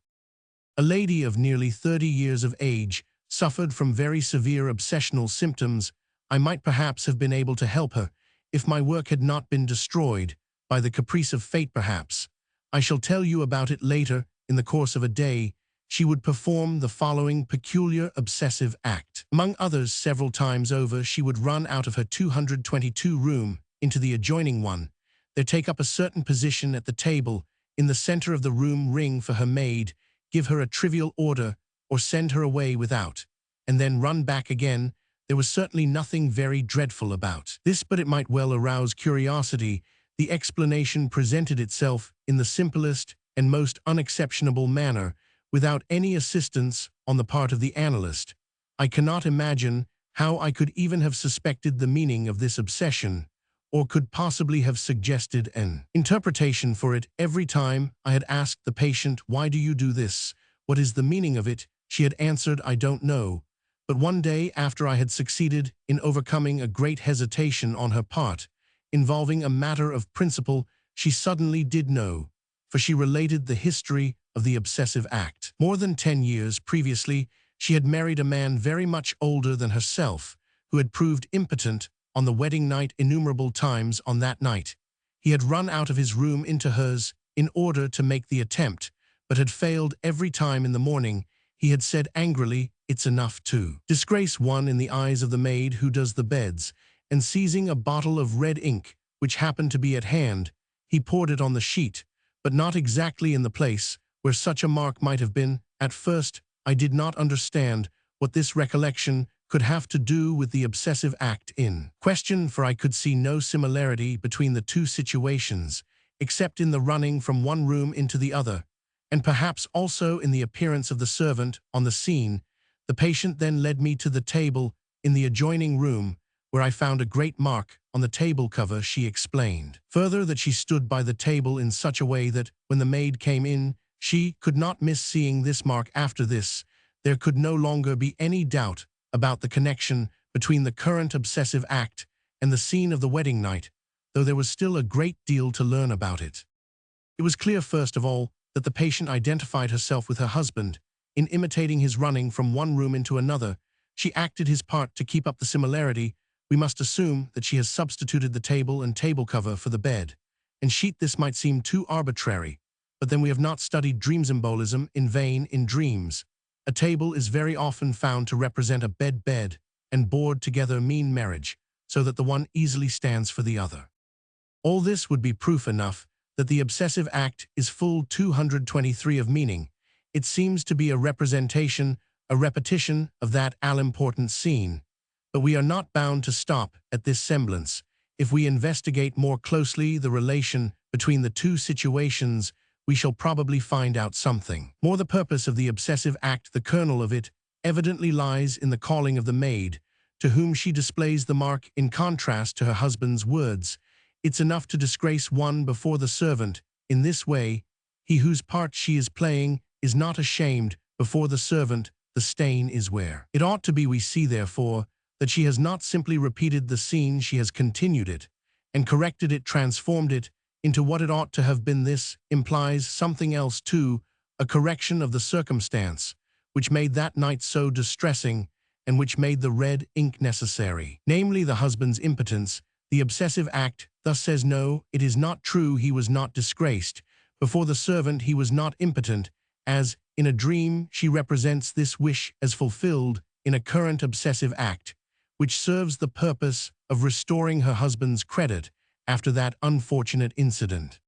A lady of nearly 30 years of age suffered from very severe obsessional symptoms. I might perhaps have been able to help her if my work had not been destroyed by the caprice of fate. Perhaps I shall tell you about it later. In the course of a day, she would perform the following peculiar obsessive act. Among others, several times over, she would run out of her 222 room into the adjoining one, there take up a certain position at the table in the center of the room, ring for her maid, give her a trivial order, or send her away without, and then run back again. There was certainly nothing very dreadful about this, but it might well arouse curiosity. The explanation presented itself in the simplest and most unexceptionable manner, without any assistance on the part of the analyst. I cannot imagine how I could even have suspected the meaning of this obsession, or could possibly have suggested an interpretation for it. Every time I had asked the patient, "Why do you do this? What is the meaning of it?" she had answered, "I don't know." But one day, after I had succeeded in overcoming a great hesitation on her part, involving a matter of principle, she suddenly did know, for she related the history of the obsessive act. More than 10 years previously, she had married a man very much older than herself, who had proved impotent on the wedding night innumerable times. On that night, he had run out of his room into hers in order to make the attempt, but had failed every time. In the morning, he had said angrily, "It's enough to disgrace one in the eyes of the maid who does the beds," and seizing a bottle of red ink, which happened to be at hand, he poured it on the sheet, but not exactly in the place where such a mark might have been. At first, I did not understand what this recollection could have to do with the obsessive act in question, for I could see no similarity between the two situations, except in the running from one room into the other, and perhaps also in the appearance of the servant on the scene. The patient then led me to the table in the adjoining room, where I found a great mark on the table cover. She explained further that she stood by the table in such a way that, when the maid came in, she could not miss seeing this mark. After this, there could no longer be any doubt about the connection between the current obsessive act and the scene of the wedding night, though there was still a great deal to learn about it. It was clear, first of all, that the patient identified herself with her husband. In imitating his running from one room into another, she acted his part to keep up the similarity. We must assume that she has substituted the table and table cover for the bed and sheet. This might seem too arbitrary, but then we have not studied dream symbolism in vain. In dreams, a table is very often found to represent a bed, and board together mean marriage, so that the one easily stands for the other. All this would be proof enough that the obsessive act is full 223 of meaning. It seems to be a representation, a repetition of that all-important scene. But we are not bound to stop at this semblance. If we investigate more closely the relation between the two situations, we shall probably find out something more. The purpose of the obsessive act, the kernel of it, evidently lies in the calling of the maid, to whom she displays the mark in contrast to her husband's words. "It's enough to disgrace one before the servant." In this way, he whose part she is playing is not ashamed before the servant. The stain is where it ought to be. We see, therefore, that that she has not simply repeated the scene, she has continued it, and corrected it, transformed it into what it ought to have been. This implies something else too, a correction of the circumstance, which made that night so distressing and which made the red ink necessary, namely the husband's impotence. The obsessive act thus says, no, it is not true, he was not disgraced. Before the servant he was not impotent, as, in a dream, she represents this wish as fulfilled in a current obsessive act, which serves the purpose of restoring her husband's credit after that unfortunate incident.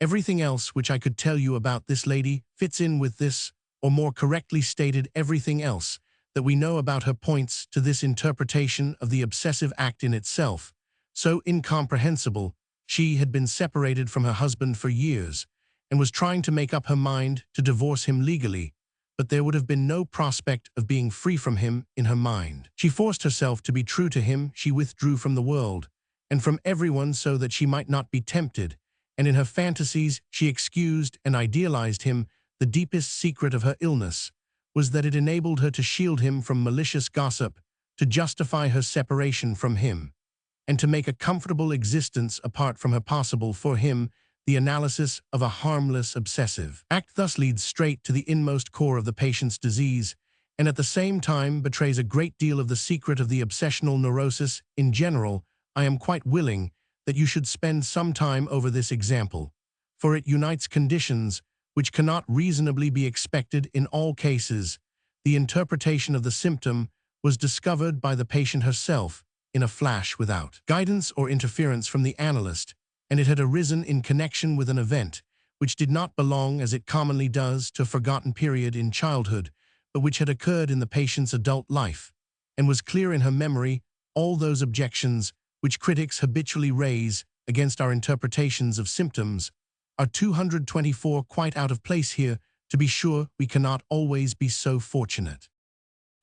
Everything else which I could tell you about this lady fits in with this, or more correctly stated, everything else that we know about her points to this interpretation of the obsessive act in itself. So incomprehensible, she had been separated from her husband for years and was trying to make up her mind to divorce him legally, but there would have been no prospect of being free from him in her mind. She forced herself to be true to him. She withdrew from the world and from everyone so that she might not be tempted, and in her fantasies she excused and idealized him. The deepest secret of her illness was that it enabled her to shield him from malicious gossip, to justify her separation from him, and to make a comfortable existence apart from her possible for him. The analysis of a harmless obsessive act thus leads straight to the inmost core of the patient's disease, and at the same time betrays a great deal of the secret of the obsessional neurosis. In general, I am quite willing that you should spend some time over this example, for it unites conditions which cannot reasonably be expected in all cases. The interpretation of the symptom was discovered by the patient herself in a flash, without guidance or interference from the analyst, and it had arisen in connection with an event which did not belong, as it commonly does, to a forgotten period in childhood, but which had occurred in the patient's adult life, and was clear in her memory. All those objections which critics habitually raise against our interpretations of symptoms are 224 quite out of place here. To be sure, we cannot always be so fortunate.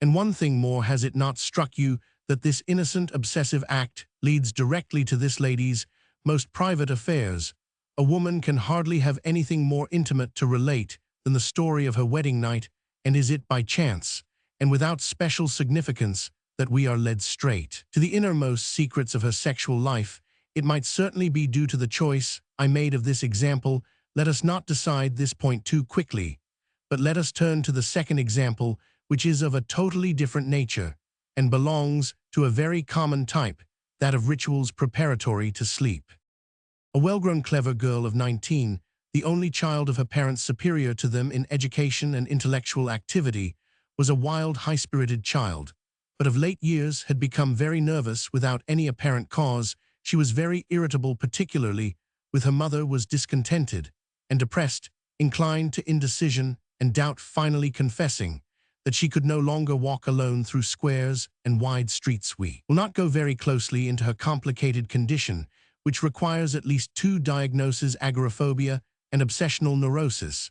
And one thing more, has it not struck you that this innocent obsessive act leads directly to this lady's most private affairs? A woman can hardly have anything more intimate to relate than the story of her wedding night, and is it by chance, and without special significance, that we are led straight to the innermost secrets of her sexual life? It might certainly be due to the choice I made of this example. Let us not decide this point too quickly, but let us turn to the second example, which is of a totally different nature, and belongs to a very common type, that of rituals preparatory to sleep. A well-grown clever girl of 19, the only child of her parents superior to them in education and intellectual activity, was a wild, high-spirited child, but of late years had become very nervous without any apparent cause. She was very irritable, particularly with her mother, was discontented and depressed, inclined to indecision and doubt, finally confessing that she could no longer walk alone through squares and wide streets. We will not go very closely into her complicated condition, which requires at least two diagnoses, agoraphobia and obsessional neurosis,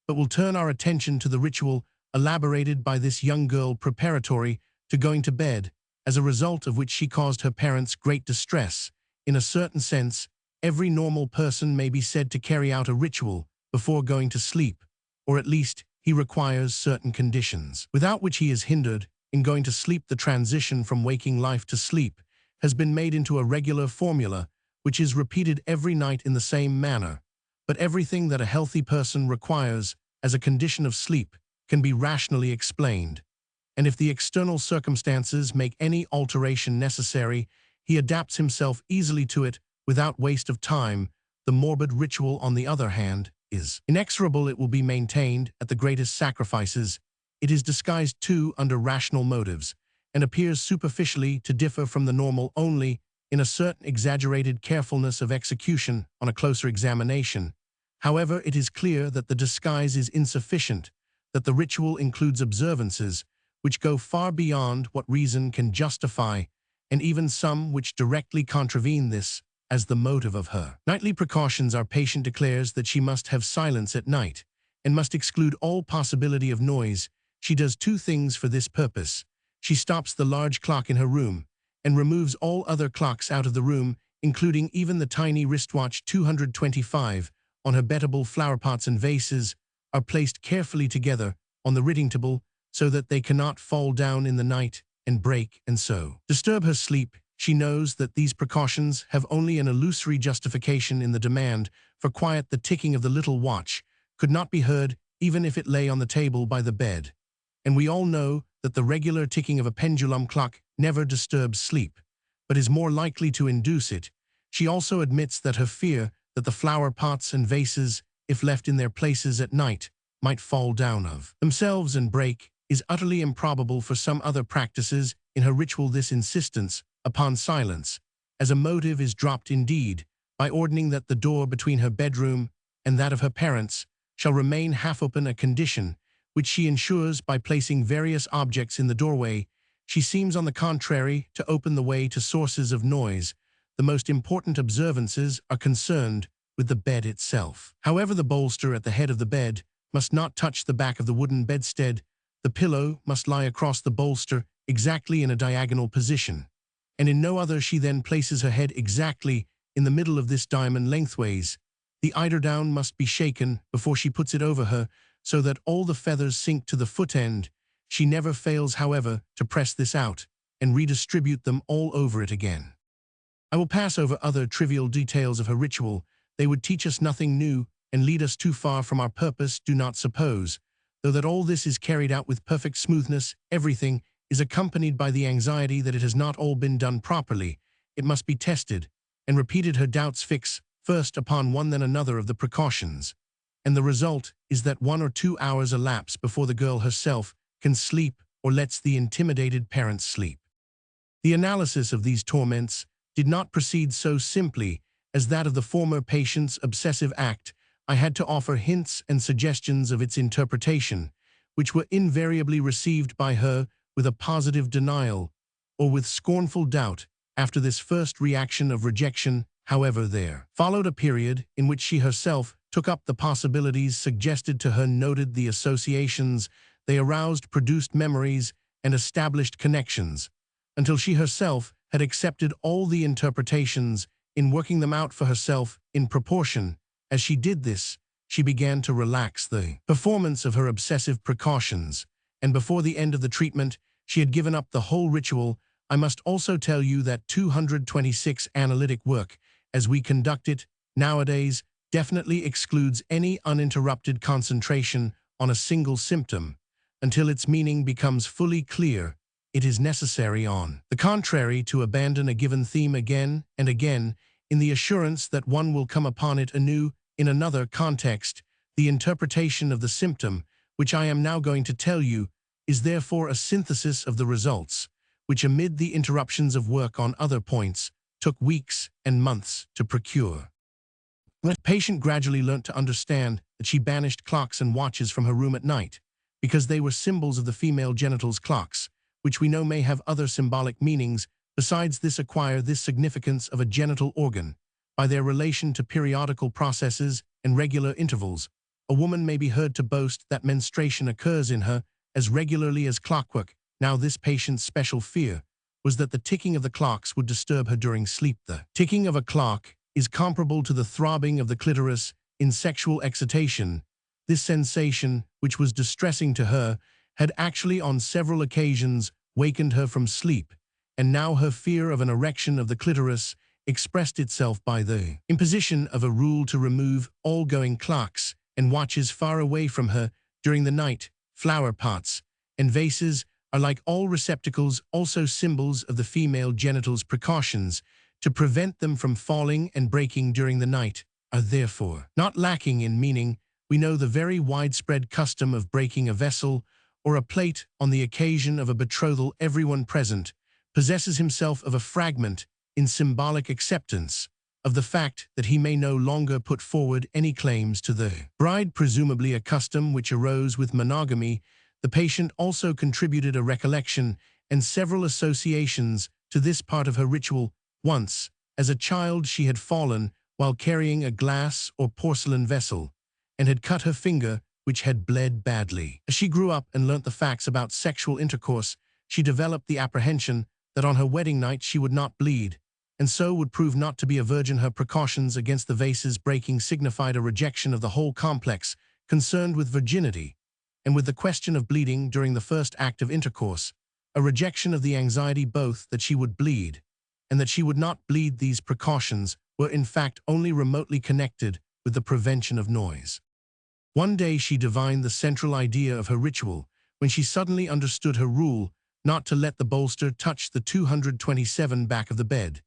but will turn our attention to the ritual elaborated by this young girl preparatory to going to bed, as a result of which she caused her parents great distress. In a certain sense, every normal person may be said to carry out a ritual before going to sleep, or at least he requires certain conditions, without which he is hindered in going to sleep. The transition from waking life to sleep has been made into a regular formula, which is repeated every night in the same manner. But everything that a healthy person requires as a condition of sleep can be rationally explained, and if the external circumstances make any alteration necessary, he adapts himself easily to it without waste of time. The morbid ritual, on the other hand, is inexorable. It will be maintained at the greatest sacrifices. It is disguised too under rational motives, and appears superficially to differ from the normal only in a certain exaggerated carefulness of execution on a closer examination. However, it is clear that the disguise is insufficient, that the ritual includes observances which go far beyond what reason can justify, and even some which directly contravene this as the motive of her nightly precautions. Our patient declares that she must have silence at night, and must exclude all possibility of noise. She does two things for this purpose. She stops the large clock in her room, and removes all other clocks out of the room, including even the tiny wristwatch 225. On her bettable, flowerpots and vases are placed carefully together on the writing table, so that they cannot fall down in the night. and break and so disturb her sleep. She knows that these precautions have only an illusory justification in the demand for quiet. The ticking of the little watch could not be heard even if it lay on the table by the bed. And we all know that the regular ticking of a pendulum clock never disturbs sleep, but is more likely to induce it. She also admits that her fear that the flower pots and vases, if left in their places at night, might fall down of themselves and break, is utterly improbable for some other practices. In her ritual, this insistence upon silence as a motive is dropped indeed, by ordering that the door between her bedroom and that of her parents shall remain half open, a condition which she ensures by placing various objects in the doorway. She seems, on the contrary, to open the way to sources of noise. The most important observances are concerned with the bed itself. However, the bolster at the head of the bed must not touch the back of the wooden bedstead. The pillow must lie across the bolster exactly in a diagonal position, and in no other. She then places her head exactly in the middle of this diamond lengthways. The eiderdown must be shaken before she puts it over her, so that all the feathers sink to the foot end. She never fails, however, to press this out and redistribute them all over it again. I will pass over other trivial details of her ritual. They would teach us nothing new and lead us too far from our purpose. Do not suppose, though, that all this is carried out with perfect smoothness. Everything is accompanied by the anxiety that it has not all been done properly. It must be tested and repeated. Her doubts fix first upon one then another of the precautions, and the result is that 1 or 2 hours elapse before the girl herself can sleep or lets the intimidated parents sleep. The analysis of these torments did not proceed so simply as that of the former patient's obsessive act. I had to offer hints and suggestions of its interpretation, which were invariably received by her with a positive denial or with scornful doubt. After this first reaction of rejection, however, there followed a period in which she herself took up the possibilities suggested to her, noted the associations they aroused, produced memories, and established connections, until she herself had accepted all the interpretations. In working them out for herself, in proportion as she did this, she began to relax the performance of her obsessive precautions, and before the end of the treatment, she had given up the whole ritual. I must also tell you that 226 analytic work, as we conduct it nowadays, definitely excludes any uninterrupted concentration on a single symptom. Until its meaning becomes fully clear, it is necessary, on the contrary, to abandon a given theme again and again, in the assurance that one will come upon it anew in another context. The interpretation of the symptom, which I am now going to tell you, is therefore a synthesis of the results, which, amid the interruptions of work on other points, took weeks and months to procure. The patient gradually learnt to understand that she banished clocks and watches from her room at night, because they were symbols of the female genitals. Clocks, which we know may have other symbolic meanings besides this, acquire this significance of a genital organ by their relation to periodical processes and regular intervals. A woman may be heard to boast that menstruation occurs in her as regularly as clockwork. Now, this patient's special fear was that the ticking of the clocks would disturb her during sleep. The ticking of a clock is comparable to the throbbing of the clitoris in sexual excitation. This sensation, which was distressing to her, had actually on several occasions wakened her from sleep, and now her fear of an erection of the clitoris expressed itself by the imposition of a rule to remove all going clocks and watches far away from her during the night. Flower pots and vases are, like all receptacles, also symbols of the female genitals. Precautions to prevent them from falling and breaking during the night are therefore not lacking in meaning. We know the very widespread custom of breaking a vessel or a plate on the occasion of a betrothal. Everyone present possesses himself of a fragment in symbolic acceptance of the fact that he may no longer put forward any claims to the bride, presumably a custom which arose with monogamy. The patient also contributed a recollection and several associations to this part of her ritual. Once, as a child, she had fallen while carrying a glass or porcelain vessel and had cut her finger, which had bled badly. As she grew up and learnt the facts about sexual intercourse, she developed the apprehension that on her wedding night she would not bleed, and so would prove not to be a virgin. Her precautions against the vases breaking signified a rejection of the whole complex concerned with virginity, and with the question of bleeding during the first act of intercourse. a rejection of the anxiety both that she would bleed and that she would not bleed. These precautions were in fact only remotely connected with the prevention of noise. One day she divined the central idea of her ritual when she suddenly understood her rule not to let the bolster touch the 227 back of the bed.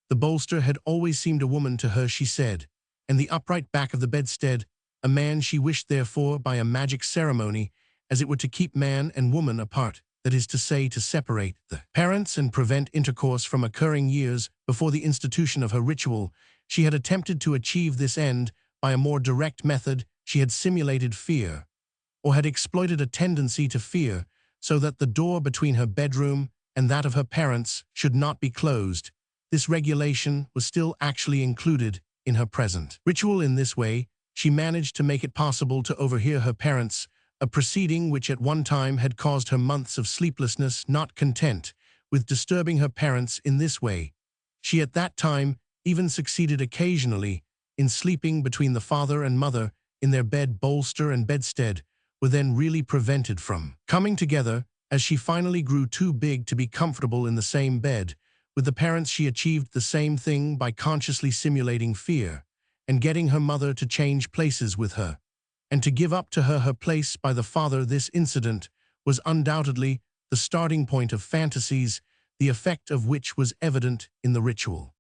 The bolster had always seemed a woman to her, she said, and the upright back of the bedstead a man. She wished therefore by a magic ceremony, as it were, to keep man and woman apart, that is to say, to separate the parents and prevent intercourse from occurring. Years before the institution of her ritual, she had attempted to achieve this end by a more direct method. She had simulated fear, or had exploited a tendency to fear, so that the door between her bedroom and that of her parents should not be closed. This regulation was still actually included in her present ritual. In this way, she managed to make it possible to overhear her parents, a proceeding which at one time had caused her months of sleeplessness. Not content with disturbing her parents in this way, she at that time even succeeded occasionally in sleeping between the father and mother in their bed. Bolster and bedstead were then really prevented from coming together. As she finally grew too big to be comfortable in the same bed with the parents, she achieved the same thing by consciously simulating fear and getting her mother to change places with her and to give up to her her place by the father. This incident was undoubtedly the starting point of fantasies, the effect of which was evident in the ritual.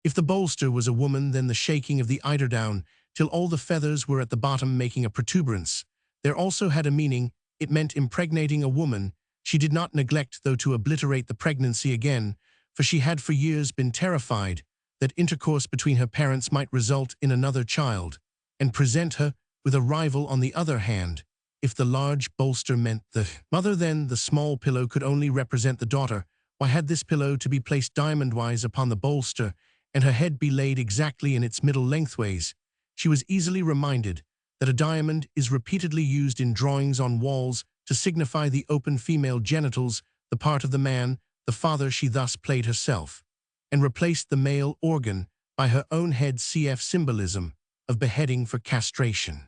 If the bolster was a woman, then the shaking of the eiderdown till all the feathers were at the bottom making a protuberance, there also had a meaning. It meant impregnating a woman. She did not neglect, though, to obliterate the pregnancy again, for she had for years been terrified that intercourse between her parents might result in another child and present her with a rival. On the other hand, if the large bolster meant the mother, then the small pillow could only represent the daughter. Why had this pillow to be placed diamond-wise upon the bolster and her head be laid exactly in its middle lengthways? She was easily reminded that a diamond is repeatedly used in drawings on walls to signify the open female genitals, the part of the man, the father. She thus played herself and replaced the male organ by her own head. Cf. symbolism of beheading for castration.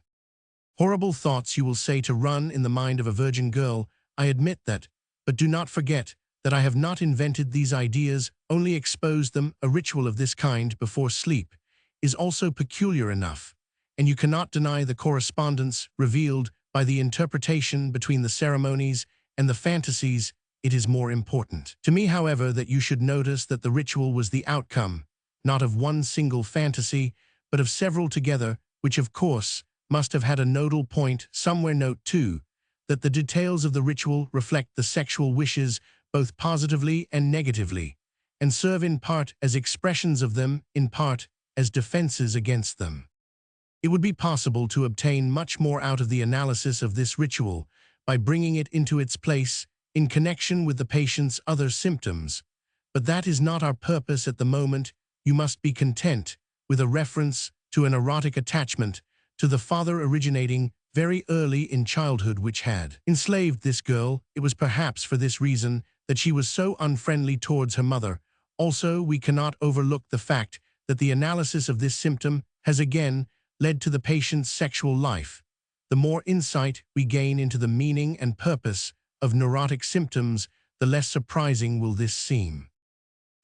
Horrible thoughts, you will say, to run in the mind of a virgin girl. I admit that, but do not forget that I have not invented these ideas, only exposed them. A ritual of this kind before sleep is also peculiar enough, and you cannot deny the correspondence revealed by the interpretation between the ceremonies and the fantasies. It is more important to me, however, that you should notice that the ritual was the outcome, not of one single fantasy, but of several together, which of course must have had a nodal point somewhere. Note too that the details of the ritual reflect the sexual wishes both positively and negatively, and serve in part as expressions of them, in part as defenses against them. It would be possible to obtain much more out of the analysis of this ritual by bringing it into its place in connection with the patient's other symptoms, but that is not our purpose at the moment. You must be content with a reference to an erotic attachment to the father originating very early in childhood, which had enslaved this girl. It was perhaps for this reason that she was so unfriendly towards her mother. Also, we cannot overlook the fact that the analysis of this symptom has again led to the patient's sexual life. The more insight we gain into the meaning and purpose of neurotic symptoms, the less surprising will this seem.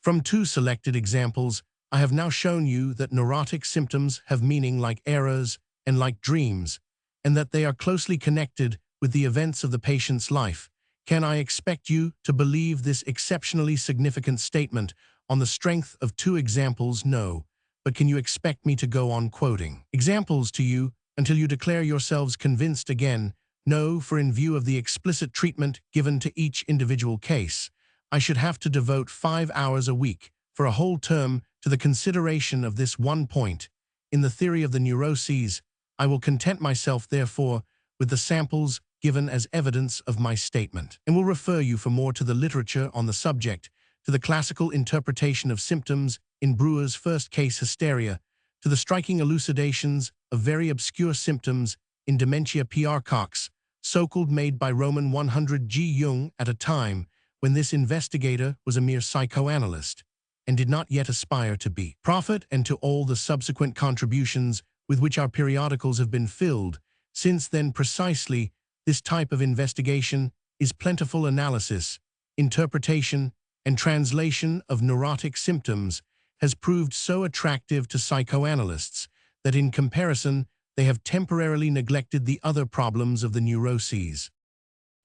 From two selected examples, I have now shown you that neurotic symptoms have meaning like errors and like dreams, and that they are closely connected with the events of the patient's life. Can I expect you to believe this exceptionally significant statement on the strength of two examples? No, but can you expect me to go on quoting examples to you until you declare yourselves convinced again? No, for in view of the explicit treatment given to each individual case, I should have to devote 5 hours a week for a whole term to the consideration of this one point in the theory of the neuroses. I will content myself, therefore, with the samples given as evidence of my statement, and will refer you for more to the literature on the subject, to the classical interpretation of symptoms in Brewer's first case, hysteria, to the striking elucidations of very obscure symptoms in dementia. P.R. Cox, so-called, made by Roman 100 G. Jung at a time when this investigator was a mere psychoanalyst and did not yet aspire to be prophet, and to all the subsequent contributions with which our periodicals have been filled since then. Precisely this type of investigation is plentiful analysis, interpretation, and translation of neurotic symptoms has proved so attractive to psychoanalysts that in comparison, they have temporarily neglected the other problems of the neuroses.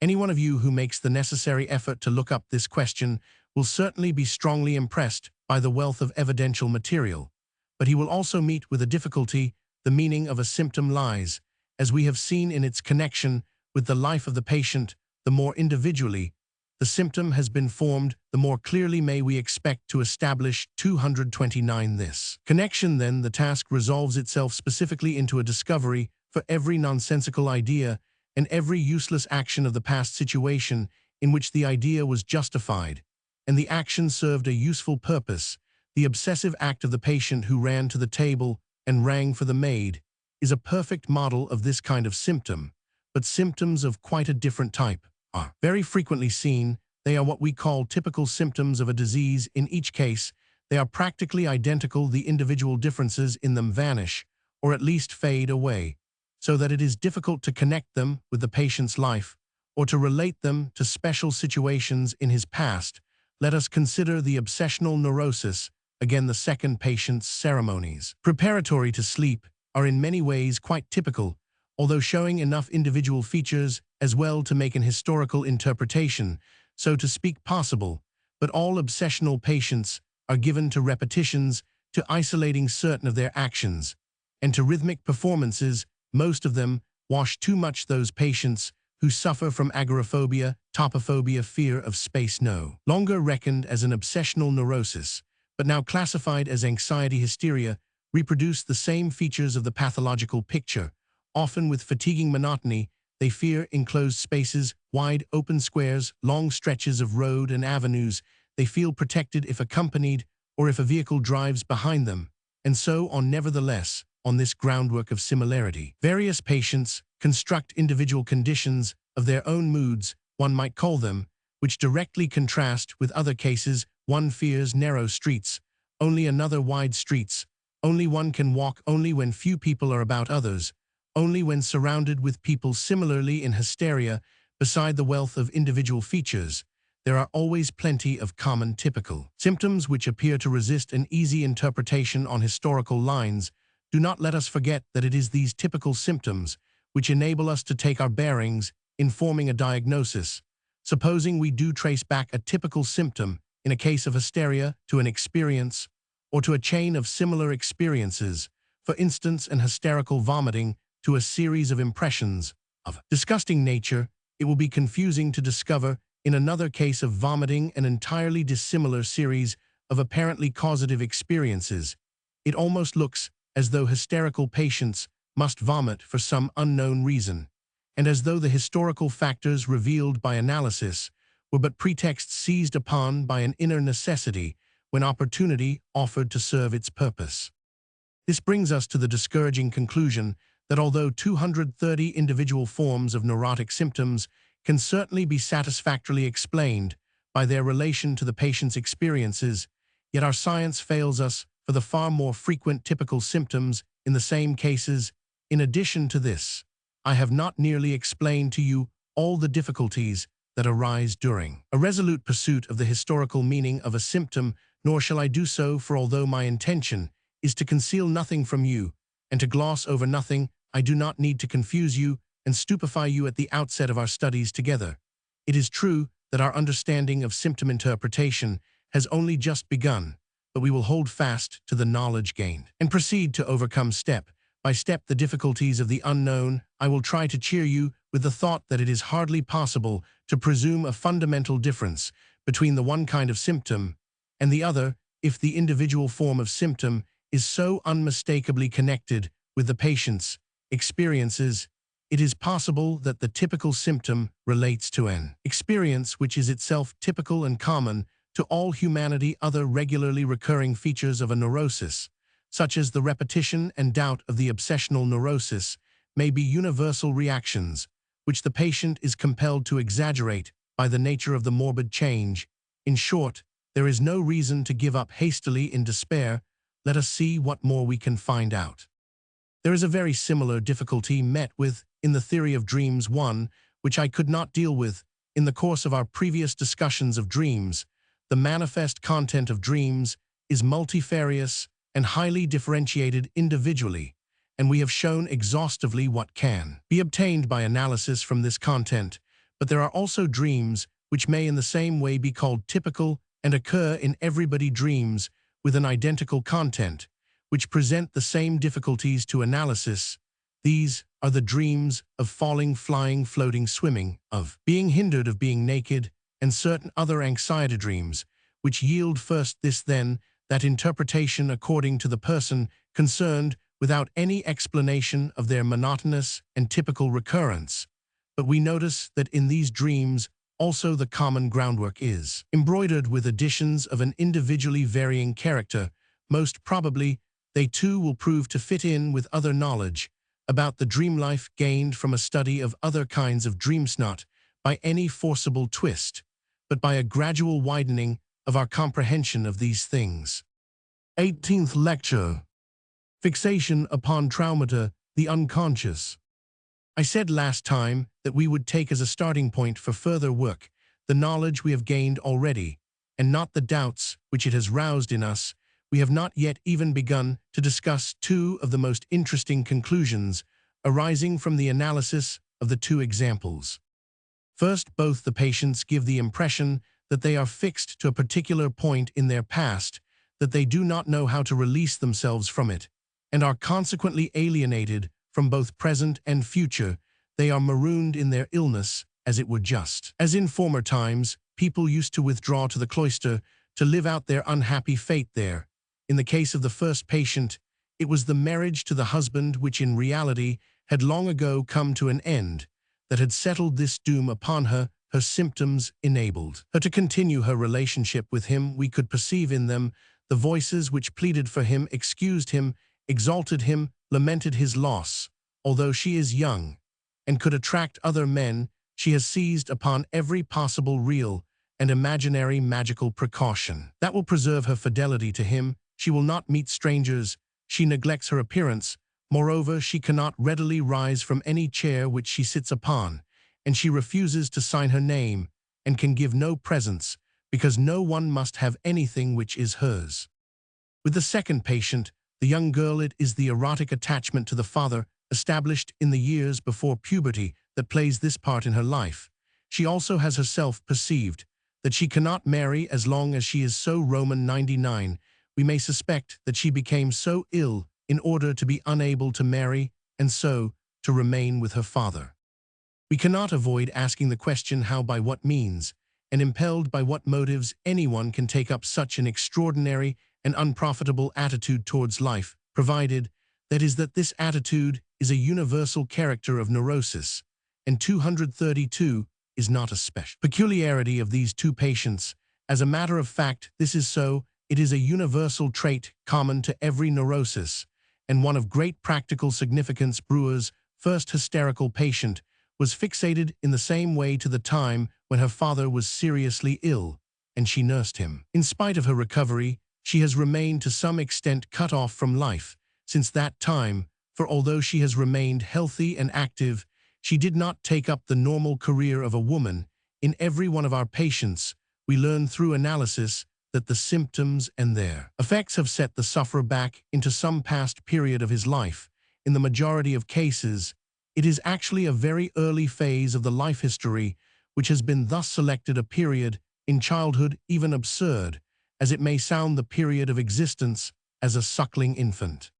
Any one of you who makes the necessary effort to look up this question will certainly be strongly impressed by the wealth of evidential material, but he will also meet with a difficulty. The meaning of a symptom lies, as we have seen in its connection with the life of the patient. The more individually the symptom has been formed, the more clearly may we expect to establish 229 this connection. Then the task resolves itself specifically into a discovery for every nonsensical idea and every useless action of the past situation in which the idea was justified, and the action served a useful purpose. The obsessive act of the patient who ran to the table and rang for the maid is a perfect model of this kind of symptom, but symptoms of quite a different type are very frequently seen. They are what we call typical symptoms of a disease. In each case, they are practically identical. The individual differences in them vanish, or at least fade away, so that it is difficult to connect them with the patient's life or to relate them to special situations in his past. Let us consider the obsessional neurosis, again the second patient's ceremonies. Preparatory to sleep are in many ways quite typical, although showing enough individual features as well to make an historical interpretation, so to speak, possible. But all obsessional patients are given to repetitions, to isolating certain of their actions, and to rhythmic performances. Most of them wash too much. Those patients who suffer from agoraphobia, topophobia, fear of space, no longer reckoned as an obsessional neurosis, but now classified as anxiety hysteria, reproduce the same features of the pathological picture. Often with fatiguing monotony, they fear enclosed spaces, wide open squares, long stretches of road and avenues. They feel protected if accompanied or if a vehicle drives behind them, and so on. Nevertheless, on this groundwork of similarity, various patients construct individual conditions of their own moods, one might call them, which directly contrast with other cases. One fears narrow streets, only another wide streets. Only one can walk only when few people are about, others only when surrounded with people. Similarly, in hysteria, beside the wealth of individual features, there are always plenty of common typical symptoms which appear to resist an easy interpretation on historical lines. Do not let us forget that it is these typical symptoms which enable us to take our bearings in forming a diagnosis. Supposing we do trace back a typical symptom in a case of hysteria to an experience or to a chain of similar experiences, for instance, an hysterical vomiting to a series of impressions of disgusting nature, it will be confusing to discover in another case of vomiting an entirely dissimilar series of apparently causative experiences. It almost looks as though hysterical patients must vomit for some unknown reason, and as though the historical factors revealed by analysis were but pretexts seized upon by an inner necessity when opportunity offered to serve its purpose. This brings us to the discouraging conclusion that although 230 individual forms of neurotic symptoms can certainly be satisfactorily explained by their relation to the patient's experiences, yet our science fails us for the far more frequent typical symptoms in the same cases. In addition to this, I have not nearly explained to you all the difficulties that arise during a resolute pursuit of the historical meaning of a symptom, nor shall I do so, for although my intention is to conceal nothing from you and to gloss over nothing, I do not need to confuse you and stupefy you at the outset of our studies together. It is true that our understanding of symptom interpretation has only just begun, but we will hold fast to the knowledge gained and proceed to overcome step by step the difficulties of the unknown. I will try to cheer you with the thought that it is hardly possible to presume a fundamental difference between the one kind of symptom and the other if the individual form of symptom is so unmistakably connected with the patient's experiences. It is possible that the typical symptom relates to an experience which is itself typical and common to all humanity. Other regularly recurring features of a neurosis, such as the repetition and doubt of the obsessional neurosis, may be universal reactions, which the patient is compelled to exaggerate by the nature of the morbid change. In short, there is no reason to give up hastily in despair. Let us see what more we can find out. There is a very similar difficulty met with in the theory of dreams, one which I could not deal with in the course of our previous discussions of dreams, the manifest content of dreams is multifarious and highly differentiated individually, and we have shown exhaustively what can be obtained by analysis from this content, but there are also dreams which may in the same way be called typical and occur in everybody dreams with an identical content, which present the same difficulties to analysis. These are the dreams of falling, flying, floating, swimming, of being hindered, of being naked, and certain other anxiety dreams, which yield first this then that interpretation according to the person concerned without any explanation of their monotonous and typical recurrence. But we notice that in these dreams also the common groundwork is embroidered with additions of an individually varying character. Most probably, they too will prove to fit in with other knowledge about the dream life gained from a study of other kinds of dreams, not by any forcible twist, but by a gradual widening of our comprehension of these things. 18th lecture. Fixation upon traumata, the unconscious. I said last time that we would take as a starting point for further work the knowledge we have gained already, and not the doubts which it has roused in us. We have not yet even begun to discuss two of the most interesting conclusions arising from the analysis of the two examples. First, both the patients give the impression that they are fixed to a particular point in their past, that they do not know how to release themselves from it, and are consequently alienated from both present and future. They are marooned in their illness, as it were, just as in former times people used to withdraw to the cloister to live out their unhappy fate there. In the case of the first patient, it was the marriage to the husband which in reality had long ago come to an end, that had settled this doom upon her. Her symptoms enabled her to continue her relationship with him. We could perceive in them the voices which pleaded for him, excused him, exalted him, lamented his loss. Although she is young and could attract other men, she has seized upon every possible real and imaginary magical precaution that will preserve her fidelity to him. She will not meet strangers. She neglects her appearance. Moreover, she cannot readily rise from any chair which she sits upon, and she refuses to sign her name, and can give no presents, because no one must have anything which is hers. With the second patient, the young girl, it is the erotic attachment to the father, established in the years before puberty, that plays this part in her life. She also has herself perceived that she cannot marry as long as she is so Roman 99. We may suspect that she became so ill in order to be unable to marry, and so to remain with her father. We cannot avoid asking the question how, by what means, and impelled by what motives anyone can take up such an extraordinary and unprofitable attitude towards life, provided, that is, that this attitude is a universal character of neurosis, and 232 is not a special peculiarity of these two patients. As a matter of fact, this is so. It is a universal trait common to every neurosis, and one of great practical significance. Brewer's first hysterical patient was fixated in the same way to the time when her father was seriously ill, and she nursed him. In spite of her recovery, she has remained to some extent cut off from life since that time, for although she has remained healthy and active, she did not take up the normal career of a woman. In every one of our patients, we learn through analysis that the symptoms and their effects have set the sufferer back into some past period of his life. In the majority of cases, it is actually a very early phase of the life history which has been thus selected, a period in childhood, even absurd as it may sound, the period of existence as a suckling infant.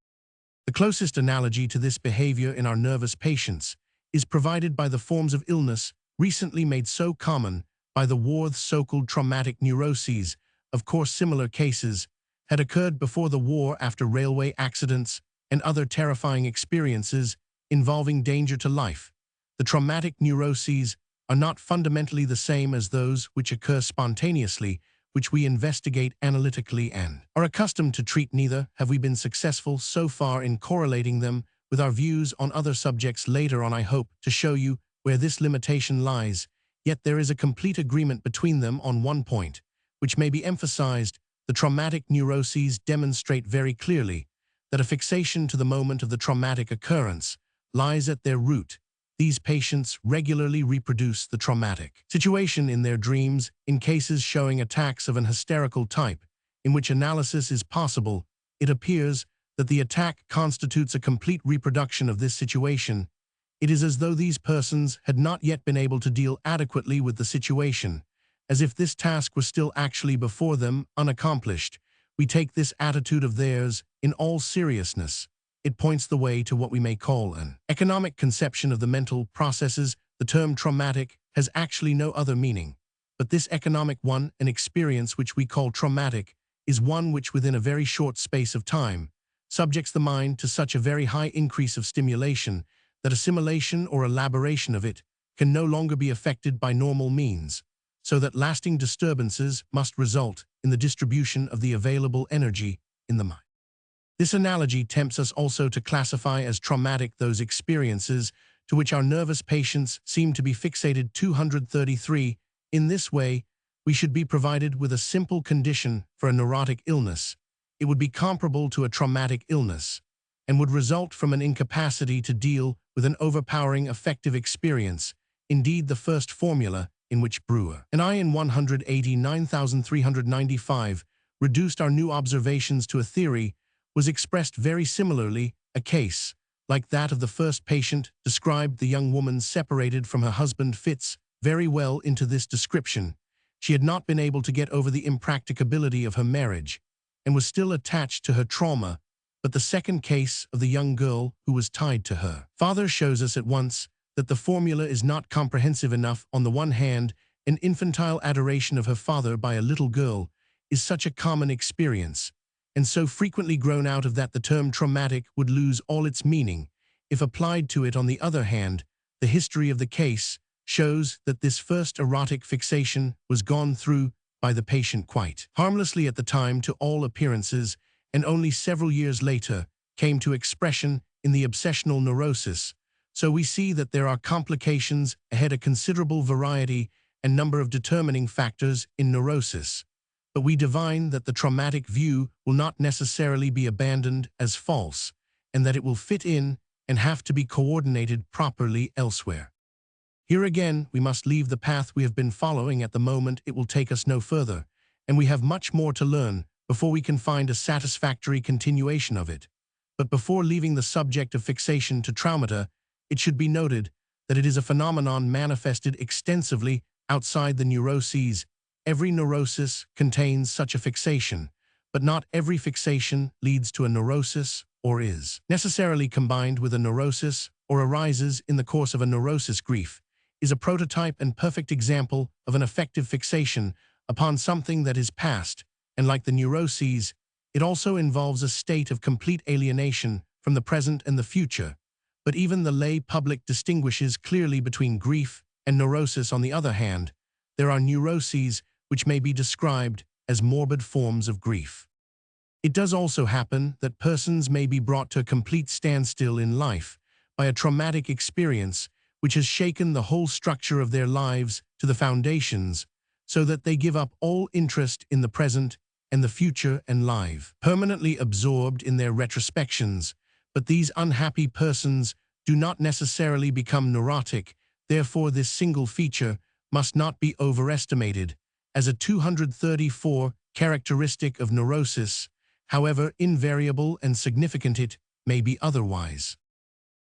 The closest analogy to this behavior in our nervous patients is provided by the forms of illness recently made so common by the war, so-called traumatic neuroses. Of course, similar cases had occurred before the war, after railway accidents and other terrifying experiences involving danger to life. The traumatic neuroses are not fundamentally the same as those which occur spontaneously, which we investigate analytically and are accustomed to treat. Neither have we been successful so far in correlating them with our views on other subjects. Later on, I hope to show you where this limitation lies, yet there is a complete agreement between them on one point, which may be emphasized. The traumatic neuroses demonstrate very clearly that a fixation to the moment of the traumatic occurrence lies at their root. these patients regularly reproduce the traumatic situation in their dreams in cases showing attacks of an hysterical type, in which analysis is possible. It appears that the attack constitutes a complete reproduction of this situation. It is as though these persons had not yet been able to deal adequately with the situation, as if this task was still actually before them, unaccomplished. We take this attitude of theirs in all seriousness. It points the way to what we may call an economic conception of the mental processes. The term traumatic has actually no other meaning, but this economic one, an experience which we call traumatic, is one which within a very short space of time subjects the mind to such a very high increase of stimulation that assimilation or elaboration of it can no longer be effected by normal means, so that lasting disturbances must result in the distribution of the available energy in the mind. This analogy tempts us also to classify as traumatic those experiences to which our nervous patients seem to be fixated. 233. In this way, we should be provided with a simple condition for a neurotic illness. It would be comparable to a traumatic illness, and would result from an incapacity to deal with an overpowering affective experience. Indeed, the first formula in which Brewer and I in 189,395 reduced our new observations to a theory was expressed very similarly. A case, like that of the first patient, described the young woman separated from her husband fits very well into this description. She had not been able to get over the impracticability of her marriage, and was still attached to her trauma. But the second case of the young girl who was tied to her father shows us at once that the formula is not comprehensive enough. On the one hand, an infantile adoration of her father by a little girl is such a common experience, and so frequently grown out of that the term traumatic would lose all its meaning. If applied to it, on the other hand, the history of the case shows that this first erotic fixation was gone through by the patient quite harmlessly at the time to all appearances, and only several years later came to expression in the obsessional neurosis. So we see that there are complications ahead, a considerable variety and number of determining factors in neurosis. But we divine that the traumatic view will not necessarily be abandoned as false, and that it will fit in and have to be coordinated properly elsewhere. Here again, we must leave the path we have been following at the moment. It will take us no further, and we have much more to learn before we can find a satisfactory continuation of it. But before leaving the subject of fixation to traumata, it should be noted that it is a phenomenon manifested extensively outside the neuroses. Every neurosis contains such a fixation, but not every fixation leads to a neurosis or is necessarily combined with a neurosis or arises in the course of a neurosis. Grief is a prototype and perfect example of an affective fixation upon something that is past, and like the neuroses, it also involves a state of complete alienation from the present and the future. But even the lay public distinguishes clearly between grief and neurosis. On the other hand, there are neuroses which may be described as morbid forms of grief. It does also happen that persons may be brought to a complete standstill in life by a traumatic experience which has shaken the whole structure of their lives to the foundations, so that they give up all interest in the present and the future and live permanently absorbed in their retrospections. But these unhappy persons do not necessarily become neurotic. Therefore, this single feature must not be overestimated as a 234 characteristic of neurosis, however invariable and significant it may be otherwise.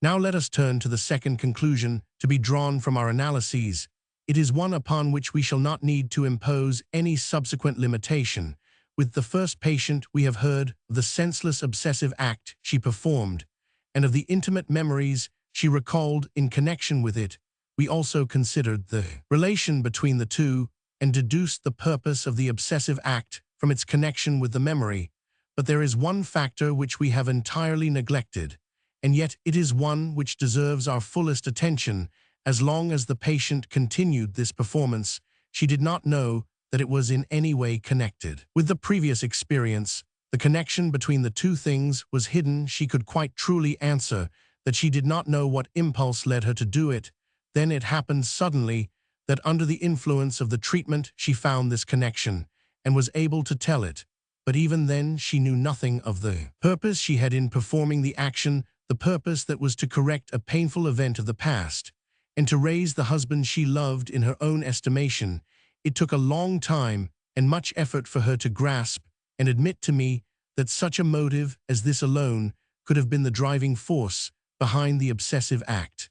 Now let us turn to the second conclusion to be drawn from our analyses. It is one upon which we shall not need to impose any subsequent limitation. With the first patient, we have heard of the senseless obsessive act she performed, and of the intimate memories she recalled in connection with it. We also considered the relation between the two and deduced the purpose of the obsessive act from its connection with the memory. But there is one factor which we have entirely neglected, and yet it is one which deserves our fullest attention. As long as the patient continued this performance, she did not know that it was in any way connected with the previous experience. The connection between the two things was hidden. She could quite truly answer that she did not know what impulse led her to do it. Then it happened suddenly that under the influence of the treatment she found this connection and was able to tell it. But even then she knew nothing of the purpose she had in performing the action, the purpose that was to correct a painful event of the past. and to raise the husband she loved in her own estimation, it took a long time and much effort for her to grasp and admit to me that such a motive as this alone could have been the driving force behind the obsessive act.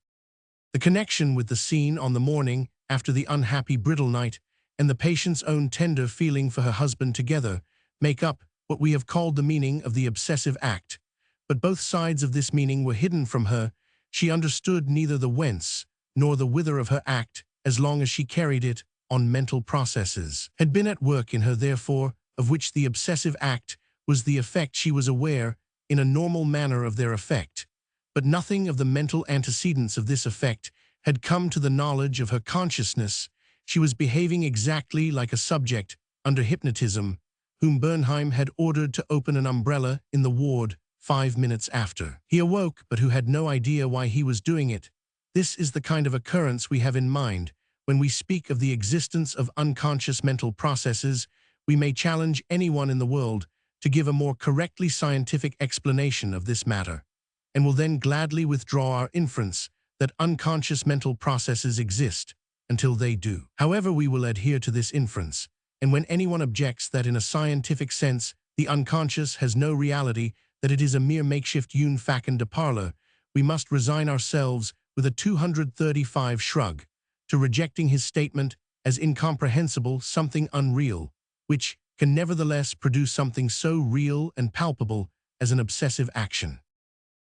The connection with the scene on the morning after the unhappy bridal night and the patient's own tender feeling for her husband together make up what we have called the meaning of the obsessive act. But both sides of this meaning were hidden from her. She understood neither the whence nor the whither of her act as long as she carried it on mental processes. Had been at work in her, therefore, of which the obsessive act was the effect. She was aware, in a normal manner, of their effect, but nothing of the mental antecedents of this effect had come to the knowledge of her consciousness. She was behaving exactly like a subject under hypnotism, whom Bernheim had ordered to open an umbrella in the ward 5 minutes after he awoke, but who had no idea why he was doing it. This is the kind of occurrence we have in mind when we speak of the existence of unconscious mental processes. We may challenge anyone in the world to give a more correctly scientific explanation of this matter, and will then gladly withdraw our inference that unconscious mental processes exist until they do. However, we will adhere to this inference, and when anyone objects that in a scientific sense the unconscious has no reality, that it is a mere makeshift une façon de parler, we must resign ourselves with a 235 shrug to rejecting his statement as incomprehensible, something unreal, which can nevertheless produce something so real and palpable as an obsessive action.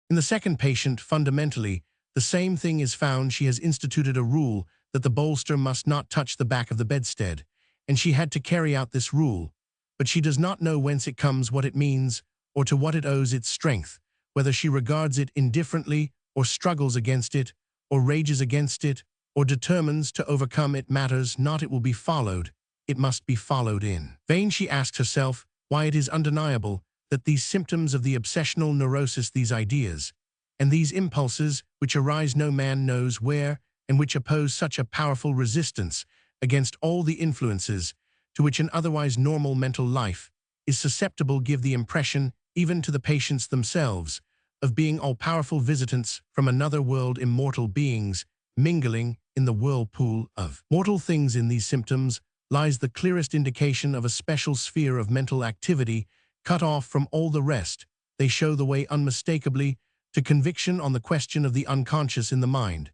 In the second patient, fundamentally, the same thing is found. She has instituted a rule that the bolster must not touch the back of the bedstead, and she had to carry out this rule, but she does not know whence it comes, what it means, or to what it owes its strength. Whether she regards it indifferently, or struggles against it, or rages against it, or determines to overcome it matters not. It will be followed. It must be followed. In vain she asks herself why it is undeniable that these symptoms of the obsessional neurosis, these ideas, and these impulses which arise no man knows where, and which oppose such a powerful resistance against all the influences to which an otherwise normal mental life is susceptible, give the impression, even to the patients themselves, of being all-powerful visitants from another world, immortal beings mingling in the whirlpool of mortal things. In these symptoms lies the clearest indication of a special sphere of mental activity cut off from all the rest. They show the way unmistakably to conviction on the question of the unconscious in the mind.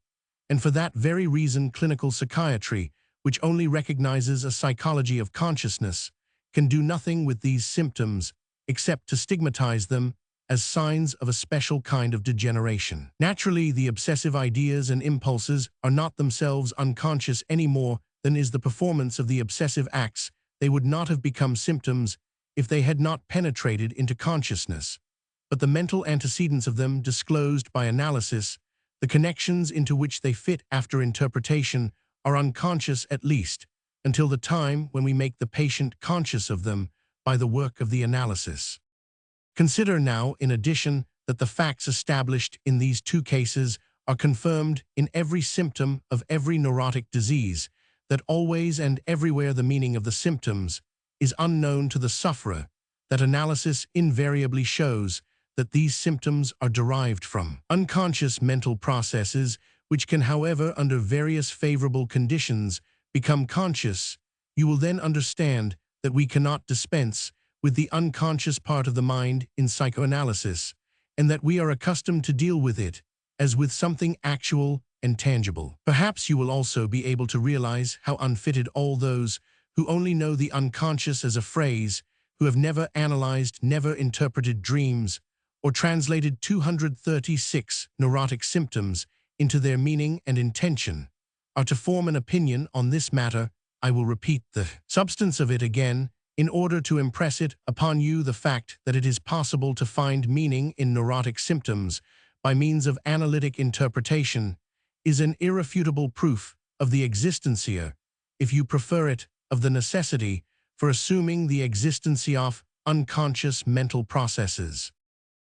And for that very reason, clinical psychiatry, which only recognizes a psychology of consciousness, can do nothing with these symptoms except to stigmatize them as signs of a special kind of degeneration. Naturally, the obsessive ideas and impulses are not themselves unconscious any more than is the performance of the obsessive acts. They would not have become symptoms if they had not penetrated into consciousness. But the mental antecedents of them, disclosed by analysis, the connections into which they fit after interpretation, are unconscious, at least until the time when we make the patient conscious of them by the work of the analysis. Consider now, in addition, that the facts established in these two cases are confirmed in every symptom of every neurotic disease, that always and everywhere the meaning of the symptoms is unknown to the sufferer, that analysis invariably shows that these symptoms are derived from unconscious mental processes, which can, however, under various favorable conditions, become conscious. You will then understand that we cannot dispense with the unconscious part of the mind in psychoanalysis, and that we are accustomed to deal with it as with something actual and tangible. Perhaps you will also be able to realize how unfitted all those who only know the unconscious as a phrase, who have never analyzed, never interpreted dreams, or translated 236 neurotic symptoms into their meaning and intention, are to form an opinion on this matter. I will repeat the substance of it again, in order to impress it upon you. The fact that it is possible to find meaning in neurotic symptoms by means of analytic interpretation is an irrefutable proof of the existencia, if you prefer it, of the necessity for assuming the existencia of unconscious mental processes.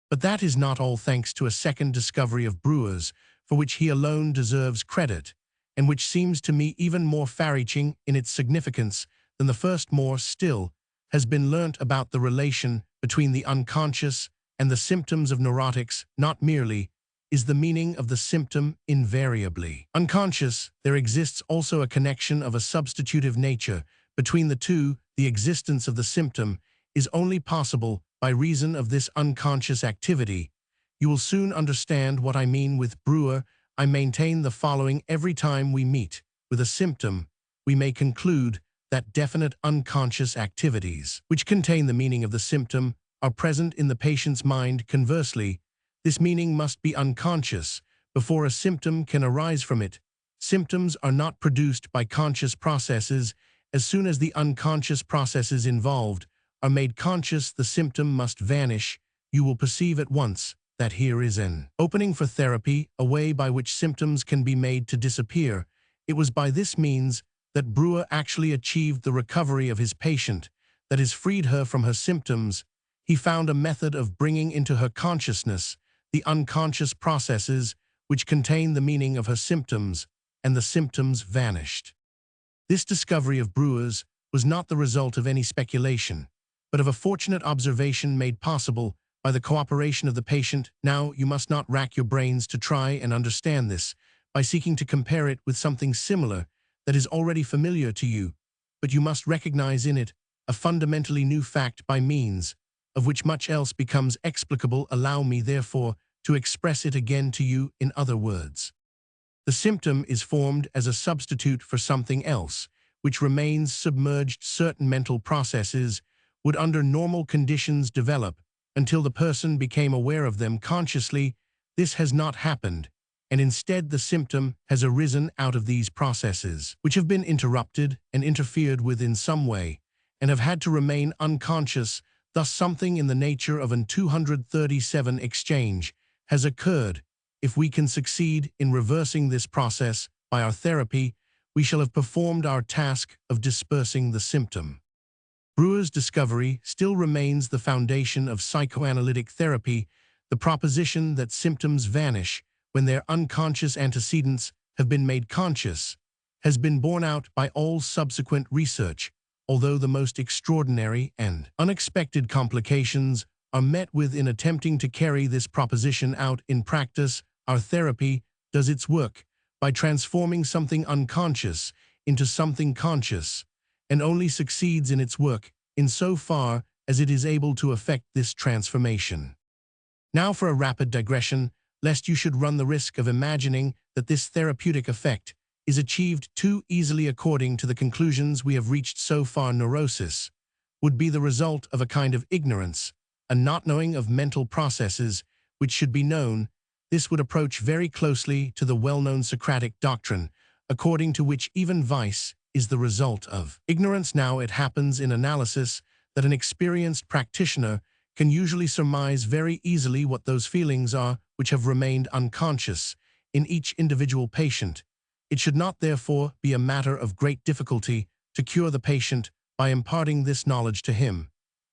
But that is not all, thanks to a second discovery of Breuer's, for which he alone deserves credit, and which seems to me even more far-reaching in its significance than the first. More still has been learnt about the relation between the unconscious and the symptoms of neurotics, not merely is the meaning of the symptom invariably unconscious. There exists also a connection of a substitutive nature. Between the two, the existence of the symptom is only possible by reason of this unconscious activity. You will soon understand what I mean with Brewer. I maintain the following: every time we meet with a symptom, we may conclude that definite unconscious activities, which contain the meaning of the symptom, are present in the patient's mind. Conversely, this meaning must be unconscious before a symptom can arise from it. Symptoms are not produced by conscious processes. As soon as the unconscious processes involved are made conscious, the symptom must vanish. You will perceive at once that here is an opening for therapy, a way by which symptoms can be made to disappear. It was by this means that Brewer actually achieved the recovery of his patient, that is, freed her from her symptoms. He found a method of bringing into her consciousness the unconscious processes which contain the meaning of her symptoms, and the symptoms vanished. This discovery of Brewer's was not the result of any speculation, but of a fortunate observation made possible by the cooperation of the patient. Now, you must not rack your brains to try and understand this by seeking to compare it with something similar that is already familiar to you, but you must recognize in it a fundamentally new fact by means of which much else becomes explicable. Allow me, therefore, to express it again to you in other words. The symptom is formed as a substitute for something else, which remains submerged. Certain mental processes would under normal conditions develop until the person became aware of them consciously. This has not happened, and instead the symptom has arisen out of these processes, which have been interrupted and interfered with in some way, and have had to remain unconscious. Thus something in the nature of an 237 exchange has occurred. If we can succeed in reversing this process by our therapy, we shall have performed our task of dispersing the symptom. Brewer's discovery still remains the foundation of psychoanalytic therapy. The proposition that symptoms vanish when their unconscious antecedents have been made conscious has been borne out by all subsequent research, although the most extraordinary and unexpected complications are met with in attempting to carry this proposition out in practice. Our therapy does its work by transforming something unconscious into something conscious, and only succeeds in its work insofar as it is able to effect this transformation. Now for a rapid digression, lest you should run the risk of imagining that this therapeutic effect is achieved too easily according to the conclusions we have reached so far. Neurosis would be the result of a kind of ignorance, a not knowing of mental processes which should be known. This would approach very closely to the well-known Socratic doctrine, according to which even vice is the result of ignorance. Now it happens in analysis that an experienced practitioner can usually surmise very easily what those feelings are which have remained unconscious in each individual patient. It should not therefore be a matter of great difficulty to cure the patient by imparting this knowledge to him,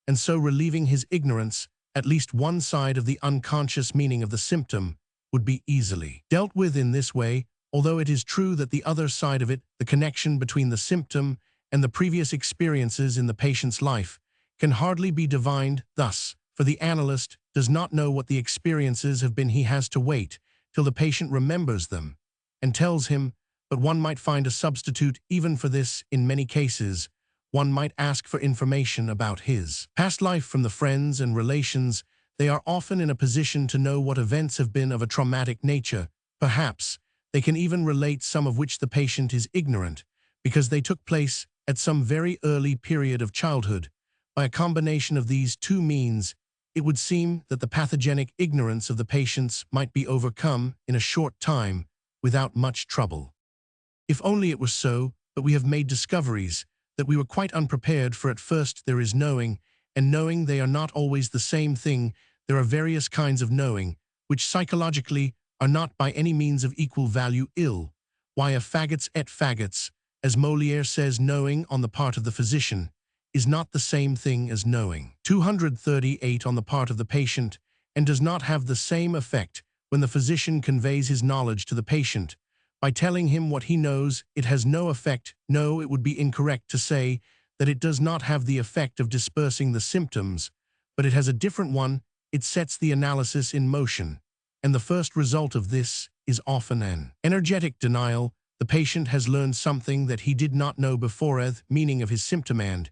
and so relieving his ignorance. At least one side of the unconscious meaning of the symptom would be easily dealt with in this way, although it is true that the other side of it, the connection between the symptom and the previous experiences in the patient's life, can hardly be divined. Thus, for the analyst does not know what the experiences have been, he has to wait till the patient remembers them and tells him. But one might find a substitute even for this. In many cases, one might ask for information about his past life from the friends and relations. They are often in a position to know what events have been of a traumatic nature. Perhaps they can even relate some of which the patient is ignorant, because they took place at some very early period of childhood. By a combination of these two means, it would seem that the pathogenic ignorance of the patients might be overcome in a short time without much trouble. If only it were so, but we have made discoveries that we were quite unprepared for. At first there is knowing, and knowing. They are not always the same thing. There are various kinds of knowing, which psychologically are not by any means of equal value. Why a faggots et faggots, as Molière says, knowing on the part of the physician is not the same thing as knowing 238 on the part of the patient, and does not have the same effect when the physician conveys his knowledge to the patient. By telling him what he knows, it has no effect. No, it would be incorrect to say that it does not have the effect of dispersing the symptoms, but it has a different one. It sets the analysis in motion. and the first result of this is often an energetic denial. The patient has learned something that he did not know before, the meaning of his symptom, and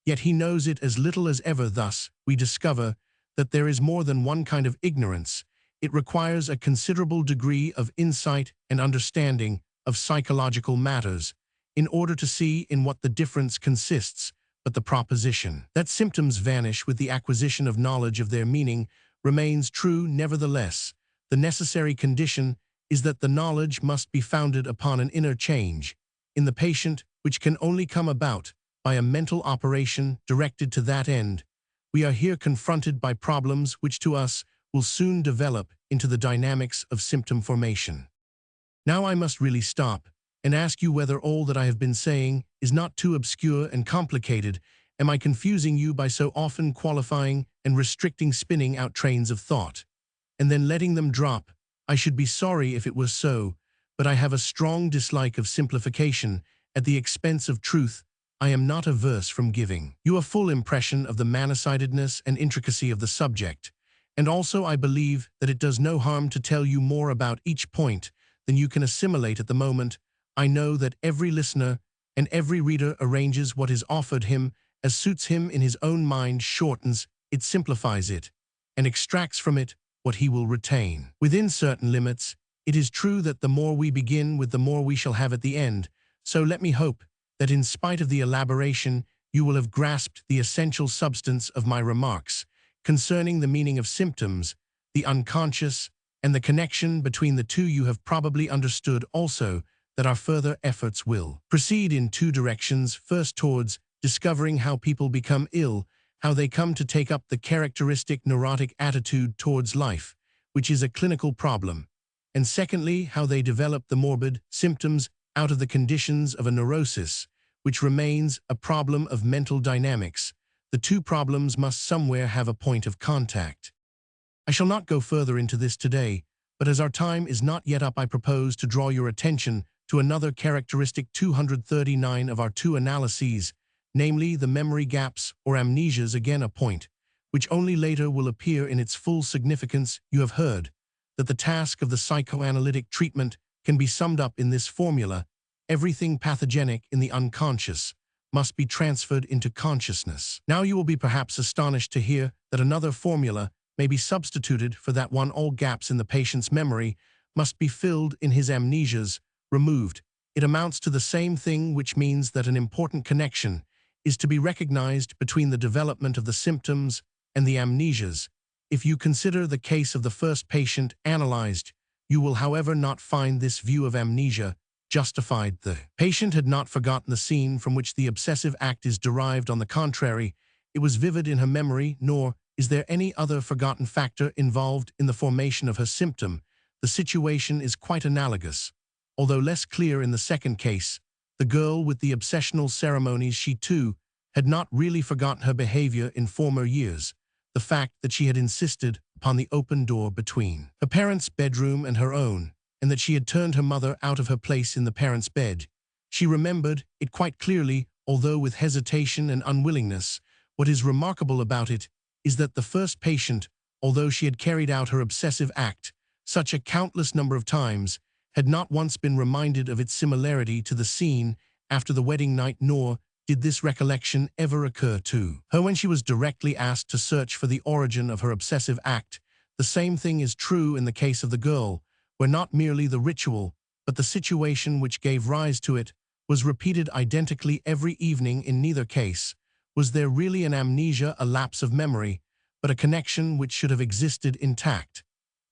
yet he knows it as little as ever. Thus, we discover that there is more than one kind of ignorance. It requires a considerable degree of insight and understanding of psychological matters in order to see in what the difference consists. But the proposition that symptoms vanish with the acquisition of knowledge of their meaning remains true nevertheless. The necessary condition is that the knowledge must be founded upon an inner change in the patient, which can only come about by a mental operation directed to that end. We are here confronted by problems which to us will soon develop into the dynamics of symptom formation. Now I must really stop and ask you whether all that I have been saying is not too obscure and complicated. Am I confusing you by so often qualifying and restricting, spinning out trains of thought, and then letting them drop? I should be sorry if it was so, but I have a strong dislike of simplification at the expense of truth. I am not averse from giving you a full impression of the many-sidedness and intricacy of the subject, and also I believe that it does no harm to tell you more about each point than you can assimilate at the moment. I know that every listener and every reader arranges what is offered him as suits him in his own mind, shortens it, simplifies it, and extracts from it what he will retain. Within certain limits, it is true that the more we begin with, the more we shall have at the end. So let me hope that in spite of the elaboration, you will have grasped the essential substance of my remarks concerning the meaning of symptoms, the unconscious, and the connection between the two. You have probably understood also that our further efforts will proceed in two directions. First, towards discovering how people become ill, how they come to take up the characteristic neurotic attitude towards life, which is a clinical problem, and secondly, how they develop the morbid symptoms out of the conditions of a neurosis, which remains a problem of mental dynamics. The two problems must somewhere have a point of contact. I shall not go further into this today, but as our time is not yet up, I propose to draw your attention to another characteristic 239 of our two analyses, namely the memory gaps or amnesias, again a point which only later will appear in its full significance. You have heard that the task of the psychoanalytic treatment can be summed up in this formula: everything pathogenic in the unconscious must be transferred into consciousness. Now you will be perhaps astonished to hear that another formula may be substituted for that one: all gaps in the patient's memory must be filled in, his amnesias removed. It amounts to the same thing, which means that an important connection is to be recognized between the development of the symptoms and the amnesias. If you consider the case of the first patient analyzed, you will, however, not find this view of amnesia justified. The patient had not forgotten the scene from which the obsessive act is derived. On the contrary, it was vivid in her memory, nor is there any other forgotten factor involved in the formation of her symptom. The situation is quite analogous, although less clear in the second case. The girl with the obsessional ceremonies, she too had not really forgotten her behavior in former years. The fact that she had insisted upon the open door between her parents' bedroom and her own, and that she had turned her mother out of her place in the parents' bed. She remembered it quite clearly, although with hesitation and unwillingness. What is remarkable about it is that the first patient, although she had carried out her obsessive act such a countless number of times, had not once been reminded of its similarity to the scene after the wedding night, nor did this recollection ever occur to her when she was directly asked to search for the origin of her obsessive act. The same thing is true in the case of the girl, where not merely the ritual, but the situation which gave rise to it was repeated identically every evening. In neither case was there really an amnesia, a lapse of memory, but a connection which should have existed intact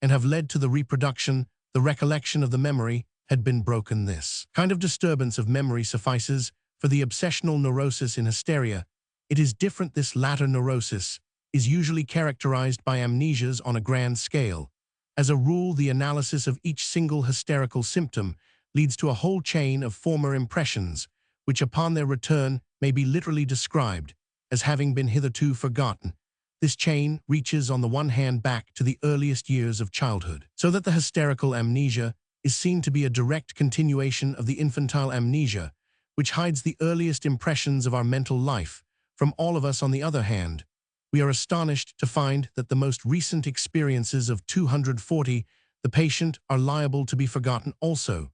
and have led to the reproduction. The recollection of the memory had been broken. This kind of disturbance of memory suffices for the obsessional neurosis in hysteria. It is different. This latter neurosis is usually characterized by amnesias on a grand scale. As a rule, the analysis of each single hysterical symptom leads to a whole chain of former impressions, which upon their return may be literally described as having been hitherto forgotten. This chain reaches on the one hand back to the earliest years of childhood, so that the hysterical amnesia is seen to be a direct continuation of the infantile amnesia, which hides the earliest impressions of our mental life from all of us. On the other hand, we are astonished to find that the most recent experiences of 240 the patient are liable to be forgotten also,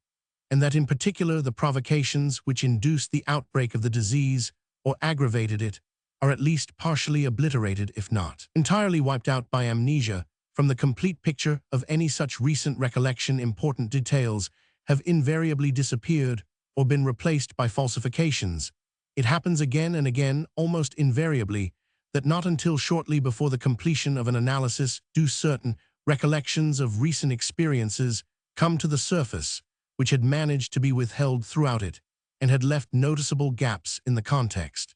and that in particular the provocations which induced the outbreak of the disease or aggravated it are at least partially obliterated, if not entirely wiped out by amnesia. From the complete picture of any such recent recollection, important details have invariably disappeared or been replaced by falsifications. It happens again and again, almost invariably, that not until shortly before the completion of an analysis do certain recollections of recent experiences come to the surface, which had managed to be withheld throughout it, and had left noticeable gaps in the context.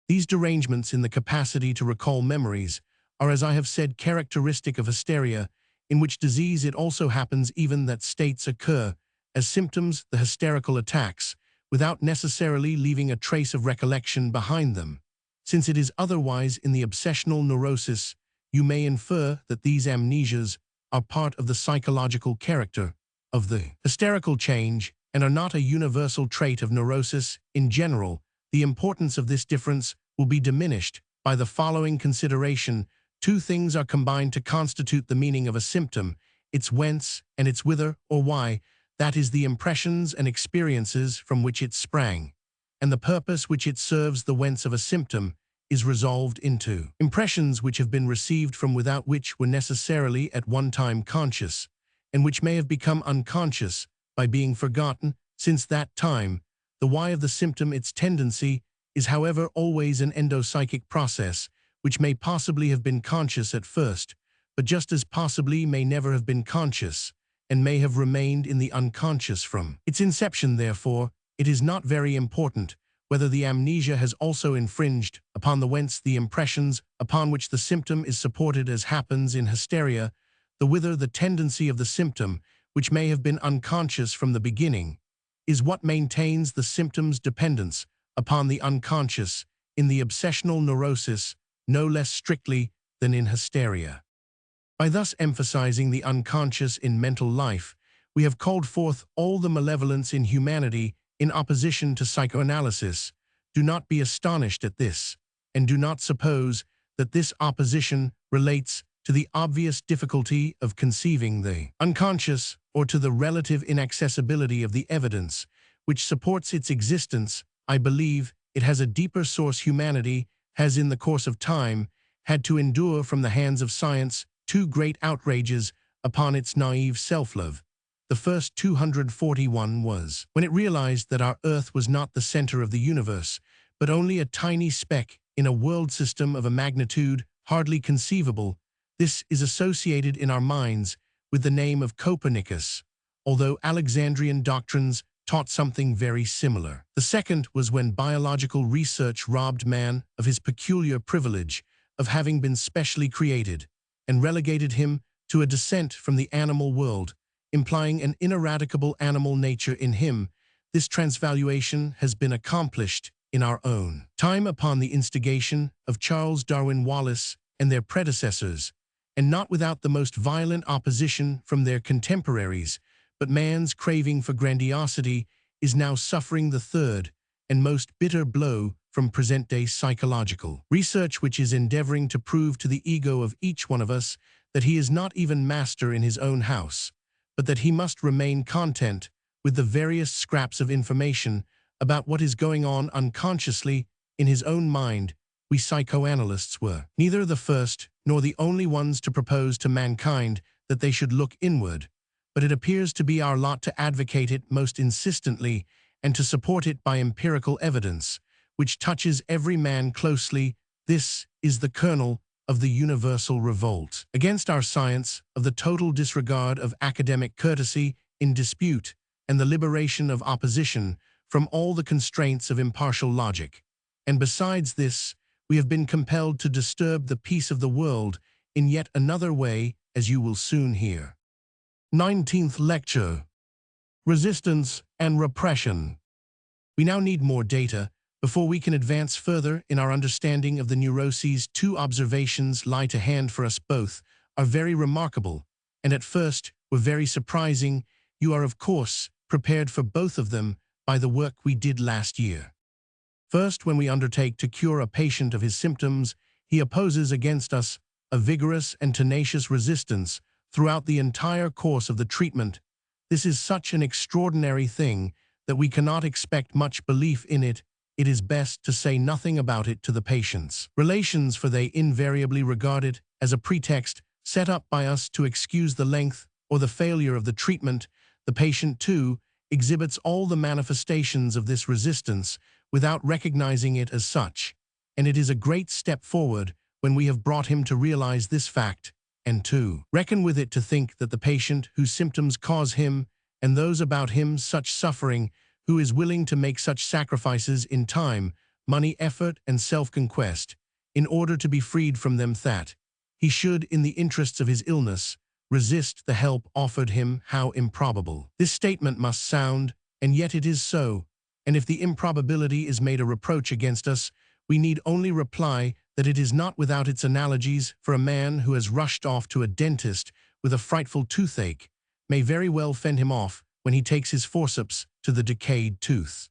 These derangements in the capacity to recall memories are, as I have said, characteristic of hysteria, in which disease it also happens even that states occur as symptoms, the hysterical attacks, without necessarily leaving a trace of recollection behind them. Since it is otherwise in the obsessional neurosis, you may infer that these amnesias are part of the psychological character of the hysterical change and are not a universal trait of neurosis. In general, the importance of this difference will be diminished by the following consideration. Two things are combined to constitute the meaning of a symptom: its whence and its whither or why, that is, the impressions and experiences from which it sprang, and the purpose which it serves. The whence of a symptom is resolved into impressions which have been received from without, which were necessarily at one time conscious, and which may have become unconscious by being forgotten since that time. The why of the symptom, its tendency, is however always an endopsychic process, which may possibly have been conscious at first, but just as possibly may never have been conscious, and may have remained in the unconscious from its inception. Therefore, it is not very important whether the amnesia has also infringed upon the whence, the impressions upon which the symptom is supported, as happens in hysteria. The whither, the tendency of the symptom, which may have been unconscious from the beginning, is what maintains the symptom's dependence upon the unconscious in the obsessional neurosis, no less strictly than in hysteria. By thus emphasizing the unconscious in mental life, we have called forth all the malevolence in humanity in opposition to psychoanalysis. Do not be astonished at this, and do not suppose that this opposition relates to the obvious difficulty of conceiving the unconscious or to the relative inaccessibility of the evidence which supports its existence. I believe it has a deeper source. Humanity has, in the course of time, had to endure from the hands of science two great outrages upon its naive self-love. The first 241 was when it realized that our Earth was not the center of the universe, but only a tiny speck in a world system of a magnitude hardly conceivable. This is associated in our minds with the name of Copernicus, although Alexandrian doctrines taught something very similar. The second was when biological research robbed man of his peculiar privilege of having been specially created and relegated him to a descent from the animal world, implying an ineradicable animal nature in him. This transvaluation has been accomplished in our own time upon the instigation of Charles Darwin, Wallace, and their predecessors, and not without the most violent opposition from their contemporaries. But man's craving for grandiosity is now suffering the third and most bitter blow from present-day psychological research, which is endeavoring to prove to the ego of each one of us that he is not even master in his own house, but that he must remain content with the various scraps of information about what is going on unconsciously in his own mind. We psychoanalysts were neither the first nor the only ones to propose to mankind that they should look inward, but it appears to be our lot to advocate it most insistently and to support it by empirical evidence, which touches every man closely. This is the kernel of the universal revolt against our science, of the total disregard of academic courtesy in dispute, and the liberation of opposition from all the constraints of impartial logic. And besides this, we have been compelled to disturb the peace of the world in yet another way, as you will soon hear. 19th Lecture: Resistance and Repression. We now need more data before we can advance further in our understanding of the neuroses. Two observations lie to hand for us. Both are very remarkable, and at first were very surprising. You are, of course, prepared for both of them by the work we did last year. First, when we undertake to cure a patient of his symptoms, he opposes against us a vigorous and tenacious resistance, throughout the entire course of the treatment. This is such an extraordinary thing that we cannot expect much belief in it. It is best to say nothing about it to the patients. Relations, for they invariably regard it as a pretext set up by us to excuse the length or the failure of the treatment. The patient, too, exhibits all the manifestations of this resistance without recognizing it as such, and it is a great step forward when we have brought him to realize this fact, and to reckon with it, to think that the patient whose symptoms cause him and those about him such suffering, who is willing to make such sacrifices in time, money, effort, and self-conquest, in order to be freed from them, that he should, in the interests of his illness, resist the help offered him. How improbable this statement must sound, and yet it is so, and if the improbability is made a reproach against us, we need only reply that it is not without its analogies, for a man who has rushed off to a dentist with a frightful toothache may very well fend him off when he takes his forceps to the decayed tooth.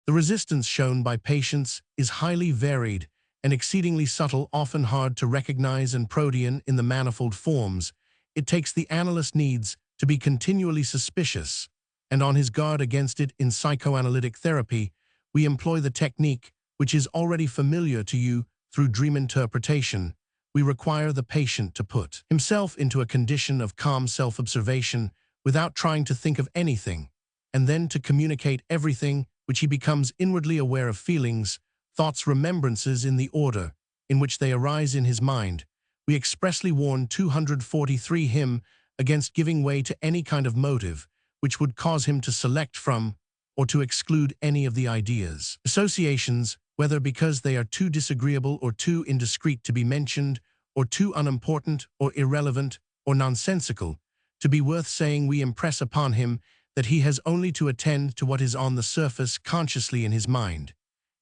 The resistance shown by patients is highly varied and exceedingly subtle, often hard to recognize and protean in the manifold forms. It takes the analyst needs to be continually suspicious and on his guard against it. In psychoanalytic therapy, we employ the technique which is already familiar to you through dream interpretation. We require the patient to put himself into a condition of calm self-observation without trying to think of anything, and then to communicate everything which he becomes inwardly aware of: feelings, thoughts, remembrances, in the order in which they arise in his mind. We expressly warn 243 him against giving way to any kind of motive which would cause him to select from or to exclude any of the ideas. Associations, whether because they are too disagreeable or too indiscreet to be mentioned, or too unimportant or irrelevant or nonsensical to be worth saying, we impress upon him that he has only to attend to what is on the surface consciously in his mind,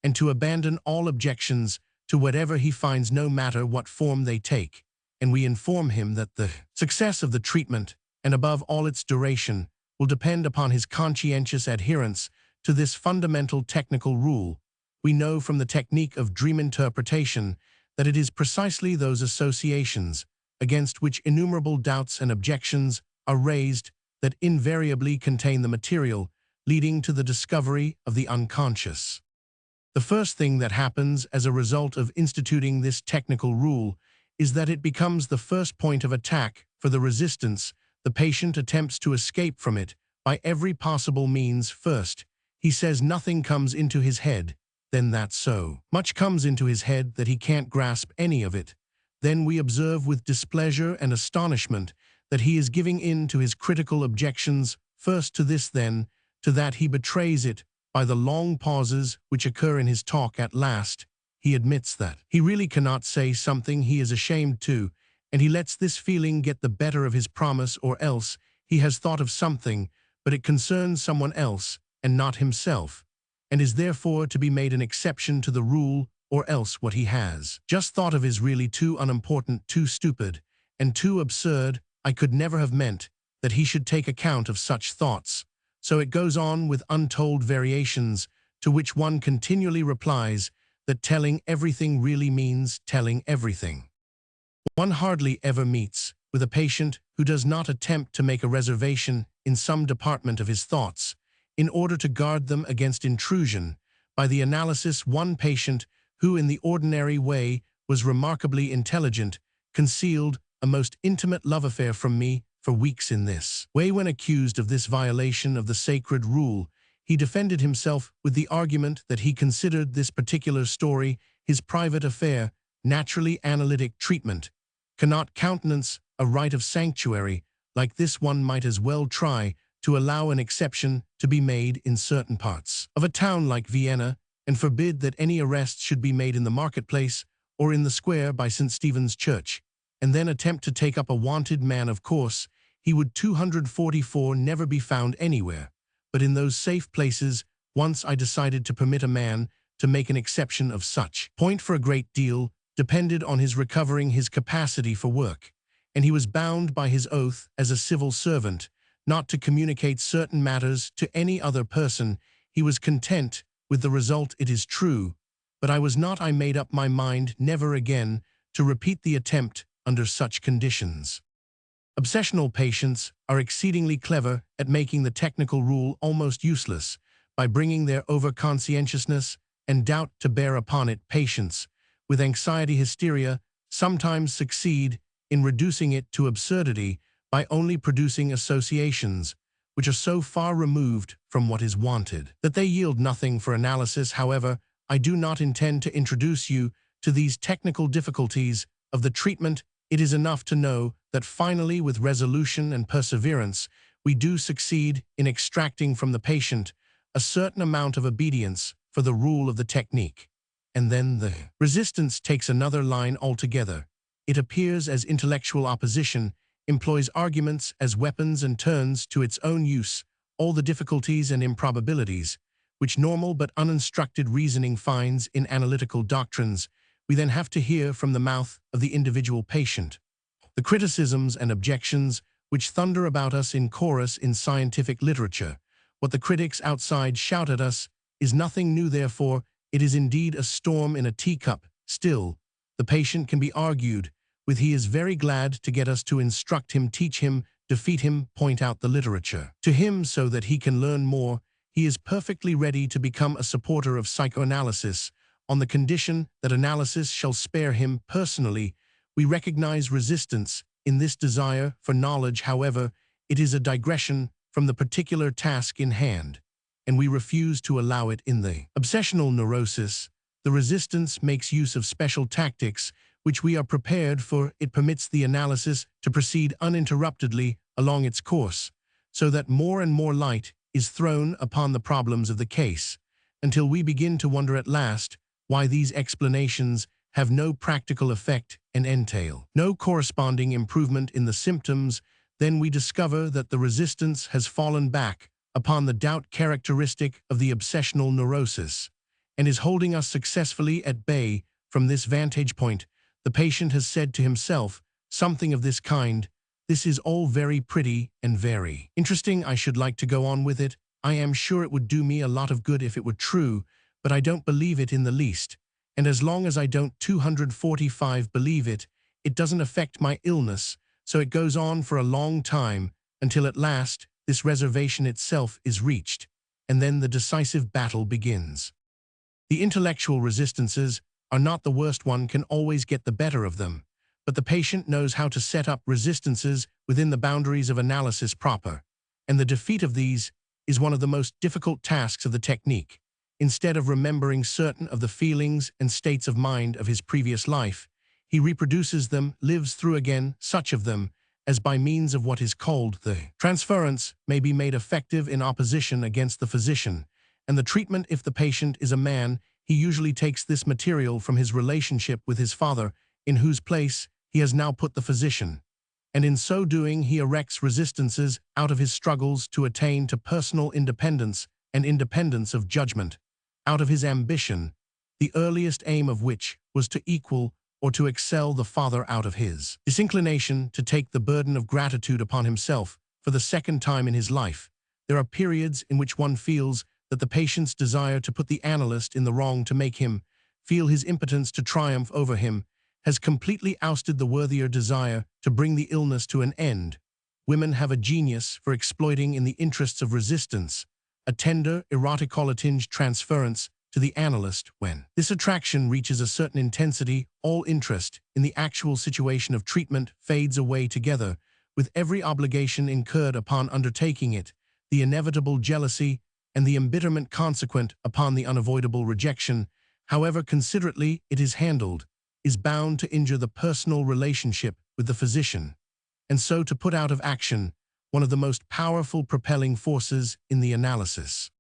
and to abandon all objections to whatever he finds, no matter what form they take. And we inform him that the success of the treatment, and above all its duration, will depend upon his conscientious adherence to this fundamental technical rule. We know from the technique of dream interpretation that it is precisely those associations against which innumerable doubts and objections are raised that invariably contain the material leading to the discovery of the unconscious. The first thing that happens as a result of instituting this technical rule is that it becomes the first point of attack for the resistance. The patient attempts to escape from it by every possible means. First, he says nothing comes into his head, then that so much comes into his head that he can't grasp any of it. Then we observe with displeasure and astonishment that he is giving in to his critical objections, first to this, then to that. He betrays it by the long pauses which occur in his talk. At last, he admits that he really cannot say something he is ashamed to, and he lets this feeling get the better of his promise, or else he has thought of something, but it concerns someone else and not himself, and is therefore to be made an exception to the rule, or else what he has just thought of is really too unimportant, too stupid, and too absurd. I could never have meant that he should take account of such thoughts. So it goes on with untold variations, to which one continually replies that telling everything really means telling everything. One hardly ever meets with a patient who does not attempt to make a reservation in some department of his thoughts in order to guard them against intrusion by the analysis. One patient who in the ordinary way was remarkably intelligent concealed a most intimate love affair from me for weeks in this way. When accused of this violation of the sacred rule, he defended himself with the argument that he considered this particular story his private affair. Naturally, analytic treatment cannot countenance a right of sanctuary like this. One might as well try to allow an exception to be made in certain parts of a town like Vienna, and forbid that any arrests should be made in the marketplace or in the square by St. Stephen's Church, and then attempt to take up a wanted man. Of course, he would 244 never be found anywhere, but in those safe places. Once I decided to permit a man to make an exception of such point, for a great deal depended on his recovering his capacity for work, and he was bound by his oath as a civil servant not to communicate certain matters to any other person. He was content with the result, it is true, but I was not. I made up my mind never again to repeat the attempt under such conditions. Obsessional patients are exceedingly clever at making the technical rule almost useless by bringing their over-conscientiousness and doubt to bear upon it. Patients with anxiety hysteria sometimes succeed in reducing it to absurdity by only producing associations which are so far removed from what is wanted that they yield nothing for analysis. However, I do not intend to introduce you to these technical difficulties of the treatment. It is enough to know that finally, with resolution and perseverance, we do succeed in extracting from the patient a certain amount of obedience for the rule of the technique. And then the resistance takes another line altogether. It appears as intellectual opposition, employs arguments as weapons and turns to its own use all the difficulties and improbabilities which normal but uninstructed reasoning finds in analytical doctrines. We then have to hear from the mouth of the individual patient the criticisms and objections which thunder about us in chorus in scientific literature. What the critics outside shout at us is nothing new, therefore it is indeed a storm in a teacup. Still, the patient can be argued with. He is very glad to get us to instruct him, teach him, defeat him, point out the literature to him so that he can learn more. He is perfectly ready to become a supporter of psychoanalysis on the condition that analysis shall spare him personally. We recognize resistance in this desire for knowledge. However, it is a digression from the particular task in hand, and we refuse to allow it. In the obsessional neurosis, the resistance makes use of special tactics which we are prepared for. It permits the analysis to proceed uninterruptedly along its course, so that more and more light is thrown upon the problems of the case, until we begin to wonder at last why these explanations have no practical effect and entail no corresponding improvement in the symptoms. Then we discover that the resistance has fallen back upon the doubt characteristic of the obsessional neurosis and is holding us successfully at bay. From this vantage point, the patient has said to himself something of this kind: "This is all very pretty and very interesting. I should like to go on with it. I am sure it would do me a lot of good if it were true, but I don't believe it in the least. And as long as I don't 245 believe it, it doesn't affect my illness." So it goes on for a long time until at last this reservation itself is reached, and then the decisive battle begins. The intellectual resistances are not the worst. One can always get the better of them, but the patient knows how to set up resistances within the boundaries of analysis proper, and the defeat of these is one of the most difficult tasks of the technique. Instead of remembering certain of the feelings and states of mind of his previous life, he reproduces them, lives through again such of them as by means of what is called the transference may be made effective in opposition against the physician and the treatment. If the patient is a man, he usually takes this material from his relationship with his father, in whose place he has now put the physician, and in so doing he erects resistances out of his struggles to attain to personal independence and independence of judgment, out of his ambition, the earliest aim of which was to equal or to excel the father, out of his disinclination to take the burden of gratitude upon himself for the second time in his life. There are periods in which one feels that the patient's desire to put the analyst in the wrong, to make him feel his impotence, to triumph over him, has completely ousted the worthier desire to bring the illness to an end. Women have a genius for exploiting in the interests of resistance a tender, erotically-tinged transference to the analyst. When this attraction reaches a certain intensity, all interest in the actual situation of treatment fades away together with every obligation incurred upon undertaking it, the inevitable jealousy and the embitterment consequent upon the unavoidable rejection, however considerately it is handled, is bound to injure the personal relationship with the physician, and so to put out of action one of the most powerful propelling forces in the analysis.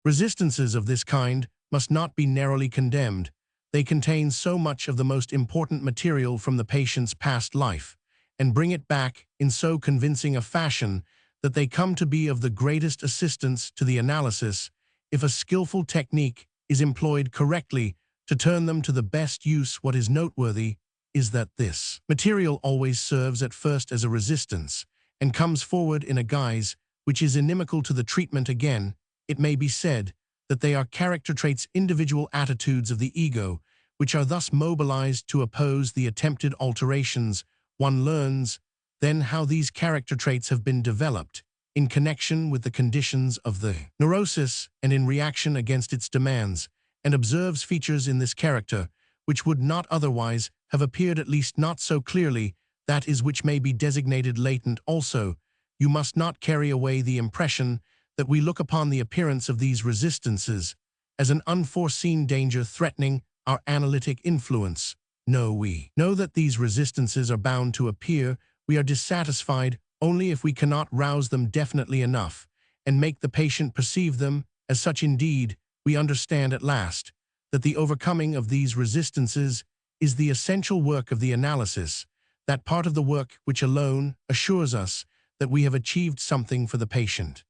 Resistances of this kind must not be narrowly condemned. They contain so much of the most important material from the patient's past life, and bring it back in so convincing a fashion that they come to be of the greatest assistance to the analysis if a skillful technique is employed correctly to turn them to the best use. What is noteworthy is that this material always serves at first as a resistance and comes forward in a guise which is inimical to the treatment. Again, it may be said that they are character traits, individual attitudes of the ego, which are thus mobilized to oppose the attempted alterations. One learns then how these character traits have been developed in connection with the conditions of the neurosis and in reaction against its demands, and observes features in this character which would not otherwise have appeared, at least not so clearly, that is, which may be designated latent also. You must not carry away the impression that we look upon the appearance of these resistances as an unforeseen danger threatening our analytic influence. No, we know that these resistances are bound to appear. We are dissatisfied only if we cannot rouse them definitely enough and make the patient perceive them as such. Indeed, we understand at last that the overcoming of these resistances is the essential work of the analysis, that part of the work which alone assures us that we have achieved something for the patient.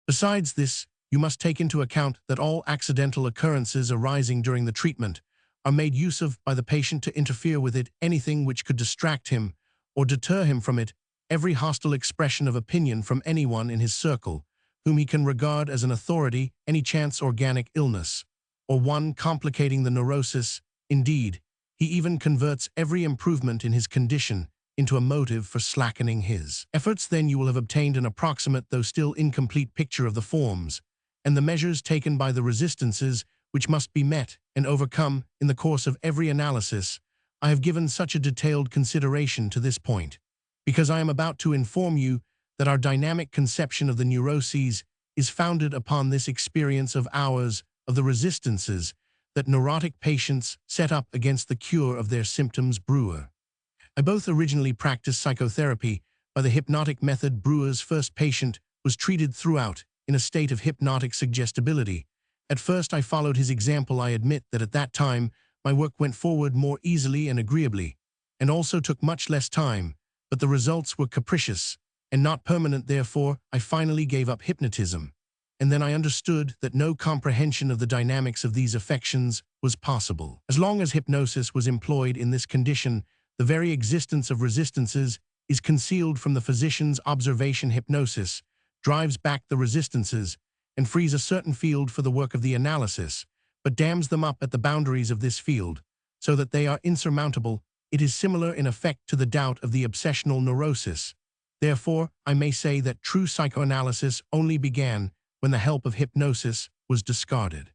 Besides this, you must take into account that all accidental occurrences arising during the treatment are made use of by the patient to interfere with it. Anything which could distract him or deter him from it, every hostile expression of opinion from anyone in his circle, whom he can regard as an authority, any chance organic illness, or one complicating the neurosis. Indeed, he even converts every improvement in his condition into a motive for slackening his efforts. Then you will have obtained an approximate, though still incomplete, picture of the forms and the measures taken by the resistances which must be met and overcome in the course of every analysis. I have given such a detailed consideration to this point because I am about to inform you that our dynamic conception of the neuroses is founded upon this experience of ours of the resistances that neurotic patients set up against the cure of their symptoms. Brewer. I both originally practiced psychotherapy by the hypnotic method. Brewer's first patient was treated throughout in a state of hypnotic suggestibility. At first I followed his example. I admit that at that time my work went forward more easily and agreeably, and also took much less time, but the results were capricious and not permanent. Therefore, I finally gave up hypnotism. And then I understood that no comprehension of the dynamics of these affections was possible. As long as hypnosis was employed in this condition, the very existence of resistances is concealed from the physician's observation. Hypnosis drives back the resistances and frees a certain field for the work of the analysis, but dams them up at the boundaries of this field, so that they are insurmountable. It is similar in effect to the doubt of the obsessional neurosis. Therefore, I may say that true psychoanalysis only began when the help of hypnosis was discarded.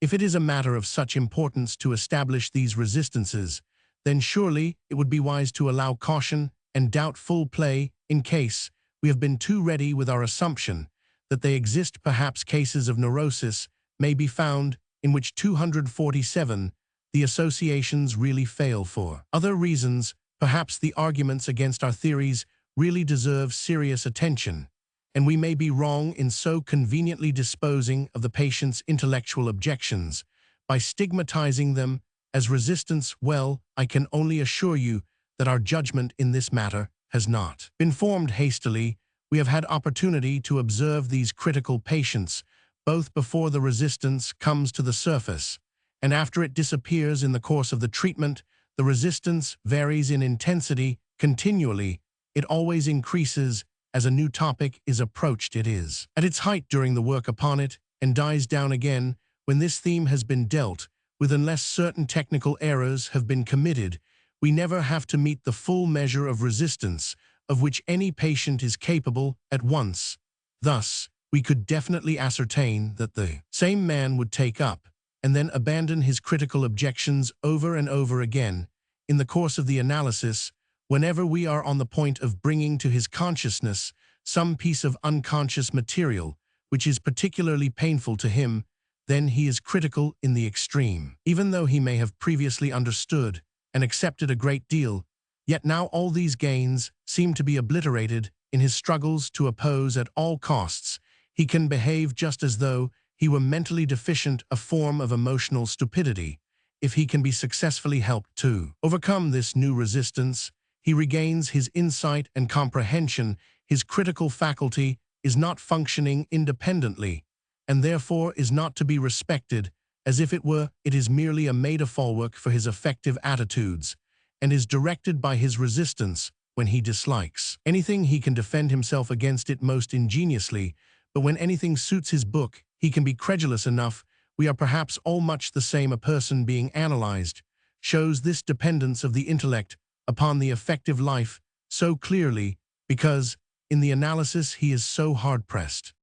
If it is a matter of such importance to establish these resistances, then surely it would be wise to allow caution and doubt full play in case we have been too ready with our assumption that they exist. Perhaps cases of neurosis may be found in which 247 the associations really fail for other reasons. Perhaps the arguments against our theories really deserve serious attention, and we may be wrong in so conveniently disposing of the patient's intellectual objections by stigmatizing them as resistance. Well, I can only assure you that our judgment in this matter has not been formed hastily. We have had opportunity to observe these critical patients, both before the resistance comes to the surface and after it disappears. In the course of the treatment, the resistance varies in intensity continually. It always increases as a new topic is approached. It is at its height during the work upon it and dies down again when this theme has been dealt with. Unless certain technical errors have been committed, we never have to meet the full measure of resistance of which any patient is capable at once. Thus, we could definitely ascertain that the same man would take up and then abandon his critical objections over and over again in the course of the analysis. Whenever we are on the point of bringing to his consciousness some piece of unconscious material which is particularly painful to him, then he is critical in the extreme. Even though he may have previously understood and accepted a great deal, yet now all these gains seem to be obliterated in his struggles to oppose at all costs. He can behave just as though he were mentally deficient, a form of emotional stupidity. If he can be successfully helped to overcome this new resistance, he regains his insight and comprehension. His critical faculty is not functioning independently, and therefore is not to be respected as if it were. It is merely a made-a-folwark for his effective attitudes, and is directed by his resistance. When he dislikes anything, he can defend himself against it most ingeniously, but when anything suits his book, he can be credulous enough. We are perhaps all much the same. A person being analyzed shows this dependence of the intellect upon the affective life so clearly because, in the analysis, he is so hard-pressed.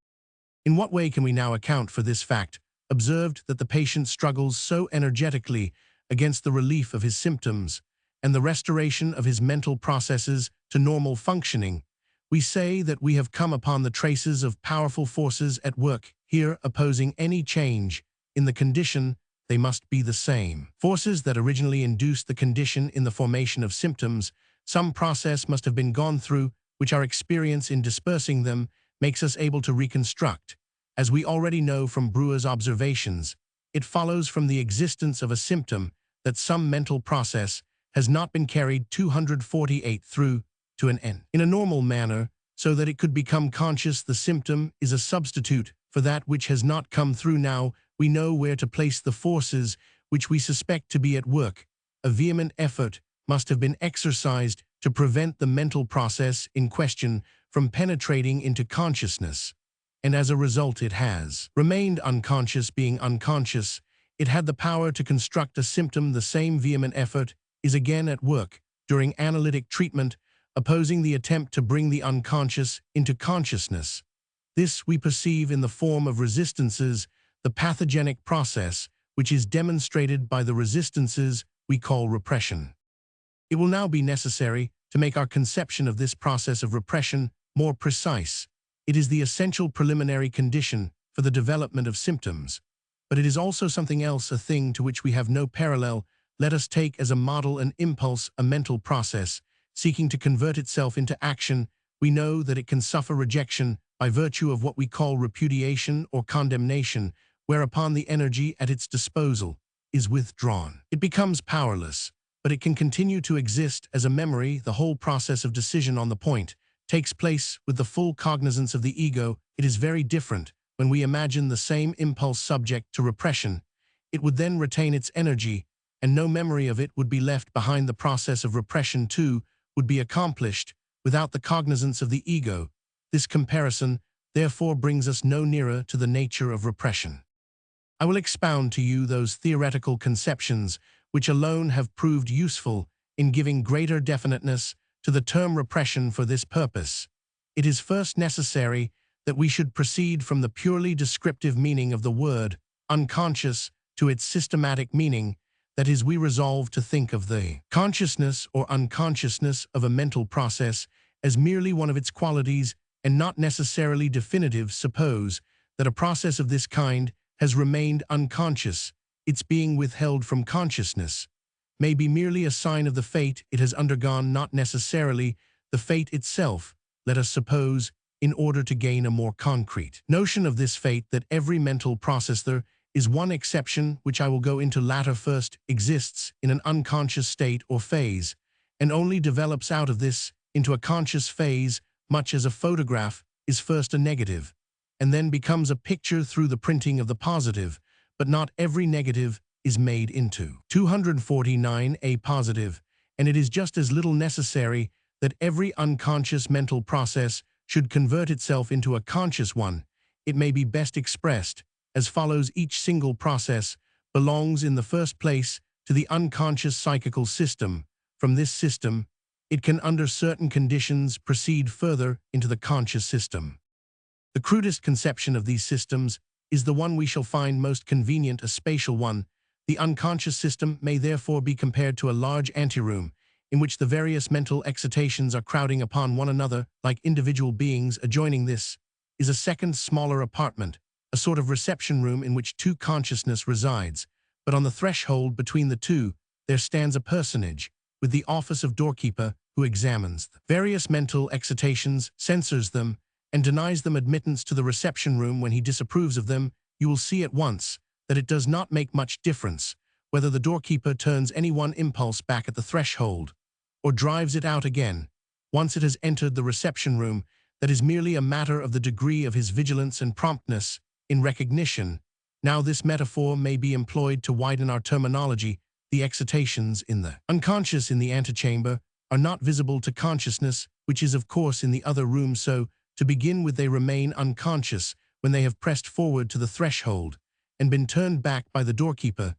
In what way can we now account for this fact, observed that the patient struggles so energetically against the relief of his symptoms and the restoration of his mental processes to normal functioning? We say that we have come upon the traces of powerful forces at work here opposing any change in the condition. They must be the same forces that originally induced the condition in the formation of symptoms. Some process must have been gone through, which our experience in dispersing them makes us able to reconstruct. As we already know from Brewer's observations, it follows from the existence of a symptom that some mental process has not been carried 248 through to an end in a normal manner, so that it could become conscious. The symptom is a substitute for that which has not come through. Now we know where to place the forces which we suspect to be at work. A vehement effort must have been exercised to prevent the mental process in question from penetrating into consciousness, and as a result it has remained unconscious. Being unconscious, it had the power to construct a symptom. The same vehement effort is again at work during analytic treatment, opposing the attempt to bring the unconscious into consciousness. This we perceive in the form of resistances, the pathogenic process, which is demonstrated by the resistances we call repression. It will now be necessary to make our conception of this process of repression more precise. It is the essential preliminary condition for the development of symptoms, but it is also something else, a thing to which we have no parallel. Let us take as a model an impulse, a mental process, seeking to convert itself into action. We know that it can suffer rejection by virtue of what we call repudiation or condemnation, whereupon the energy at its disposal is withdrawn. It becomes powerless, but it can continue to exist as a memory. The whole process of decision on the point takes place with the full cognizance of the ego. It is very different when we imagine the same impulse subject to repression. It would then retain its energy, and no memory of it would be left behind. The process of repression, too, would be accomplished without the cognizance of the ego. This comparison, therefore, brings us no nearer to the nature of repression. I will expound to you those theoretical conceptions which alone have proved useful in giving greater definiteness to the term repression. For this purpose, it is first necessary that we should proceed from the purely descriptive meaning of the word unconscious to its systematic meaning. That is, we resolve to think of the consciousness or unconsciousness of a mental process as merely one of its qualities and not necessarily definitive. Suppose that a process of this kind has remained unconscious. Its being withheld from consciousness may be merely a sign of the fate it has undergone, not necessarily the fate itself. Let us suppose, in order to gain a more concrete notion of this fate, that every mental process, there is one exception which I will go into later, first exists in an unconscious state or phase, and only develops out of this into a conscious phase, much as a photograph is first a negative, and then becomes a picture through the printing of the positive. But not every negative is made into 249 a positive, and it is just as little necessary that every unconscious mental process should convert itself into a conscious one. It may be best expressed as follows: each single process belongs in the first place to the unconscious psychical system. From this system, it can, under certain conditions, proceed further into the conscious system. The crudest conception of these systems is the one we shall find most convenient, a spatial one. The unconscious system may therefore be compared to a large anteroom in which the various mental excitations are crowding upon one another like individual beings. Adjoining this is a second, smaller apartment, a sort of reception room in which two consciousness resides, but on the threshold between the two there stands a personage with the office of doorkeeper who examines the various mental excitations, censors them, and denies them admittance to the reception room when he disapproves of them. You will see at once that it does not make much difference whether the doorkeeper turns any one impulse back at the threshold or drives it out again. Once it has entered the reception room, that is merely a matter of the degree of his vigilance and promptness in recognition. Now this metaphor may be employed to widen our terminology. The excitations in the unconscious in the antechamber are not visible to consciousness, which is of course in the other room. So, to begin with, they remain unconscious when they have pressed forward to the threshold and been turned back by the doorkeeper.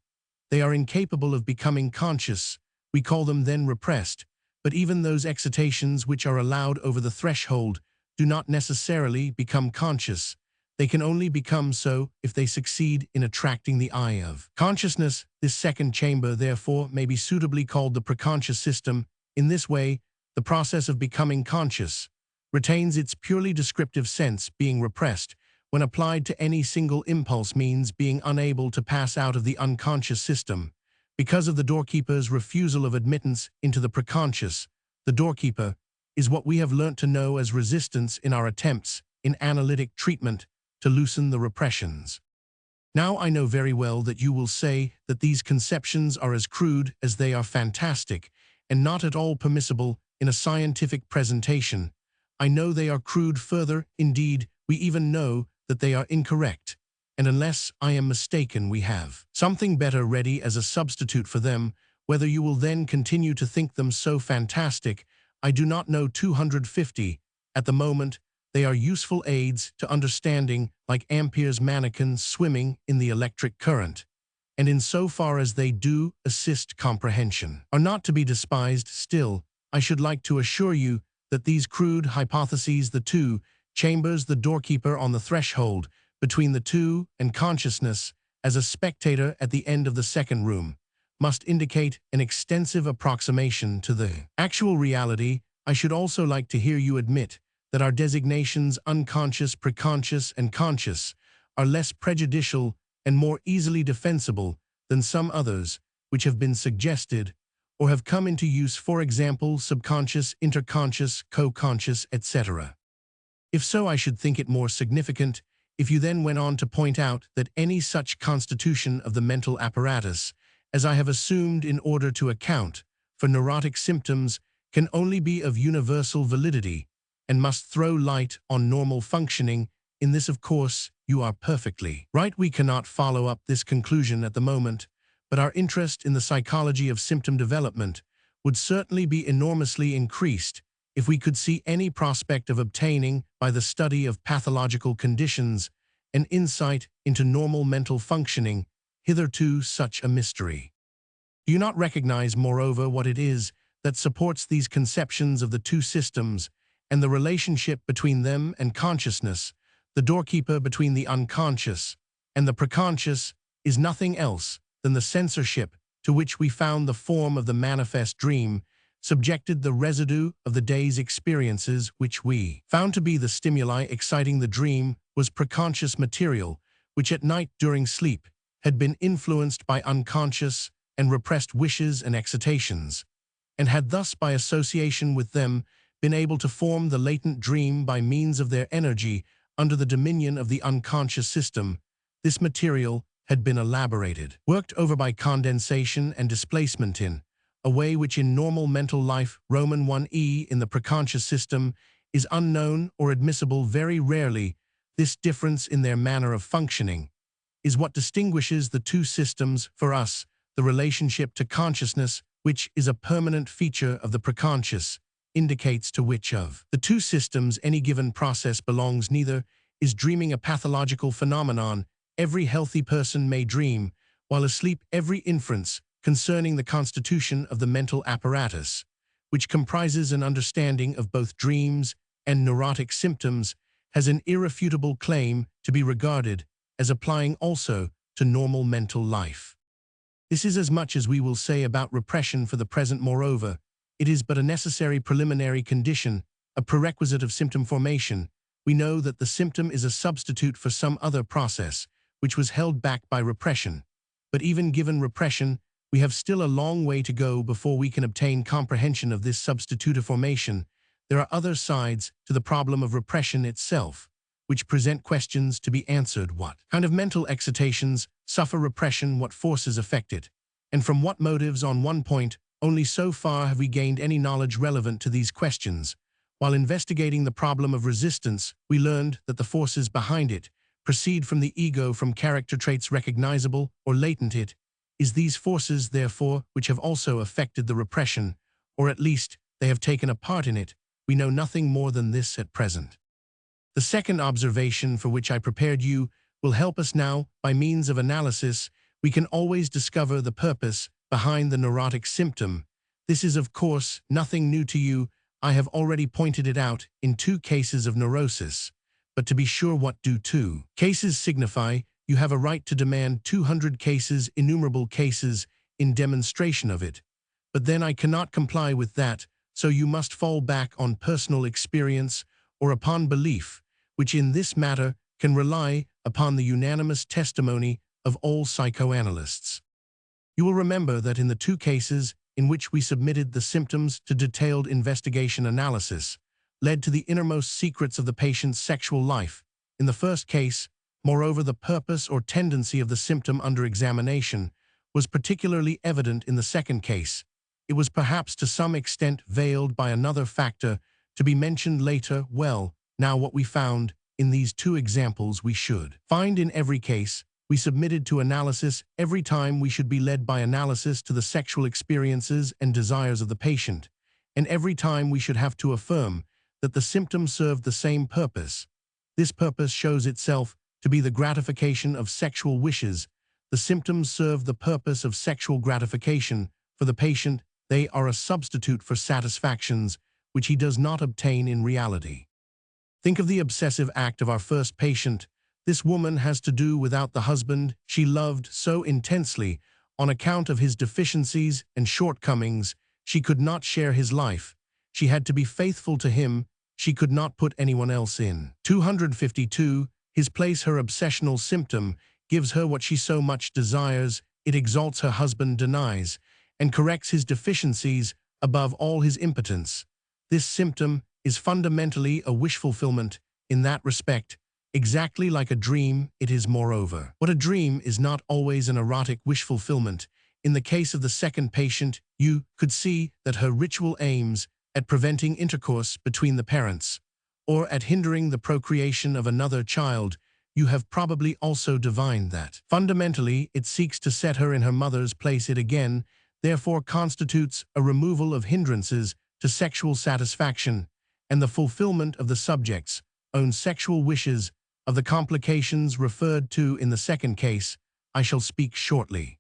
They are incapable of becoming conscious. We call them then repressed, But even those excitations which are allowed over the threshold do not necessarily become conscious. They can only become so if they succeed in attracting the eye of consciousness. This second chamber, therefore, may be suitably called the preconscious system. In this way, the process of becoming conscious retains its purely descriptive sense. Being repressed, when applied to any single impulse, means being unable to pass out of the unconscious system. Because of the doorkeeper's refusal of admittance into the preconscious, the doorkeeper is what we have learnt to know as resistance in our attempts, in analytic treatment, to loosen the repressions. Now I know very well that you will say that these conceptions are as crude as they are fantastic, and not at all permissible in a scientific presentation. I know they are crude further, indeed, we even know that they are incorrect, and unless I am mistaken, we have something better ready as a substitute for them. Whether you will then continue to think them so fantastic, I do not know. 250. At the moment, they are useful aids to understanding, like Ampere's mannequin swimming in the electric current, and in so far as they do assist comprehension, are not to be despised. Still, I should like to assure you that these crude hypotheses, the two chambers, the doorkeeper on the threshold between the two and consciousness as a spectator at the end of the second room, must indicate an extensive approximation to the actual reality. I should also like to hear you admit that our designations unconscious, preconscious, and conscious are less prejudicial and more easily defensible than some others which have been suggested or have come into use, for example, subconscious, interconscious, co-conscious, etc. If so, I should think it more significant if you then went on to point out that any such constitution of the mental apparatus as I have assumed in order to account for neurotic symptoms can only be of universal validity and must throw light on normal functioning. In this, of course, you are perfectly right. We cannot follow up this conclusion at the moment, but our interest in the psychology of symptom development would certainly be enormously increased if we could see any prospect of obtaining, by the study of pathological conditions, an insight into normal mental functioning, hitherto such a mystery. Do you not recognize, moreover, what it is that supports these conceptions of the two systems and the relationship between them and consciousness? The doorkeeper between the unconscious and the preconscious is nothing else than the censorship to which we found the form of the manifest dream, subjected the residue of the day's experiences, which we found to be the stimuli exciting the dream, was preconscious material, which at night during sleep had been influenced by unconscious and repressed wishes and excitations, and had thus by association with them been able to form the latent dream by means of their energy under the dominion of the unconscious system. This material had been elaborated, worked over by condensation and displacement in a way which in normal mental life, Roman 1e, in the preconscious system, is unknown or admissible very rarely. This difference in their manner of functioning is what distinguishes the two systems for us. The relationship to consciousness, which is a permanent feature of the preconscious, indicates to which of the two systems any given process belongs. Neither is dreaming a pathological phenomenon. Every healthy person may dream. While asleep, every inference concerning the constitution of the mental apparatus, which comprises an understanding of both dreams and neurotic symptoms, has an irrefutable claim to be regarded as applying also to normal mental life. This is as much as we will say about repression for the present. Moreover, it is but a necessary preliminary condition, a prerequisite of symptom formation. We know that the symptom is a substitute for some other process, which was held back by repression. But even given repression, we have still a long way to go before we can obtain comprehension of this substitutive formation. There are other sides to the problem of repression itself, which present questions to be answered. What kind of mental excitations suffer repression? What forces affect it? And from what motives? On one point, only so far have we gained any knowledge relevant to these questions. While investigating the problem of resistance, we learned that the forces behind it proceed from the ego, from character traits recognizable or latent. It is these forces, therefore, which have also affected the repression, or at least they have taken a part in it. We know nothing more than this at present. The second observation for which I prepared you will help us now. By means of analysis, we can always discover the purpose behind the neurotic symptom. This is, of course, nothing new to you. I have already pointed it out in 2 cases of neurosis. But to be sure, what do 2 cases signify? You have a right to demand 200 cases, innumerable cases, in demonstration of it. But then I cannot comply with that, so you must fall back on personal experience or upon belief, which in this matter can rely upon the unanimous testimony of all psychoanalysts. You will remember that in the 2 cases in which we submitted the symptoms to detailed investigation analysis, led to the innermost secrets of the patient's sexual life. In the first case, moreover, the purpose or tendency of the symptom under examination was particularly evident. In the second case, it was perhaps to some extent veiled by another factor to be mentioned later. Well, now what we found in these 2 examples we should find in every case we submitted to analysis. Every time we should be led by analysis to the sexual experiences and desires of the patient, and every time we should have to affirm that the symptom served the same purpose. This purpose shows itself to be the gratification of sexual wishes. The symptoms serve the purpose of sexual gratification for the patient. They are a substitute for satisfactions which he does not obtain in reality. Think of the obsessive act of our first patient. This woman has to do without the husband she loved so intensely. On account of his deficiencies and shortcomings, she could not share his life. She had to be faithful to him. She could not put anyone else in. 252. His place. Her obsessional symptom gives her what she so much desires. It exalts her husband, denies, and corrects his deficiencies above all his impotence. This symptom is fundamentally a wish fulfillment. In that respect, exactly like a dream, it is moreover. What a dream is not always an erotic wish fulfillment. In the case of the second patient, you could see that her ritual aims at preventing intercourse between the parents, or at hindering the procreation of another child. You have probably also divined that. Fundamentally, it seeks to set her in her mother's place. It again, therefore, constitutes a removal of hindrances to sexual satisfaction and the fulfillment of the subject's own sexual wishes. Of the complications referred to in the second case, I shall speak shortly.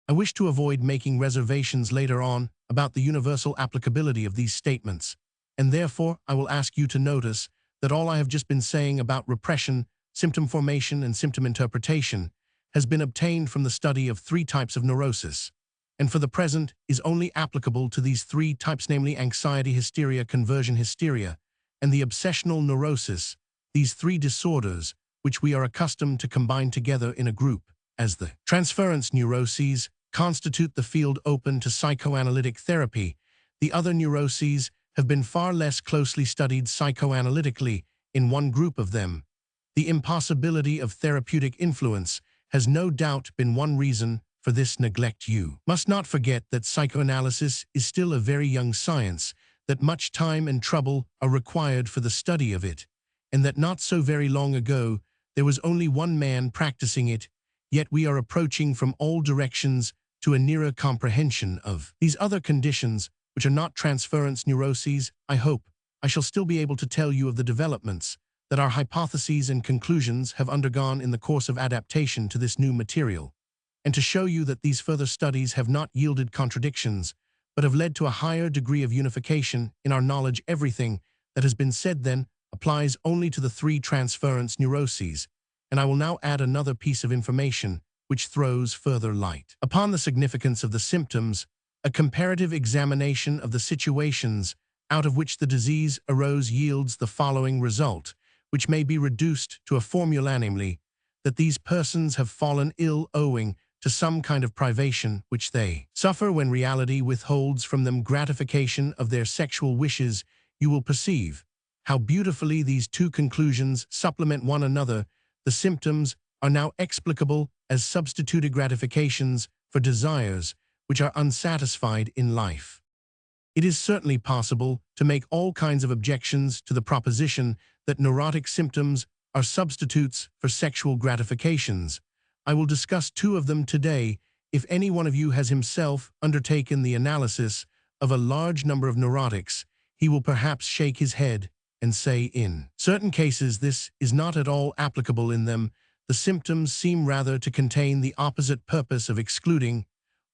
I wish to avoid making reservations later on about the universal applicability of these statements, and therefore I will ask you to notice that all I have just been saying about repression, symptom formation, and symptom interpretation has been obtained from the study of 3 types of neurosis, and for the present is only applicable to these 3 types, namely anxiety hysteria, conversion hysteria, and the obsessional neurosis. These 3 disorders, which we are accustomed to combine together in a group as the transference neuroses, constitute the field open to psychoanalytic therapy. The other neuroses have been far less closely studied psychoanalytically. In one group of them, the impossibility of therapeutic influence has no doubt been one reason for this neglect. You must not forget that psychoanalysis is still a very young science, that much time and trouble are required for the study of it, and that not so very long ago there was only one man practicing it. Yet we are approaching from all directions to a nearer comprehension of these other conditions, which are not transference neuroses. I hope I shall still be able to tell you of the developments that our hypotheses and conclusions have undergone in the course of adaptation to this new material, and to show you that these further studies have not yielded contradictions, but have led to a higher degree of unification in our knowledge. Everything that has been said then applies only to the 3 transference neuroses, and I will now add another piece of information which throws further light upon the significance of the symptoms. A comparative examination of the situations out of which the disease arose yields the following result, which may be reduced to a formula, namely, that these persons have fallen ill owing to some kind of privation which they suffer when reality withholds from them gratification of their sexual wishes. You will perceive how beautifully these 2 conclusions supplement one another. The symptoms are now explicable as substituted gratifications for desires which are unsatisfied in life. It is certainly possible to make all kinds of objections to the proposition that neurotic symptoms are substitutes for sexual gratifications. I will discuss 2 of them today. If any one of you has himself undertaken the analysis of a large number of neurotics, he will perhaps shake his head and say in certain cases this is not at all applicable. In them, the symptoms seem rather to contain the opposite purpose of excluding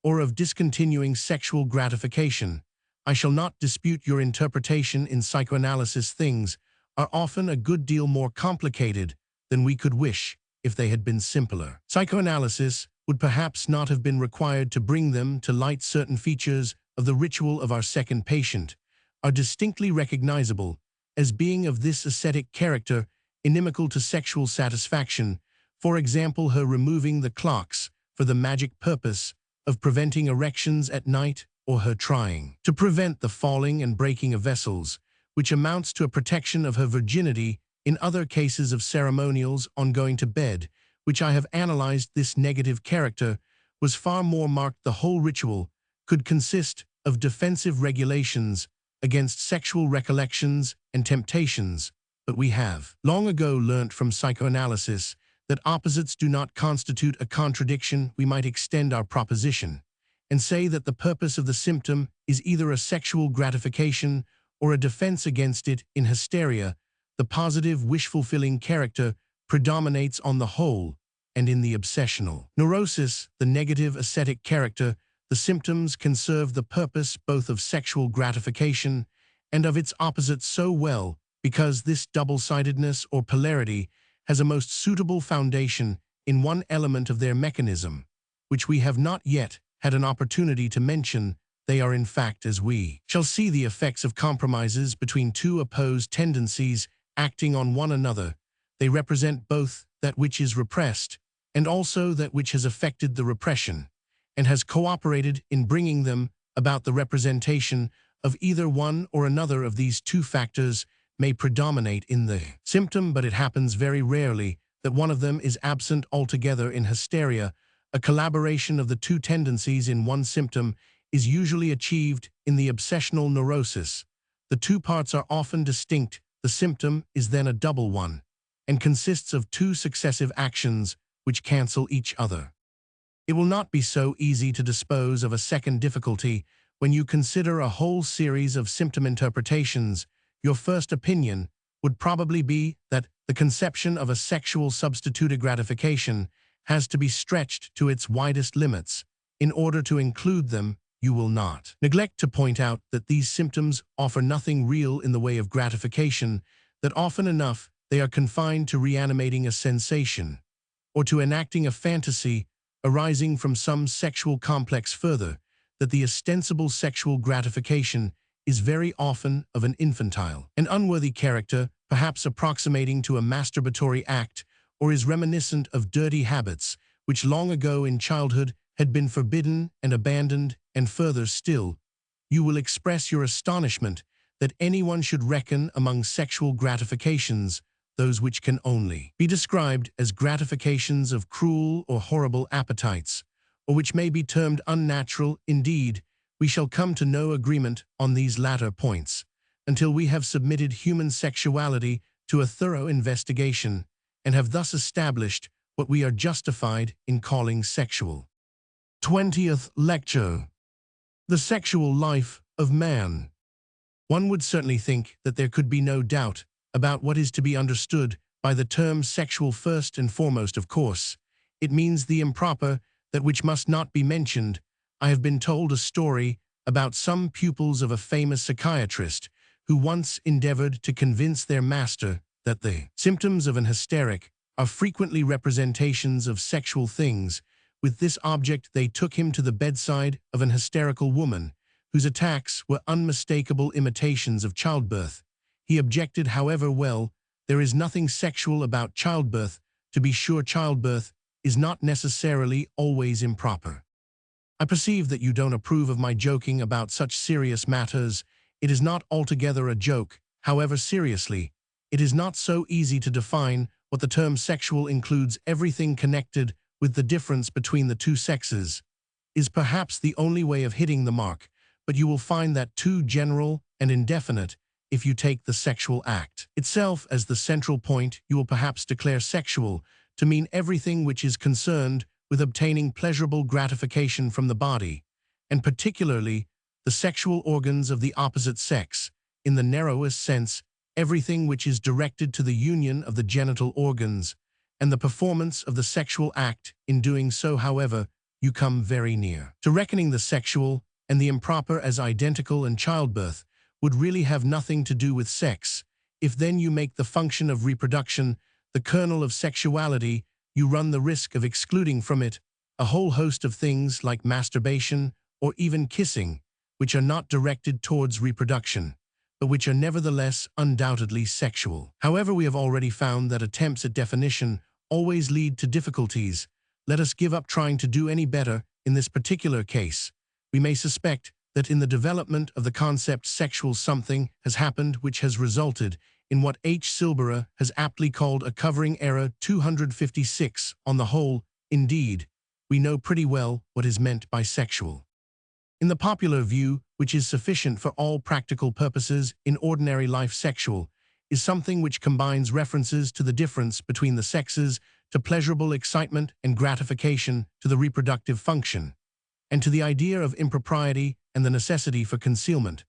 or of discontinuing sexual gratification. I shall not dispute your interpretation. In psychoanalysis, things are often a good deal more complicated than we could wish if they had been simpler. Psychoanalysis would perhaps not have been required to bring them to light. Certain features of the ritual of our second patient are distinctly recognizable as being of this ascetic character, inimical to sexual satisfaction. For example, her removing the clocks for the magic purpose of preventing erections at night, or her trying to prevent the falling and breaking of vessels, which amounts to a protection of her virginity. In other cases of ceremonials on going to bed, which I have analyzed, this negative character was far more marked. The whole ritual could consist of defensive regulations against sexual recollections and temptations, but we have long ago learnt from psychoanalysis that opposites do not constitute a contradiction. We might extend our proposition and say that the purpose of the symptom is either a sexual gratification or a defense against it. In hysteria, the positive, wish-fulfilling character predominates on the whole, and in the obsessional neurosis, the negative ascetic character, the symptoms can serve the purpose both of sexual gratification and of its opposite so well, because this double-sidedness or polarity has a most suitable foundation in one element of their mechanism, which we have not yet had an opportunity to mention. They are in fact, as we shall see, the effects of compromises between two opposed tendencies acting on one another. They represent both that which is repressed and also that which has affected the repression, and has cooperated in bringing them about. The representation of either one or another of these two factors may predominate in the symptom, but it happens very rarely that one of them is absent altogether. In hysteria, a collaboration of the two tendencies in one symptom is usually achieved. In the obsessional neurosis, the two parts are often distinct. The symptom is then a double one, and consists of two successive actions which cancel each other. It will not be so easy to dispose of a second difficulty when you consider a whole series of symptom interpretations. Your first opinion would probably be that the conception of a sexual substituted gratification has to be stretched to its widest limits. In order to include them, you will not neglect to point out that these symptoms offer nothing real in the way of gratification, that often enough they are confined to reanimating a sensation, or to enacting a fantasy arising from some sexual complex. Further, that the ostensible sexual gratification is very often of an infantile and unworthy character, perhaps approximating to a masturbatory act, or is reminiscent of dirty habits which long ago in childhood had been forbidden and abandoned. And further still, you will express your astonishment that anyone should reckon among sexual gratifications those which can only be described as gratifications of cruel or horrible appetites, or which may be termed unnatural. Indeed, we shall come to no agreement on these latter points until we have submitted human sexuality to a thorough investigation, and have thus established what we are justified in calling sexual. 20th Lecture. The Sexual Life of Man. One would certainly think that there could be no doubt about what is to be understood by the term sexual. First and foremost, of course, it means the improper, that which must not be mentioned. I have been told a story about some pupils of a famous psychiatrist who once endeavored to convince their master that the symptoms of an hysteric are frequently representations of sexual things. With this object, they took him to the bedside of an hysterical woman, whose attacks were unmistakable imitations of childbirth. He objected, however, well, there is nothing sexual about childbirth. To be sure, childbirth is not necessarily always improper. I perceive that you don't approve of my joking about such serious matters. It is not altogether a joke. However, seriously, it is not so easy to define what the term sexual includes. Everything connected with the difference between the two sexes is perhaps the only way of hitting the mark, but you will find that too general and indefinite. If you take the sexual act itself as the central point, you will perhaps declare sexual to mean everything which is concerned with obtaining pleasurable gratification from the body, and particularly the sexual organs of the opposite sex. In the narrowest sense, everything which is directed to the union of the genital organs and the performance of the sexual act. In doing so, however, you come very near. To reckoning the sexual and the improper as identical and childbirth would really have nothing to do with sex. If then you make the function of reproduction the kernel of sexuality, you run the risk of excluding from it a whole host of things like masturbation or even kissing, which are not directed towards reproduction, but which are nevertheless undoubtedly sexual. However, we have already found that attempts at definition always lead to difficulties. Let us give up trying to do any better in this particular case. We may suspect that in the development of the concept sexual something has happened which has resulted in what H. Silberer has aptly called a covering error 256. On the whole, indeed, we know pretty well what is meant by sexual. In the popular view, which is sufficient for all practical purposes in ordinary life, sexual is something which combines references to the difference between the sexes, to pleasurable excitement and gratification, to the reproductive function, and to the idea of impropriety and the necessity for concealment.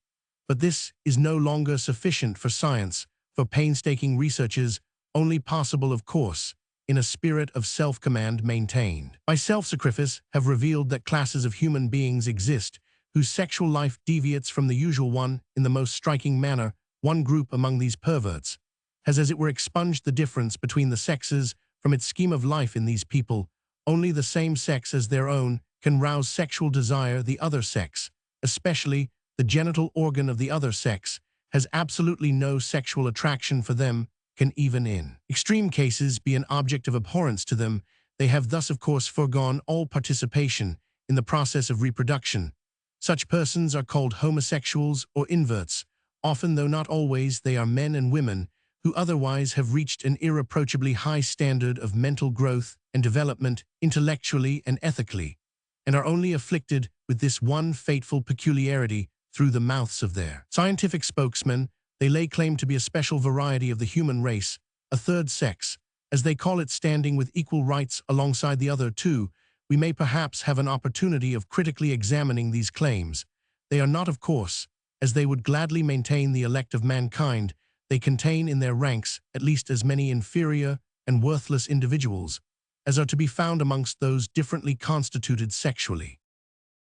But this is no longer sufficient for science, for painstaking researches, only possible, of course, in a spirit of self-command maintained by self-sacrifice, have revealed that classes of human beings exist whose sexual life deviates from the usual one in the most striking manner. One group among these perverts has, as it were, expunged the difference between the sexes from its scheme of life. In these people, only the same sex as their own can rouse sexual desire. The other sex, especially the genital organ of the other sex, has absolutely no sexual attraction for them, can even in extreme cases be an object of abhorrence to them. They have thus, of course, foregone all participation in the process of reproduction. Such persons are called homosexuals or inverts. Often, though not always, they are men and women who otherwise have reached an irreproachably high standard of mental growth and development intellectually and ethically, and are only afflicted with this one fateful peculiarity through the mouths of their scientific spokesmen. They lay claim to be a special variety of the human race, a third sex, as they call it, standing with equal rights alongside the other two. We may perhaps have an opportunity of critically examining these claims. They are not, of course, as they would gladly maintain, the elect of mankind. They contain in their ranks at least as many inferior and worthless individuals as are to be found amongst those differently constituted sexually.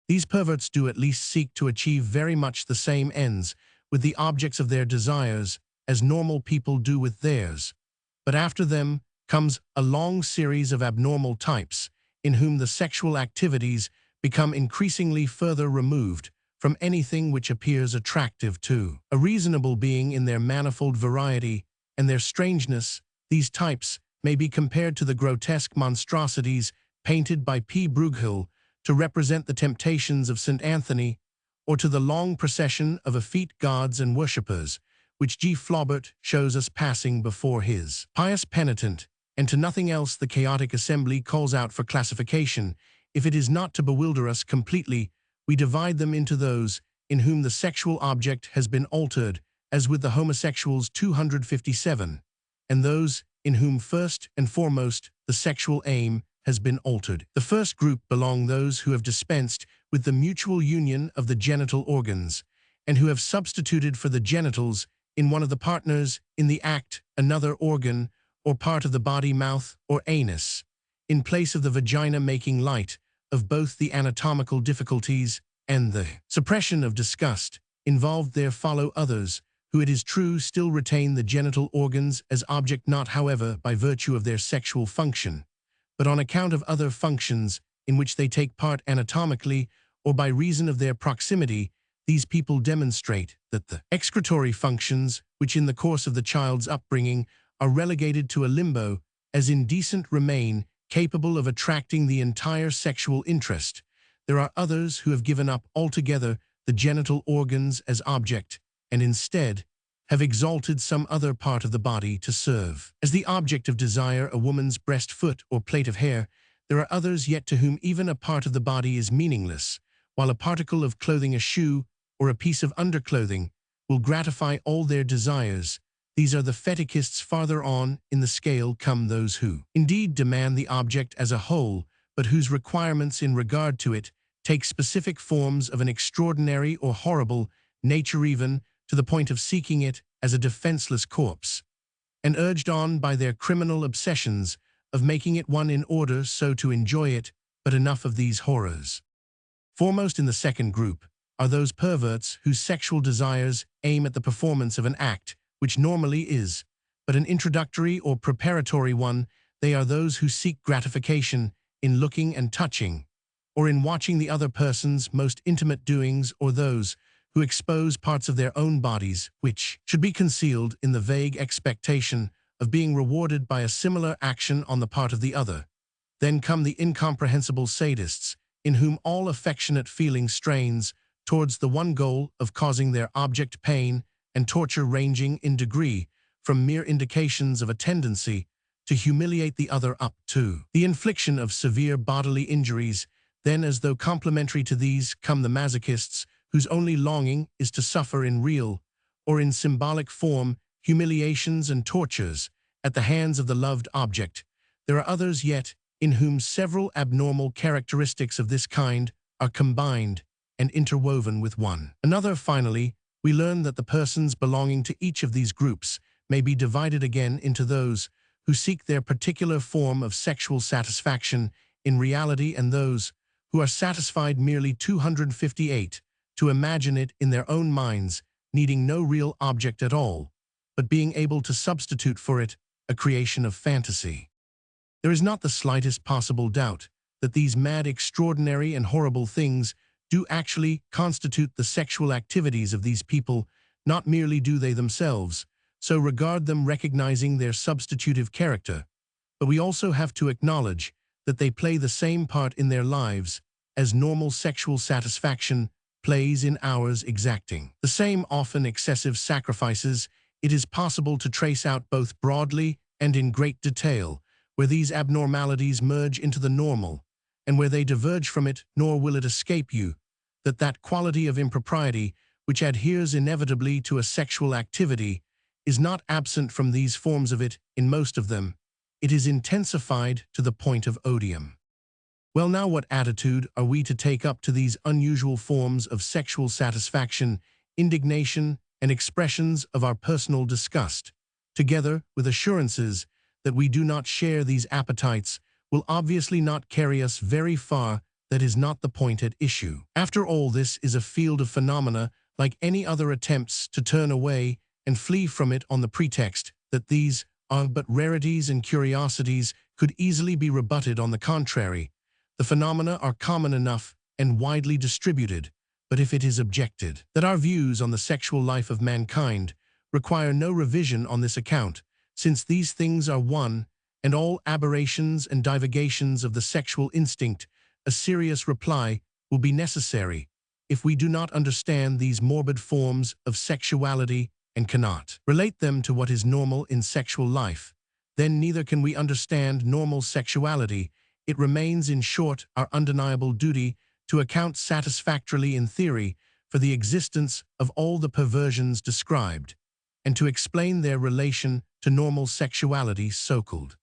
These perverts do at least seek to achieve very much the same ends with the objects of their desires as normal people do with theirs. But after them comes a long series of abnormal types, in whom the sexual activities become increasingly further removed from anything which appears attractive to a reasonable being. In their manifold variety and their strangeness, these types may be compared to the grotesque monstrosities painted by P. Bruegel to represent the temptations of St. Anthony, or to the long procession of effete gods and worshippers, which G. Flaubert shows us passing before his pious penitent, and to nothing else the chaotic assembly calls out for classification. If it is not to bewilder us completely, we divide them into those in whom the sexual object has been altered, as with the homosexuals 257, and those in whom first and foremost the sexual aim has been altered. The first group belong those who have dispensed with the mutual union of the genital organs, and who have substituted for the genitals in one of the partners in the act another organ or part of the body, mouth or anus, in place of the vagina, making light of both the anatomical difficulties and the suppression of disgust involved. There follow others who, it is true, still retain the genital organs as object, not however by virtue of their sexual function, but on account of other functions in which they take part anatomically or by reason of their proximity. These people demonstrate that the excretory functions, which in the course of the child's upbringing are relegated to a limbo, as indecent, remain capable of attracting the entire sexual interest. There are others who have given up altogether the genital organs as object, and instead have exalted some other part of the body to serve as the object of desire, a woman's breast, foot, or plait of hair. There are others yet to whom even a part of the body is meaningless, while a particle of clothing, a shoe, or a piece of underclothing, will gratify all their desires. These are the fetishists. Farther on in the scale come those who indeed demand the object as a whole, but whose requirements in regard to it take specific forms of an extraordinary or horrible nature, even to the point of seeking it as a defenseless corpse, and urged on by their criminal obsessions of making it one in order so to enjoy it, but enough of these horrors. Foremost in the second group are those perverts whose sexual desires aim at the performance of an act, which normally is but an introductory or preparatory one. They are those who seek gratification in looking and touching, or in watching the other person's most intimate doings, or those who expose parts of their own bodies which should be concealed in the vague expectation of being rewarded by a similar action on the part of the other. Then come the incomprehensible sadists, in whom all affectionate feeling strains towards the one goal of causing their object pain and torture, ranging in degree from mere indications of a tendency to humiliate the other up to the infliction of severe bodily injuries. Then, as though complementary to these, come the masochists, whose only longing is to suffer in real or in symbolic form humiliations and tortures at the hands of the loved object. There are others yet in whom several abnormal characteristics of this kind are combined and interwoven with one another. Finally, we learn that the persons belonging to each of these groups may be divided again into those who seek their particular form of sexual satisfaction in reality, and those who are satisfied merely 258 to imagine it in their own minds, needing no real object at all, but being able to substitute for it a creation of fantasy. There is not the slightest possible doubt that these mad, extraordinary, and horrible things do actually constitute the sexual activities of these people. Not merely do they themselves so regard them, recognizing their substitutive character, but we also have to acknowledge that they play the same part in their lives as normal sexual satisfaction plays in ours, exacting the same often excessive sacrifices. It is possible to trace out both broadly and in great detail where these abnormalities merge into the normal and where they diverge from it, nor will it escape you that quality of impropriety which adheres inevitably to a sexual activity is not absent from these forms of it. In most of them, it is intensified to the point of odium. Well, now what attitude are we to take up to these unusual forms of sexual satisfaction, indignation, and expressions of our personal disgust, together with assurances that we do not share these appetites, will obviously not carry us very far. That is not the point at issue. After all, this is a field of phenomena like any other. Attempts to turn away and flee from it on the pretext that these are but rarities and curiosities could easily be rebutted. On the contrary, the phenomena are common enough and widely distributed, but if it is objected that our views on the sexual life of mankind require no revision on this account, since these things are one and all aberrations and divagations of the sexual instinct, a serious reply will be necessary if we do not understand these morbid forms of sexuality and cannot relate them to what is normal in sexual life. Then neither can we understand normal sexuality. It remains, in short, our undeniable duty to account satisfactorily in theory for the existence of all the perversions described, and to explain their relation to normal sexuality, so-called.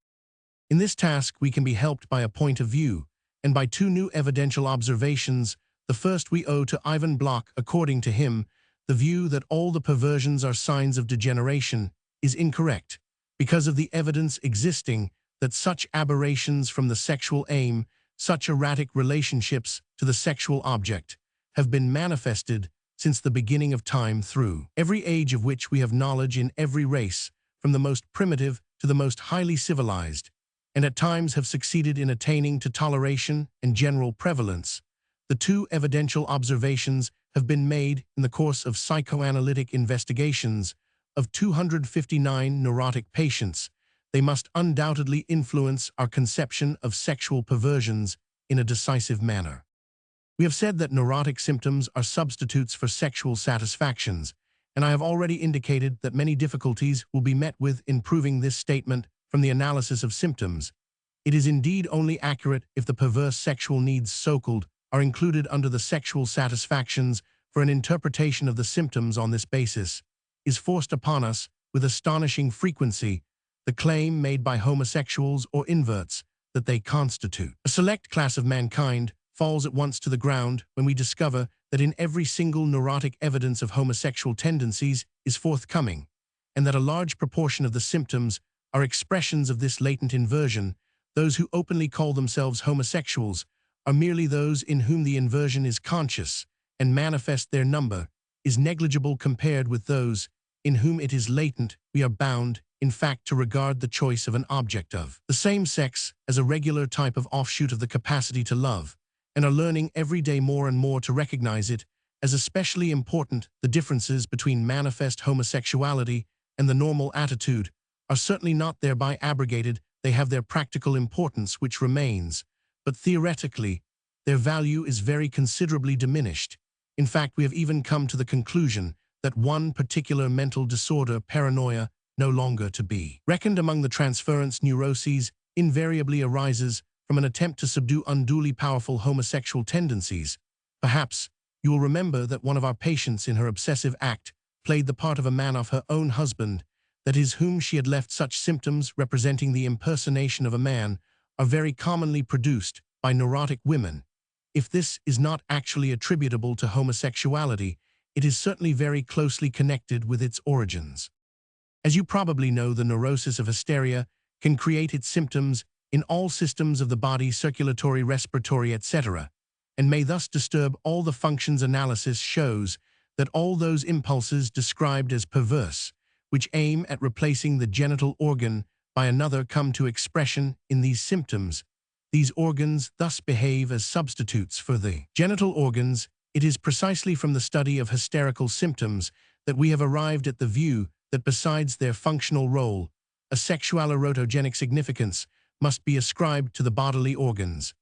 In this task we can be helped by a point of view, and by two new evidential observations. The first we owe to Ivan Bloch. According to him, the view that all the perversions are signs of degeneration is incorrect, because of the evidence existing that such aberrations from the sexual aim, such erratic relationships to the sexual object, have been manifested since the beginning of time, through every age of which we have knowledge, in every race, from the most primitive to the most highly civilized, and at times have succeeded in attaining to toleration and general prevalence. The two evidential observations have been made in the course of psychoanalytic investigations of 259 neurotic patients. They must undoubtedly influence our conception of sexual perversions in a decisive manner. We have said that neurotic symptoms are substitutes for sexual satisfactions, and I have already indicated that many difficulties will be met with in proving this statement from the analysis of symptoms. It is indeed only accurate if the perverse sexual needs, so-called, are included under the sexual satisfactions, for an interpretation of the symptoms on this basis is forced upon us with astonishing frequency. The claim made by homosexuals or inverts that they constitute a select class of mankind falls at once to the ground when we discover that in every single neurotic evidence of homosexual tendencies is forthcoming, and that a large proportion of the symptoms are expressions of this latent inversion. Those who openly call themselves homosexuals are merely those in whom the inversion is conscious and manifest. Their number is negligible compared with those in whom it is latent. We are bound, in fact, to regard the choice of an object of the same sex as a regular type of offshoot of the capacity to love, and are learning every day more and more to recognize it as especially important. The differences between manifest homosexuality and the normal attitude are certainly not thereby abrogated. They have their practical importance, which remains, but theoretically, their value is very considerably diminished. In fact, we have even come to the conclusion that one particular mental disorder, paranoia, no longer to be reckoned among the transference neuroses, invariably arises from an attempt to subdue unduly powerful homosexual tendencies. Perhaps you will remember that one of our patients in her obsessive act played the part of a man of her own husband, that is, whom she had left. Such symptoms representing the impersonation of a man are very commonly produced by neurotic women. If this is not actually attributable to homosexuality, it is certainly very closely connected with its origins. As you probably know, the neurosis of hysteria can create its symptoms in all systems of the body, circulatory, respiratory, etc., and may thus disturb all the functions. Analysis shows that all those impulses described as perverse, which aim at replacing the genital organ by another, come to expression in these symptoms. These organs thus behave as substitutes for the genital organs. It is precisely from the study of hysterical symptoms that we have arrived at the view that besides their functional role, a sexual-erotogenic significance must be ascribed to the bodily organs,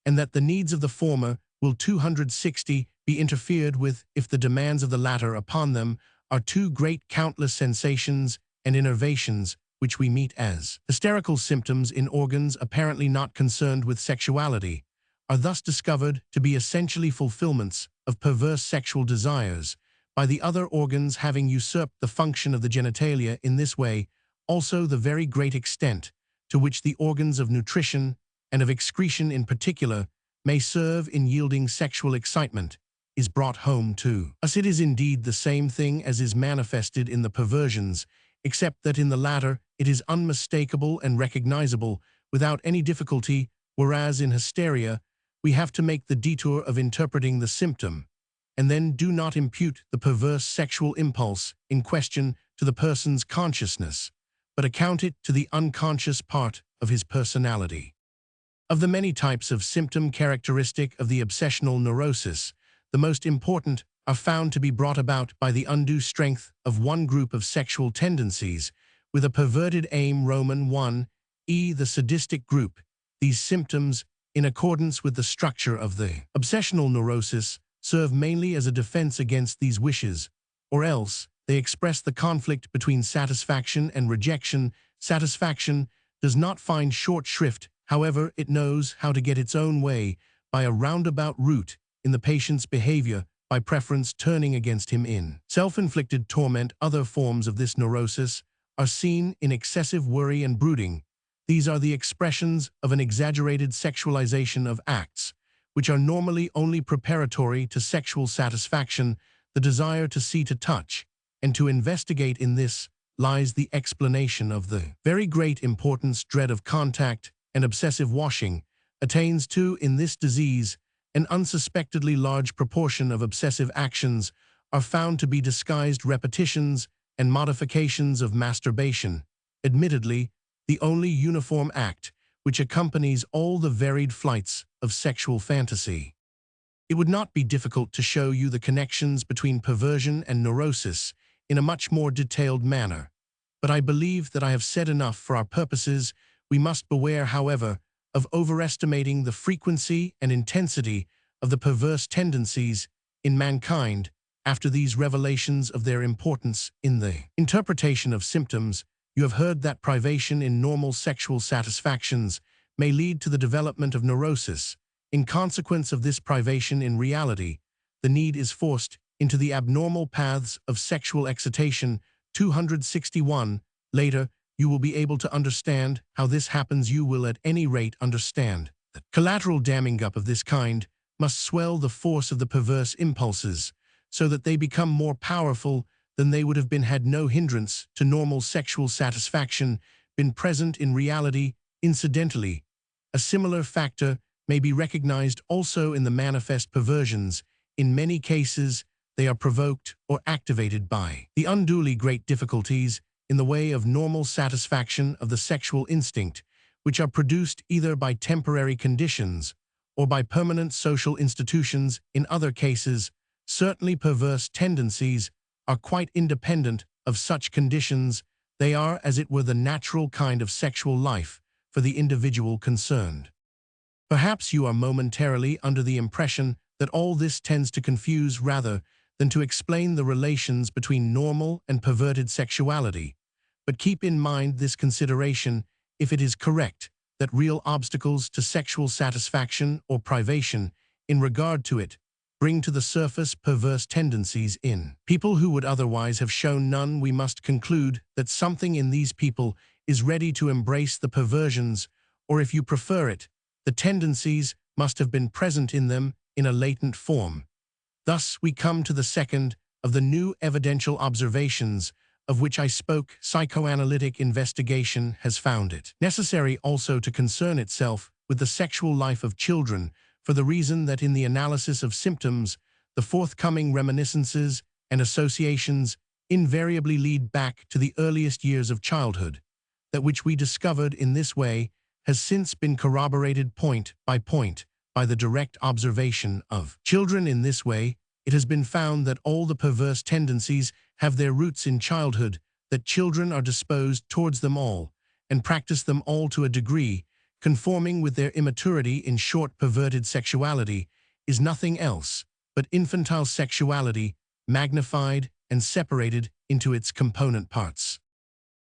and that the needs of the former will 260 be interfered with if the demands of the latter upon them are too great. Countless sensations and innervations which we meet as hysterical symptoms in organs apparently not concerned with sexuality are thus discovered to be essentially fulfillments of perverse sexual desires by the other organs having usurped the function of the genitalia. In this way, also, the very great extent to which the organs of nutrition and of excretion in particular may serve in yielding sexual excitement is brought home to us. It is indeed the same thing as is manifested in the perversions, except that in the latter it is unmistakable and recognizable without any difficulty, whereas in hysteria we have to make the detour of interpreting the symptom, and then do not impute the perverse sexual impulse in question to the person's consciousness, but account it to the unconscious part of his personality. Of the many types of symptom characteristic of the obsessional neurosis, the most important are found to be brought about by the undue strength of one group of sexual tendencies with a perverted aim. Roman 1e, the sadistic group. These symptoms, in accordance with the structure of the obsessional neurosis, serve mainly as a defense against these wishes, or else they express the conflict between satisfaction and rejection. Satisfaction does not find short shrift, however, it knows how to get its own way by a roundabout route in the patient's behavior, by preference turning against him in self-inflicted torment. Other forms of this neurosis are seen in excessive worry and brooding. These are the expressions of an exaggerated sexualization of acts, which are normally only preparatory to sexual satisfaction. The desire to see, to touch, and to investigate. In this lies the explanation of the very great importance dread of contact and obsessive washing attains to. In this disease, an unsuspectedly large proportion of obsessive actions are found to be disguised repetitions and modifications of masturbation, admittedly the only uniform act which accompanies all the varied flights of sexual fantasy. It would not be difficult to show you the connections between perversion and neurosis in a much more detailed manner, but I believe that I have said enough for our purposes. We must beware, however, of overestimating the frequency and intensity of the perverse tendencies in mankind. After these revelations of their importance in the interpretation of symptoms, you have heard that privation in normal sexual satisfactions may lead to the development of neurosis. In consequence of this privation, in reality, the need is forced into the abnormal paths of sexual excitation. 261. Later, you will be able to understand how this happens. You will at any rate understand that collateral damming up of this kind must swell the force of the perverse impulses, so that they become more powerful than they would have been had no hindrance to normal sexual satisfaction been present in reality. Incidentally, a similar factor may be recognized also in the manifest perversions. In many cases, they are provoked or activated by the unduly great difficulties in the way of normal satisfaction of the sexual instinct, which are produced either by temporary conditions or by permanent social institutions. In other cases, certainly perverse tendencies are quite independent of such conditions. They are, as it were, the natural kind of sexual life for the individual concerned. Perhaps you are momentarily under the impression that all this tends to confuse rather than to explain the relations between normal and perverted sexuality. But keep in mind this consideration if it is correct that real obstacles to sexual satisfaction or privation in regard to it bring to the surface perverse tendencies in people who would otherwise have shown none. We must conclude that something in these people is ready to embrace the perversions, or if you prefer it, the tendencies must have been present in them in a latent form. Thus we come to the second of the new evidential observations of which I spoke. Psychoanalytic investigation has found it necessary also to concern itself with the sexual life of children, for the reason that in the analysis of symptoms, the forthcoming reminiscences and associations invariably lead back to the earliest years of childhood. That which we discovered in this way has since been corroborated point by the direct observation of children. In this way, it has been found that all the perverse tendencies have their roots in childhood, that children are disposed towards them all, and practice them all to a degree, conforming with their immaturity. In short, perverted sexuality is nothing else but infantile sexuality, magnified and separated into its component parts.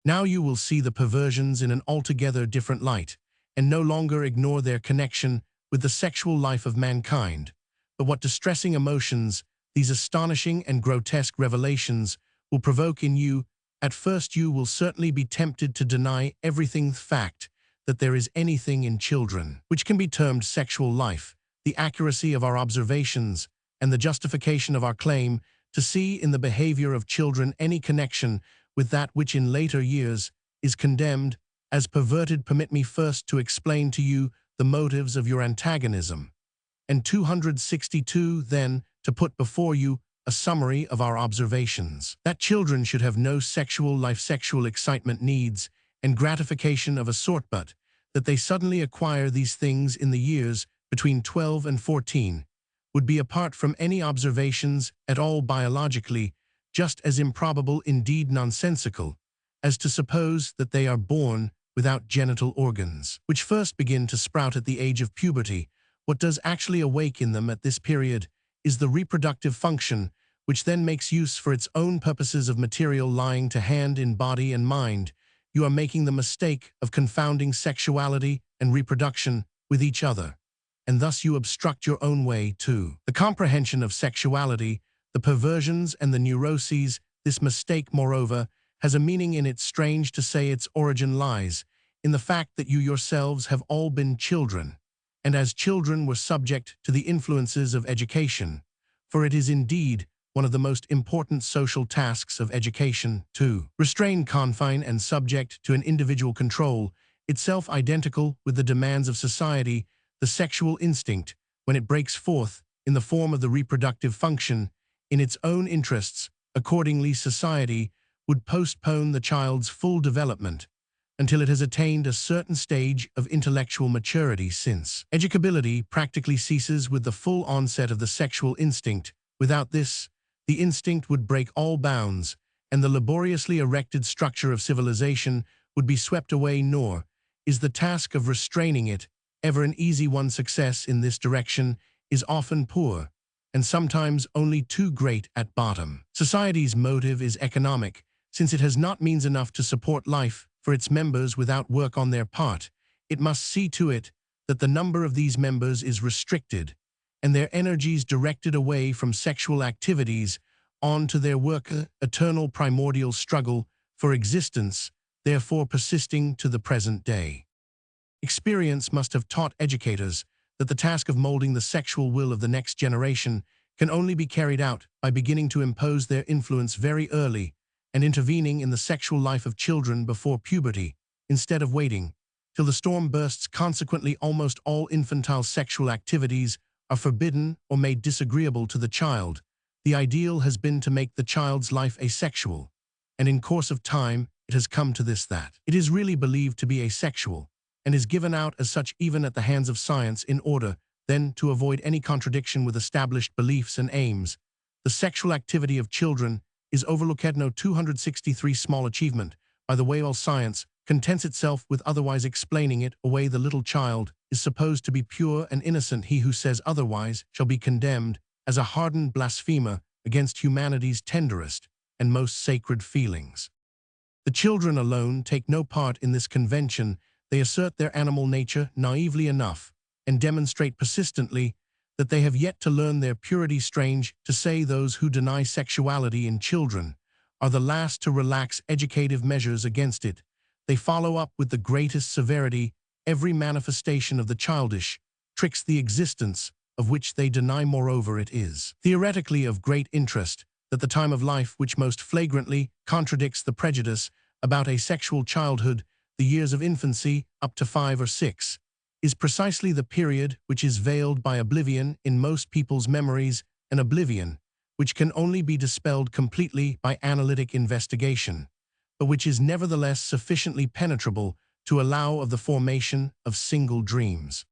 Now you will see the perversions in an altogether different light, and no longer ignore their connection with the sexual life of mankind. But what distressing emotions these astonishing and grotesque revelations will provoke in you! At first you will certainly be tempted to deny everything the fact that there is anything in children which can be termed sexual life, the accuracy of our observations, and the justification of our claim to see in the behavior of children any connection with that which in later years is condemned as perverted. Permit me first to explain to you the motives of your antagonism, and 262 then to put before you a summary of our observations. That children should have no sexual life, sexual excitement, needs, and gratification of a sort, but that they suddenly acquire these things in the years between 12 and 14, would be, apart from any observations at all biologically, just as improbable, indeed nonsensical, as to suppose that they are born without genital organs, which first begin to sprout at the age of puberty. What does actually awake in them at this period is the reproductive function, which then makes use for its own purposes of material lying to hand in body and mind. You are making the mistake of confounding sexuality and reproduction with each other, and thus you obstruct your own way to the comprehension of sexuality, the perversions and the neuroses. This mistake, moreover, has a meaning in it. Strange to say, its origin lies in the fact that you yourselves have all been children, and as children were subject to the influences of education, for it is indeed one of the most important social tasks of education to restrain, confine, and subject to an individual control, itself identical with the demands of society, the sexual instinct, when it breaks forth in the form of the reproductive function, in its own interests. Accordingly, society would postpone the child's full development until it has attained a certain stage of intellectual maturity, since educability practically ceases with the full onset of the sexual instinct. Without this, the instinct would break all bounds, and the laboriously erected structure of civilization would be swept away. Nor is the task of restraining it ever an easy one. Success in this direction is often poor, and sometimes only too great at bottom. Society's motive is economic, since it has not means enough to support life for its members without work on their part. It must see to it that the number of these members is restricted, and their energies directed away from sexual activities on to their work. Eternal primordial struggle for existence, therefore persisting to the present day. Experience must have taught educators that the task of molding the sexual will of the next generation can only be carried out by beginning to impose their influence very early and intervening in the sexual life of children before puberty, instead of waiting till the storm bursts. Consequently, almost all infantile sexual activities are forbidden or made disagreeable to the child. The ideal has been to make the child's life asexual, and in course of time, it has come to this that it is really believed to be asexual, and is given out as such even at the hands of science in order, then, to avoid any contradiction with established beliefs and aims. The sexual activity of children is overlooked. No 263 small achievement, by the way all science contents itself with otherwise explaining it away. The little child is supposed to be pure and innocent. He who says otherwise shall be condemned as a hardened blasphemer against humanity's tenderest and most sacred feelings. The children alone take no part in this convention. They assert their animal nature naively enough and demonstrate persistently that they have yet to learn their purity. Strange to say, those who deny sexuality in children are the last to relax educative measures against it. They follow up with the greatest severity every manifestation of the childish, tricks the existence of which they deny. Moreover, it is theoretically of great interest that the time of life which most flagrantly contradicts the prejudice about asexual childhood, the years of infancy up to 5 or 6, is precisely the period which is veiled by oblivion in most people's memories, an oblivion which can only be dispelled completely by analytic investigation, but which is nevertheless sufficiently penetrable to allow of the formation of single dreams.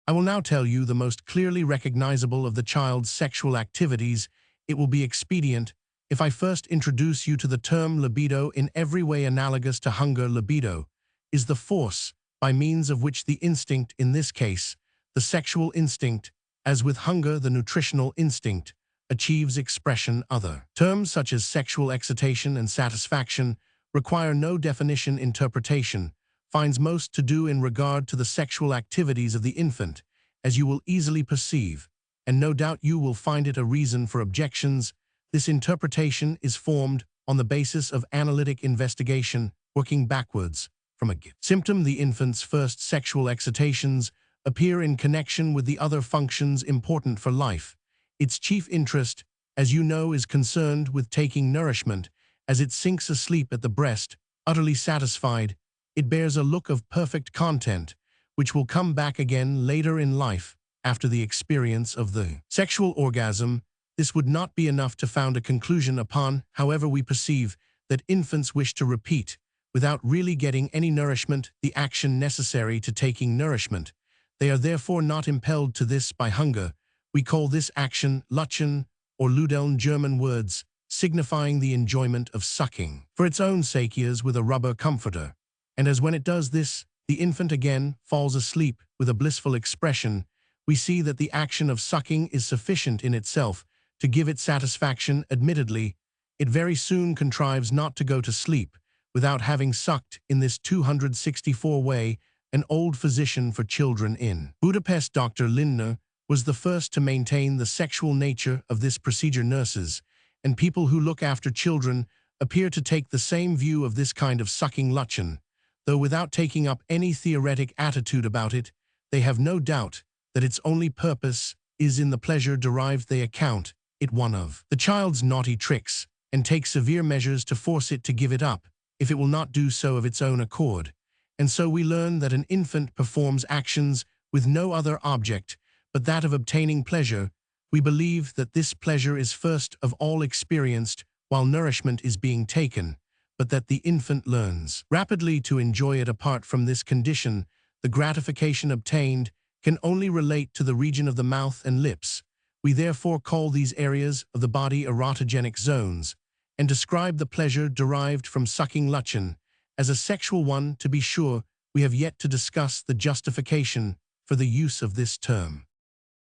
I will now tell you the most clearly recognizable of the child's sexual activities. It will be expedient if I first introduce you to the term libido. In every way analogous to hunger, libido is the force by means of which the instinct, in this case, the sexual instinct, as with hunger, the nutritional instinct, achieves expression. Other terms such as sexual excitation and satisfaction require no definition. Interpretation finds most to do in regard to the sexual activities of the infant, as you will easily perceive, and no doubt you will find it a reason for objections. This interpretation is formed on the basis of analytic investigation, working backwards from a symptom. The infant's first sexual excitations appear in connection with the other functions important for life. Its chief interest, as you know, is concerned with taking nourishment. As it sinks asleep at the breast, utterly satisfied, it bears a look of perfect content, which will come back again later in life after the experience of the sexual orgasm. This would not be enough to found a conclusion upon. However, we perceive that infants wish to repeat, without really getting any nourishment, the action necessary to taking nourishment. They are therefore not impelled to this by hunger. We call this action Luchen or Ludeln, German words signifying the enjoyment of sucking for its own sake, as with a rubber comforter. And as when it does this, the infant again falls asleep with a blissful expression, we see that the action of sucking is sufficient in itself to give it satisfaction. Admittedly, it very soon contrives not to go to sleep without having sucked. In this 264 way, an old physician for children in Budapest, Dr. Lindner, was the first to maintain the sexual nature of this procedure. Nurses and people who look after children appear to take the same view of this kind of sucking Luchen, though without taking up any theoretic attitude about it. They have no doubt that its only purpose is in the pleasure derived. They account it one of the child's naughty tricks, and take severe measures to force it to give it up, if it will not do so of its own accord. And so we learn that an infant performs actions with no other object but that of obtaining pleasure. We believe that this pleasure is first of all experienced while nourishment is being taken, but that the infant learns rapidly to enjoy it. Apart from this condition, the gratification obtained can only relate to the region of the mouth and lips. We therefore call these areas of the body erotogenic zones, and describe the pleasure derived from sucking Luchen as a sexual one. To be sure, we have yet to discuss the justification for the use of this term.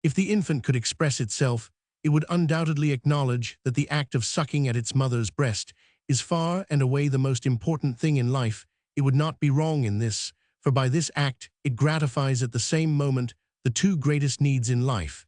If the infant could express itself, it would undoubtedly acknowledge that the act of sucking at its mother's breast is far and away the most important thing in life. It would not be wrong in this, for by this act it gratifies at the same moment the two greatest needs in life.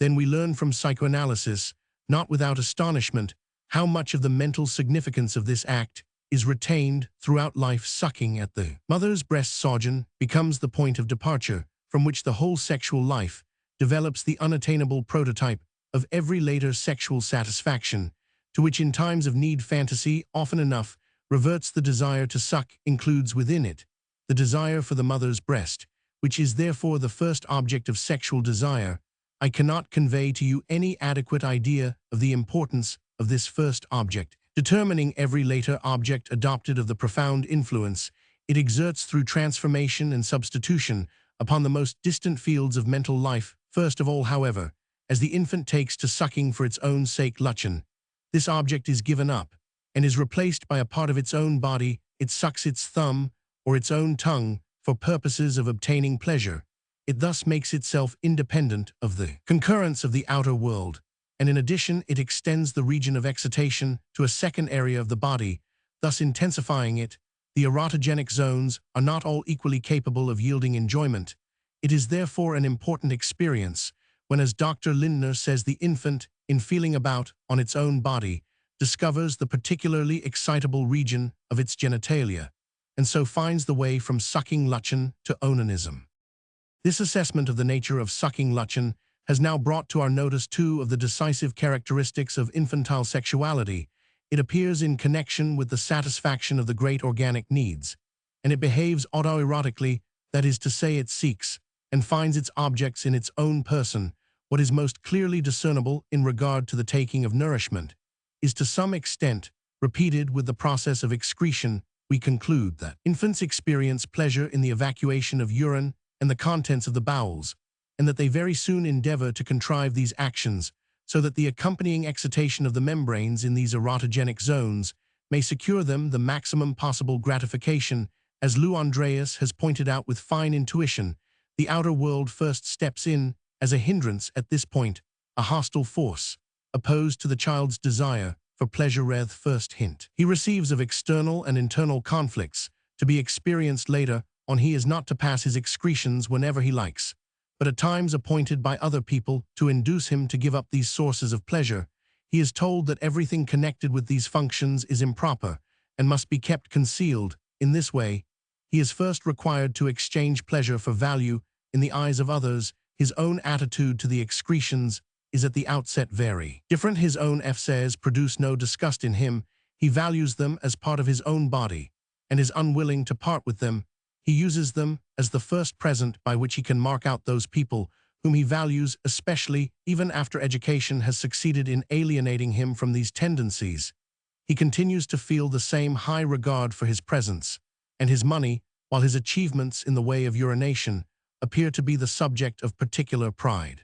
Then we learn from psychoanalysis, not without astonishment, how much of the mental significance of this act is retained throughout life. Sucking at the mother's breast sojourn becomes the point of departure from which the whole sexual life develops, the unattainable prototype of every later sexual satisfaction, to which in times of need fantasy often enough reverts. The desire to suck includes within it the desire for the mother's breast, which is therefore the first object of sexual desire, I cannot convey to you any adequate idea of the importance of this first object, determining every later object adopted of the profound influence it exerts through transformation and substitution upon the most distant fields of mental life. First of all, however, as the infant takes to sucking for its own sake Lutchen, this object is given up and is replaced by a part of its own body. It sucks its thumb or its own tongue for purposes of obtaining pleasure. It thus makes itself independent of the concurrence of the outer world, and in addition it extends the region of excitation to a second area of the body, thus intensifying it. The erotogenic zones are not all equally capable of yielding enjoyment. It is therefore an important experience when, as Dr. Lindner says, the infant, in feeling about on its own body, discovers the particularly excitable region of its genitalia, and so finds the way from sucking Lutchen to onanism. This assessment of the nature of sucking Lutchen has now brought to our notice two of the decisive characteristics of infantile sexuality. It appears in connection with the satisfaction of the great organic needs, and it behaves autoerotically, that is to say, it seeks and finds its objects in its own person. What is most clearly discernible in regard to the taking of nourishment is to some extent repeated with the process of excretion. We conclude that infants experience pleasure in the evacuation of urine and the contents of the bowels, and that they very soon endeavor to contrive these actions so that the accompanying excitation of the membranes in these erotogenic zones may secure them the maximum possible gratification. As Lou Andreas has pointed out with fine intuition, the outer world first steps in as a hindrance at this point, a hostile force, opposed to the child's desire for pleasure. First hint he receives of external and internal conflicts, to be experienced later on. He is not to pass his excretions whenever he likes, but at times appointed by other people to induce him to give up these sources of pleasure. He is told that everything connected with these functions is improper and must be kept concealed. In this way, he is first required to exchange pleasure for value in the eyes of others. His own attitude to the excretions is at the outset very different. His own says produce no disgust in him. He values them as part of his own body and is unwilling to part with them. He uses them as the first present by which he can mark out those people whom he values especially, even after education has succeeded in alienating him from these tendencies. He continues to feel the same high regard for his presence and his money, while his achievements in the way of urination appear to be the subject of particular pride.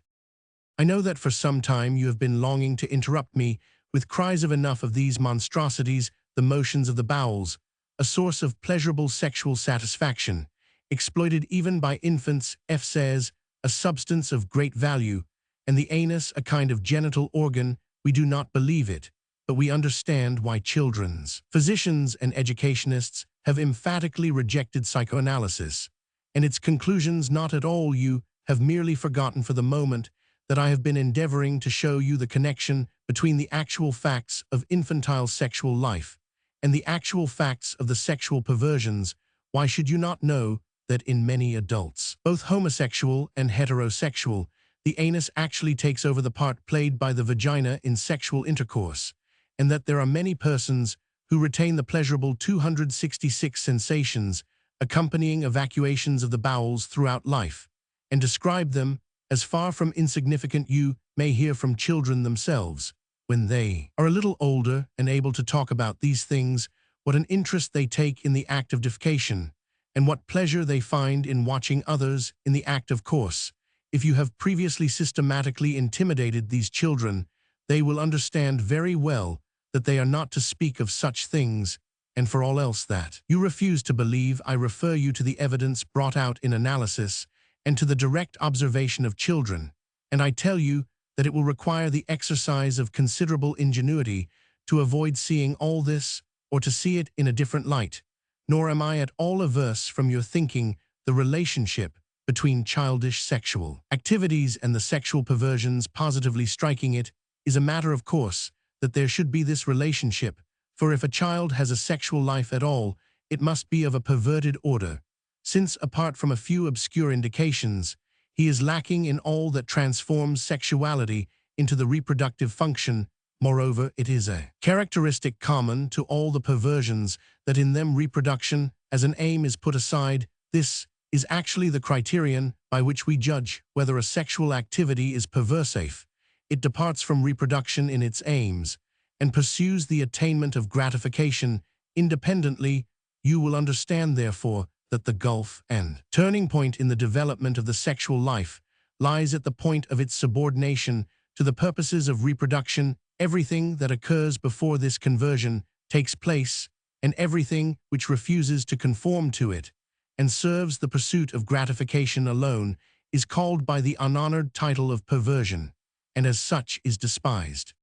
I know that for some time you have been longing to interrupt me with cries of enough of these monstrosities, the motions of the bowels, a source of pleasurable sexual satisfaction, exploited even by infants, says, a substance of great value, and the anus a kind of genital organ. We do not believe it, but we understand why children's physicians and educationists have emphatically rejected psychoanalysis and its conclusions. Not at all. You have merely forgotten for the moment that I have been endeavoring to show you the connection between the actual facts of infantile sexual life and the actual facts of the sexual perversions. Why should you not know that in many adults, both homosexual and heterosexual, the anus actually takes over the part played by the vagina in sexual intercourse, and that there are many persons who retain the pleasurable 266 sensations accompanying evacuations of the bowels throughout life, and describe them as far from insignificant. You may hear from children themselves, when they are a little older and able to talk about these things, what an interest they take in the act of defecation, and what pleasure they find in watching others in the act. Of course, if you have previously systematically intimidated these children, they will understand very well that they are not to speak of such things, and for all else that you refuse to believe, I refer you to the evidence brought out in analysis and to the direct observation of children, and I tell you that it will require the exercise of considerable ingenuity to avoid seeing all this or to see it in a different light. Nor am I at all averse from your thinking the relationship between childish sexual activities and the sexual perversions positively striking. It is a matter of course that there should be this relationship, for if a child has a sexual life at all, it must be of a perverted order, since apart from a few obscure indications, he is lacking in all that transforms sexuality into the reproductive function. Moreover, it is a characteristic common to all the perversions that in them reproduction as an aim is put aside. This is actually the criterion by which we judge whether a sexual activity is perversive. It departs from reproduction in its aims and pursues the attainment of gratification independently. You will understand, therefore, that the gulf and turning point in the development of the sexual life lies at the point of its subordination to the purposes of reproduction. Everything that occurs before this conversion takes place, and everything which refuses to conform to it and serves the pursuit of gratification alone is called by the unhonored title of perversion, and as such is despised.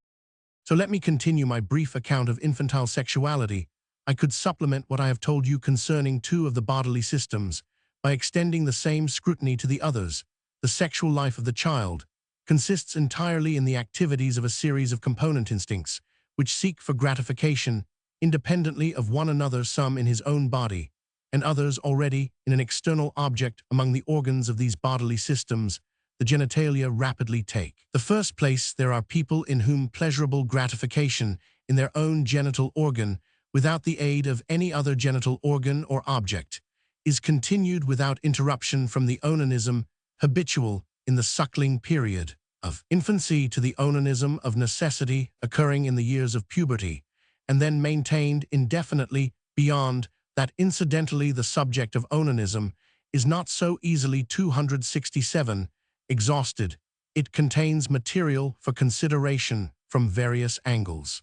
So let me continue my brief account of infantile sexuality. I could supplement what I have told you concerning two of the bodily systems by extending the same scrutiny to the others. The sexual life of the child consists entirely in the activities of a series of component instincts, which seek for gratification independently of one another, some in his own body, and others already in an external object. Among the organs of these bodily systems, the genitalia rapidly take the first place. There are people in whom pleasurable gratification in their own genital organ, without the aid of any other genital organ or object, is continued without interruption from the onanism habitual in the suckling period of infancy to the onanism of necessity occurring in the years of puberty, and then maintained indefinitely beyond that. Incidentally, the subject of onanism is not so easily 267 exhausted. It contains material for consideration from various angles.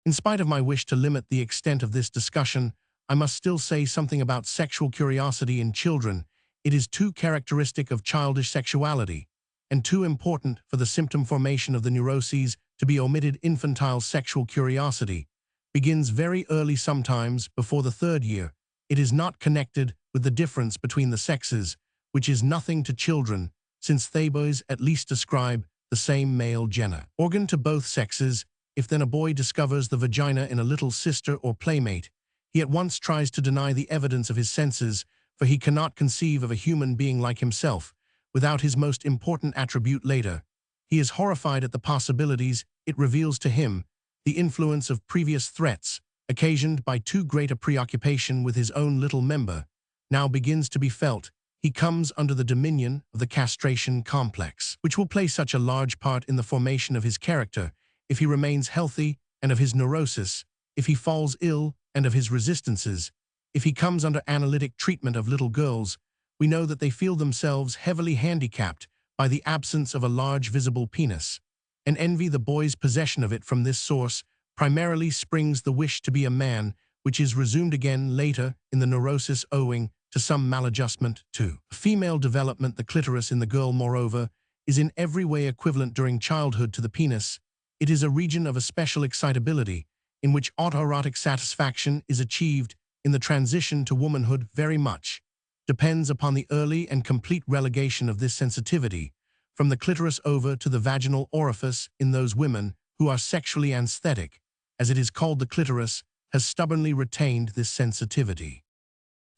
In spite of my wish to limit the extent of this discussion, I must still say something about sexual curiosity in children. It is too characteristic of childish sexuality, and too important for the symptom formation of the neuroses, to be omitted. Infantile sexual curiosity begins very early, sometimes before the 3rd year. It is not connected with the difference between the sexes, which is nothing to children, since they boys at least describe the same male genital organ to both sexes. If then a boy discovers the vagina in a little sister or playmate, he at once tries to deny the evidence of his senses, for he cannot conceive of a human being like himself without his most important attribute later. He is horrified at the possibilities it reveals to him. The influence of previous threats, occasioned by too great a preoccupation with his own little member, now begins to be felt. He comes under the dominion of the castration complex, which will play such a large part in the formation of his character if he remains healthy, and of his neurosis if he falls ill, and of his resistances if he comes under analytic treatment. Of little girls, we know that they feel themselves heavily handicapped by the absence of a large visible penis, and envy the boy's possession of it. From this source primarily springs the wish to be a man, which is resumed again later in the neurosis owing to some maladjustment to female development. The clitoris in the girl, moreover, is in every way equivalent during childhood to the penis. It is a region of especial excitability in which autoerotic satisfaction is achieved. In the transition to womanhood, very much depends upon the early and complete relegation of this sensitivity from the clitoris over to the vaginal orifice. In those women who are sexually anesthetic, as it is called, the clitoris has stubbornly retained this sensitivity.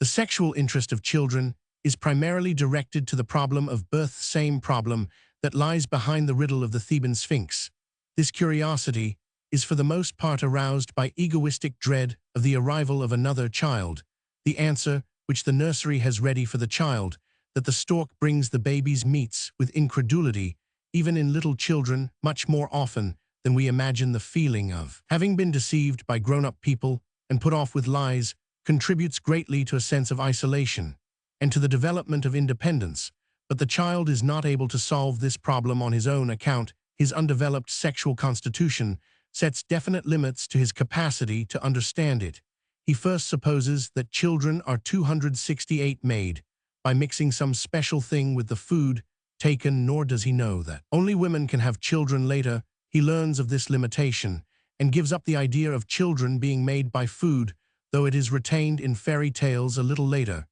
The sexual interest of children is primarily directed to the problem of birth, same problem that lies behind the riddle of the Theban Sphinx. This curiosity is for the most part aroused by egoistic dread of the arrival of another child, the answer which the nursery has ready for the child, that the stork brings the baby's meets with incredulity. Even in little children, much more often than we imagine, the feeling of having been deceived by grown-up people and put off with lies contributes greatly to a sense of isolation and to the development of independence. But the child is not able to solve this problem on his own account. His undeveloped sexual constitution sets definite limits to his capacity to understand it. He first supposes that children are 268 made by mixing some special thing with the food taken, nor does he know that only women can have children. Later, he learns of this limitation and gives up the idea of children being made by food, though it is retained in fairy tales a little later.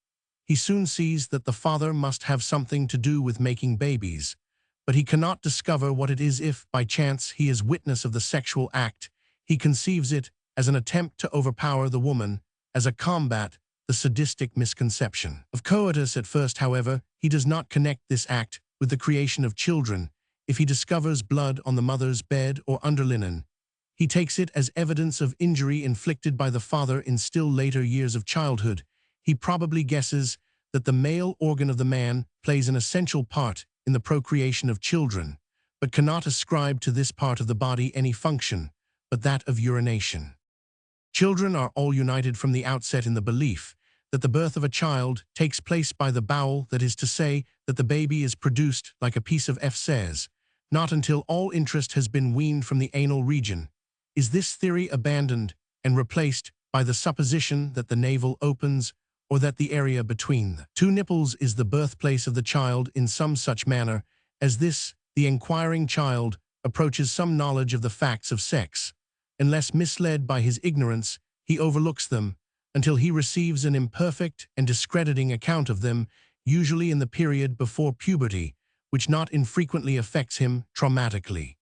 He soon sees that the father must have something to do with making babies, but he cannot discover what it is. If, by chance, he is witness of the sexual act, he conceives it as an attempt to overpower the woman, as a combat the sadistic misconception of coitus. At first, however, he does not connect this act with the creation of children. If he discovers blood on the mother's bed or underlinen, he takes it as evidence of injury inflicted by the father in still later years of childhood. He probably guesses that the male organ of the man plays an essential part in the procreation of children, but cannot ascribe to this part of the body any function but that of urination. Children are all united from the outset in the belief that the birth of a child takes place by the bowel, that is to say, that the baby is produced like a piece of f-says, not until all interest has been weaned from the anal region. Is this theory abandoned and replaced by the supposition that the navel opens, or that the area between the two nipples is the birthplace of the child in some such manner as this? The inquiring child approaches some knowledge of the facts of sex. Unless misled by his ignorance, he overlooks them until he receives an imperfect and discrediting account of them, usually in the period before puberty, which not infrequently affects him traumatically.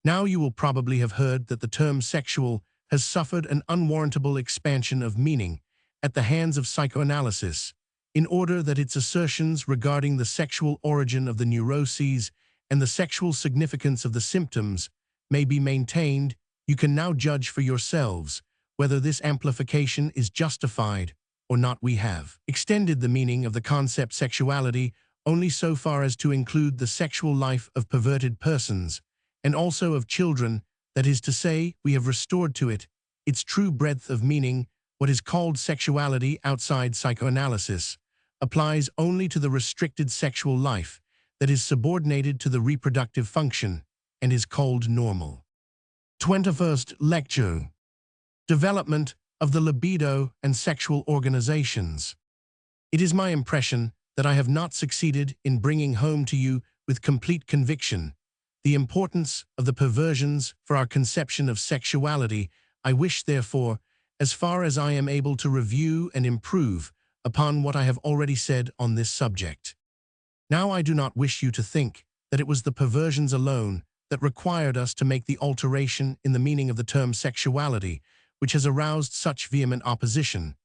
Now you will probably have heard that the term sexual has suffered an unwarrantable expansion of meaning at the hands of psychoanalysis, in order that its assertions regarding the sexual origin of the neuroses and the sexual significance of the symptoms may be maintained. You can now judge for yourselves whether this amplification is justified or not. We have extended the meaning of the concept sexuality only so far as to include the sexual life of perverted persons, and also of children. That is to say, we have restored to it its true breadth of meaning. What is called sexuality outside psychoanalysis applies only to the restricted sexual life that is subordinated to the reproductive function and is called normal. 21st lecture. Development of the libido and sexual organizations. It is my impression that I have not succeeded in bringing home to you with complete conviction the importance of the perversions for our conception of sexuality. I wish, therefore, as far as I am able, to review and improve upon what I have already said on this subject. Now, I do not wish you to think that it was the perversions alone that required us to make the alteration in the meaning of the term sexuality which has aroused such vehement opposition.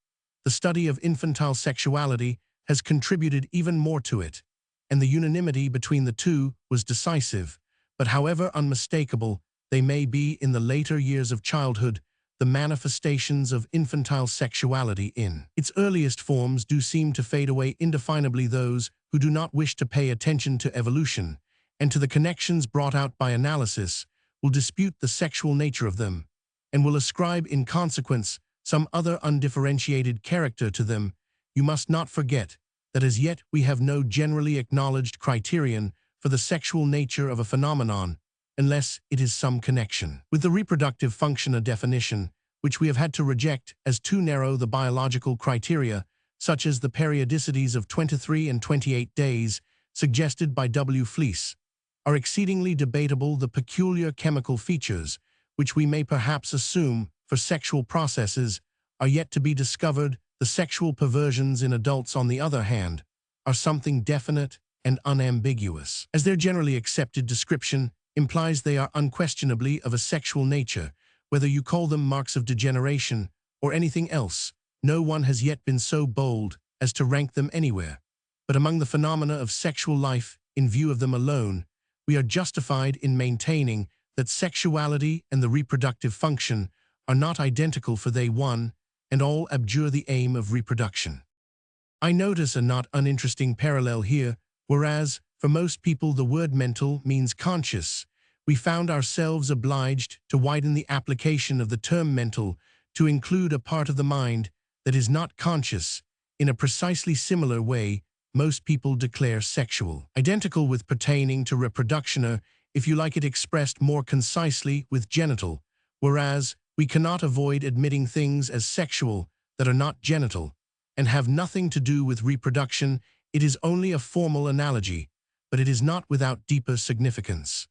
The study of infantile sexuality has contributed even more to it, and the unanimity between the two was decisive. But however unmistakable they may be in the later years of childhood, the manifestations of infantile sexuality in its earliest forms do seem to fade away indefinably. Those who do not wish to pay attention to evolution and to the connections brought out by analysis will dispute the sexual nature of them, and will ascribe in consequence some other undifferentiated character to them. You must not forget that as yet we have no generally acknowledged criterion for the sexual nature of a phenomenon, unless it is some connection with the reproductive function, a definition which we have had to reject as too narrow. The biological criteria, such as the periodicities of 23 and 28 days, suggested by W. Fleece, are exceedingly debatable. The peculiar chemical features, which we may perhaps assume for sexual processes, are yet to be discovered. The sexual perversions in adults, on the other hand, are something definite and unambiguous, as their generally accepted description implies they are unquestionably of a sexual nature. Whether you call them marks of degeneration or anything else, no one has yet been so bold as to rank them anywhere. But among the phenomena of sexual life, in view of them alone, we are justified in maintaining that sexuality and the reproductive function are not identical, for they one and all abjure the aim of reproduction. I notice a not uninteresting parallel here. Whereas, for most people, the word mental means conscious, we found ourselves obliged to widen the application of the term mental to include a part of the mind that is not conscious. In a precisely similar way, most people declare sexual identical with pertaining to reproduction, or, if you like it expressed more concisely, with genital, whereas we cannot avoid admitting things as sexual that are not genital and have nothing to do with reproduction. It is only a formal analogy, but it is not without deeper significance.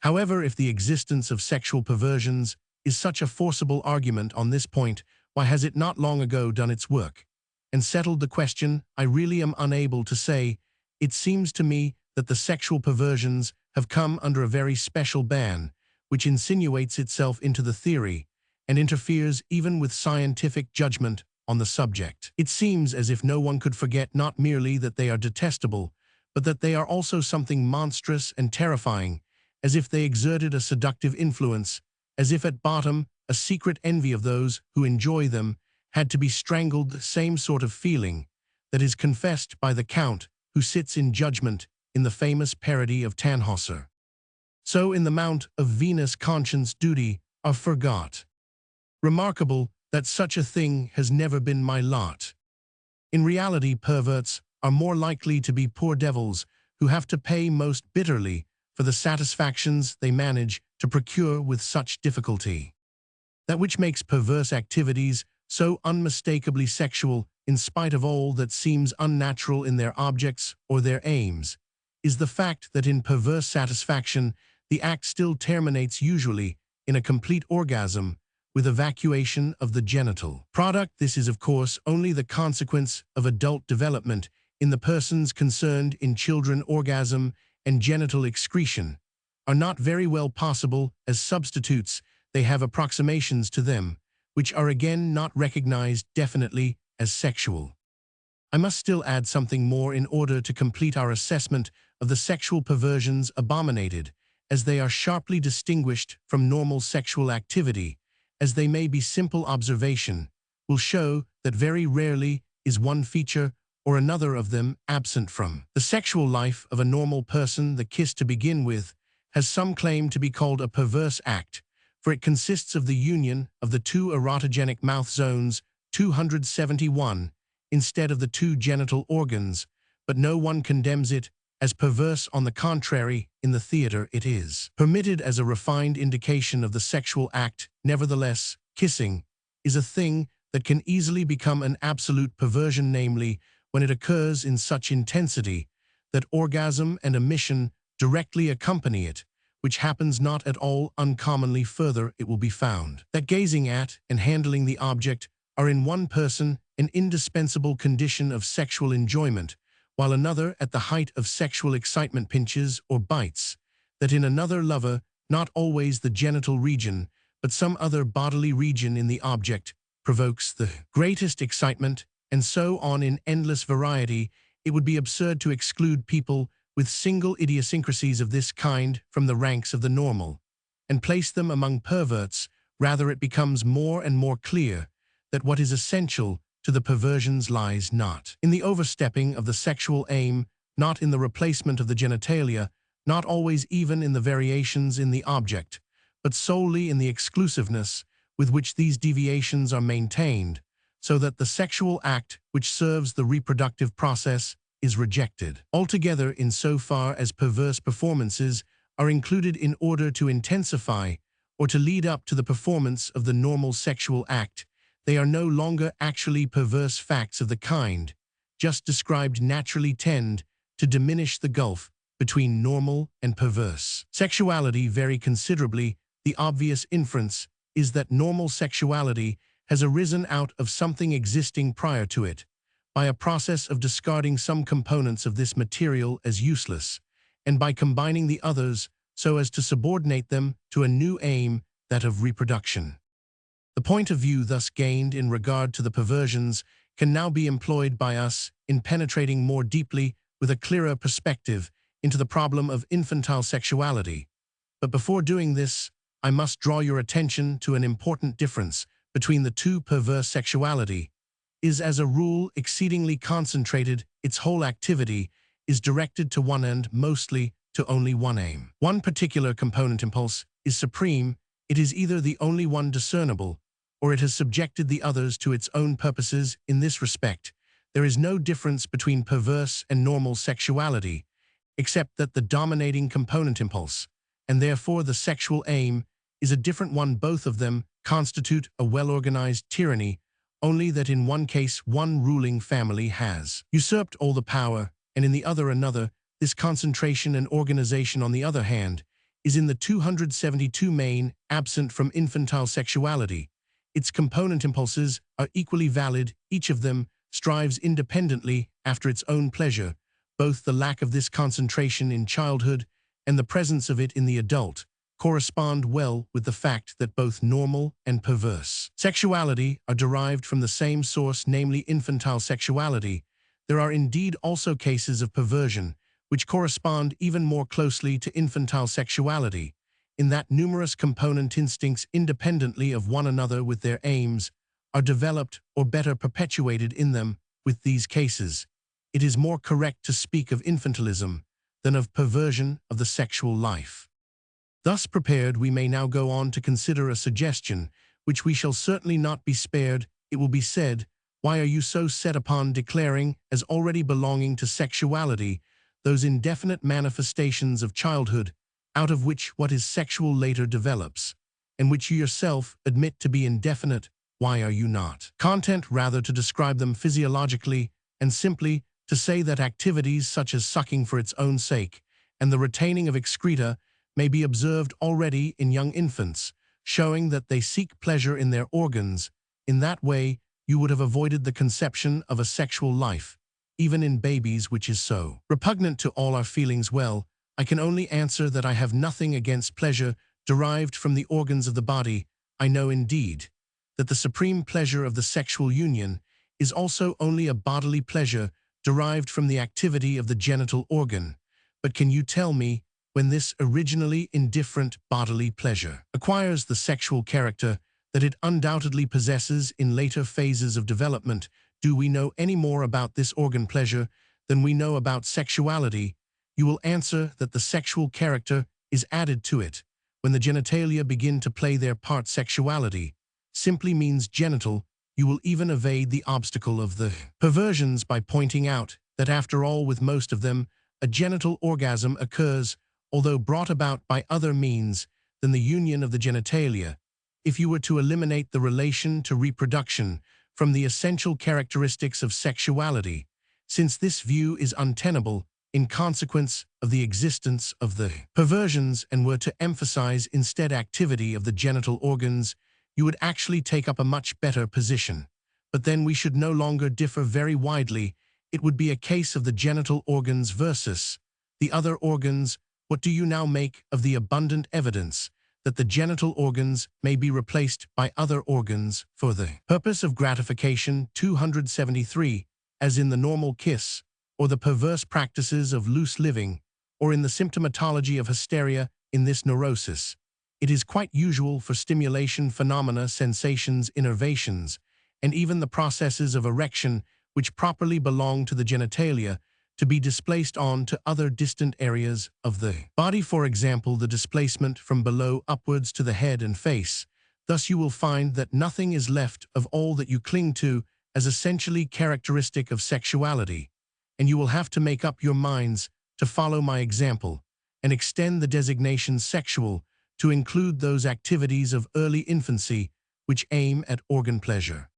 However, if the existence of sexual perversions is such a forcible argument on this point, why has it not long ago done its work and settled the question? I really am unable to say. It seems to me that the sexual perversions have come under a very special ban, which insinuates itself into the theory and interferes even with scientific judgment on the subject. It seems as if no one could forget not merely that they are detestable, but that they are also something monstrous and terrifying, as if they exerted a seductive influence, as if at bottom a secret envy of those who enjoy them had to be strangled. The same sort of feeling that is confessed by the Count who sits in judgment in the famous parody of Tannhäuser. So in the Mount of Venus conscience duty are forgot. Remarkable that such a thing has never been my lot. In reality, perverts are more likely to be poor devils who have to pay most bitterly for the satisfactions they manage to procure with such difficulty. That which makes perverse activities so unmistakably sexual in spite of all that seems unnatural in their objects or their aims, is the fact that in perverse satisfaction the act still terminates usually in a complete orgasm with evacuation of the genital product. This is of course only the consequence of adult development in the persons concerned. In children, orgasm and genital excretion are not very well possible as substitutes. They have approximations to them, which are again not recognized definitely as sexual. I must still add something more in order to complete our assessment of the sexual perversions abominated, as they are sharply distinguished from normal sexual activity, as they may be simple observation, will show that very rarely is one feature or another of them absent from the sexual life of a normal person. The kiss, to begin with, has some claim to be called a perverse act, for it consists of the union of the two erotogenic mouth zones, 271, instead of the two genital organs, but no one condemns it as perverse. On the contrary, in the theater it is permitted as a refined indication of the sexual act. Nevertheless, kissing is a thing that can easily become an absolute perversion, namely, when it occurs in such intensity that orgasm and emission directly accompany it, which happens not at all uncommonly. Further, it will be found that gazing at and handling the object are in one person an indispensable condition of sexual enjoyment, while another at the height of sexual excitement pinches or bites, that in another lover not always the genital region, but some other bodily region in the object provokes the greatest excitement, and so on in endless variety. It would be absurd to exclude people with single idiosyncrasies of this kind from the ranks of the normal, and place them among perverts. Rather, it becomes more and more clear that what is essential to the perversions lies not in the overstepping of the sexual aim, not in the replacement of the genitalia, not always even in the variations in the object, but solely in the exclusiveness with which these deviations are maintained, so that the sexual act which serves the reproductive process is rejected altogether. In so far as perverse performances are included in order to intensify or to lead up to the performance of the normal sexual act, they are no longer actually perverse. Facts of the kind just described naturally tend to diminish the gulf between normal and perverse sexuality very considerably. The obvious inference is that normal sexuality has arisen out of something existing prior to it, by a process of discarding some components of this material as useless, and by combining the others so as to subordinate them to a new aim, that of reproduction. The point of view thus gained in regard to the perversions can now be employed by us in penetrating more deeply with a clearer perspective into the problem of infantile sexuality. But before doing this, I must draw your attention to an important difference between the two. Perverse sexuality is as a rule exceedingly concentrated. Its whole activity is directed to one end, mostly to only one aim. One particular component impulse is supreme. It is either the only one discernible, or it has subjected the others to its own purposes. In this respect, there is no difference between perverse and normal sexuality, except that the dominating component impulse, and therefore the sexual aim, is a different one. Both of them constitute a well-organized tyranny, only that in one case one ruling family has usurped all the power, and in the other another. This concentration and organization, on the other hand, is in the 272 main, absent from infantile sexuality. Its component impulses are equally valid. Each of them strives independently after its own pleasure. Both the lack of this concentration in childhood and the presence of it in the adult correspond well with the fact that both normal and perverse sexuality are derived from the same source, namely infantile sexuality. There are indeed also cases of perversion which correspond even more closely to infantile sexuality, in that numerous component instincts, independently of one another with their aims, are developed or better perpetuated in them, with these cases. It is more correct to speak of infantilism than of perversion of the sexual life. Thus prepared, we may now go on to consider a suggestion, which we shall certainly not be spared. It will be said, why are you so set upon declaring as already belonging to sexuality those indefinite manifestations of childhood, out of which what is sexual later develops, and which you yourself admit to be indefinite? Why are you not content rather to describe them physiologically and simply to say that activities such as sucking for its own sake and the retaining of excreta may be observed already in young infants, showing that they seek pleasure in their organs? In that way, you would have avoided the conception of a sexual life, even in babies, which is so repugnant to all our feelings. Well, I can only answer that I have nothing against pleasure derived from the organs of the body. I know indeed that the supreme pleasure of the sexual union is also only a bodily pleasure derived from the activity of the genital organ. But can you tell me when this originally indifferent bodily pleasure acquires the sexual character that it undoubtedly possesses in later phases of development? Do we know any more about this organ pleasure than we know about sexuality? You will answer that the sexual character is added to it when the genitalia begin to play their part. Sexuality simply means genital. You will even evade the obstacle of the perversions by pointing out that after all, with most of them, a genital orgasm occurs, although brought about by other means than the union of the genitalia. If you were to eliminate the relation to reproduction from the essential characteristics of sexuality, since this view is untenable in consequence of the existence of the perversions, and were to emphasize instead activity of the genital organs, you would actually take up a much better position. But then we should no longer differ very widely. It would be a case of the genital organs versus the other organs. What do you now make of the abundant evidence that the genital organs may be replaced by other organs for the purpose of gratification? 273, as in the normal kiss, or the perverse practices of loose living, or in the symptomatology of hysteria in this neurosis. It is quite usual for stimulation phenomena, sensations, innervations, and even the processes of erection, which properly belong to the genitalia, to be displaced on to other distant areas of the body. For example, the displacement from below upwards to the head and face. Thus you will find that nothing is left of all that you cling to as essentially characteristic of sexuality, and you will have to make up your minds to follow my example and extend the designation sexual to include those activities of early infancy which aim at organ pleasure.